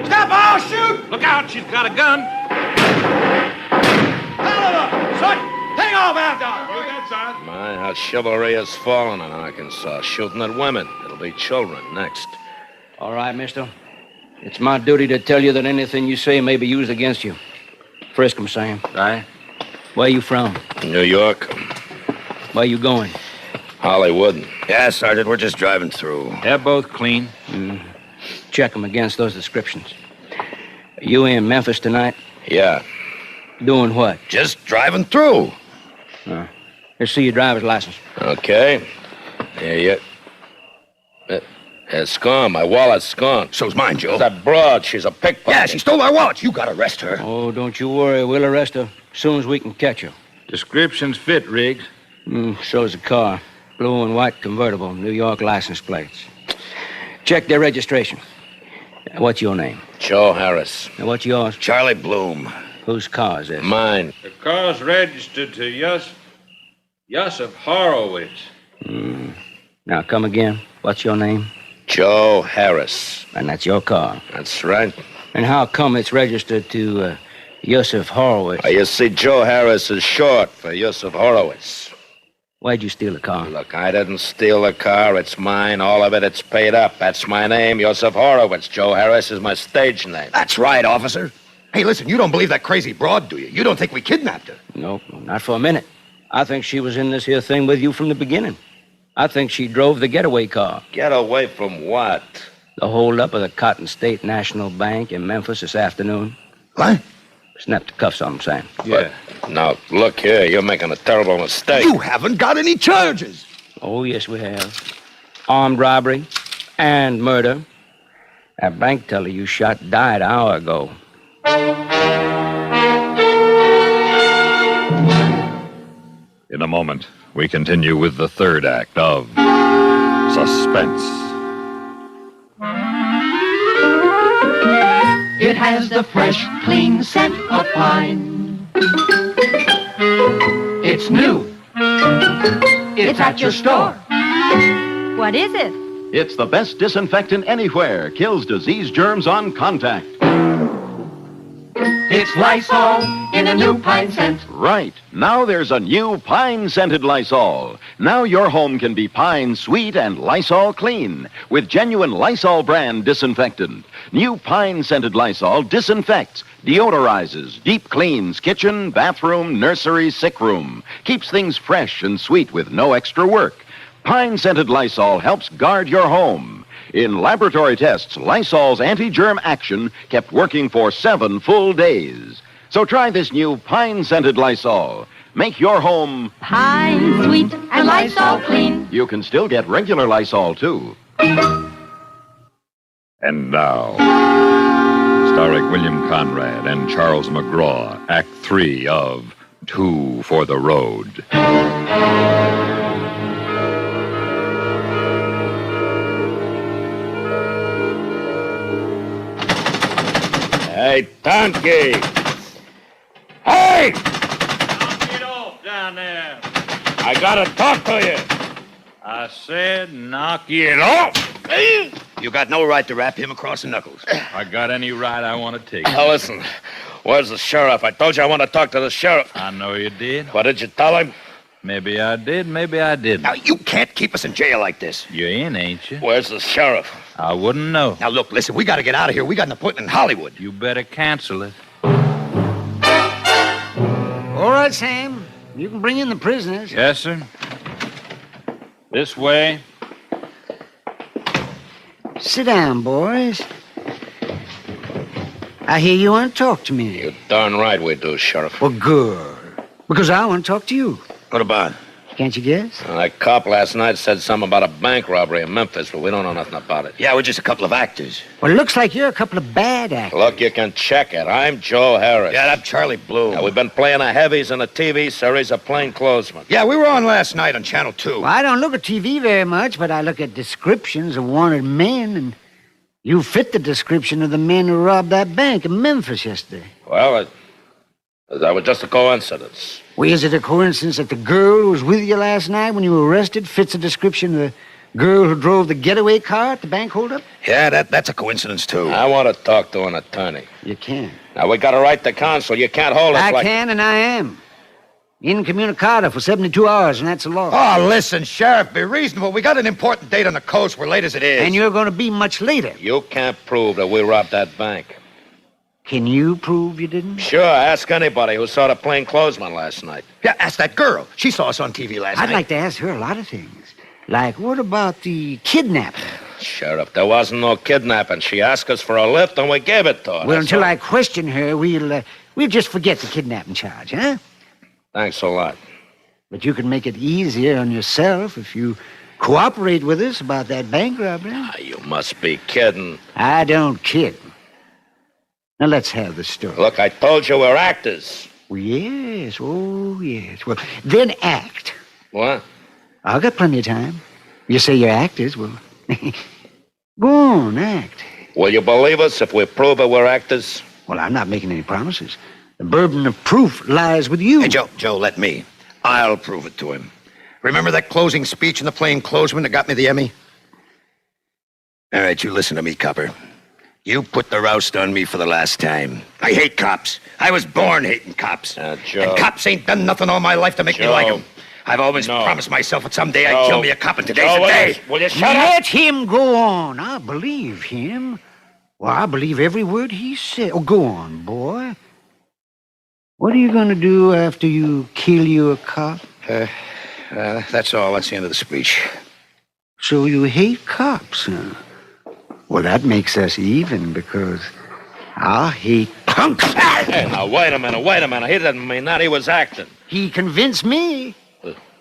Stop! I'll shoot! Look out, she's got a gun. Oliver! Son! Hang on, man, dog! You got son. My, how chivalry has fallen in Arkansas. Shooting at women. It'll be children next. All right, mister. It's my duty to tell you that anything you say may be used against you. Frisk 'em, Sam. Aye. Where you from? New York. Where you going? Hollywood. Yeah, Sergeant, we're just driving through. They're both clean. Check 'em against those descriptions. You in Memphis tonight? Yeah. Doing what? Just driving through. Let's see your driver's license. Okay. Yeah. It's gone. My wallet's gone. So's mine, Joe. That broad, she's a pickpocket. Yeah, she stole our wallet. You gotta arrest her. Oh, don't you worry. We'll arrest her as soon as we can catch her. Descriptions fit, Riggs. So's the car. Blue and white convertible, New York license plates. Check their registration. What's your name? Joe Harris. And what's yours? Charlie Bloom. Whose car is this? Mine. The car's registered to Yusuf Horowitz. Now, come again. What's your name? Joe Harris. And that's your car. That's right. And how come it's registered to Yusuf Horowitz? You see, Joe Harris is short for Yusuf Horowitz. Why'd you steal the car? Look, I didn't steal the car. It's mine. All of it, it's paid up. That's my name, Yusuf Horowitz. Joe Harris is my stage name. That's right, officer. Hey, listen, you don't believe that crazy broad, do you? You don't think we kidnapped her? Nope, not for a minute. I think she was in this here thing with you from the beginning. I think she drove the getaway car. Get away from what? The holdup of the Cotton State National Bank in Memphis this afternoon. What? Snap the cuffs on him, Sam. Yeah. Now, look here. You're making a terrible mistake. You haven't got any charges. Oh, yes, we have. Armed robbery and murder. That bank teller you shot died an hour ago. In a moment, we continue with the third act of Suspense. It has the fresh, clean scent of pine. It's new. It's at your store. What is it? It's the best disinfectant anywhere. Kills disease germs on contact. It's Lysol in a new pine scent. Right. Now there's a new pine-scented Lysol. Now your home can be pine sweet and Lysol clean with genuine Lysol brand disinfectant. New pine-scented Lysol disinfects, deodorizes, deep cleans kitchen, bathroom, nursery, sick room. Keeps things fresh and sweet with no extra work. Pine-scented Lysol helps guard your home. In laboratory tests, Lysol's anti-germ action kept working for 7 full days. So try this new pine-scented Lysol. Make your home Pine sweet and Lysol clean. You can still get regular Lysol, too. And now, starring William Conrad and Charles McGraw, Act 3 of Two for the Road. Hey, donkey! Hey! Knock it off down there. I gotta talk to you. I said knock it off. You got no right to rap him across the knuckles. I got any right I want to take. Now listen, where's the sheriff? I told you I want to talk to the sheriff. I know you did. What did you tell him? Maybe I did, maybe I didn't. Now, you can't keep us in jail like this. You're in, ain't you? Where's the sheriff? I wouldn't know. Now, look, listen, we got to get out of here. We got an appointment in Hollywood. You better cancel it. All right, Sam. You can bring in the prisoners. Yes, sir. This way. Sit down, boys. I hear you want to talk to me. You're darn right we do, Sheriff. Well, good. Because I want to talk to you. What about? Can't you guess? That cop last night said something about a bank robbery in Memphis, but we don't know nothing about it. Yeah, we're just a couple of actors. Well, it looks like you're a couple of bad actors. Look, you can check it. I'm Joe Harris. Yeah, I'm Charlie Blue. We've been playing the heavies in a TV series of plainclothesmen. Yeah, we were on last night on Channel 2. Well, I don't look at TV very much, but I look at descriptions of wanted men, and you fit the description of the men who robbed that bank in Memphis yesterday. Well, that was just a coincidence. Well, is it a coincidence that the girl who was with you last night when you were arrested fits the description of the girl who drove the getaway car at the bank holdup? Yeah, that's a coincidence, too. I want to talk to an attorney. You can. Now, we got a right to counsel. You can't hold us I like... can, and I am. Incommunicado for 72 hours, and that's the law. Oh, listen, Sheriff, be reasonable. We got an important date on the coast. We're late as it is. And you're going to be much later. You can't prove that we robbed that bank. Can you prove you didn't? Sure, ask anybody who saw the plainclothesman last night. Yeah, ask that girl. She saw us on TV last night. I'd like to ask her a lot of things. Like, what about the kidnapping? Sheriff, there wasn't no kidnapping. She asked us for a lift, and we gave it to her. Well, until I question her, we'll just forget the kidnapping charge, huh? Thanks a lot. But you can make it easier on yourself if you cooperate with us about that bank robbery. You must be kidding. I don't kid. Now, let's have the story. Look, I told you we're actors. Well, yes. Oh, yes. Well, then act. What? I've got plenty of time. You say you're actors, well, go on, act. Will you believe us if we prove that we're actors? Well, I'm not making any promises. The burden of proof lies with you. Hey, Joe, let me. I'll prove it to him. Remember that closing speech in the plainclothesman that got me the Emmy? All right, you listen to me, copper. You put the roust on me for the last time. I hate cops. I was born hating cops. Joe. And cops ain't done nothing all my life to make me like them. I've always promised myself that someday I'd kill me a cop, and today's the day. Will you shut up? Let him go on. I believe him. Well, I believe every word he said. Oh, go on, boy. What are you going to do after you kill you a cop? That's all. That's the end of the speech. So you hate cops, huh? Well, that makes us even, because I hate punks. Hey, now, wait a minute. He didn't mean that. He was acting. He convinced me.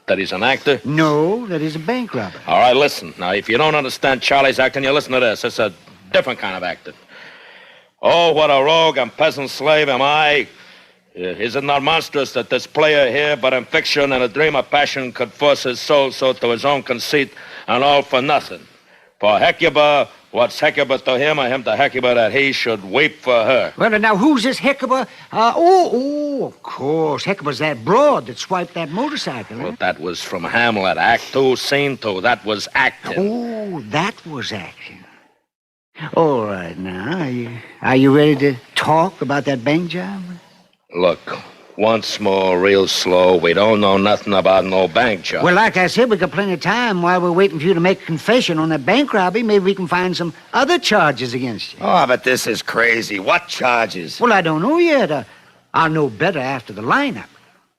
That he's an actor? No, that he's a bank robber. All right, listen. Now, if you don't understand Charlie's acting, you listen to this. It's a different kind of acting. Oh, what a rogue and peasant slave am I. Is it not monstrous that this player here, but in fiction and a dream of passion, could force his soul so to his own conceit, and all for nothing? For Hecuba, what's Hecuba to him, or him to Hecuba, that he should weep for her? Well, now, who's this Hecuba? Of course. Hecuba's that broad that swiped that motorcycle, Well, that was from Hamlet, Act 2, Scene 2. That was acting. Oh, that was acting. All right, now, are you ready to talk about that bank job? Look, once more, real slow. We don't know nothing about no bank job. Well, like I said, we got plenty of time while we're waiting for you to make a confession on that bank robbery. Maybe we can find some other charges against you. Oh, but this is crazy. What charges? Well, I don't know yet. I'll know better after the lineup.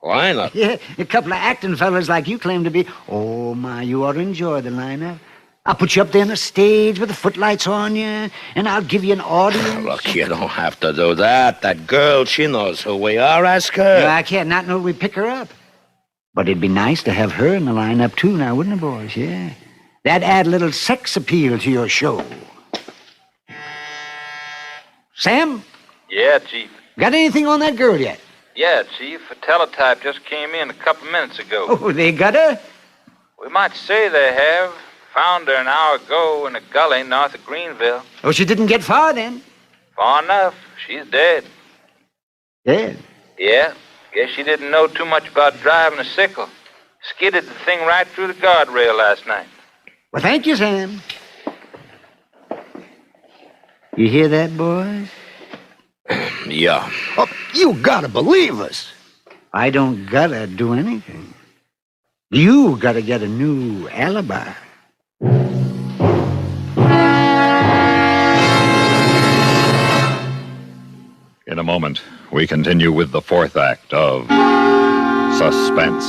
Lineup? Yeah, a couple of acting fellas like you claim to be. Oh, my, you ought to enjoy the lineup. I'll put you up there on the stage with the footlights on you, and I'll give you an audience. Look, you don't have to do that. That girl, she knows who we are. Ask her. No, I can't not know we pick her up. But it'd be nice to have her in the lineup, too, now, wouldn't it, boys? Yeah. That'd add a little sex appeal to your show. Sam? Yeah, Chief. Got anything on that girl yet? Yeah, Chief. A teletype just came in a couple minutes ago. Oh, they got her? We might say they have. Found her an hour ago in a gully north of Greenville. Oh, she didn't get far, then? Far enough. She's dead. Dead? Yeah. Guess she didn't know too much about driving a sickle. Skidded the thing right through the guardrail last night. Well, thank you, Sam. You hear that, boys? Yeah. Oh, you gotta believe us. I don't gotta do anything. You gotta get a new alibi. In a moment, we continue with the fourth act of Suspense.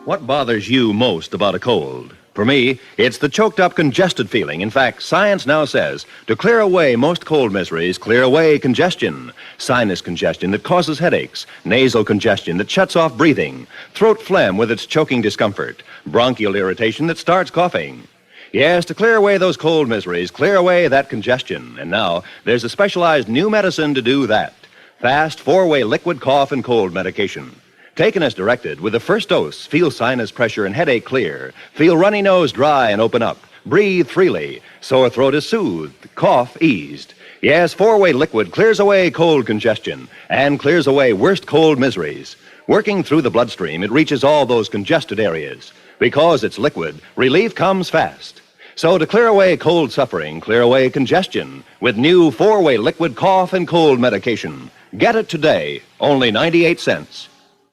What bothers you most about a cold? For me, it's the choked up, congested feeling. In fact, science now says to clear away most cold miseries, clear away congestion. Sinus congestion that causes headaches, nasal congestion that shuts off breathing, throat phlegm with its choking discomfort, bronchial irritation that starts coughing. Yes, to clear away those cold miseries, clear away that congestion. And now, there's a specialized new medicine to do that. Fast, 4-way liquid cough and cold medication. Taken as directed, with the first dose, feel sinus pressure and headache clear. Feel runny nose dry and open up. Breathe freely. Sore throat is soothed. Cough eased. Yes, 4-way liquid clears away cold congestion and clears away worst cold miseries. Working through the bloodstream, it reaches all those congested areas. Because it's liquid, relief comes fast. So to clear away cold suffering, clear away congestion with new 4-way liquid cough and cold medication. Get it today, only 98 cents.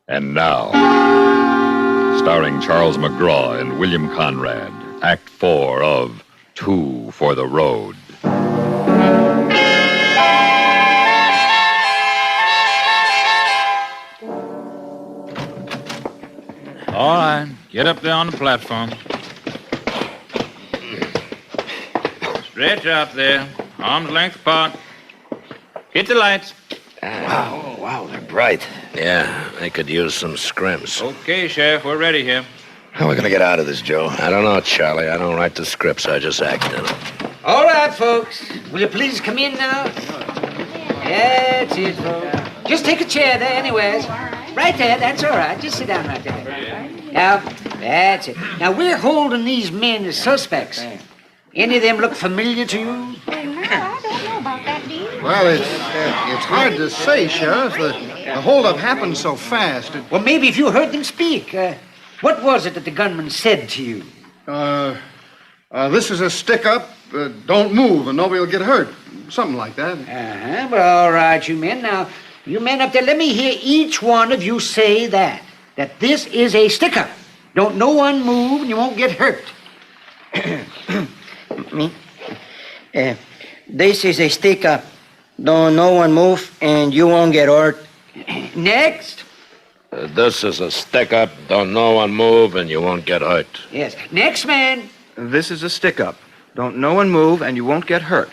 And now, starring Charles McGraw and William Conrad, Act 4 of Two for the Road. All right, get up there on the platform. Stretch out there, arm's length apart. Hit the lights. Wow, they're bright. Yeah, they could use some scrims. Okay, Sheriff, we're ready here. How are we going to get out of this, Joe? I don't know, Charlie. I don't write the scripts. I just act in them. All right, folks. Will you please come in now? That's it, folks. Just take a chair there, anyways. Right there, that's all right. Just sit down right there. Now, that's it. Now, we're holding these men as suspects. Any of them look familiar to you? I don't know about that, do you? Well, it's hard to say, Sheriff. The holdup happened so fast. Well, maybe if you heard them speak. What was it that the gunman said to you? This is a stick-up. Don't move, and nobody will get hurt. Something like that. Uh-huh. Well, all right, you men. Now, you men up there, let me hear each one of you say that this is a stick-up. Don't no one move, and you won't get hurt. Me? This is a stick-up. Don't no one move, and you won't get hurt. Next. This is a stick-up. Don't no one move, and you won't get hurt. Yes. Next man. This is a stick-up. Don't no one move, and you won't get hurt.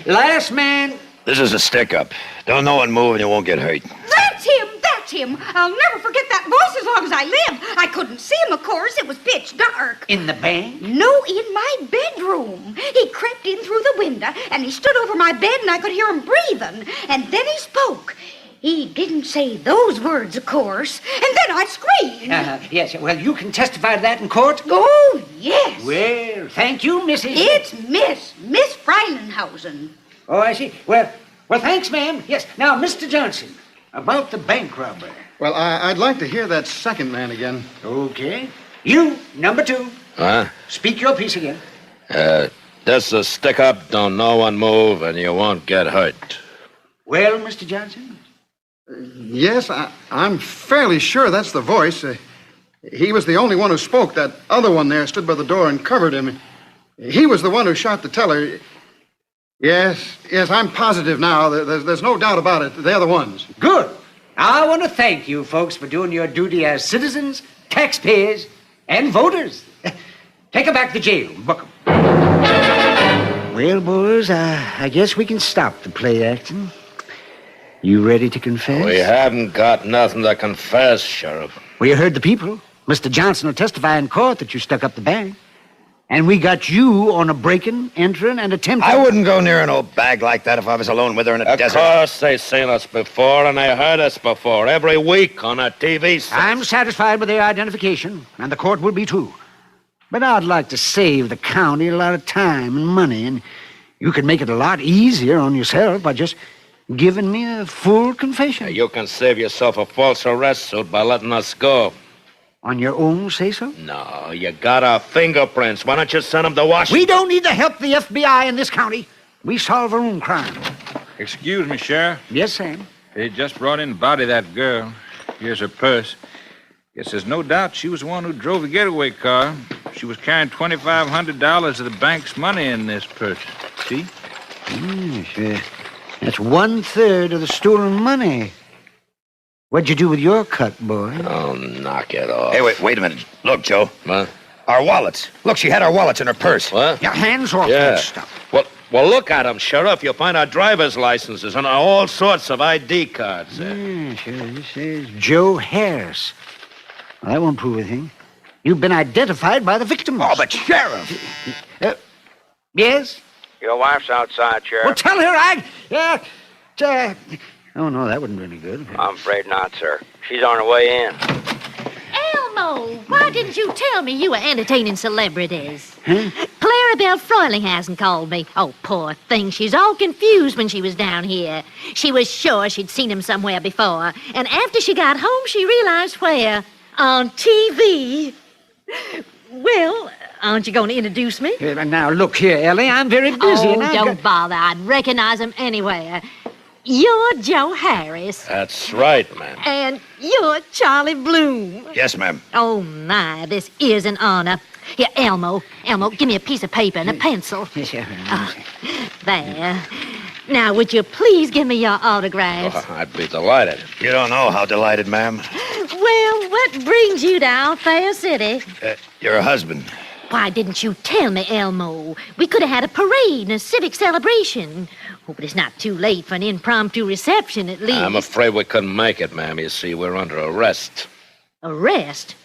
Last man. This is a stick-up. Don't no one move and you won't get hurt. That's him! That's him! I'll never forget that voice as long as I live. I couldn't see him, of course. It was pitch dark. In the bank? No, in my bedroom. He crept in through the window, and he stood over my bed, and I could hear him breathing. And then he spoke. He didn't say those words, of course. And then I screamed. Yes, well, you can testify to that in court? Oh, yes. Well, thank you, Mrs. It's Miss Freilenhausen. Oh, I see. Well, thanks, ma'am. Yes. Now, Mr. Johnson, about the bank robbery. Well, I'd like to hear that second man again. Okay. You, number 2. Huh? Speak your piece again. This is a stick-up. Don't no one move, and you won't get hurt. Well, Mr. Johnson? Yes, I'm fairly sure that's the voice. He was the only one who spoke. That other one there stood by the door and covered him. He was the one who shot the teller. Yes, I'm positive now. There's no doubt about it. They're the ones. Good. I want to thank you folks for doing your duty as citizens, taxpayers, and voters. Take them back to jail. Book 'em. Well, boys, I guess we can stop the play acting. You ready to confess? We haven't got nothing to confess, Sheriff. Well, you heard the people. Mr. Johnson will testify in court that you stuck up the bank. And we got you on a break-in, entering, and attempting... I wouldn't go near an old bag like that if I was alone with her in a desert. Of course, they've seen us before, and they heard us before, every week on a TV set. I'm satisfied with their identification, and the court will be too. But I'd like to save the county a lot of time and money, and you could make it a lot easier on yourself by just giving me a full confession. You can save yourself a false arrest suit by letting us go. On your own say-so? No, you got our fingerprints. Why don't you send them to Washington? We don't need the help of the FBI in this county. We solve our own crime. Excuse me, Sheriff. Yes, Sam? They just brought in the body of that girl. Here's her purse. Guess there's no doubt she was the one who drove the getaway car. She was carrying $2,500 of the bank's money in this purse. See? Yes, that's 1/3 of the stolen money. What'd you do with your cut, boy? Oh, knock it off. Hey, wait a minute. Look, Joe. What? Our wallets. Look, she had our wallets in her purse. What? Your hands off that stuff. Well, look at them, Sheriff. You'll find our driver's licenses and all sorts of ID cards there. Sure. This says Joe Harris. Well, that won't prove anything. You've been identified by the victims. Oh, but Sheriff! Yes? Your wife's outside, Sheriff. Well, tell her oh, no, that wouldn't do any good. I'm afraid not, sir. She's on her way in. Elmo, why didn't you tell me you were entertaining celebrities? Huh? Clarabelle Frelinghausen called me. Oh, poor thing. She's all confused when she was down here. She was sure she'd seen him somewhere before. And after she got home, she realized where. On TV. Well, aren't you going to introduce me? Now, look here, Ellie. I'm very busy. Oh, don't bother. I'd recognize him anywhere. You're Joe Harris. That's right, ma'am. And you're Charlie Bloom. Yes, ma'am. Oh, my, this is an honor. Here, Elmo, give me a piece of paper and a pencil. There. Now, would you please give me your autographs? Oh, I'd be delighted. You don't know how delighted, ma'am. Well, what brings you to our fair city? Your husband. Why didn't you tell me, Elmo? We could have had a parade and a civic celebration. Oh, but it's not too late for an impromptu reception, at least. I'm afraid we couldn't make it, ma'am. You see, we're under arrest. Arrest?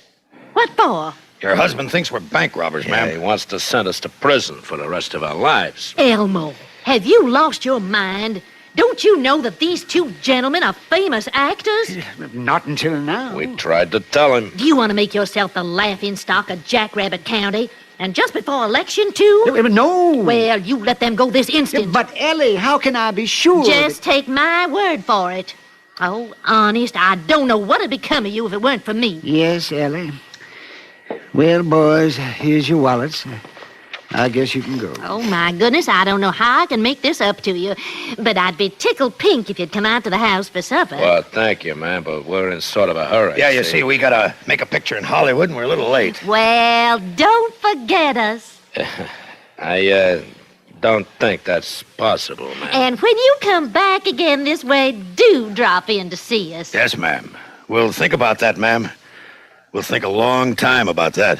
What for? Your husband thinks we're bank robbers, ma'am. He wants to send us to prison for the rest of our lives. Elmo, have you lost your mind? Don't you know that these two gentlemen are famous actors? Not until now. We tried to tell him. Do you want to make yourself the laughingstock of Jackrabbit County? And just before election, too? No. Well, you let them go this instant. But, Ellie, how can I be sure? Just take my word for it. Oh, honest, I don't know what would become of you if it weren't for me. Yes, Ellie. Well, boys, here's your wallets. I guess you can go. Oh, my goodness, I don't know how I can make this up to you. But I'd be tickled pink if you'd come out to the house for supper. Well, thank you, ma'am, but we're in sort of a hurry. Yeah, you see, we gotta make a picture in Hollywood, and we're a little late. Well, don't forget us. I don't think that's possible, ma'am. And when you come back again this way, do drop in to see us. Yes, ma'am. We'll think about that, ma'am. We'll think a long time about that.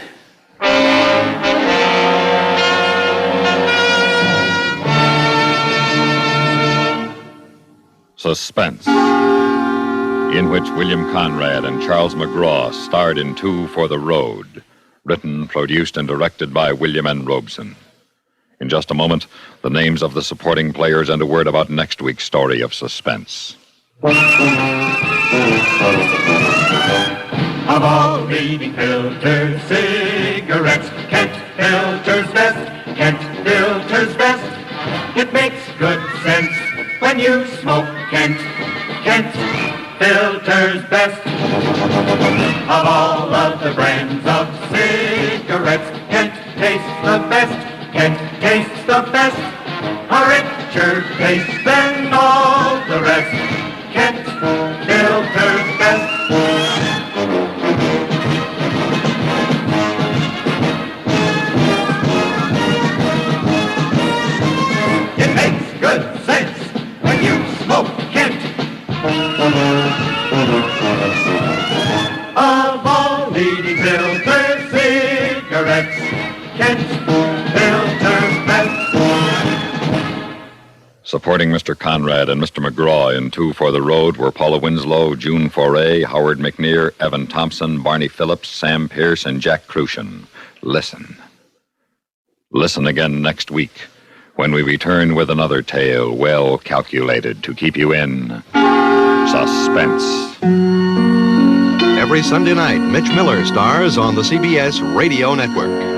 Suspense, in which William Conrad and Charles McGraw starred in Two for the Road, written, produced, and directed by William N. Robeson. In just a moment, the names of the supporting players and a word about next week's story of Suspense. Of all leading filters, cigarettes, Kent filters best, Kent filters best. It makes good sense when you smoke Kent, Kent filters best. Of all of the brands of cigarettes, Kent tastes the best, Kent tastes the best. A richer taste than all the rest, Kent filters best. It makes good sense when you smoke Kent. Of all leading filter cigarettes, Kent filters best. Supporting Mr. Conrad and Mr. McGraw in Two for the Road were Paula Winslow, June Foray, Howard McNear, Evan Thompson, Barney Phillips, Sam Pierce, and Jack Crucian. Listen. Listen again next week when we return with another tale well calculated to keep you in suspense. Every Sunday night, Mitch Miller stars on the CBS Radio Network.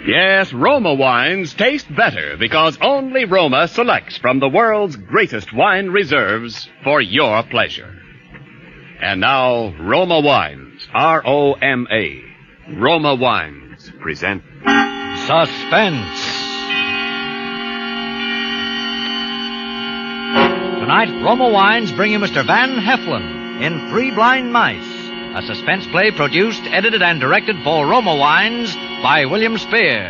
Yes, Roma wines taste better because only Roma selects from the world's greatest wine reserves for your pleasure. And now, Roma Wines, R-O-M-A. Roma Wines present Suspense. Tonight, Roma Wines bring you Mr. Van Heflin in Three Blind Mice, a suspense play produced, edited, and directed for Roma Wines by William Spear.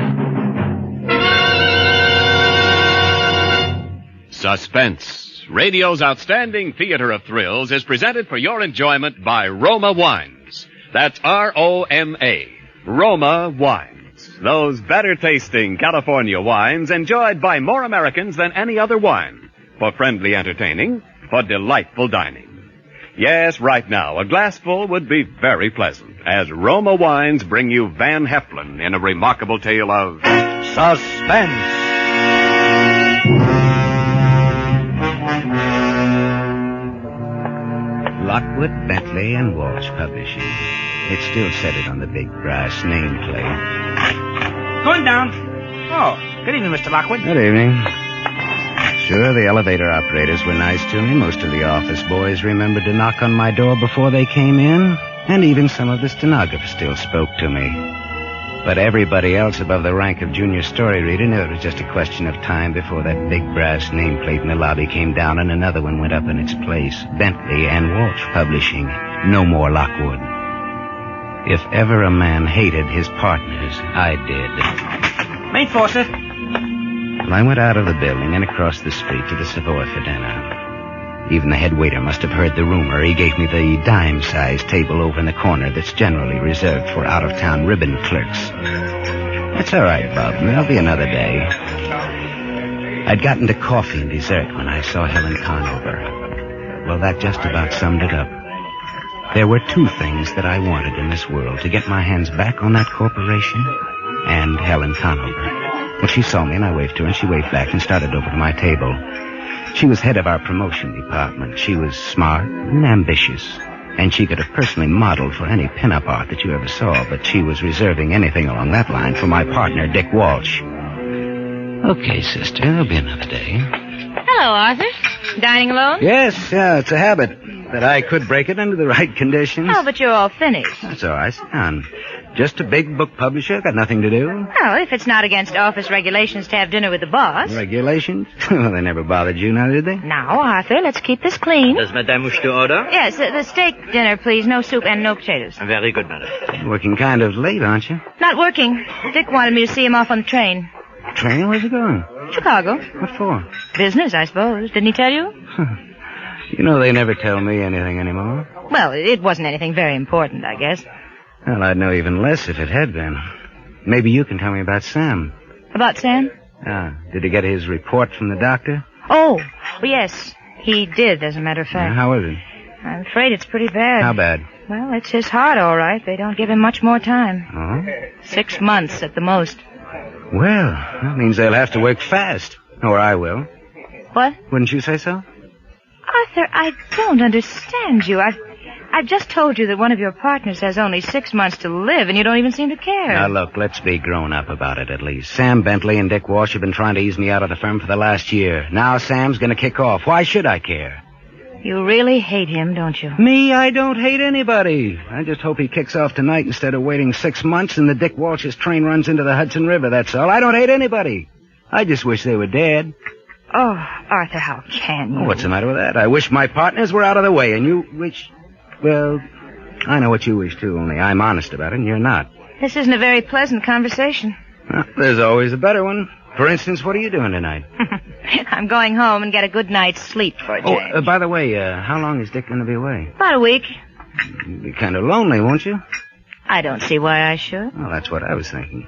Suspense, radio's outstanding theater of thrills, is presented for your enjoyment by Roma Wines. That's R-O-M-A. Roma Wines. Those better-tasting California wines enjoyed by more Americans than any other wine. For friendly entertaining, for delightful dining. Yes, right now, a glassful would be very pleasant, as Roma Wines bring you Van Heflin in a remarkable tale of suspense. Lockwood, Bentley, and Walsh Publishing. It still said it on the big brass nameplate. Going down. Oh, good evening, Mr. Lockwood. Good evening. Sure, the elevator operators were nice to me. Most of the office boys remembered to knock on my door before they came in. And even some of the stenographers still spoke to me. But everybody else above the rank of junior story reader knew it was just a question of time before that big brass nameplate in the lobby came down and another one went up in its place. Bentley and Walsh Publishing. No more Lockwood. If ever a man hated his partners, I did. Main Fawcett. Well, I went out of the building and across the street to the Savoy for dinner. Even the head waiter must have heard the rumor. He gave me the dime-sized table over in the corner that's generally reserved for out-of-town ribbon clerks. That's all right, Bob. There'll be another day. I'd gotten to coffee and dessert when I saw Helen Conover. Well, that just about summed it up. There were two things that I wanted in this world: to get my hands back on that corporation and Helen Conover. Well, she saw me and I waved to her and she waved back and started over to my table. She was head of our promotion department. She was smart and ambitious, and she could have personally modeled for any pinup art that you ever saw, but she was reserving anything along that line for my partner, Dick Walsh. Okay, sister, there'll be another day. Hello, Arthur. Dining alone? Yes, it's a habit, that I could break it under the right conditions. Oh, but you're all finished. That's all right, sit down. Just a big book publisher, got nothing to do. Well, if it's not against office regulations to have dinner with the boss. Regulations? Well, they never bothered you now, did they? Now, Arthur, let's keep this clean. Does Madame wish to order? Yes, the steak dinner, please. No soup and no potatoes. Very good, madam. Working kind of late, aren't you? Not working. Dick wanted me to see him off on the train. Train? Where's he going? Chicago. What for? Business, I suppose. Didn't he tell you? You know, they never tell me anything anymore. Well, it wasn't anything very important, I guess. Well, I'd know even less if it had been. Maybe you can tell me about Sam. About Sam? Did he get his report from the doctor? Oh, yes. He did, as a matter of fact. How is it? I'm afraid it's pretty bad. How bad? Well, it's his heart, all right. They don't give him much more time. Oh? 6 months at the most. Well, that means they'll have to work fast. Or I will. What? Wouldn't you say so? Arthur, I don't understand you. I've just told you that one of your partners has only 6 months to live, and you don't even seem to care. Now, look, let's be grown up about it at least. Sam Bentley and Dick Walsh have been trying to ease me out of the firm for the last year. Now Sam's going to kick off. Why should I care? You really hate him, don't you? Me? I don't hate anybody. I just hope he kicks off tonight instead of waiting 6 months and the Dick Walsh's train runs into the Hudson River, that's all. I don't hate anybody. I just wish they were dead. Oh, Arthur, how can you? What's the matter with that? I wish my partners were out of the way, and you wish... Well, I know what you wish, too, only I'm honest about it, and you're not. This isn't a very pleasant conversation. Well, there's always a better one. For instance, what are you doing tonight? I'm going home and get a good night's sleep for a change. Oh, by the way, how long is Dick going to be away? About a week. You'll be kind of lonely, won't you? I don't see why I should. Well, that's what I was thinking.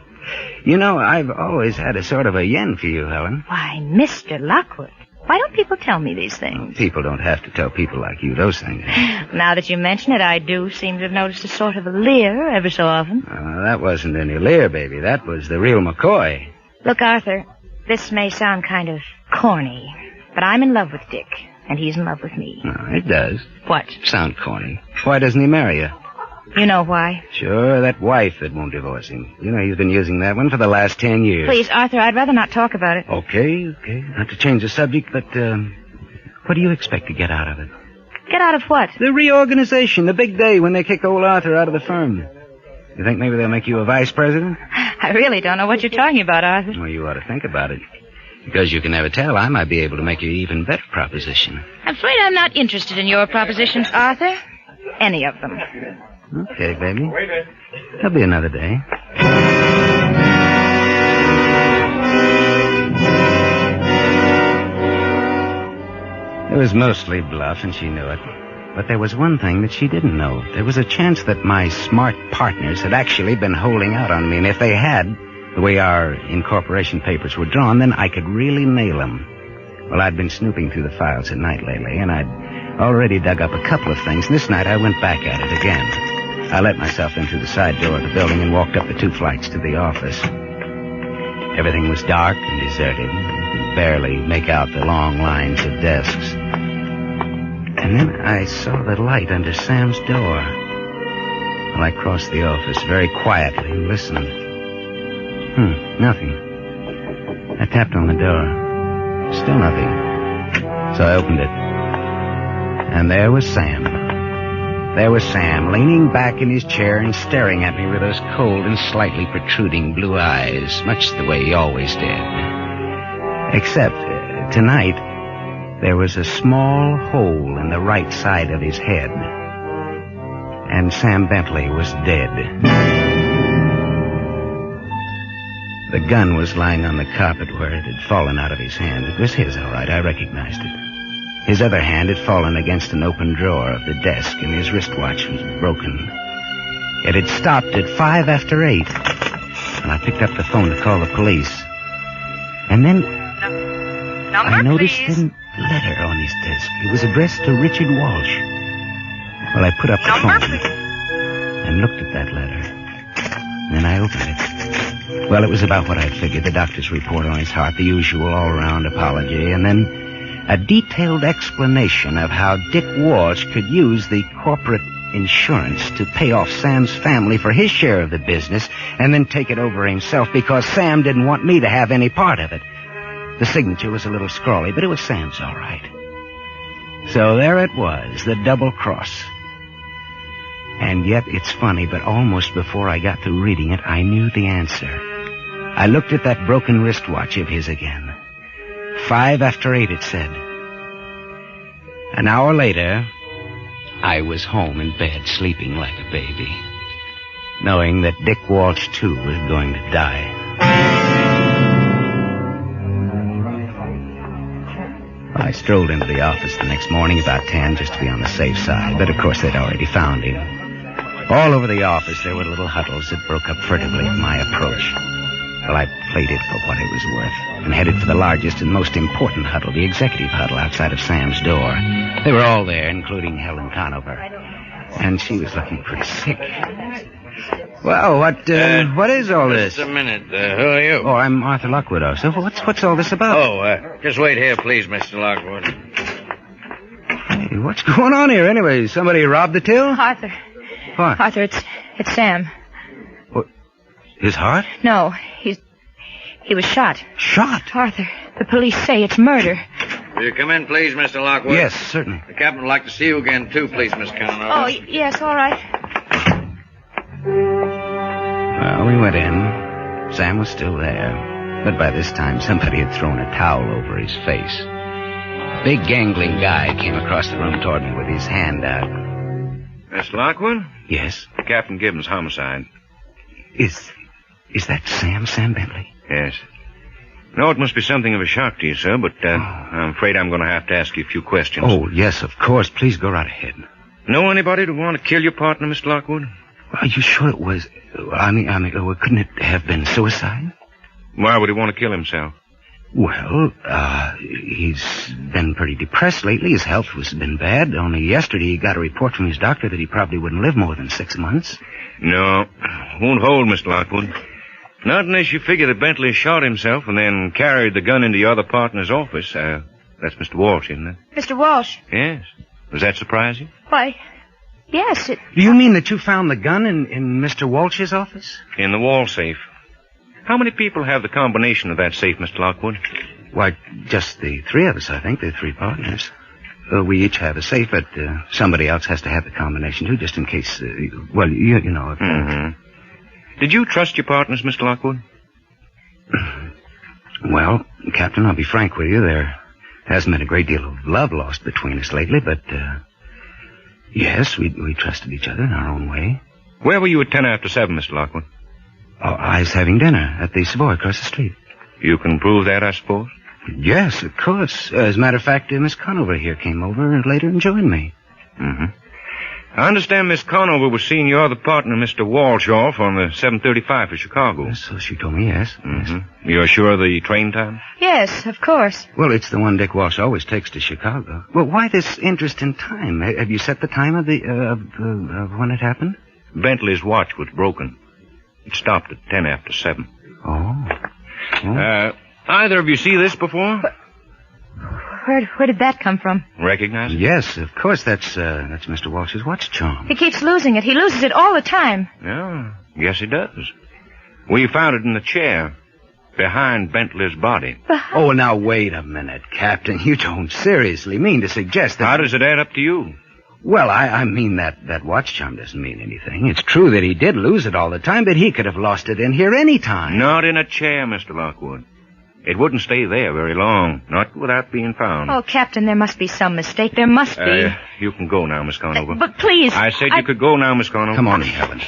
You know, I've always had a sort of a yen for you, Helen. Why, Mr. Lockwood, why don't people tell me these things? Well, people don't have to tell people like you those things. Now that you mention it, I do seem to have noticed a sort of a leer ever so often. That wasn't any leer, baby. That was the real McCoy. Look, Arthur, this may sound kind of corny, but I'm in love with Dick, and he's in love with me. Oh, it does. What? Sound corny. Why doesn't he marry you? You know why. Sure, that wife that won't divorce him. You know, he's been using that one for the last 10 years. Please, Arthur, I'd rather not talk about it. Okay. Not to change the subject, but, what do you expect to get out of it? Get out of what? The reorganization, the big day when they kick old Arthur out of the firm. You think maybe they'll make you a vice president? I really don't know what you're talking about, Arthur. Well, you ought to think about it. Because you can never tell, I might be able to make you an even better proposition. I'm afraid I'm not interested in your propositions, Arthur. Any of them. Okay, baby. There'll be another day. It was mostly bluff, and she knew it. But there was one thing that she didn't know. There was a chance that my smart partners had actually been holding out on me, and if they had, the way our incorporation papers were drawn, then I could really nail them. Well, I'd been snooping through the files at night lately, and I'd already dug up a couple of things, and this night I went back at it again. I let myself in through the side door of the building and walked up the 2 flights to the office. Everything was dark and deserted. You could barely make out the long lines of desks. And then I saw the light under Sam's door. Well, I crossed the office very quietly and listened. Nothing. I tapped on the door. Still nothing. So I opened it. And there was Sam. There was Sam, leaning back in his chair and staring at me with those cold and slightly protruding blue eyes, much the way he always did. Except, tonight, there was a small hole in the right side of his head. And Sam Bentley was dead. The gun was lying on the carpet where it had fallen out of his hand. It was his, all right. I recognized it. His other hand had fallen against an open drawer of the desk, and his wristwatch was broken. It had stopped at 5 after 8, and I picked up the phone to call the police. And then I noticed a letter on his desk. It was addressed to Richard Walsh. Well, I put up the phone and looked at that letter. Then I opened it. Well, it was about what I'd figured, the doctor's report on his heart, the usual all-around apology, and then a detailed explanation of how Dick Walsh could use the corporate insurance to pay off Sam's family for his share of the business and then take it over himself because Sam didn't want me to have any part of it. The signature was a little scrawly, but it was Sam's all right. So there it was, the double cross. And yet, it's funny, but almost before I got to reading it, I knew the answer. I looked at that broken wristwatch of his again. 5 after 8, it said. An hour later, I was home in bed, sleeping like a baby, knowing that Dick Walsh, too, was going to die. I strolled into the office the next morning about 10 just to be on the safe side, but of course they'd already found him. All over the office there were little huddles that broke up furtively at my approach. Well, I played it for what it was worth and headed for the largest and most important huddle, the executive huddle outside of Sam's door. They were all there, including Helen Conover. And she was looking pretty sick. Well, what is all this? Just a minute. Who are you? Oh, I'm Arthur Lockwood, also. What's all this about? Oh, just wait here, please, Mr. Lockwood. Hey, what's going on here anyway? Somebody robbed the till? Arthur. What? Arthur, it's Sam. What? His heart? No, he was shot. Shot? Arthur, the police say it's murder. Will you come in, please, Mr. Lockwood? Yes, certainly. The captain would like to see you again, too, please, Miss Conover. Oh, yes, all right. Well, we went in. Sam was still there. But by this time, somebody had thrown a towel over his face. A big, gangling guy came across the room toward me with his hand out. Mr. Lockwood? Yes? Captain Gibbons, homicide. Is that Sam Bentley? Yes. No, it must be something of a shock to you, sir, but I'm afraid I'm going to have to ask you a few questions. Oh, yes, of course. Please go right ahead. Know anybody who'd want to kill your partner, Mr. Lockwood? Are you sure it was... I mean, couldn't it have been suicide? Why would he want to kill himself? Well, he's been pretty depressed lately. His health has been bad. Only yesterday he got a report from his doctor that he probably wouldn't live more than 6 months. No, won't hold, Mr. Lockwood. Not unless you figure that Bentley shot himself and then carried the gun into your other partner's office. That's Mr. Walsh, isn't it? Mr. Walsh. Yes. Does that surprise you? Why, Yes, Do you mean that you found the gun in Mr. Walsh's office? In the wall safe. How many people have the combination of that safe, Mr. Lockwood? Why, just the three of us, I think. The three partners. We each have a safe, but somebody else has to have the combination, too, just in case, you know. If, Did you trust your partners, Mr. Lockwood? Well, Captain, I'll be frank with you. There hasn't been a great deal of love lost between us lately, but, yes, we trusted each other in our own way. Where were you at 10 after 7, Mr. Lockwood? Oh, I was having dinner at the Savoy across the street. You can prove that, I suppose? Yes, of course. As a matter of fact, Miss Conover here came over later and joined me. Mm-hmm. I understand Miss Conover was seeing your other partner, Mr. Walsh, off on the 7:35 for Chicago. So she told me, yes. Mm-hmm. You're sure of the train time? Yes, of course. Well, it's the one Dick Walsh always takes to Chicago. Well, why this interest in time? Have you set the time of when it happened? Bentley's watch was broken. It stopped at 10 after 7. Oh. Either of you see this before? Where did that come from? Recognize it? Yes, of course. That's Mr. Walsh's watch charm. He keeps losing it. He loses it all the time. Yeah, yes he does. We found it in the chair, behind Bentley's body. Oh, now, wait a minute, Captain. You don't seriously mean to suggest that... How does it add up to you? Well, I mean that watch charm doesn't mean anything. It's true that he did lose it all the time, but he could have lost it in here any time. Not in a chair, Mr. Lockwood. It wouldn't stay there very long, not without being found. Oh, Captain, there must be some mistake. There must be. You can go now, Miss Conover. But please... I said you could go now, Miss Conover. Come on in, Helen.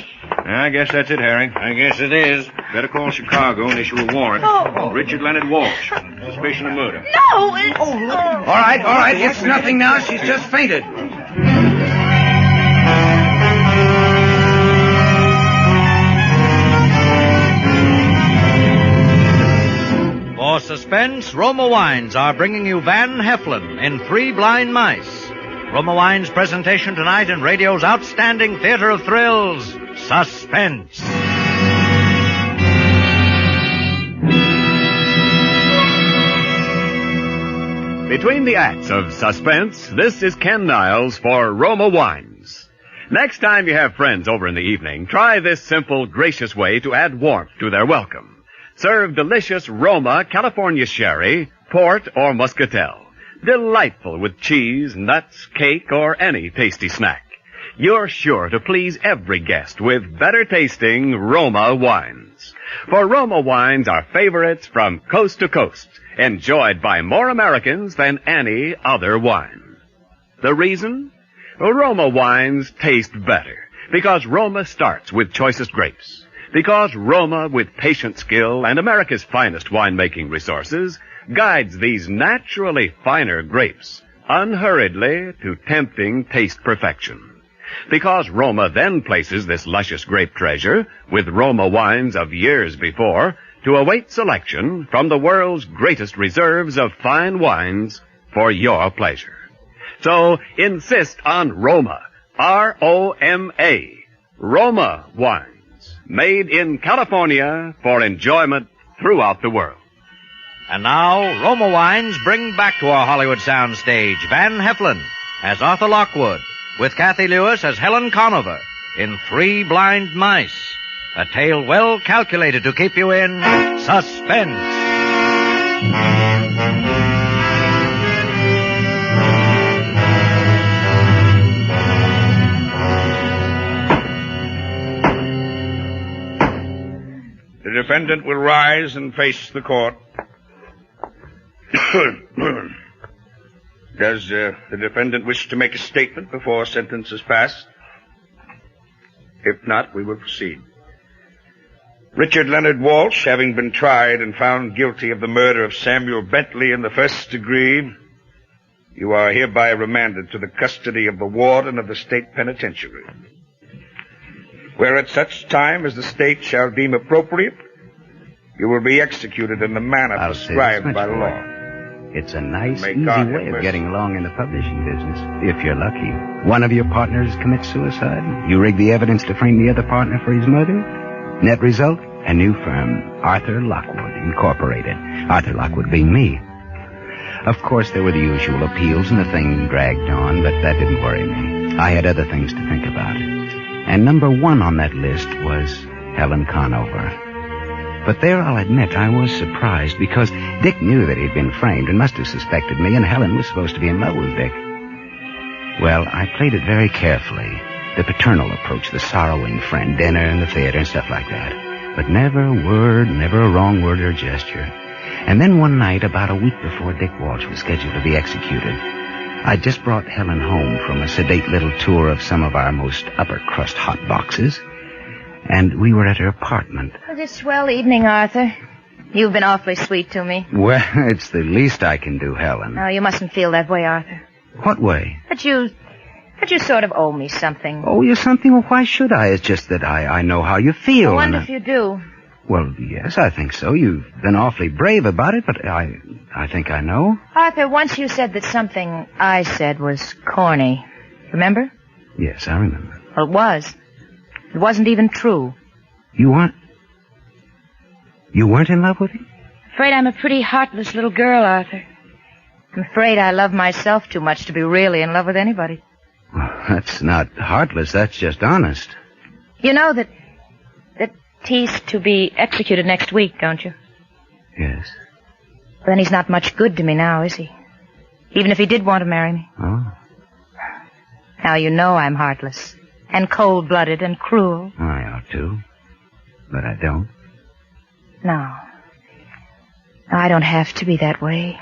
I guess that's it, Harry. I guess it is. Better call Chicago and issue a warrant. Oh. Richard Leonard Walsh. Suspicion of murder. No! All right. It's nothing now. She's just fainted. For Suspense, Roma Wines are bringing you Van Heflin in Three Blind Mice. Roma Wines' presentation tonight in radio's outstanding theater of thrills, Suspense. Between the acts of Suspense, this is Ken Niles for Roma Wines. Next time you have friends over in the evening, try this simple, gracious way to add warmth to their welcome. Serve delicious Roma California sherry, port, or muscatel. Delightful with cheese, nuts, cake, or any tasty snack. You're sure to please every guest with better-tasting Roma wines. For Roma wines are favorites from coast to coast, enjoyed by more Americans than any other wine. The reason? Roma wines taste better, because Roma starts with choicest grapes. Because Roma, with patient skill and America's finest winemaking resources, guides these naturally finer grapes unhurriedly to tempting taste perfection. Because Roma then places this luscious grape treasure with Roma wines of years before to await selection from the world's greatest reserves of fine wines for your pleasure. So insist on Roma, R-O-M-A, Roma wine. Made in California for enjoyment throughout the world. And now, Roma Wines bring back to our Hollywood soundstage Van Heflin as Arthur Lockwood, with Kathy Lewis as Helen Conover in Three Blind Mice, a tale well calculated to keep you in suspense. The defendant will rise and face the court. Does the defendant wish to make a statement before sentence is passed? If not, we will proceed. Richard Leonard Walsh, having been tried and found guilty of the murder of Samuel Bentley in the first degree, you are hereby remanded to the custody of the warden of the state penitentiary, where at such time as the state shall deem appropriate, you will be executed in the manner prescribed by law. It's a nice, May easy God way have of mercy. getting along in the publishing business, if you're lucky. One of your partners commits suicide. You rig the evidence to frame the other partner for his murder. Net result, a new firm, Arthur Lockwood Incorporated. Arthur Lockwood being me. Of course, there were the usual appeals, and the thing dragged on, but that didn't worry me. I had other things to think about. And number one on that list was Helen Conover. But there, I'll admit, I was surprised, because Dick knew that he'd been framed and must have suspected me, and Helen was supposed to be in love with Dick. Well, I played it very carefully. The paternal approach, the sorrowing friend, dinner and the theater and stuff like that. But never a word, never a wrong word or gesture. And then one night, about a week before Dick Walsh was scheduled to be executed, I'd just brought Helen home from a sedate little tour of some of our most upper-crust hot boxes, and we were at her apartment. It was a swell evening, Arthur. You've been awfully sweet to me. Well, it's the least I can do, Helen. No, you mustn't feel that way, Arthur. What way? That you sort of owe me something. Oh, you something? Well, why should I? It's just that I know how you feel. I wonder if you do. Well, yes, I think so. You've been awfully brave about it, but I think I know. Arthur, once you said that something I said was corny. Remember? Yes, I remember. Well, it was. It wasn't even true. You weren't in love with him? Afraid I'm a pretty heartless little girl, Arthur. I'm afraid I love myself too much to be really in love with anybody. Well, that's not heartless. That's just honest. You know that he's to be executed next week, don't you? Yes. Then he's not much good to me now, is he? Even if he did want to marry me. Oh. Now you know I'm heartless. And cold-blooded and cruel. I ought to. But I don't. No. I don't have to be that way.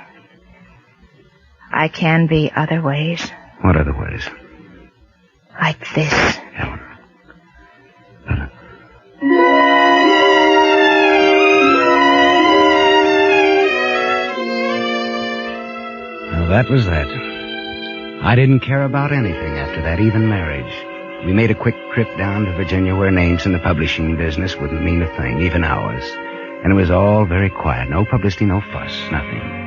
I can be other ways. What other ways? Like this. Helen. Well, that was that. I didn't care about anything after that, even marriage. We made a quick trip down to Virginia where names in the publishing business wouldn't mean a thing, even ours. And it was all very quiet. No publicity, no fuss, nothing.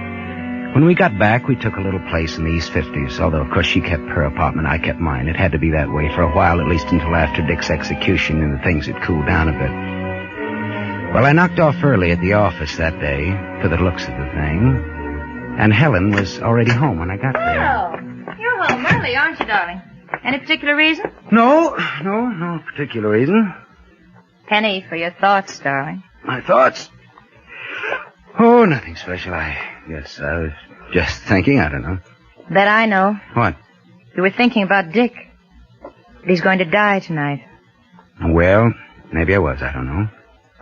When we got back, we took a little place in the East 50s, although, of course, she kept her apartment, I kept mine. It had to be that way for a while, at least until after Dick's execution and the things had cooled down a bit. Well, I knocked off early at the office that day, for the looks of the thing, and Helen was already home when I got there. Oh, you're home early, aren't you, darling? Any particular reason? No particular reason. Penny for your thoughts, darling. My thoughts? Oh, nothing special. I guess I was just thinking. I don't know. Bet I know. What? You were thinking about Dick. That he's going to die tonight. Well, maybe I was. I don't know.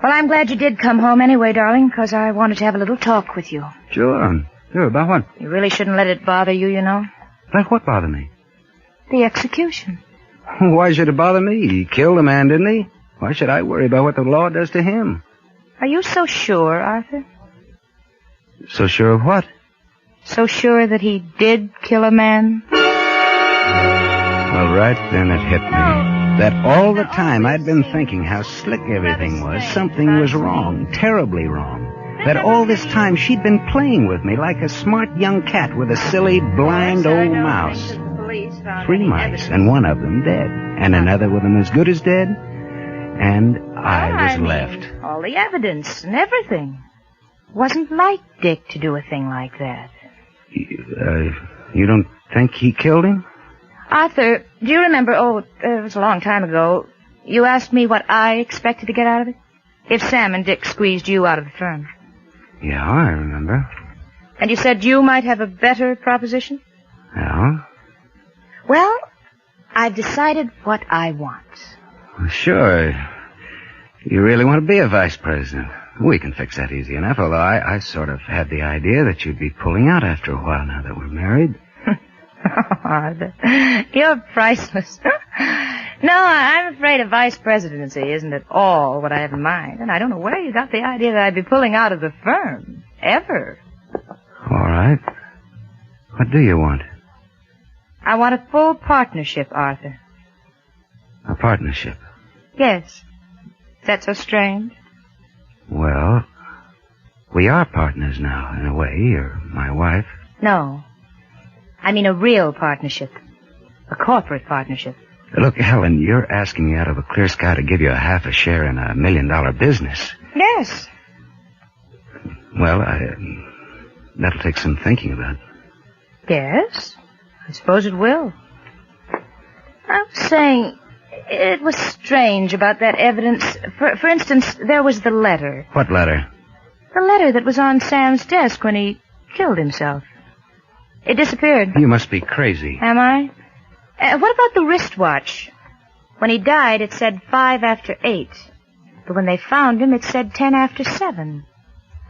Well, I'm glad you did come home anyway, darling, because I wanted to have a little talk with you. Sure. Sure, about what? You really shouldn't let it bother you, you know. Let what bother me? The execution. Why should it bother me? He killed a man, didn't he? Why should I worry about what the law does to him? Are you so sure, Arthur? So sure of what? So sure that he did kill a man? Well, right then it hit me. That all the time I'd been thinking how slick everything was. Something was wrong, terribly wrong. That all this time she'd been playing with me like a smart young cat with a silly, blind old mouse. 3 mice, and one of them dead. And another with them as good as dead. And I was left. All the evidence and everything. Wasn't like Dick to do a thing like that. You don't think he killed him? Arthur, do you remember, it was a long time ago, you asked me what I expected to get out of it? If Sam and Dick squeezed you out of the firm. Yeah, I remember. And you said you might have a better proposition? Yeah? Well, I've decided what I want. Well, sure. You really want to be a vice president? We can fix that easy enough, although I sort of had the idea that you'd be pulling out after a while now that we're married. Arthur, you're priceless. No, I'm afraid a vice presidency isn't at all what I have in mind, and I don't know where you got the idea that I'd be pulling out of the firm. Ever. All right. What do you want? I want a full partnership, Arthur. A partnership? Yes. Is that so strange? Well, we are partners now, in a way. You're my wife. No. I mean a real partnership. A corporate partnership. Look, Helen, you're asking me out of a clear sky to give you a half a share in $1 million business. Yes. Well, That'll take some thinking about. Yes, I suppose it will. I was saying, it was strange about that evidence. For instance, there was the letter. What letter? The letter that was on Sam's desk when he killed himself. It disappeared. You must be crazy. Am I? What about the wristwatch? When he died, it said 5 after 8. But when they found him, it said 10 after 7.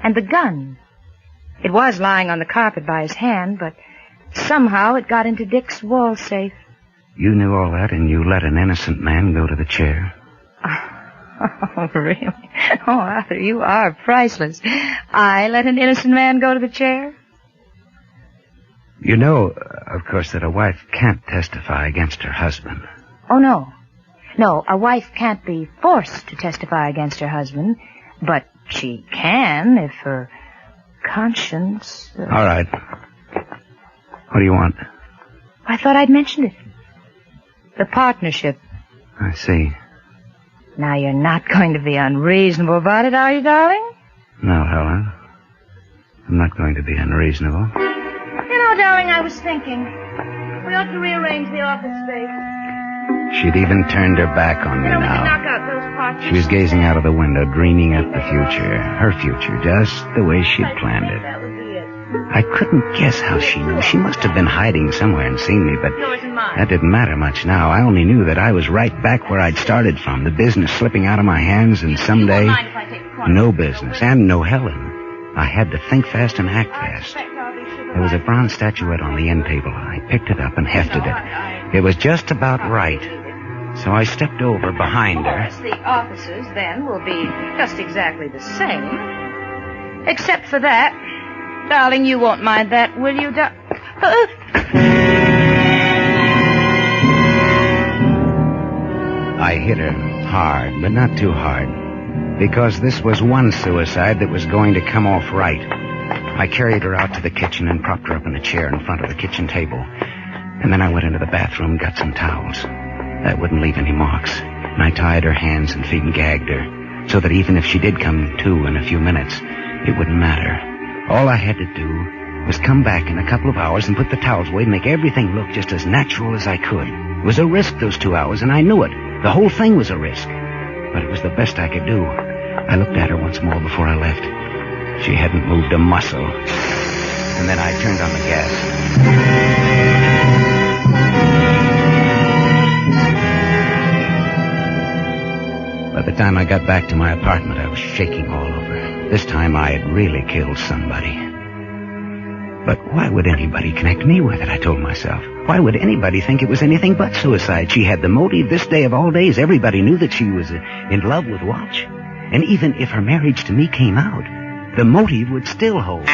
And the gun. It was lying on the carpet by his hand, but somehow it got into Dick's wall safe. You knew all that, and you let an innocent man go to the chair? Oh, really? Oh, Arthur, you are priceless. I let an innocent man go to the chair? You know, of course, that a wife can't testify against her husband. Oh, no. No, a wife can't be forced to testify against her husband, but she can if her conscience... All right. What do you want? I thought I'd mentioned it. The partnership. I see. Now, you're not going to be unreasonable about it, are you, darling? No, Helen. I'm not going to be unreasonable. You know, darling, I was thinking, we ought to rearrange the office space. She'd even turned her back on me We now. knock out those partners. She was gazing out of the window, dreaming up the future. Her future, just the way she'd planned it. That would be it. I couldn't guess how she knew. She must have been hiding somewhere and seen me, but Yours and mine. that didn't matter much now. I only knew that I was right back where I'd started from, the business slipping out of my hands, and someday, no business, and no Helen. I had to think fast and act fast. There was a bronze statuette on the end table. I picked it up and hefted it. It was just about right. So I stepped over behind her. Of course, the offices, then, will be just exactly the same. Except for that. Darling, you won't mind that, will you, I hit her hard, but not too hard, because this was one suicide that was going to come off right. I carried her out to the kitchen and propped her up in a chair in front of the kitchen table. And then I went into the bathroom and got some towels. That wouldn't leave any marks. And I tied her hands and feet and gagged her, so that even if she did come to in a few minutes, it wouldn't matter. All I had to do was come back in a couple of hours and put the towels away and make everything look just as natural as I could. It was a risk, those 2 hours, and I knew it. The whole thing was a risk. But it was the best I could do. I looked at her once more before I left. She hadn't moved a muscle. And then I turned on the gas. By the time I got back to my apartment, I was shaking all over. This time I had really killed somebody. But why would anybody connect me with it, I told myself. Why would anybody think it was anything but suicide? She had the motive this day of all days. Everybody knew that she was in love with Walsh. And even if her marriage to me came out, the motive would still hold.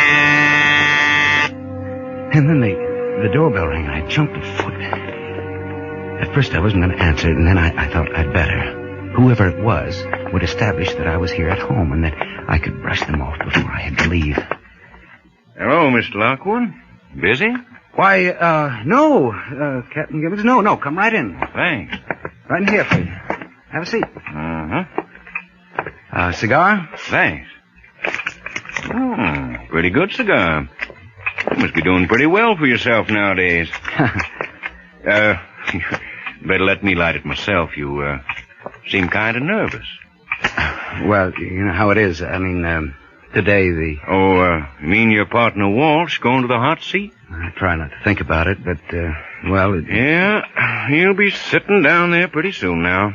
And then the doorbell rang, and I jumped a foot. At first I wasn't going to answer it, and then I thought I'd better. Whoever it was would establish that I was here at home and that I could brush them off before I had to leave. Hello, Mr. Lockwood. Busy? Why, no, Captain Gibbons. No, come right in. Thanks. Right in here, please. Have a seat. Uh-huh. Cigar? Thanks. Oh, pretty good cigar. You must be doing pretty well for yourself nowadays. Better let me light it myself. You, seem kind of nervous. Well, you know how it is. I mean, today the... Oh, you mean your partner Walsh going to the hot seat? I try not to think about it, but, well... Yeah, he'll be sitting down there pretty soon now.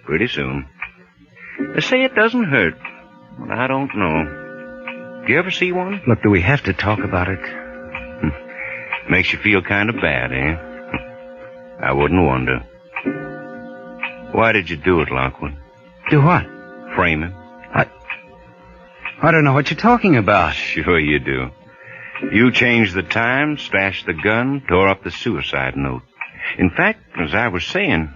Pretty soon. They say it doesn't hurt, but I don't know. Do you ever see one? Look, do we have to talk about it? Makes you feel kind of bad, eh? I wouldn't wonder. Why did you do it, Lockwood? Do what? Frame him. I don't know what you're talking about. Sure you do. You changed the time, stashed the gun, tore up the suicide note. In fact, as I was saying,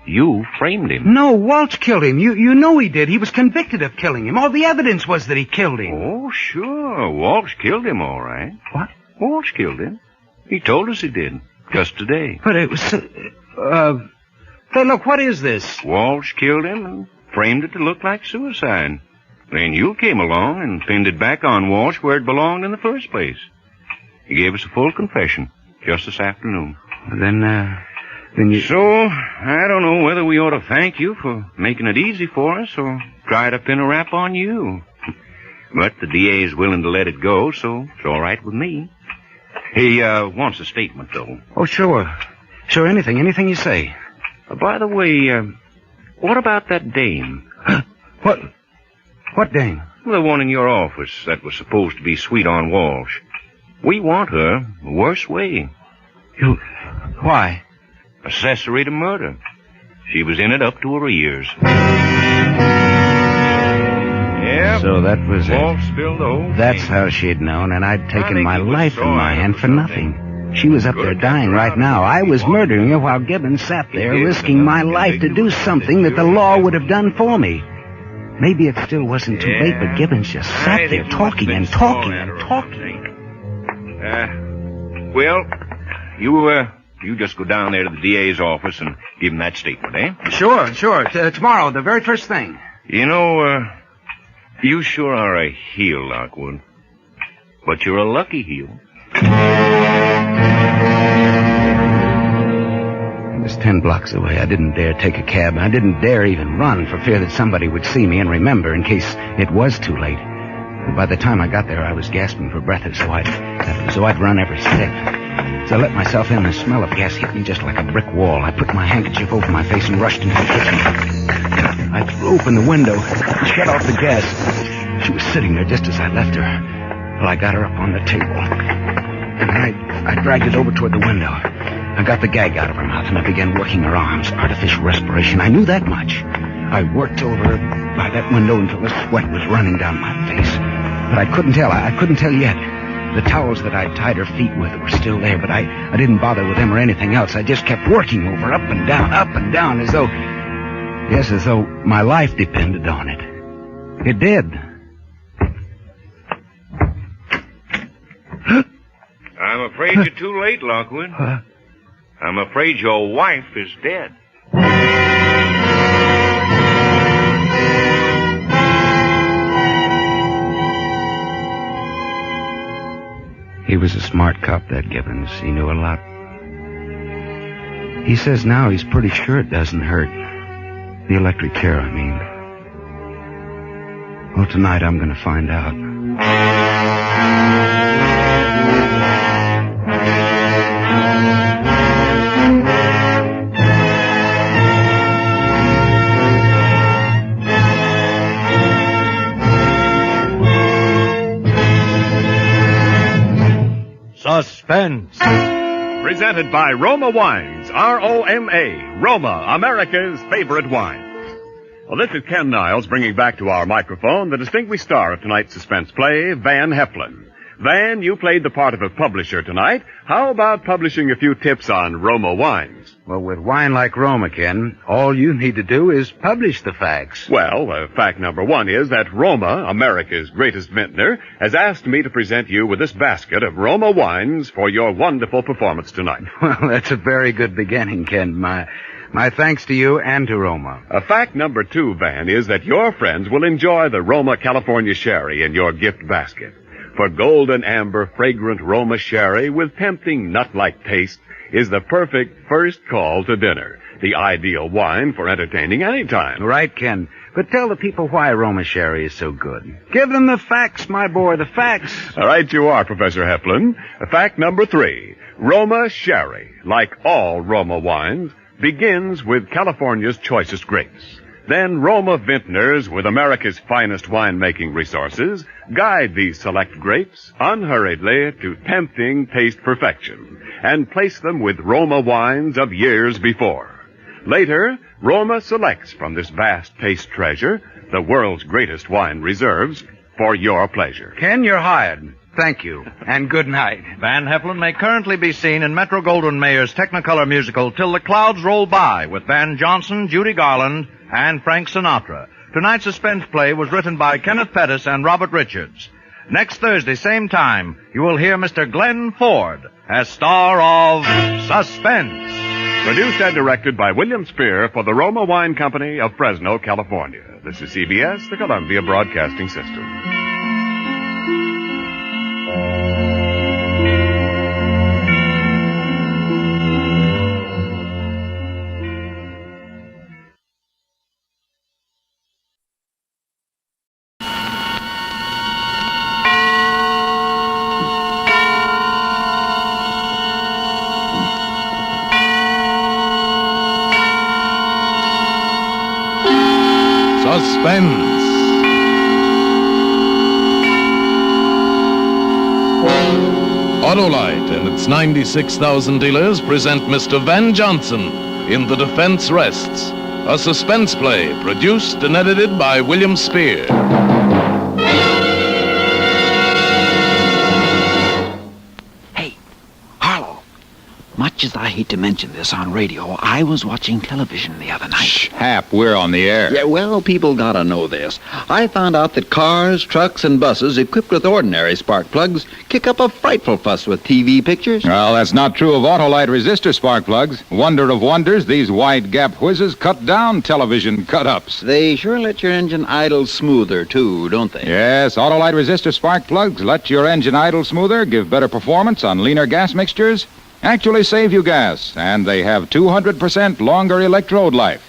you framed him. No, Walsh killed him. You know he did. He was convicted of killing him. All the evidence was that he killed him. Oh, sure. Walsh killed him, all right. What? Walsh killed him. He told us he did. Just today. But it was... Hey, look, what is this? Walsh killed him and framed it to look like suicide. Then you came along and pinned it back on Walsh where it belonged in the first place. He gave us a full confession just this afternoon. Then you... So, I don't know whether we ought to thank you for making it easy for us or try to pin a rap on you. But the DA is willing to let it go, so it's all right with me. He wants a statement, though. Oh, sure. Sure, anything you say. By the way, what about that dame? What dame? The one in your office that was supposed to be sweet on Walsh. We want her the worst way. Why? Accessory to murder. She was in it up to her ears. Yep. So that was Walsh it. spilled the whole That's thing. how she'd known, and I'd taken think my he was life in sorry my hand or for nothing. She was up there dying right now. I was murdering her while Gibbons sat there risking my life to do something that the law would have done for me. Maybe it still wasn't too late, but Gibbons just sat there talking and talking and talking. Well, you just go down there to the DA's office and give him that statement, eh? Sure. Tomorrow, the very first thing. You know, you sure are a heel, Lockwood. But you're a lucky heel. It was 10 blocks away. I didn't dare take a cab. I didn't dare even run for fear that somebody would see me and remember in case it was too late. But by the time I got there, I was gasping for breath as though I'd run every step. So I let myself in, and the smell of gas hit me just like a brick wall. I put my handkerchief over my face and rushed into the kitchen. I threw open the window, shut off the gas. She was sitting there just as I left her. Well, I got her up on the table, and I dragged it over toward the window. I got the gag out of her mouth, and I began working her arms, artificial respiration. I knew that much. I worked over her by that window until the sweat was running down my face. But I couldn't tell. I couldn't tell yet. The towels that I'd tied her feet with were still there, but I didn't bother with them or anything else. I just kept working over, up and down, as though my life depended on it. It did. I'm afraid you're too late, Lockwood. I'm afraid your wife is dead. He was a smart cop, that Gibbons. He knew a lot. He says now he's pretty sure it doesn't hurt. The electric chair, I mean. Well, tonight I'm going to find out. Suspense. Presented by Roma Wines, R-O-M-A, Roma, America's favorite wine. Well, this is Ken Niles bringing back to our microphone the distinguished star of tonight's suspense play, Van Heflin. Van, you played the part of a publisher tonight. How about publishing a few tips on Roma wines? Well, with wine like Roma, Ken, all you need to do is publish the facts. Well, fact number one is that Roma, America's greatest vintner, has asked me to present you with this basket of Roma wines for your wonderful performance tonight. Well, that's a very good beginning, Ken. My thanks to you and to Roma. Fact number two, Van, is that your friends will enjoy the Roma California Sherry in your gift basket. For golden amber, fragrant Roma Sherry with tempting nut-like taste is the perfect first call to dinner. The ideal wine for entertaining any time. Right, Ken. But tell the people why Roma Sherry is so good. Give them the facts, my boy, the facts. All right, you are, Professor Heflin. Fact number three. Roma Sherry, like all Roma wines, begins with California's choicest grapes. Then Roma vintners, with America's finest winemaking resources, guide these select grapes unhurriedly to tempting taste perfection and place them with Roma wines of years before. Later, Roma selects from this vast taste treasure the world's greatest wine reserves for your pleasure. Ken, you're hired. Thank you, and good night. Van Heflin may currently be seen in Metro-Goldwyn-Mayer's Technicolor musical Till the Clouds Roll By with Van Johnson, Judy Garland, and Frank Sinatra. Tonight's suspense play was written by Kenneth Pettis and Robert Richards. Next Thursday, same time, you will hear Mr. Glenn Ford as star of Suspense. Produced and directed by William Spear for the Roma Wine Company of Fresno, California. This is CBS, the Columbia Broadcasting System. Suspense. Autolite and its 96,000 dealers present Mr. Van Johnson in The Defense Rests, a suspense play produced and edited by William Spear. Much as I hate to mention this on radio, I was watching television the other night. Shh, Hap, we're on the air. Yeah, well, people gotta know this. I found out that cars, trucks, and buses equipped with ordinary spark plugs kick up a frightful fuss with TV pictures. Well, that's not true of Autolite resistor spark plugs. Wonder of wonders, these wide-gap whizzes cut down television cut-ups. They sure let your engine idle smoother, too, don't they? Yes, Autolite resistor spark plugs let your engine idle smoother, give better performance on leaner gas mixtures, actually save you gas, and they have 200% longer electrode life.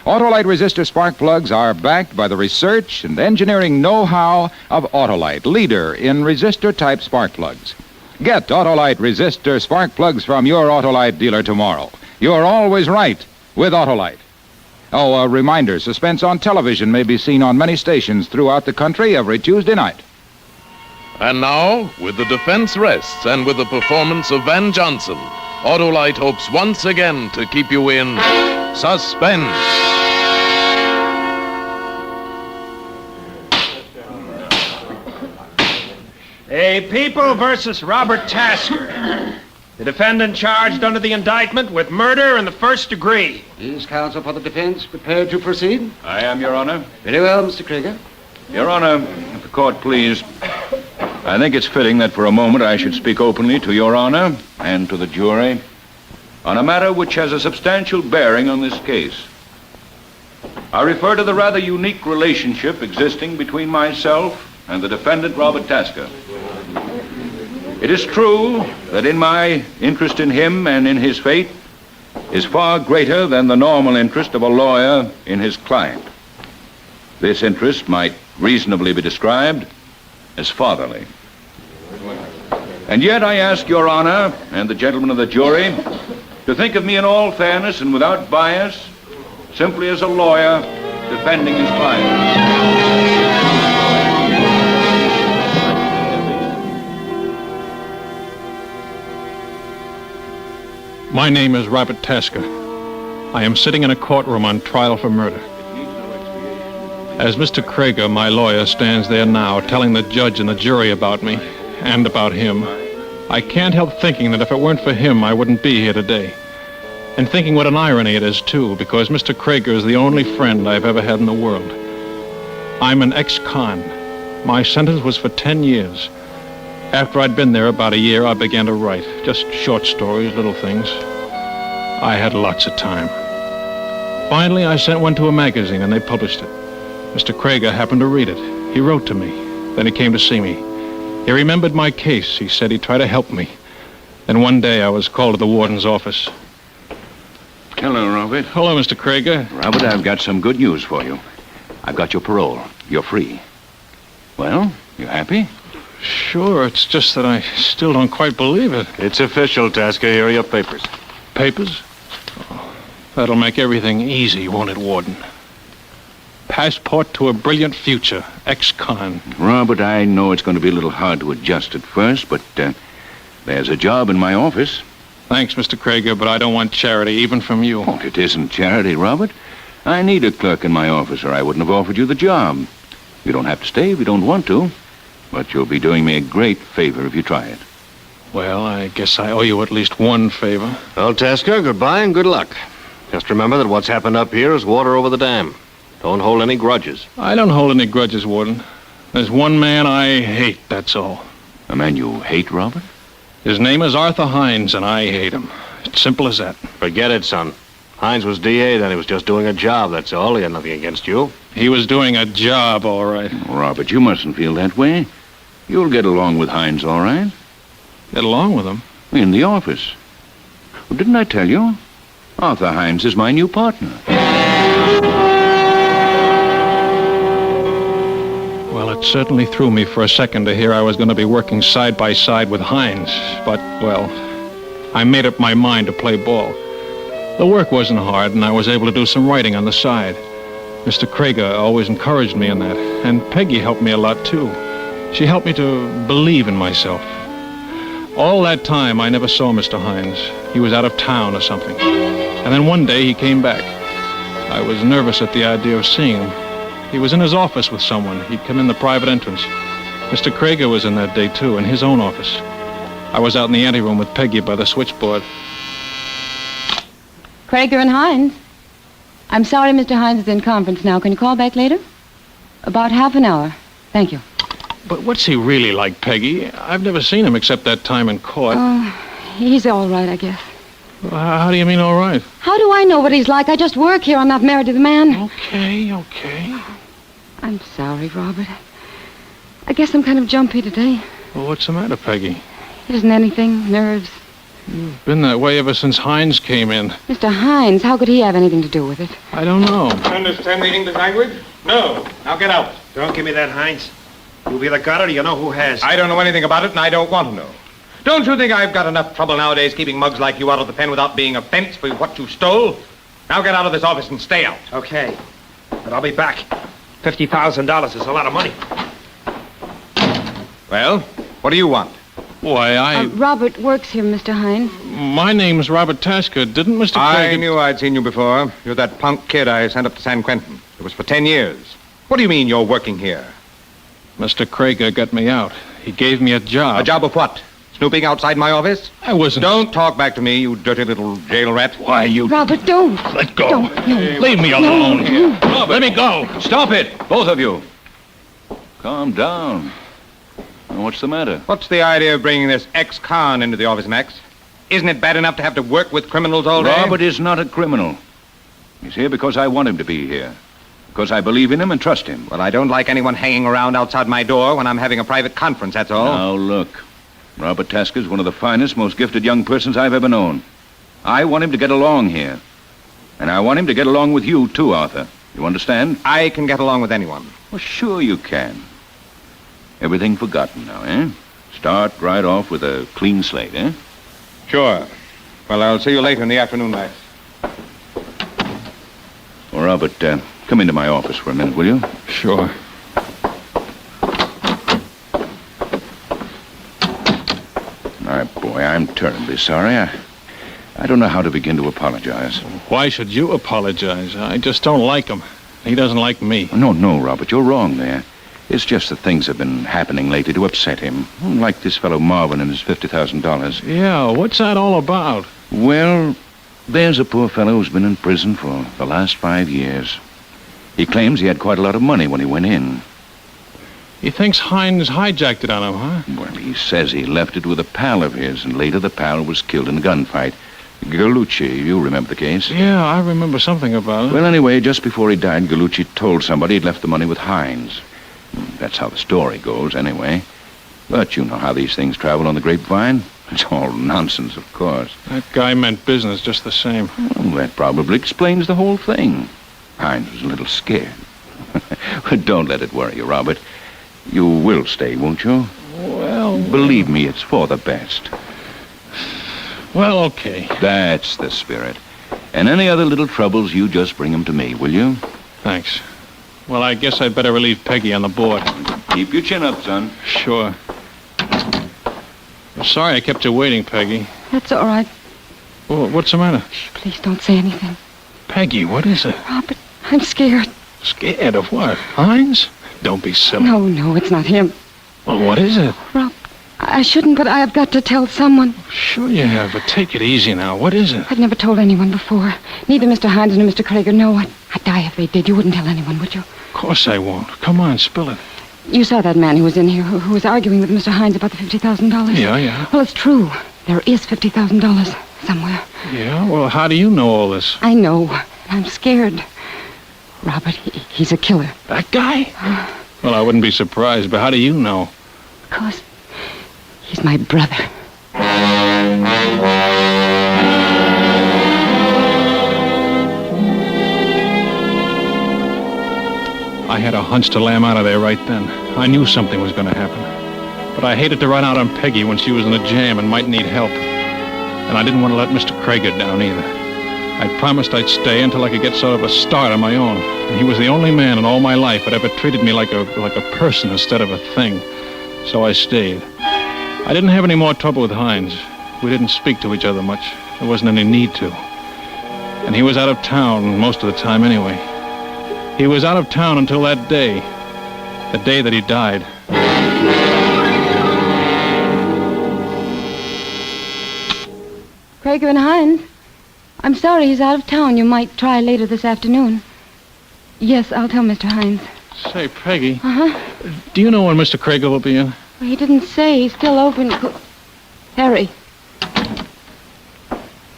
Autolite resistor spark plugs are backed by the research and engineering know-how of Autolite, leader in resistor-type spark plugs. Get Autolite resistor spark plugs from your Autolite dealer tomorrow. You're always right with Autolite. Oh, a reminder, Suspense on television may be seen on many stations throughout the country every Tuesday night. And now, with The Defense Rests and with the performance of Van Johnson, Autolite hopes once again to keep you in suspense. A People versus Robert Tasker. The defendant charged under the indictment with murder in the first degree. Is counsel for the defense prepared to proceed? I am, Your Honor. Very well, Mr. Krieger. Your Honor, if the court please, I think it's fitting that for a moment I should speak openly to Your Honor and to the jury on a matter which has a substantial bearing on this case. I refer to the rather unique relationship existing between myself and the defendant, Robert Tasker. It is true that in my interest in him and in his fate is far greater than the normal interest of a lawyer in his client. This interest might reasonably be described as fatherly. And yet I ask Your Honor and the gentlemen of the jury to think of me in all fairness and without bias, simply as a lawyer defending his client. My name is Robert Tasker. I am sitting in a courtroom on trial for murder. As Mr. Krieger, my lawyer, stands there now telling the judge and the jury about me and about him, I can't help thinking that if it weren't for him, I wouldn't be here today. And thinking what an irony it is, too, because Mr. Krieger is the only friend I've ever had in the world. I'm an ex-con. My sentence was for 10 years. After I'd been there about a year, I began to write. Just short stories, little things. I had lots of time. Finally, I sent one to a magazine, and they published it. Mr. Krieger happened to read it. He wrote to me. Then he came to see me. He remembered my case. He said he'd try to help me. Then one day I was called to the warden's office. Hello, Robert. Hello, Mr. Krieger. Robert, I've got some good news for you. I've got your parole. You're free. Well, you happy? Sure, it's just that I still don't quite believe it. It's official, Tasker. Here are your papers. Papers? Oh, that'll make everything easy, won't it, Warden? Passport to a brilliant future. Ex-con. Robert, I know it's going to be a little hard to adjust at first, but there's a job in my office. Thanks, Mr. Krieger, but I don't want charity, even from you. Oh, it isn't charity, Robert. I need a clerk in my office, or I wouldn't have offered you the job. You don't have to stay if you don't want to, but you'll be doing me a great favor if you try it. Well, I guess I owe you at least one favor. Well, Tasker, goodbye and good luck. Just remember that what's happened up here is water over the dam. Don't hold any grudges. I don't hold any grudges, Warden. There's one man I hate, that's all. A man you hate, Robert? His name is Arthur Hines, and I hate him. It's simple as that. Forget it, son. Hines was DA, then he was just doing a job, that's all. He had nothing against you. He was doing a job, all right. Robert, you mustn't feel that way. You'll get along with Hines, all right? Get along with him? In the office. Well, didn't I tell you? Arthur Hines is my new partner. Well, it certainly threw me for a second to hear I was going to be working side by side with Hines. But, well, I made up my mind to play ball. The work wasn't hard, and I was able to do some writing on the side. Mr. Krieger always encouraged me in that, and Peggy helped me a lot, too. She helped me to believe in myself. All that time, I never saw Mr. Hines. He was out of town or something. And then one day, he came back. I was nervous at the idea of seeing him. He was in his office with someone. He'd come in the private entrance. Mr. Krieger was in that day, too, in his own office. I was out in the anteroom with Peggy by the switchboard. Krieger and Hines. I'm sorry Mr. Hines is in conference now. Can you call back later? About half an hour. Thank you. But what's he really like, Peggy? I've never seen him except that time in court. He's all right, I guess. How do you mean all right? How do I know what he's like? I just work here. I'm not married to the man. Okay. I'm sorry, Robert. I guess I'm kind of jumpy today. Well, what's the matter, Peggy? It isn't anything. Nerves. You've been that way ever since Hines came in. Mr. Hines, how could he have anything to do with it? I don't know. Understand the English language? No. Now get out. Don't give me that, Heinz. You've either got it or you know who has. I don't know anything about it, and I don't want to know. Don't you think I've got enough trouble nowadays keeping mugs like you out of the pen without being a fence for what you stole? Now get out of this office and stay out. Okay. But I'll be back. $50,000 is a lot of money. Well, what do you want? Why, Robert works here, Mr. Hines. My name's Robert Tasker. Didn't Mr. Krieger... I knew I'd seen you before. You're that punk kid I sent up to San Quentin. It was for 10 years. What do you mean you're working here? Mr. Krieger got me out. He gave me a job. A job of what? Snooping outside my office? I wasn't... Don't talk back to me, you dirty little jail rat. Why, you... Robert, don't. Let go. Don't. No. Leave me alone. No. Robert, let me go. Stop it, both of you. Calm down. What's the matter? What's the idea of bringing this ex-con into the office, Max? Isn't it bad enough to have to work with criminals all day? Robert is not a criminal. He's here because I want him to be here. Because I believe in him and trust him. Well, I don't like anyone hanging around outside my door when I'm having a private conference, that's all. Now, look. Robert Tasker's one of the finest, most gifted young persons I've ever known. I want him to get along here. And I want him to get along with you, too, Arthur. You understand? I can get along with anyone. Well, sure you can. Everything forgotten now, eh? Start right off with a clean slate, eh? Sure. Well, I'll see you later in the afternoon, Max. Well, Robert, come into my office for a minute, will you? Sure. All right, boy, I'm terribly sorry. I don't know how to begin to apologize. Why should you apologize? I just don't like him. He doesn't like me. No, Robert, you're wrong there. It's just that things have been happening lately to upset him. Like this fellow Marvin and his $50,000. Yeah, what's that all about? Well, there's a poor fellow who's been in prison for the last 5 years. He claims he had quite a lot of money when he went in. He thinks Hines hijacked it on him, huh? Well, he says he left it with a pal of his, and later the pal was killed in a gunfight. Gallucci, you remember the case? Yeah, I remember something about it. Well, anyway, just before he died, Gallucci told somebody he'd left the money with Hines. That's how the story goes, anyway. But you know how these things travel on the grapevine. It's all nonsense, of course. That guy meant business just the same. Well, that probably explains the whole thing. Hines was a little scared. But don't let it worry you, Robert. You will stay, won't you? Well... Believe me, it's for the best. Well, okay. That's the spirit. And any other little troubles, you just bring them to me, will you? Thanks. Well, I guess I'd better relieve Peggy on the board. Keep your chin up, son. Sure. I'm sorry I kept you waiting, Peggy. That's all right. Well, what's the matter? Shh, please don't say anything. Peggy, what is it? Robert, I'm scared. Scared of what? Hines? Don't be silly. No, it's not him. Well, what is it? Rob, I shouldn't, but I've got to tell someone. Sure you have, but take it easy now. What is it? I've never told anyone before. Neither Mr. Hines nor Mr. Krieger know. I'd die if they did. You wouldn't tell anyone, would you? Of course I won't. Come on, spill it. You saw that man who was in here, who was arguing with Mr. Hines about the $50,000? Yeah. Well, it's true. There is $50,000 somewhere. Yeah? Well, how do you know all this? I know. I'm scared. Robert, he's a killer. That guy? Well, I wouldn't be surprised, but how do you know? Because he's my brother. I had a hunch to lam out of there right then. I knew something was going to happen. But I hated to run out on Peggy when she was in a jam and might need help. And I didn't want to let Mr. Krieger down either. I'd promised I'd stay until I could get sort of a start on my own. And he was the only man in all my life that ever treated me like a person instead of a thing. So I stayed. I didn't have any more trouble with Hines. We didn't speak to each other much. There wasn't any need to. And he was out of town most of the time anyway. He was out of town until that day. The day that he died. Krieger and Hines, I'm sorry he's out of town. You might try later this afternoon. Yes, I'll tell Mr. Hines. Say, Peggy. Uh-huh. Do you know when Mr. Krieger will be in? Well, he didn't say. He's still over in... Harry.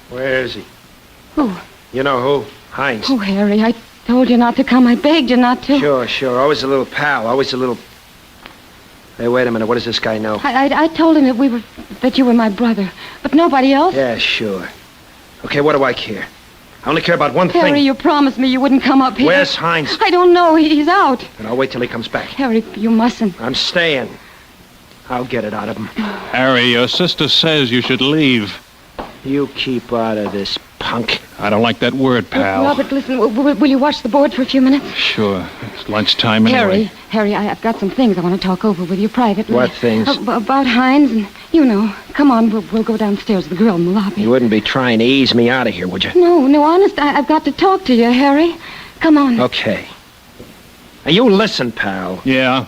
Where is he? Who? You know who? Hines. Oh, Harry, I told you not to come. I begged you not to. Sure. Always a little pal. Always a little... Hey, wait a minute. What does this guy know? I told him that you were my brother, but nobody else. Yeah, sure. Okay, what do I care? I only care about one thing. Harry, you promised me you wouldn't come up here. Where's Hines? I don't know. He's out. And I'll wait till he comes back. Harry, you mustn't. I'm staying. I'll get it out of him. Harry, your sister says you should leave. You keep out of this, punk. I don't like that word, pal. Robert, listen, will you watch the board for a few minutes? Sure. It's lunchtime anyway. Harry, I've got some things I want to talk over with you privately. What things? About Hines and, you know. Come on, we'll go downstairs to the grill in the lobby. You wouldn't be trying to ease me out of here, would you? No, honest, I've got to talk to you, Harry. Come on. Okay. Now, you listen, pal. Yeah?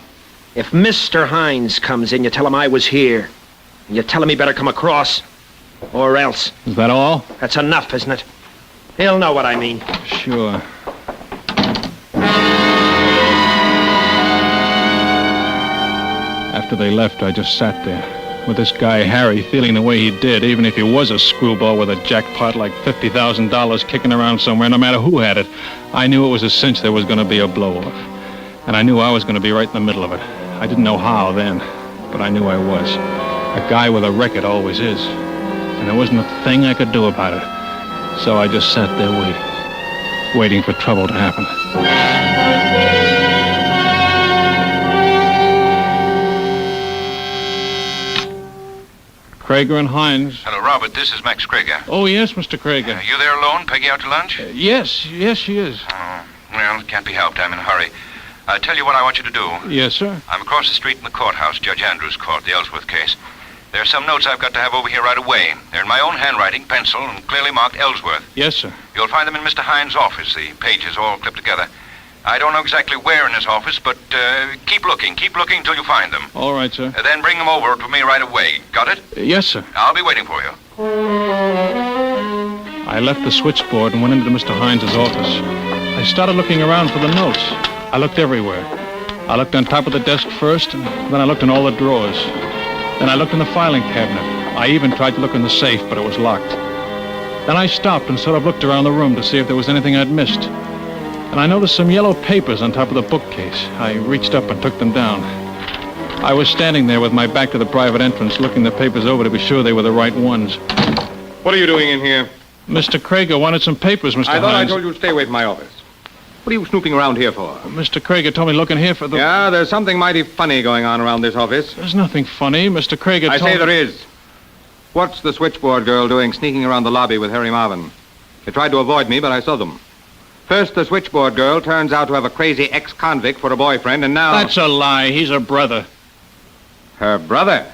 If Mr. Hines comes in, you tell him I was here. And you tell him he better come across. Or else. Is that all? That's enough, isn't it? He'll know what I mean. Sure. After they left, I just sat there, with this guy Harry feeling the way he did, even if he was a screwball with a jackpot like $50,000 kicking around somewhere, no matter who had it. I knew it was a cinch there was going to be a blow-off. And I knew I was going to be right in the middle of it. I didn't know how then, but I knew I was. A guy with a record always is. And there wasn't a thing I could do about it. So I just sat there waiting for trouble to happen. Krieger and Hines. Hello, Robert. This is Max Krieger. Oh, yes, Mr. Krieger. You there alone? Peggy out to lunch? Yes, she is. Oh, well, it can't be helped. I'm in a hurry. I'll tell you what I want you to do. Yes, sir. I'm across the street in the courthouse, Judge Andrews' court, the Ellsworth case. There are some notes I've got to have over here right away. They're in my own handwriting, pencil, and clearly marked Ellsworth. Yes, sir. You'll find them in Mr. Hines' office, the pages all clipped together. I don't know exactly where in his office, but keep looking until you find them. All right, sir. Then bring them over to me right away. Got it? Yes, sir. I'll be waiting for you. I left the switchboard and went into Mr. Hines' office. I started looking around for the notes. I looked everywhere. I looked on top of the desk first, and then I looked in all the drawers. Then I looked in the filing cabinet. I even tried to look in the safe, but it was locked. Then I stopped and sort of looked around the room to see if there was anything I'd missed. And I noticed some yellow papers on top of the bookcase. I reached up and took them down. I was standing there with my back to the private entrance, looking the papers over to be sure they were the right ones. What are you doing in here? Mr. Krieger wanted some papers, Mr. Hines. I thought I told you to stay away from my office. What are you snooping around here for? Mr. Krieger told me to look in here for the... Yeah, there's something mighty funny going on around this office. There's nothing funny. Mr. Krieger told me... I say there is. What's the switchboard girl doing sneaking around the lobby with Harry Marvin? They tried to avoid me, but I saw them. First, the switchboard girl turns out to have a crazy ex-convict for a boyfriend, and now... That's a lie. He's her brother. Her brother?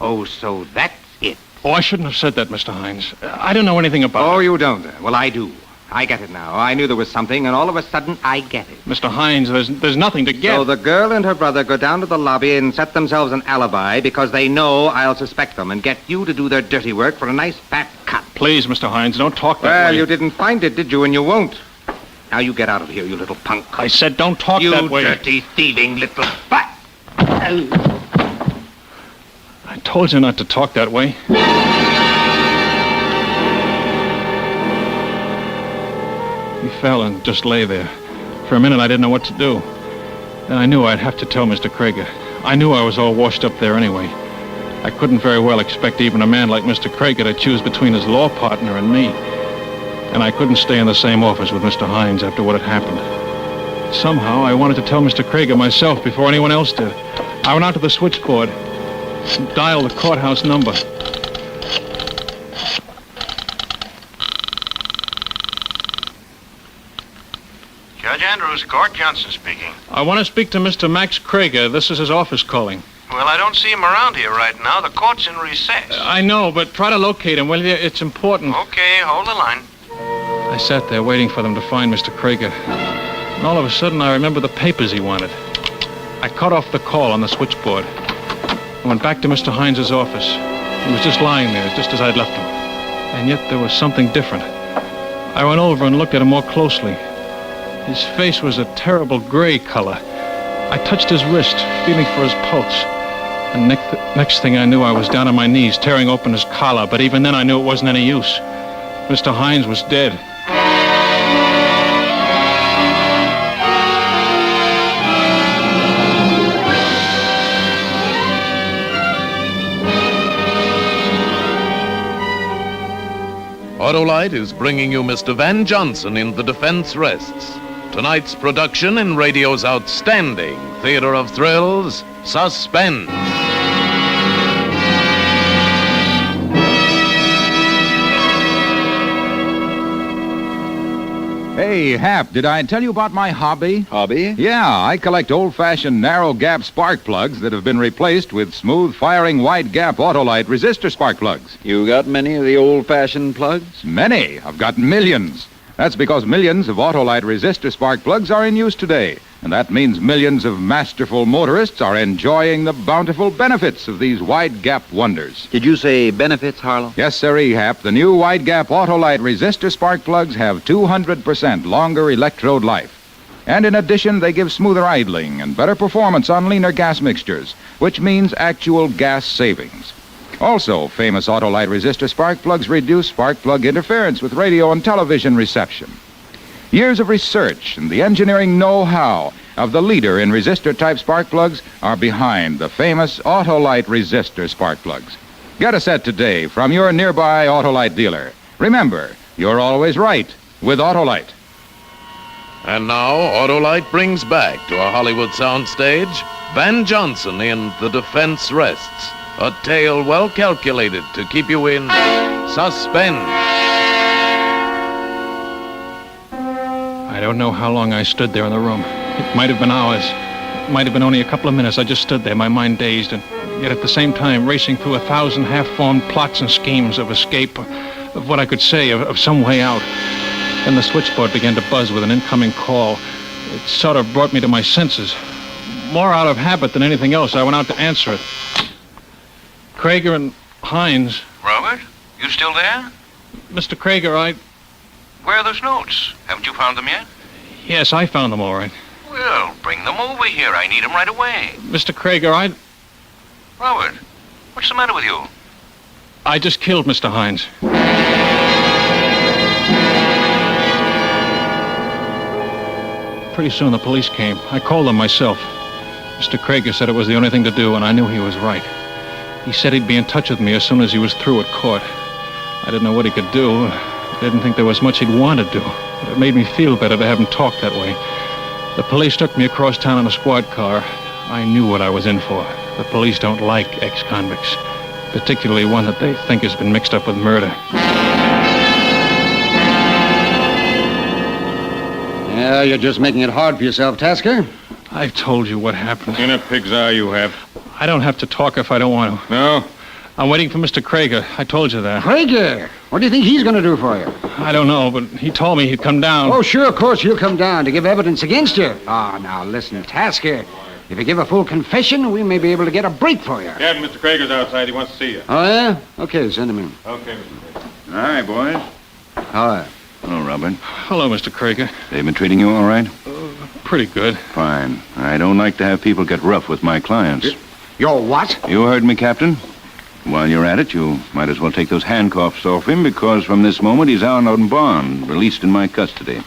Oh, so that's it. Oh, I shouldn't have said that, Mr. Hines. I don't know anything about it. Oh, you don't? Well, I do. I get it now. I knew there was something, and all of a sudden, I get it. Mr. Hines, there's nothing to get. So the girl and her brother go down to the lobby and set themselves an alibi because they know I'll suspect them and get you to do their dirty work for a nice fat cut. Please, Mr. Hines, don't talk that way. Well, you didn't find it, did you? And you won't. Now you get out of here, you little punk. I said don't talk that way. You dirty, thieving little butt. I told you not to talk that way. fell and just lay there. For a minute, I didn't know what to do. Then I knew I'd have to tell Mr. Krieger. I knew I was all washed up there anyway. I couldn't very well expect even a man like Mr. Krieger to choose between his law partner and me. And I couldn't stay in the same office with Mr. Hines after what had happened. Somehow, I wanted to tell Mr. Krieger myself before anyone else did. I went out to the switchboard and dialed the courthouse number. Judge Andrews, Court Johnson speaking. I want to speak to Mr. Max Krieger. This is his office calling. Well, I don't see him around here right now. The court's in recess. I know, but try to locate him, will you? It's important. Okay, hold the line. I sat there waiting for them to find Mr. Krieger. And all of a sudden, I remembered the papers he wanted. I cut off the call on the switchboard. I went back to Mr. Hines' office. He was just lying there, just as I'd left him. And yet there was something different. I went over and looked at him more closely. His face was a terrible gray color. I touched his wrist, feeling for his pulse. And next thing I knew, I was down on my knees, tearing open his collar. But even then, I knew it wasn't any use. Mr. Hines was dead. Autolite is bringing you Mr. Van Johnson in The Defense Rests. Tonight's production in radio's outstanding theater of thrills, Suspense. Hey, Hap, did I tell you about my hobby? Hobby? Yeah, I collect old-fashioned narrow-gap spark plugs that have been replaced with smooth-firing wide-gap Autolite resistor spark plugs. You got many of the old-fashioned plugs? Many. I've got millions. That's because millions of Autolite resistor spark plugs are in use today. And that means millions of masterful motorists are enjoying the bountiful benefits of these wide-gap wonders. Did you say benefits, Harlow? Yes, sir, Hap. The new wide-gap Autolite resistor spark plugs have 200% longer electrode life. And in addition, they give smoother idling and better performance on leaner gas mixtures, which means actual gas savings. Also, famous Autolite resistor spark plugs reduce spark plug interference with radio and television reception. Years of research and the engineering know-how of the leader in resistor-type spark plugs are behind the famous Autolite resistor spark plugs. Get a set today from your nearby Autolite dealer. Remember, you're always right with Autolite. And now, Autolite brings back to our Hollywood soundstage Van Johnson in The Defense Rests, a tale well calculated to keep you in suspense. I don't know how long I stood there in the room. It might have been hours. It might have been only a couple of minutes. I just stood there, my mind dazed, and yet at the same time racing through 1,000 half-formed plots and schemes of escape, of what I could say, of some way out. Then the switchboard began to buzz with an incoming call. It sort of brought me to my senses. More out of habit than anything else, I went out to answer it. Krieger and Hines. Robert, you still there? Mr. Krieger, Where are those notes? Haven't you found them yet? Yes, I found them all right. Well, bring them over here. I need them right away. Mr. Krieger, Robert, what's the matter with you? I just killed Mr. Hines. Pretty soon the police came. I called them myself. Mr. Krieger said it was the only thing to do, and I knew he was right. He said he'd be in touch with me as soon as he was through at court. I didn't know what he could do. I didn't think there was much he'd want to do. But it made me feel better to have him talk that way. The police took me across town in a squad car. I knew what I was in for. The police don't like ex-convicts, particularly one that they think has been mixed up with murder. Yeah, you're just making it hard for yourself, Tasker. I've told you what happened. In a pig's eye you have. I don't have to talk if I don't want to. No? I'm waiting for Mr. Krieger. I told you that. Krieger? What do you think he's going to do for you? I don't know, but he told me he'd come down. Oh, sure, of course he'll come down to give evidence against you. Ah, now listen, Tasker. If you give a full confession, we may be able to get a break for you. Captain, Mr. Krieger's outside. He wants to see you. Oh, yeah? Okay, send him in. Okay, Mr. Krieger. Hi, boys. Hi. Hello, Robert. Hello, Mr. Krieger. They've been treating you all right? Pretty good. Fine. I don't like to have people get rough with my clients. You're what? You heard me, Captain. While you're at it, you might as well take those handcuffs off him, because from this moment he's out on bond, released in my custody.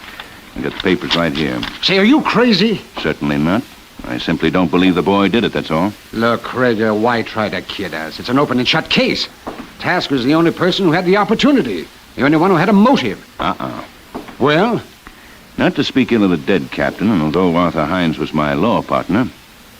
I got the papers right here. Say, are you crazy? Certainly not. I simply don't believe the boy did it, that's all. Look, Krieger, why try to kid us? It's an open and shut case. Tasker's the only person who had the opportunity. The only one who had a motive. Well? Not to speak ill of the dead captain, and although Arthur Hines was my law partner,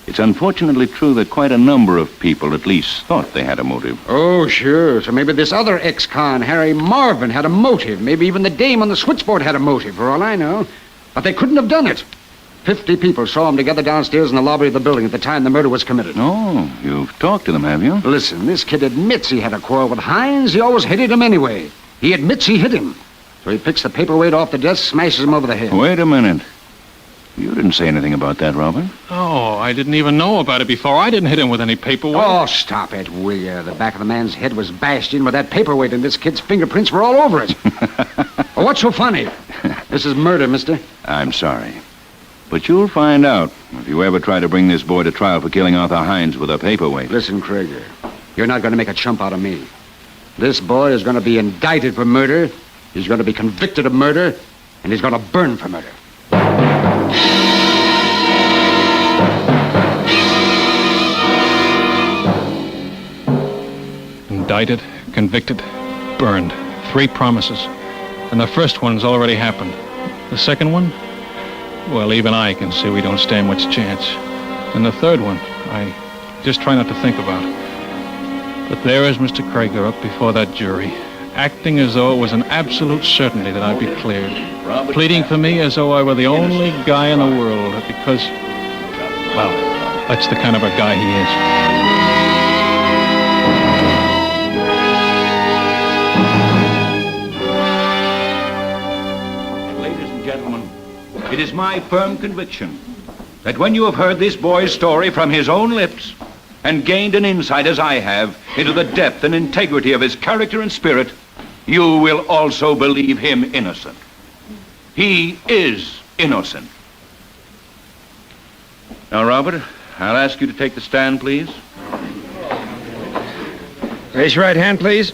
it's unfortunately true that quite a number of people at least thought they had a motive. Oh, sure. So maybe this other ex-con, Harry Marvin, had a motive. Maybe even the dame on the switchboard had a motive, for all I know. But they couldn't have done it. 50 people saw them together downstairs in the lobby of the building at the time the murder was committed. Oh, you've talked to them, have you? Listen, this kid admits he had a quarrel with Hines. He always hated him anyway. He admits he hit him. So he picks the paperweight off the desk, smashes him over the head. Wait a minute. You didn't say anything about that, Robert. Oh, I didn't even know about it before. I didn't hit him with any paperweight. Oh, stop it, will you? The back of the man's head was bashed in with that paperweight, and this kid's fingerprints were all over it. Well, what's so funny? This is murder, mister. I'm sorry. But you'll find out if you ever try to bring this boy to trial for killing Arthur Hines with a paperweight. Listen, Krieger, you're not going to make a chump out of me. This boy is going to be indicted for murder, he's going to be convicted of murder, and he's going to burn for murder. Indicted, convicted, burned. 3 promises. And the first one's already happened. The second one? Well, even I can see we don't stand much chance. And the third one, I just try not to think about. But there is Mr. Krieger up before that jury, acting as though it was an absolute certainty that I'd be cleared. Pleading for me as though I were the only guy in the world because, well, that's the kind of a guy he is. It is my firm conviction that when you have heard this boy's story from his own lips and gained an insight, as I have, into the depth and integrity of his character and spirit, you will also believe him innocent. He is innocent. Now, Robert, I'll ask you to take the stand, please. Raise your right hand, please.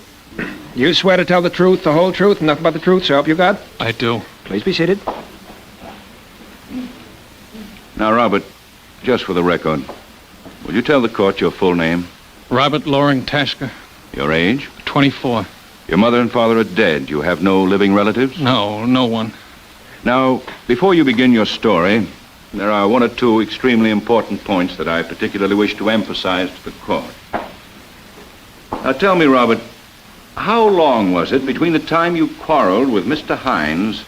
You swear to tell the truth, the whole truth, and nothing but the truth, so help you God? I do. Please be seated. Now, Robert, just for the record, will you tell the court your full name? Robert Loring Tasker. Your age? 24. Your mother and father are dead. You have no living relatives? No, no one. Now, before you begin your story, there are 1 or 2 extremely important points that I particularly wish to emphasize to the court. Now, tell me, Robert, how long was it between the time you quarreled with Mr. Hines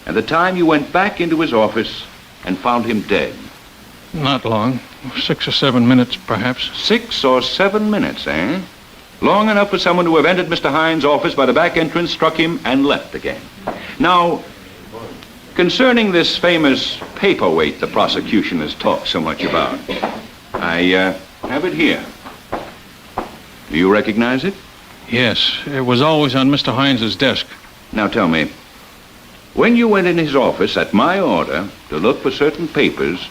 and the time you went back into his office and found him dead? Not long. 6 or 7 minutes, perhaps. 6 or 7 minutes, eh? Long enough for someone to have entered Mr. Hines' office by the back entrance, struck him, and left again. Now, concerning this famous paperweight the prosecution has talked so much about, I have it here. Do you recognize it? Yes, it was always on Mr. Hines's desk. Now tell me, when you went in his office at my order to look for certain papers,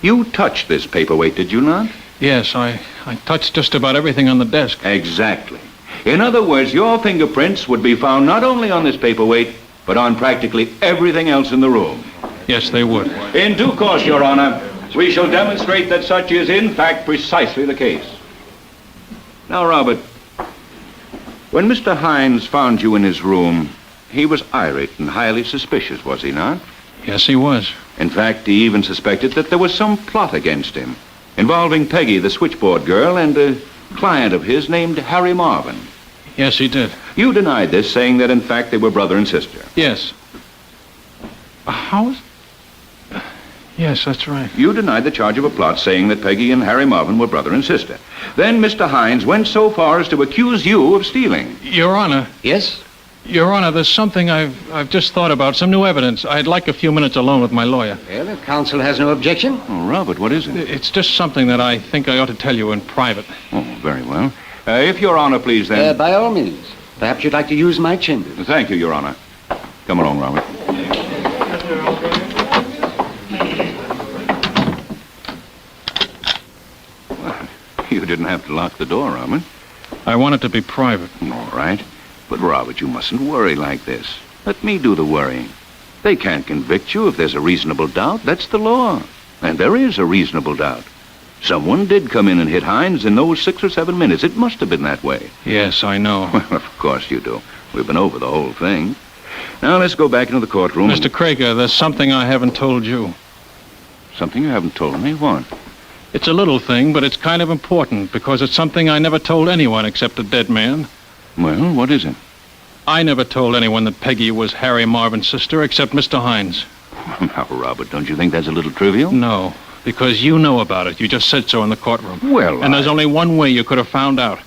you touched this paperweight, did you not? Yes, I touched just about everything on the desk. Exactly. In other words, your fingerprints would be found not only on this paperweight, but on practically everything else in the room. Yes, they would. In due course, Your Honor, we shall demonstrate that such is in fact precisely the case. Now, Robert, when Mr. Hines found you in his room, he was irate and highly suspicious, was he not? Yes, he was. In fact, he even suspected that there was some plot against him, involving Peggy, the switchboard girl, and a client of his named Harry Marvin. Yes, he did. You denied this, saying that in fact they were brother and sister. Yes. How is... Yes, that's right. You denied the charge of a plot, saying that Peggy and Harry Marvin were brother and sister. Then Mr. Hines went so far as to accuse you of stealing. Your Honor. Yes? Your Honor, there's something I've just thought about, some new evidence. I'd like a few minutes alone with my lawyer. Well, if counsel has no objection. Oh, Robert, what is it? It's just something that I think I ought to tell you in private. Oh, very well. If Your Honor, please, then... By all means. Perhaps you'd like to use my chambers. Thank you, Your Honor. Come along, Robert. Well, you didn't have to lock the door, Robert. I want it to be private. All right. But, Robert, you mustn't worry like this. Let me do the worrying. They can't convict you if there's a reasonable doubt. That's the law. And there is a reasonable doubt. Someone did come in and hit Hines in those 6 or 7 minutes. It must have been that way. Yes, I know. Well, of course you do. We've been over the whole thing. Now let's go back into the courtroom. Mr. Krieger, there's something I haven't told you. Something you haven't told me? What? It's a little thing, but it's kind of important because it's something I never told anyone except a dead man. Well, what is it? I never told anyone that Peggy was Harry Marvin's sister except Mr. Hines. Now, Robert, don't you think that's a little trivial? No, because you know about it. You just said so in the courtroom. Well, and there's only one way you could have found out.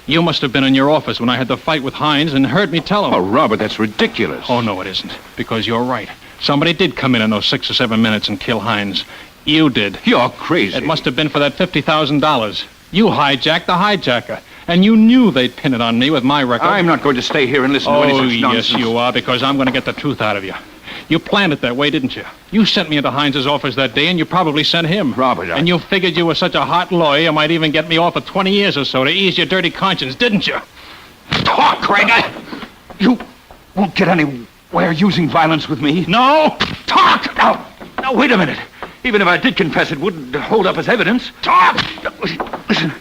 You must have been in your office when I had the fight with Hines and heard me tell him. Oh, Robert, that's ridiculous. Oh, no, it isn't. Because you're right. Somebody did come in those 6 or 7 minutes and kill Hines. You did. You're crazy. It must have been for that $50,000. You hijacked the hijacker. And you knew they'd pin it on me with my record. I'm not going to stay here and listen to any such nonsense. Oh, yes, you are, because I'm going to get the truth out of you. You planned it that way, didn't you? You sent me into Hines's office that day, and you probably sent him. Robert, And you figured you were such a hot lawyer, you might even get me off for 20 years or so to ease your dirty conscience, didn't you? Talk, Craig. You won't get anywhere using violence with me. No? Talk! Now, wait a minute. Even if I did confess, it wouldn't hold up as evidence. Talk! Listen,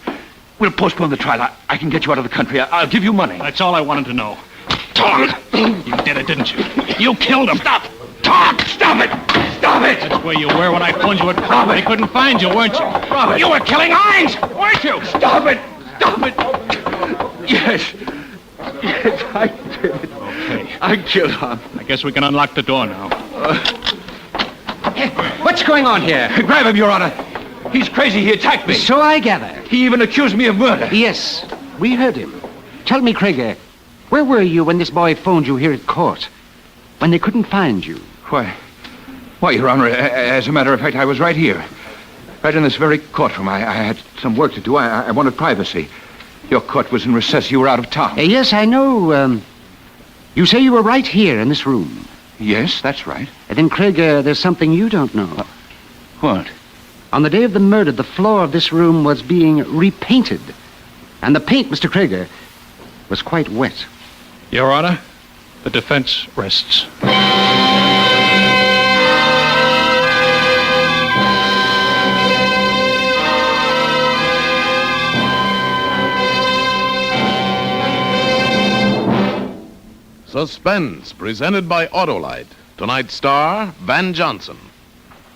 we'll postpone the trial. I can get you out of the country. I'll give you money. That's all I wanted to know. Talk! You did it, didn't you? You killed him. Stop! Talk! Stop it! Stop it! That's where you were when I phoned you at court. They couldn't find you, weren't you? Robert! You were killing Hines, weren't you? Stop it! Stop it! Yes. Yes, I did it. Okay. I killed him. I guess we can unlock the door now. What's going on here? Grab him, Your Honor. He's crazy. He attacked me. So I gather. He even accused me of murder. Yes, we heard him. Tell me, Krieger, where were you when this boy phoned you here at court? When they couldn't find you? Why, Your Honor, as a matter of fact, I was right here. Right in this very courtroom. I had some work to do. I wanted privacy. Your court was in recess. You were out of town. Yes, I know. You say you were right here in this room. Yes, that's right. And then, Krieger, there's something you don't know. What? On the day of the murder, the floor of this room was being repainted. And the paint, Mr. Krieger, was quite wet. Your Honor, the defense rests. Suspense, presented by Autolite. Tonight's star, Van Johnson.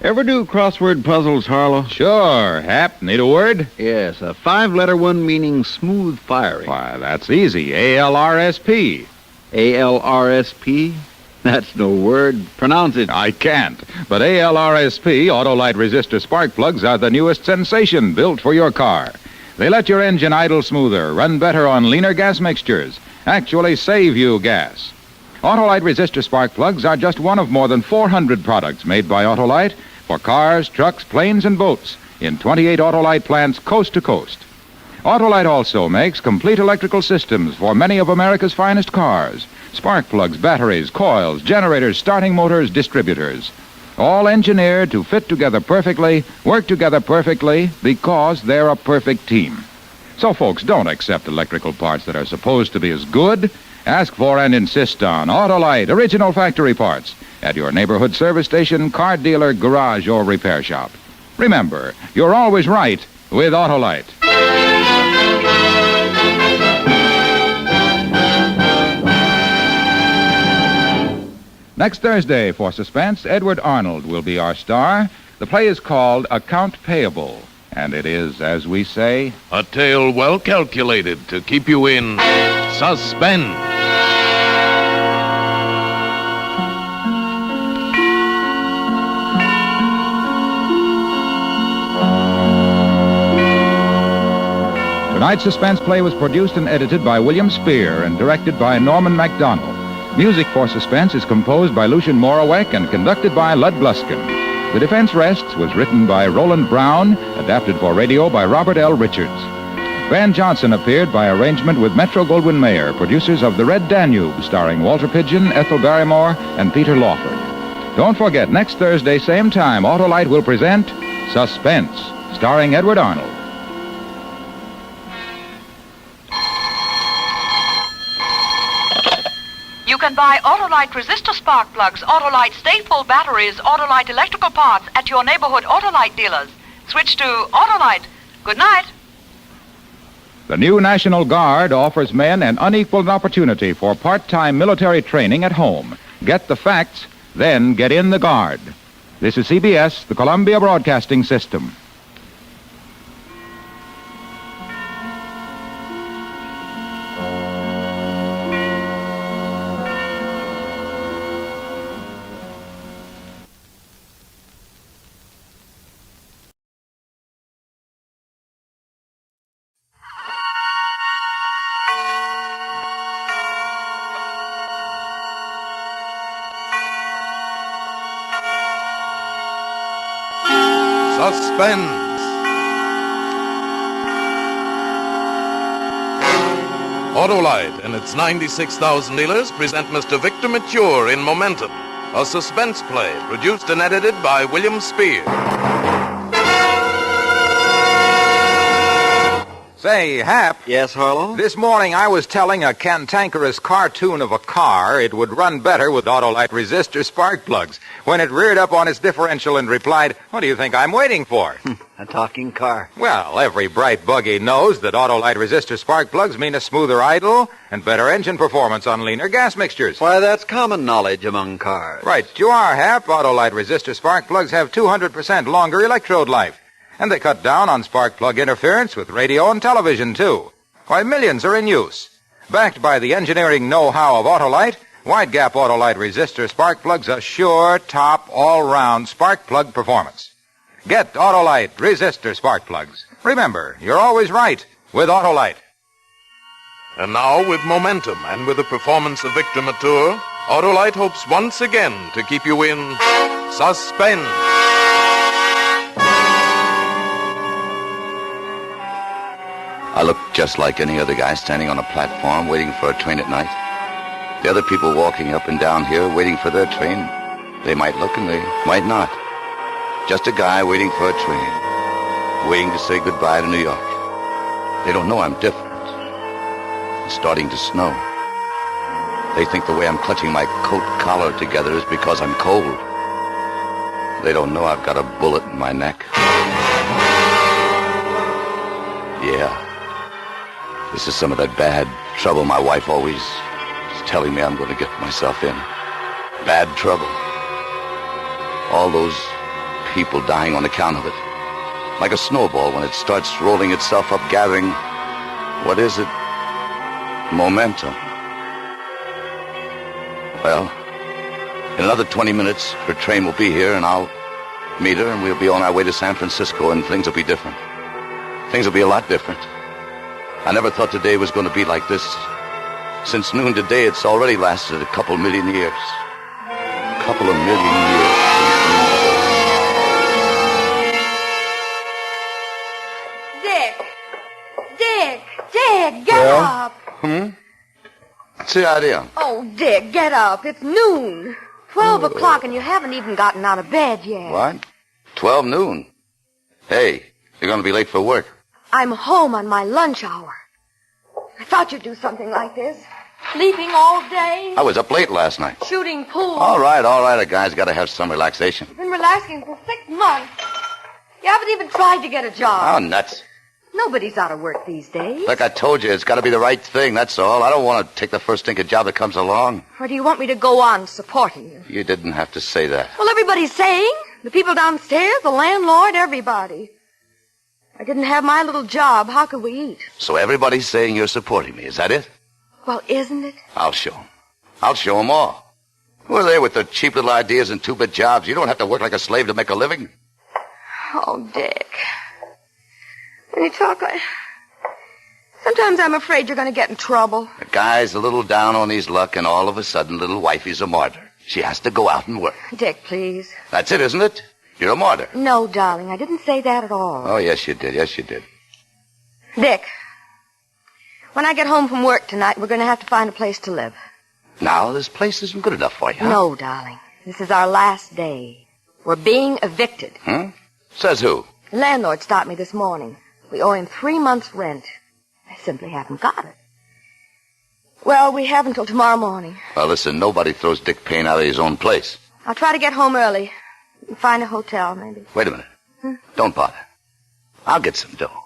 Ever do crossword puzzles, Harlow? Sure. Hap, need a word? Yes, a 5-letter one meaning smooth firing. Why, that's easy. A-L-R-S-P. A-L-R-S-P? That's no word. Pronounce it. I can't. But ALRSP Autolite resistor spark plugs are the newest sensation built for your car. They let your engine idle smoother, run better on leaner gas mixtures, actually save you gas. Autolite resistor spark plugs are just one of more than 400 products made by Autolite for cars, trucks, planes, and boats in 28 Autolite plants coast to coast. Autolite also makes complete electrical systems for many of America's finest cars. Spark plugs, batteries, coils, generators, starting motors, distributors. All engineered to fit together perfectly, work together perfectly, because they're a perfect team. So, folks, don't accept electrical parts that are supposed to be as good. Ask for and insist on Autolite original factory parts at your neighborhood service station, car dealer, garage, or repair shop. Remember, you're always right with Autolite. Next Thursday for Suspense, Edward Arnold will be our star. The play is called Account Payable, and it is, as we say, a tale well calculated to keep you in suspense. Tonight's Suspense play was produced and edited by William Spear and directed by Norman MacDonald. Music for Suspense is composed by Lucian Morawek and conducted by Lud Bluskin. The Defense Rests was written by Roland Brown, adapted for radio by Robert L. Richards. Van Johnson appeared by arrangement with Metro-Goldwyn-Mayer, producers of The Red Danube, starring Walter Pidgeon, Ethel Barrymore, and Peter Lawford. Don't forget, next Thursday, same time, Autolite will present Suspense, starring Edward Arnold. You can buy Autolite resistor spark plugs, Autolite stay-full batteries, Autolite electrical parts at your neighborhood Autolite dealers. Switch to Autolite. Good night. The new National Guard offers men an unequaled opportunity for part-time military training at home. Get the facts, then get in the Guard. This is CBS, the Columbia Broadcasting System. Suspense. Autolite and its 96,000 dealers present Mr. Victor Mature in Momentum, a suspense play produced and edited by William Spear. Say, Hap. Yes, Harlow? This morning I was telling a cantankerous cartoon of a car it would run better with Autolite resistor spark plugs when it reared up on its differential and replied, "What do you think I'm waiting for?" A talking car. Well, every bright buggy knows that Autolite resistor spark plugs mean a smoother idle and better engine performance on leaner gas mixtures. Why, that's common knowledge among cars. Right, you are, Hap. Autolite resistor spark plugs have 200% longer electrode life. And they cut down on spark plug interference with radio and television, too. Why, millions are in use. Backed by the engineering know-how of Autolite, wide-gap Autolite resistor spark plugs assure top, all-round spark plug performance. Get Autolite resistor spark plugs. Remember, you're always right with Autolite. And now, with Momentum and with the performance of Victor Mature, Autolite hopes once again to keep you in suspense. I look just like any other guy standing on a platform waiting for a train at night. The other people walking up and down here waiting for their train, they might look and they might not. Just a guy waiting for a train, waiting to say goodbye to New York. They don't know I'm different. It's starting to snow. They think the way I'm clutching my coat collar together is because I'm cold. They don't know I've got a bullet in my neck. Yeah. This is some of that bad trouble my wife always is telling me I'm going to get myself in. Bad trouble. All those people dying on account of it. Like a snowball when it starts rolling itself up, gathering, what is it? Momentum. Well, in another 20 minutes, her train will be here, and I'll meet her, and we'll be on our way to San Francisco, and things will be different. Things will be a lot different. I never thought today was going to be like this. Since noon today, it's already lasted a couple million years. A couple of million years. Dick, get up. What's the idea? Oh, Dick, get up. It's noon. 12 o'clock and you haven't even gotten out of bed yet. What? 12 noon? Hey, you're going to be late for work. I'm home on my lunch hour. I thought you'd do something like this. Sleeping all day. I was up late last night. Shooting pool. All right. A guy's got to have some relaxation. I've been relaxing for 6 months. You haven't even tried to get a job. Oh, nuts. Nobody's out of work these days. Look, I told you, it's got to be the right thing, that's all. I don't want to take the first stinking job that comes along. Or do you want me to go on supporting you? You didn't have to say that. Well, everybody's saying. The people downstairs, the landlord, everybody. I didn't have my little job. How could we eat? So everybody's saying you're supporting me, is that it? Well, isn't it? I'll show 'em. I'll show 'em all. Who are they with their cheap little ideas and two-bit jobs? You don't have to work like a slave to make a living. Oh, Dick. When you talk like... Sometimes I'm afraid you're going to get in trouble. The guy's a little down on his luck, and all of a sudden, little wifey's a martyr. She has to go out and work. Dick, please. That's it, isn't it? You're a martyr. No, darling, I didn't say that at all. Oh, yes, you did. Yes, you did. Dick, when I get home from work tonight, we're going to have to find a place to live. Now, this place isn't good enough for you, huh? No, darling. This is our last day. We're being evicted. Says who? The landlord stopped me this morning. We owe him 3 months' rent. I simply haven't got it. Well, we have until tomorrow morning. Well, listen, nobody throws Dick Payne out of his own place. I'll try to get home early. Find a hotel, maybe. Wait a minute. Don't bother. I'll get some dough.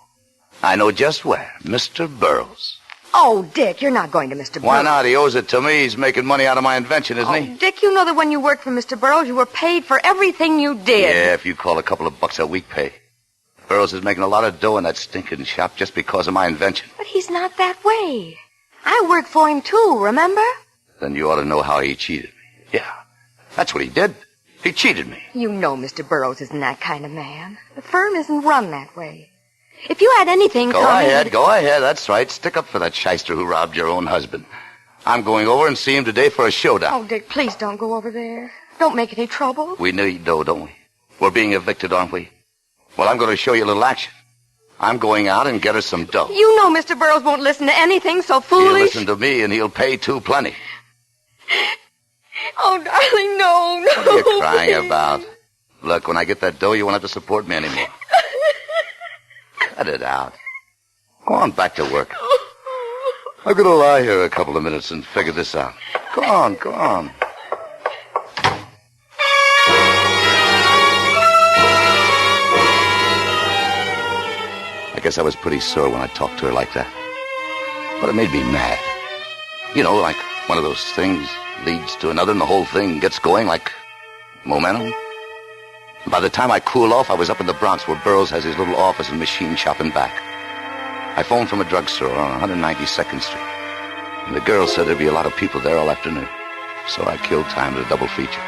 I know just where. Mr. Burroughs. Oh, Dick, you're not going to Mr. Burroughs. Why not? He owes it to me. He's making money out of my invention, isn't he? Dick, you know that when you worked for Mr. Burroughs, you were paid for everything you did. Yeah, if you call a couple of bucks a week pay. Burroughs is making a lot of dough in that stinking shop just because of my invention. But he's not that way. I worked for him, too, remember? Then you ought to know how he cheated me. Yeah, that's what he did. He cheated me. You know Mr. Burroughs isn't that kind of man. The firm isn't run that way. If you had anything Go ahead. That's right. Stick up for that shyster who robbed your own husband. I'm going over and see him today for a showdown. Oh, Dick, please don't go over there. Don't make any trouble. We need dough, don't we? We're being evicted, aren't we? Well, I'm going to show you a little action. I'm going out and get us some dough. You know Mr. Burroughs won't listen to anything so foolish. He'll listen to me, and he'll pay, too, plenty. Oh, darling, no. What are you crying about? Look, when I get that dough, you won't have to support me anymore. Cut it out. Go on back to work. I'm going to lie here a couple of minutes and figure this out. Go on. I guess I was pretty sore when I talked to her like that. But it made me mad. You know, like one of those things leads to another and the whole thing gets going like momentum. By the time I cooled off, I was up in the Bronx where Burroughs has his little office and machine shop and back. I phoned from a drugstore on 192nd Street. And the girl said there'd be a lot of people there all afternoon. So I killed time with a double feature.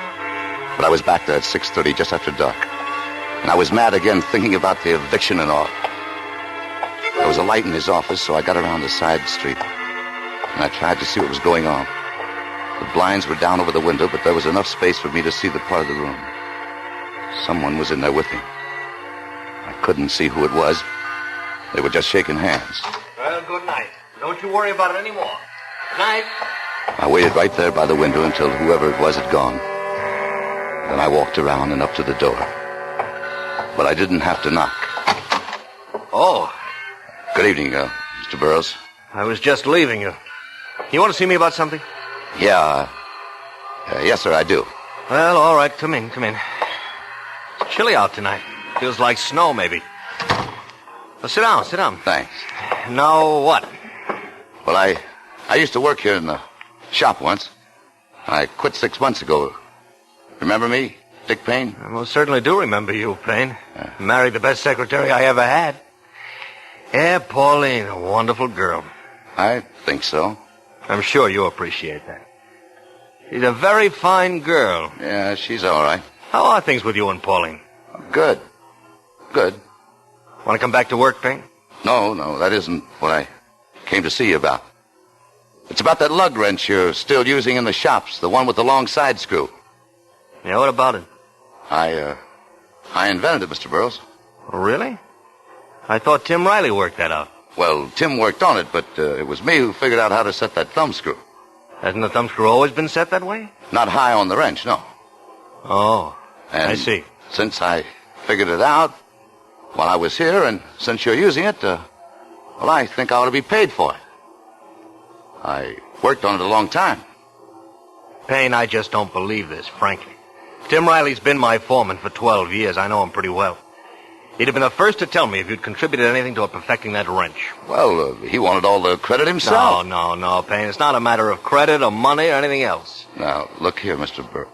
But I was back there at 6:30, just after dark. And I was mad again, thinking about the eviction and all. There was a light in his office, so I got around the side street. And I tried to see what was going on. The blinds were down over the window, but there was enough space for me to see the part of the room. Someone was in there with me. I couldn't see who it was. They were just shaking hands. Well, good night. Don't you worry about it anymore. Good night. I waited right there by the window until whoever it was had gone. Then I walked around and up to the door. But I didn't have to knock. Oh. Good evening, Mr. Burroughs. I was just leaving you. You want to see me about something? Yeah. Yes, sir, I do. Well, all right. Come in. It's chilly out tonight. Feels like snow, maybe. Well, sit down. Thanks. Now what? Well, I used to work here in the shop once. I quit 6 months ago. Remember me, Dick Payne? I most certainly do remember you, Payne. Married the best secretary I ever had. Yeah, Pauline, a wonderful girl. I think so. I'm sure you appreciate that. She's a very fine girl. Yeah, she's all right. How are things with you and Pauline? Good. Want to come back to work, Payne? No, that isn't what I came to see you about. It's about that lug wrench you're still using in the shops, the one with the long side screw. Yeah, what about it? I invented it, Mr. Burroughs. Oh, really? I thought Tim Riley worked that out. Well, Tim worked on it, but it was me who figured out how to set that thumb screw. Hasn't the thumb screw always been set that way? Not high on the wrench, no. Oh, and I see. Since I figured it out while I was here, and since you're using it, well, I think I ought to be paid for it. I worked on it a long time. Payne, I just don't believe this, frankly. Tim Riley's been my foreman for 12 years. I know him pretty well. He'd have been the first to tell me if you'd contributed anything to perfecting that wrench. Well, he wanted all the credit himself. No, Payne. It's not a matter of credit or money or anything else. Now, look here, Mr. Burroughs.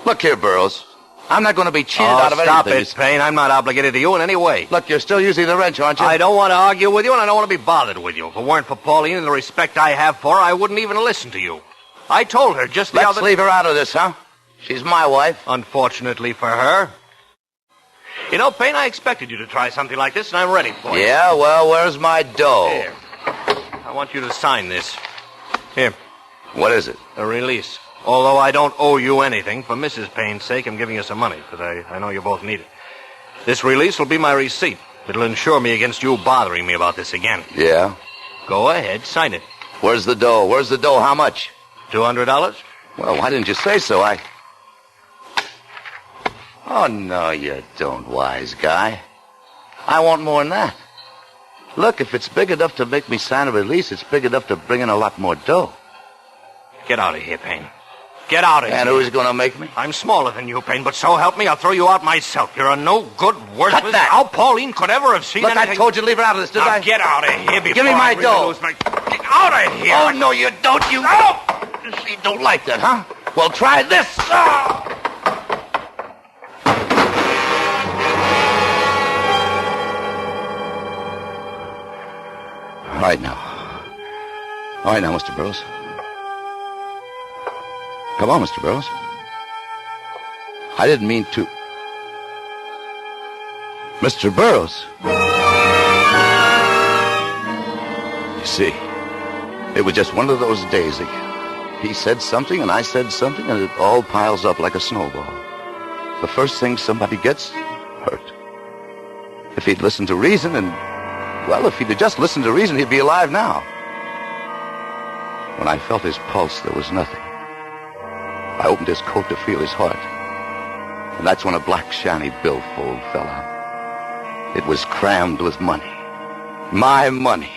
Look here, Burroughs. I'm not going to be cheated out of anything. Stop it, Payne. I'm not obligated to you in any way. Look, you're still using the wrench, aren't you? I don't want to argue with you, and I don't want to be bothered with you. If it weren't for Pauline and the respect I have for her, I wouldn't even listen to you. I told her just the other... Let's leave her out of this, huh? She's my wife. Unfortunately for her. You know, Payne, I expected you to try something like this, and I'm ready for it. Yeah, well, where's my dough? Here. I want you to sign this. Here. What is it? A release. Although I don't owe you anything, for Mrs. Payne's sake, I'm giving you some money, because I know you both need it. This release will be my receipt. It'll insure me against you bothering me about this again. Yeah? Go ahead, sign it. Where's the dough? How much? $200? Well, why didn't you say so? Oh, no, you don't, wise guy. I want more than that. Look, if it's big enough to make me sign a release, it's big enough to bring in a lot more dough. Get out of here, Payne. Get out of here. And who's going to make me? I'm smaller than you, Payne, but so help me, I'll throw you out myself. You're a no-good, worthless... Cut that! How Pauline could ever have seen Look, anything... I told you to leave her out of this, did I? Now get out of here before Give me my I really dough. lose my... Get out of here! Oh, no, you don't. You don't like that, huh? Well, try this. All right, now, Mr. Burroughs. Come on, Mr. Burroughs. I didn't mean to... Mr. Burroughs. You see, it was just one of those days. He said something, and I said something, and it all piles up like a snowball. The first thing somebody gets, hurt. If he'd listened to reason and... Well, if he'd have just listened to reason, he'd be alive now. When I felt his pulse, there was nothing. I opened his coat to feel his heart. And that's when a black shiny billfold fell out. It was crammed with money. My money.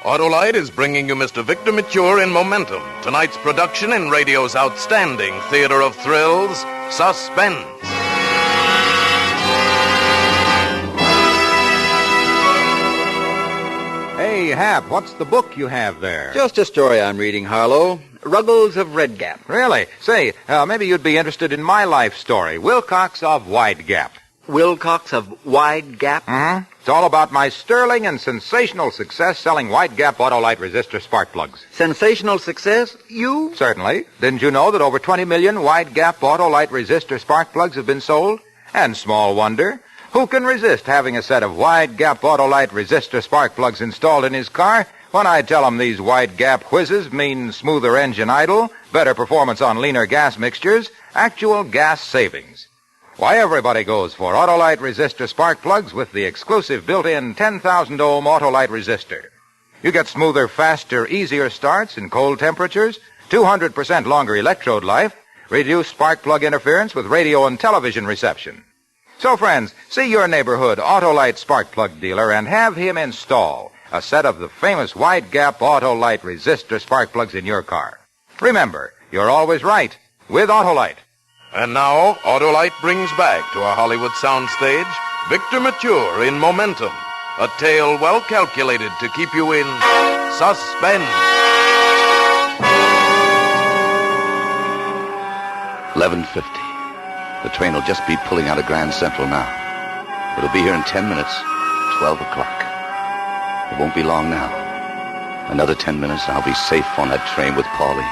Autolite is bringing you Mr. Victor Mature in Momentum, tonight's production in radio's outstanding theater of thrills, Suspense. Hey, Hap, what's the book you have there? Just a story I'm reading, Harlow. Ruggles of Red Gap. Really? Say, maybe you'd be interested in my life story, Wilcox of Wide Gap. Wilcox of Wide Gap? Mm-hmm. It's all about my sterling and sensational success selling Wide Gap Autolite resistor spark plugs. Sensational success? You? Certainly. Didn't you know that over 20 million Wide Gap Autolite resistor spark plugs have been sold? And small wonder. Who can resist having a set of Wide Gap Autolite resistor spark plugs installed in his car when I tell him these Wide Gap whizzes mean smoother engine idle, better performance on leaner gas mixtures, actual gas savings? Why, everybody goes for Autolite resistor spark plugs with the exclusive built-in 10,000 ohm Autolite resistor. You get smoother, faster, easier starts in cold temperatures, 200% longer electrode life, reduced spark plug interference with radio and television reception. So, friends, see your neighborhood Autolite spark plug dealer and have him install a set of the famous Wide Gap Autolite resistor spark plugs in your car. Remember, you're always right with Autolite. And now, Autolite brings back to our Hollywood soundstage Victor Mature in Momentum, a tale well calculated to keep you in suspense. 11:50. The train will just be pulling out of Grand Central now. It'll be here in 10 minutes, 12 o'clock. It won't be long now. Another 10 minutes, I'll be safe on that train with Paulie.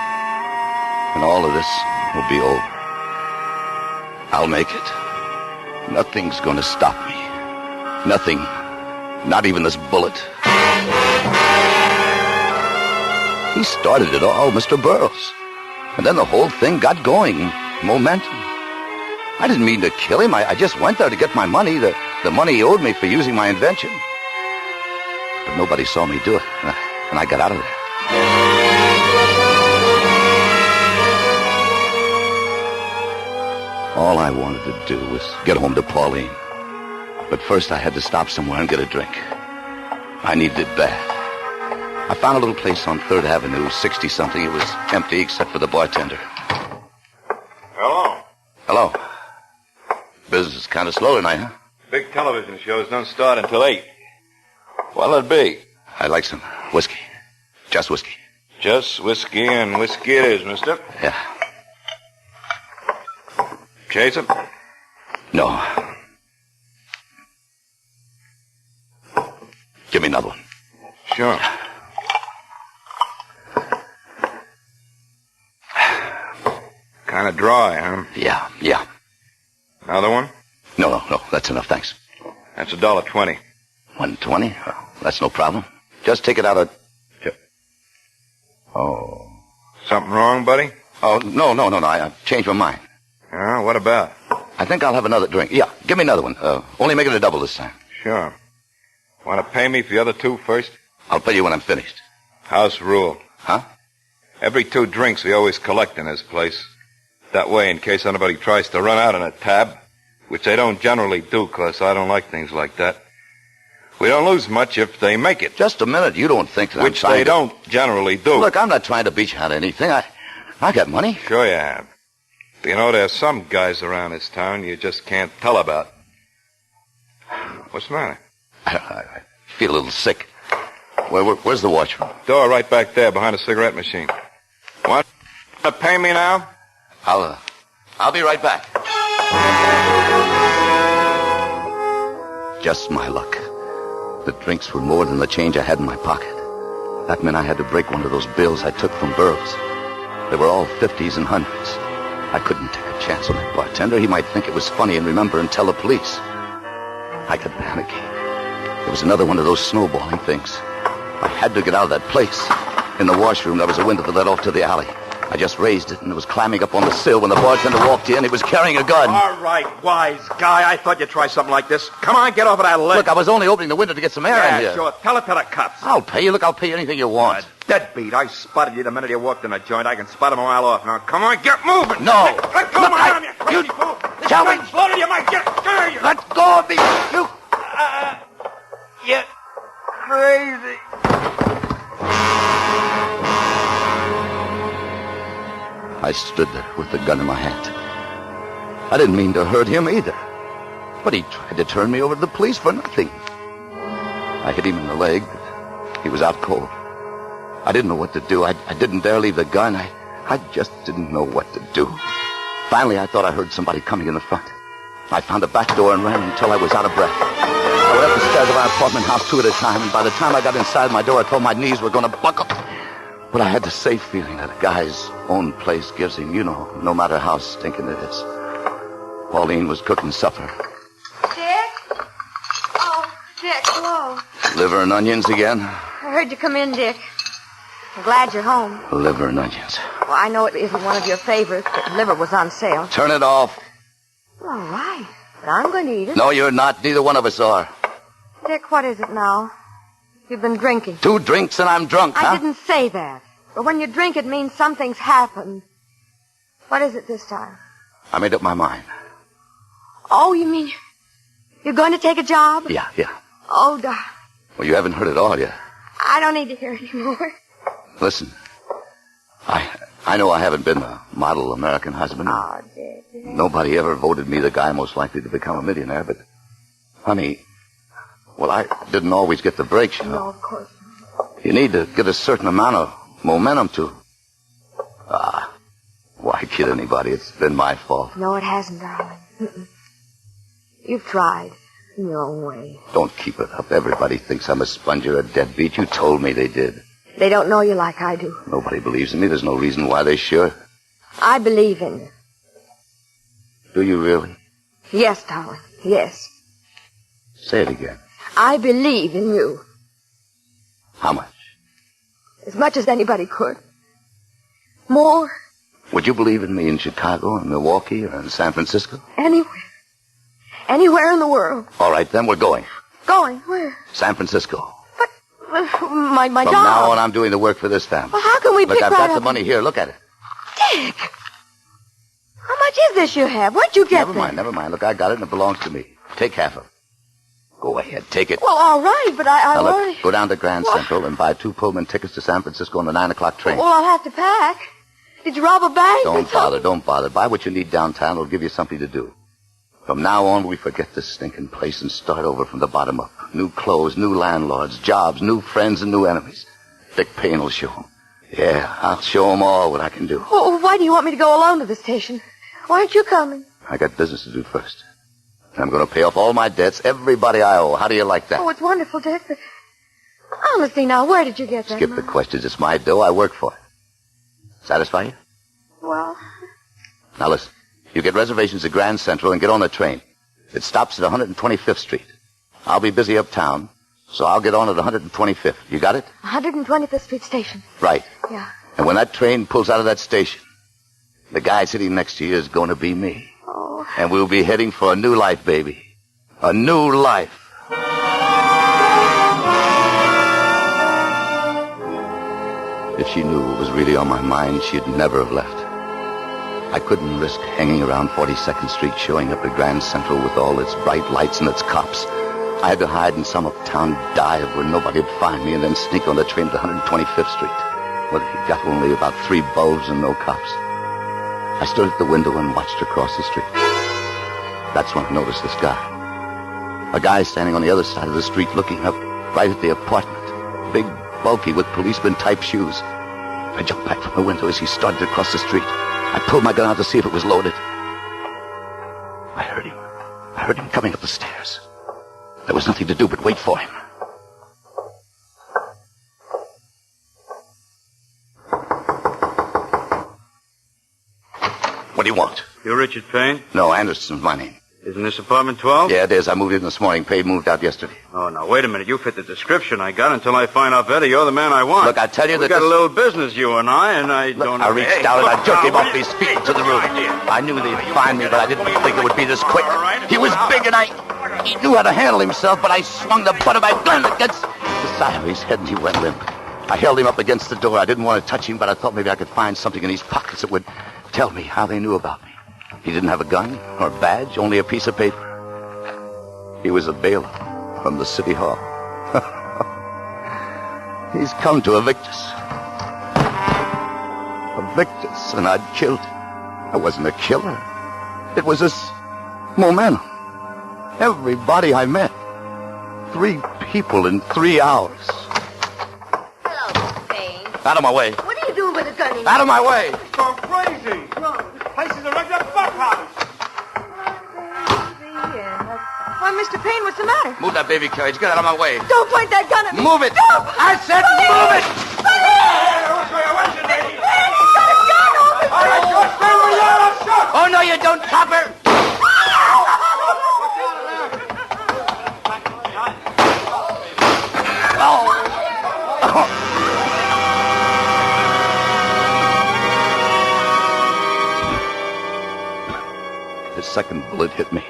And all of this will be over. I'll make it. Nothing's going to stop me. Nothing. Not even this bullet. He started it all, Mr. Burroughs. And then the whole thing got going. Momentum. I didn't mean to kill him. I just went there to get my money, the money he owed me for using my invention. But nobody saw me do it, and I got out of there. All I wanted to do was get home to Pauline. But first I had to stop somewhere and get a drink. I needed it bad. I found a little place on 3rd Avenue, 60-something. It was empty except for the bartender. Hello. Hello. Business is kind of slow tonight, huh? Big television shows don't start until 8. What'll it be? I'd like some whiskey. Just whiskey. Just whiskey, and whiskey it is, mister. Yeah. Chaser? No. Give me another one. Sure. Kind of dry, huh? Yeah. Another one? No. That's enough, thanks. That's $1.20. $1.20? Oh, that's no problem. Just take it out of... Oh. Something wrong, buddy? Oh, no. I've changed my mind. What about? I think I'll have another drink. Yeah, give me another one. Only make it a double this time. Sure. Want to pay me for the other 2 first? I'll pay you when I'm finished. House rule. Huh? Every 2 drinks we always collect in this place. That way, in case anybody tries to run out on a tab, which they don't generally do, 'cause I don't like things like that. We don't lose much if they make it. Just a minute. You don't think that Which I'm trying they don't generally do. Look, I'm not trying to beat you out of anything. I got money. Sure you have. But you know, there's some guys around this town you just can't tell about. What's the matter? I feel a little sick. Where's the washroom? Door right back there behind the cigarette machine. Want to pay me now? I'll be right back. Just my luck. The drinks were more than the change I had in my pocket. That meant I had to break one of those bills I took from Burroughs. They were all 50s and 100s. I couldn't take a chance on that bartender. He might think it was funny and remember and tell the police. I got panicky. It was another one of those snowballing things. I had to get out of that place. In the washroom, there was a window that led off to the alley. I just raised it and it was climbing up on the sill when the bartender walked in. He was carrying a gun. All right, wise guy. I thought you'd try something like this. Come on, get off of that ledge. Look, I was only opening the window to get some air in here. Yeah, sure. Tell it to the cops. I'll pay you. Look, I'll pay you anything you want. Deadbeat. I spotted you the minute you walked in the joint. I can spot him a mile off. Now, come on, get moving. No. Let go of my arm, you crazy fool. Tell me. Exploded, you might get scared. You. Let go of me. You. You're crazy. I stood there with the gun in my hand. I didn't mean to hurt him either. But he tried to turn me over to the police for nothing. I hit him in the leg, but he was out cold. I didn't know what to do. I didn't dare leave the gun. I just didn't know what to do. Finally, I thought I heard somebody coming in the front. I found a back door and ran until I was out of breath. I went up the stairs of our apartment house 2 at a time, and by the time I got inside my door, I thought my knees were going to buckle. But I had the safe feeling that a guy's own place gives him, no matter how stinking it is. Pauline was cooking supper. Dick? Oh, Dick, hello. Liver and onions again? I heard you come in, Dick. I'm glad you're home. Liver and onions. Well, I know it isn't one of your favorites, but liver was on sale. Turn it off. All right, but I'm going to eat it. No, you're not. Neither one of us are. Dick, what is it now? You've been drinking. 2 drinks and I'm drunk, huh? I didn't say that. But when you drink, it means something's happened. What is it this time? I made up my mind. Oh, you mean you're going to take a job? Yeah. Oh, darling. Well, you haven't heard it all yet. I don't need to hear anymore. Listen, I know I haven't been a model American husband. Oh, Dick. Nobody ever voted me the guy most likely to become a millionaire, but, honey, well, I didn't always get the breaks, No, of course not. You need to get a certain amount of momentum to... Why kid anybody? It's been my fault. No, it hasn't, darling. Mm-mm. You've tried in your own way. Don't keep it up. Everybody thinks I'm a sponge or a deadbeat. You told me they did. They don't know you like I do. Nobody believes in me. There's no reason why they should. I believe in you. Do you really? Yes, darling. Yes. Say it again. I believe in you. How much? As much as anybody could. More. Would you believe in me in Chicago, in Milwaukee, or in San Francisco? Anywhere. Anywhere in the world. All right, then we're going. Going? Where? San Francisco. My From job. now on, I'm doing the work for this family. Well, how can we Look, pick I've right got the up- money here. Look at it. Dick! How much is this you have? Where'd you get this? Never mind. Look, I got it, and it belongs to me. Take half of it. Go ahead, take it. Well, all right, but I Now, look, already... go down to Grand Well- Central and buy 2 Pullman tickets to San Francisco on the 9 o'clock train. Well, I'll have to pack. Did you rob a bank? Don't bother. Buy what you need downtown. It'll give you something to do. From now on, we forget this stinking place and start over from the bottom up. New clothes, new landlords, jobs, new friends, and new enemies. Dick Payne will show them. Yeah, I'll show them all what I can do. Well, why do you want me to go alone to the station? Why aren't you coming? I got business to do first. And I'm going to pay off all my debts, everybody I owe. How do you like that? Oh, it's wonderful, Dick, but... Honestly, now, where did you get that Skip the money? questions. It's my dough. I work for it. Satisfy you? Well, Now listen. You get reservations at Grand Central and get on the train. It stops at 125th Street. I'll be busy uptown, so I'll get on at 125th. You got it? 125th Street Station. Right. Yeah. And when that train pulls out of that station, the guy sitting next to you is going to be me. Oh. And we'll be heading for a new life, baby. A new life. If she knew what was really on my mind, she'd never have left. I couldn't risk hanging around 42nd Street, showing up at Grand Central with all its bright lights and its cops. I had to hide in some uptown dive where nobody would find me and then sneak on the train to 125th Street, where it got only about 3 bulbs and no cops. I stood at the window and watched across the street. That's when I noticed this guy. A guy standing on the other side of the street looking up right at the apartment. Big, bulky, with policeman-type shoes. I jumped back from the window as he started across the street. I pulled my gun out to see if it was loaded. I heard him. I heard him coming up the stairs. There was nothing to do but wait for him. What do you want? You're Richard Payne? No, Anderson's my name. Isn't this apartment 12? Yeah, it is. I moved in this morning. Pay moved out yesterday. Oh, now, wait a minute. You fit the description I got until I find out better you're the man I want. Look, I tell you we that got a little business, you and I don't know. I reached out and I jerked him off his feet into the room. I knew they'd find me, but I didn't think it would be this quick. He was big and he knew how to handle himself, but I swung the butt of my gun against the side of his head and he went limp. I held him up against the door. I didn't want to touch him, but I thought maybe I could find something in his pockets that would tell me how they knew about me. He didn't have a gun or a badge, only a piece of paper. He was a bailiff from the city hall. He's come to evict us. Evict us, and I'd killed him. I wasn't a killer. It was this momentum. Everybody I met. 3 people in 3 hours. Hello, Mr. Payne. Out of my way. What are you doing with a gun in your Out of my way. It's gone crazy. This place is a regular fuck house. Why, Mr. Payne, what's the matter? Move that baby carriage. Get out of my way. Don't point that gun at me. Move it. No. I said move it. Oh, no, you don't, copper. The second bullet hit me.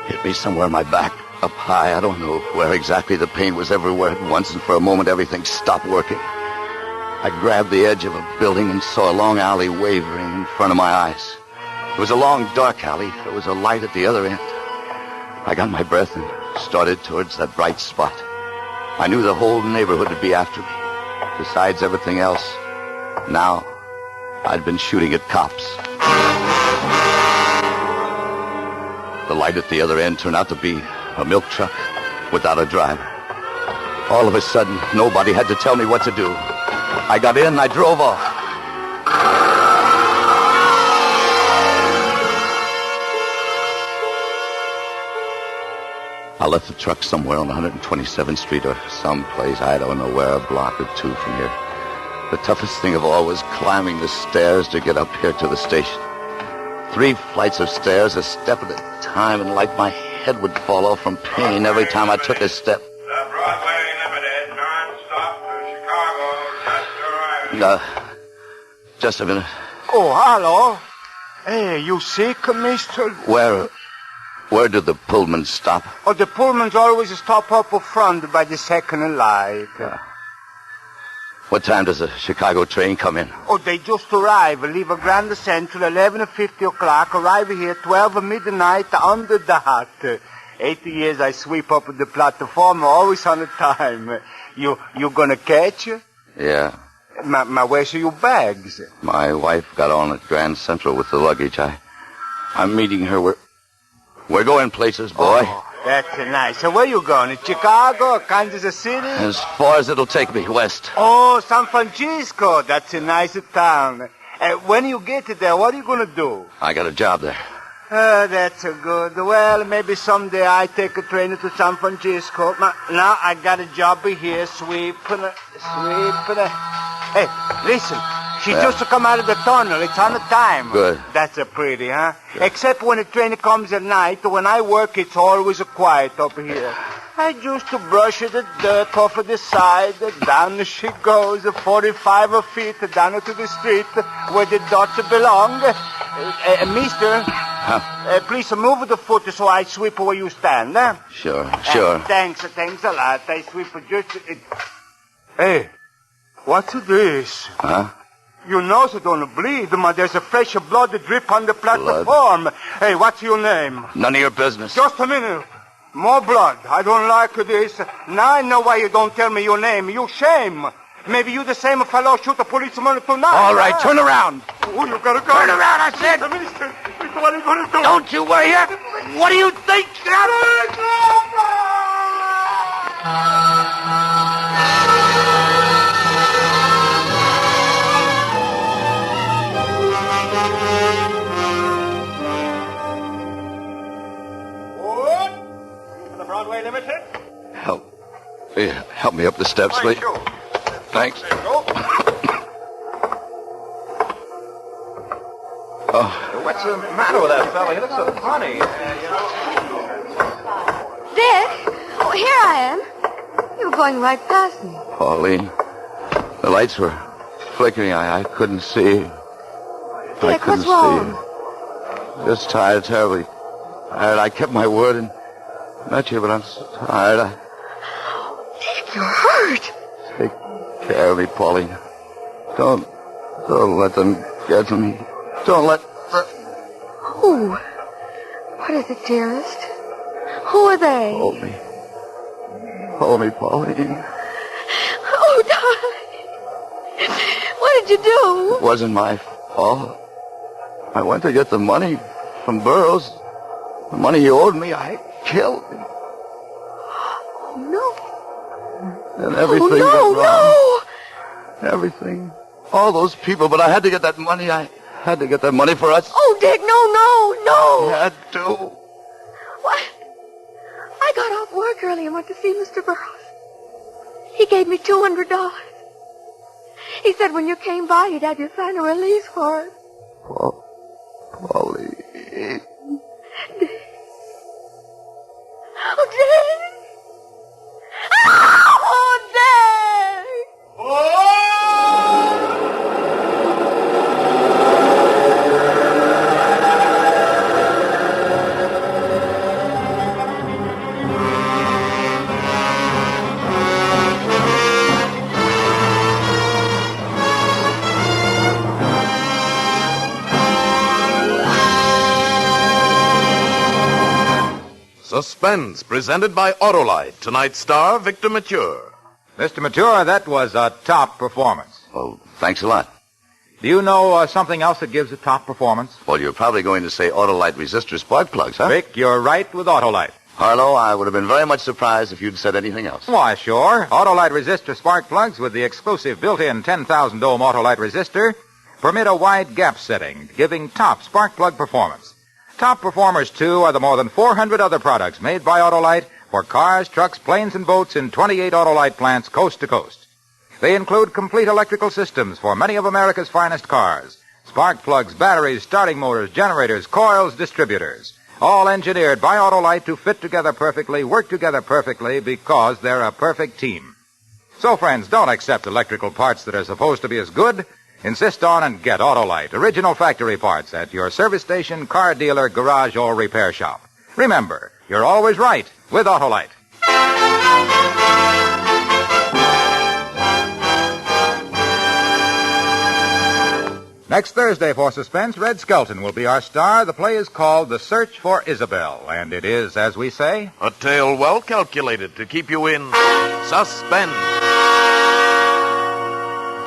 Hit me somewhere in my back, up high. I don't know where exactly. The pain was everywhere at once, and for a moment everything stopped working. I grabbed the edge of a building and saw a long alley wavering in front of my eyes. It was a long, dark alley. There was a light at the other end. I got my breath and started towards that bright spot. I knew the whole neighborhood would be after me. Besides everything else, now I'd been shooting at cops. The light at the other end turned out to be a milk truck without a driver. All of a sudden, nobody had to tell me what to do. I got in and I drove off. I left the truck somewhere on 127th Street or someplace, I don't know where, a block or 2 from here. The toughest thing of all was climbing the stairs to get up here to the station. 3 flights of stairs, a step at a time, and like my head would fall off from pain every time I took a step. The Broadway Limited, non-stop to Chicago, just arriving. Just a minute. Oh, hello. Hey, you sick, mister? Where did the Pullman stop? Oh, the Pullmans always stop up front by the second light. What time does the Chicago train come in? Oh, they just arrive. Leave a Grand Central 11:50 o'clock. Arrive here 12 midnight under the hat. 80 years I sweep up the platform, always on the time. You gonna catch? Yeah. Where's your bags? My wife got on at Grand Central with the luggage. I'm meeting her. We're going places, boy. Oh, that's nice. So where you going? Chicago, Kansas City? As far as it'll take me, west. Oh, San Francisco. That's a nice town. When you get there, what are you going to do? I got a job there. That's good. Well, maybe someday I take a train to San Francisco. Now I got a job here, sweeping. Hey, listen. She just come out of the tunnel. It's on the time. Good. That's a pretty, huh? Good. Except when the train comes at night. When I work, it's always quiet up here. I just brush the dirt off of the side. Down she goes, 45 feet down to the street where the dots belong. Mister, please move the foot so I sweep where you stand. Sure. Thanks a lot. I sweep just... Hey, what's this? Huh? Your nose don't bleed, but there's a fresh blood drip on the platform. Hey, what's your name? None of your business. Just a minute. More blood. I don't like this. Now I know why you don't tell me your name. You shame. Maybe you the same fellow shoot a policeman tonight. All right, turn around. Oh, you gotta go. Turn around, I said. Mister, what are you gonna do? Don't you worry. What do you think? Broadway Limited? Help me up the steps, please. Thanks. What's the matter with that fella? He looks so funny. Dick? Oh, here I am. You were going right past me. Pauline, the lights were flickering. I couldn't see. Dick, what's wrong? Just tired, terribly tired. I kept my word and met you, but I'm so tired. Dick, you're hurt. Take care of me, Pauline. Don't let them get to me. Don't let... Who? What is it, dearest? Who are they? Hold me. Hold me, Pauline. Oh, darling. What did you do? It wasn't my fault. I went to get the money from Burroughs. The money he owed me, I killed him. Oh, no. And everything went wrong. Everything. All those people, but I had to get that money. I had to get that money for us. Oh, Dick, no. I had to. What? I got off work early and went to see Mr. Burroughs. He gave me $200. He said when you came by, he'd have you sign a release for it. Pauline. Oh, Dick! Oh, Dick! Suspense, presented by Autolite. Tonight's star, Victor Mature. Mr. Mature, that was a top performance. Well, thanks a lot. Do you know something else that gives a top performance? Well, you're probably going to say Autolite resistor spark plugs, huh? Vic, you're right with Autolite. Harlow, I would have been very much surprised if you'd said anything else. Why, sure. Autolite resistor spark plugs with the exclusive built-in 10,000 ohm Autolite resistor permit a wide gap setting, giving top spark plug performance. Top performers, too, are the more than 400 other products made by Autolite for cars, trucks, planes, and boats in 28 Autolite plants coast to coast. They include complete electrical systems for many of America's finest cars. Spark plugs, batteries, starting motors, generators, coils, distributors. All engineered by Autolite to fit together perfectly, work together perfectly, because they're a perfect team. So, friends, don't accept electrical parts that are supposed to be as good. Insist on and get Autolite, original factory parts at your service station, car dealer, garage, or repair shop. Remember, you're always right with Autolite. Next Thursday for Suspense, Red Skelton will be our star. The play is called The Search for Isabel, and it is, as we say, A tale well calculated to keep you in suspense.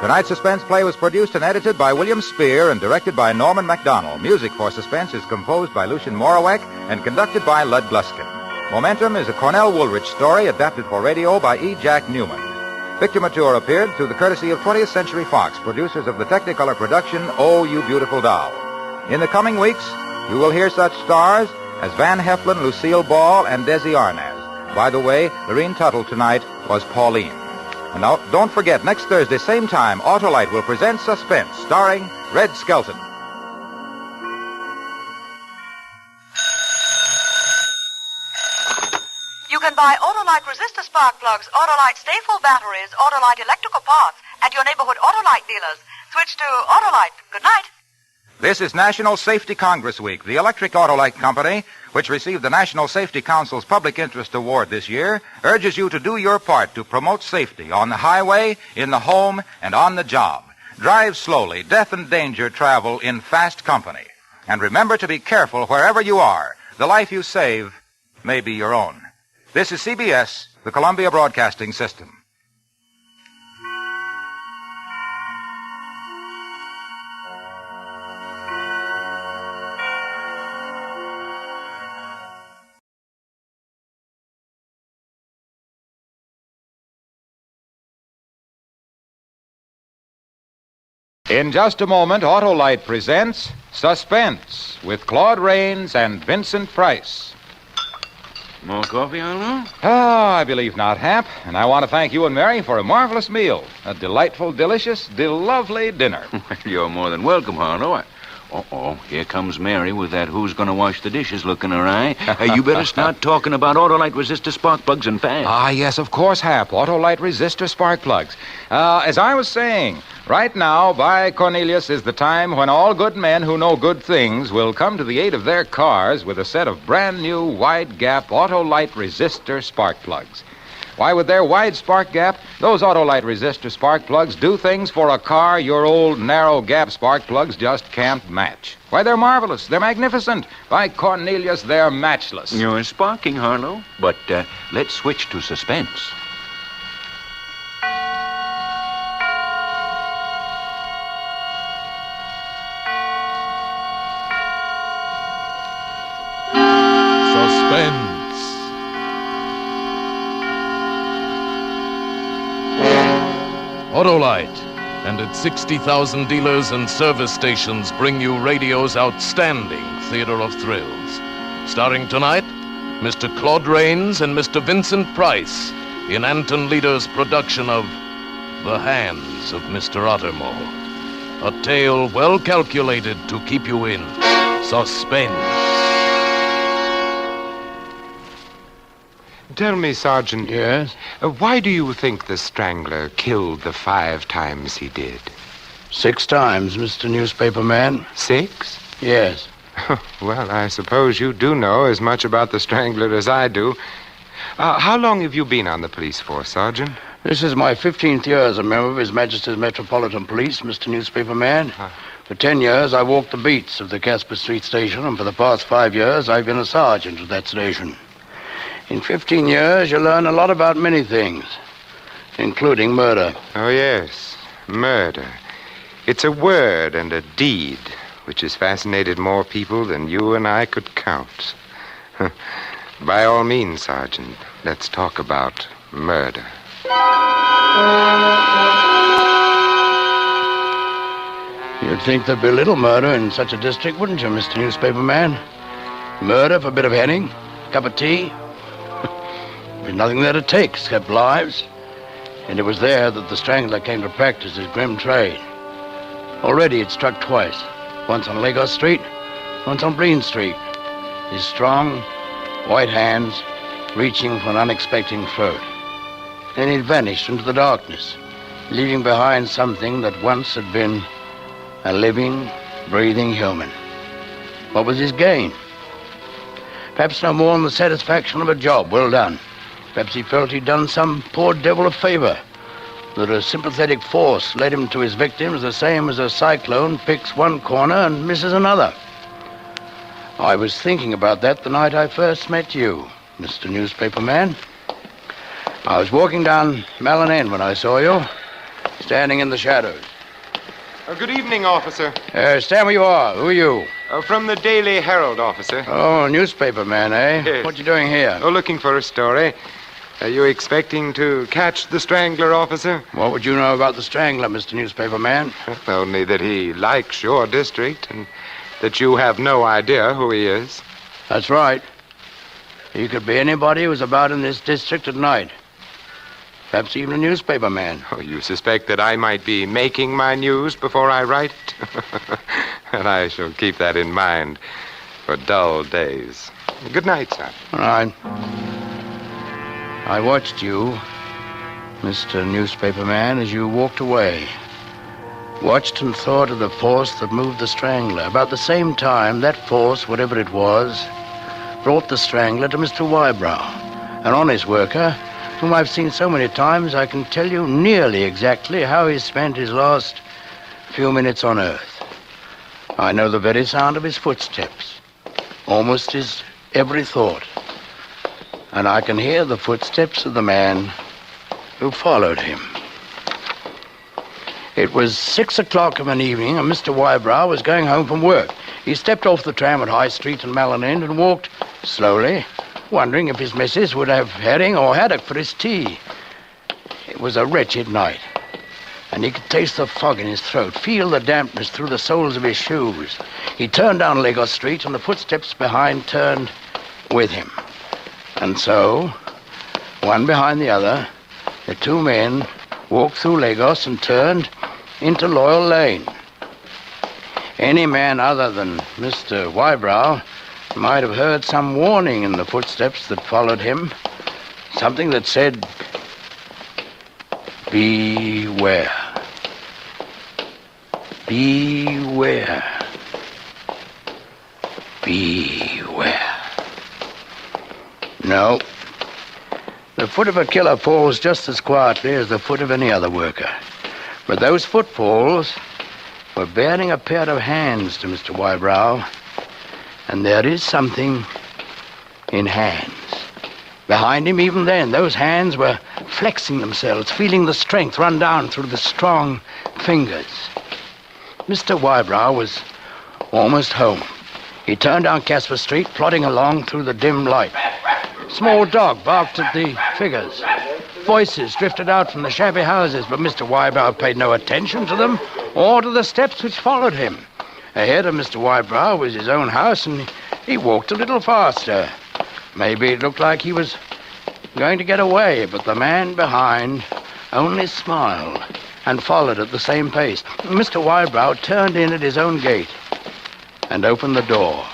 Tonight's Suspense play was produced and edited by William Spear and directed by Norman MacDonald. Music for Suspense is composed by Lucien Morawek and conducted by Lud Gluskin. Momentum is a Cornell Woolrich story adapted for radio by E. Jack Newman. Victor Mature appeared through the courtesy of 20th Century Fox, producers of the Technicolor production, Oh, You Beautiful Doll. In the coming weeks, you will hear such stars as Van Heflin, Lucille Ball, and Desi Arnaz. By the way, Lorene Tuttle tonight was Pauline. And now, don't forget, next Thursday, same time, Autolite will present Suspense, starring Red Skelton. You can buy Autolite resistor spark plugs, Autolite stay-full batteries, Autolite electrical parts at your neighborhood Autolite dealers. Switch to Autolite. Good night. This is National Safety Congress Week. The Electric Autolite Company, which received the National Safety Council's Public Interest Award this year, urges you to do your part to promote safety on the highway, in the home, and on the job. Drive slowly. Death and danger travel in fast company. And remember to be careful wherever you are. The life you save may be your own. This is CBS, the Columbia Broadcasting System. In just a moment, Autolite presents Suspense with Claude Rains and Vincent Price. More coffee, Harlow? I believe not, Hap. And I want to thank you and Mary for a marvelous meal. A delightful, delicious, lovely dinner. You're more than welcome, Harlow. Uh-oh, here comes Mary with that who's going to wash the dishes look in her eye. You better start talking about Autolite resistor spark plugs and fast. Yes, of course, Hap. Autolite resistor spark plugs. As I was saying, right now, by Cornelius, is the time when all good men who know good things will come to the aid of their cars with a set of brand new wide-gap Autolite resistor spark plugs. Why, with their wide spark gap, those Autolite resistor spark plugs do things for a car your old narrow-gap spark plugs just can't match. Why, they're marvelous. They're magnificent. By Cornelius, they're matchless. You're sparking, Harlow. But let's switch to Suspense. Suspense. Autolite and its 60,000 dealers and service stations bring you radio's outstanding theater of thrills. Starring tonight, Mr. Claude Rains and Mr. Vincent Price in Anton Leader's production of The Hands of Mr. Ottermore. A tale well calculated to keep you in suspense. Tell me, Sergeant. Yes? Why do you think the Strangler killed the 5 times he did? 6 times, Mr. Newspaper Man. 6? Yes. Well, I suppose you do know as much about the Strangler as I do. How long have you been on the police force, Sergeant? This is my 15th year as a member of His Majesty's Metropolitan Police, Mr. Newspaper Man. For 10 years, I walked the beats of the Casper Street station, and for the past 5 years, I've been a sergeant at that station. In 15 years, you learn a lot about many things, including murder. Oh, yes, murder. It's a word and a deed which has fascinated more people than you and I could count. By all means, Sergeant, let's talk about murder. You'd think there'd be little murder in such a district, wouldn't you, Mr. Newspaper Man? Murder for a bit of henning, cup of tea. There's nothing there to take except lives. And it was there that the Strangler came to practice his grim trade. Already it struck twice. Once on Lagos Street, once on Breen Street. His strong, white hands reaching for an unexpected throat. Then he'd vanished into the darkness, leaving behind something that once had been a living, breathing human. What was his gain? Perhaps no more than the satisfaction of a job well done. Perhaps he felt he'd done some poor devil a favor, that a sympathetic force led him to his victims the same as a cyclone picks one corner and misses another. I was thinking about that the night I first met you, Mr. Newspaper Man. I was walking down Malin End when I saw you, standing in the shadows. Good evening, officer. Stand where you are. Who are you? From the Daily Herald, officer. Oh, newspaper man, eh? Yes. What you doing here? Oh, looking for a story. Are you expecting to catch the Strangler, officer? What would you know about the Strangler, Mr. Newspaper Man? Only that he likes your district and that you have no idea who he is. That's right. He could be anybody who's about in this district at night. Perhaps even a newspaper man. Oh, you suspect that I might be making my news before I write it? And I shall keep that in mind for dull days. Good night, sir. All right. I watched you, Mr. Newspaper Man, as you walked away. Watched and thought of the force that moved the Strangler. About the same time, that force, whatever it was, brought the Strangler to Mr. Wybrow, an honest worker whom I've seen so many times I can tell you nearly exactly how he spent his last few minutes on Earth. I know the very sound of his footsteps, almost his every thought. And I can hear the footsteps of the man who followed him. It was 6 o'clock of an evening, and Mr. Wybrow was going home from work. He stepped off the tram at High Street and Malin End and walked slowly, wondering if his missus would have herring or haddock for his tea. It was a wretched night, and he could taste the fog in his throat, feel the dampness through the soles of his shoes. He turned down Lagos Street, and the footsteps behind turned with him. And so, one behind the other, the two men walked through Lagos and turned into Loyal Lane. Any man other than Mr. Wybrow might have heard some warning in the footsteps that followed him, something that said, "Beware. Beware. Beware." No. The foot of a killer falls just as quietly as the foot of any other worker. But those footfalls were bearing a pair of hands to Mr. Wybrow, and there is something in hands. Behind him, even then, those hands were flexing themselves, feeling the strength run down through the strong fingers. Mr. Wybrow was almost home. He turned down Casper Street, plodding along through the dim light. Small dog barked at the figures. Voices drifted out from the shabby houses, but Mr. Wybrow paid no attention to them or to the steps which followed him. Ahead of Mr. Wybrow was his own house, and he walked a little faster. Maybe it looked like he was going to get away, but the man behind only smiled and followed at the same pace. Mr. Wybrow turned in at his own gate and opened the door.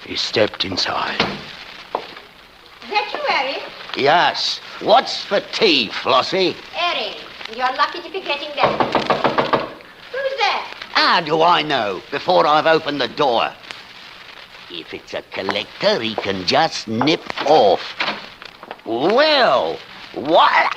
He stepped inside. Is that you, Harry? Yes. What's for tea, Flossie? Harry, you're lucky to be getting that. Who's that? How do I know before I've opened the door? If it's a collector, he can just nip off. Well, what?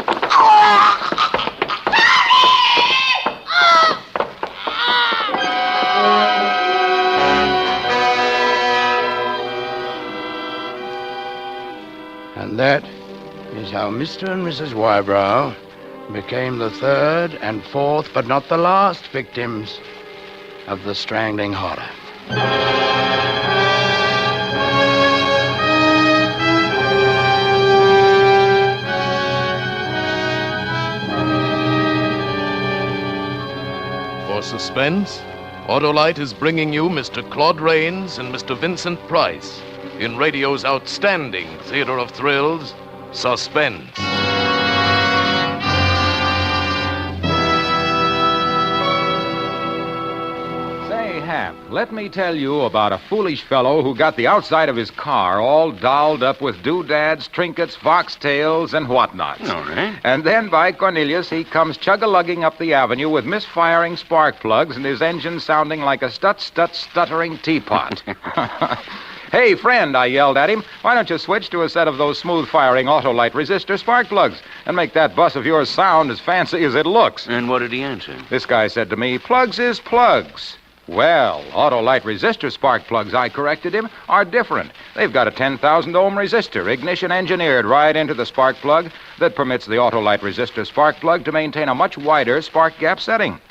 And that is how Mr. and Mrs. Wybrow became the third and fourth, but not the last, victims of the strangling horror. For Suspense, Autolite is bringing you Mr. Claude Rains and Mr. Vincent Price in radio's outstanding theater of thrills, Suspense. Say, Hap, let me tell you about a foolish fellow who got the outside of his car all dolled up with doodads, trinkets, foxtails, and whatnots. All right. And then, by Cornelius, he comes chug-a-lugging up the avenue with misfiring spark plugs and his engine sounding like a stuttering teapot. Hey, friend, I yelled at him, why don't you switch to a set of those smooth-firing Autolite resistor spark plugs and make that bus of yours sound as fancy as it looks? And what did he answer? This guy said to me, plugs is plugs. Well, Autolite resistor spark plugs, I corrected him, are different. They've got a 10,000-ohm resistor, ignition engineered right into the spark plug that permits the Autolite resistor spark plug to maintain a much wider spark gap setting.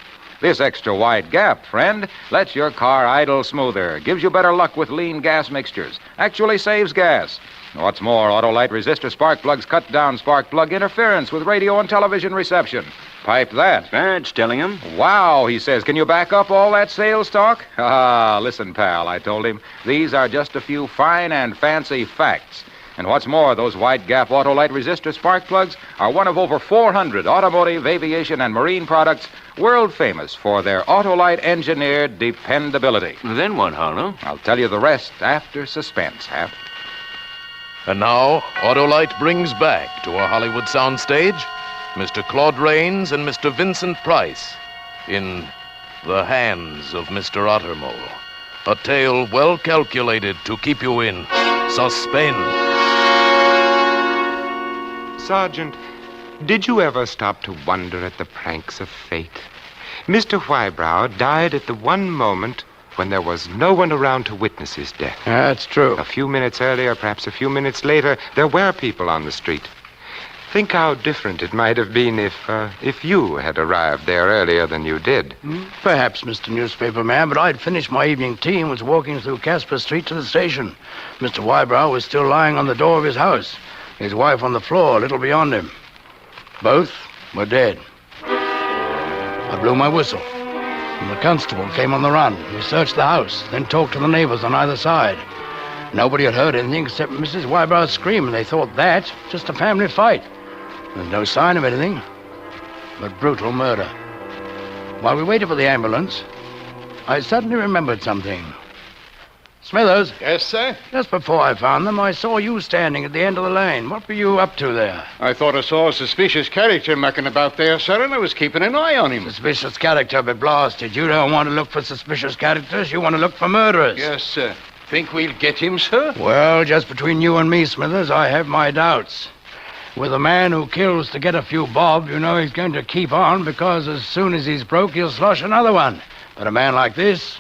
This extra wide gap, friend, lets your car idle smoother, gives you better luck with lean gas mixtures, actually saves gas. What's more, Autolite resistor spark plugs cut down spark plug interference with radio and television reception. Pipe that. That's telling him. Wow, he says. Can you back up all that sales talk? Ah, listen, pal, I told him. These are just a few fine and fancy facts. And what's more, those wide-gap Autolite resistor spark plugs are one of over 400 automotive, aviation, and marine products world famous for their Autolite-engineered dependability. Then what, Harlow? I'll tell you the rest after Suspense, Hap. And now, Autolite brings back to a Hollywood soundstage Mr. Claude Rains and Mr. Vincent Price in The Hands of Mr. Ottermole, a tale well calculated to keep you in suspense. Sergeant, did you ever stop to wonder at the pranks of fate? Mr. Whybrow died at the one moment when there was no one around to witness his death. That's true. A few minutes earlier, perhaps a few minutes later, there were people on the street. Think how different it might have been if you had arrived there earlier than you did. Perhaps, Mr. Newspaper Man, but I'd finished my evening tea and was walking through Casper Street to the station. Mr. Whybrow was still lying on the door of his house, his wife on the floor, a little beyond him. Both were dead. I blew my whistle, and the constable came on the run. He searched the house, then talked to the neighbors on either side. Nobody had heard anything except Mrs. Wybrow's scream, and they thought that just a family fight. There's no sign of anything but brutal murder. While we waited for the ambulance, I suddenly remembered something. Smithers. Yes, sir? Just before I found them, I saw you standing at the end of the lane. What were you up to there? I thought I saw a suspicious character mucking about there, sir, and I was keeping an eye on him. Suspicious character, but blasted. You don't want to look for suspicious characters. You want to look for murderers. Yes, sir. Think we'll get him, sir? Well, just between you and me, Smithers, I have my doubts. With a man who kills to get a few bob, you know he's going to keep on because as soon as he's broke, he'll slosh another one. But a man like this,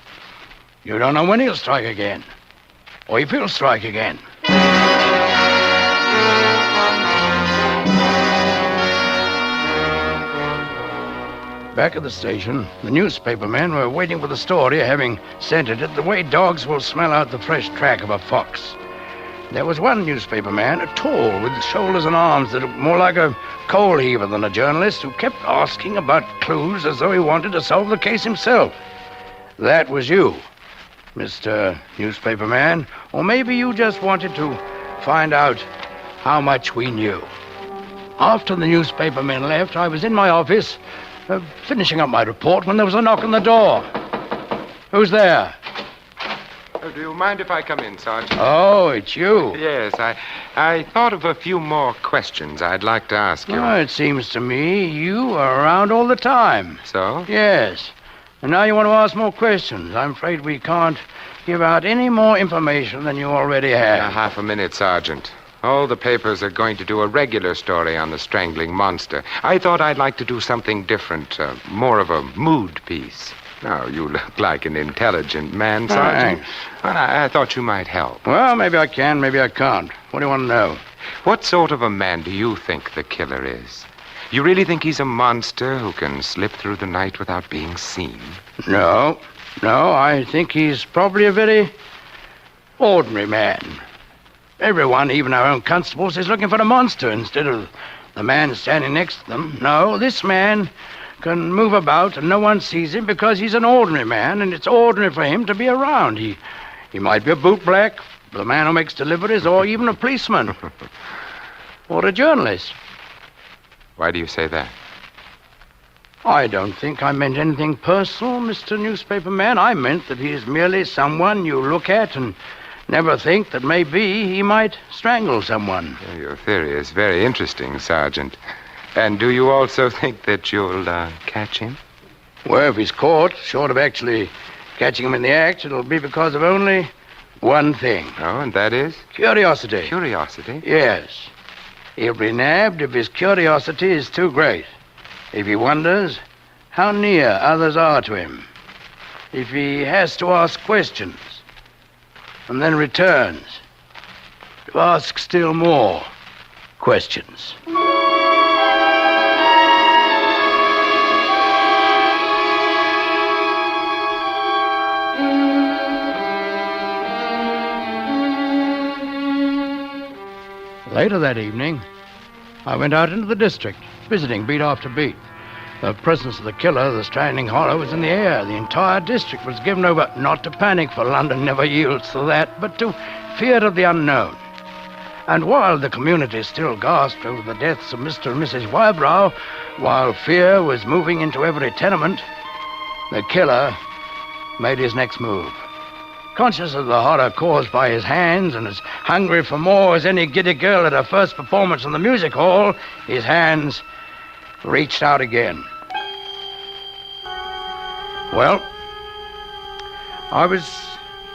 you don't know when he'll strike again. Or if he'll strike again. Back at the station, the newspaper men were waiting for the story, having scented it the way dogs will smell out the fresh track of a fox. There was one newspaper man, tall, with shoulders and arms that looked more like a coal heaver than a journalist, who kept asking about clues as though he wanted to solve the case himself. That was you, Mr. Newspaper Man, or maybe you just wanted to find out how much we knew. After the newspaper men left, I was in my office, finishing up my report, when there was a knock on the door. Who's there? Oh, do you mind if I come in, Sergeant? Oh, it's you. Yes, I thought of a few more questions I'd like to ask you. Well, it seems to me you are around all the time. So? Yes. And now you want to ask more questions. I'm afraid we can't give out any more information than you already have. Half a minute, Sergeant. All the papers are going to do a regular story on the strangling monster. I thought I'd like to do something different, more of a mood piece. Now, you look like an intelligent man, Sergeant. Thanks. Well, I thought you might help. Well, maybe I can, maybe I can't. What do you want to know? What sort of a man do you think the killer is? You really think he's a monster who can slip through the night without being seen? No, I think he's probably a very ordinary man. Everyone, even our own constables, is looking for the monster instead of the man standing next to them. No, this man can move about and no one sees him because he's an ordinary man, and it's ordinary for him to be around. He might be a bootblack, the man who makes deliveries, or even a policeman. Or a journalist. Why do you say that? I don't think I meant anything personal, Mr. Newspaper Man. I meant that he is merely someone you look at and never think that maybe he might strangle someone. Well, your theory is very interesting, Sergeant. And do you also think that you'll catch him? Well, if he's caught, short of actually catching him in the act, it'll be because of only one thing. Oh, and that is? Curiosity. Curiosity? Yes. He'll be nabbed if his curiosity is too great. If he wonders how near others are to him. If he has to ask questions and then returns to ask still more questions. Later that evening, I went out into the district, visiting beat after beat. The presence of the killer, the strangling horror, was in the air. The entire district was given over, not to panic, for London never yields to that, but to fear of the unknown. And while the community still gasped over the deaths of Mr. and Mrs. Whybrow, while fear was moving into every tenement, the killer made his next move. Conscious of the horror caused by his hands and as hungry for more as any giddy girl at her first performance in the music hall, his hands reached out again. Well, I was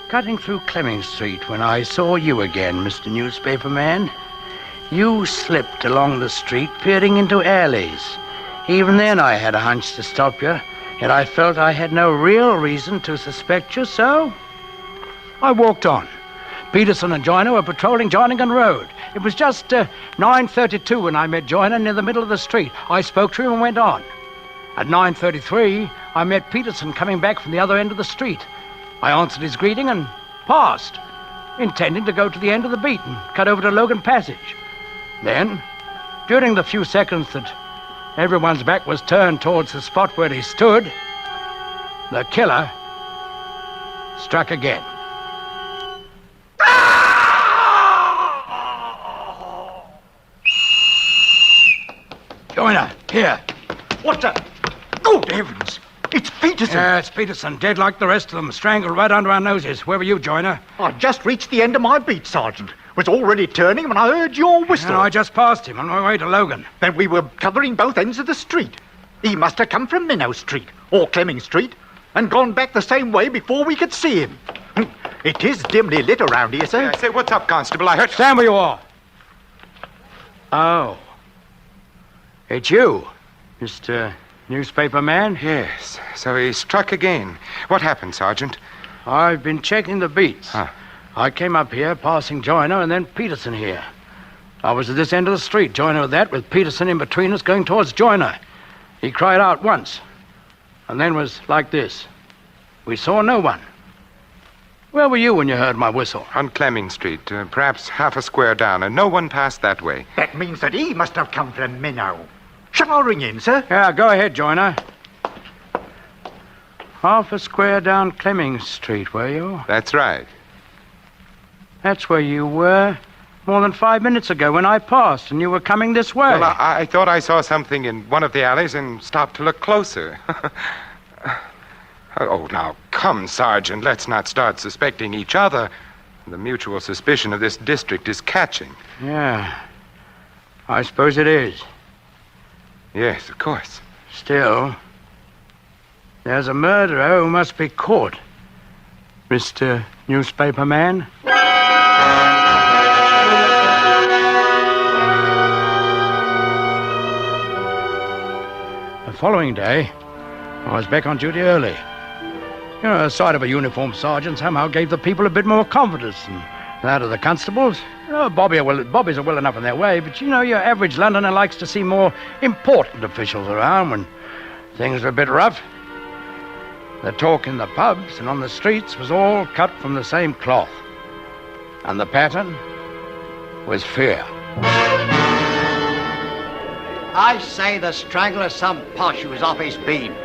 cutting through Clemming Street when I saw you again, Mr. Newspaper Man. You slipped along the street, peering into alleys. Even then I had a hunch to stop you, Yet I felt I had no real reason to suspect you, so I walked on. Peterson and Joyner were patrolling Joiningham Road. It was just 9:32 when I met Joyner near the middle of the street. I spoke to him and went on. At 9:33, I met Peterson coming back from the other end of the street. I answered his greeting and passed, intending to go to the end of the beat and cut over to Logan Passage. Then, during the few seconds that everyone's back was turned towards the spot where he stood, the killer struck again. Joyner, here. What's that? Good heavens! It's Peterson! Yeah, it's Peterson, dead like the rest of them, strangled right under our noses. Where were you, Joyner? I just reached the end of my beat, Sergeant. Was already turning when I heard your whistle. No, I just passed him on my way to Logan. Then we were covering both ends of the street. He must have come from Minnow Street, or Clemming Street, and gone back the same way before we could see him. It is dimly lit around here, sir. Say, what's up, Constable? I heard... Stand where you are. Oh. It's you, Mr. Newspaper Man? Yes. So he struck again. What happened, Sergeant? I've been checking the beats. Huh. I came up here, passing Joyner, and then Peterson here. I was at this end of the street, Joyner at that, with Peterson in between us going towards Joyner. He cried out once, and then was like this. We saw no one. Where were you when you heard my whistle? On Clemming Street, perhaps half a square down, and no one passed that way. That means that he must have come from Minnow. Shall I ring in, sir? Yeah, go ahead, Joyner. Half a square down Clemming Street, were you? That's right. That's where you were more than 5 minutes ago when I passed and you were coming this way. Well, I thought I saw something in one of the alleys and stopped to look closer. Oh, now, come, Sergeant. Let's not start suspecting each other. The mutual suspicion of this district is catching. Yeah, I suppose it is. Yes, of course. Still, there's a murderer who must be caught, Mr. Newspaper Man. The following day, I was back on duty early. You know, the sight of a uniformed sergeant somehow gave the people a bit more confidence than that of the constables. You know, Bobbies are well enough in their way, but you know, your average Londoner likes to see more important officials around when things are a bit rough. The talk in the pubs and on the streets was all cut from the same cloth. And the pattern was fear. I say the strangler's some posh who's off his beam.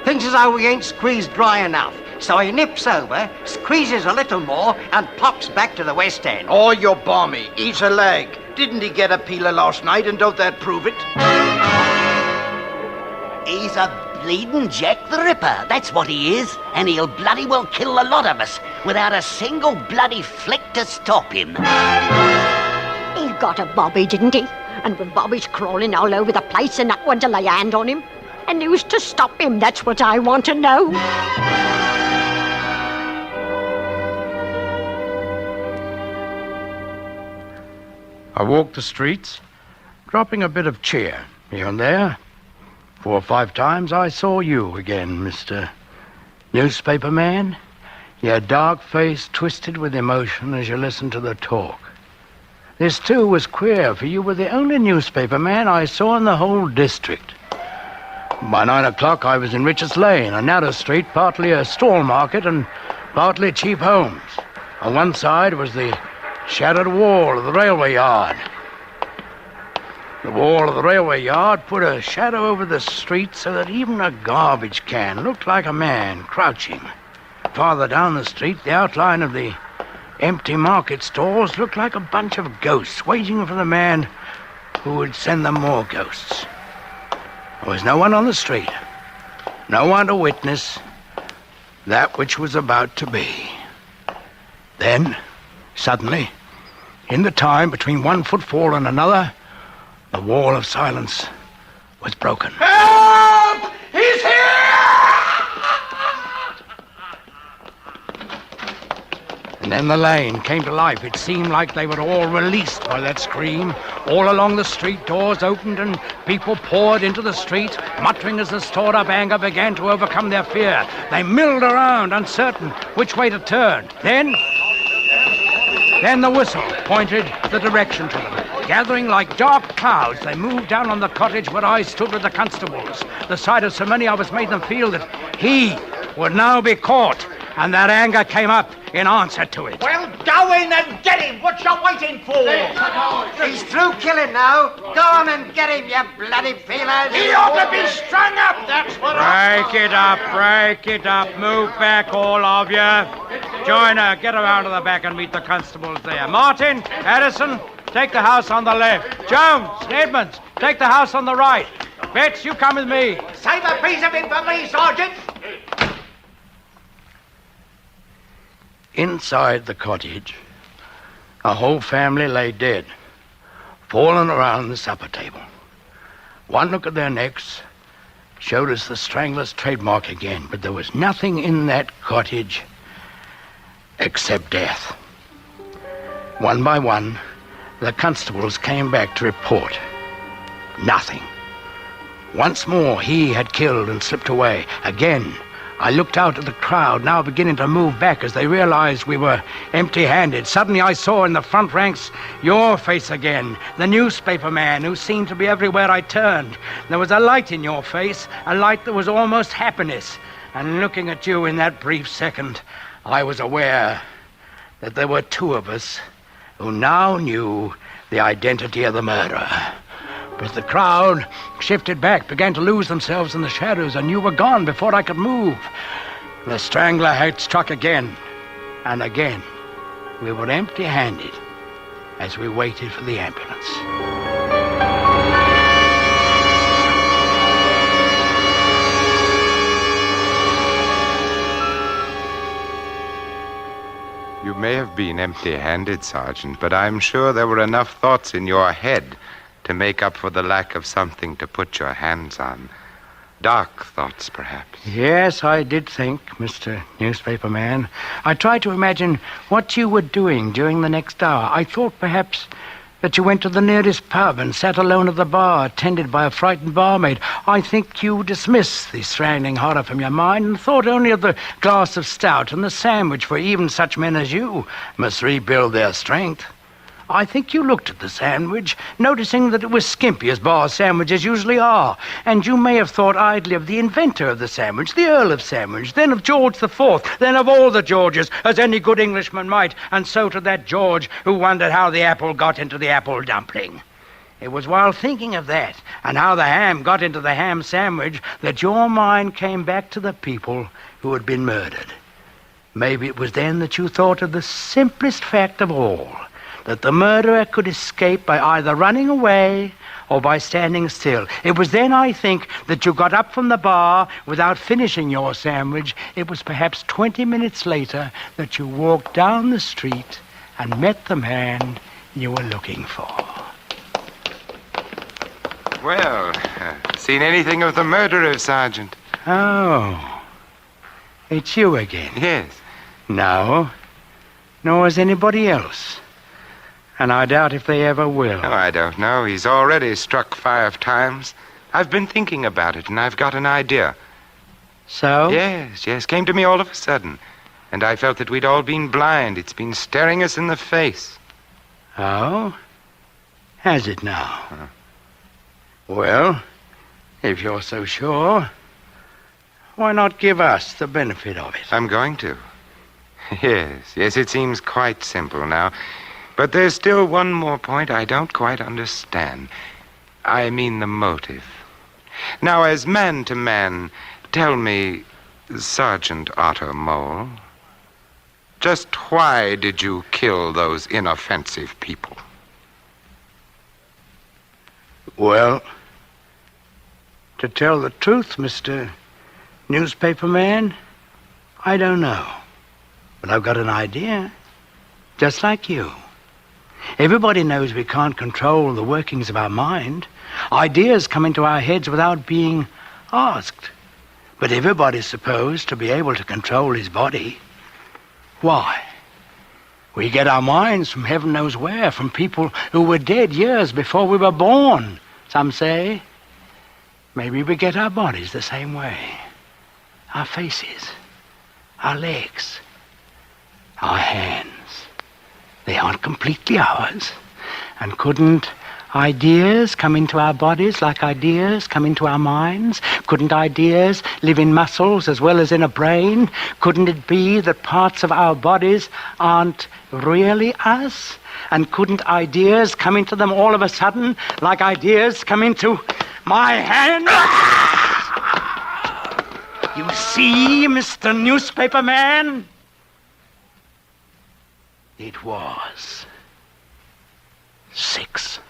Thinks as though we ain't squeezed dry enough. So he nips over, squeezes a little more, and pops back to the West End. Oh, you're balmy. He's a leg. Didn't he get a peeler last night, and don't that prove it? He's a bleeding Jack the Ripper, that's what he is. And he'll bloody well kill a lot of us without a single bloody flick to stop him. He got a bobby, didn't he? And with bobbies crawling all over the place and not one to lay a hand on him. And who's to stop him? That's what I want to know. I walked the streets, dropping a bit of cheer here and there. 4 or 5 times I saw you again, Mr. Newspaper Man. Your dark face twisted with emotion as you listened to the talk. This, too, was queer, for you were the only newspaper man I saw in the whole district. By 9 o'clock, I was in Richards Lane, a narrow street, partly a stall market and partly cheap homes. On one side was the shattered wall of the railway yard. The wall of the railway yard put a shadow over the street so that even a garbage can looked like a man crouching. Farther down the street, the outline of the empty market stalls looked like a bunch of ghosts waiting for the man who would send them more ghosts. There was no one on the street, no one to witness that which was about to be. Then, suddenly, in the time between one footfall and another, the wall of silence was broken. Help! He's here! And then the lane came to life. It seemed like they were all released by that scream. All along the street, doors opened and people poured into the street, muttering as the stored-up anger began to overcome their fear. They milled around, uncertain which way to turn. Then the whistle pointed the direction to them. Gathering like dark clouds, they moved down on the cottage where I stood with the constables. The sight of so many of us made them feel that he would now be caught, and that anger came up in answer to it. Well, go in and get him. What you waiting for? He's through killing now. Go on and get him, you bloody feelers. He ought to be strung up. That's what Break it up. Move back, all of you. Joyner, get around to the back and meet the constables there. Martin, Addison, take the house on the left. Jones, Edmonds, take the house on the right. Betts, you come with me. Save a piece of him for me, Sergeant. Inside the cottage, a whole family lay dead, fallen around the supper table. One look at their necks showed us the strangler's trademark again, but there was nothing in that cottage except death. One by one, the constables came back to report. Nothing. Once more, he had killed and slipped away. Again, I looked out at the crowd, now beginning to move back as they realized we were empty-handed. Suddenly I saw in the front ranks your face again, the newspaper man who seemed to be everywhere I turned. There was a light in your face, a light that was almost happiness. And looking at you in that brief second, I was aware that there were two of us who now knew the identity of the murderer. But the crowd shifted back, began to lose themselves in the shadows, and you were gone before I could move. The strangler had struck again, and again. We were empty-handed as we waited for the ambulance. You may have been empty-handed, Sergeant, but I'm sure there were enough thoughts in your head to make up for the lack of something to put your hands on. Dark thoughts, perhaps. Yes, I did think, Mr. Newspaper Man. I tried to imagine what you were doing during the next hour. I thought perhaps that you went to the nearest pub and sat alone at the bar, attended by a frightened barmaid. I think you dismissed the strangling horror from your mind and thought only of the glass of stout and the sandwich, for even such men as you must rebuild their strength. I think you looked at the sandwich, noticing that it was skimpy, as bar sandwiches usually are, and you may have thought idly of the inventor of the sandwich, the Earl of Sandwich, then of George the Fourth, then of all the Georges, as any good Englishman might, and so to that George who wondered how the apple got into the apple dumpling. It was while thinking of that, and how the ham got into the ham sandwich, that your mind came back to the people who had been murdered. Maybe it was then that you thought of the simplest fact of all, that the murderer could escape by either running away or by standing still. It was then, I think, that you got up from the bar without finishing your sandwich. It was perhaps 20 minutes later that you walked down the street and met the man you were looking for. Well, seen anything of the murderer, Sergeant? Oh, it's you again. Yes. No, nor is anybody else. And I doubt if they ever will. Oh, I don't know. He's already struck 5 times. I've been thinking about it, and I've got an idea. So? Yes. Came to me all of a sudden. And I felt that we'd all been blind. It's been staring us in the face. Oh? Has it now? Well, if you're so sure, why not give us the benefit of it? I'm going to. Yes, it seems quite simple now. But there's still one more point I don't quite understand. I mean the motive. Now, as man to man, tell me, Sergeant Otto Mole, just why did you kill those inoffensive people? Well, to tell the truth, Mr. Newspaper Man, I don't know. But I've got an idea, just like you. Everybody knows we can't control the workings of our mind. Ideas come into our heads without being asked. But everybody's supposed to be able to control his body. Why? We get our minds from heaven knows where, from people who were dead years before we were born, some say. Maybe we get our bodies the same way. Our faces, our legs, our hands. They aren't completely ours. And couldn't ideas come into our bodies like ideas come into our minds? Couldn't ideas live in muscles as well as in a brain? Couldn't it be that parts of our bodies aren't really us? And couldn't ideas come into them all of a sudden like ideas come into my hand? You see, Mr. Newspaper Man? It was 6.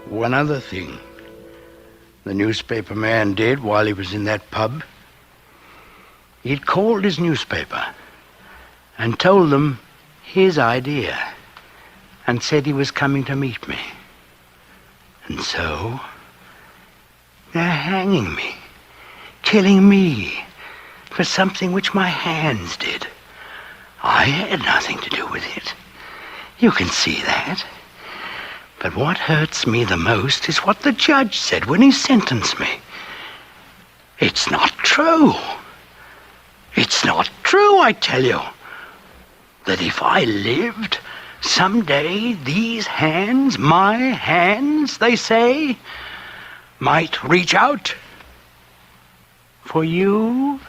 One other thing the newspaper man did while he was in that pub. He'd called his newspaper and told them his idea and said he was coming to meet me. And so they're hanging me, killing me for something which my hands did. I had nothing to do with it. You can see that. But what hurts me the most is what the judge said when he sentenced me. It's not true. It's not true, I tell you, that if I lived, someday these hands, my hands, they say, might reach out for you.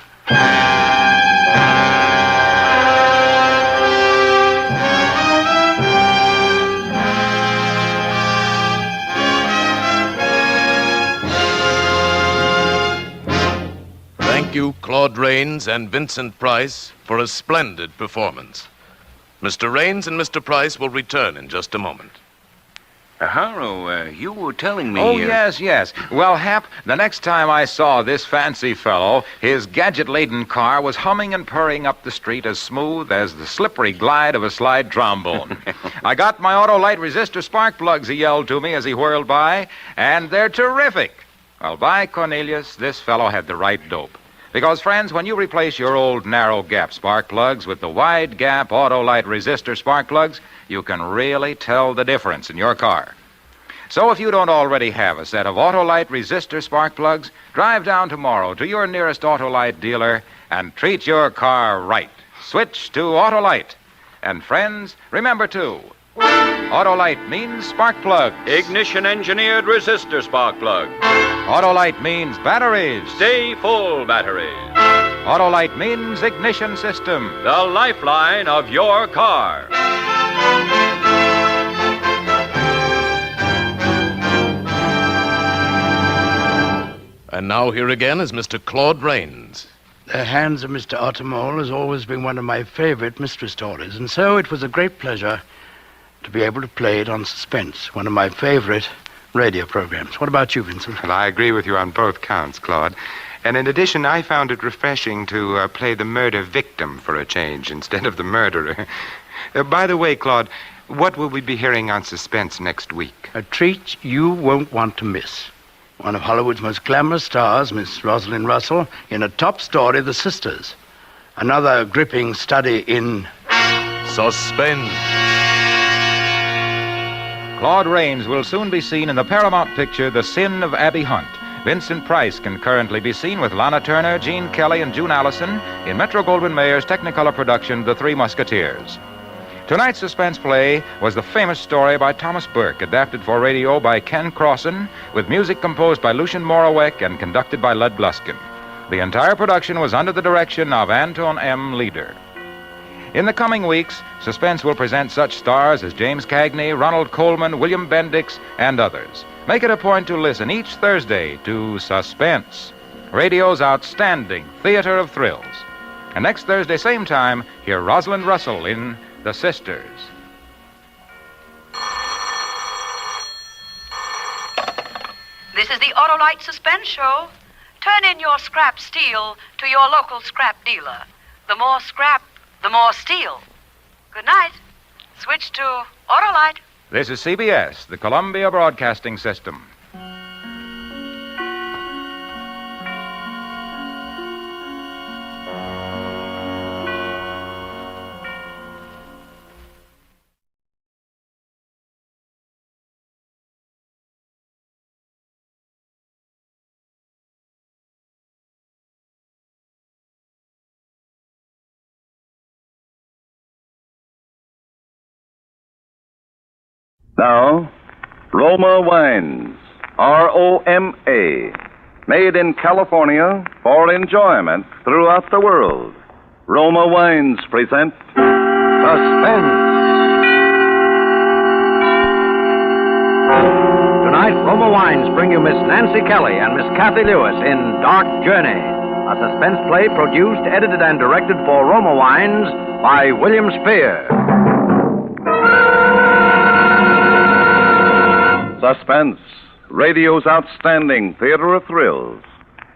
Thank you, Claude Rains and Vincent Price, for a splendid performance. Mr. Rains and Mr. Price will return in just a moment. Harlow, you were telling me... Oh, yes. Well, Hap, the next time I saw this fancy fellow, his gadget-laden car was humming and purring up the street as smooth as the slippery glide of a slide trombone. I got my Autolite resistor spark plugs, he yelled to me as he whirled by, and they're terrific. Well, by Cornelius, this fellow had the right dope. Because, friends, when you replace your old narrow-gap spark plugs with the wide-gap Autolite resistor spark plugs, you can really tell the difference in your car. So if you don't already have a set of Autolite resistor spark plugs, drive down tomorrow to your nearest Autolite dealer and treat your car right. Switch to Autolite. And, friends, remember, too, Autolite means spark plugs. Ignition-engineered resistor spark plug. Autolite means batteries. Stay full batteries. Autolite means ignition system. The lifeline of your car. And now here again is Mr. Claude Rains. The Hands of Mr. Ottermole has always been one of my favorite mystery stories, and so it was a great pleasure to be able to play it on Suspense, one of my favorite radio programs. What about you, Vincent? Well, I agree with you on both counts, Claude. And in addition, I found it refreshing to play the murder victim for a change instead of the murderer. By the way, Claude, what will we be hearing on Suspense next week? A treat you won't want to miss. One of Hollywood's most glamorous stars, Miss Rosalind Russell, in a top story, The Sisters. Another gripping study in Suspense. Claude Rains will soon be seen in the Paramount picture The Sin of Abby Hunt. Vincent Price can currently be seen with Lana Turner, Gene Kelly, and June Allison in Metro-Goldwyn-Mayer's Technicolor production, The Three Musketeers. Tonight's suspense play was the famous story by Thomas Burke, adapted for radio by Ken Crossan, with music composed by Lucien Moraweck and conducted by Lud Gluskin. The entire production was under the direction of Anton M. Leader. In the coming weeks, Suspense will present such stars as James Cagney, Ronald Coleman, William Bendix, and others. Make it a point to listen each Thursday to Suspense, radio's outstanding theater of thrills. And next Thursday, same time, hear Rosalind Russell in The Sisters. This is the Autolite Suspense Show. Turn in your scrap steel to your local scrap dealer. The more scrap, the more steel. Good night. Switch to Autolite. This is CBS, the Columbia Broadcasting System. Now, Roma Wines, R-O-M-A, made in California for enjoyment throughout the world. Roma Wines present Suspense. Tonight, Roma Wines bring you Miss Nancy Kelly and Miss Kathy Lewis in Dark Journey, a suspense play produced, edited, and directed for Roma Wines by William Spear. Suspense, radio's outstanding theater of thrills,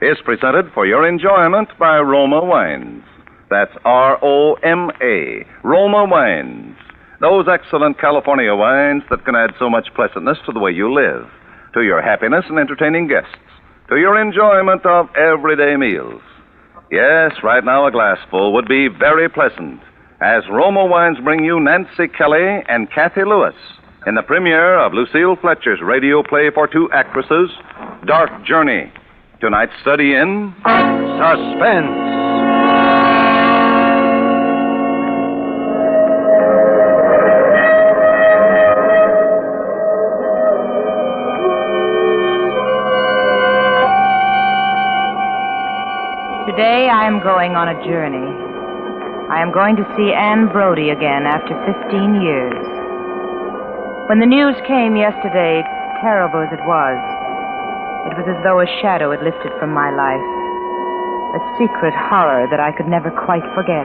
is presented for your enjoyment by Roma Wines. That's R-O-M-A, Roma Wines. Those excellent California wines that can add so much pleasantness to the way you live, to your happiness in entertaining guests, to your enjoyment of everyday meals. Yes, right now a glassful would be very pleasant, as Roma Wines bring you Nancy Kelly and Kathy Lewis in the premiere of Lucille Fletcher's radio play for two actresses, Dark Journey. Tonight's study in Suspense. Today I am going on a journey. I am going to see Anne Brodie again after 15 years. When the news came yesterday, terrible as it was as though a shadow had lifted from my life. A secret horror that I could never quite forget.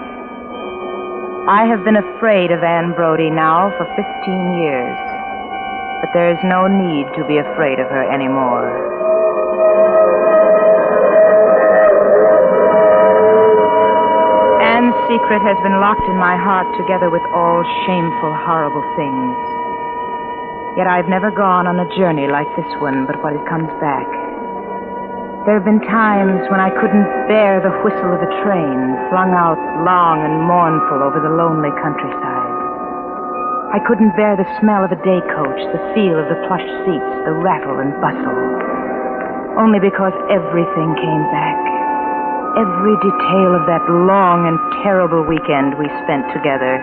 I have been afraid of Anne Brodie now for 15 years, but there is no need to be afraid of her anymore. Anne's secret has been locked in my heart together with all shameful, horrible things. Yet I've never gone on a journey like this one but what it comes back. There have been times when I couldn't bear the whistle of a train flung out long and mournful over the lonely countryside. I couldn't bear the smell of a day coach, the feel of the plush seats, the rattle and bustle. Only because everything came back. Every detail of that long and terrible weekend we spent together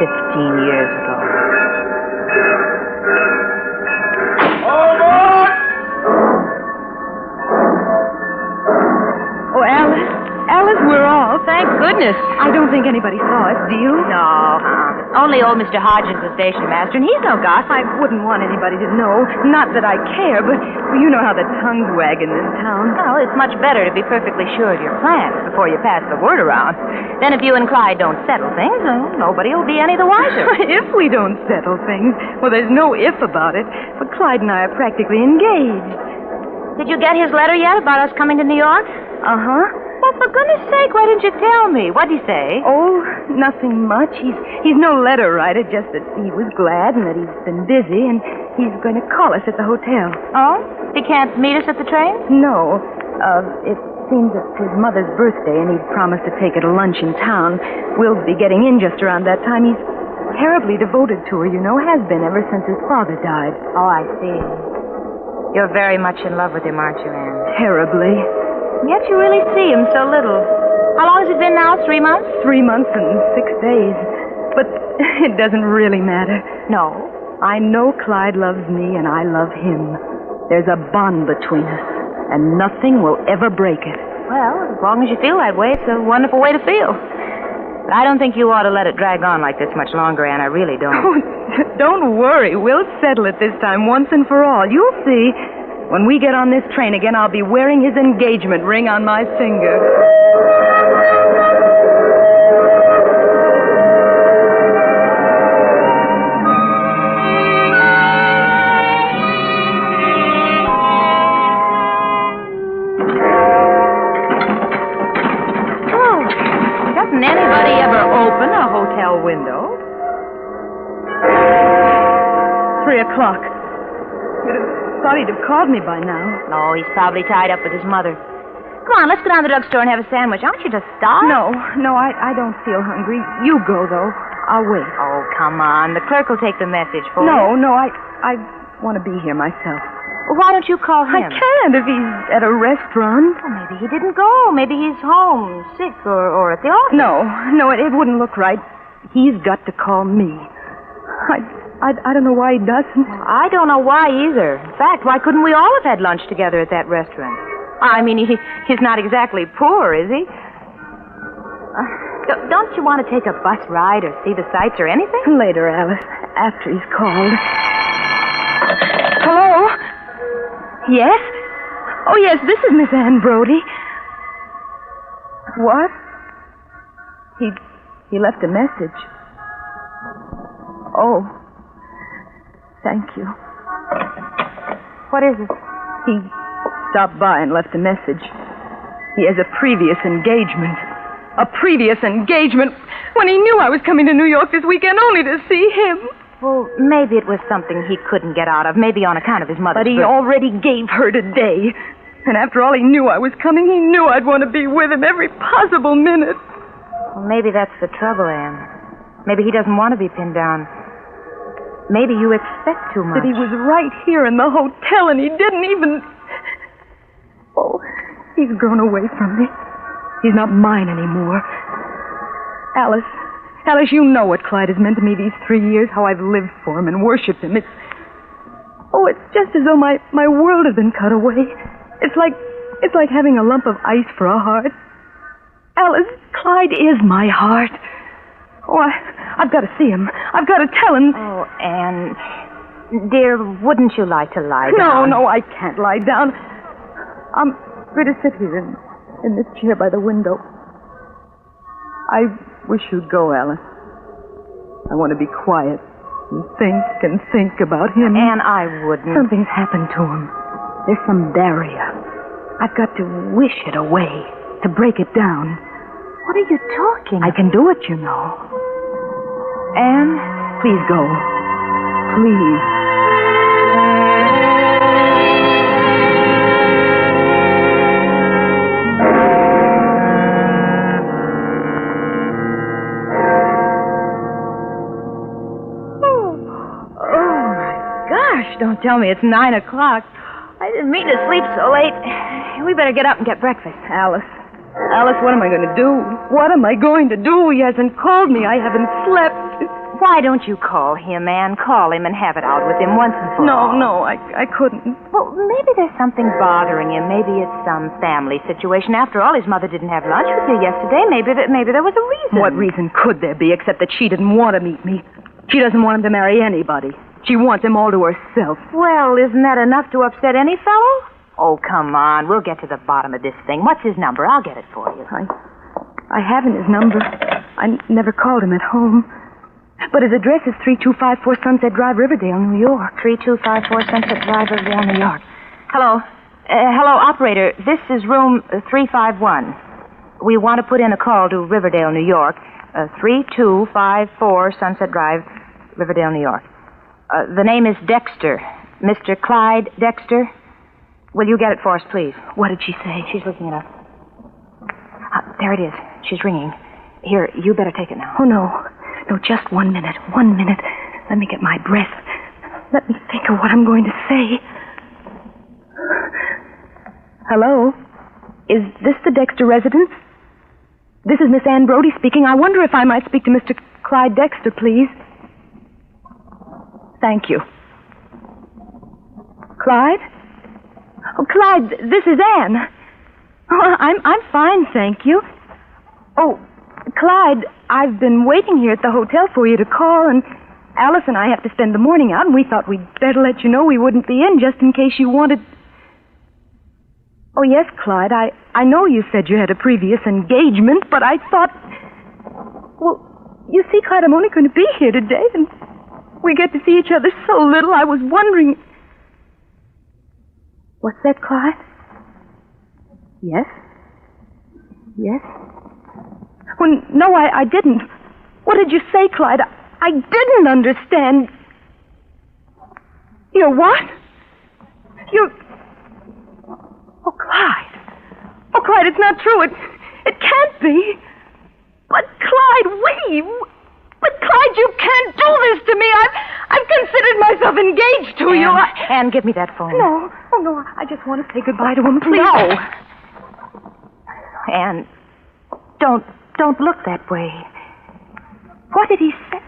15 years ago. Oh, Alice, we're all. Thank goodness. I don't think anybody saw us, do you? No. Only old Mr. Hodges, the station master, and he's no gossip. I wouldn't want anybody to know. Not that I care, but you know how the tongues wag in this town. Well, it's much better to be perfectly sure of your plans before you pass the word around. Then if you and Clyde don't settle things, well, nobody will be any the wiser. If we don't settle things, well, there's no if about it. But Clyde and I are practically engaged. Did you get his letter yet about us coming to New York? Uh-huh. Well, for goodness sake, why didn't you tell me? What'd he say? Oh, nothing much. He's no letter writer, just that he was glad and that he's been busy, and he's going to call us at the hotel. Oh? He can't meet us at the train? No. It seems it's his mother's birthday, and he'd promised to take her to lunch in town. We'll be getting in just around that time. He's terribly devoted to her, you know, has been ever since his father died. Oh, I see. You're very much in love with him, aren't you, Anne? Terribly. Yet you really see him so little. How long has it been now? 3 months? 3 months and 6 days. But it doesn't really matter. No. I know Clyde loves me and I love him. There's a bond between us, and nothing will ever break it. Well, as long as you feel that way, it's a wonderful way to feel. But I don't think you ought to let it drag on like this much longer, Anne. I really don't. Oh, don't worry. We'll settle it this time once and for all. You'll see. When we get on this train again, I'll be wearing his engagement ring on my finger. Thought he'd have called me by now. Oh, he's probably tied up with his mother. Come on, let's go down to the drugstore and have a sandwich. Aren't you just starved? No, I don't feel hungry. You go, though. I'll wait. Oh, come on. The clerk will take the message for you. No, I want to be here myself. Well, why don't you call him? I can't if he's at a restaurant. Well, maybe he didn't go. Maybe he's home, sick, or at the office. No, it wouldn't look right. He's got to call me. I don't know why he doesn't. I don't know why either. In fact, why couldn't we all have had lunch together at that restaurant? I mean, he's not exactly poor, is he? Don't you want to take a bus ride or see the sights or anything? Later, Alice, after he's called. Hello? Yes? Oh, yes, this is Miss Ann Brody. What? He left a message. Oh. Thank you. What is it? He stopped by and left a message. He has a previous engagement. A previous engagement when he knew I was coming to New York this weekend only to see him. Well, maybe it was something he couldn't get out of. Maybe on account of his mother's But he already gave her today. And after all he knew I was coming, he knew I'd want to be with him every possible minute. Well, maybe that's the trouble, Anne. Maybe he doesn't want to be pinned down. Maybe you expect too much. That he was right here in the hotel and he didn't even... Oh, he's grown away from me. He's not mine anymore. Alice, you know what Clyde has meant to me these 3 years, how I've lived for him and worshipped him. It's just as though my world had been cut away. It's like having a lump of ice for a heart. Alice, Clyde is my heart. Oh, I've got to see him. I've got to tell him. Oh, Anne, dear, wouldn't you like to lie down? No, I can't lie down. I'm going to sit here in this chair by the window. I wish you'd go, Alice. I want to be quiet and think about him. Anne, I wouldn't. Something's happened to him. There's some barrier. I've got to wish it away, to break it down. What are you talking about? I can do it, you know. Anne, please go. Please. Don't tell me it's 9 o'clock. I didn't mean to sleep so late. We better get up and get breakfast. Alice, what am I going to do? What am I going to do? He hasn't called me. I haven't slept. Why don't you call him, Anne? Call him and have it out with him once and for all. No, I couldn't. Well, maybe there's something bothering him. Maybe it's some family situation. After all, his mother didn't have lunch with you yesterday. Maybe there was a reason. What reason could there be except that she didn't want to meet me? She doesn't want him to marry anybody. She wants him all to herself. Well, isn't that enough to upset any fellow? Oh, come on. We'll get to the bottom of this thing. What's his number? I'll get it for you. I haven't his number. I never called him at home. But his address is 3254 Sunset Drive, Riverdale, New York. 3254 Sunset Drive, Riverdale, New York. Hello. Hello, operator. This is room 351. We want to put in a call to Riverdale, New York. 3254 Sunset Drive, Riverdale, New York. The name is Dexter. Mr. Clyde Dexter. Will you get it for us, please? What did she say? She's looking it up. There it is. She's ringing. Here, you better take it now. Oh, no. No, just 1 minute. 1 minute. Let me get my breath. Let me think of what I'm going to say. Hello? Is this the Dexter residence? This is Miss Ann Brody speaking. I wonder if I might speak to Mr. Clyde Dexter, please. Thank you. Clyde? Oh, Clyde, this is Anne. Oh, I'm fine, thank you. Oh, Clyde, I've been waiting here at the hotel for you to call, and Alice and I have to spend the morning out, and we thought we'd better let you know we wouldn't be in just in case you wanted... Oh, yes, Clyde, I know you said you had a previous engagement, but I thought... Well, you see, Clyde, I'm only going to be here today, and we get to see each other so little, I was wondering... What's that, Clyde? Yes? Yes? Well, no, I didn't. What did you say, Clyde? I didn't understand. You're what? You... Oh, Clyde. Oh, Clyde, it's not true. It can't be. But, Clyde, wait. But, Clyde, you can't do this to me. I've considered myself engaged to you. Anne, give me that phone. No. Oh, no. I just want to say goodbye to him, please. No. Anne, don't look that way. What did he say?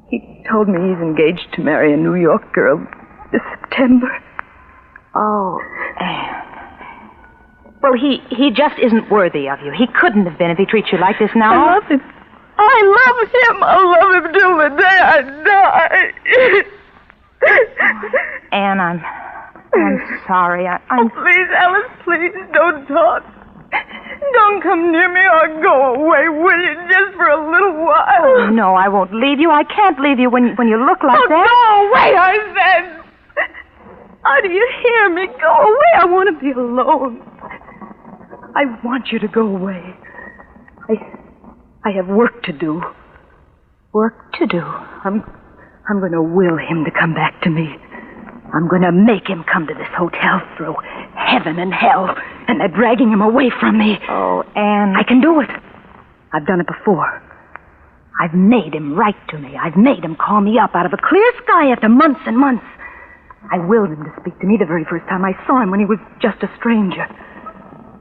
He told me he's engaged to marry a New York girl this September. Oh, Anne. Well, he just isn't worthy of you. He couldn't have been if he treats you like this now. I love him. I'll love him till the day I die. Anne, I'm sorry. I'm... Please, Alice, please, don't talk. Don't come near me or go away, will you, just for a little while? Oh, no, I won't leave you. I can't leave you when you look like that. Go away, I said. How do you hear me? Go away. I want to be alone. I want you to go away. I have work to do. Work to do? I'm going to will him to come back to me. I'm going to make him come to this hotel through heaven and hell, and they're dragging him away from me. Oh, Anne. I can do it. I've done it before. I've made him write to me. I've made him call me up out of a clear sky after months and months. I willed him to speak to me the very first time I saw him when he was just a stranger.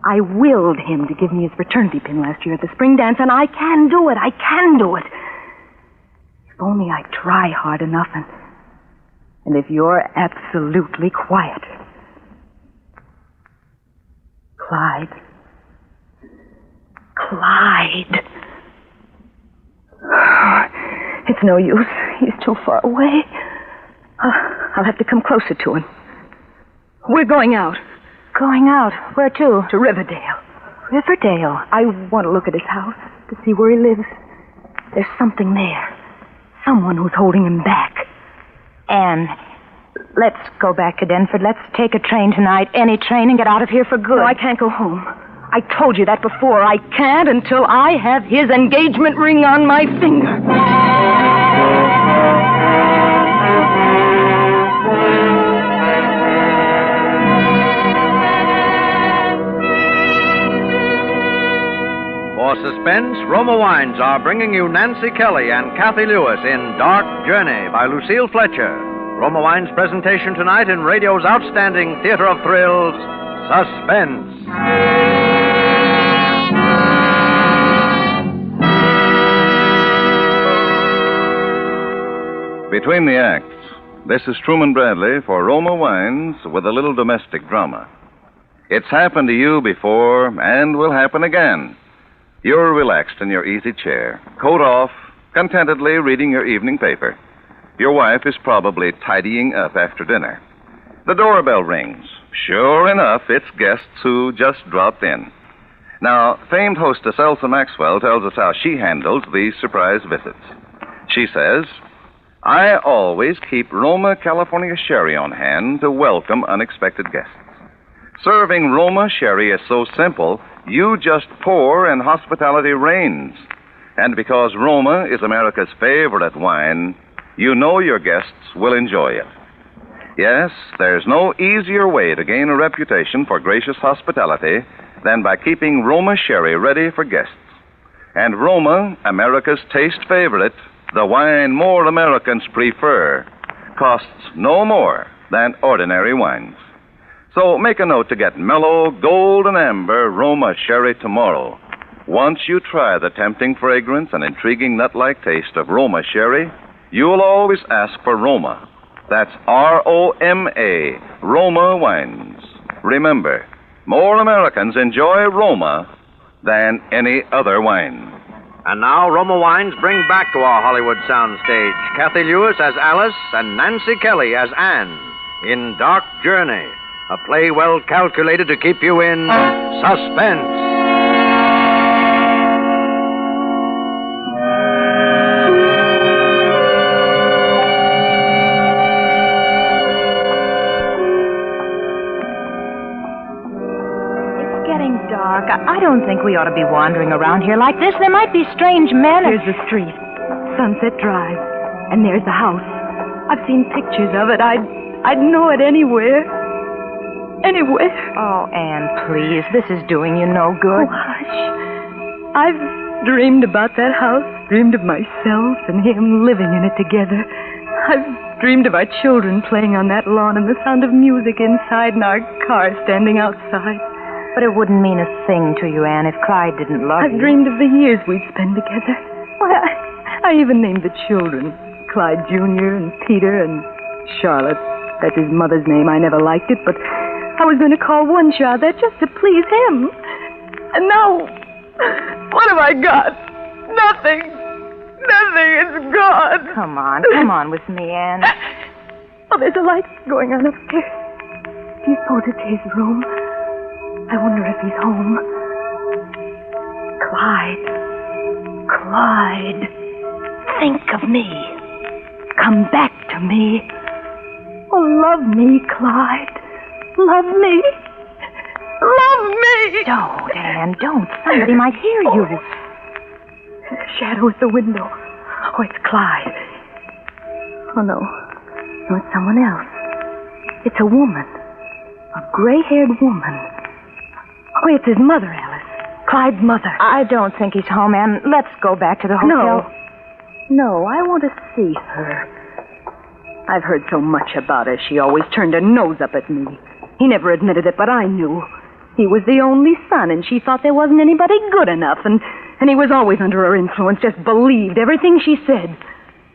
I willed him to give me his fraternity pin last year at the spring dance, and I can do it. I can do it. If only I try hard enough, and if you're absolutely quiet. Clyde. It's no use. He's too far away. I'll have to come closer to him. We're going out. Going out? Where to? To Riverdale. Riverdale? I want to look at his house to see where he lives. There's something there. Someone who's holding him back. Anne, let's go back to Denford. Let's take a train tonight, any train, and get out of here for good. No, I can't go home. I told you that before. I can't until I have his engagement ring on my finger. For Suspense, Roma Wines are bringing you Nancy Kelly and Kathy Lewis in Dark Journey by Lucille Fletcher. Roma Wines' presentation tonight in radio's outstanding theater of thrills, Suspense. Between the acts, this is Truman Bradley for Roma Wines with a little domestic drama. It's happened to you before and will happen again. You're relaxed in your easy chair, coat off, contentedly reading your evening paper. Your wife is probably tidying up after dinner. The doorbell rings. Sure enough, it's guests who just dropped in. Now, famed hostess Elsa Maxwell tells us how she handles these surprise visits. She says, "I always keep Roma California Sherry on hand to welcome unexpected guests. Serving Roma Sherry is so simple, you just pour and hospitality reigns. And because Roma is America's favorite wine, you know your guests will enjoy it. Yes, there's no easier way to gain a reputation for gracious hospitality than by keeping Roma Sherry ready for guests. And Roma, America's taste favorite, the wine more Americans prefer, costs no more than ordinary wines. So make a note to get mellow, golden amber Roma Sherry tomorrow. Once you try the tempting fragrance and intriguing nut-like taste of Roma Sherry, you'll always ask for Roma. That's R-O-M-A, Roma Wines. Remember, more Americans enjoy Roma than any other wine." And now Roma Wines bring back to our Hollywood soundstage Kathy Lewis as Alice and Nancy Kelly as Anne in Dark Journey, a play well calculated to keep you in suspense. Dark. I don't think we ought to be wandering around here like this. There might be strange men. Here's the street, Sunset Drive, and there's the house. I've seen pictures of it. I'd I'd know it anywhere. Anywhere. Oh, Anne, please. This is doing you no good. Oh, hush. I've dreamed about that house, dreamed of myself and him living in it together. I've dreamed of our children playing on that lawn and the sound of music inside and our car standing outside. But it wouldn't mean a thing to you, Anne, if Clyde didn't love you. I've dreamed of the years we'd spend together. Why, I even named the children. Clyde Jr. and Peter and Charlotte. That's his mother's name. I never liked it, but I was going to call one child that just to please him. And now, what have I got? Nothing. Nothing is gone. Come on with me, Anne. Oh, there's a light going on upstairs. Do you suppose it's his room? I wonder if he's home. Clyde. Clyde. Think of me. Come back to me. Oh, love me, Clyde. Love me. Love me. Don't, Anne, don't. Somebody might hear you. There's a shadow at the window. Oh, it's Clyde. Oh, no. No, it's someone else. It's a woman. A gray-haired woman. Oh, it's his mother, Alice. Clyde's mother. I don't think he's home, Anne. Let's go back to the hotel. No, I want to see her. I've heard so much about her. She always turned her nose up at me. He never admitted it, but I knew. He was the only son, and she thought there wasn't anybody good enough, and he was always under her influence, just believed everything she said.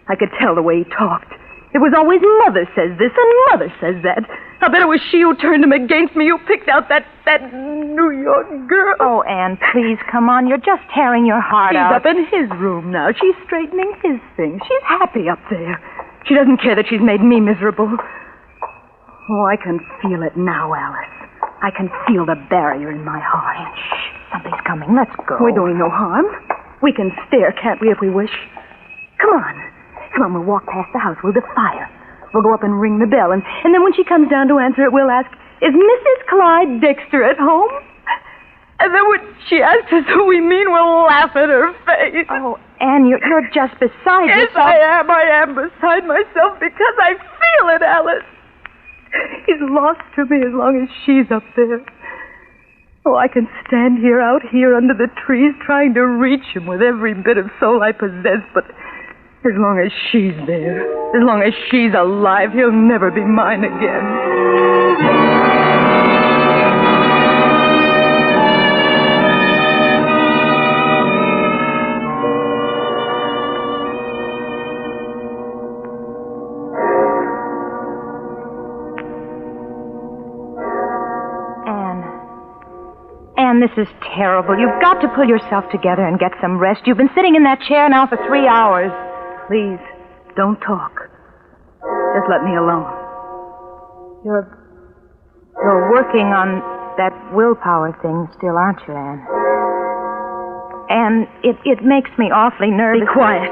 I could tell the way he talked. It was always Mother says this and Mother says that. I bet it was she who turned him against me, who picked out that New York girl. Oh, Anne, please, come on. You're just tearing your heart out. She's up in his room now. She's straightening his things. She's happy up there. She doesn't care that she's made me miserable. Oh, I can feel it now, Alice. I can feel the barrier in my heart. Shh, somebody's coming. Let's go. We're doing no harm. We can stare, can't we, if we wish? Come on. Come on, we'll walk past the house. We'll defy her. We'll go up and ring the bell, and then when she comes down to answer it, we'll ask, is Mrs. Clyde Dexter at home? And then when she asks us who we mean, we'll laugh at her face. Oh, Anne, you're just beside yourself. Yes, I am beside myself because I feel it, Alice. He's lost to me as long as she's up there. Oh, I can stand here, out here under the trees, trying to reach him with every bit of soul I possess, but as long as she's there, as long as she's alive, he'll never be mine again. Anne, this is terrible. You've got to pull yourself together and get some rest. You've been sitting in that chair now for 3 hours. Please, don't talk. Just let me alone. You're working on that willpower thing still, aren't you, Anne? And it makes me awfully nervous. Be quiet.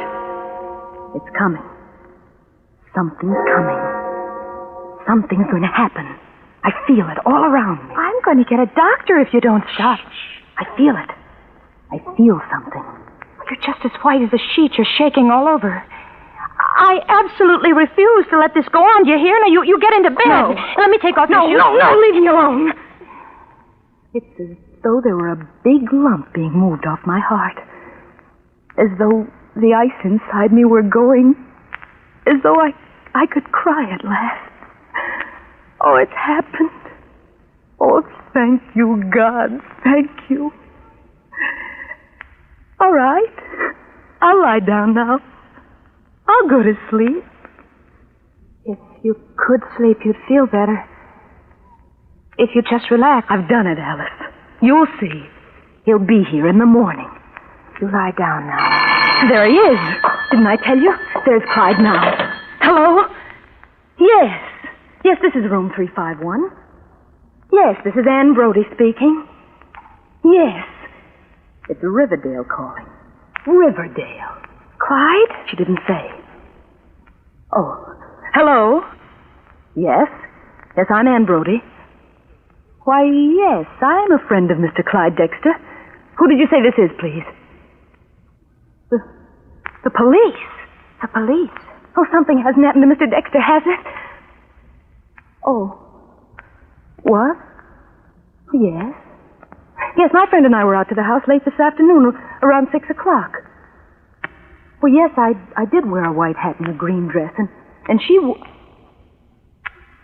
It's coming. Something's coming. Something's going to happen. I feel it all around me. I'm going to get a doctor if you don't stop. I feel it. I feel something. You're just as white as a sheet. You're shaking all over. I absolutely refuse to let this go on. Do you hear? Now, you get into bed. No. Let me take off your shoes. No, leave me alone. It's as though there were a big lump being moved off my heart. As though the ice inside me were going. As though I could cry at last. Oh, it's happened. Oh, thank you, God. Thank you. All right. I'll lie down now. I'll go to sleep. If you could sleep, you'd feel better. If you just relax. I've done it, Alice. You'll see. He'll be here in the morning. You lie down now. There he is. Didn't I tell you? There's Clyde now. Hello? Yes. Yes, this is room 351. Yes, this is Anne Brody speaking. Yes. It's Riverdale calling. Riverdale. Clyde? She didn't say. Oh. Hello? Yes? Yes, I'm Anne Brody. Why, yes, I'm a friend of Mr. Clyde Dexter. Who did you say this is, please? The police. The police? Oh, something hasn't happened to Mr. Dexter, has it? Oh. What? Yes. Yes, my friend and I were out to the house late this afternoon, around 6 o'clock. Well, yes, I did wear a white hat and a green dress, and she...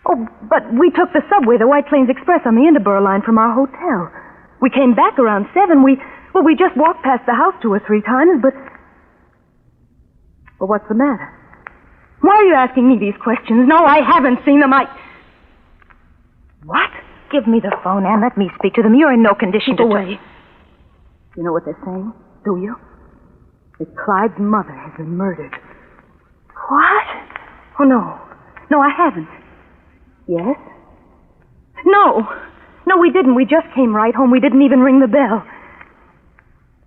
Oh, but we took the subway, the White Plains Express, on the Interborough line from our hotel. We came back around 7. We just walked past the house 2 or 3 times, but... Well, what's the matter? Why are you asking me these questions? No, I haven't seen them. What? Give me the phone, Anne. Let me speak to them. You're in no condition to... Keep away. You know what they're saying, do you? That Clyde's mother has been murdered. What? Oh, no. No, I haven't. Yes? No. No, we didn't. We just came right home. We didn't even ring the bell.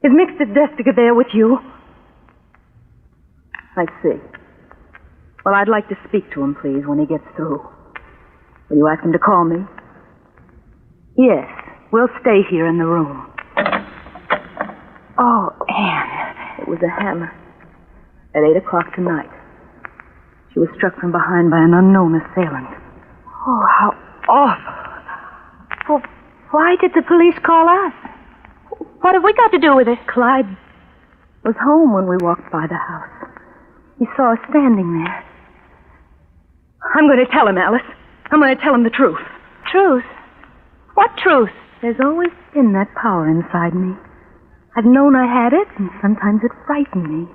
Is Mr. Destiger there with you? I see. Well, I'd like to speak to him, please, when he gets through. Will you ask him to call me? Yes. We'll stay here in the room. Oh, Anne. It was a hammer. At 8 o'clock tonight. She was struck from behind by an unknown assailant. Oh, how awful. Well, why did the police call us? What have we got to do with it? Clyde was home when we walked by the house. He saw us standing there. I'm going to tell him, Alice. I'm going to tell him the truth. Truth? What truth? There's always been that power inside me. I've known I had it, and sometimes it frightened me.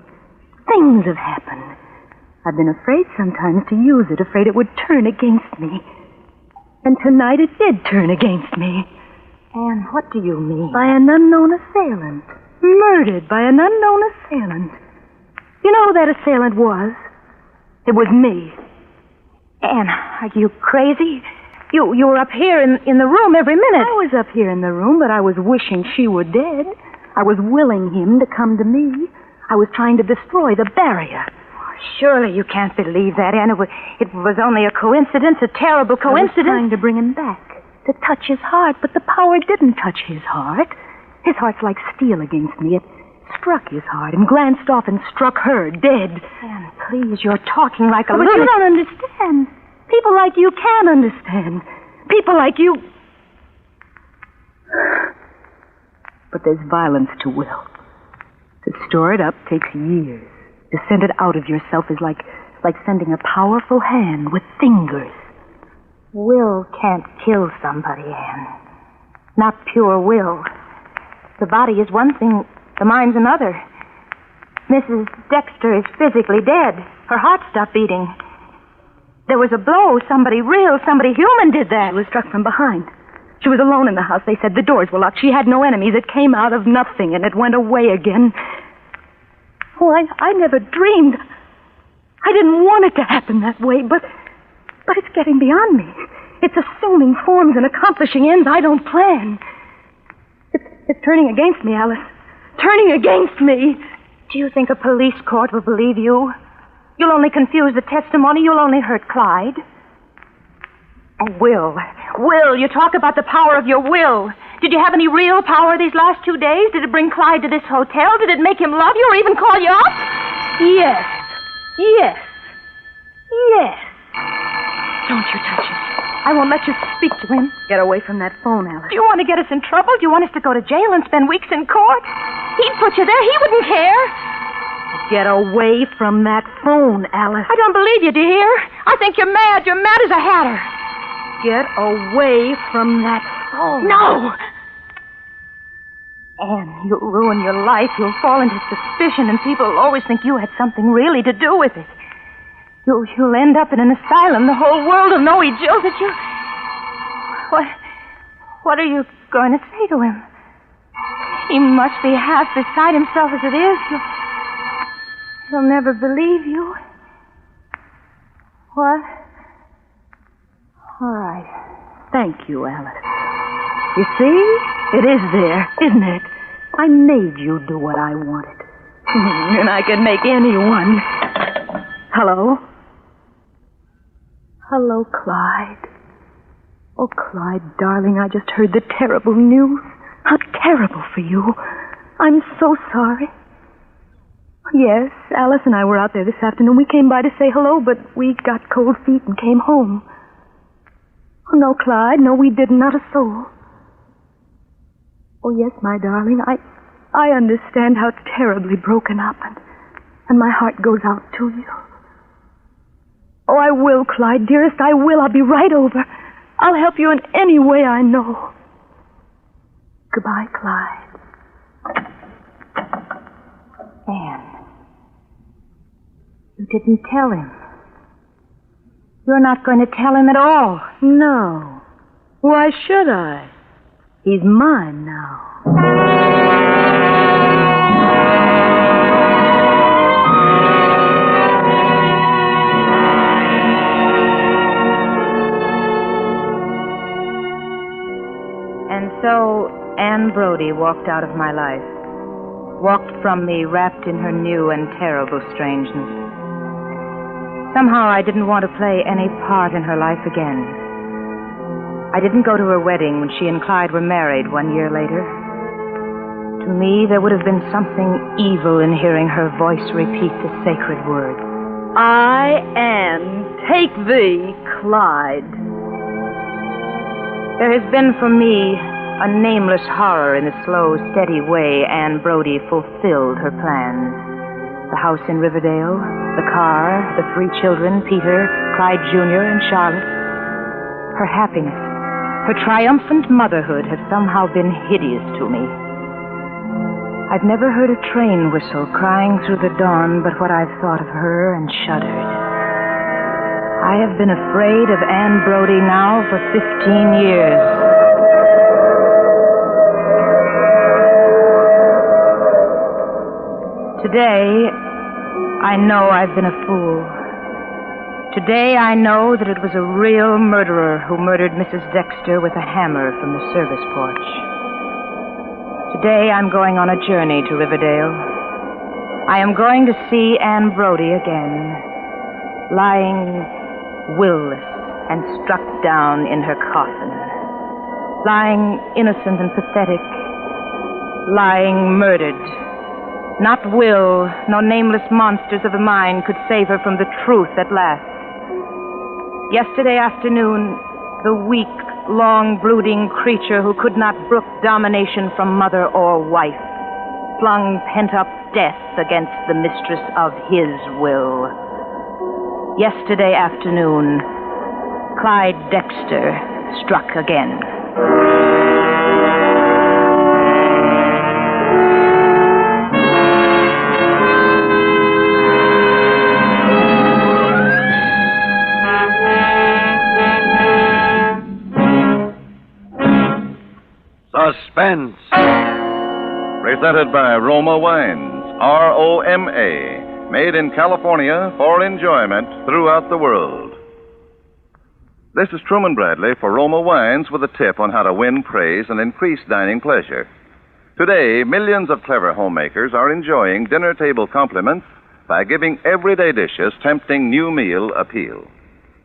Things have happened. I've been afraid sometimes to use it, afraid it would turn against me. And tonight it did turn against me. Anne, what do you mean? By an unknown assailant. Murdered by an unknown assailant. You know who that assailant was? It was me. Anne, are you crazy? You were up here in the room every minute. I was up here in the room, but I was wishing she were dead. I was willing him to come to me. I was trying to destroy the barrier. Surely you can't believe that, Anne. It was only a coincidence, a terrible coincidence. I was trying to bring him back, to touch his heart, but the power didn't touch his heart. His heart's like steel against me. It struck his heart and glanced off and struck her, dead. Anne, please, you're talking like a lunatic. But you don't understand. People like you can understand. People like you... But there's violence to will. To store it up takes years. To send it out of yourself is like sending a powerful hand with fingers. Will can't kill somebody, Anne. Not pure will. The body is one thing, the mind's another. Mrs. Dexter is physically dead. Her heart stopped beating. There was a blow. Somebody real, somebody human did that. She was struck from behind. She was alone in the house. They said the doors were locked. She had no enemies. It came out of nothing, and it went away again. Oh, I never dreamed. I didn't want it to happen that way, but it's getting beyond me. It's assuming forms and accomplishing ends I don't plan. It's turning against me, Alice. Turning against me. Do you think a police court will believe you? You'll only confuse the testimony. You'll only hurt Clyde. Oh, Will, you talk about the power of your will. Did you have any real power these last 2 days? Did it bring Clyde to this hotel? Did it make him love you or even call you up? Yes. Don't you touch him. I won't let you speak to him. Get away from that phone, Alice. Do you want to get us in trouble? Do you want us to go to jail and spend weeks in court? He'd put you there. He wouldn't care. Get away from that phone, Alice. I don't believe you, do you hear? I think you're mad. You're mad as a hatter. Get away from that phone. No! Anne, you'll ruin your life. You'll fall into suspicion, and people will always think you had something really to do with it. You'll end up in an asylum. The whole world will know he jilted you. What are you going to say to him? He must be half beside himself as it is. He'll never believe you. What? All right. Thank you, Alice. You see? It is there, isn't it? I made you do what I wanted. And I could make anyone. Hello? Hello, Clyde. Oh, Clyde, darling, I just heard the terrible news. How terrible for you. I'm so sorry. Yes, Alice and I were out there this afternoon. We came by to say hello, but we got cold feet and came home. Oh, no, Clyde. No, we didn't. Not a soul. Oh, yes, my darling. I understand how terribly broken up, and my heart goes out to you. Oh, I will, Clyde, dearest. I will. I'll be right over. I'll help you in any way I know. Goodbye, Clyde. Anne, you didn't tell him. You're not going to tell him at all. No. Why should I? He's mine now. And so Anne Brody walked out of my life. Walked from me wrapped in her new and terrible strangeness. Somehow I didn't want to play any part in her life again. I didn't go to her wedding when she and Clyde were married 1 year later. To me, there would have been something evil in hearing her voice repeat the sacred words. I am. Take thee, Clyde. There has been for me a nameless horror in the slow, steady way Anne Brody fulfilled her plans. The house in Riverdale, the car, the 3 children, Peter, Clyde Jr., and Charlotte. Her happiness, her triumphant motherhood have somehow been hideous to me. I've never heard a train whistle crying through the dawn but what I've thought of her and shuddered. I have been afraid of Anne Brody now for 15 years. Today, I know I've been a fool. Today, I know that it was a real murderer who murdered Mrs. Dexter with a hammer from the service porch. Today, I'm going on a journey to Riverdale. I am going to see Anne Brody again, lying will-less and struck down in her coffin, lying innocent and pathetic, lying murdered. Not will, nor nameless monsters of the mind could save her from the truth at last. Yesterday afternoon, the weak, long, brooding creature who could not brook domination from mother or wife flung pent-up death against the mistress of his will. Yesterday afternoon, Clyde Dexter struck again. Suspense. Presented by Roma Wines, R-O-M-A, made in California for enjoyment throughout the world. This is Truman Bradley for Roma Wines with a tip on how to win praise and increase dining pleasure. Today, millions of clever homemakers are enjoying dinner table compliments by giving everyday dishes tempting new meal appeal.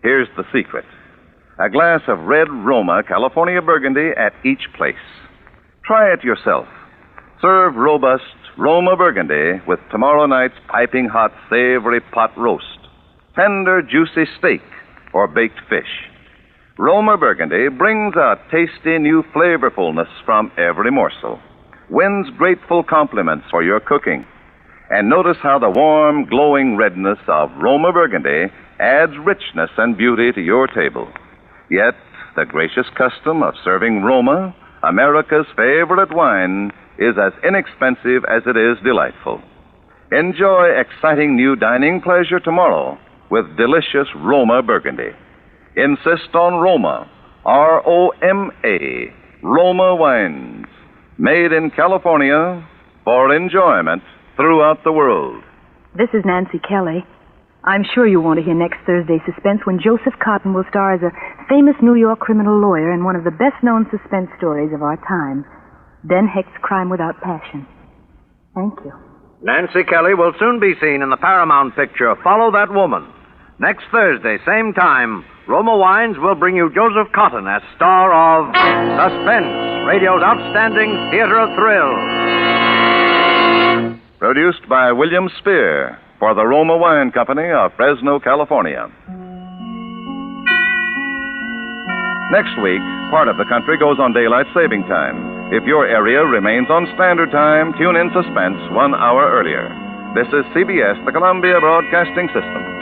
Here's the secret. A glass of red Roma California Burgundy at each place. Try it yourself. Serve robust Roma Burgundy with tomorrow night's piping hot savory pot roast, tender juicy steak, or baked fish. Roma Burgundy brings out tasty new flavorfulness from every morsel, wins grateful compliments for your cooking. And notice how the warm, glowing redness of Roma Burgundy adds richness and beauty to your table. Yet, the gracious custom of serving Roma, America's favorite wine, is as inexpensive as it is delightful. Enjoy exciting new dining pleasure tomorrow with delicious Roma Burgundy. Insist on Roma, R-O-M-A, Roma Wines, made in California for enjoyment throughout the world. This is Nancy Kelly. I'm sure you want to hear next Thursday's Suspense when Joseph Cotton will star as a famous New York criminal lawyer in one of the best-known suspense stories of our time, Ben Hecht's Crime Without Passion. Thank you. Nancy Kelly will soon be seen in the Paramount picture Follow That Woman. Next Thursday, same time, Roma Wines will bring you Joseph Cotton as star of Suspense, radio's outstanding theater of thrills. Produced by William Spear for the Roma Wine Company of Fresno, California. Next week, part of the country goes on daylight saving time. If your area remains on standard time, tune in Suspense 1 hour earlier. This is CBS, the Columbia Broadcasting System.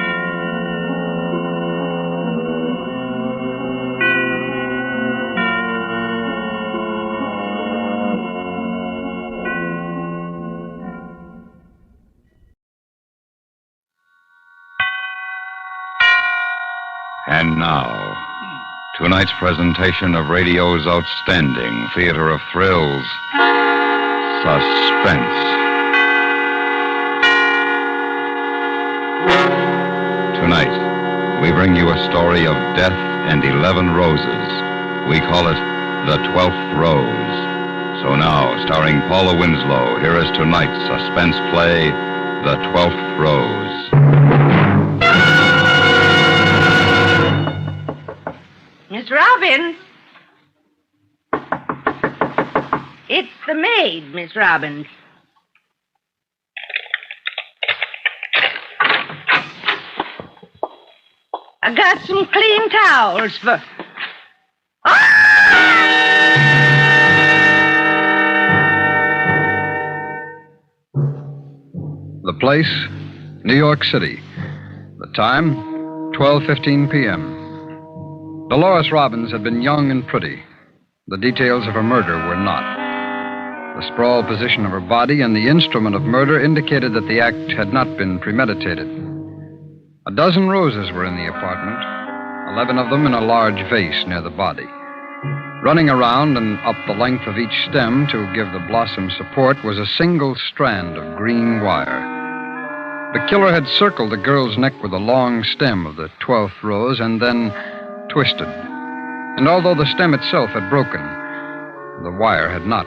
And now, tonight's presentation of radio's outstanding theater of thrills, Suspense. Tonight, we bring you a story of death and 11 roses. We call it The 12th Rose. So now, starring Paula Winslow, here is tonight's suspense play, The 12th Rose. Miss Robbins? It's the maid, Miss Robbins. I got some clean towels for... The place, New York City. The time, 12:15 p.m. Dolores Robbins had been young and pretty. The details of her murder were not. The sprawled position of her body and the instrument of murder indicated that the act had not been premeditated. A dozen roses were in the apartment, 11 of them in a large vase near the body. Running around and up the length of each stem to give the blossom support was a single strand of green wire. The killer had circled the girl's neck with a long stem of the 12th rose and then twisted. And although the stem itself had broken, the wire had not.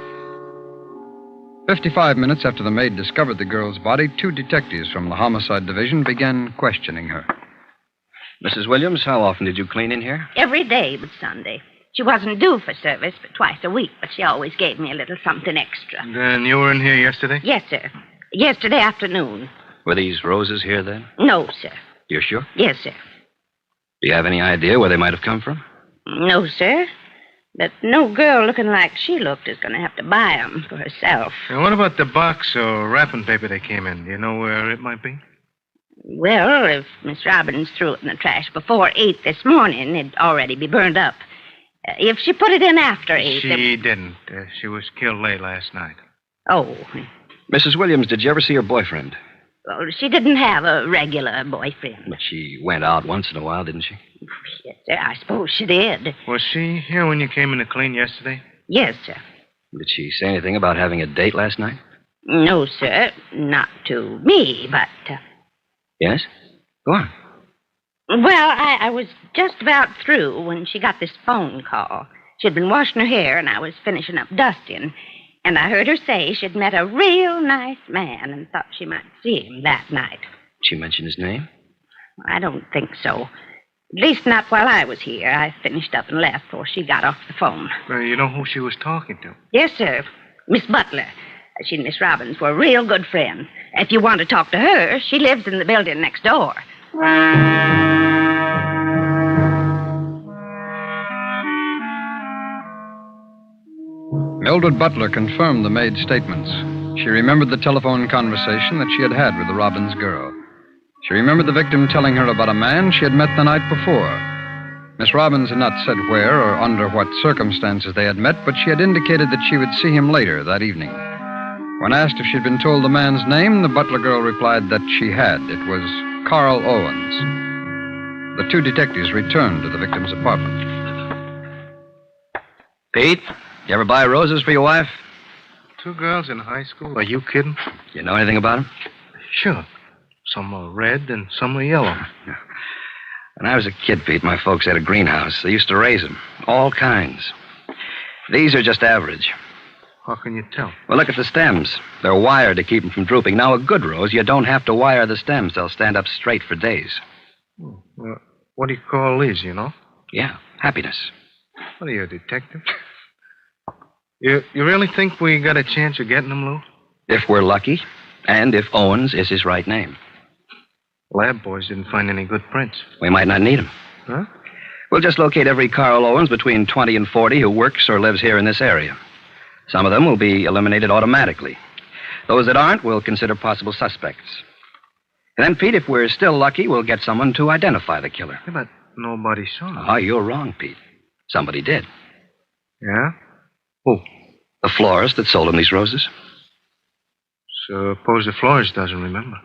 55 minutes after the maid discovered the girl's body, 2 detectives from the homicide division began questioning her. Mrs. Williams, how often did you clean in here? Every day but Sunday. She wasn't due for service but twice a week, but she always gave me a little something extra. Then you were in here yesterday? Yes, sir. Yesterday afternoon. Were these roses here then? No, sir. You're sure? Yes, sir. Do you have any idea where they might have come from? No, sir. But no girl looking like she looked is going to have to buy them for herself. And what about the box or wrapping paper they came in? Do you know where it might be? Well, if Miss Robbins threw it in the trash before 8 this morning, it'd already be burned up. If she put it in after 8... She didn't. She was killed late last night. Oh. Mrs. Williams, did you ever see her boyfriend? Well, she didn't have a regular boyfriend. But she went out once in a while, didn't she? Yes, sir. I suppose she did. Was she here when you came in to clean yesterday? Yes, sir. Did she say anything about having a date last night? No, sir. Not to me, but... Yes? Go on. Well, I was just about through when she got this phone call. She'd been washing her hair, and I was finishing up dusting. And I heard her say she'd met a real nice man and thought she might see him that night. She mentioned his name? I don't think so. At least not while I was here. I finished up and left before she got off the phone. You know who she was talking to? Yes, sir. Miss Butler. She and Miss Robbins were real good friends. If you want to talk to her, she lives in the building next door. Mildred Butler confirmed the maid's statements. She remembered the telephone conversation that she had had with the Robbins girl. She remembered the victim telling her about a man she had met the night before. Miss Robbins had not said where or under what circumstances they had met, but she had indicated that she would see him later that evening. When asked if she'd been told the man's name, the Butler girl replied that she had. It was Carl Owens. The 2 detectives returned to the victim's apartment. Pete, you ever buy roses for your wife? 2 girls in high school? Are you kidding? You know anything about them? Sure. Some are red and some are yellow. When I was a kid, Pete, my folks had a greenhouse. They used to raise them. All kinds. These are just average. How can you tell? Well, look at the stems. They're wired to keep them from drooping. Now, a good rose, you don't have to wire the stems. They'll stand up straight for days. Well, what do you call these, you know? Yeah, happiness. What are you, a detective? You really think we got a chance of getting them, Lou? If we're lucky, and if Owens is his right name. Lab boys didn't find any good prints. We might not need them. Huh? We'll just locate every Carl Owens between 20 and 40 who works or lives here in this area. Some of them will be eliminated automatically. Those that aren't, we'll consider possible suspects. And then, Pete, if we're still lucky, we'll get someone to identify the killer. Yeah, but nobody saw him. Ah, you're wrong, Pete. Somebody did. Yeah? Who? The florist that sold him these roses. Suppose the florist doesn't remember.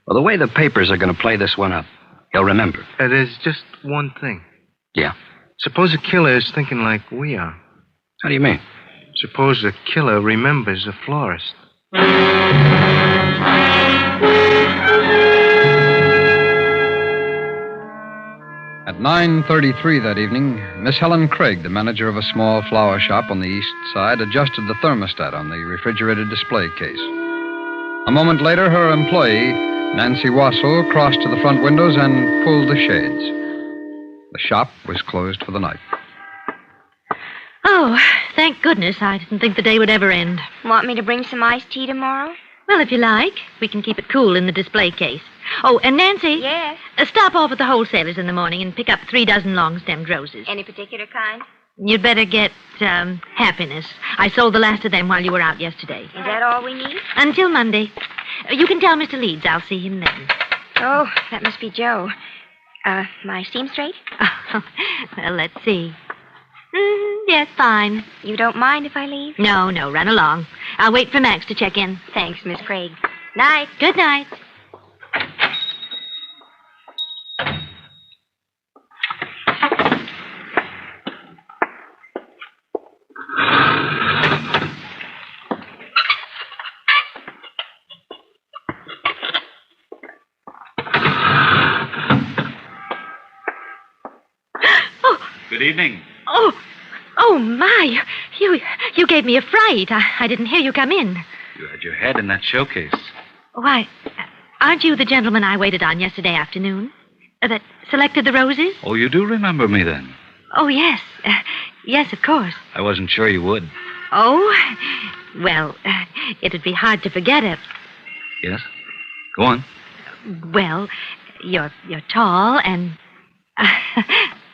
Well, the way the papers are going to play this one up, he'll remember. There's just one thing. Yeah? Suppose the killer is thinking like we are. How do you mean? Suppose the killer remembers the florist. At 9:33 that evening, Miss Helen Craig, the manager of a small flower shop on the east side, adjusted the thermostat on the refrigerated display case. A moment later, her employee, Nancy Wassel, crossed to the front windows and pulled the shades. The shop was closed for the night. Oh, thank goodness. I didn't think the day would ever end. Want me to bring some iced tea tomorrow? Well, if you like. We can keep it cool in the display case. Oh, and Nancy. Yes? Stop off at the wholesalers in the morning and pick up 3 dozen long-stemmed roses. Any particular kind? You'd better get, Happiness. I sold the last of them while you were out yesterday. Is that all we need? Until Monday. You can tell Mr. Leeds I'll see him then. Oh, that must be Joe. My seam straight? Well, let's see. Yes, fine. You don't mind if I leave? No, run along. I'll wait for Max to check in. Thanks, Miss Craig. Night. Good night. Good evening. Oh, my. You gave me a fright. I didn't hear you come in. You had your head in that showcase. Why, aren't you the gentleman I waited on yesterday afternoon? That selected the roses? Oh, you do remember me then? Oh, yes. Yes, of course. I wasn't sure you would. Oh, well, it'd be hard to forget it. Yes? Go on. Well, you're tall and...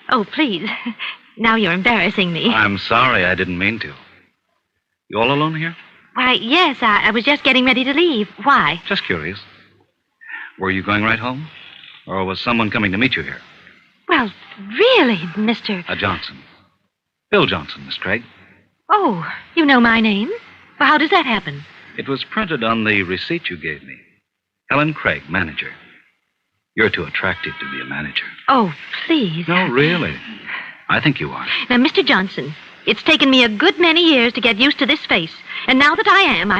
Oh, please. Now you're embarrassing me. I'm sorry. I didn't mean to. You all alone here? Why, yes, I was just getting ready to leave. Why? Just curious. Were you going right home? Or was someone coming to meet you here? Well, really, Mr. Johnson. Bill Johnson, Miss Craig. Oh, you know my name? Well, how does that happen? It was printed on the receipt you gave me. Helen Craig, manager. You're too attractive to be a manager. Oh, please. No, really. I think you are. Now, Mr. Johnson, it's taken me a good many years to get used to this face. And now that I am,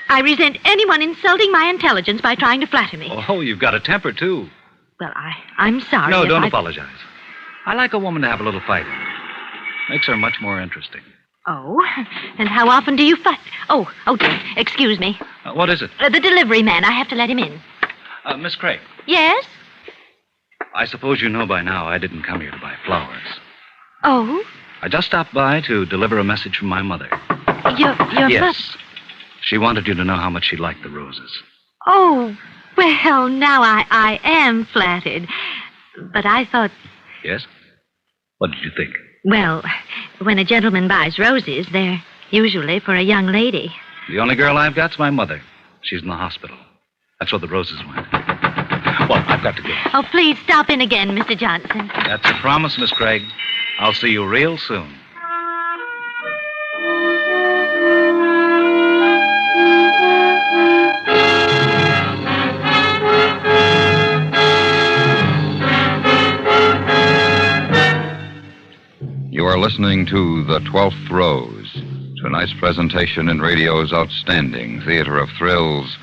I resent anyone insulting my intelligence by trying to flatter me. Oh, you've got a temper, too. Well, I'm sorry. No, don't apologize. I like a woman to have a little fighting. Makes her much more interesting. Oh, and how often do you fight? Oh, dear. Excuse me. What is it? The delivery man. I have to let him in. Miss Craig. Yes? I suppose you know by now I didn't come here to buy flowers. Oh? I just stopped by to deliver a message from my mother. Your Yes. She wanted you to know how much she liked the roses. Oh, well, now I am flattered. But I thought... Yes? What did you think? Well, when a gentleman buys roses, they're usually for a young lady. The only girl I've got's my mother. She's in the hospital. That's where the roses went. Well, I've got to go. Oh, please stop in again, Mr. Johnson. That's a promise, Miss Craig. I'll see you real soon. You are listening to The 12th Rose, tonight's presentation in radio's outstanding theater of thrills,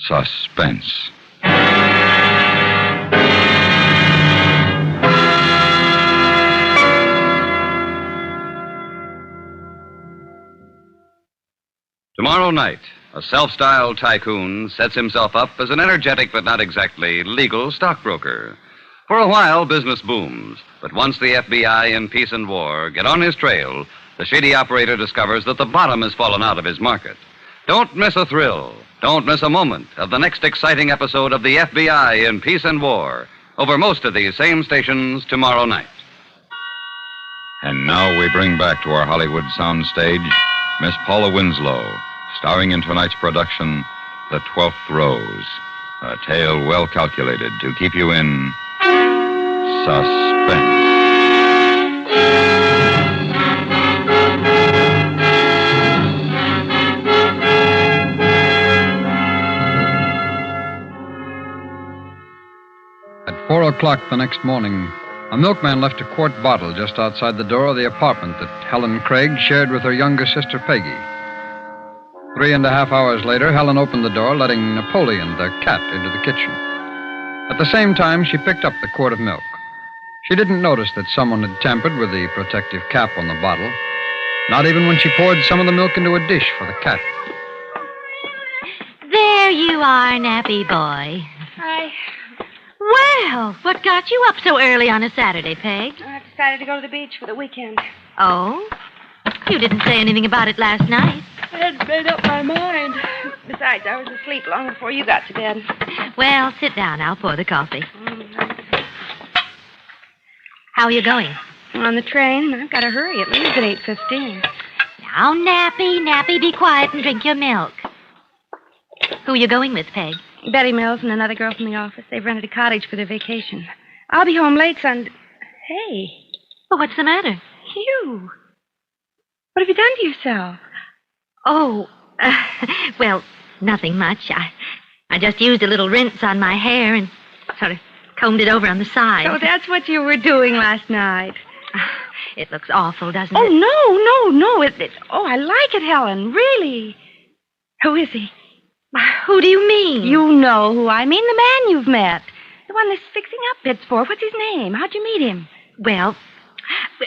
Suspense. Tomorrow night, a self-styled tycoon sets himself up as an energetic but not exactly legal stockbroker. For a while, business booms. But once the FBI in peace and war get on his trail, the shady operator discovers that the bottom has fallen out of his market. Don't miss a thrill. Don't miss a moment of the next exciting episode of the FBI in peace and war over most of these same stations tomorrow night. And now we bring back to our Hollywood soundstage Miss Paula Winslow, starring in tonight's production, The 12th Rose, a tale well calculated to keep you in suspense. At 4 o'clock the next morning, a milkman left a quart bottle just outside the door of the apartment that Helen Craig shared with her younger sister Peggy. 3.5 hours later, Helen opened the door, letting Napoleon, their cat, into the kitchen. At the same time, she picked up the quart of milk. She didn't notice that someone had tampered with the protective cap on the bottle, not even when she poured some of the milk into a dish for the cat. There you are, nappy boy. Hi. Well, what got you up so early on a Saturday, Peg? I decided to go to the beach for the weekend. Oh? You didn't say anything about it last night. I hadn't made up my mind. Besides, I was asleep long before you got to bed. Well, sit down. I'll pour the coffee. How are you going? On the train. I've got to hurry. It leaves at 8:15. Now, Nappy, be quiet and drink your milk. Who are you going with, Peg? Betty Mills and another girl from the office. They've rented a cottage for their vacation. I'll be home late Sunday. Hey. Well, what's the matter? You. What have you done to yourself? Oh, well, nothing much. I just used a little rinse on my hair and sort of combed it over on the side. So that's what you were doing last night. It looks awful, doesn't it? Oh, no. Oh, I like it, Helen. Really. Who is he? Who do you mean? You know who I mean. The man you've met. The one that's fixing up bits for. What's his name? How'd you meet him? Well,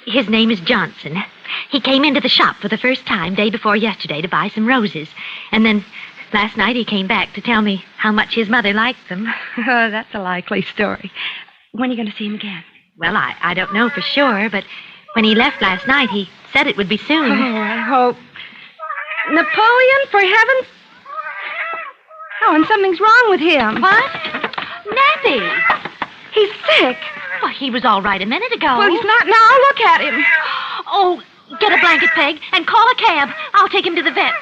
his name is Johnson. He came into the shop for the first time day before yesterday to buy some roses. And then last night he came back to tell me how much his mother liked them. Oh, that's a likely story. When are you going to see him again? Well, I don't know for sure, but when he left last night, he said it would be soon. Oh, I hope. Napoleon, for heaven's... Oh, and something's wrong with him. What? Nappy! He's sick. Well, he was all right a minute ago. Well, he's not now. Look at him. Oh, get a blanket, Peg, and call a cab. I'll take him to the vet's.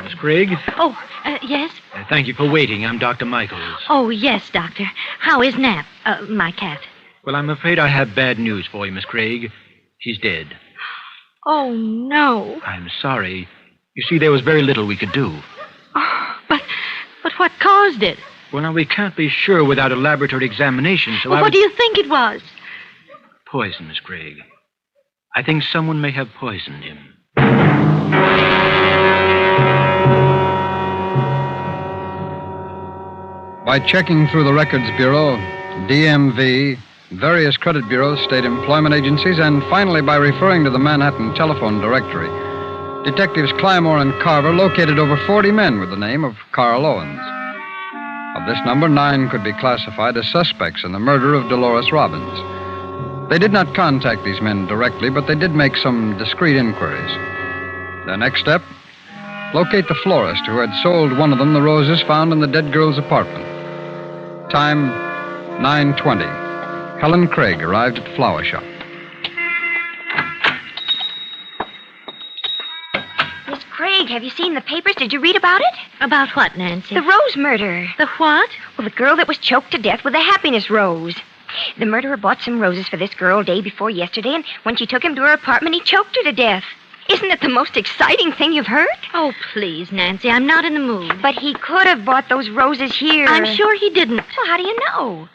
Miss Craig? Oh, yes? Thank you for waiting. I'm Dr. Michaels. Oh, yes, Doctor. How is Nap, my cat? Well, I'm afraid I have bad news for you, Miss Craig. She's dead. Oh, no. I'm sorry. You see, there was very little we could do. Oh, but what caused it? Well, now, we can't be sure without a laboratory examination, so well, what do you think it was? Poison, Miss Craig. I think someone may have poisoned him. By checking through the Records Bureau, DMV, various credit bureaus, state employment agencies, and finally by referring to the Manhattan telephone directory, Detectives Clymore and Carver located over 40 men with the name of Carl Owens. Of this number, 9 could be classified as suspects in the murder of Dolores Robbins. They did not contact these men directly, but they did make some discreet inquiries. Their next step, locate the florist who had sold one of them the roses found in the dead girl's apartment. Time, 9:20. Helen Craig arrived at the flower shop. Miss Craig, have you seen the papers? Did you read about it? About what, Nancy? The rose murder. The what? Well, the girl that was choked to death with a happiness rose. The murderer bought some roses for this girl day before yesterday, and when she took him to her apartment, he choked her to death. Isn't it the most exciting thing you've heard? Oh, please, Nancy, I'm not in the mood. But he could have bought those roses here. I'm sure he didn't. Well, how do you know?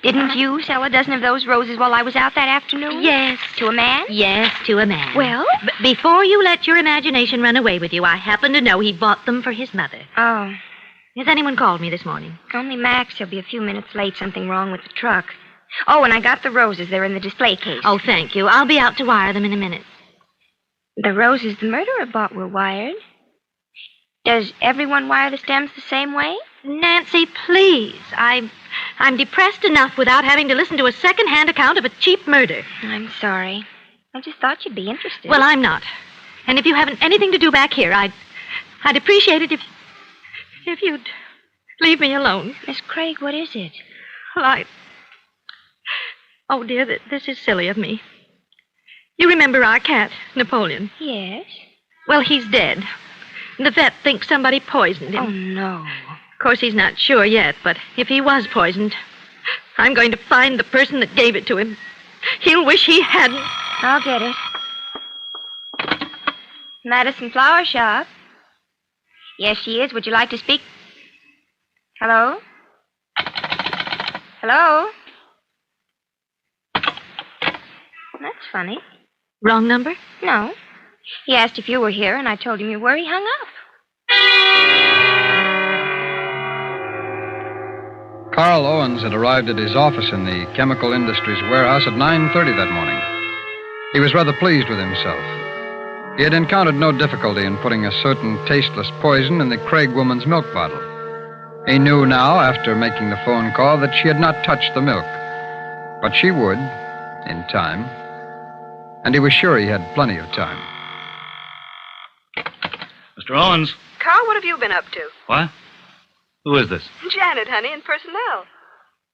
Didn't you sell a dozen of those roses while I was out that afternoon? Yes. To a man? Yes, to a man. Well? Before you let your imagination run away with you, I happen to know he bought them for his mother. Oh. Has anyone called me this morning? Only Max. He'll be a few minutes late. Something wrong with the truck. Oh, and I got the roses. They're in the display case. Oh, thank you. I'll be out to wire them in a minute. The roses the murderer bought were wired. Does everyone wire the stems the same way? Nancy, please. I'm depressed enough without having to listen to a second-hand account of a cheap murder. I'm sorry. I just thought you'd be interested. Well, I'm not. And if you haven't anything to do back here, I'd appreciate it if you'd leave me alone. Miss Craig, what is it? Well, Oh, dear, this is silly of me. You remember our cat, Napoleon? Yes. Well, he's dead. The vet thinks somebody poisoned him. Oh, no. Of course, he's not sure yet, but if he was poisoned, I'm going to find the person that gave it to him. He'll wish he hadn't. I'll get it. Madison Flower Shop. Yes, she is. Would you like to speak? Hello? Hello? That's funny. Wrong number? No. He asked if you were here, and I told him you were. He hung up. Carl Owens had arrived at his office in the chemical industries warehouse at 9:30 that morning. He was rather pleased with himself. He had encountered no difficulty in putting a certain tasteless poison in the Craig woman's milk bottle. He knew now, after making the phone call, that she had not touched the milk. But she would, in time. And he was sure he had plenty of time. Mr. Owens. Carl, what have you been up to? What? Who is this? Janet, honey, in personnel.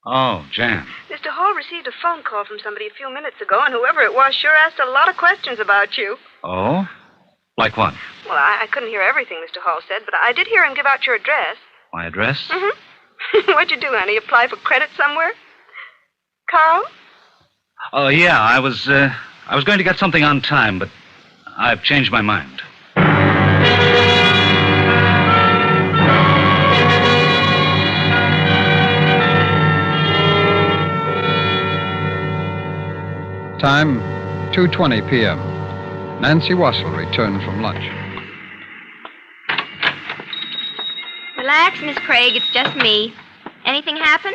Oh, Jan. Mr. Hall received a phone call from somebody a few minutes ago, and whoever it was sure asked a lot of questions about you. Oh? Like what? Well, I couldn't hear everything Mr. Hall said, but I did hear him give out your address. My address? Mm-hmm. What'd you do, honey? Apply for credit somewhere? Carl? Oh, yeah, I was going to get something on time, but I've changed my mind. Time, 2:20 p.m. Nancy Wassell returned from lunch. Relax, Miss Craig. It's just me. Anything happen?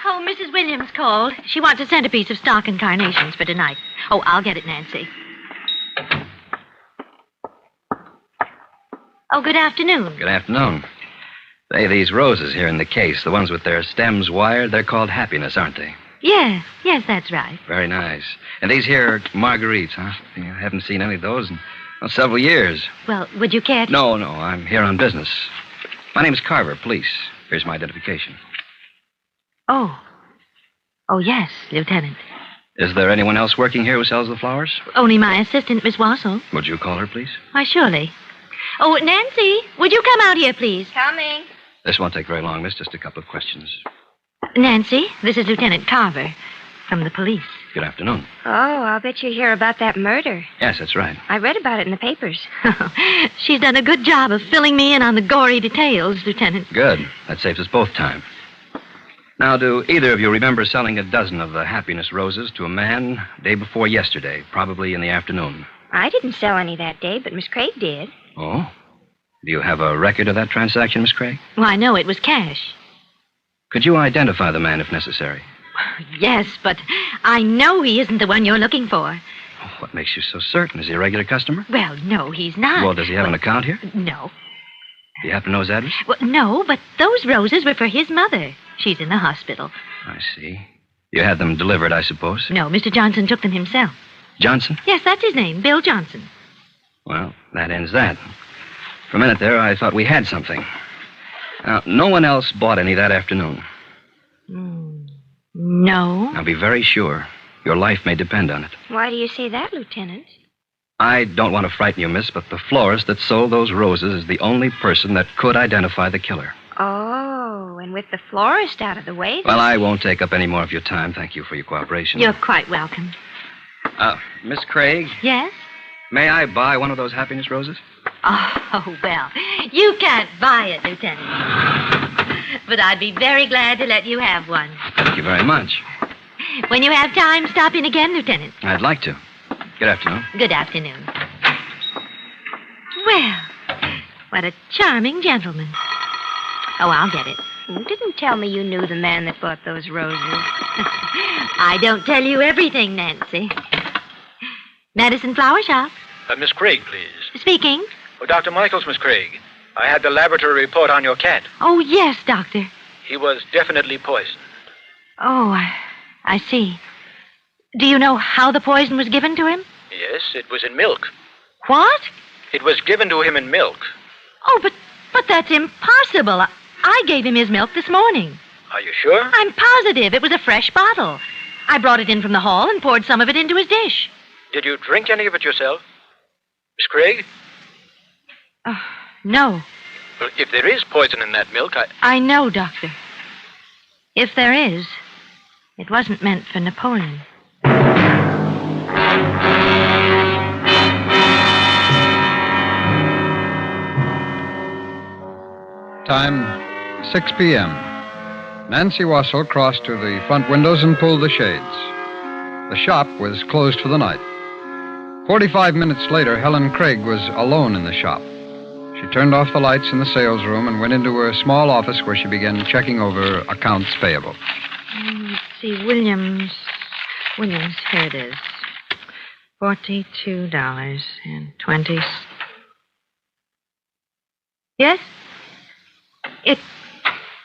Oh, Mrs. Williams called. She wants a centerpiece of stock and carnations for tonight. Oh, I'll get it, Nancy. Oh, good afternoon. Good afternoon. Say, these roses here in the case, the ones with their stems wired, they're called happiness, aren't they? Yes, that's right. Very nice. And these here are marguerites, huh? I haven't seen any of those in several years. Well, would you care to... No, I'm here on business. My name's Carver, police. Here's my identification. Oh, yes, Lieutenant. Is there anyone else working here who sells the flowers? Only my assistant, Miss Wassell. Would you call her, please? Why, surely. Oh, Nancy, would you come out here, please? Coming. This won't take very long, miss. Just a couple of questions. Nancy, this is Lieutenant Carver from the police. Good afternoon. Oh, I'll bet you hear about that murder. Yes, that's right. I read about it in the papers. She's done a good job of filling me in on the gory details, Lieutenant. Good. That saves us both time. Now, do either of you remember selling a dozen of the happiness roses to a man day before yesterday, probably in the afternoon? I didn't sell any that day, but Miss Craig did. Oh? Do you have a record of that transaction, Miss Craig? Well, I know it was cash. Could you identify the man if necessary? Yes, but I know he isn't the one you're looking for. Oh, what makes you so certain? Is he a regular customer? Well, no, he's not. Well, does he have an account here? No. Do you happen to know his address? Well, no, but those roses were for his mother. She's in the hospital. I see. You had them delivered, I suppose? No, Mr. Johnson took them himself. Johnson? Yes, that's his name, Bill Johnson. Well, that ends that. For a minute there, I thought we had something. Now, no one else bought any that afternoon. No. Now, be very sure. Your life may depend on it. Why do you say that, Lieutenant? I don't want to frighten you, miss, but the florist that sold those roses is the only person that could identify the killer. Oh, and with the florist out of the way... Well, I won't take up any more of your time. Thank you for your cooperation. You're quite welcome. Miss Craig? Yes? May I buy one of those happiness roses? Oh, well, you can't buy it, Lieutenant. But I'd be very glad to let you have one. Thank you very much. When you have time, stop in again, Lieutenant. I'd like to. Good afternoon. Good afternoon. Well, what a charming gentleman. Oh, I'll get it. You didn't tell me you knew the man that bought those roses. I don't tell you everything, Nancy. Madison Flower Shop. Miss Craig, please. Speaking. Oh, Dr. Michaels, Miss Craig. I had the laboratory report on your cat. Oh, yes, Doctor. He was definitely poisoned. Oh, I see. Do you know how the poison was given to him? Yes, it was in milk. What? It was given to him in milk. Oh, but that's impossible. I gave him his milk this morning. Are you sure? I'm positive. It was a fresh bottle. I brought it in from the hall and poured some of it into his dish. Did you drink any of it yourself? Miss Craig? No. Well, if there is poison in that milk, I know, Doctor. If there is, it wasn't meant for Napoleon. Time, 6 p.m. Nancy Wassell crossed to the front windows and pulled the shades. The shop was closed for the night. 45 minutes later, Helen Craig was alone in the shop. She turned off the lights in the sales room and went into her small office where she began checking over accounts payable. Let's see, Williams, here it is. $42.20. Yes?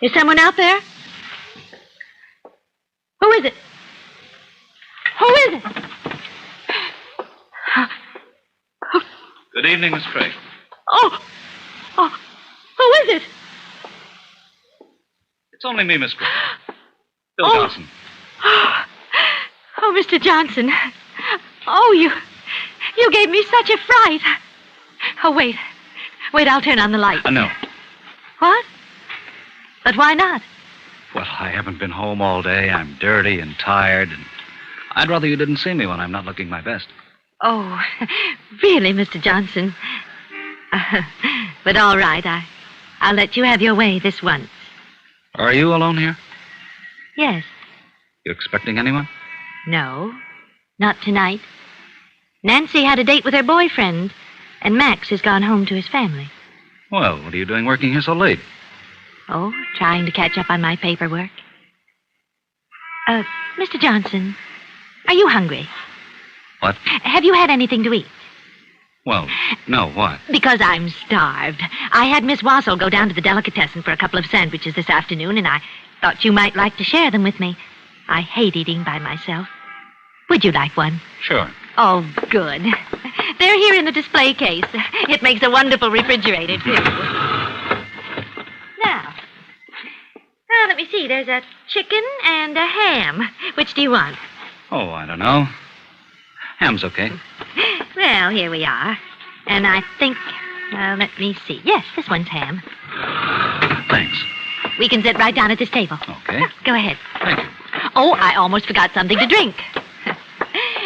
Is someone out there? Who is it? Who is it? Good evening, Miss Craig. Oh, who is it? It's only me, Miss Craig. Bill Johnson. Oh, Mr. Johnson. Oh, you gave me such a fright. Oh, wait, I'll turn on the light. No. What? But why not? Well, I haven't been home all day. I'm dirty and tired, and I'd rather you didn't see me when I'm not looking my best. Oh, really, Mr. Johnson? But all right, I'll let you have your way this once. Are you alone here? Yes. You expecting anyone? No, not tonight. Nancy had a date with her boyfriend, and Max has gone home to his family. Well, what are you doing working here so late? Oh, trying to catch up on my paperwork. Mr. Johnson, are you hungry? What? Have you had anything to eat? Well, no, what? Because I'm starved. I had Miss Wassell go down to the delicatessen for a couple of sandwiches this afternoon, and I thought you might like to share them with me. I hate eating by myself. Would you like one? Sure. Oh, good. They're here in the display case. It makes a wonderful refrigerator, too. Now, let me see. There's a chicken and a ham. Which do you want? Oh, I don't know. Ham's okay. Well, here we are. And I think, let me see. Yes, this one's ham. Thanks. We can sit right down at this table. Okay. Go ahead. Thank you. Oh, I almost forgot something to drink.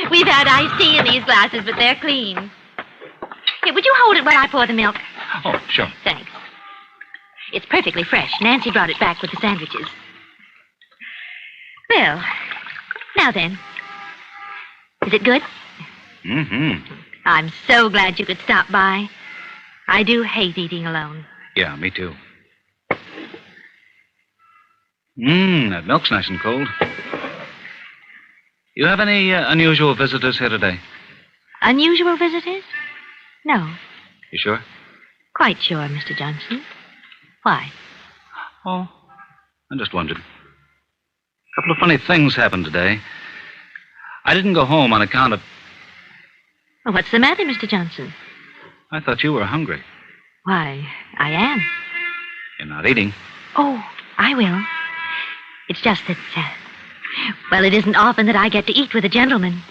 We've had iced tea in these glasses, but they're clean. Here, would you hold it while I pour the milk? Oh, sure. Thanks. It's perfectly fresh. Nancy brought it back with the sandwiches. Well, now then. Is it good? Mm-hmm. I'm so glad you could stop by. I do hate eating alone. Yeah, me too. That milk's nice and cold. You have any unusual visitors here today? Unusual visitors? No. You sure? Quite sure, Mr. Johnson. Why? Oh, I just wondered. A couple of funny things happened today. I didn't go home on account of... Well, what's the matter, Mr. Johnson? I thought you were hungry. Why, I am. You're not eating. Oh, I will. It's just that, well, it isn't often that I get to eat with a gentleman.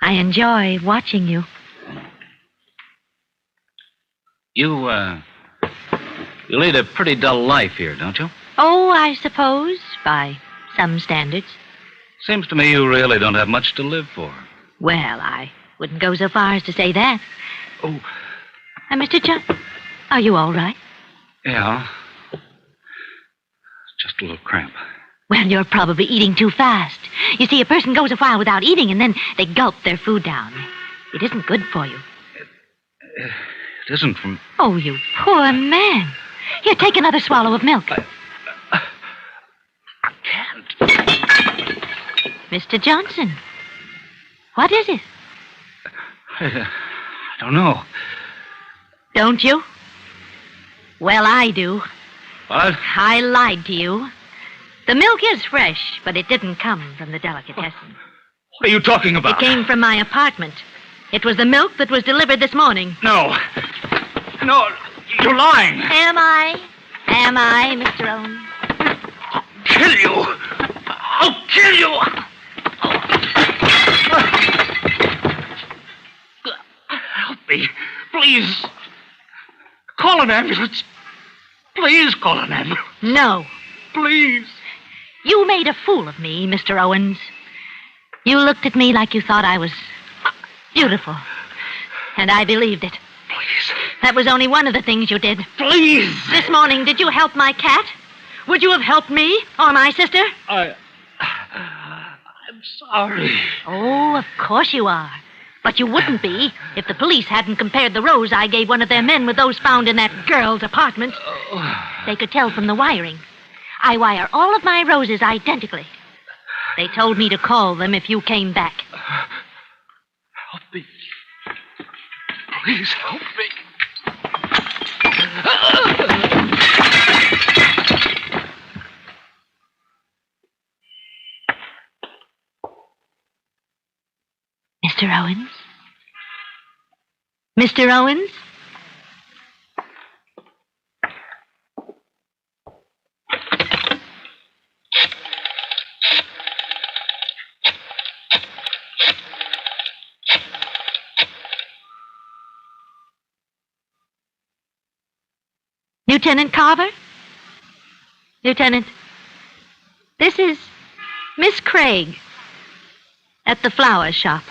I enjoy watching you. You lead a pretty dull life here, don't you? Oh, I suppose, by some standards. Seems to me you really don't have much to live for. Well, I wouldn't go so far as to say that. Oh. Mr. Johnson, are you all right? Yeah. Just a little cramp. Well, you're probably eating too fast. You see, a person goes a while without eating, and then they gulp their food down. It isn't good for you. It isn't from... Oh, you poor man. Here, take another swallow of milk. I can't. Mr. Johnson, what is it? I don't know. Don't you? Well, I do. What? I lied to you. The milk is fresh, but it didn't come from the delicatessen. What are you talking about? It came from my apartment. It was the milk that was delivered this morning. No. No, you're lying. Am I? Am I, Mr. Owen? I'll kill you. I'll kill you. Help me. Please. Call an ambulance. Please call an ambulance. No. Please. You made a fool of me, Mr. Owens. You looked at me like you thought I was beautiful. And I believed it. Please. That was only one of the things you did. Please. This morning, did you help my cat? Would you have helped me or my sister? I'm sorry. Oh, of course you are. But you wouldn't be if the police hadn't compared the rose I gave one of their men with those found in that girl's apartment. They could tell from the wiring. I wire all of my roses identically. They told me to call them if you came back. Help me. Please help me. Mr. Owens? Mr. Owens? Lieutenant Carver? Lieutenant, this is Miss Craig at the flower shop.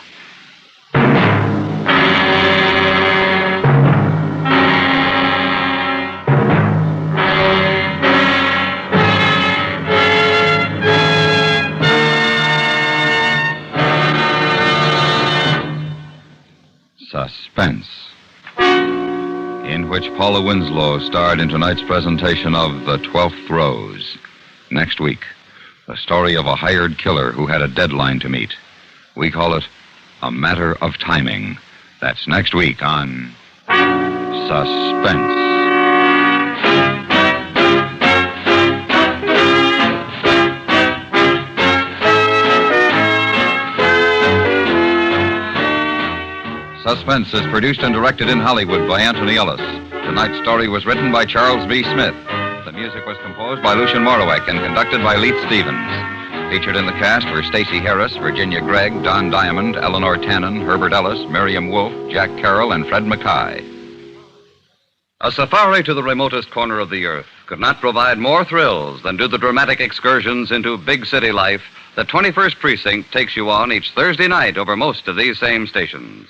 Suspense, in which Paula Winslow starred in tonight's presentation of The 12th Rose. Next week, the story of a hired killer who had a deadline to meet. We call it A Matter of Timing. That's next week on Suspense. Suspense is produced and directed in Hollywood by Anthony Ellis. Tonight's story was written by Charles B. Smith. The music was composed by Lucian Morowek and conducted by Leith Stevens. Featured in the cast were Stacey Harris, Virginia Gregg, Don Diamond, Eleanor Tannen, Herbert Ellis, Miriam Wolfe, Jack Carroll, and Fred Mackay. A safari to the remotest corner of the earth could not provide more thrills than do the dramatic excursions into big city life that 21st Precinct takes you on each Thursday night over most of these same stations.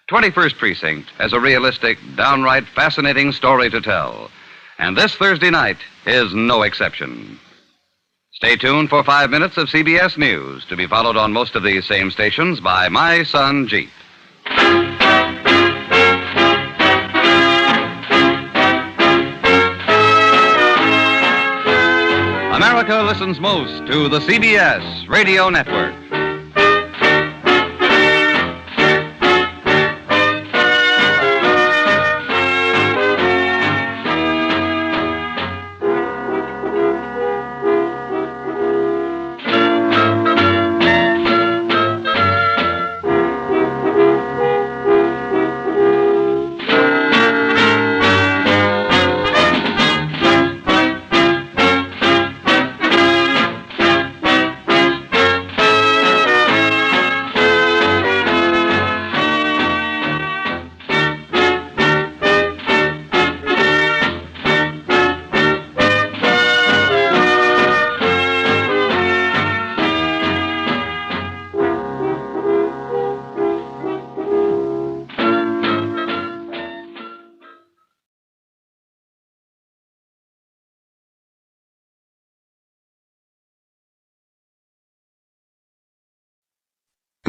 21st Precinct has a realistic, downright fascinating story to tell. And this Thursday night is no exception. Stay tuned for 5 minutes of CBS News, to be followed on most of these same stations by My Son Jeep. America listens most to the CBS Radio Network.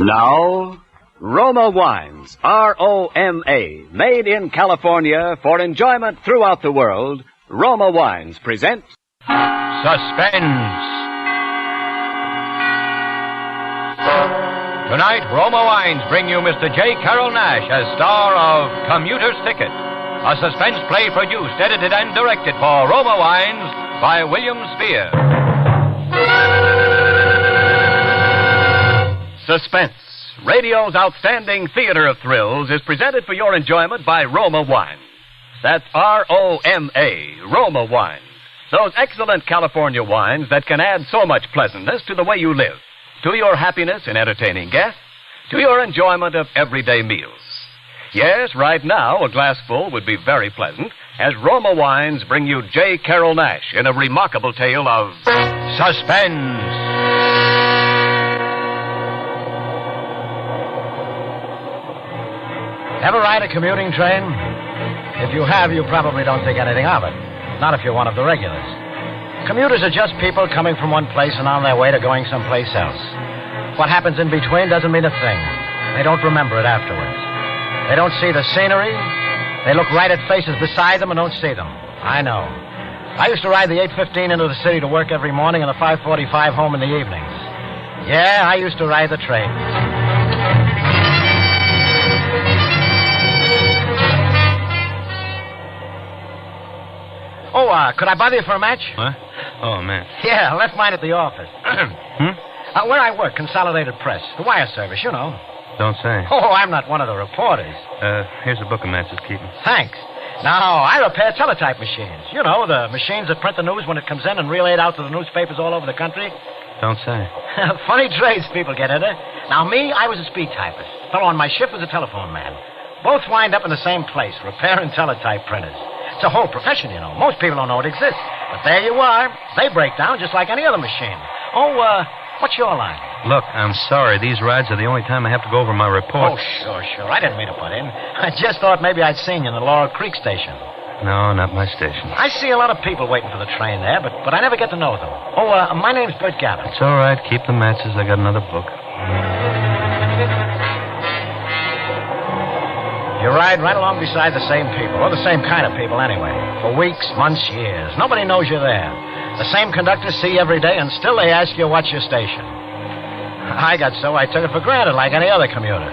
Now, Roma Wines, R-O-M-A, made in California for enjoyment throughout the world. Roma Wines present Suspense. Tonight, Roma Wines bring you Mr. J. Carroll Nash as star of Commuter's Ticket, a suspense play produced, edited, and directed for Roma Wines by William Spear. Suspense, radio's outstanding theater of thrills, is presented for your enjoyment by Roma Wines. That's R-O-M-A, Roma Wines. Those excellent California wines that can add so much pleasantness to the way you live, to your happiness in entertaining guests, to your enjoyment of everyday meals. Yes, right now, a glassful would be very pleasant as Roma Wines bring you J. Carroll Nash in a remarkable tale of suspense. Ever ride a commuting train? If you have, you probably don't think anything of it. Not if you're one of the regulars. Commuters are just people coming from one place and on their way to going someplace else. What happens in between doesn't mean a thing. They don't remember it afterwards. They don't see the scenery. They look right at faces beside them and don't see them. I know. I used to ride the 8:15 into the city to work every morning and the 5:45 home in the evenings. Yeah, I used to ride the train. Oh, could I bother you for a match? What? Oh, man. Yeah, I left mine at the office. Where I work, Consolidated Press. The wire service, you know. Don't say. Oh, I'm not one of the reporters. Here's a book of matches, keep 'em. Thanks. Now, I repair teletype machines. You know, the machines that print the news when it comes in and relay it out to the newspapers all over the country. Don't say. Funny trades people get into. Now, me, I was a speed typist. The fellow on my shift was a telephone man. Both wind up in the same place, repairing teletype printers. It's a whole profession, you know. Most people don't know it exists. But there you are. They break down just like any other machine. Oh, what's your line? Look, I'm sorry. These rides are the only time I have to go over my report. Oh, sure. I didn't mean to butt in. I just thought maybe I'd seen you in the Laurel Creek station. No, not my station. I see a lot of people waiting for the train there, but I never get to know them. Oh, my name's Bert Gavin. It's all right. Keep the matches. I got another book. You ride right along beside the same people, or the same kind of people anyway, for weeks, months, years. Nobody knows you're there. The same conductors see you every day, and still they ask you what's your station. I got so I took it for granted like any other commuter.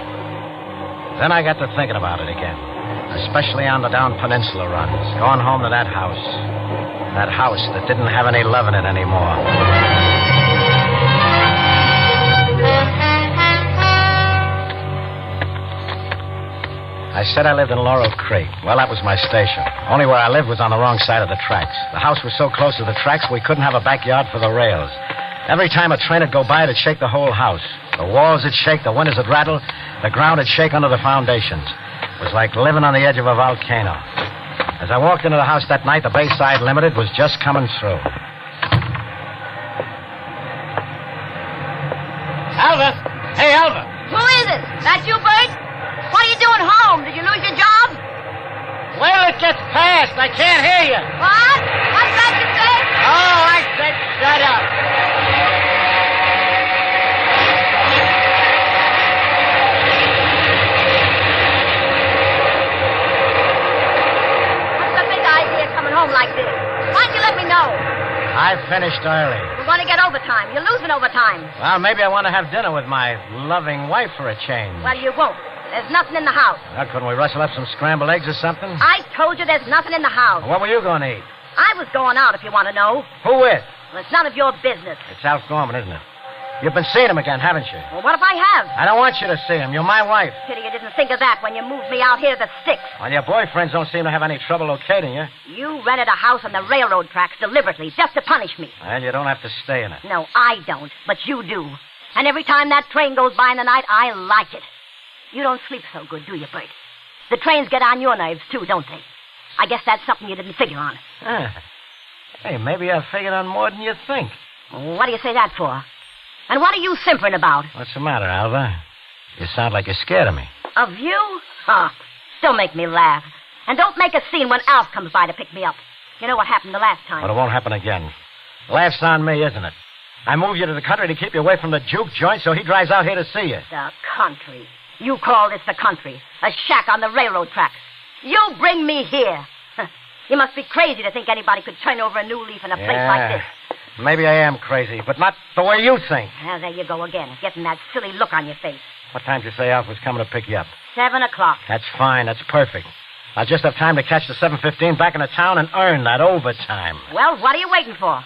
Then I got to thinking about it again, especially on the down peninsula runs, going home to that house that didn't have any love in it anymore. I said I lived in Laurel Creek. Well, that was my station. Only where I lived was on the wrong side of the tracks. The house was so close to the tracks we couldn't have a backyard for the rails. Every time a train would go by, it'd shake the whole house. The walls would shake, the windows would rattle, the ground would shake under the foundations. It was like living on the edge of a volcano. As I walked into the house that night, the Bayside Limited was just coming through. Alva! Hey, Alva! Who is it? That you, Bert? What are you doing home? Did you lose your job? Wait till it gets past. I can't hear you. What? What's that you say? Oh, I said shut up. What's the big idea coming home like this? Why don't you let me know? I finished early. We're going to get overtime. You're losing overtime. Well, maybe I want to have dinner with my loving wife for a change. Well, you won't. There's nothing in the house. Well, couldn't we rustle up some scrambled eggs or something? I told you there's nothing in the house. What were you going to eat? I was going out, if you want to know. Who with? Well, it's none of your business. It's Alf Gorman, isn't it? You've been seeing him again, haven't you? Well, what if I have? I don't want you to see him. You're my wife. Pity you didn't think of that when you moved me out here to the sticks. Well, your boyfriends don't seem to have any trouble locating you. You rented a house on the railroad tracks deliberately, just to punish me. Well, you don't have to stay in it. No, I don't, but you do. And every time that train goes by in the night, I like it. You don't sleep so good, do you, Bert? The trains get on your nerves, too, don't they? I guess that's something you didn't figure on. Hey, maybe I figured on more than you think. What do you say that for? And what are you simpering about? What's the matter, Alva? You sound like you're scared of me. Of you? Oh, don't make me laugh. And don't make a scene when Alf comes by to pick me up. You know what happened the last time. But it won't happen again. Laugh's on me, isn't it? I moved you to the country to keep you away from the juke joint, so he drives out here to see you. The country. You call this the country. A shack on the railroad tracks. You bring me here. You must be crazy to think anybody could turn over a new leaf in a place like this. Maybe I am crazy, but not the way you think. Well, there you go again, getting that silly look on your face. What time did you say Alf was coming to pick you up? 7 o'clock. That's fine. That's perfect. I'll just have time to catch the 7:15 back into town and earn that overtime. Well, what are you waiting for?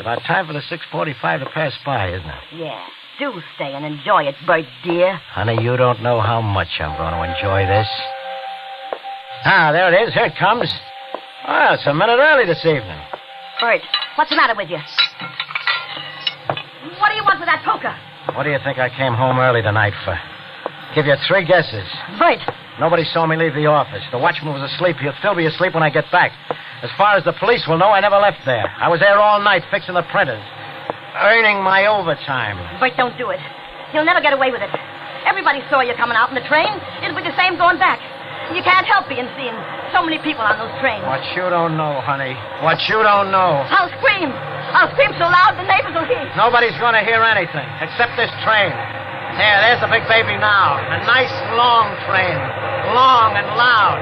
about time for the 6:45 to pass by, isn't it? Yeah. Do stay and enjoy it, Bert, dear. Honey, you don't know how much I'm going to enjoy this. Ah, there it is. Here it comes. Well, it's a minute early this evening. Bert, what's the matter with you? What do you want with that poker? What do you think I came home early tonight for? Give you 3 guesses. Bert. Nobody saw me leave the office. The watchman was asleep. He'll still be asleep when I get back. As far as the police will know, I never left there. I was there all night fixing the printers. Earning my overtime. Bert, don't do it. You'll never get away with it. Everybody saw you coming out in the train. It'll be the same going back. You can't help being seeing so many people on those trains. What you don't know, honey. What you don't know. I'll scream. I'll scream so loud the neighbors will hear. Nobody's going to hear anything except this train. There's the big baby now. A nice long train. Long and loud.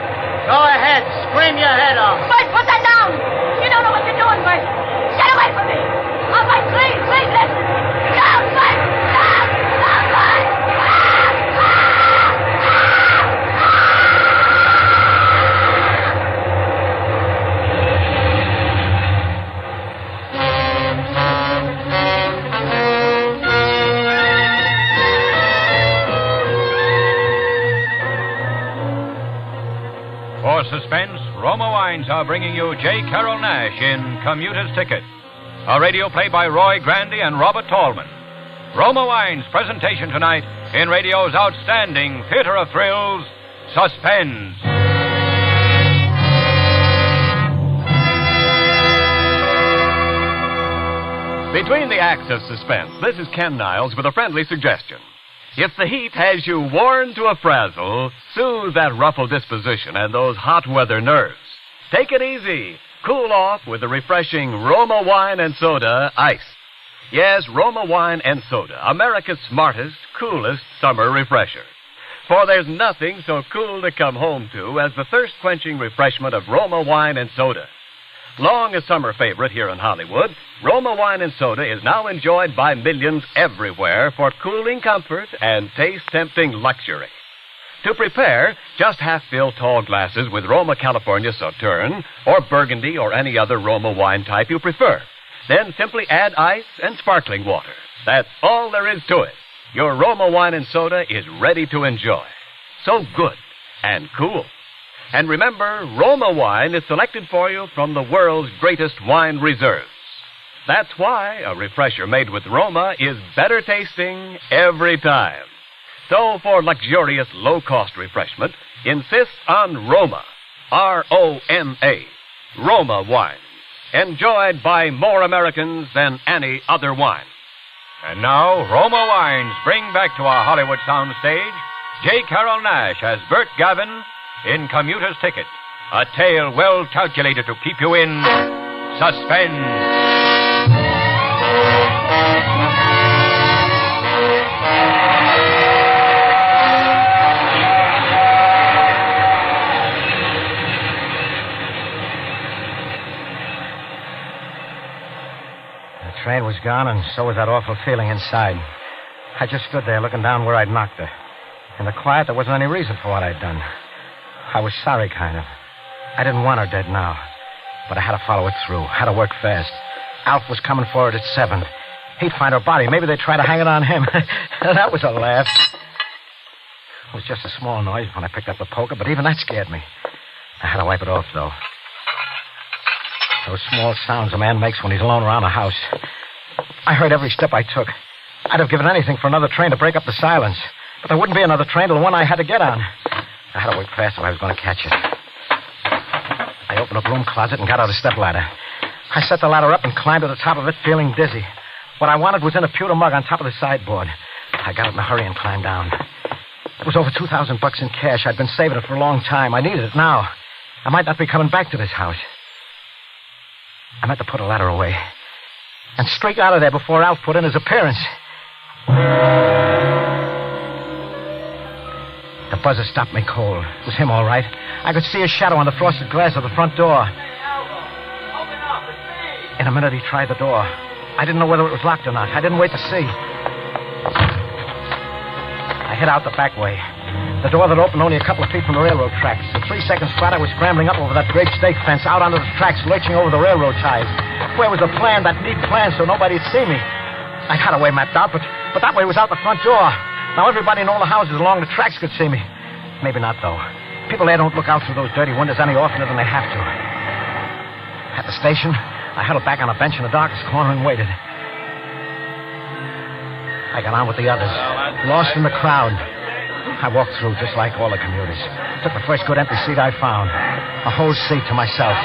Go ahead. Scream your head off. Bert, put that down. You don't know what you're doing, Bert. Get away from me. Oh, Bert, please, listen. Down, Bert. Down, Bert. For Suspense, Roma Wines are bringing you J. Carroll Nash in Commuter's Ticket, a radio play by Roy Grandy and Robert Tallman. Roma Wines' presentation tonight in radio's outstanding theater of thrills, Suspense. Between the acts of Suspense, this is Ken Niles with a friendly suggestion. If the heat has you worn to a frazzle, soothe that ruffled disposition and those hot weather nerves. Take it easy. Cool off with the refreshing Roma Wine and Soda Ice. Yes, Roma Wine and Soda, America's smartest, coolest summer refresher. For there's nothing so cool to come home to as the thirst-quenching refreshment of Roma Wine and Soda. Long a summer favorite here in Hollywood, Roma Wine and Soda is now enjoyed by millions everywhere for cooling comfort and taste-tempting luxury. To prepare, just half-fill tall glasses with Roma California Sauterne or Burgundy or any other Roma wine type you prefer. Then simply add ice and sparkling water. That's all there is to it. Your Roma Wine and Soda is ready to enjoy. So good and cool. And remember, Roma wine is selected for you from the world's greatest wine reserves. That's why a refresher made with Roma is better tasting every time. So for luxurious, low-cost refreshment, insist on Roma. R-O-M-A. Roma wine. Enjoyed by more Americans than any other wine. And now, Roma Wines bring back to our Hollywood soundstage J. Carroll Nash as Bert Gavin in Commuter's Ticket, a tale well calculated to keep you in suspense. The train was gone, and so was that awful feeling inside. I just stood there looking down where I'd knocked her. In the quiet, there wasn't any reason for what I'd done. I was sorry, kind of. I didn't want her dead now. But I had to follow it through. Had to work fast. Alf was coming for it at 7. He'd find her body. Maybe they'd try to hang it on him. That was a laugh. It was just a small noise when I picked up the poker, but even that scared me. I had to wipe it off, though. Those small sounds a man makes when he's alone around a house. I heard every step I took. I'd have given anything for another train to break up the silence. But there wouldn't be another train till the one I had to get on. I had to work fast if I was going to catch it. I opened a broom closet and got out a stepladder. I set the ladder up and climbed to the top of it, feeling dizzy. What I wanted was in a pewter mug on top of the sideboard. I got it in a hurry and climbed down. It was over $2,000 in cash. I'd been saving it for a long time. I needed it now. I might not be coming back to this house. I meant to put a ladder away and streak out of there before Alf put in his appearance. The buzzer stopped me cold. It was him, all right. I could see his shadow on the frosted glass of the front door. In a minute, he tried the door. I didn't know whether it was locked or not. I didn't wait to see. I hid out the back way, The door that opened only a couple of feet from the railroad tracks. In 3 seconds flat, I was scrambling up over that great stake fence, out onto the tracks, lurching over the railroad ties. Where was the plan, that neat plan, so nobody'd see me? I had a way mapped out, but that way was out the front door. Now everybody in all the houses along the tracks could see me. Maybe not, though. People there don't look out through those dirty windows any oftener than they have to. At the station, I huddled back on a bench in the darkest corner and waited. I got on with the others, lost in the crowd. I walked through just like all the commuters. Took the first good empty seat I found. A whole seat to myself.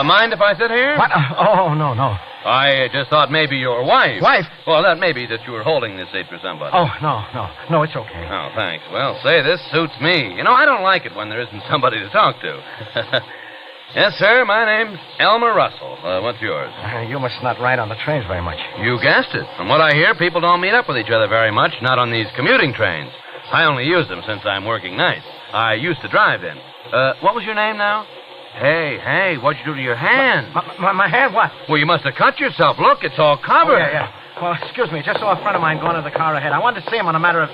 Mind if I sit here? What? Oh, no. I just thought maybe your wife. Wife? Well, that may be that you were holding this seat for somebody. Oh, no, it's okay. Oh, thanks. Well, say, this suits me. You know, I don't like it when there isn't somebody to talk to. Yes, sir, my name's Elmer Russell. What's yours? You must not ride on the trains very much. You guessed it. From what I hear, people don't meet up with each other very much, not on these commuting trains. I only use them since I'm working nights. I used to drive in. What was your name now? Hey, what'd you do to your hand? My hand, what? Well, you must have cut yourself. Look, it's all covered. Oh, yeah. Well, excuse me. Just saw a friend of mine going to the car ahead. I wanted to see him on a matter of...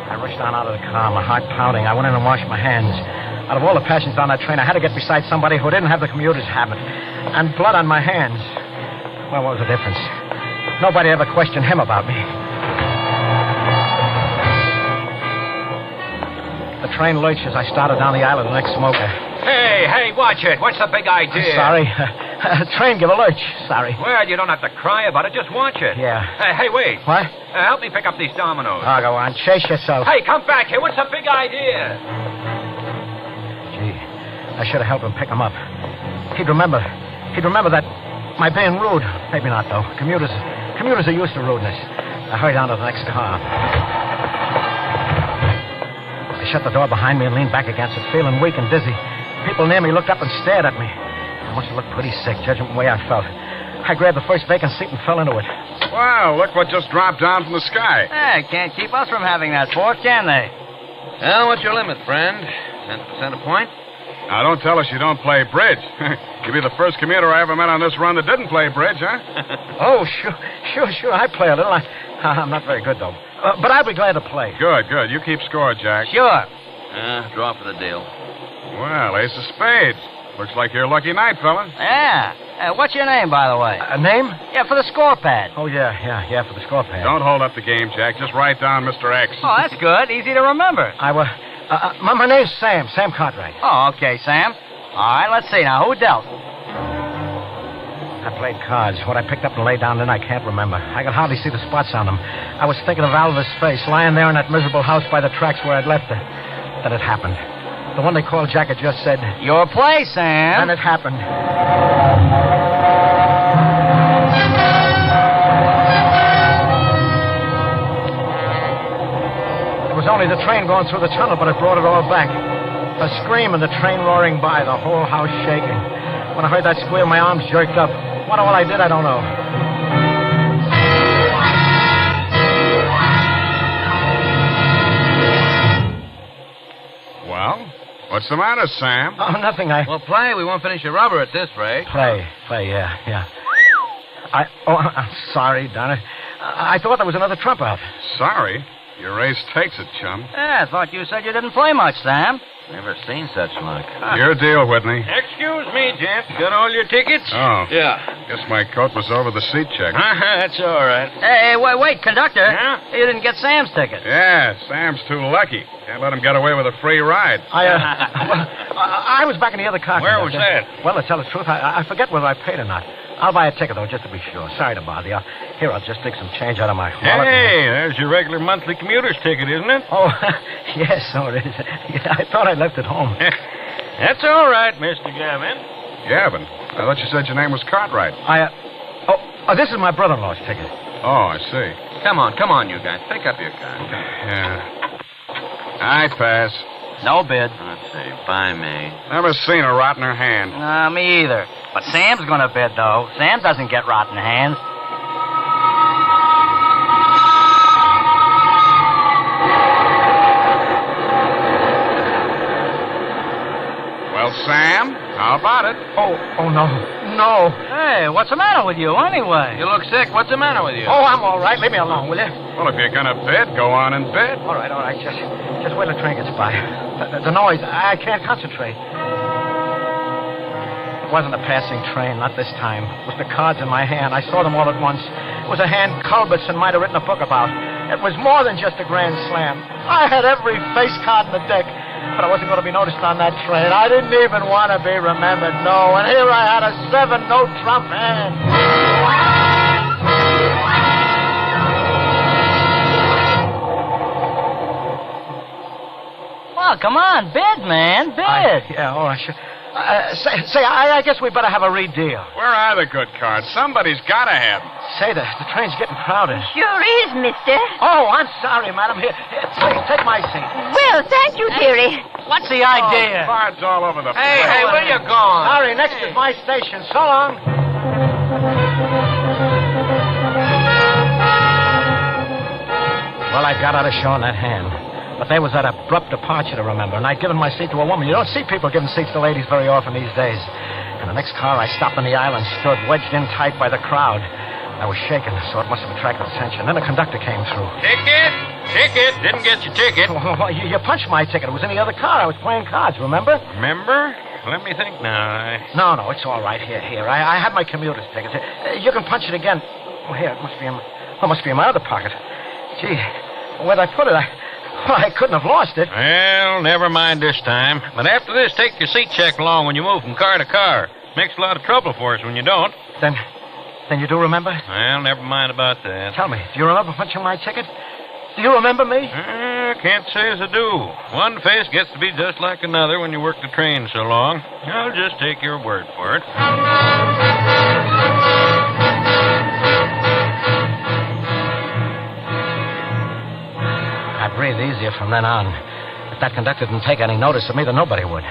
I rushed on out of the car, my heart pounding. I went in and washed my hands. Out of all the passengers on that train, I had to get beside somebody who didn't have the commuter's habit. And blood on my hands. Well, what was the difference? Nobody ever questioned him about me. The train lurched as I started down the aisle of the next smoker. Hey, watch it. What's the big idea? Sorry. Train give a lurch. Sorry. Well, you don't have to cry about it. Just watch it. Yeah. Hey, wait. What? Help me pick up these dominoes. Oh, go on. Chase yourself. Hey, come back here. What's the big idea? Gee, I should have helped him pick them up. He'd remember that my being rude. Maybe not, though. Commuters are used to rudeness. I hurried on to the next car. I shut the door behind me and leaned back against it, feeling weak and dizzy. People near me looked up and stared at me. I must have looked pretty sick, judging from the way I felt. I grabbed the first vacant seat and fell into it. Wow, look what just dropped down from the sky. Hey, can't keep us from having that sport, can they? Well, what's your limit, friend? 10% a point? Now, don't tell us you don't play bridge. You'll be the first commuter I ever met on this run that didn't play bridge, huh? Oh, sure. I play a little. I'm not very good, though. But I'll be glad to play. Good. You keep score, Jack. Sure. Draw for the deal. Well, ace of spades. Looks like your lucky night, fella. Yeah. What's your name, by the way? A name? Yeah, for the score pad. Oh, yeah, for the score pad. Don't hold up the game, Jack. Just write down Mr. X. Oh, that's good. Easy to remember. My name's Sam Cartwright. Oh, okay, Sam. All right, let's see now. Who dealt? I played cards. What I picked up and laid down then, I can't remember. I could hardly see the spots on them. I was thinking of Alva's face, lying there in that miserable house by the tracks where I'd left her. Then it happened. The one they called Jack had just said... Your play, Sam. Then it happened. It was only the train going through the tunnel, but it brought it all back. A scream and the train roaring by, the whole house shaking. When I heard that squeal, my arms jerked up. What all I did, I don't know. Well, what's the matter, Sam? Oh, nothing. Well, play. We won't finish your rubber at this rate. Play, yeah. I'm sorry, darn it. I thought there was another trump out. Sorry? Your ace takes it, chum. Yeah, I thought you said you didn't play much, Sam. Never seen such luck. Your deal, Whitney. Excuse me, gents. Got all your tickets? Oh. Yeah. Guess my coat was over the seat check. That's all right. Hey, wait, conductor. Yeah? You didn't get Sam's ticket. Yeah, Sam's too lucky. Can't let him get away with a free ride. I was back in the other car. Where was that? Well, to tell the truth, I forget whether I paid or not. I'll buy a ticket, though, just to be sure. Sorry to bother you. Here, I'll just take some change out of my wallet. Hey, there's your regular monthly commuter's ticket, isn't it? Oh, yes, so it is. Yeah, I thought I left it home. That's all right, Mr. Gavin. Gavin? I thought you said your name was Cartwright. This is my brother-in-law's ticket. Oh, I see. Come on, you guys. Pick up your card. Yeah. I pass. No bid. Let's see. By me. Never seen a rottener hand. Me either. But Sam's gonna bid, though. Sam doesn't get rotten hands. Sam. How about it? Oh, no. No. Hey, what's the matter with you anyway? You look sick. What's the matter with you? Oh, I'm all right. Leave me alone, will you? Well, if you're gonna bid, go on and bid. All right. Just wait till the train gets by. The noise, I can't concentrate. It wasn't a passing train, not this time. It was the cards in my hand. I saw them all at once. It was a hand Culbertson might have written a book about. It was more than just a grand slam. I had every face card in the deck, but I wasn't going to be noticed on that train. I didn't even want to be remembered, no. And here I had a 7-note trump hand. Well, come on, bid, man, bid. Yeah, all right, sure. I guess we better have a redeal. Where are the good cards? Somebody's got to have them. Say, the train's getting crowded. Sure is, mister. Oh, I'm sorry, madam. Here, please, take my seat. Well, thank you, dearie. What's the idea? Cards all over the place. Hey, where you going? Sorry, next is my station. So long. Well, I got out of showing that hand. But there was that abrupt departure to remember, and I'd given my seat to a woman. You don't see people giving seats to ladies very often these days. And the next car, I stopped on the aisle and stood wedged in tight by the crowd. I was shaking, so it must have attracted attention. Then a conductor came through. Ticket. Didn't get your ticket. Oh, you punched my ticket. It was in the other car. I was playing cards, remember? Remember? Let me think now. No, it's all right. Here. I have my commuter's ticket. You can punch it again. Oh, here, it must be in my other pocket. Gee, where'd I put it? I couldn't have lost it. Well, never mind this time. But after this, take your seat check along when you move from car to car. Makes a lot of trouble for us when you don't. Then you do remember? Well, never mind about that. Tell me, do you remember punching my ticket? Do you remember me? Can't say as I do. One face gets to be just like another when you work the train so long. I'll just take your word for it. I breathed easier from then on. If that conductor didn't take any notice of me, then nobody would.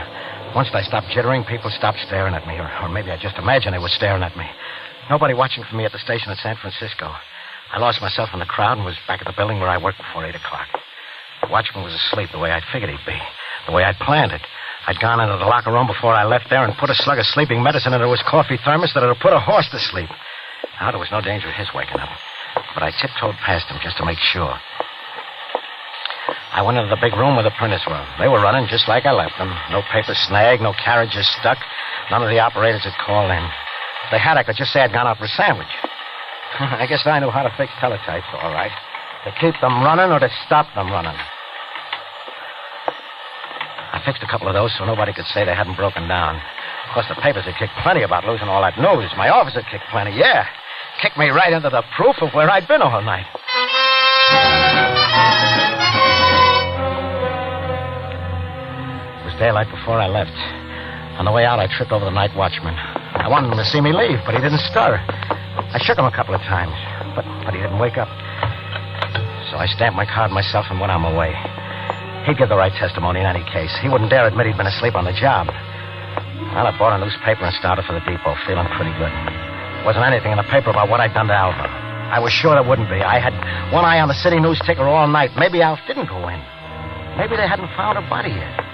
Once I stopped jittering, people stopped staring at me, or maybe I just imagined they were staring at me. Nobody watching for me at the station in San Francisco. I lost myself in the crowd and was back at the building where I worked before 8 o'clock. The watchman was asleep the way I'd figured he'd be, the way I'd planned it. I'd gone into the locker room before I left there and put a slug of sleeping medicine into his coffee thermos that'd have put a horse to sleep. Now, there was no danger of his waking up, but I tiptoed past him just to make sure. I went into the big room where the printers were. They were running just like I left them. No paper snag, no carriages stuck. None of the operators had called in. If they had, I could just say I'd gone out for a sandwich. I guess I knew how to fix teletypes, all right. To keep them running or to stop them running. I fixed a couple of those so nobody could say they hadn't broken down. Of course, the papers had kicked plenty about losing all that news. My office had kicked plenty, yeah. Kicked me right into the proof of where I'd been all night. It was daylight before I left. On the way out, I tripped over the night watchman. I wanted him to see me leave, but he didn't stir. I shook him a couple of times, but he didn't wake up. So I stamped my card myself and went on my way. He'd give the right testimony in any case. He wouldn't dare admit he'd been asleep on the job. Well, I bought a newspaper and started for the depot, feeling pretty good. Wasn't anything in the paper about what I'd done to Alva. I was sure there wouldn't be. I had one eye on the city news ticker all night. Maybe Alf didn't go in. Maybe they hadn't found her body yet.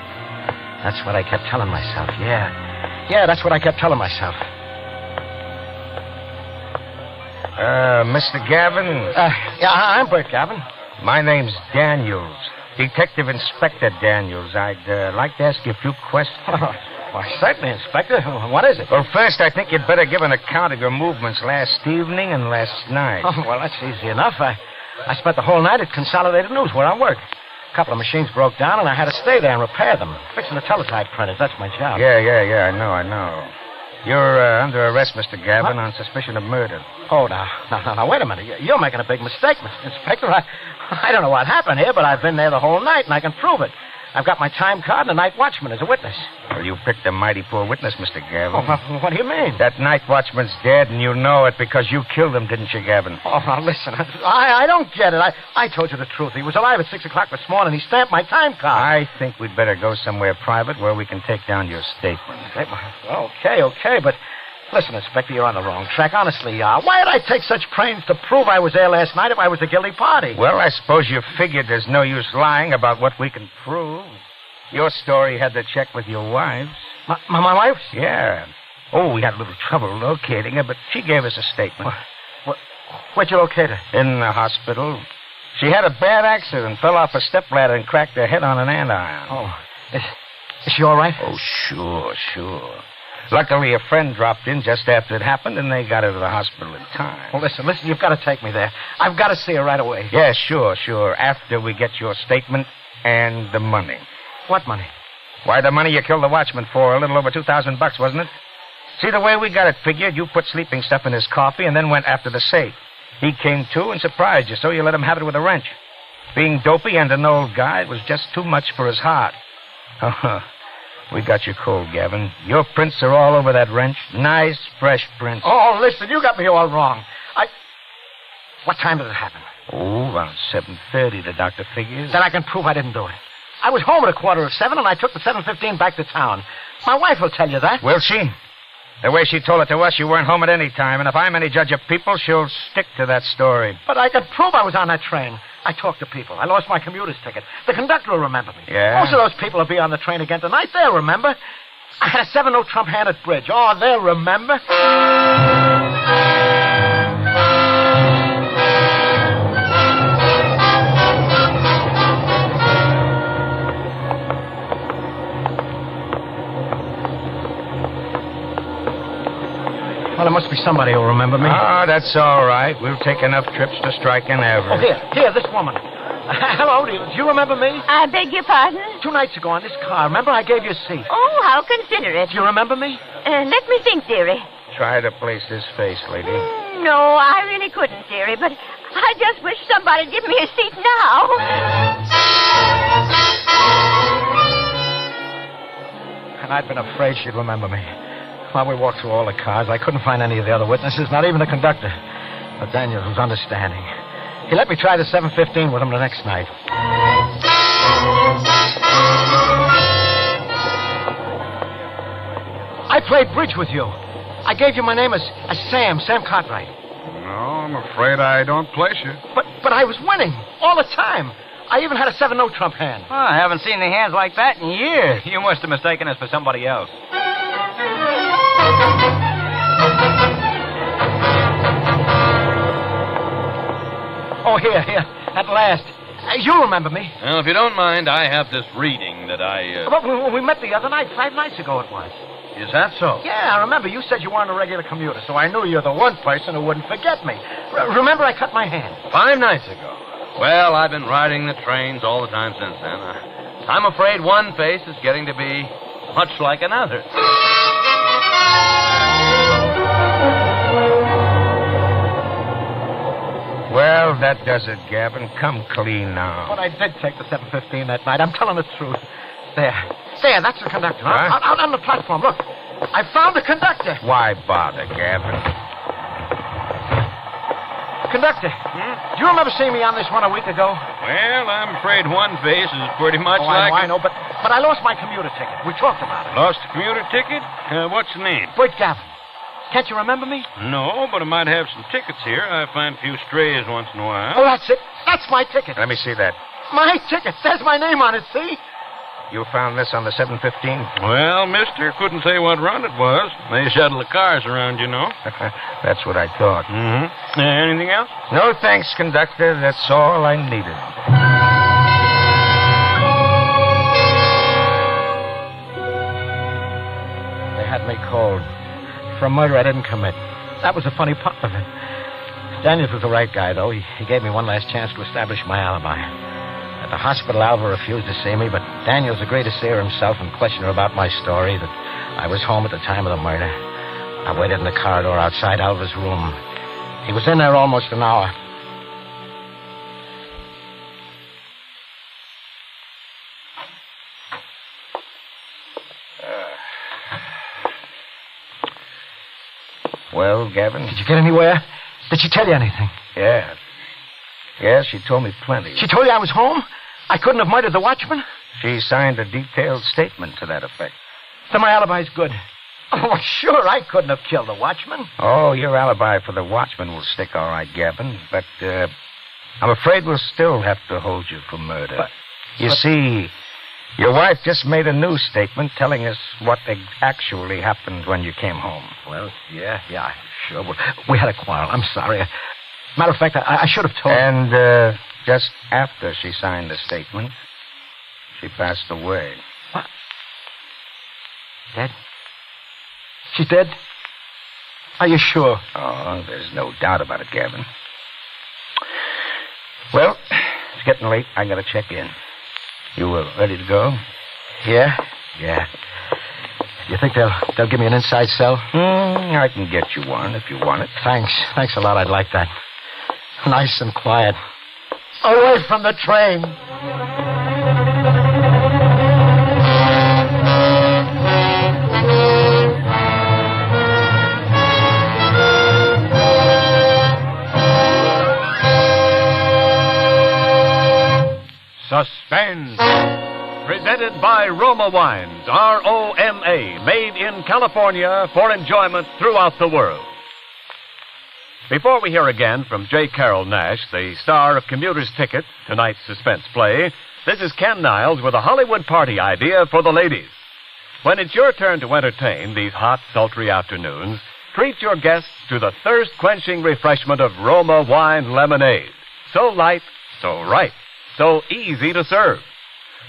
That's what I kept telling myself, yeah. Yeah, that's what I kept telling myself. Mr. Gavin? Yeah, I'm Bert Gavin. My name's Daniels. Detective Inspector Daniels. I'd like to ask you a few questions. Why, certainly, Inspector. What is it? Well, first, I think you'd better give an account of your movements last evening and last night. Oh, well, that's easy enough. I spent the whole night at Consolidated News where I work. A couple of machines broke down, and I had to stay there and repair them. Fixing the teletype printers, that's my job. Yeah, I know. You're under arrest, Mr. Gavin, on suspicion of murder. Oh, now, wait a minute. You're making a big mistake, Inspector. I don't know what happened here, but I've been there the whole night, and I can prove it. I've got my time card and the night watchman as a witness. Well, you picked a mighty poor witness, Mr. Gavin. Oh, what do you mean? That night watchman's dead, and you know it because you killed him, didn't you, Gavin? Oh, now, listen. I don't get it. I told you the truth. He was alive at 6 o'clock this morning. He stamped my time card. I think we'd better go somewhere private where we can take down your statement. Okay, but... Listen, Inspector, you're on the wrong track. Honestly, why did I take such pains to prove I was there last night if I was the guilty party? Well, I suppose you figured there's no use lying about what we can prove. Your story had to check with your wives. My wife's? Yeah. Oh, we had a little trouble locating her, but she gave us a statement. Where'd you locate her? In the hospital. She had a bad accident, fell off a stepladder and cracked her head on an andiron. Oh. Is she all right? Oh, sure. Luckily, a friend dropped in just after it happened, and they got her to the hospital in time. Well, listen, you've got to take me there. I've got to see her right away. Yeah, sure. After we get your statement and the money. What money? Why, the money you killed the watchman for, a little over $2,000, wasn't it? See, the way we got it figured, you put sleeping stuff in his coffee and then went after the safe. He came to and surprised you, so you let him have it with a wrench. Being dopey and an old guy, it was just too much for his heart. We got you cold, Gavin. Your prints are all over that wrench. Nice, fresh prints. Oh, listen, you got me all wrong. What time did it happen? Oh, around 7:30, the doctor figures. Then I can prove I didn't do it. I was home at 7:15, and I took the 7:15 back to town. My wife will tell you that. Will she? The way she told it to us, you weren't home at any time, and if I'm any judge of people, she'll stick to that story. But I can prove I was on that train. I talked to people. I lost my commuter's ticket. The conductor will remember me. Yeah? Most of those people will be on the train again tonight. They'll remember. I had a 7-0 trump hand at bridge. Oh, they'll remember. Well, there must be somebody who'll remember me. Oh, that's all right. We'll take enough trips to strike an average. Oh, here, this woman. Hello, do you remember me? I beg your pardon? 2 nights ago on this car. Remember I gave you a seat? Oh, how considerate. Do you remember me? Let me think, dearie. Try to place this face, lady. No, I really couldn't, dearie, but I just wish somebody'd give me a seat now. And I'd been afraid she'd remember me. While we walked through all the cars, I couldn't find any of the other witnesses, not even the conductor. But Daniels was understanding. He let me try the 7:15 with him the next night. I played bridge with you. I gave you my name as Sam Cartwright. No, I'm afraid I don't place you. But I was winning all the time. I even had a 7-0 trump hand. Oh, I haven't seen any hands like that in years. You must have mistaken us for somebody else. Oh, here. At last. You remember me. Well, if you don't mind, I have this reading that I... Well, we met the other night. 5 nights ago it was. Is that so? Yeah, I remember. You said you weren't a regular commuter, so I knew you're the one person who wouldn't forget me. Remember I cut my hand? 5 nights ago. Well, I've been riding the trains all the time since then. I'm afraid one face is getting to be much like another. Well, that does it, Gavin. Come clean now. But I did take the 7:15 that night. I'm telling the truth. There, that's the conductor. What? Out on the platform. Look, I found the conductor. Why bother, Gavin? Conductor, do you remember seeing me on this one a week ago? Well, I'm afraid one face is pretty much I know, but I lost my commuter ticket. We talked about it. Lost a commuter ticket? What's the name? Bert Gavin. Can't you remember me? No, but I might have some tickets here. I find a few strays once in a while. Oh, that's it. That's my ticket. Let me see that. My ticket. There's my name on it, see? You found this on the 7:15? Well, mister, couldn't say what run it was. They shuttle the cars around, you know. That's what I thought. Mm-hmm. Anything else? No thanks, conductor. That's all I needed. They had me cold. For a murder I didn't commit. That was the funny part of it. Daniels was the right guy, though. He gave me one last chance to establish my alibi. At the hospital, Alva refused to see me, but Daniels agreed to see her himself and question her about my story, that I was home at the time of the murder. I waited in the corridor outside Alva's room. He was in there almost an hour. Well, Gavin? Did you get anywhere? Did she tell you anything? Yeah. Yeah, she told me plenty. She told you I was home? I couldn't have murdered the watchman? She signed a detailed statement to that effect. Then my alibi's good. Oh, sure, I couldn't have killed the watchman. Oh, your alibi for the watchman will stick all right, Gavin. But, I'm afraid we'll still have to hold you for murder. You see, Your wife just made a news statement telling us what actually happened when you came home. Well, yeah, sure. We had a quarrel. I'm sorry. Matter of fact, I should have told... And just after she signed the statement, she passed away. What? Dead? She's dead? Are you sure? Oh, there's no doubt about it, Gavin. Well, it's getting late. I gotta check in. You ready to go? Yeah. You think they'll give me an inside cell? I can get you one if you want it. Thanks a lot. I'd like that. Nice and quiet. Away from the train. Suspense. Presented by Roma Wines, R-O-M-A, made in California for enjoyment throughout the world. Before we hear again from J. Carroll Nash, the star of Commuter's Ticket, tonight's suspense play, this is Ken Niles with a Hollywood party idea for the ladies. When it's your turn to entertain these hot, sultry afternoons, treat your guests to the thirst-quenching refreshment of Roma Wine Lemonade. So light, so right, so easy to serve.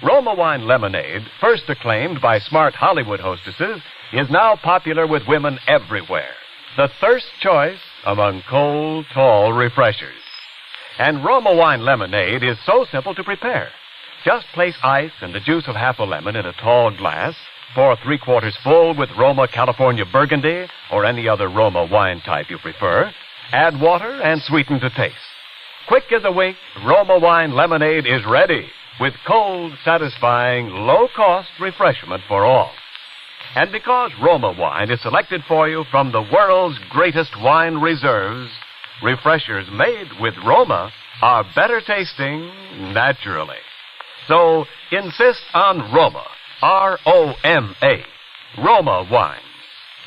Roma Wine Lemonade, first acclaimed by smart Hollywood hostesses, is now popular with women everywhere. The thirst choice among cold, tall refreshers. And Roma Wine Lemonade is so simple to prepare. Just place ice and the juice of half a lemon in a tall glass, pour 3/4 full with Roma California Burgundy or any other Roma wine type you prefer, add water and sweeten to taste. Quick as a wink, Roma Wine Lemonade is ready with cold, satisfying, low-cost refreshment for all. And because Roma wine is selected for you from the world's greatest wine reserves, refreshers made with Roma are better tasting naturally. So insist on Roma, R-O-M-A, Roma wines,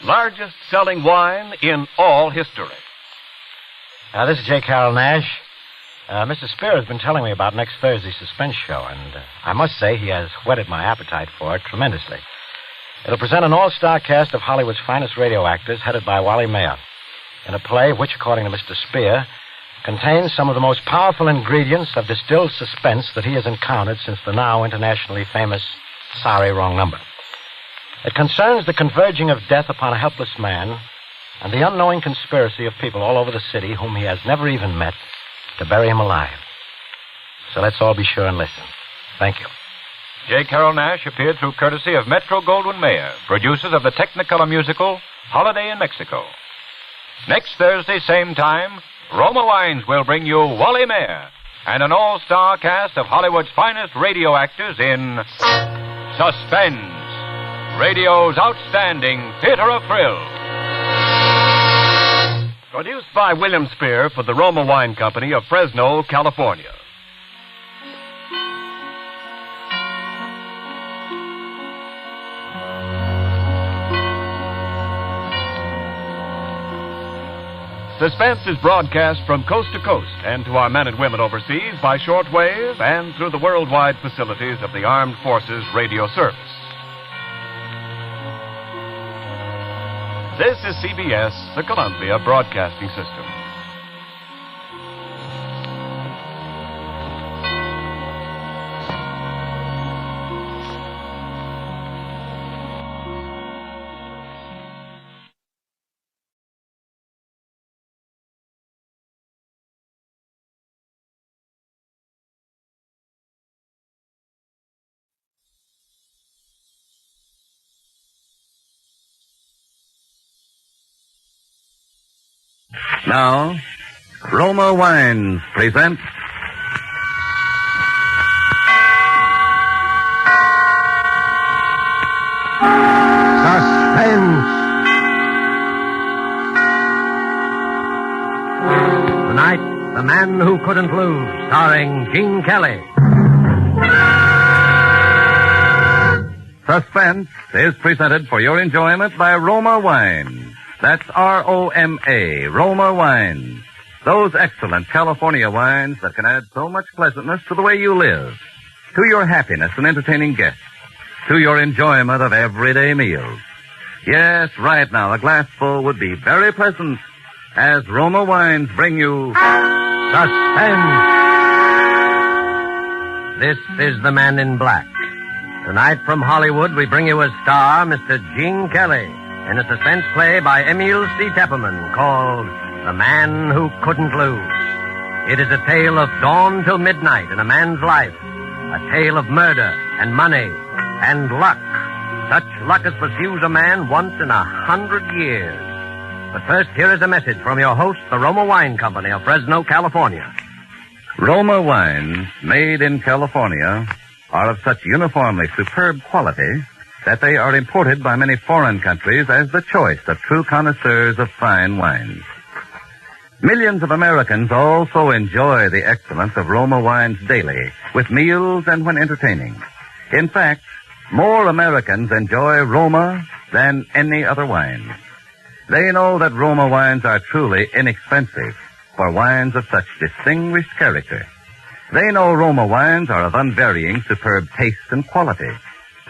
largest selling wine in all history. This is J. Carroll Nash. Mr. Spear has been telling me about next Thursday's suspense show, and I must say he has whetted my appetite for it tremendously. It'll present an all-star cast of Hollywood's finest radio actors, headed by Wally Mayer, in a play which, according to Mr. Spear, contains some of the most powerful ingredients of distilled suspense that he has encountered since the now internationally famous Sorry, Wrong Number. It concerns the converging of death upon a helpless man and the unknowing conspiracy of people all over the city whom he has never even met to bury him alive. So let's all be sure and listen. Thank you. J. Carroll Nash appeared through courtesy of Metro-Goldwyn-Mayer, producers of the Technicolor musical Holiday in Mexico. Next Thursday, same time, Roma Wines will bring you Wally Mayer and an all-star cast of Hollywood's finest radio actors in Suspense, radio's outstanding theater of thrills. Produced by William Spear for the Roma Wine Company of Fresno, California. Suspense is broadcast from coast to coast and to our men and women overseas by shortwave and through the worldwide facilities of the Armed Forces Radio Service. This is CBS, the Columbia Broadcasting System. Now, Roma Wines present Suspense. Tonight, The Man Who Couldn't Lose, starring Gene Kelly. Suspense is presented for your enjoyment by Roma Wines. That's R-O-M-A, Roma Wines. Those excellent California wines that can add so much pleasantness to the way you live. to your happiness in entertaining guests, to your enjoyment of everyday meals. Yes, right now, a glassful would be very pleasant as Roma Wines bring you Suspense. This is the Man in Black. Tonight from Hollywood, we bring you as star Mr. Gene Kelly in a suspense play by Emil C. Tepperman called The Man Who Couldn't Lose. It is a tale of dawn till midnight in a man's life, a tale of murder and money and luck. Such luck as pursues a man once in 100 years. But first, here is a message from your host, the Roma Wine Company of Fresno, California. Roma wines made in California are of such uniformly superb quality that they are imported by many foreign countries as the choice of true connoisseurs of fine wines. Millions of Americans also enjoy the excellence of Roma wines daily, with meals and when entertaining. In fact, more Americans enjoy Roma than any other wine. They know that Roma wines are truly inexpensive for wines of such distinguished character. They know Roma wines are of unvarying superb taste and quality,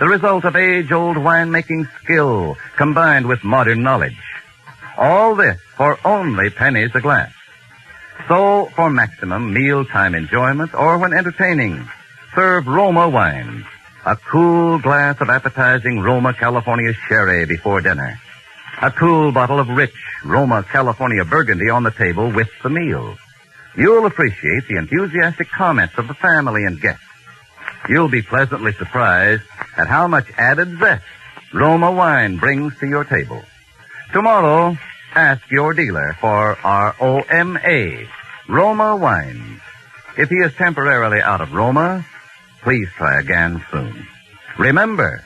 the result of age-old winemaking skill combined with modern knowledge. All this for only pennies a glass. So, for maximum mealtime enjoyment or when entertaining, serve Roma wines, a cool glass of appetizing Roma California sherry before dinner, a cool bottle of rich Roma California Burgundy on the table with the meal. You'll appreciate the enthusiastic comments of the family and guests. You'll be pleasantly surprised at how much added zest Roma wine brings to your table. Tomorrow, ask your dealer for ROMA, Roma wines. If he is temporarily out of Roma, please try again soon. Remember,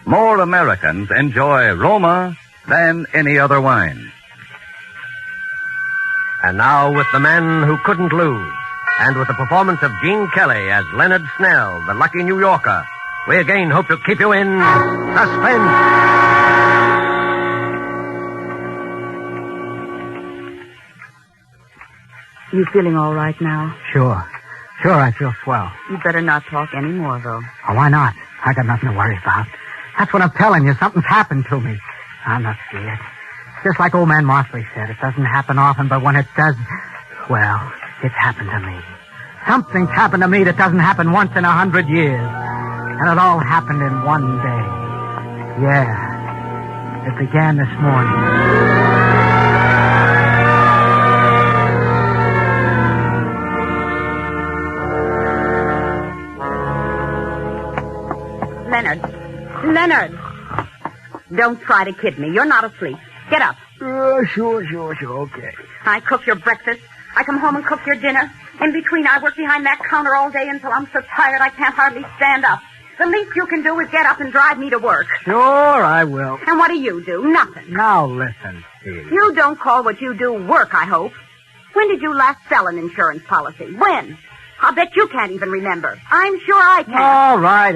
more Americans enjoy Roma than any other wine. And now with The Man Who Couldn't Lose, and with the performance of Gene Kelly as Leonard Snell, the lucky New Yorker, we again hope to keep you in suspense. You feeling all right now? Sure, I feel swell. You better not talk any more, though. Oh, why not? I got nothing to worry about. That's what I'm telling you. Something's happened to me. I'm not scared. Just like old man Martley said, it doesn't happen often, but when it does, well, it's happened to me. Something's happened to me that doesn't happen once in 100 years. And it all happened in one day. Yeah, it began this morning. Leonard. Don't try to kid me. You're not asleep. Get up. Sure, okay. I cook your breakfast. I come home and cook your dinner. In between, I work behind that counter all day until I'm so tired I can't hardly stand up. The least you can do is get up and drive me to work. Sure, I will. And what do? Nothing. Now listen, Steve. You don't call what you do work, I hope. When did you last sell an insurance policy? When? I'll bet you can't even remember. I'm sure I can. All right.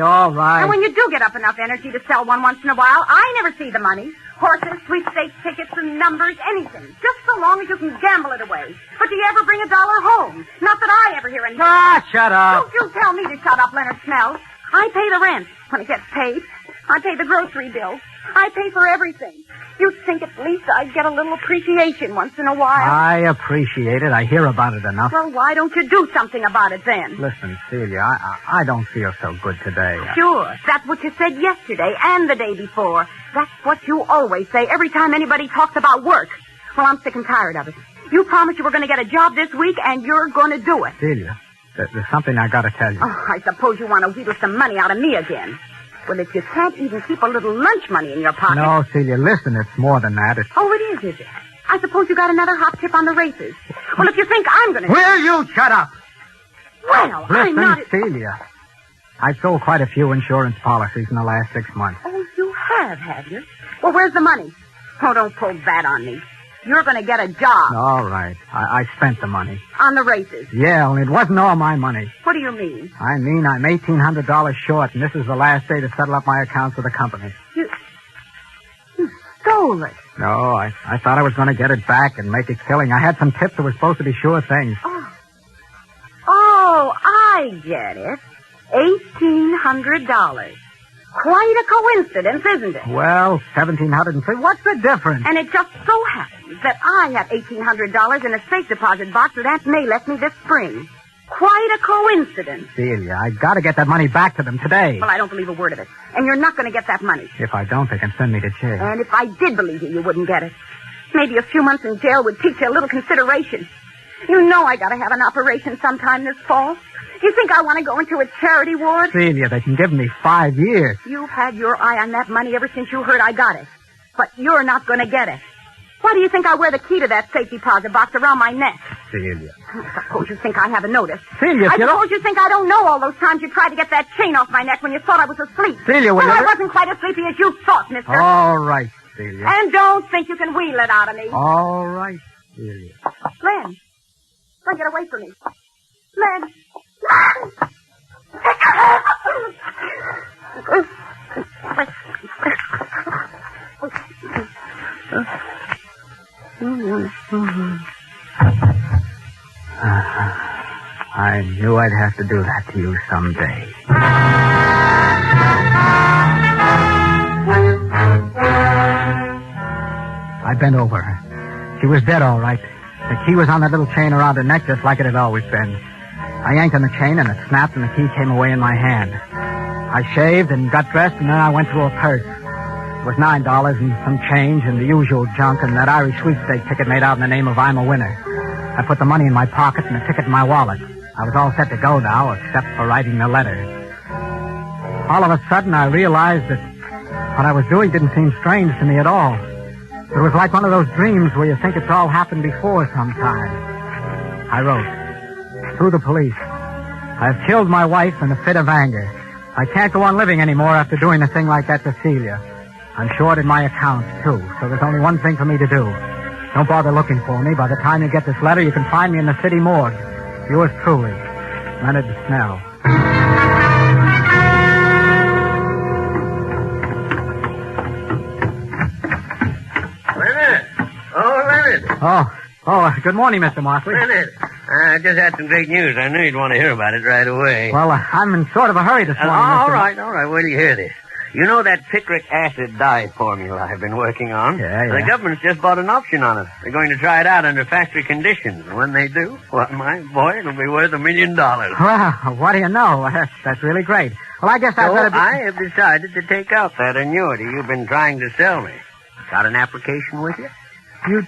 And when you do get up enough energy to sell one once in a while, I never see the money. Horses, sweepstakes, tickets, and numbers, anything. Just so long as you can gamble it away. But do you ever bring $1 home? Not that I ever hear anything. Shut up. Don't you tell me to shut up, Leonard Snell. I pay the rent when it gets paid. I pay the grocery bill. I pay for everything. You'd think at least I'd get a little appreciation once in a while. I appreciate it. I hear about it enough. Well, why don't you do something about it then? Listen, Celia, I don't feel so good today. Sure. That's what you said yesterday and the day before. That's what you always say every time anybody talks about work. Well, I'm sick and tired of it. You promised you were going to get a job this week, and you're going to do it. Celia, there's something I got to tell you. Oh, I suppose you want to wheedle some money out of me again. Well, if you can't even keep a little lunch money in your pocket... No, Celia, listen, it's more than that. Oh, it is it? I suppose you got another hot tip on the races. Well, if you think I'm going to... Will you shut up? Well, listen, I'm not... Celia, I've sold quite a few insurance policies in the last 6 months. Oh, you have you? Well, where's the money? Oh, don't pull that on me. You're going to get a job. All right. I spent the money. On the races? Yeah, only it wasn't all my money. What do you mean? I mean I'm $1,800 short, and this is the last day to settle up my accounts with the company. You stole it. No, I thought I was going to get it back and make a killing. I had some tips that were supposed to be sure things. Oh, I get it. $1,800. Quite a coincidence, isn't it? Well, 1,703. What's the difference? And it just so happens that I have $1,800 in a safe deposit box that Aunt May left me this spring. Quite a coincidence. Celia, I gotta get that money back to them today. Well, I don't believe a word of it. And you're not going to get that money. If I don't, they can send me to jail. And if I did believe you wouldn't get it. Maybe a few months in jail would teach you a little consideration. You know I gotta have an operation sometime this fall. You think I want to go into a charity ward? Celia, they can give me 5 years. You've had your eye on that money ever since you heard I got it. But you're not going to get it. Why do you think I wear the key to that safe deposit box around my neck? Celia. I suppose you think I haven't noticed. Celia, I suppose you think I don't know all those times you tried to get that chain off my neck when you thought I was asleep. Celia, well, I wasn't quite as sleepy as you thought, mister. All right, Celia. And don't think you can wheel it out of me. All right, Celia. Len. Len, get away from me. Len. I knew I'd have to do that to you someday. I bent over her. She was dead, all right. The key was on that little chain around her neck, just like it had always been. I yanked on the chain, and it snapped, and the key came away in my hand. I shaved and got dressed, and then I went through a purse. It was $9 and some change and the usual junk, and that Irish sweepstake ticket made out in the name of I'm a Winner. I put the money in my pocket and the ticket in my wallet. I was all set to go now, except for writing the letter. All of a sudden, I realized that what I was doing didn't seem strange to me at all. It was like one of those dreams where you think it's all happened before sometime. I wrote, "To the police, I've killed my wife in a fit of anger. I can't go on living anymore after doing a thing like that to Celia. I'm short in my accounts, too, so there's only one thing for me to do. Don't bother looking for me. By the time you get this letter, you can find me in the city morgue. Yours truly, Leonard Snell." Leonard! Oh, Leonard! Oh, good morning, Mr. Markley. Leonard, I just had some great news. I knew you'd want to hear about it right away. Well, I'm in sort of a hurry this morning, all Mr. right. Wait till you hear this. You know that picric acid dye formula I've been working on? Yeah. The government's just bought an option on it. They're going to try it out under factory conditions. And when they do, well, my boy, it'll be worth $1 million. Well, what do you know? That's really great. Well, I guess I have decided to take out that annuity you've been trying to sell me. Got an application with you? You...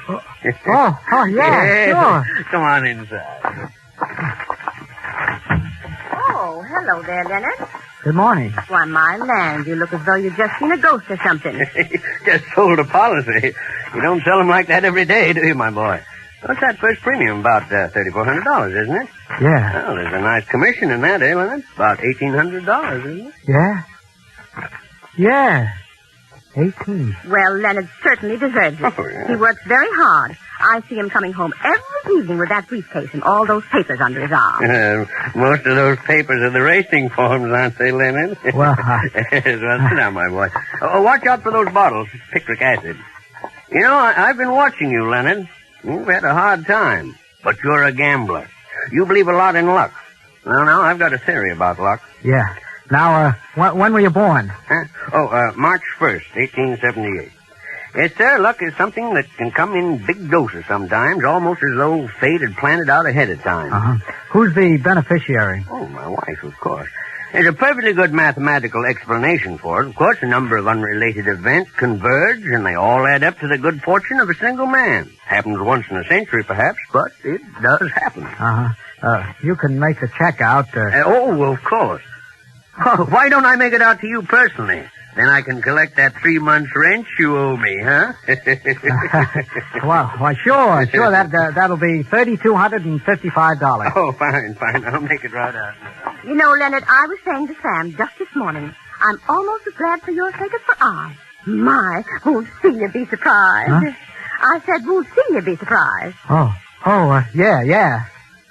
Oh, yeah, sure. Come on inside. Oh, hello there, Leonard. Good morning. Why, my land, you look as though you'd just seen a ghost or something. Just sold a policy. You don't sell them like that every day, do you, my boy? What's that first premium? About $3,400, isn't it? Yeah. Well, there's a nice commission in that, Leonard? About $1,800, isn't it? Yeah? Yeah. 18. Well, Leonard certainly deserves it. Oh, yeah. He works very hard. I see him coming home every evening with that briefcase and all those papers under his arm. Most of those papers are the racing forms, aren't they, Leonard? Well, Yes, well, sit down, my boy. Watch out for those bottles. Picric acid. You know, I've been watching you, Leonard. You've had a hard time, but you're a gambler. You believe a lot in luck. Well, now, I've got a theory about luck. Yeah. Now, when were you born? March 1st, 1878. Yes, sir, luck is something that can come in big doses sometimes, almost as though fate had planned it out ahead of time. Uh-huh. Who's the beneficiary? Oh, my wife, of course. There's a perfectly good mathematical explanation for it. Of course, a number of unrelated events converge, and they all add up to the good fortune of a single man. Happens once in a century, perhaps, but it does happen. Uh-huh. You can make the check out. Of course. Oh, why don't I make it out to you personally? Then I can collect that 3 months' rent you owe me, huh? Well, sure. That'll be $3,255. Oh, fine. I'll make it right out. You know, Leonard, I was saying to Sam just this morning, I'm almost as glad for your sake as for ours. My, won't Celia be surprised? Huh? I said, won't Celia be surprised? Yeah.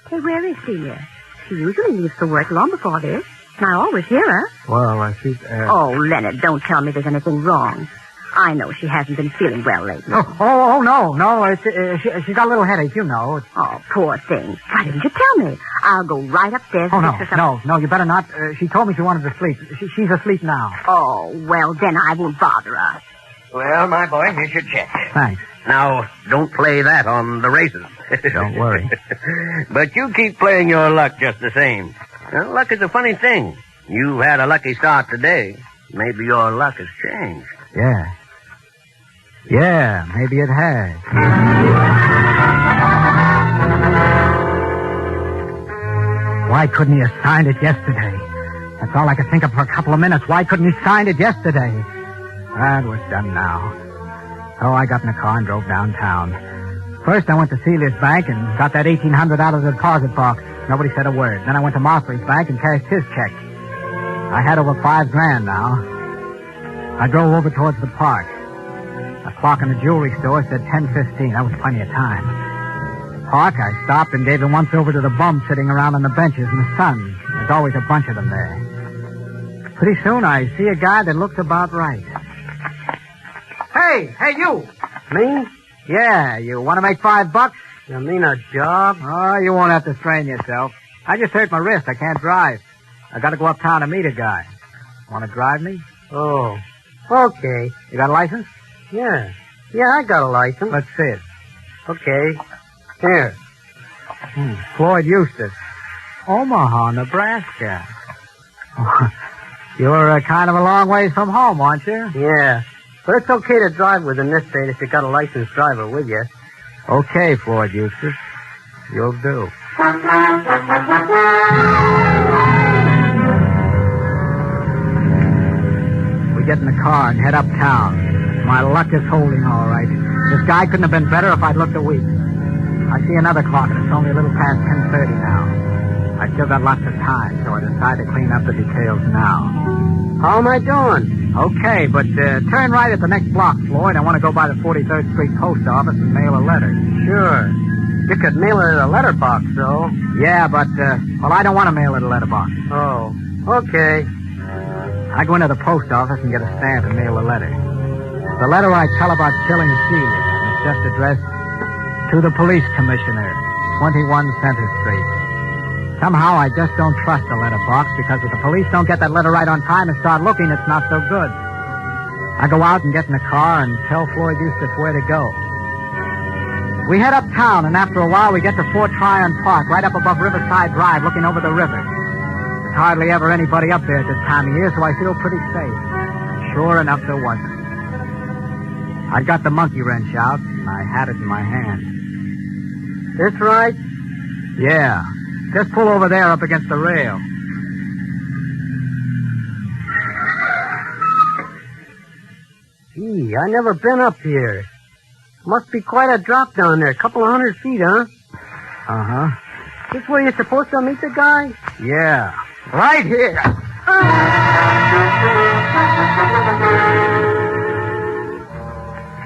Hey, where is Celia? She usually leaves for work long before this. And I always hear her. Well, she's... Oh, Leonard, don't tell me there's anything wrong. I know she hasn't been feeling well lately. No. She's got a little headache, you know. Oh, poor thing. Why didn't you tell me? I'll go right upstairs Oh, and fix her some... no, you better not. She told me she wanted to sleep. She's asleep now. Oh, well, then I won't bother her. Well, my boy, here's your check. Thanks. Now, don't play that on the races. Don't worry. But you keep playing your luck just the same. Now, luck is a funny thing. You've had a lucky start today. Maybe your luck has changed. Yeah. Yeah, maybe it has. Why couldn't he have signed it yesterday? That's all I could think of for a couple of minutes. Why couldn't he sign it yesterday? That was done now. So I got in a car and drove downtown. First, I went to Celia's bank and got that $1,800 out of the deposit box. Nobody said a word. Then I went to Mosley's bank and cashed his check. I had over $5,000 now. I drove over towards the park. The clock in the jewelry store said 10:15. That was plenty of time. Park, I stopped and gave him once over to the bums sitting around on the benches in the sun. There's always a bunch of them there. Pretty soon I see a guy that looks about right. Hey, you! Me? Yeah, you want to make $5? You mean a job? Oh, you won't have to strain yourself. I just hurt my wrist. I can't drive. I got to go uptown to meet a guy. Want to drive me? Oh, okay. You got a license? Yeah, I got a license. Let's see it. Okay. Here. Floyd Eustace. Omaha, Nebraska. You're kind of a long ways from home, aren't you? Yeah. But it's okay to drive within this state if you got a licensed driver with you. Okay, Floyd Eustace. You'll do. We get in the car and head uptown. My luck is holding all right. This guy couldn't have been better if I'd looked a week. I see another clock, and it's only a little past 10:30 now. I still got lots of time, so I decide to clean up the details now. How am I doing? Okay, but turn right at the next block, Floyd. I want to go by the 43rd Street Post Office and mail a letter. Sure. You could mail it at a letterbox, though. Yeah, but, I don't want to mail it at a letterbox. Oh, okay. I go into the post office and get a stamp and mail a letter. The letter I tell about killing Celia, and it's just addressed to the police commissioner, 21 Center Street. Somehow I just don't trust the letterbox because if the police don't get that letter right on time and start looking, it's not so good. I go out and get in the car and tell Floyd Eustace where to go. We head uptown, and after a while we get to Fort Tryon Park, right up above Riverside Drive, looking over the river. There's hardly ever anybody up there at this time of year, so I feel pretty safe. Sure enough, there wasn't. I got the monkey wrench out, and I had it in my hand. This right? Yeah. Just pull over there up against the rail. Gee, I never been up here. Must be quite a drop down there. A couple of 100 feet, huh? Uh-huh. This where you're supposed to meet the guy? Yeah. Right here.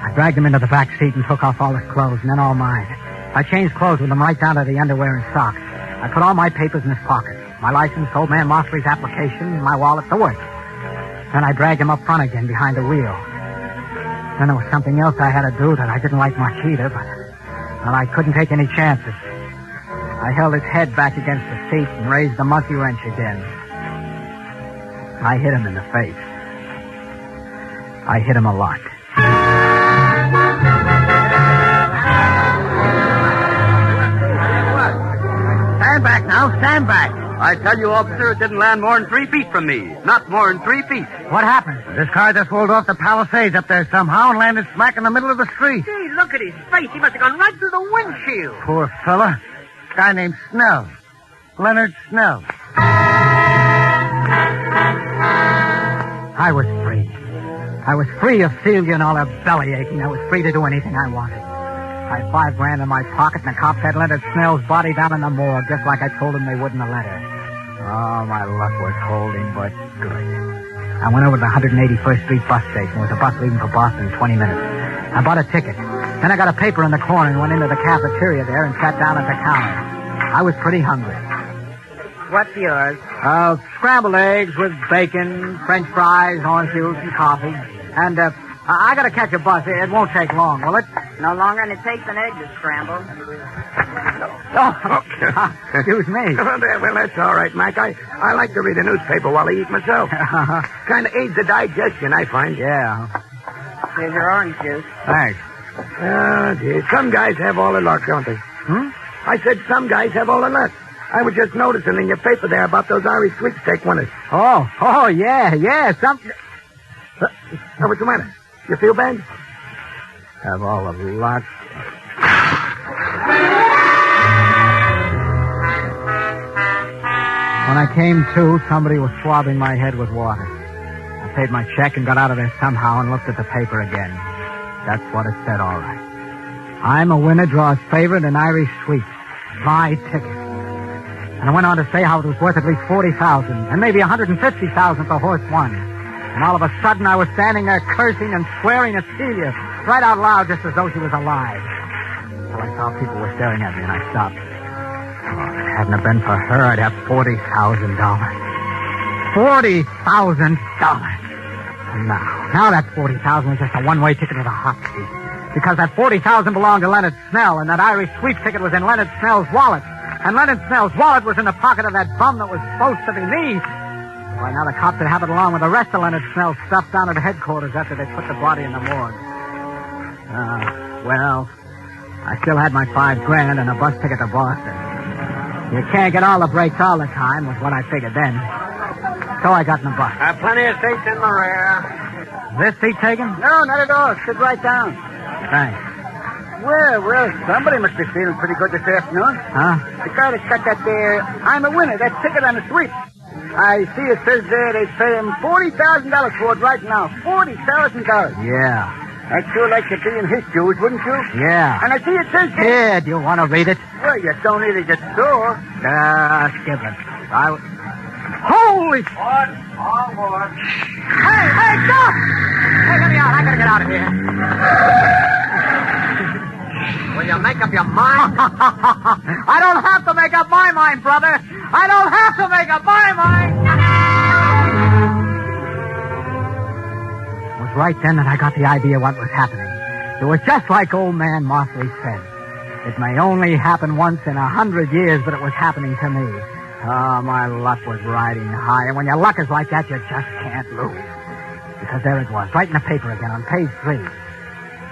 I dragged him into the back seat and took off all his clothes, and then all mine. I changed clothes with him right down to the underwear and socks. I put all my papers in his pocket. My license, old man Mosley's application, my wallet, the works. Then I dragged him up front again behind the wheel. Then there was something else I had to do that I didn't like much either, but I couldn't take any chances. I held his head back against the seat and raised the monkey wrench again. I hit him in the face. I hit him a lot. Stand back now, stand back. I tell you, officer, it didn't land more than 3 feet from me. Not more than 3 feet. What happened? This car just rolled off the Palisades up there somehow and landed smack in the middle of the street. Gee, look at his face. He must have gone right through the windshield. Poor fella. Guy named Snell. Leonard Snell. I was free. I was free of Celia and all her belly aching. I was free to do anything I wanted. I had $5,000 in my pocket, and the cops had Leonard Snell's body down in the morgue, just like I told them they would in the letter. Oh, my luck was holding, but good. I went over to the 181st Street bus station. There was a bus leaving for Boston in 20 minutes. I bought a ticket. Then I got a paper in the corner and went into the cafeteria there and sat down at the counter. I was pretty hungry. What's yours? Scrambled eggs with bacon, French fries, orange juice, and coffee. And, I gotta catch a bus. It won't take long, will it? No longer than it takes an egg to scramble. Oh, excuse me. Well, that's all right, Mac. I like to read a newspaper while I eat myself. Kind of aids the digestion, I find. Yeah. Here's your orange juice. Thanks. Oh, dear. Some guys have all the luck, don't they? Hmm? I said some guys have all the luck. I was just noticing in your paper there about those Irish sweepstake winners. Oh, yeah. Something. What's the matter? You feel bad? Have all the luck. When I came to, somebody was swabbing my head with water. I paid my check and got out of there somehow and looked at the paper again. That's what it said, all right. I'm a winner, draws favorite in Irish sweeps. Buy ticket. And I went on to say how it was worth at least $40,000 and maybe $150,000 if the horse won. And all of a sudden, I was standing there cursing and swearing at Celia, right out loud, just as though she was alive. Well, I saw people were staring at me, and I stopped. Oh, if it hadn't have been for her, I'd have $40,000. $40,000. Now that $40,000 was just a one-way ticket to the hot seat. Because that $40,000 belonged to Leonard Snell, and that Irish sweep ticket was in Leonard Snell's wallet. And Leonard Snell's wallet was in the pocket of that bum that was supposed to be me. Why, now the cops would have it along with the rest of Leonard Snell's stuff down at headquarters after they put the body in the morgue. Well, I still had my $5,000 and a bus ticket to Boston. You can't get all the breaks all the time, was what I figured then. So I got in the bus. Plenty of seats in the rear. This seat taken? No, not at all. Sit right down. Thanks. Well, somebody must be feeling pretty good this afternoon. Huh? The guy that's got that there, I'm a winner, that ticket on the sweep. I see it says there they pay him $40,000 for it right now. $40,000. Yeah. I'd sure like to be in his shoes, wouldn't you? Yeah. And I see it says... Yeah, do you want to read it? Well, you don't need it, just so. Skip it. Holy... What? All what? Hey, stop! Hey, let me out. I gotta get out of here. Will you make up your mind? I don't have to make up my mind, brother. I don't have to make up my mind. It was right then that I got the idea what was happening. It was just like old man Mosley said. It may only happen once in 100 years, but it was happening to me. Oh, my luck was riding high. And when your luck is like that, you just can't lose. Because there it was, right in the paper again on page 3.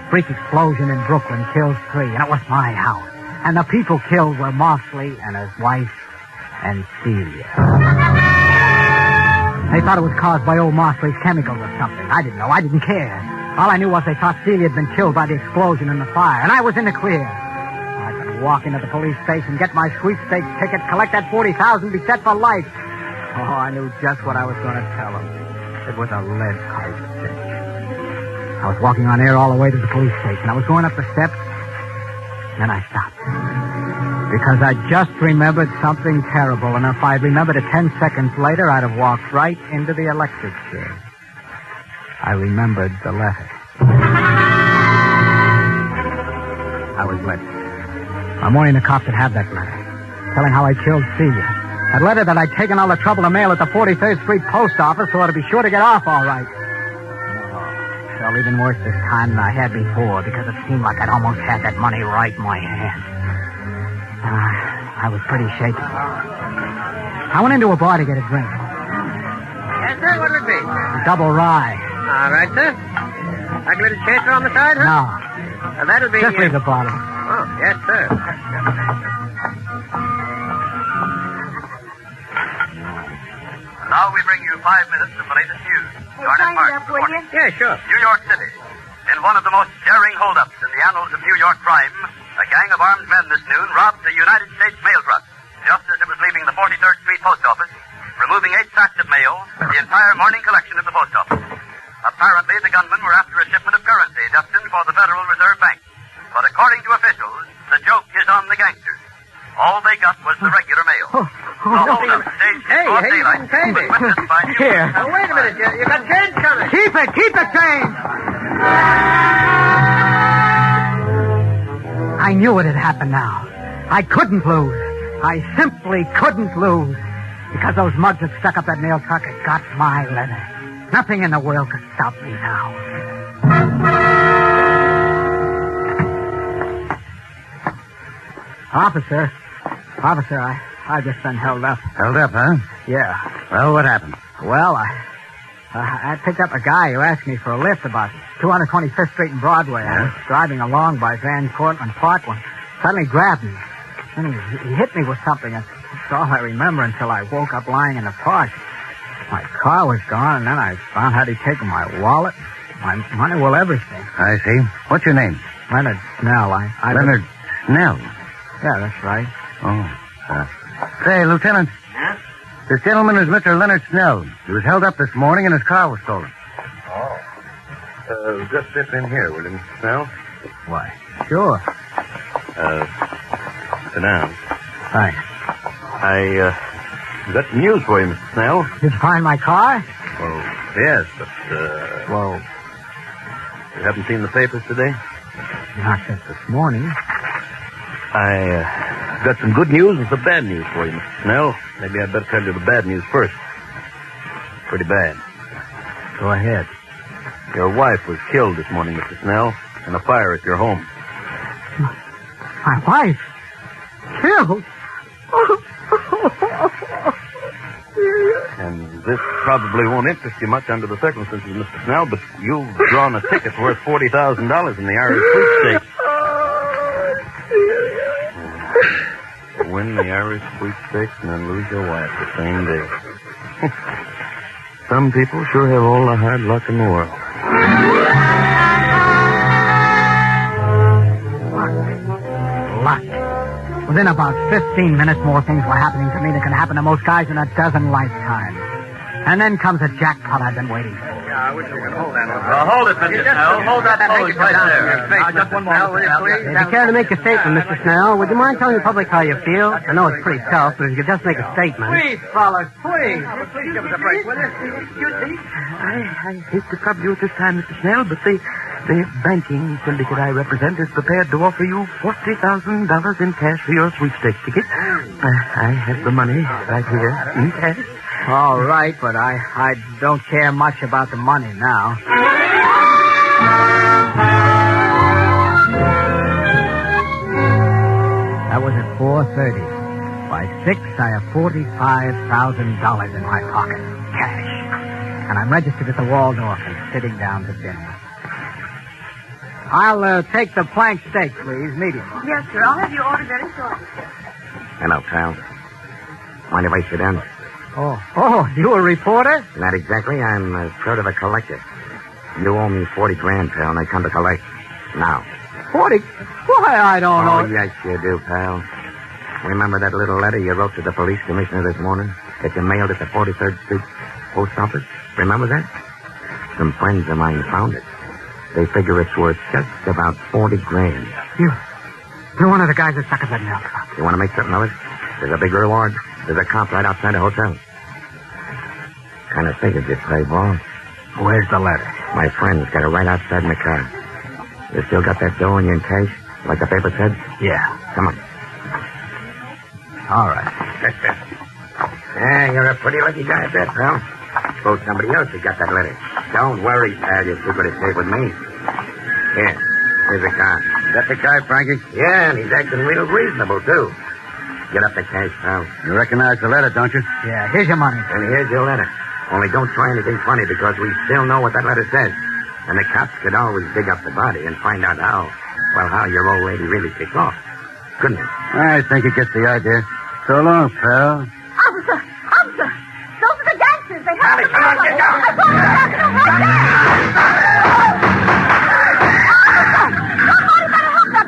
Freak explosion in Brooklyn kills 3, and it was my house. And the people killed were Mosley and his wife and Celia. They thought it was caused by old Mosley's chemicals or something. I didn't know. I didn't care. All I knew was they thought Celia had been killed by the explosion and the fire, and I was in the clear. I could walk into the police station, get my sweepstakes ticket, collect that $40,000, be set for life. Oh, I knew just what I was going to tell them. It was a lead-pipe cinch. I was walking on air all the way to the police station. I was going up the steps, then I stopped. Because I just remembered something terrible, and if I'd remembered it 10 seconds later, I'd have walked right into the electric chair. I remembered the letter. I was late. My morning, the cops had had that letter, telling how I killed Celia. That letter that I'd taken all the trouble to mail at the 43rd Street post office so I'd be sure to get off all right. Felt even worse this time than I had before because it seemed like I'd almost had that money right in my hand. I was pretty shaken. I went into a bar to get a drink. Yes, sir, what would it be? A double rye. All right, sir. Like a little chaser on the side, huh? No. Well, that'll be... Just leave the bottle. Oh, yes, sir. Now we bring you 5 minutes of the latest news. Sign it up, will you? Yeah, sure. New York City. In one of the most daring holdups in the annals of New York crime, a gang of armed men this noon robbed a United States mail truck just as it was leaving the 43rd Street post office, removing 8 sacks of mail and the entire morning collection at the post office. Apparently, the gunmen were after a shipment of currency destined for the Federal Reserve Bank. But according to officials, the joke is on the gangsters. All they got was the regular mail. The holdup staged in broad daylight was witnessed by... Here. Oh, wait a minute. You got change coming. Keep the change! I knew it had happened now. I couldn't lose. I simply couldn't lose. Because those mugs that stuck up that mail truck had got my letter. Nothing in the world could stop me now. Officer, I've just been held up. Held up, huh? Yeah. Well, what happened? Well, I picked up a guy who asked me for a lift about 225th Street and Broadway. I was driving along by Van Cortlandt Park when suddenly grabbed me. Then he hit me with something. That's all I remember until I woke up lying in the park. My car was gone, and then I found out he'd taken my wallet, my money, well, everything. I see. What's your name? Leonard Snell. Leonard Snell? Yeah, that's right. Oh. Say, Lieutenant. Huh? This gentleman is Mr. Leonard Snell. He was held up this morning and his car was stolen. Oh. Just step in here, will you, Mr. Snell? Why? Sure. Sit down. Thanks. I got some news for you, Mr. Snell. Did you find my car? Well, yes, but, Well, you haven't seen the papers today? not since this morning. I got some good news and some bad news for you, Mr. Snell. Maybe I'd better tell you the bad news first. Pretty bad. Go ahead. Your wife was killed this morning, Mr. Snell, in a fire at your home. My wife? Killed? And this probably won't interest you much under the circumstances, Mr. Snell, but you've drawn a ticket worth $40,000 in the Irish sweepstakes. Win the Irish sweepstakes and then lose your wife the same day. Some people sure have all the hard luck in the world. Luck. Within about 15 minutes, more things were happening to me than can happen to most guys in a dozen lifetimes. And then comes a jackpot I've been waiting for. Yeah, I wish you could hold that. hold it, Mr. Snell. Hold that pose right there. Just one more, will you, please? If you care to make a statement, Mr. Snell, would you mind telling the public how you feel? I know it's pretty tough, but if you could just make a statement. Please, fellas, please. Please give us a break, will you? Excuse me. I hate to trouble you at this time, Mr. Snell, but the banking syndicate I represent is prepared to offer you $40,000 in cash for your sweepstakes ticket. I have the money right here in cash. All right, but I don't care much about the money now. That was at 4:30. By 6, I have $45,000 in my pocket. Cash. And I'm registered at the Waldorf and sitting down to dinner. I'll take the plank steak, please. Medium. Yes, sir. I'll have you ordered very shortly. Hello, pal. Mind if I sit down? Oh, you a reporter? Not exactly. I'm sort of a collector. You owe me 40 grand, pal, and I come to collect. Now. 40? Why, I don't know. Oh, yes, you do, pal. Remember that little letter you wrote to the police commissioner this morning that you mailed at the 43rd Street post office? Remember that? Some friends of mine found it. They figure it's worth just about 40 grand. You're one of the guys that suck at that milk. You want to make something of it? There's a big reward. There's a cop right outside the hotel. Kind of figured you'd play ball. Where's the letter? My friend's got it right outside in the car. You still got that dough in your cash, like the paper said? Yeah. Come on. All right. Yeah, you're a pretty lucky guy at that, pal. Suppose somebody else has got that letter. Don't worry, pal. Your secret is safe with me. Here. Here's the car. Got the car, Frankie? Yeah, and he's acting real reasonable, too. Get up the cash, pal. You recognize the letter, don't you? Yeah, here's your money. And here's your letter. Only don't try anything funny because we still know what that letter says. And the cops could always dig up the body and find out how your old lady really kicked off. Couldn't they? I think it gets the idea. So long, pal. Officer! Those are the gangsters. They have Come on, get down!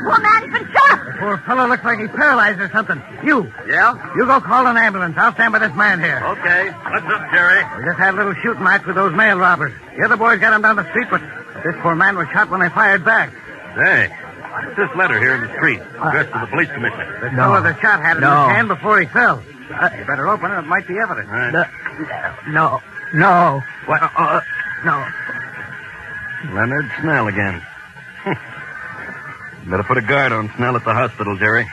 Poor man, he's been shot. The poor fellow looks like he's paralyzed or something. You. Yeah? You go call an ambulance. I'll stand by this man here. Okay. What's up, Jerry? We just had a little shooting match with those mail robbers. The other boys got him down the street, but this poor man was shot when they fired back. Hey, what's this letter here in the street? Addressed to the police commissioner. The fellow that shot had it in his hand before he fell. You better open it. It might be evidence. All right. No. What? No. Leonard Snell again. Better put a guard on Snell at the hospital, Jerry.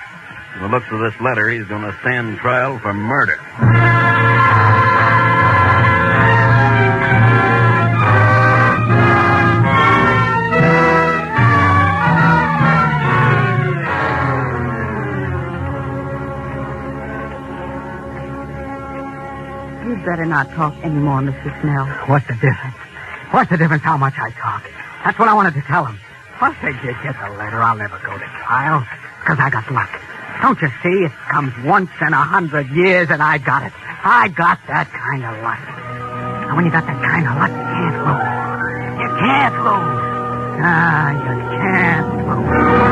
From the looks of this letter, he's going to stand trial for murder. better not talk anymore, Mr. Snell. What's the difference? What's the difference how much I talk? That's what I wanted to tell him. Once they get the letter, I'll never go to trial. Because I got luck. Don't you see? It comes once in 100 years, and I got it. I got that kind of luck. And when you got that kind of luck, you can't lose. You can't lose. You can't lose.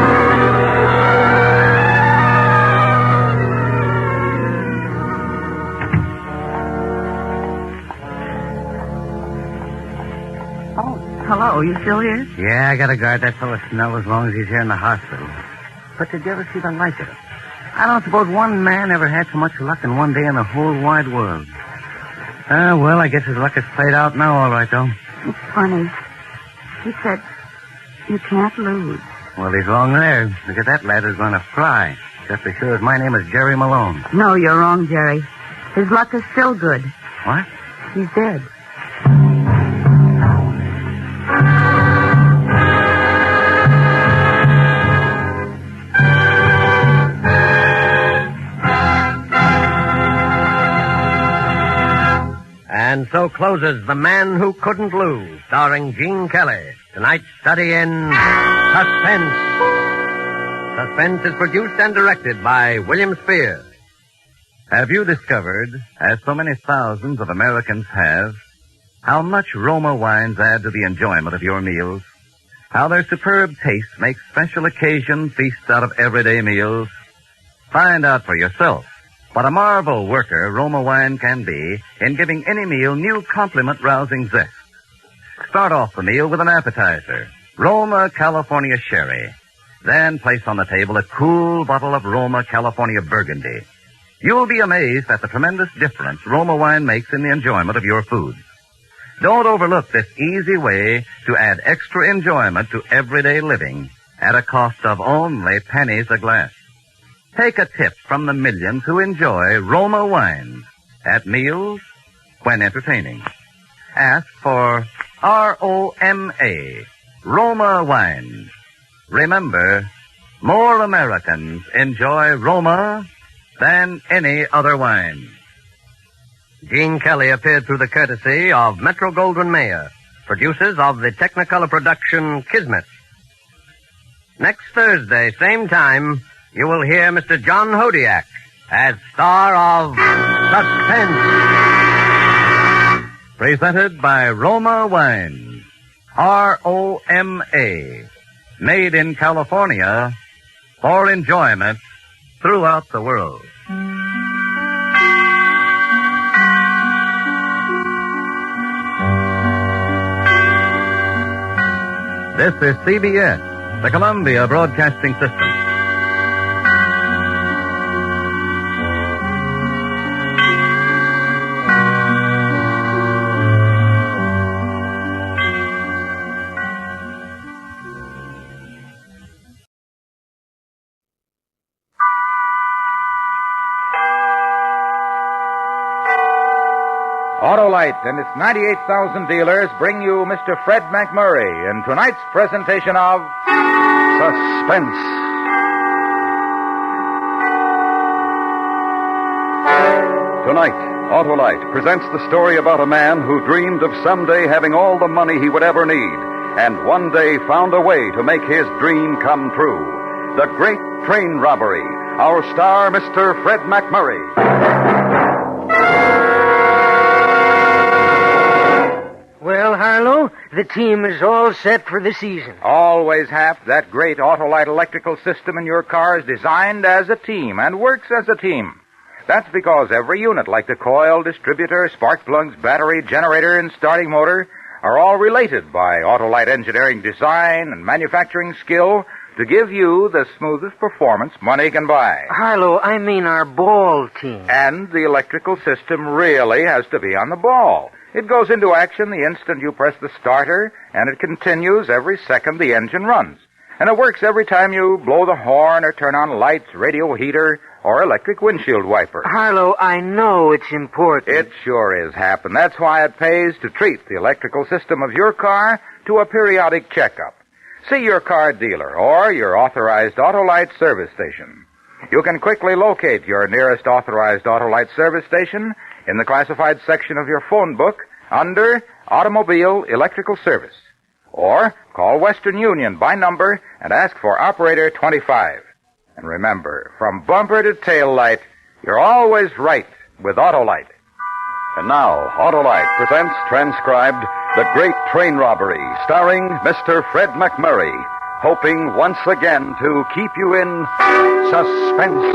Hello, you still here? Yeah, I gotta guard that fellow Snell as long as he's here in the hospital. But did you ever see the like of it? I don't suppose one man ever had so much luck in one day in the whole wide world. Well, I guess his luck is played out now, all right, though. It's funny. He said, you can't lose. Well, he's wrong there, because that ladder's going to fly. Just as sure as my name is Jerry Malone. No, you're wrong, Jerry. His luck is still good. What? He's dead. And so closes The Man Who Couldn't Lose, starring Gene Kelly. Tonight's study in Suspense. Suspense is produced and directed by William Spears. Have you discovered, as so many thousands of Americans have, how much Roma wines add to the enjoyment of your meals? How their superb taste makes special occasion feasts out of everyday meals? Find out for yourself what a marvel worker Roma wine can be in giving any meal new compliment-rousing zest. Start off the meal with an appetizer, Roma California Sherry. Then place on the table a cool bottle of Roma California Burgundy. You'll be amazed at the tremendous difference Roma wine makes in the enjoyment of your foods. Don't overlook this easy way to add extra enjoyment to everyday living at a cost of only pennies a glass. Take a tip from the millions who enjoy Roma wines at meals when entertaining. Ask for R-O-M-A, Roma wines. Remember, more Americans enjoy Roma than any other wine. Gene Kelly appeared through the courtesy of Metro-Goldwyn-Mayer, producers of the Technicolor production Kismet. Next Thursday, same time, you will hear Mr. John Hodiak as star of Suspense. Presented by Roma Wines. R-O-M-A. Made in California for enjoyment throughout the world. This is CBS, the Columbia Broadcasting System. Autolite and its 98,000 dealers bring you Mr. Fred McMurray in tonight's presentation of Suspense. Tonight, Autolite presents the story about a man who dreamed of someday having all the money he would ever need, and one day found a way to make his dream come true. The Great Train Robbery. Our star, Mr. Fred McMurray. Well, Harlow, the team is all set for the season. Always have that great Autolite electrical system in your car is designed as a team and works as a team. That's because every unit, like the coil, distributor, spark plugs, battery, generator, and starting motor, are all related by Autolite engineering design and manufacturing skill to give you the smoothest performance money can buy. Harlow, I mean our ball team. And the electrical system really has to be on the ball. It goes into action the instant you press the starter, and it continues every second the engine runs. And it works every time you blow the horn or turn on lights, radio heater, or electric windshield wiper. Harlow, I know it's important. It sure is, Hap, and that's why it pays to treat the electrical system of your car to a periodic checkup. See your car dealer or your authorized Autolite service station. You can quickly locate your nearest authorized Autolite service station in the classified section of your phone book under Automobile Electrical Service. Or call Western Union by number and ask for Operator 25. And remember, from bumper to tail light, you're always right with Autolite. And now, Autolite presents transcribed The Great Train Robbery, starring Mr. Fred McMurray, hoping once again to keep you in suspense.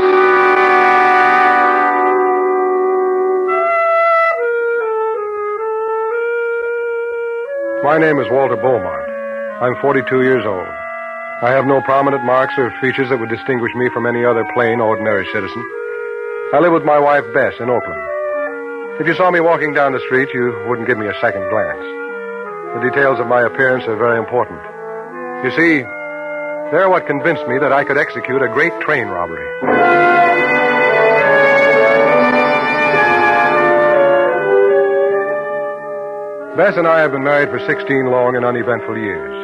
My name is Walter Beaumont. I'm 42 years old. I have no prominent marks or features that would distinguish me from any other plain, ordinary citizen. I live with my wife, Bess, in Oakland. If you saw me walking down the street, you wouldn't give me a second glance. The details of my appearance are very important. You see, they're what convinced me that I could execute a great train robbery. Bess and I have been married for 16 long and uneventful years.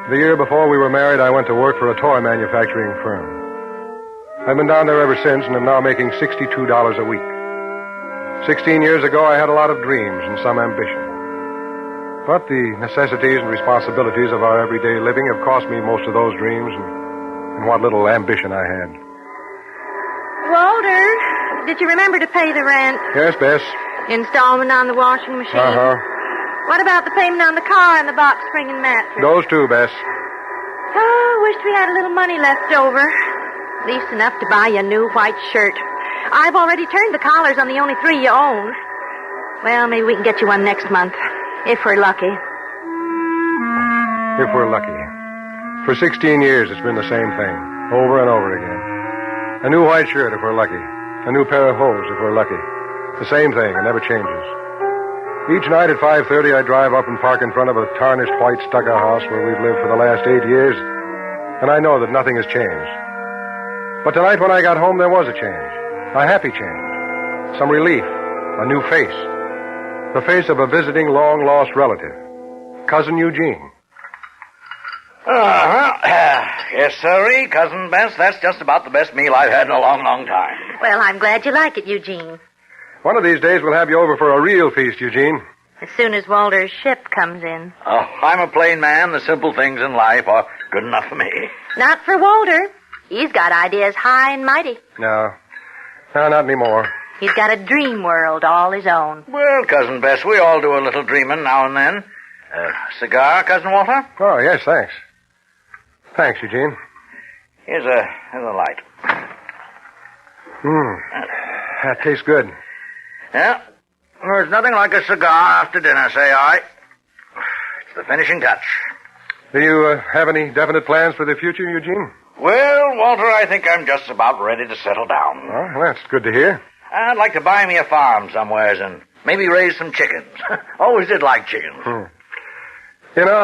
The year before we were married, I went to work for a toy manufacturing firm. I've been down there ever since and am now making $62 a week. 16 years ago, I had a lot of dreams and some ambition. But the necessities and responsibilities of our everyday living have cost me most of those dreams and what little ambition I had. Walter, did you remember to pay the rent? Yes, Bess. Installment on the washing machine? Uh-huh. What about the payment on the car and the box spring and mattress? Those two, Bess. Oh, wished we had a little money left over. At least enough to buy you a new white shirt. I've already turned the collars on the only 3 you own. Well, maybe we can get you one next month, if we're lucky. If we're lucky. For 16 years, it's been the same thing, over and over again. A new white shirt if we're lucky. A new pair of hose if we're lucky. The same thing, it never changes. Each night at 5:30, I drive up and park in front of a tarnished white stucco house where we've lived for the last 8 years, and I know that nothing has changed. But tonight when I got home, there was a change. A happy change. Some relief. A new face. The face of a visiting long-lost relative. Cousin Eugene. Yes, sirree, Cousin Bess. That's just about the best meal I've had in a long, long time. Well, I'm glad you like it, Eugene. One of these days we'll have you over for a real feast, Eugene. As soon as Walter's ship comes in. Oh, I'm a plain man. The simple things in life are good enough for me. Not for Walter. He's got ideas high and mighty. No, not anymore. He's got a dream world all his own. Well, Cousin Bess, we all do a little dreaming now and then. Cigar, Cousin Walter? Oh, yes, thanks. Thanks, Eugene. Here's a light. That tastes good. Yeah. There's nothing like a cigar after dinner, say I. It's the finishing touch. Do you have any definite plans for the future, Eugene? Well, Walter, I think I'm just about ready to settle down. Oh, well, that's good to hear. I'd like to buy me a farm somewheres and maybe raise some chickens. Always did like chickens. You know,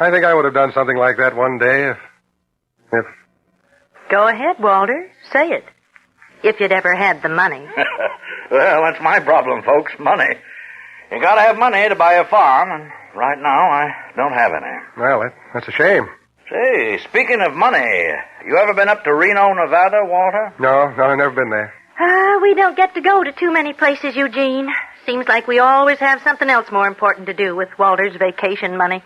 I think I would have done something like that one day if... Go ahead, Walter. Say it. If you'd ever had the money. Well, that's my problem, folks. Money. You gotta have money to buy a farm, and right now I don't have any. Well, that's a shame. Say, speaking of money, you ever been up to Reno, Nevada, Walter? No, I've never been there. We don't get to go to too many places, Eugene. Seems like we always have something else more important to do with Walter's vacation money.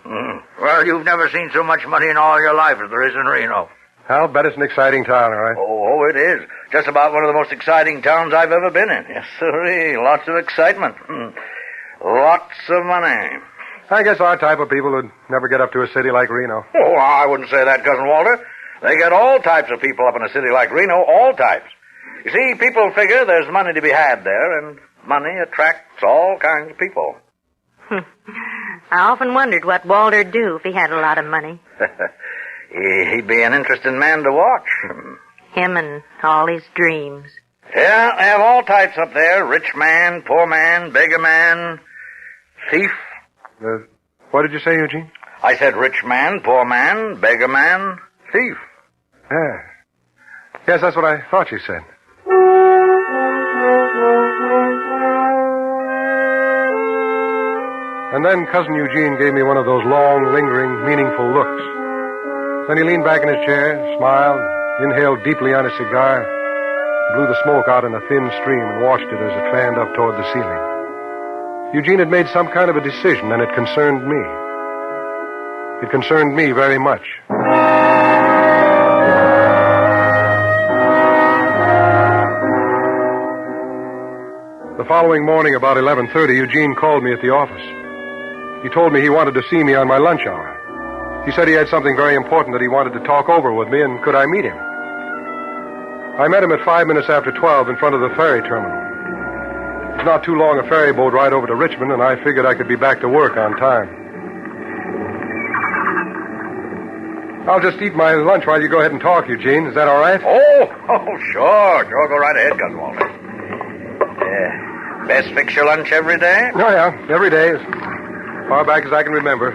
Well, you've never seen so much money in all your life as there is in Reno. I'll bet it's an exciting town, all right? Oh, it is. Just about one of the most exciting towns I've ever been in. Yes, sirree. Lots of excitement. Lots of money. I guess our type of people would never get up to a city like Reno. Oh, I wouldn't say that, Cousin Walter. They get all types of people up in a city like Reno, all types. You see, people figure there's money to be had there, and money attracts all kinds of people. I often wondered what Walter'd do if he had a lot of money. He'd be an interesting man to watch. Him and all his dreams. Yeah, they have all types up there. Rich man, poor man, beggar man, thief. What did you say, Eugene? I said rich man, poor man, beggar man, thief. Yeah. Yes, that's what I thought you said. And then Cousin Eugene gave me one of those long, lingering, meaningful looks. Then he leaned back in his chair, smiled, inhaled deeply on his cigar, blew the smoke out in a thin stream, and watched it as it fanned up toward the ceiling. Eugene had made some kind of a decision, and it concerned me. It concerned me very much. The following morning, about 11:30, Eugene called me at the office. He told me he wanted to see me on my lunch hour. He said he had something very important that he wanted to talk over with me, and could I meet him? I met him at 5 minutes after 12 in front of the ferry terminal. It's not too long a ferry boat ride over to Richmond, and I figured I could be back to work on time. I'll just eat my lunch while you go ahead and talk, Eugene. Is that all right? Oh, sure. Sure, go right ahead, Cousin Walter. Best fix your lunch every day? Oh, yeah. Every day, as far back as I can remember.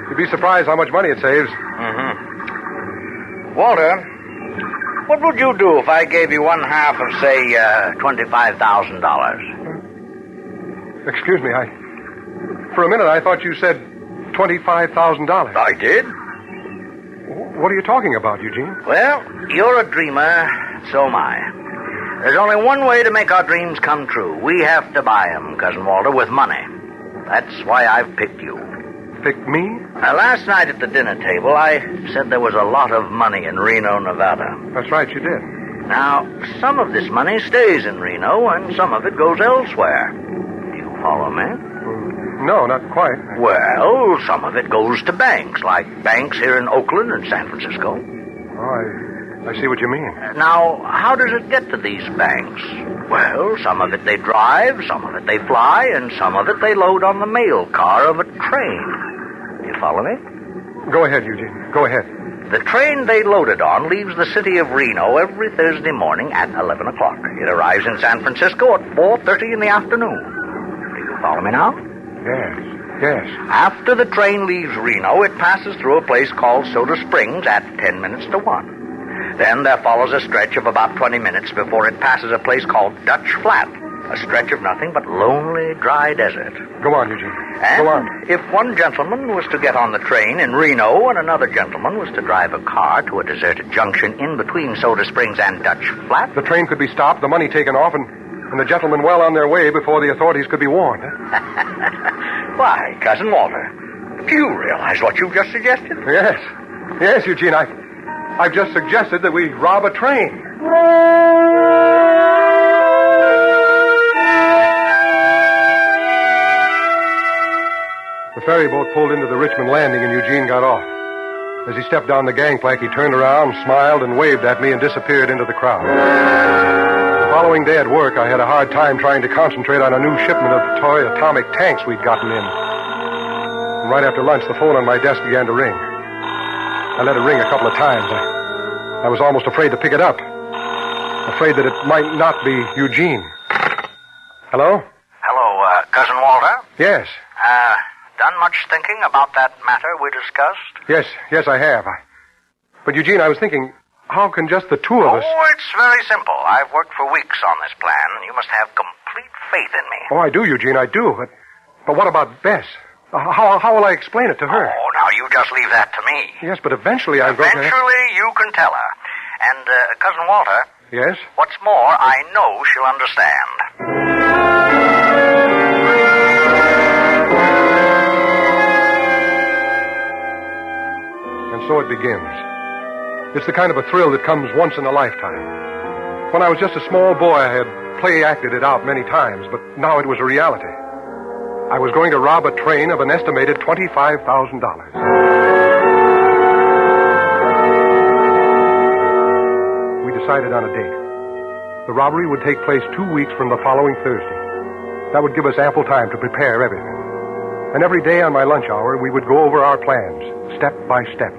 You'd be surprised how much money it saves. Mm-hmm. Walter, what would you do if I gave you one half of, say, $25,000? Excuse me, for a minute I thought you said $25,000. I did? What are you talking about, Eugene? Well, you're a dreamer, so am I. There's only one way to make our dreams come true. We have to buy them, Cousin Walter, with money. That's why I've picked you. Picked me? Last night at the dinner table, I said there was a lot of money in Reno, Nevada. That's right, you did. Now, some of this money stays in Reno, and some of it goes elsewhere. Do you follow me? No, not quite. Well, some of it goes to banks, like banks here in Oakland and San Francisco. Oh, I see what you mean. Now, how does it get to these banks? Well, some of it they drive, some of it they fly, and some of it they load on the mail car of a train. You follow me? Go ahead, Eugene. Go ahead. The train they loaded on leaves the city of Reno every Thursday morning at 11 o'clock. It arrives in San Francisco at 4:30 in the afternoon. Do you follow me now? Yes. After the train leaves Reno, it passes through a place called Soda Springs at 10 minutes to 1. Then there follows a stretch of about 20 minutes before it passes a place called Dutch Flat, a stretch of nothing but lonely, dry desert. Go on, Eugene. And go on. If one gentleman was to get on the train in Reno and another gentleman was to drive a car to a deserted junction in between Soda Springs and Dutch Flat... The train could be stopped, the money taken off, and the gentlemen well on their way before the authorities could be warned. Why, Cousin Walter, do you realize what you've just suggested? Yes, Eugene, I've just suggested that we rob a train. The ferry boat pulled into the Richmond landing and Eugene got off. As he stepped down the gangplank, he turned around, smiled, and waved at me and disappeared into the crowd. The following day at work, I had a hard time trying to concentrate on a new shipment of toy atomic tanks we'd gotten in. And right after lunch, the phone on my desk began to ring. I let it ring a couple of times. I was almost afraid to pick it up. Afraid that it might not be Eugene. Hello? Hello, Cousin Walter? Yes. Done much thinking about that matter we discussed? Yes, I have. But, Eugene, I was thinking, how can just the two of us... Oh, it's very simple. I've worked for weeks on this plan, and you must have complete faith in me. Oh, I do, Eugene, I do. But what about Bess? How will I explain it to her? Oh, now you just leave that to me. Yes, but eventually I'm going to... Eventually you can tell her. And, Cousin Walter... Yes? What's more, I know she'll understand. And so it begins. It's the kind of a thrill that comes once in a lifetime. When I was just a small boy, I had play-acted it out many times, but now it was a reality. I was going to rob a train of an estimated $25,000. We decided on a date. The robbery would take place 2 weeks from the following Thursday. That would give us ample time to prepare everything. And every day on my lunch hour, we would go over our plans, step by step.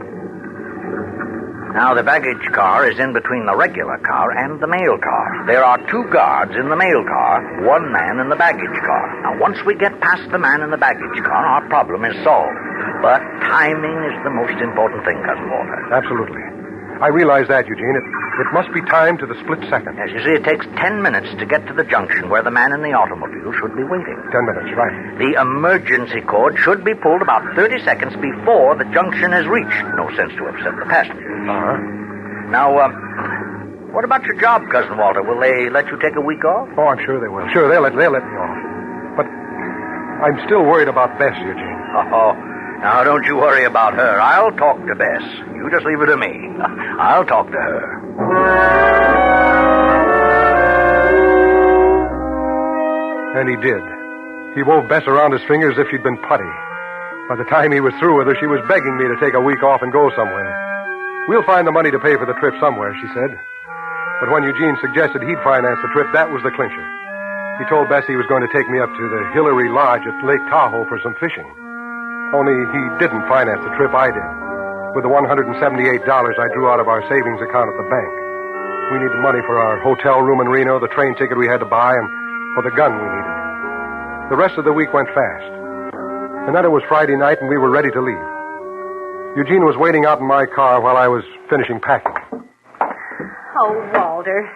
Now, the baggage car is in between the regular car and the mail car. There are 2 guards in the mail car, 1 man in the baggage car. Now, once we get past the man in the baggage car, our problem is solved. But timing is the most important thing, Cousin Walter. Absolutely. I realize that, Eugene. It must be timed to the split second. Yes, you see, it takes 10 minutes to get to the junction where the man in the automobile should be waiting. 10 minutes, right. The emergency cord should be pulled about 30 seconds before the junction is reached. No sense to upset the passengers. Uh-huh. Now, What about your job, Cousin Walter? Will they let you take a week off? Oh, I'm sure they will. Sure, they'll let me off. But I'm still worried about Bess, Eugene. Oh, now don't you worry about her. I'll talk to Bess. You just leave it to me. I'll talk to her. And he did. He wove Bess around his finger as if she'd been putty. By the time he was through with her, she was begging me to take a week off and go somewhere. We'll find the money to pay for the trip somewhere, she said. But when Eugene suggested he'd finance the trip, that was the clincher. He told Bess he was going to take me up to the Hillary Lodge at Lake Tahoe for some fishing. Only he didn't finance the trip, I did. With the $178 I drew out of our savings account at the bank. We needed money for our hotel room in Reno, the train ticket we had to buy, and for the gun we needed. The rest of the week went fast. And then it was Friday night, and we were ready to leave. Eugene was waiting out in my car while I was finishing packing. Oh, Walter.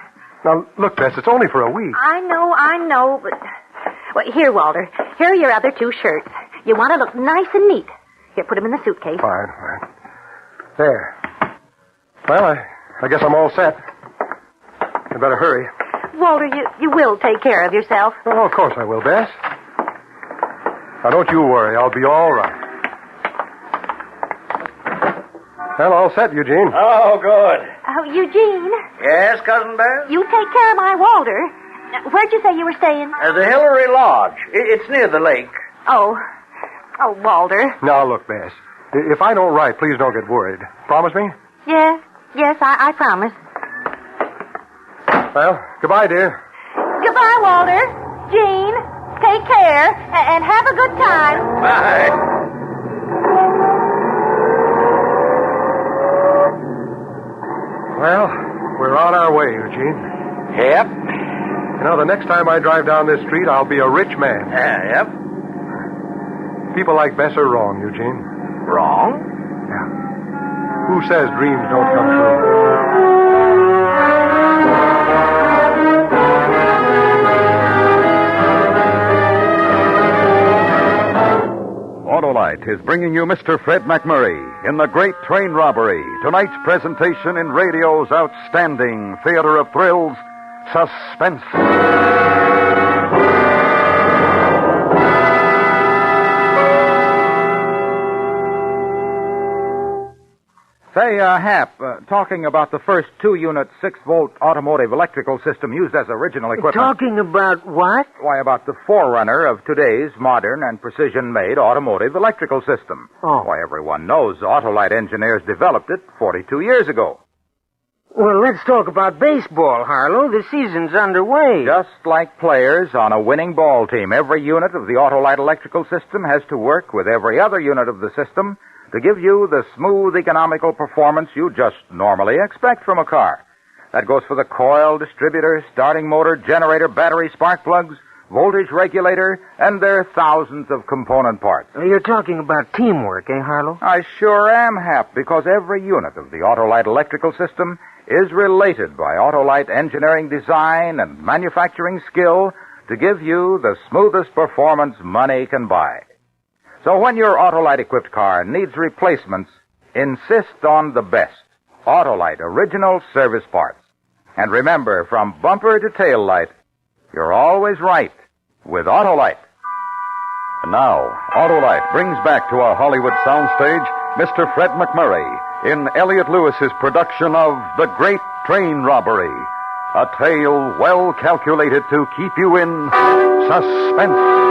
Now, look, Bess, it's only for a week. I know, but... Well, here, Walter. Here are your other 2 shirts. You want to look nice and neat. Here, put them in the suitcase. Fine. There. Well, I guess I'm all set. I better hurry. Walter, you will take care of yourself. Oh, of course I will, Bess. Now, don't you worry. I'll be all right. Well, all set, Eugene. Oh, good. Oh, Eugene. Yes, Cousin Bess? You take care of my Walter. Where'd you say you were staying? The Hillary Lodge. It's near the lake. Oh, Walter. Now, look, Bess. If I don't write, please don't get worried. Promise me? Yes, I promise. Well, goodbye, dear. Goodbye, Walter. Jean, take care, and have a good time. Bye. Well, we're on our way, Eugene. Yep. You know, the next time I drive down this street, I'll be a rich man. Yep. People like Bess are wrong, Eugene. Wrong? Yeah. Who says dreams don't come true? Autolite is bringing you Mr. Fred McMurray in The Great Train Robbery, tonight's presentation in radio's outstanding theater of thrills, Suspense. Say, Hap, talking about the first 2-unit 6-volt automotive electrical system used as original equipment. Talking about what? Why, about the forerunner of today's modern and precision-made automotive electrical system. Oh. Why, everyone knows Autolite engineers developed it 42 years ago. Well, let's talk about baseball, Harlow. The season's underway. Just like players on a winning ball team, every unit of the Autolite electrical system has to work with every other unit of the system to give you the smooth, economical performance you just normally expect from a car. That goes for the coil, distributor, starting motor, generator, battery, spark plugs, voltage regulator, and their thousands of component parts. You're talking about teamwork, eh, Harlow? I sure am, Hap, because every unit of the Autolite electrical system is related by Autolite engineering design and manufacturing skill to give you the smoothest performance money can buy. So when your Autolite-equipped car needs replacements, insist on the best Autolite original service parts. And remember, from bumper to tail light, you're always right with Autolite. And now, Autolite brings back to our Hollywood soundstage Mr. Fred McMurray in Elliot Lewis's production of The Great Train Robbery, a tale well calculated to keep you in suspense.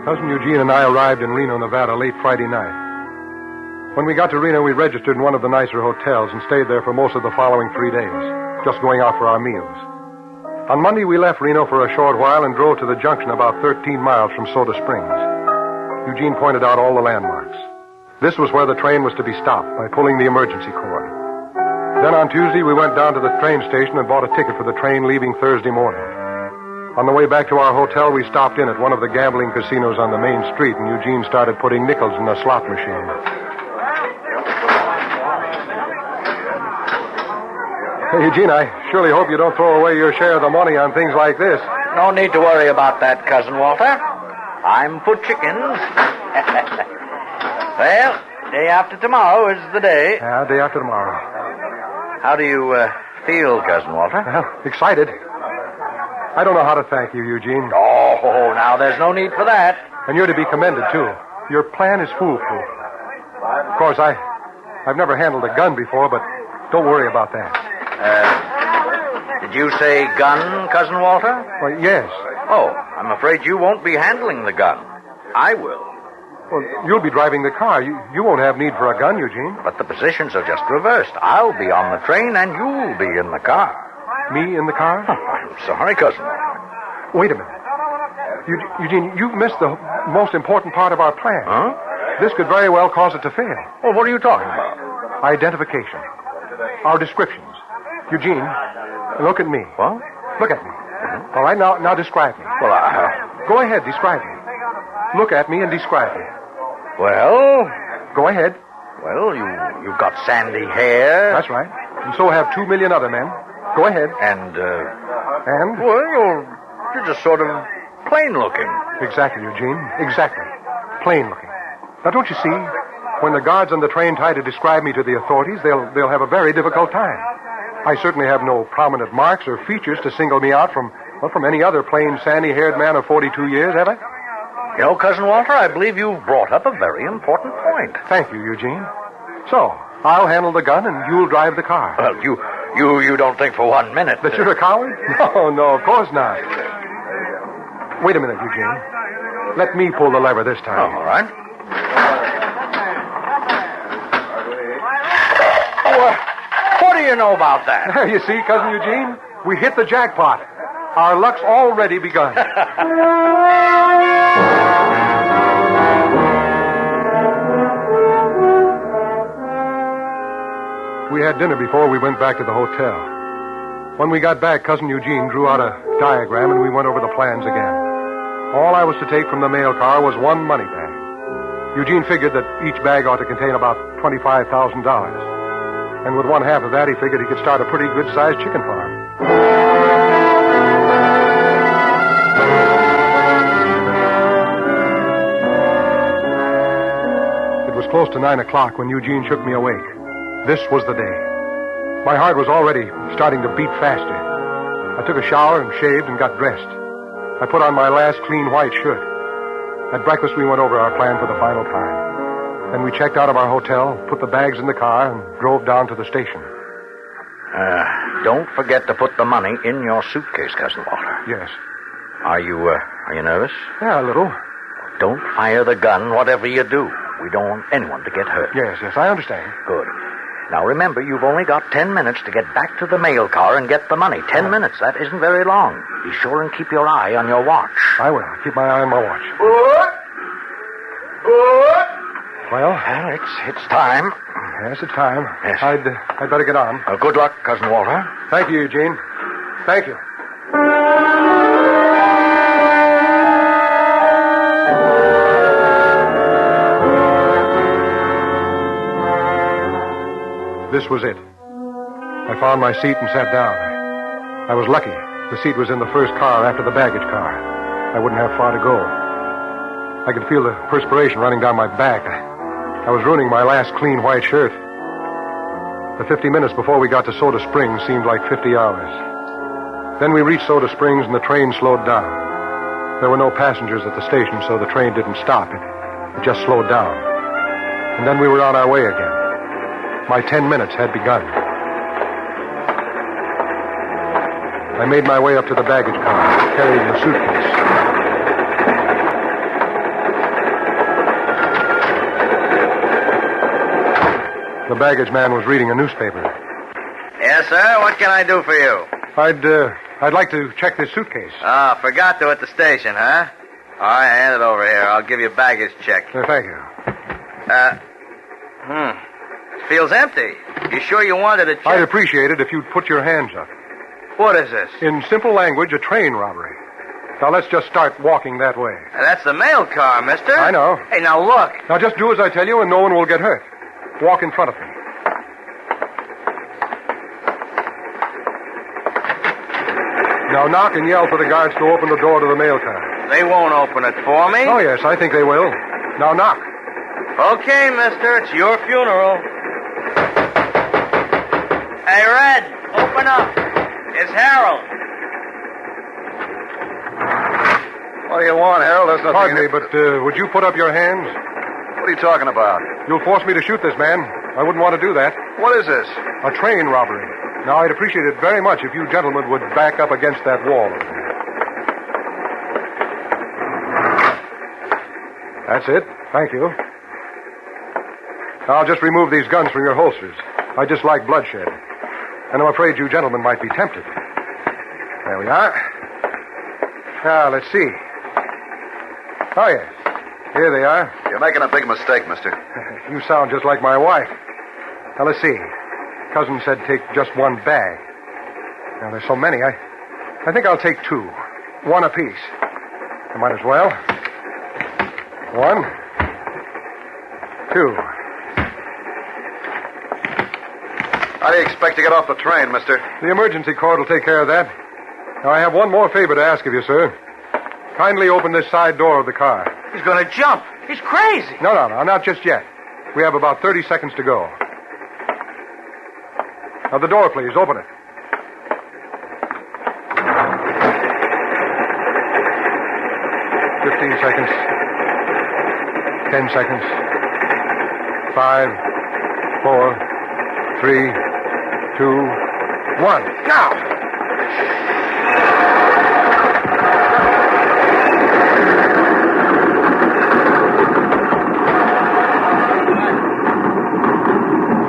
Cousin Eugene and I arrived in Reno, Nevada late Friday night. When we got to Reno, we registered in one of the nicer hotels and stayed there for most of the following 3 days, just going out for our meals. On Monday, we left Reno for a short while and drove to the junction about 13 miles from Soda Springs. Eugene pointed out all the landmarks. This was where the train was to be stopped by pulling the emergency cord. Then on Tuesday, we went down to the train station and bought a ticket for the train leaving Thursday morning. On the way back to our hotel, we stopped in at one of the gambling casinos on the main street, and Eugene started putting nickels in a slot machine. Hey, Eugene, I surely hope you don't throw away your share of the money on things like this. No need to worry about that, Cousin Walter. I'm for chickens. Well, day after tomorrow is the day. Yeah, day after tomorrow. How do you feel, Cousin Walter? Well, excited. I don't know how to thank you, Eugene. Oh, now there's no need for that. And you're to be commended, too. Your plan is foolproof. Of course, I've never handled a gun before, but don't worry about that. Did you say gun, Cousin Walter? Well, yes. Oh, I'm afraid you won't be handling the gun. I will. Well, you'll be driving the car. You won't have need for a gun, Eugene. But the positions are just reversed. I'll be on the train, and you'll be in the car. Me in the car? Oh, I'm sorry, Cousin. Wait a minute. Eugene, you've missed the most important part of our plan. Huh? This could very well cause it to fail. Well, what are you talking about? Identification. Our descriptions. Eugene, look at me. What? Look at me. All right, now describe me. Well, Go ahead, describe me. Look at me and describe me. Well? Go ahead. Well, you've got sandy hair. That's right. And so have 2 million other men. Go ahead. And? Well, you're just sort of plain looking. Exactly, Eugene. Exactly. Plain looking. Now, don't you see? When the guards on the train try to describe me to the authorities, they'll have a very difficult time. I certainly have no prominent marks or features to single me out from any other plain, sandy-haired man of 42 years, have I? You know, Cousin Walter, I believe you've brought up a very important point. Thank you, Eugene. So, I'll handle the gun and you'll drive the car. Well, you don't think for 1 minute that you're a coward? No, of course not. Wait a minute, Eugene. Let me pull the lever this time. Oh, all right. What do you know about that? You see, Cousin Eugene, we hit the jackpot. Our luck's already begun. We had dinner before we went back to the hotel. When we got back, Cousin Eugene drew out a diagram and we went over the plans again. All I was to take from the mail car was one money bag. Eugene figured that each bag ought to contain about $25,000. And with one half of that, he figured he could start a pretty good-sized chicken farm. It was close to 9 o'clock when Eugene shook me awake. This was the day. My heart was already starting to beat faster. I took a shower and shaved and got dressed. I put on my last clean white shirt. At breakfast, we went over our plan for the final time. Then we checked out of our hotel, put the bags in the car, and drove down to the station. Don't forget to put the money in your suitcase, Cousin Walter. Yes. Are you nervous? Yeah, a little. Don't fire the gun, whatever you do. We don't want anyone to get hurt. Yes, I understand. Good. Now, remember, you've only got 10 minutes to get back to the mail car and get the money. 10 minutes, that isn't very long. Be sure and keep your eye on your watch. I will. Keep my eye on my watch. Good. Well, it's time. Yes, it's time. Yes. I'd better get on. Good luck, Cousin Walter. Thank you, Eugene. Thank you. This was it. I found my seat and sat down. I was lucky. The seat was in the first car after the baggage car. I wouldn't have far to go. I could feel the perspiration running down my back. I was ruining my last clean white shirt. The 50 minutes before we got to Soda Springs seemed like 50 hours. Then we reached Soda Springs and the train slowed down. There were no passengers at the station, so the train didn't stop. It just slowed down. And then we were on our way again. My 10 minutes had begun. I made my way up to the baggage car, carrying the suitcase. The baggage man was reading a newspaper. Yes, sir. What can I do for you? I'd like to check this suitcase. Forgot to at the station, huh? All right, hand it over here. I'll give you a baggage check. Thank you. It feels empty. You sure you wanted a check? I'd appreciate it if you'd put your hands up. What is this? In simple language, a train robbery. Now, let's just start walking that way. That's the mail car, mister. I know. Hey, now look. Now, just do as I tell you and no one will get hurt. Walk in front of me. Now knock and yell for the guards to open the door to the mail car. They won't open it for me. Oh, yes, I think they will. Now knock. Okay, mister, it's your funeral. Hey, Red, open up. It's Harold. What do you want, Harold? There's nothing... Pardon me, but would you put up your hands? What are you talking about? You'll force me to shoot this man. I wouldn't want to do that. What is this? A train robbery. Now, I'd appreciate it very much if you gentlemen would back up against that wall. That's it. Thank you. I'll just remove these guns from your holsters. I dislike bloodshed. And I'm afraid you gentlemen might be tempted. There we are. Now, let's see. Oh, yes. Here they are. You're making a big mistake, mister. You sound just like my wife. Now, let's see. Cousin said take just one bag. Now, there's so many. I think I'll take two. One apiece. I might as well. 1, 2. How do you expect to get off the train, mister? The emergency cord will take care of that. Now, I have one more favor to ask of you, sir. Kindly open this side door of the car. He's going to jump. He's crazy. No, not just yet. We have about 30 seconds to go. Now, the door, please. Open it. 15 seconds. 10 seconds. 5, 4, 3, 2, 1. Now!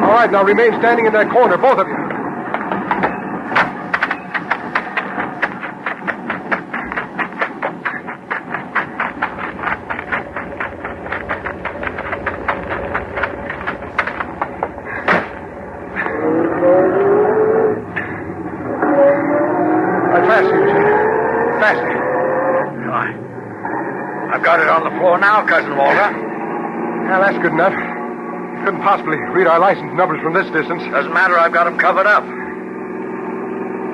All right, now remain standing in that corner, both of you. I've got it on the floor now, Cousin Walter. Well, that's good enough. Couldn't possibly read our license numbers from this distance. Doesn't matter, I've got them covered up.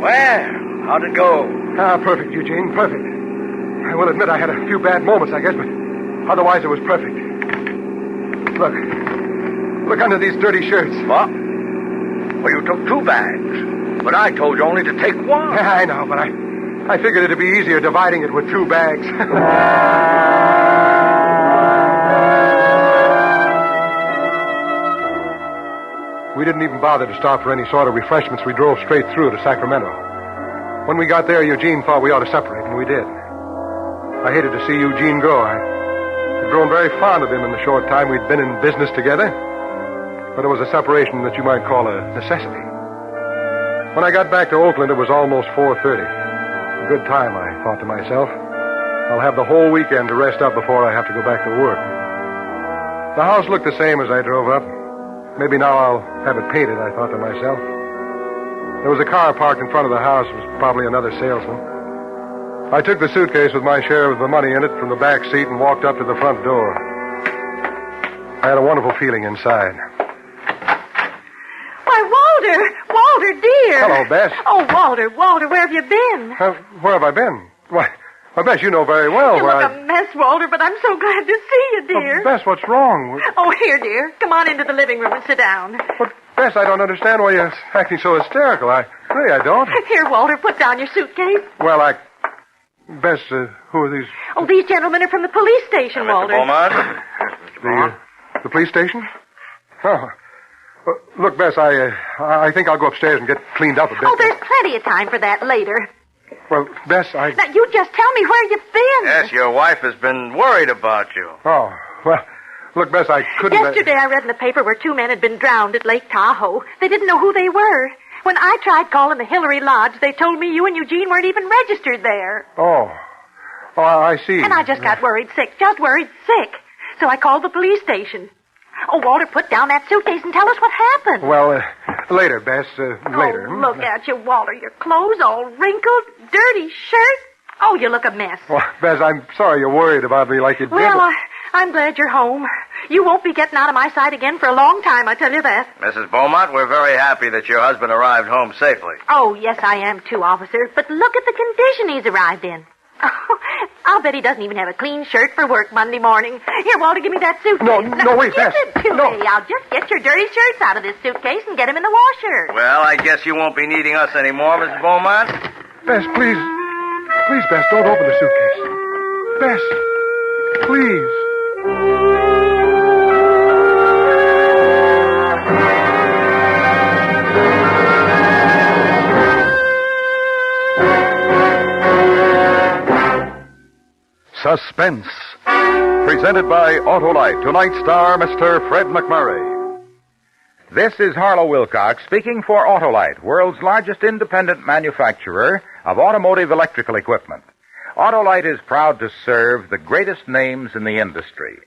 Well, how'd it go? Perfect, Eugene, perfect. I will admit I had a few bad moments, I guess, but otherwise it was perfect. Look under these dirty shirts. What? Well, you took 2 bags, but I told you only to take 1. Yeah, I know, but I figured it'd be easier dividing it with 2 bags. We didn't even bother to stop for any sort of refreshments. We drove straight through to Sacramento. When we got there, Eugene thought we ought to separate, and we did. I hated to see Eugene go. I'd grown very fond of him in the short time we'd been in business together. But it was a separation that you might call a necessity. When I got back to Oakland, it was almost 4:30. A good time, I thought to myself. I'll have the whole weekend to rest up before I have to go back to work. The house looked the same as I drove up. Maybe now I'll have it painted, I thought to myself. There was a car parked in front of the house. It was probably another salesman. I took the suitcase with my share of the money in it from the back seat and walked up to the front door. I had a wonderful feeling inside. Why, Walter, dear. Hello, Bess. Oh, Walter, where have you been? Where have I been? Why, Bess, you know very well You where look a mess, Walter, but I'm so glad to see you, dear. Bess, what's wrong? Oh, here, dear. Come on into the living room and sit down. But, Bess, I don't understand why you're acting so hysterical. I don't. Here, Walter, put down your suitcase. Well, Bess, who are these? Oh, these gentlemen are from the police station, Walter. The police station? Oh. Look, Bess, I think I'll go upstairs and get cleaned up a bit. Oh, there's plenty of time for that later. Well, Bess, Now, you just tell me where you've been. Yes, your wife has been worried about you. Oh, well, look, Bess, I couldn't... Yesterday I read in the paper where 2 men had been drowned at Lake Tahoe. They didn't know who they were. When I tried calling the Hillary Lodge, they told me you and Eugene weren't even registered there. Oh, I see. And I just got worried sick. So I called the police station. Oh, Walter, put down that suitcase and tell us what happened. Well, later, Bess, later. Oh, look at you, Walter. Your clothes all wrinkled, dirty shirt. Oh, you look a mess. Well, Bess, I'm sorry you're worried about me like you did. Well, I'm glad you're home. You won't be getting out of my sight again for a long time, I tell you that. Mrs. Beaumont, we're very happy that your husband arrived home safely. Oh, yes, I am too, officer. But look at the condition he's arrived in. Oh, I'll bet he doesn't even have a clean shirt for work Monday morning. Here, Walter, give me that suitcase. No, wait, Give Bess. it to me. I'll just get your dirty shirts out of this suitcase and get them in the washer. Well, I guess you won't be needing us anymore, Mrs. Beaumont. Bess, please. Please, Bess, don't open the suitcase. Bess, please. Suspense. Presented by Autolite. Tonight's star, Mr. Fred McMurray. This is Harlow Wilcox speaking for Autolite, world's largest independent manufacturer of automotive electrical equipment. Autolite is proud to serve the greatest names in the industry.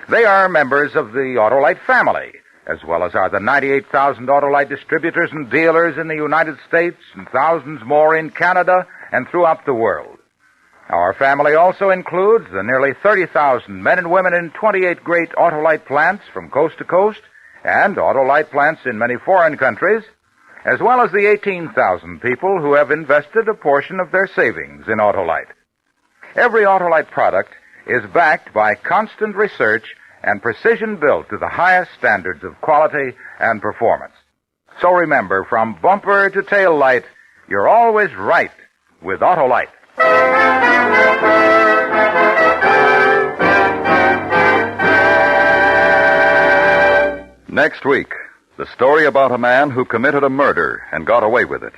They are members of the Autolite family, as well as are the 98,000 Autolite distributors and dealers in the United States and thousands more in Canada and throughout the world. Our family also includes the nearly 30,000 men and women in 28 great Autolite plants from coast to coast and Autolite plants in many foreign countries, as well as the 18,000 people who have invested a portion of their savings in Autolite. Every Autolite product is backed by constant research and precision built to the highest standards of quality and performance. So remember, from bumper to tail light, you're always right with Autolite. Next week, the story about a man who committed a murder and got away with it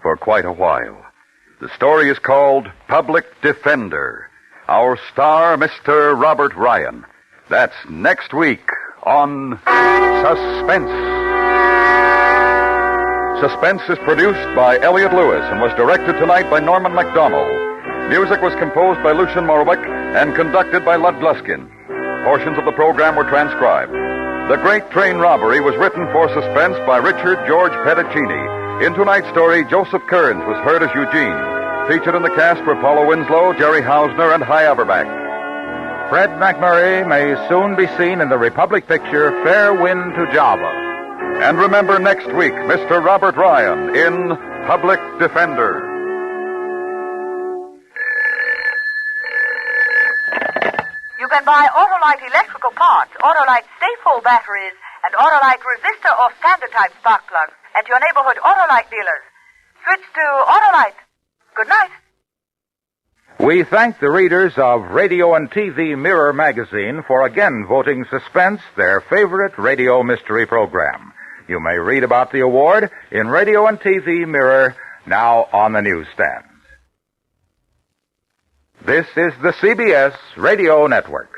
for quite a while. The story is called Public Defender. Our star, Mr. Robert Ryan. That's next week on Suspense. Suspense is produced by Elliot Lewis and was directed tonight by Norman MacDonald. Music was composed by Lucian Morwick and conducted by Lud Gluskin. Portions of the program were transcribed. The Great Train Robbery was written for Suspense by Richard George Pedicini. In tonight's story, Joseph Kearns was heard as Eugene. Featured in the cast were Paula Winslow, Jerry Hausner, and Hy Averback. Fred McMurray may soon be seen in the Republic picture Fair Wind to Java. And remember next week, Mr. Robert Ryan in Public Defender. You can buy Autolite electrical parts, Autolite Stay-Full batteries, and Autolite resistor or standard type spark plugs at your neighborhood Autolite dealers. Switch to Autolite. Good night. We thank the readers of Radio and TV Mirror magazine for again voting Suspense their favorite radio mystery program. You may read about the award in Radio and TV Mirror, now on the newsstands. This is the CBS Radio Network.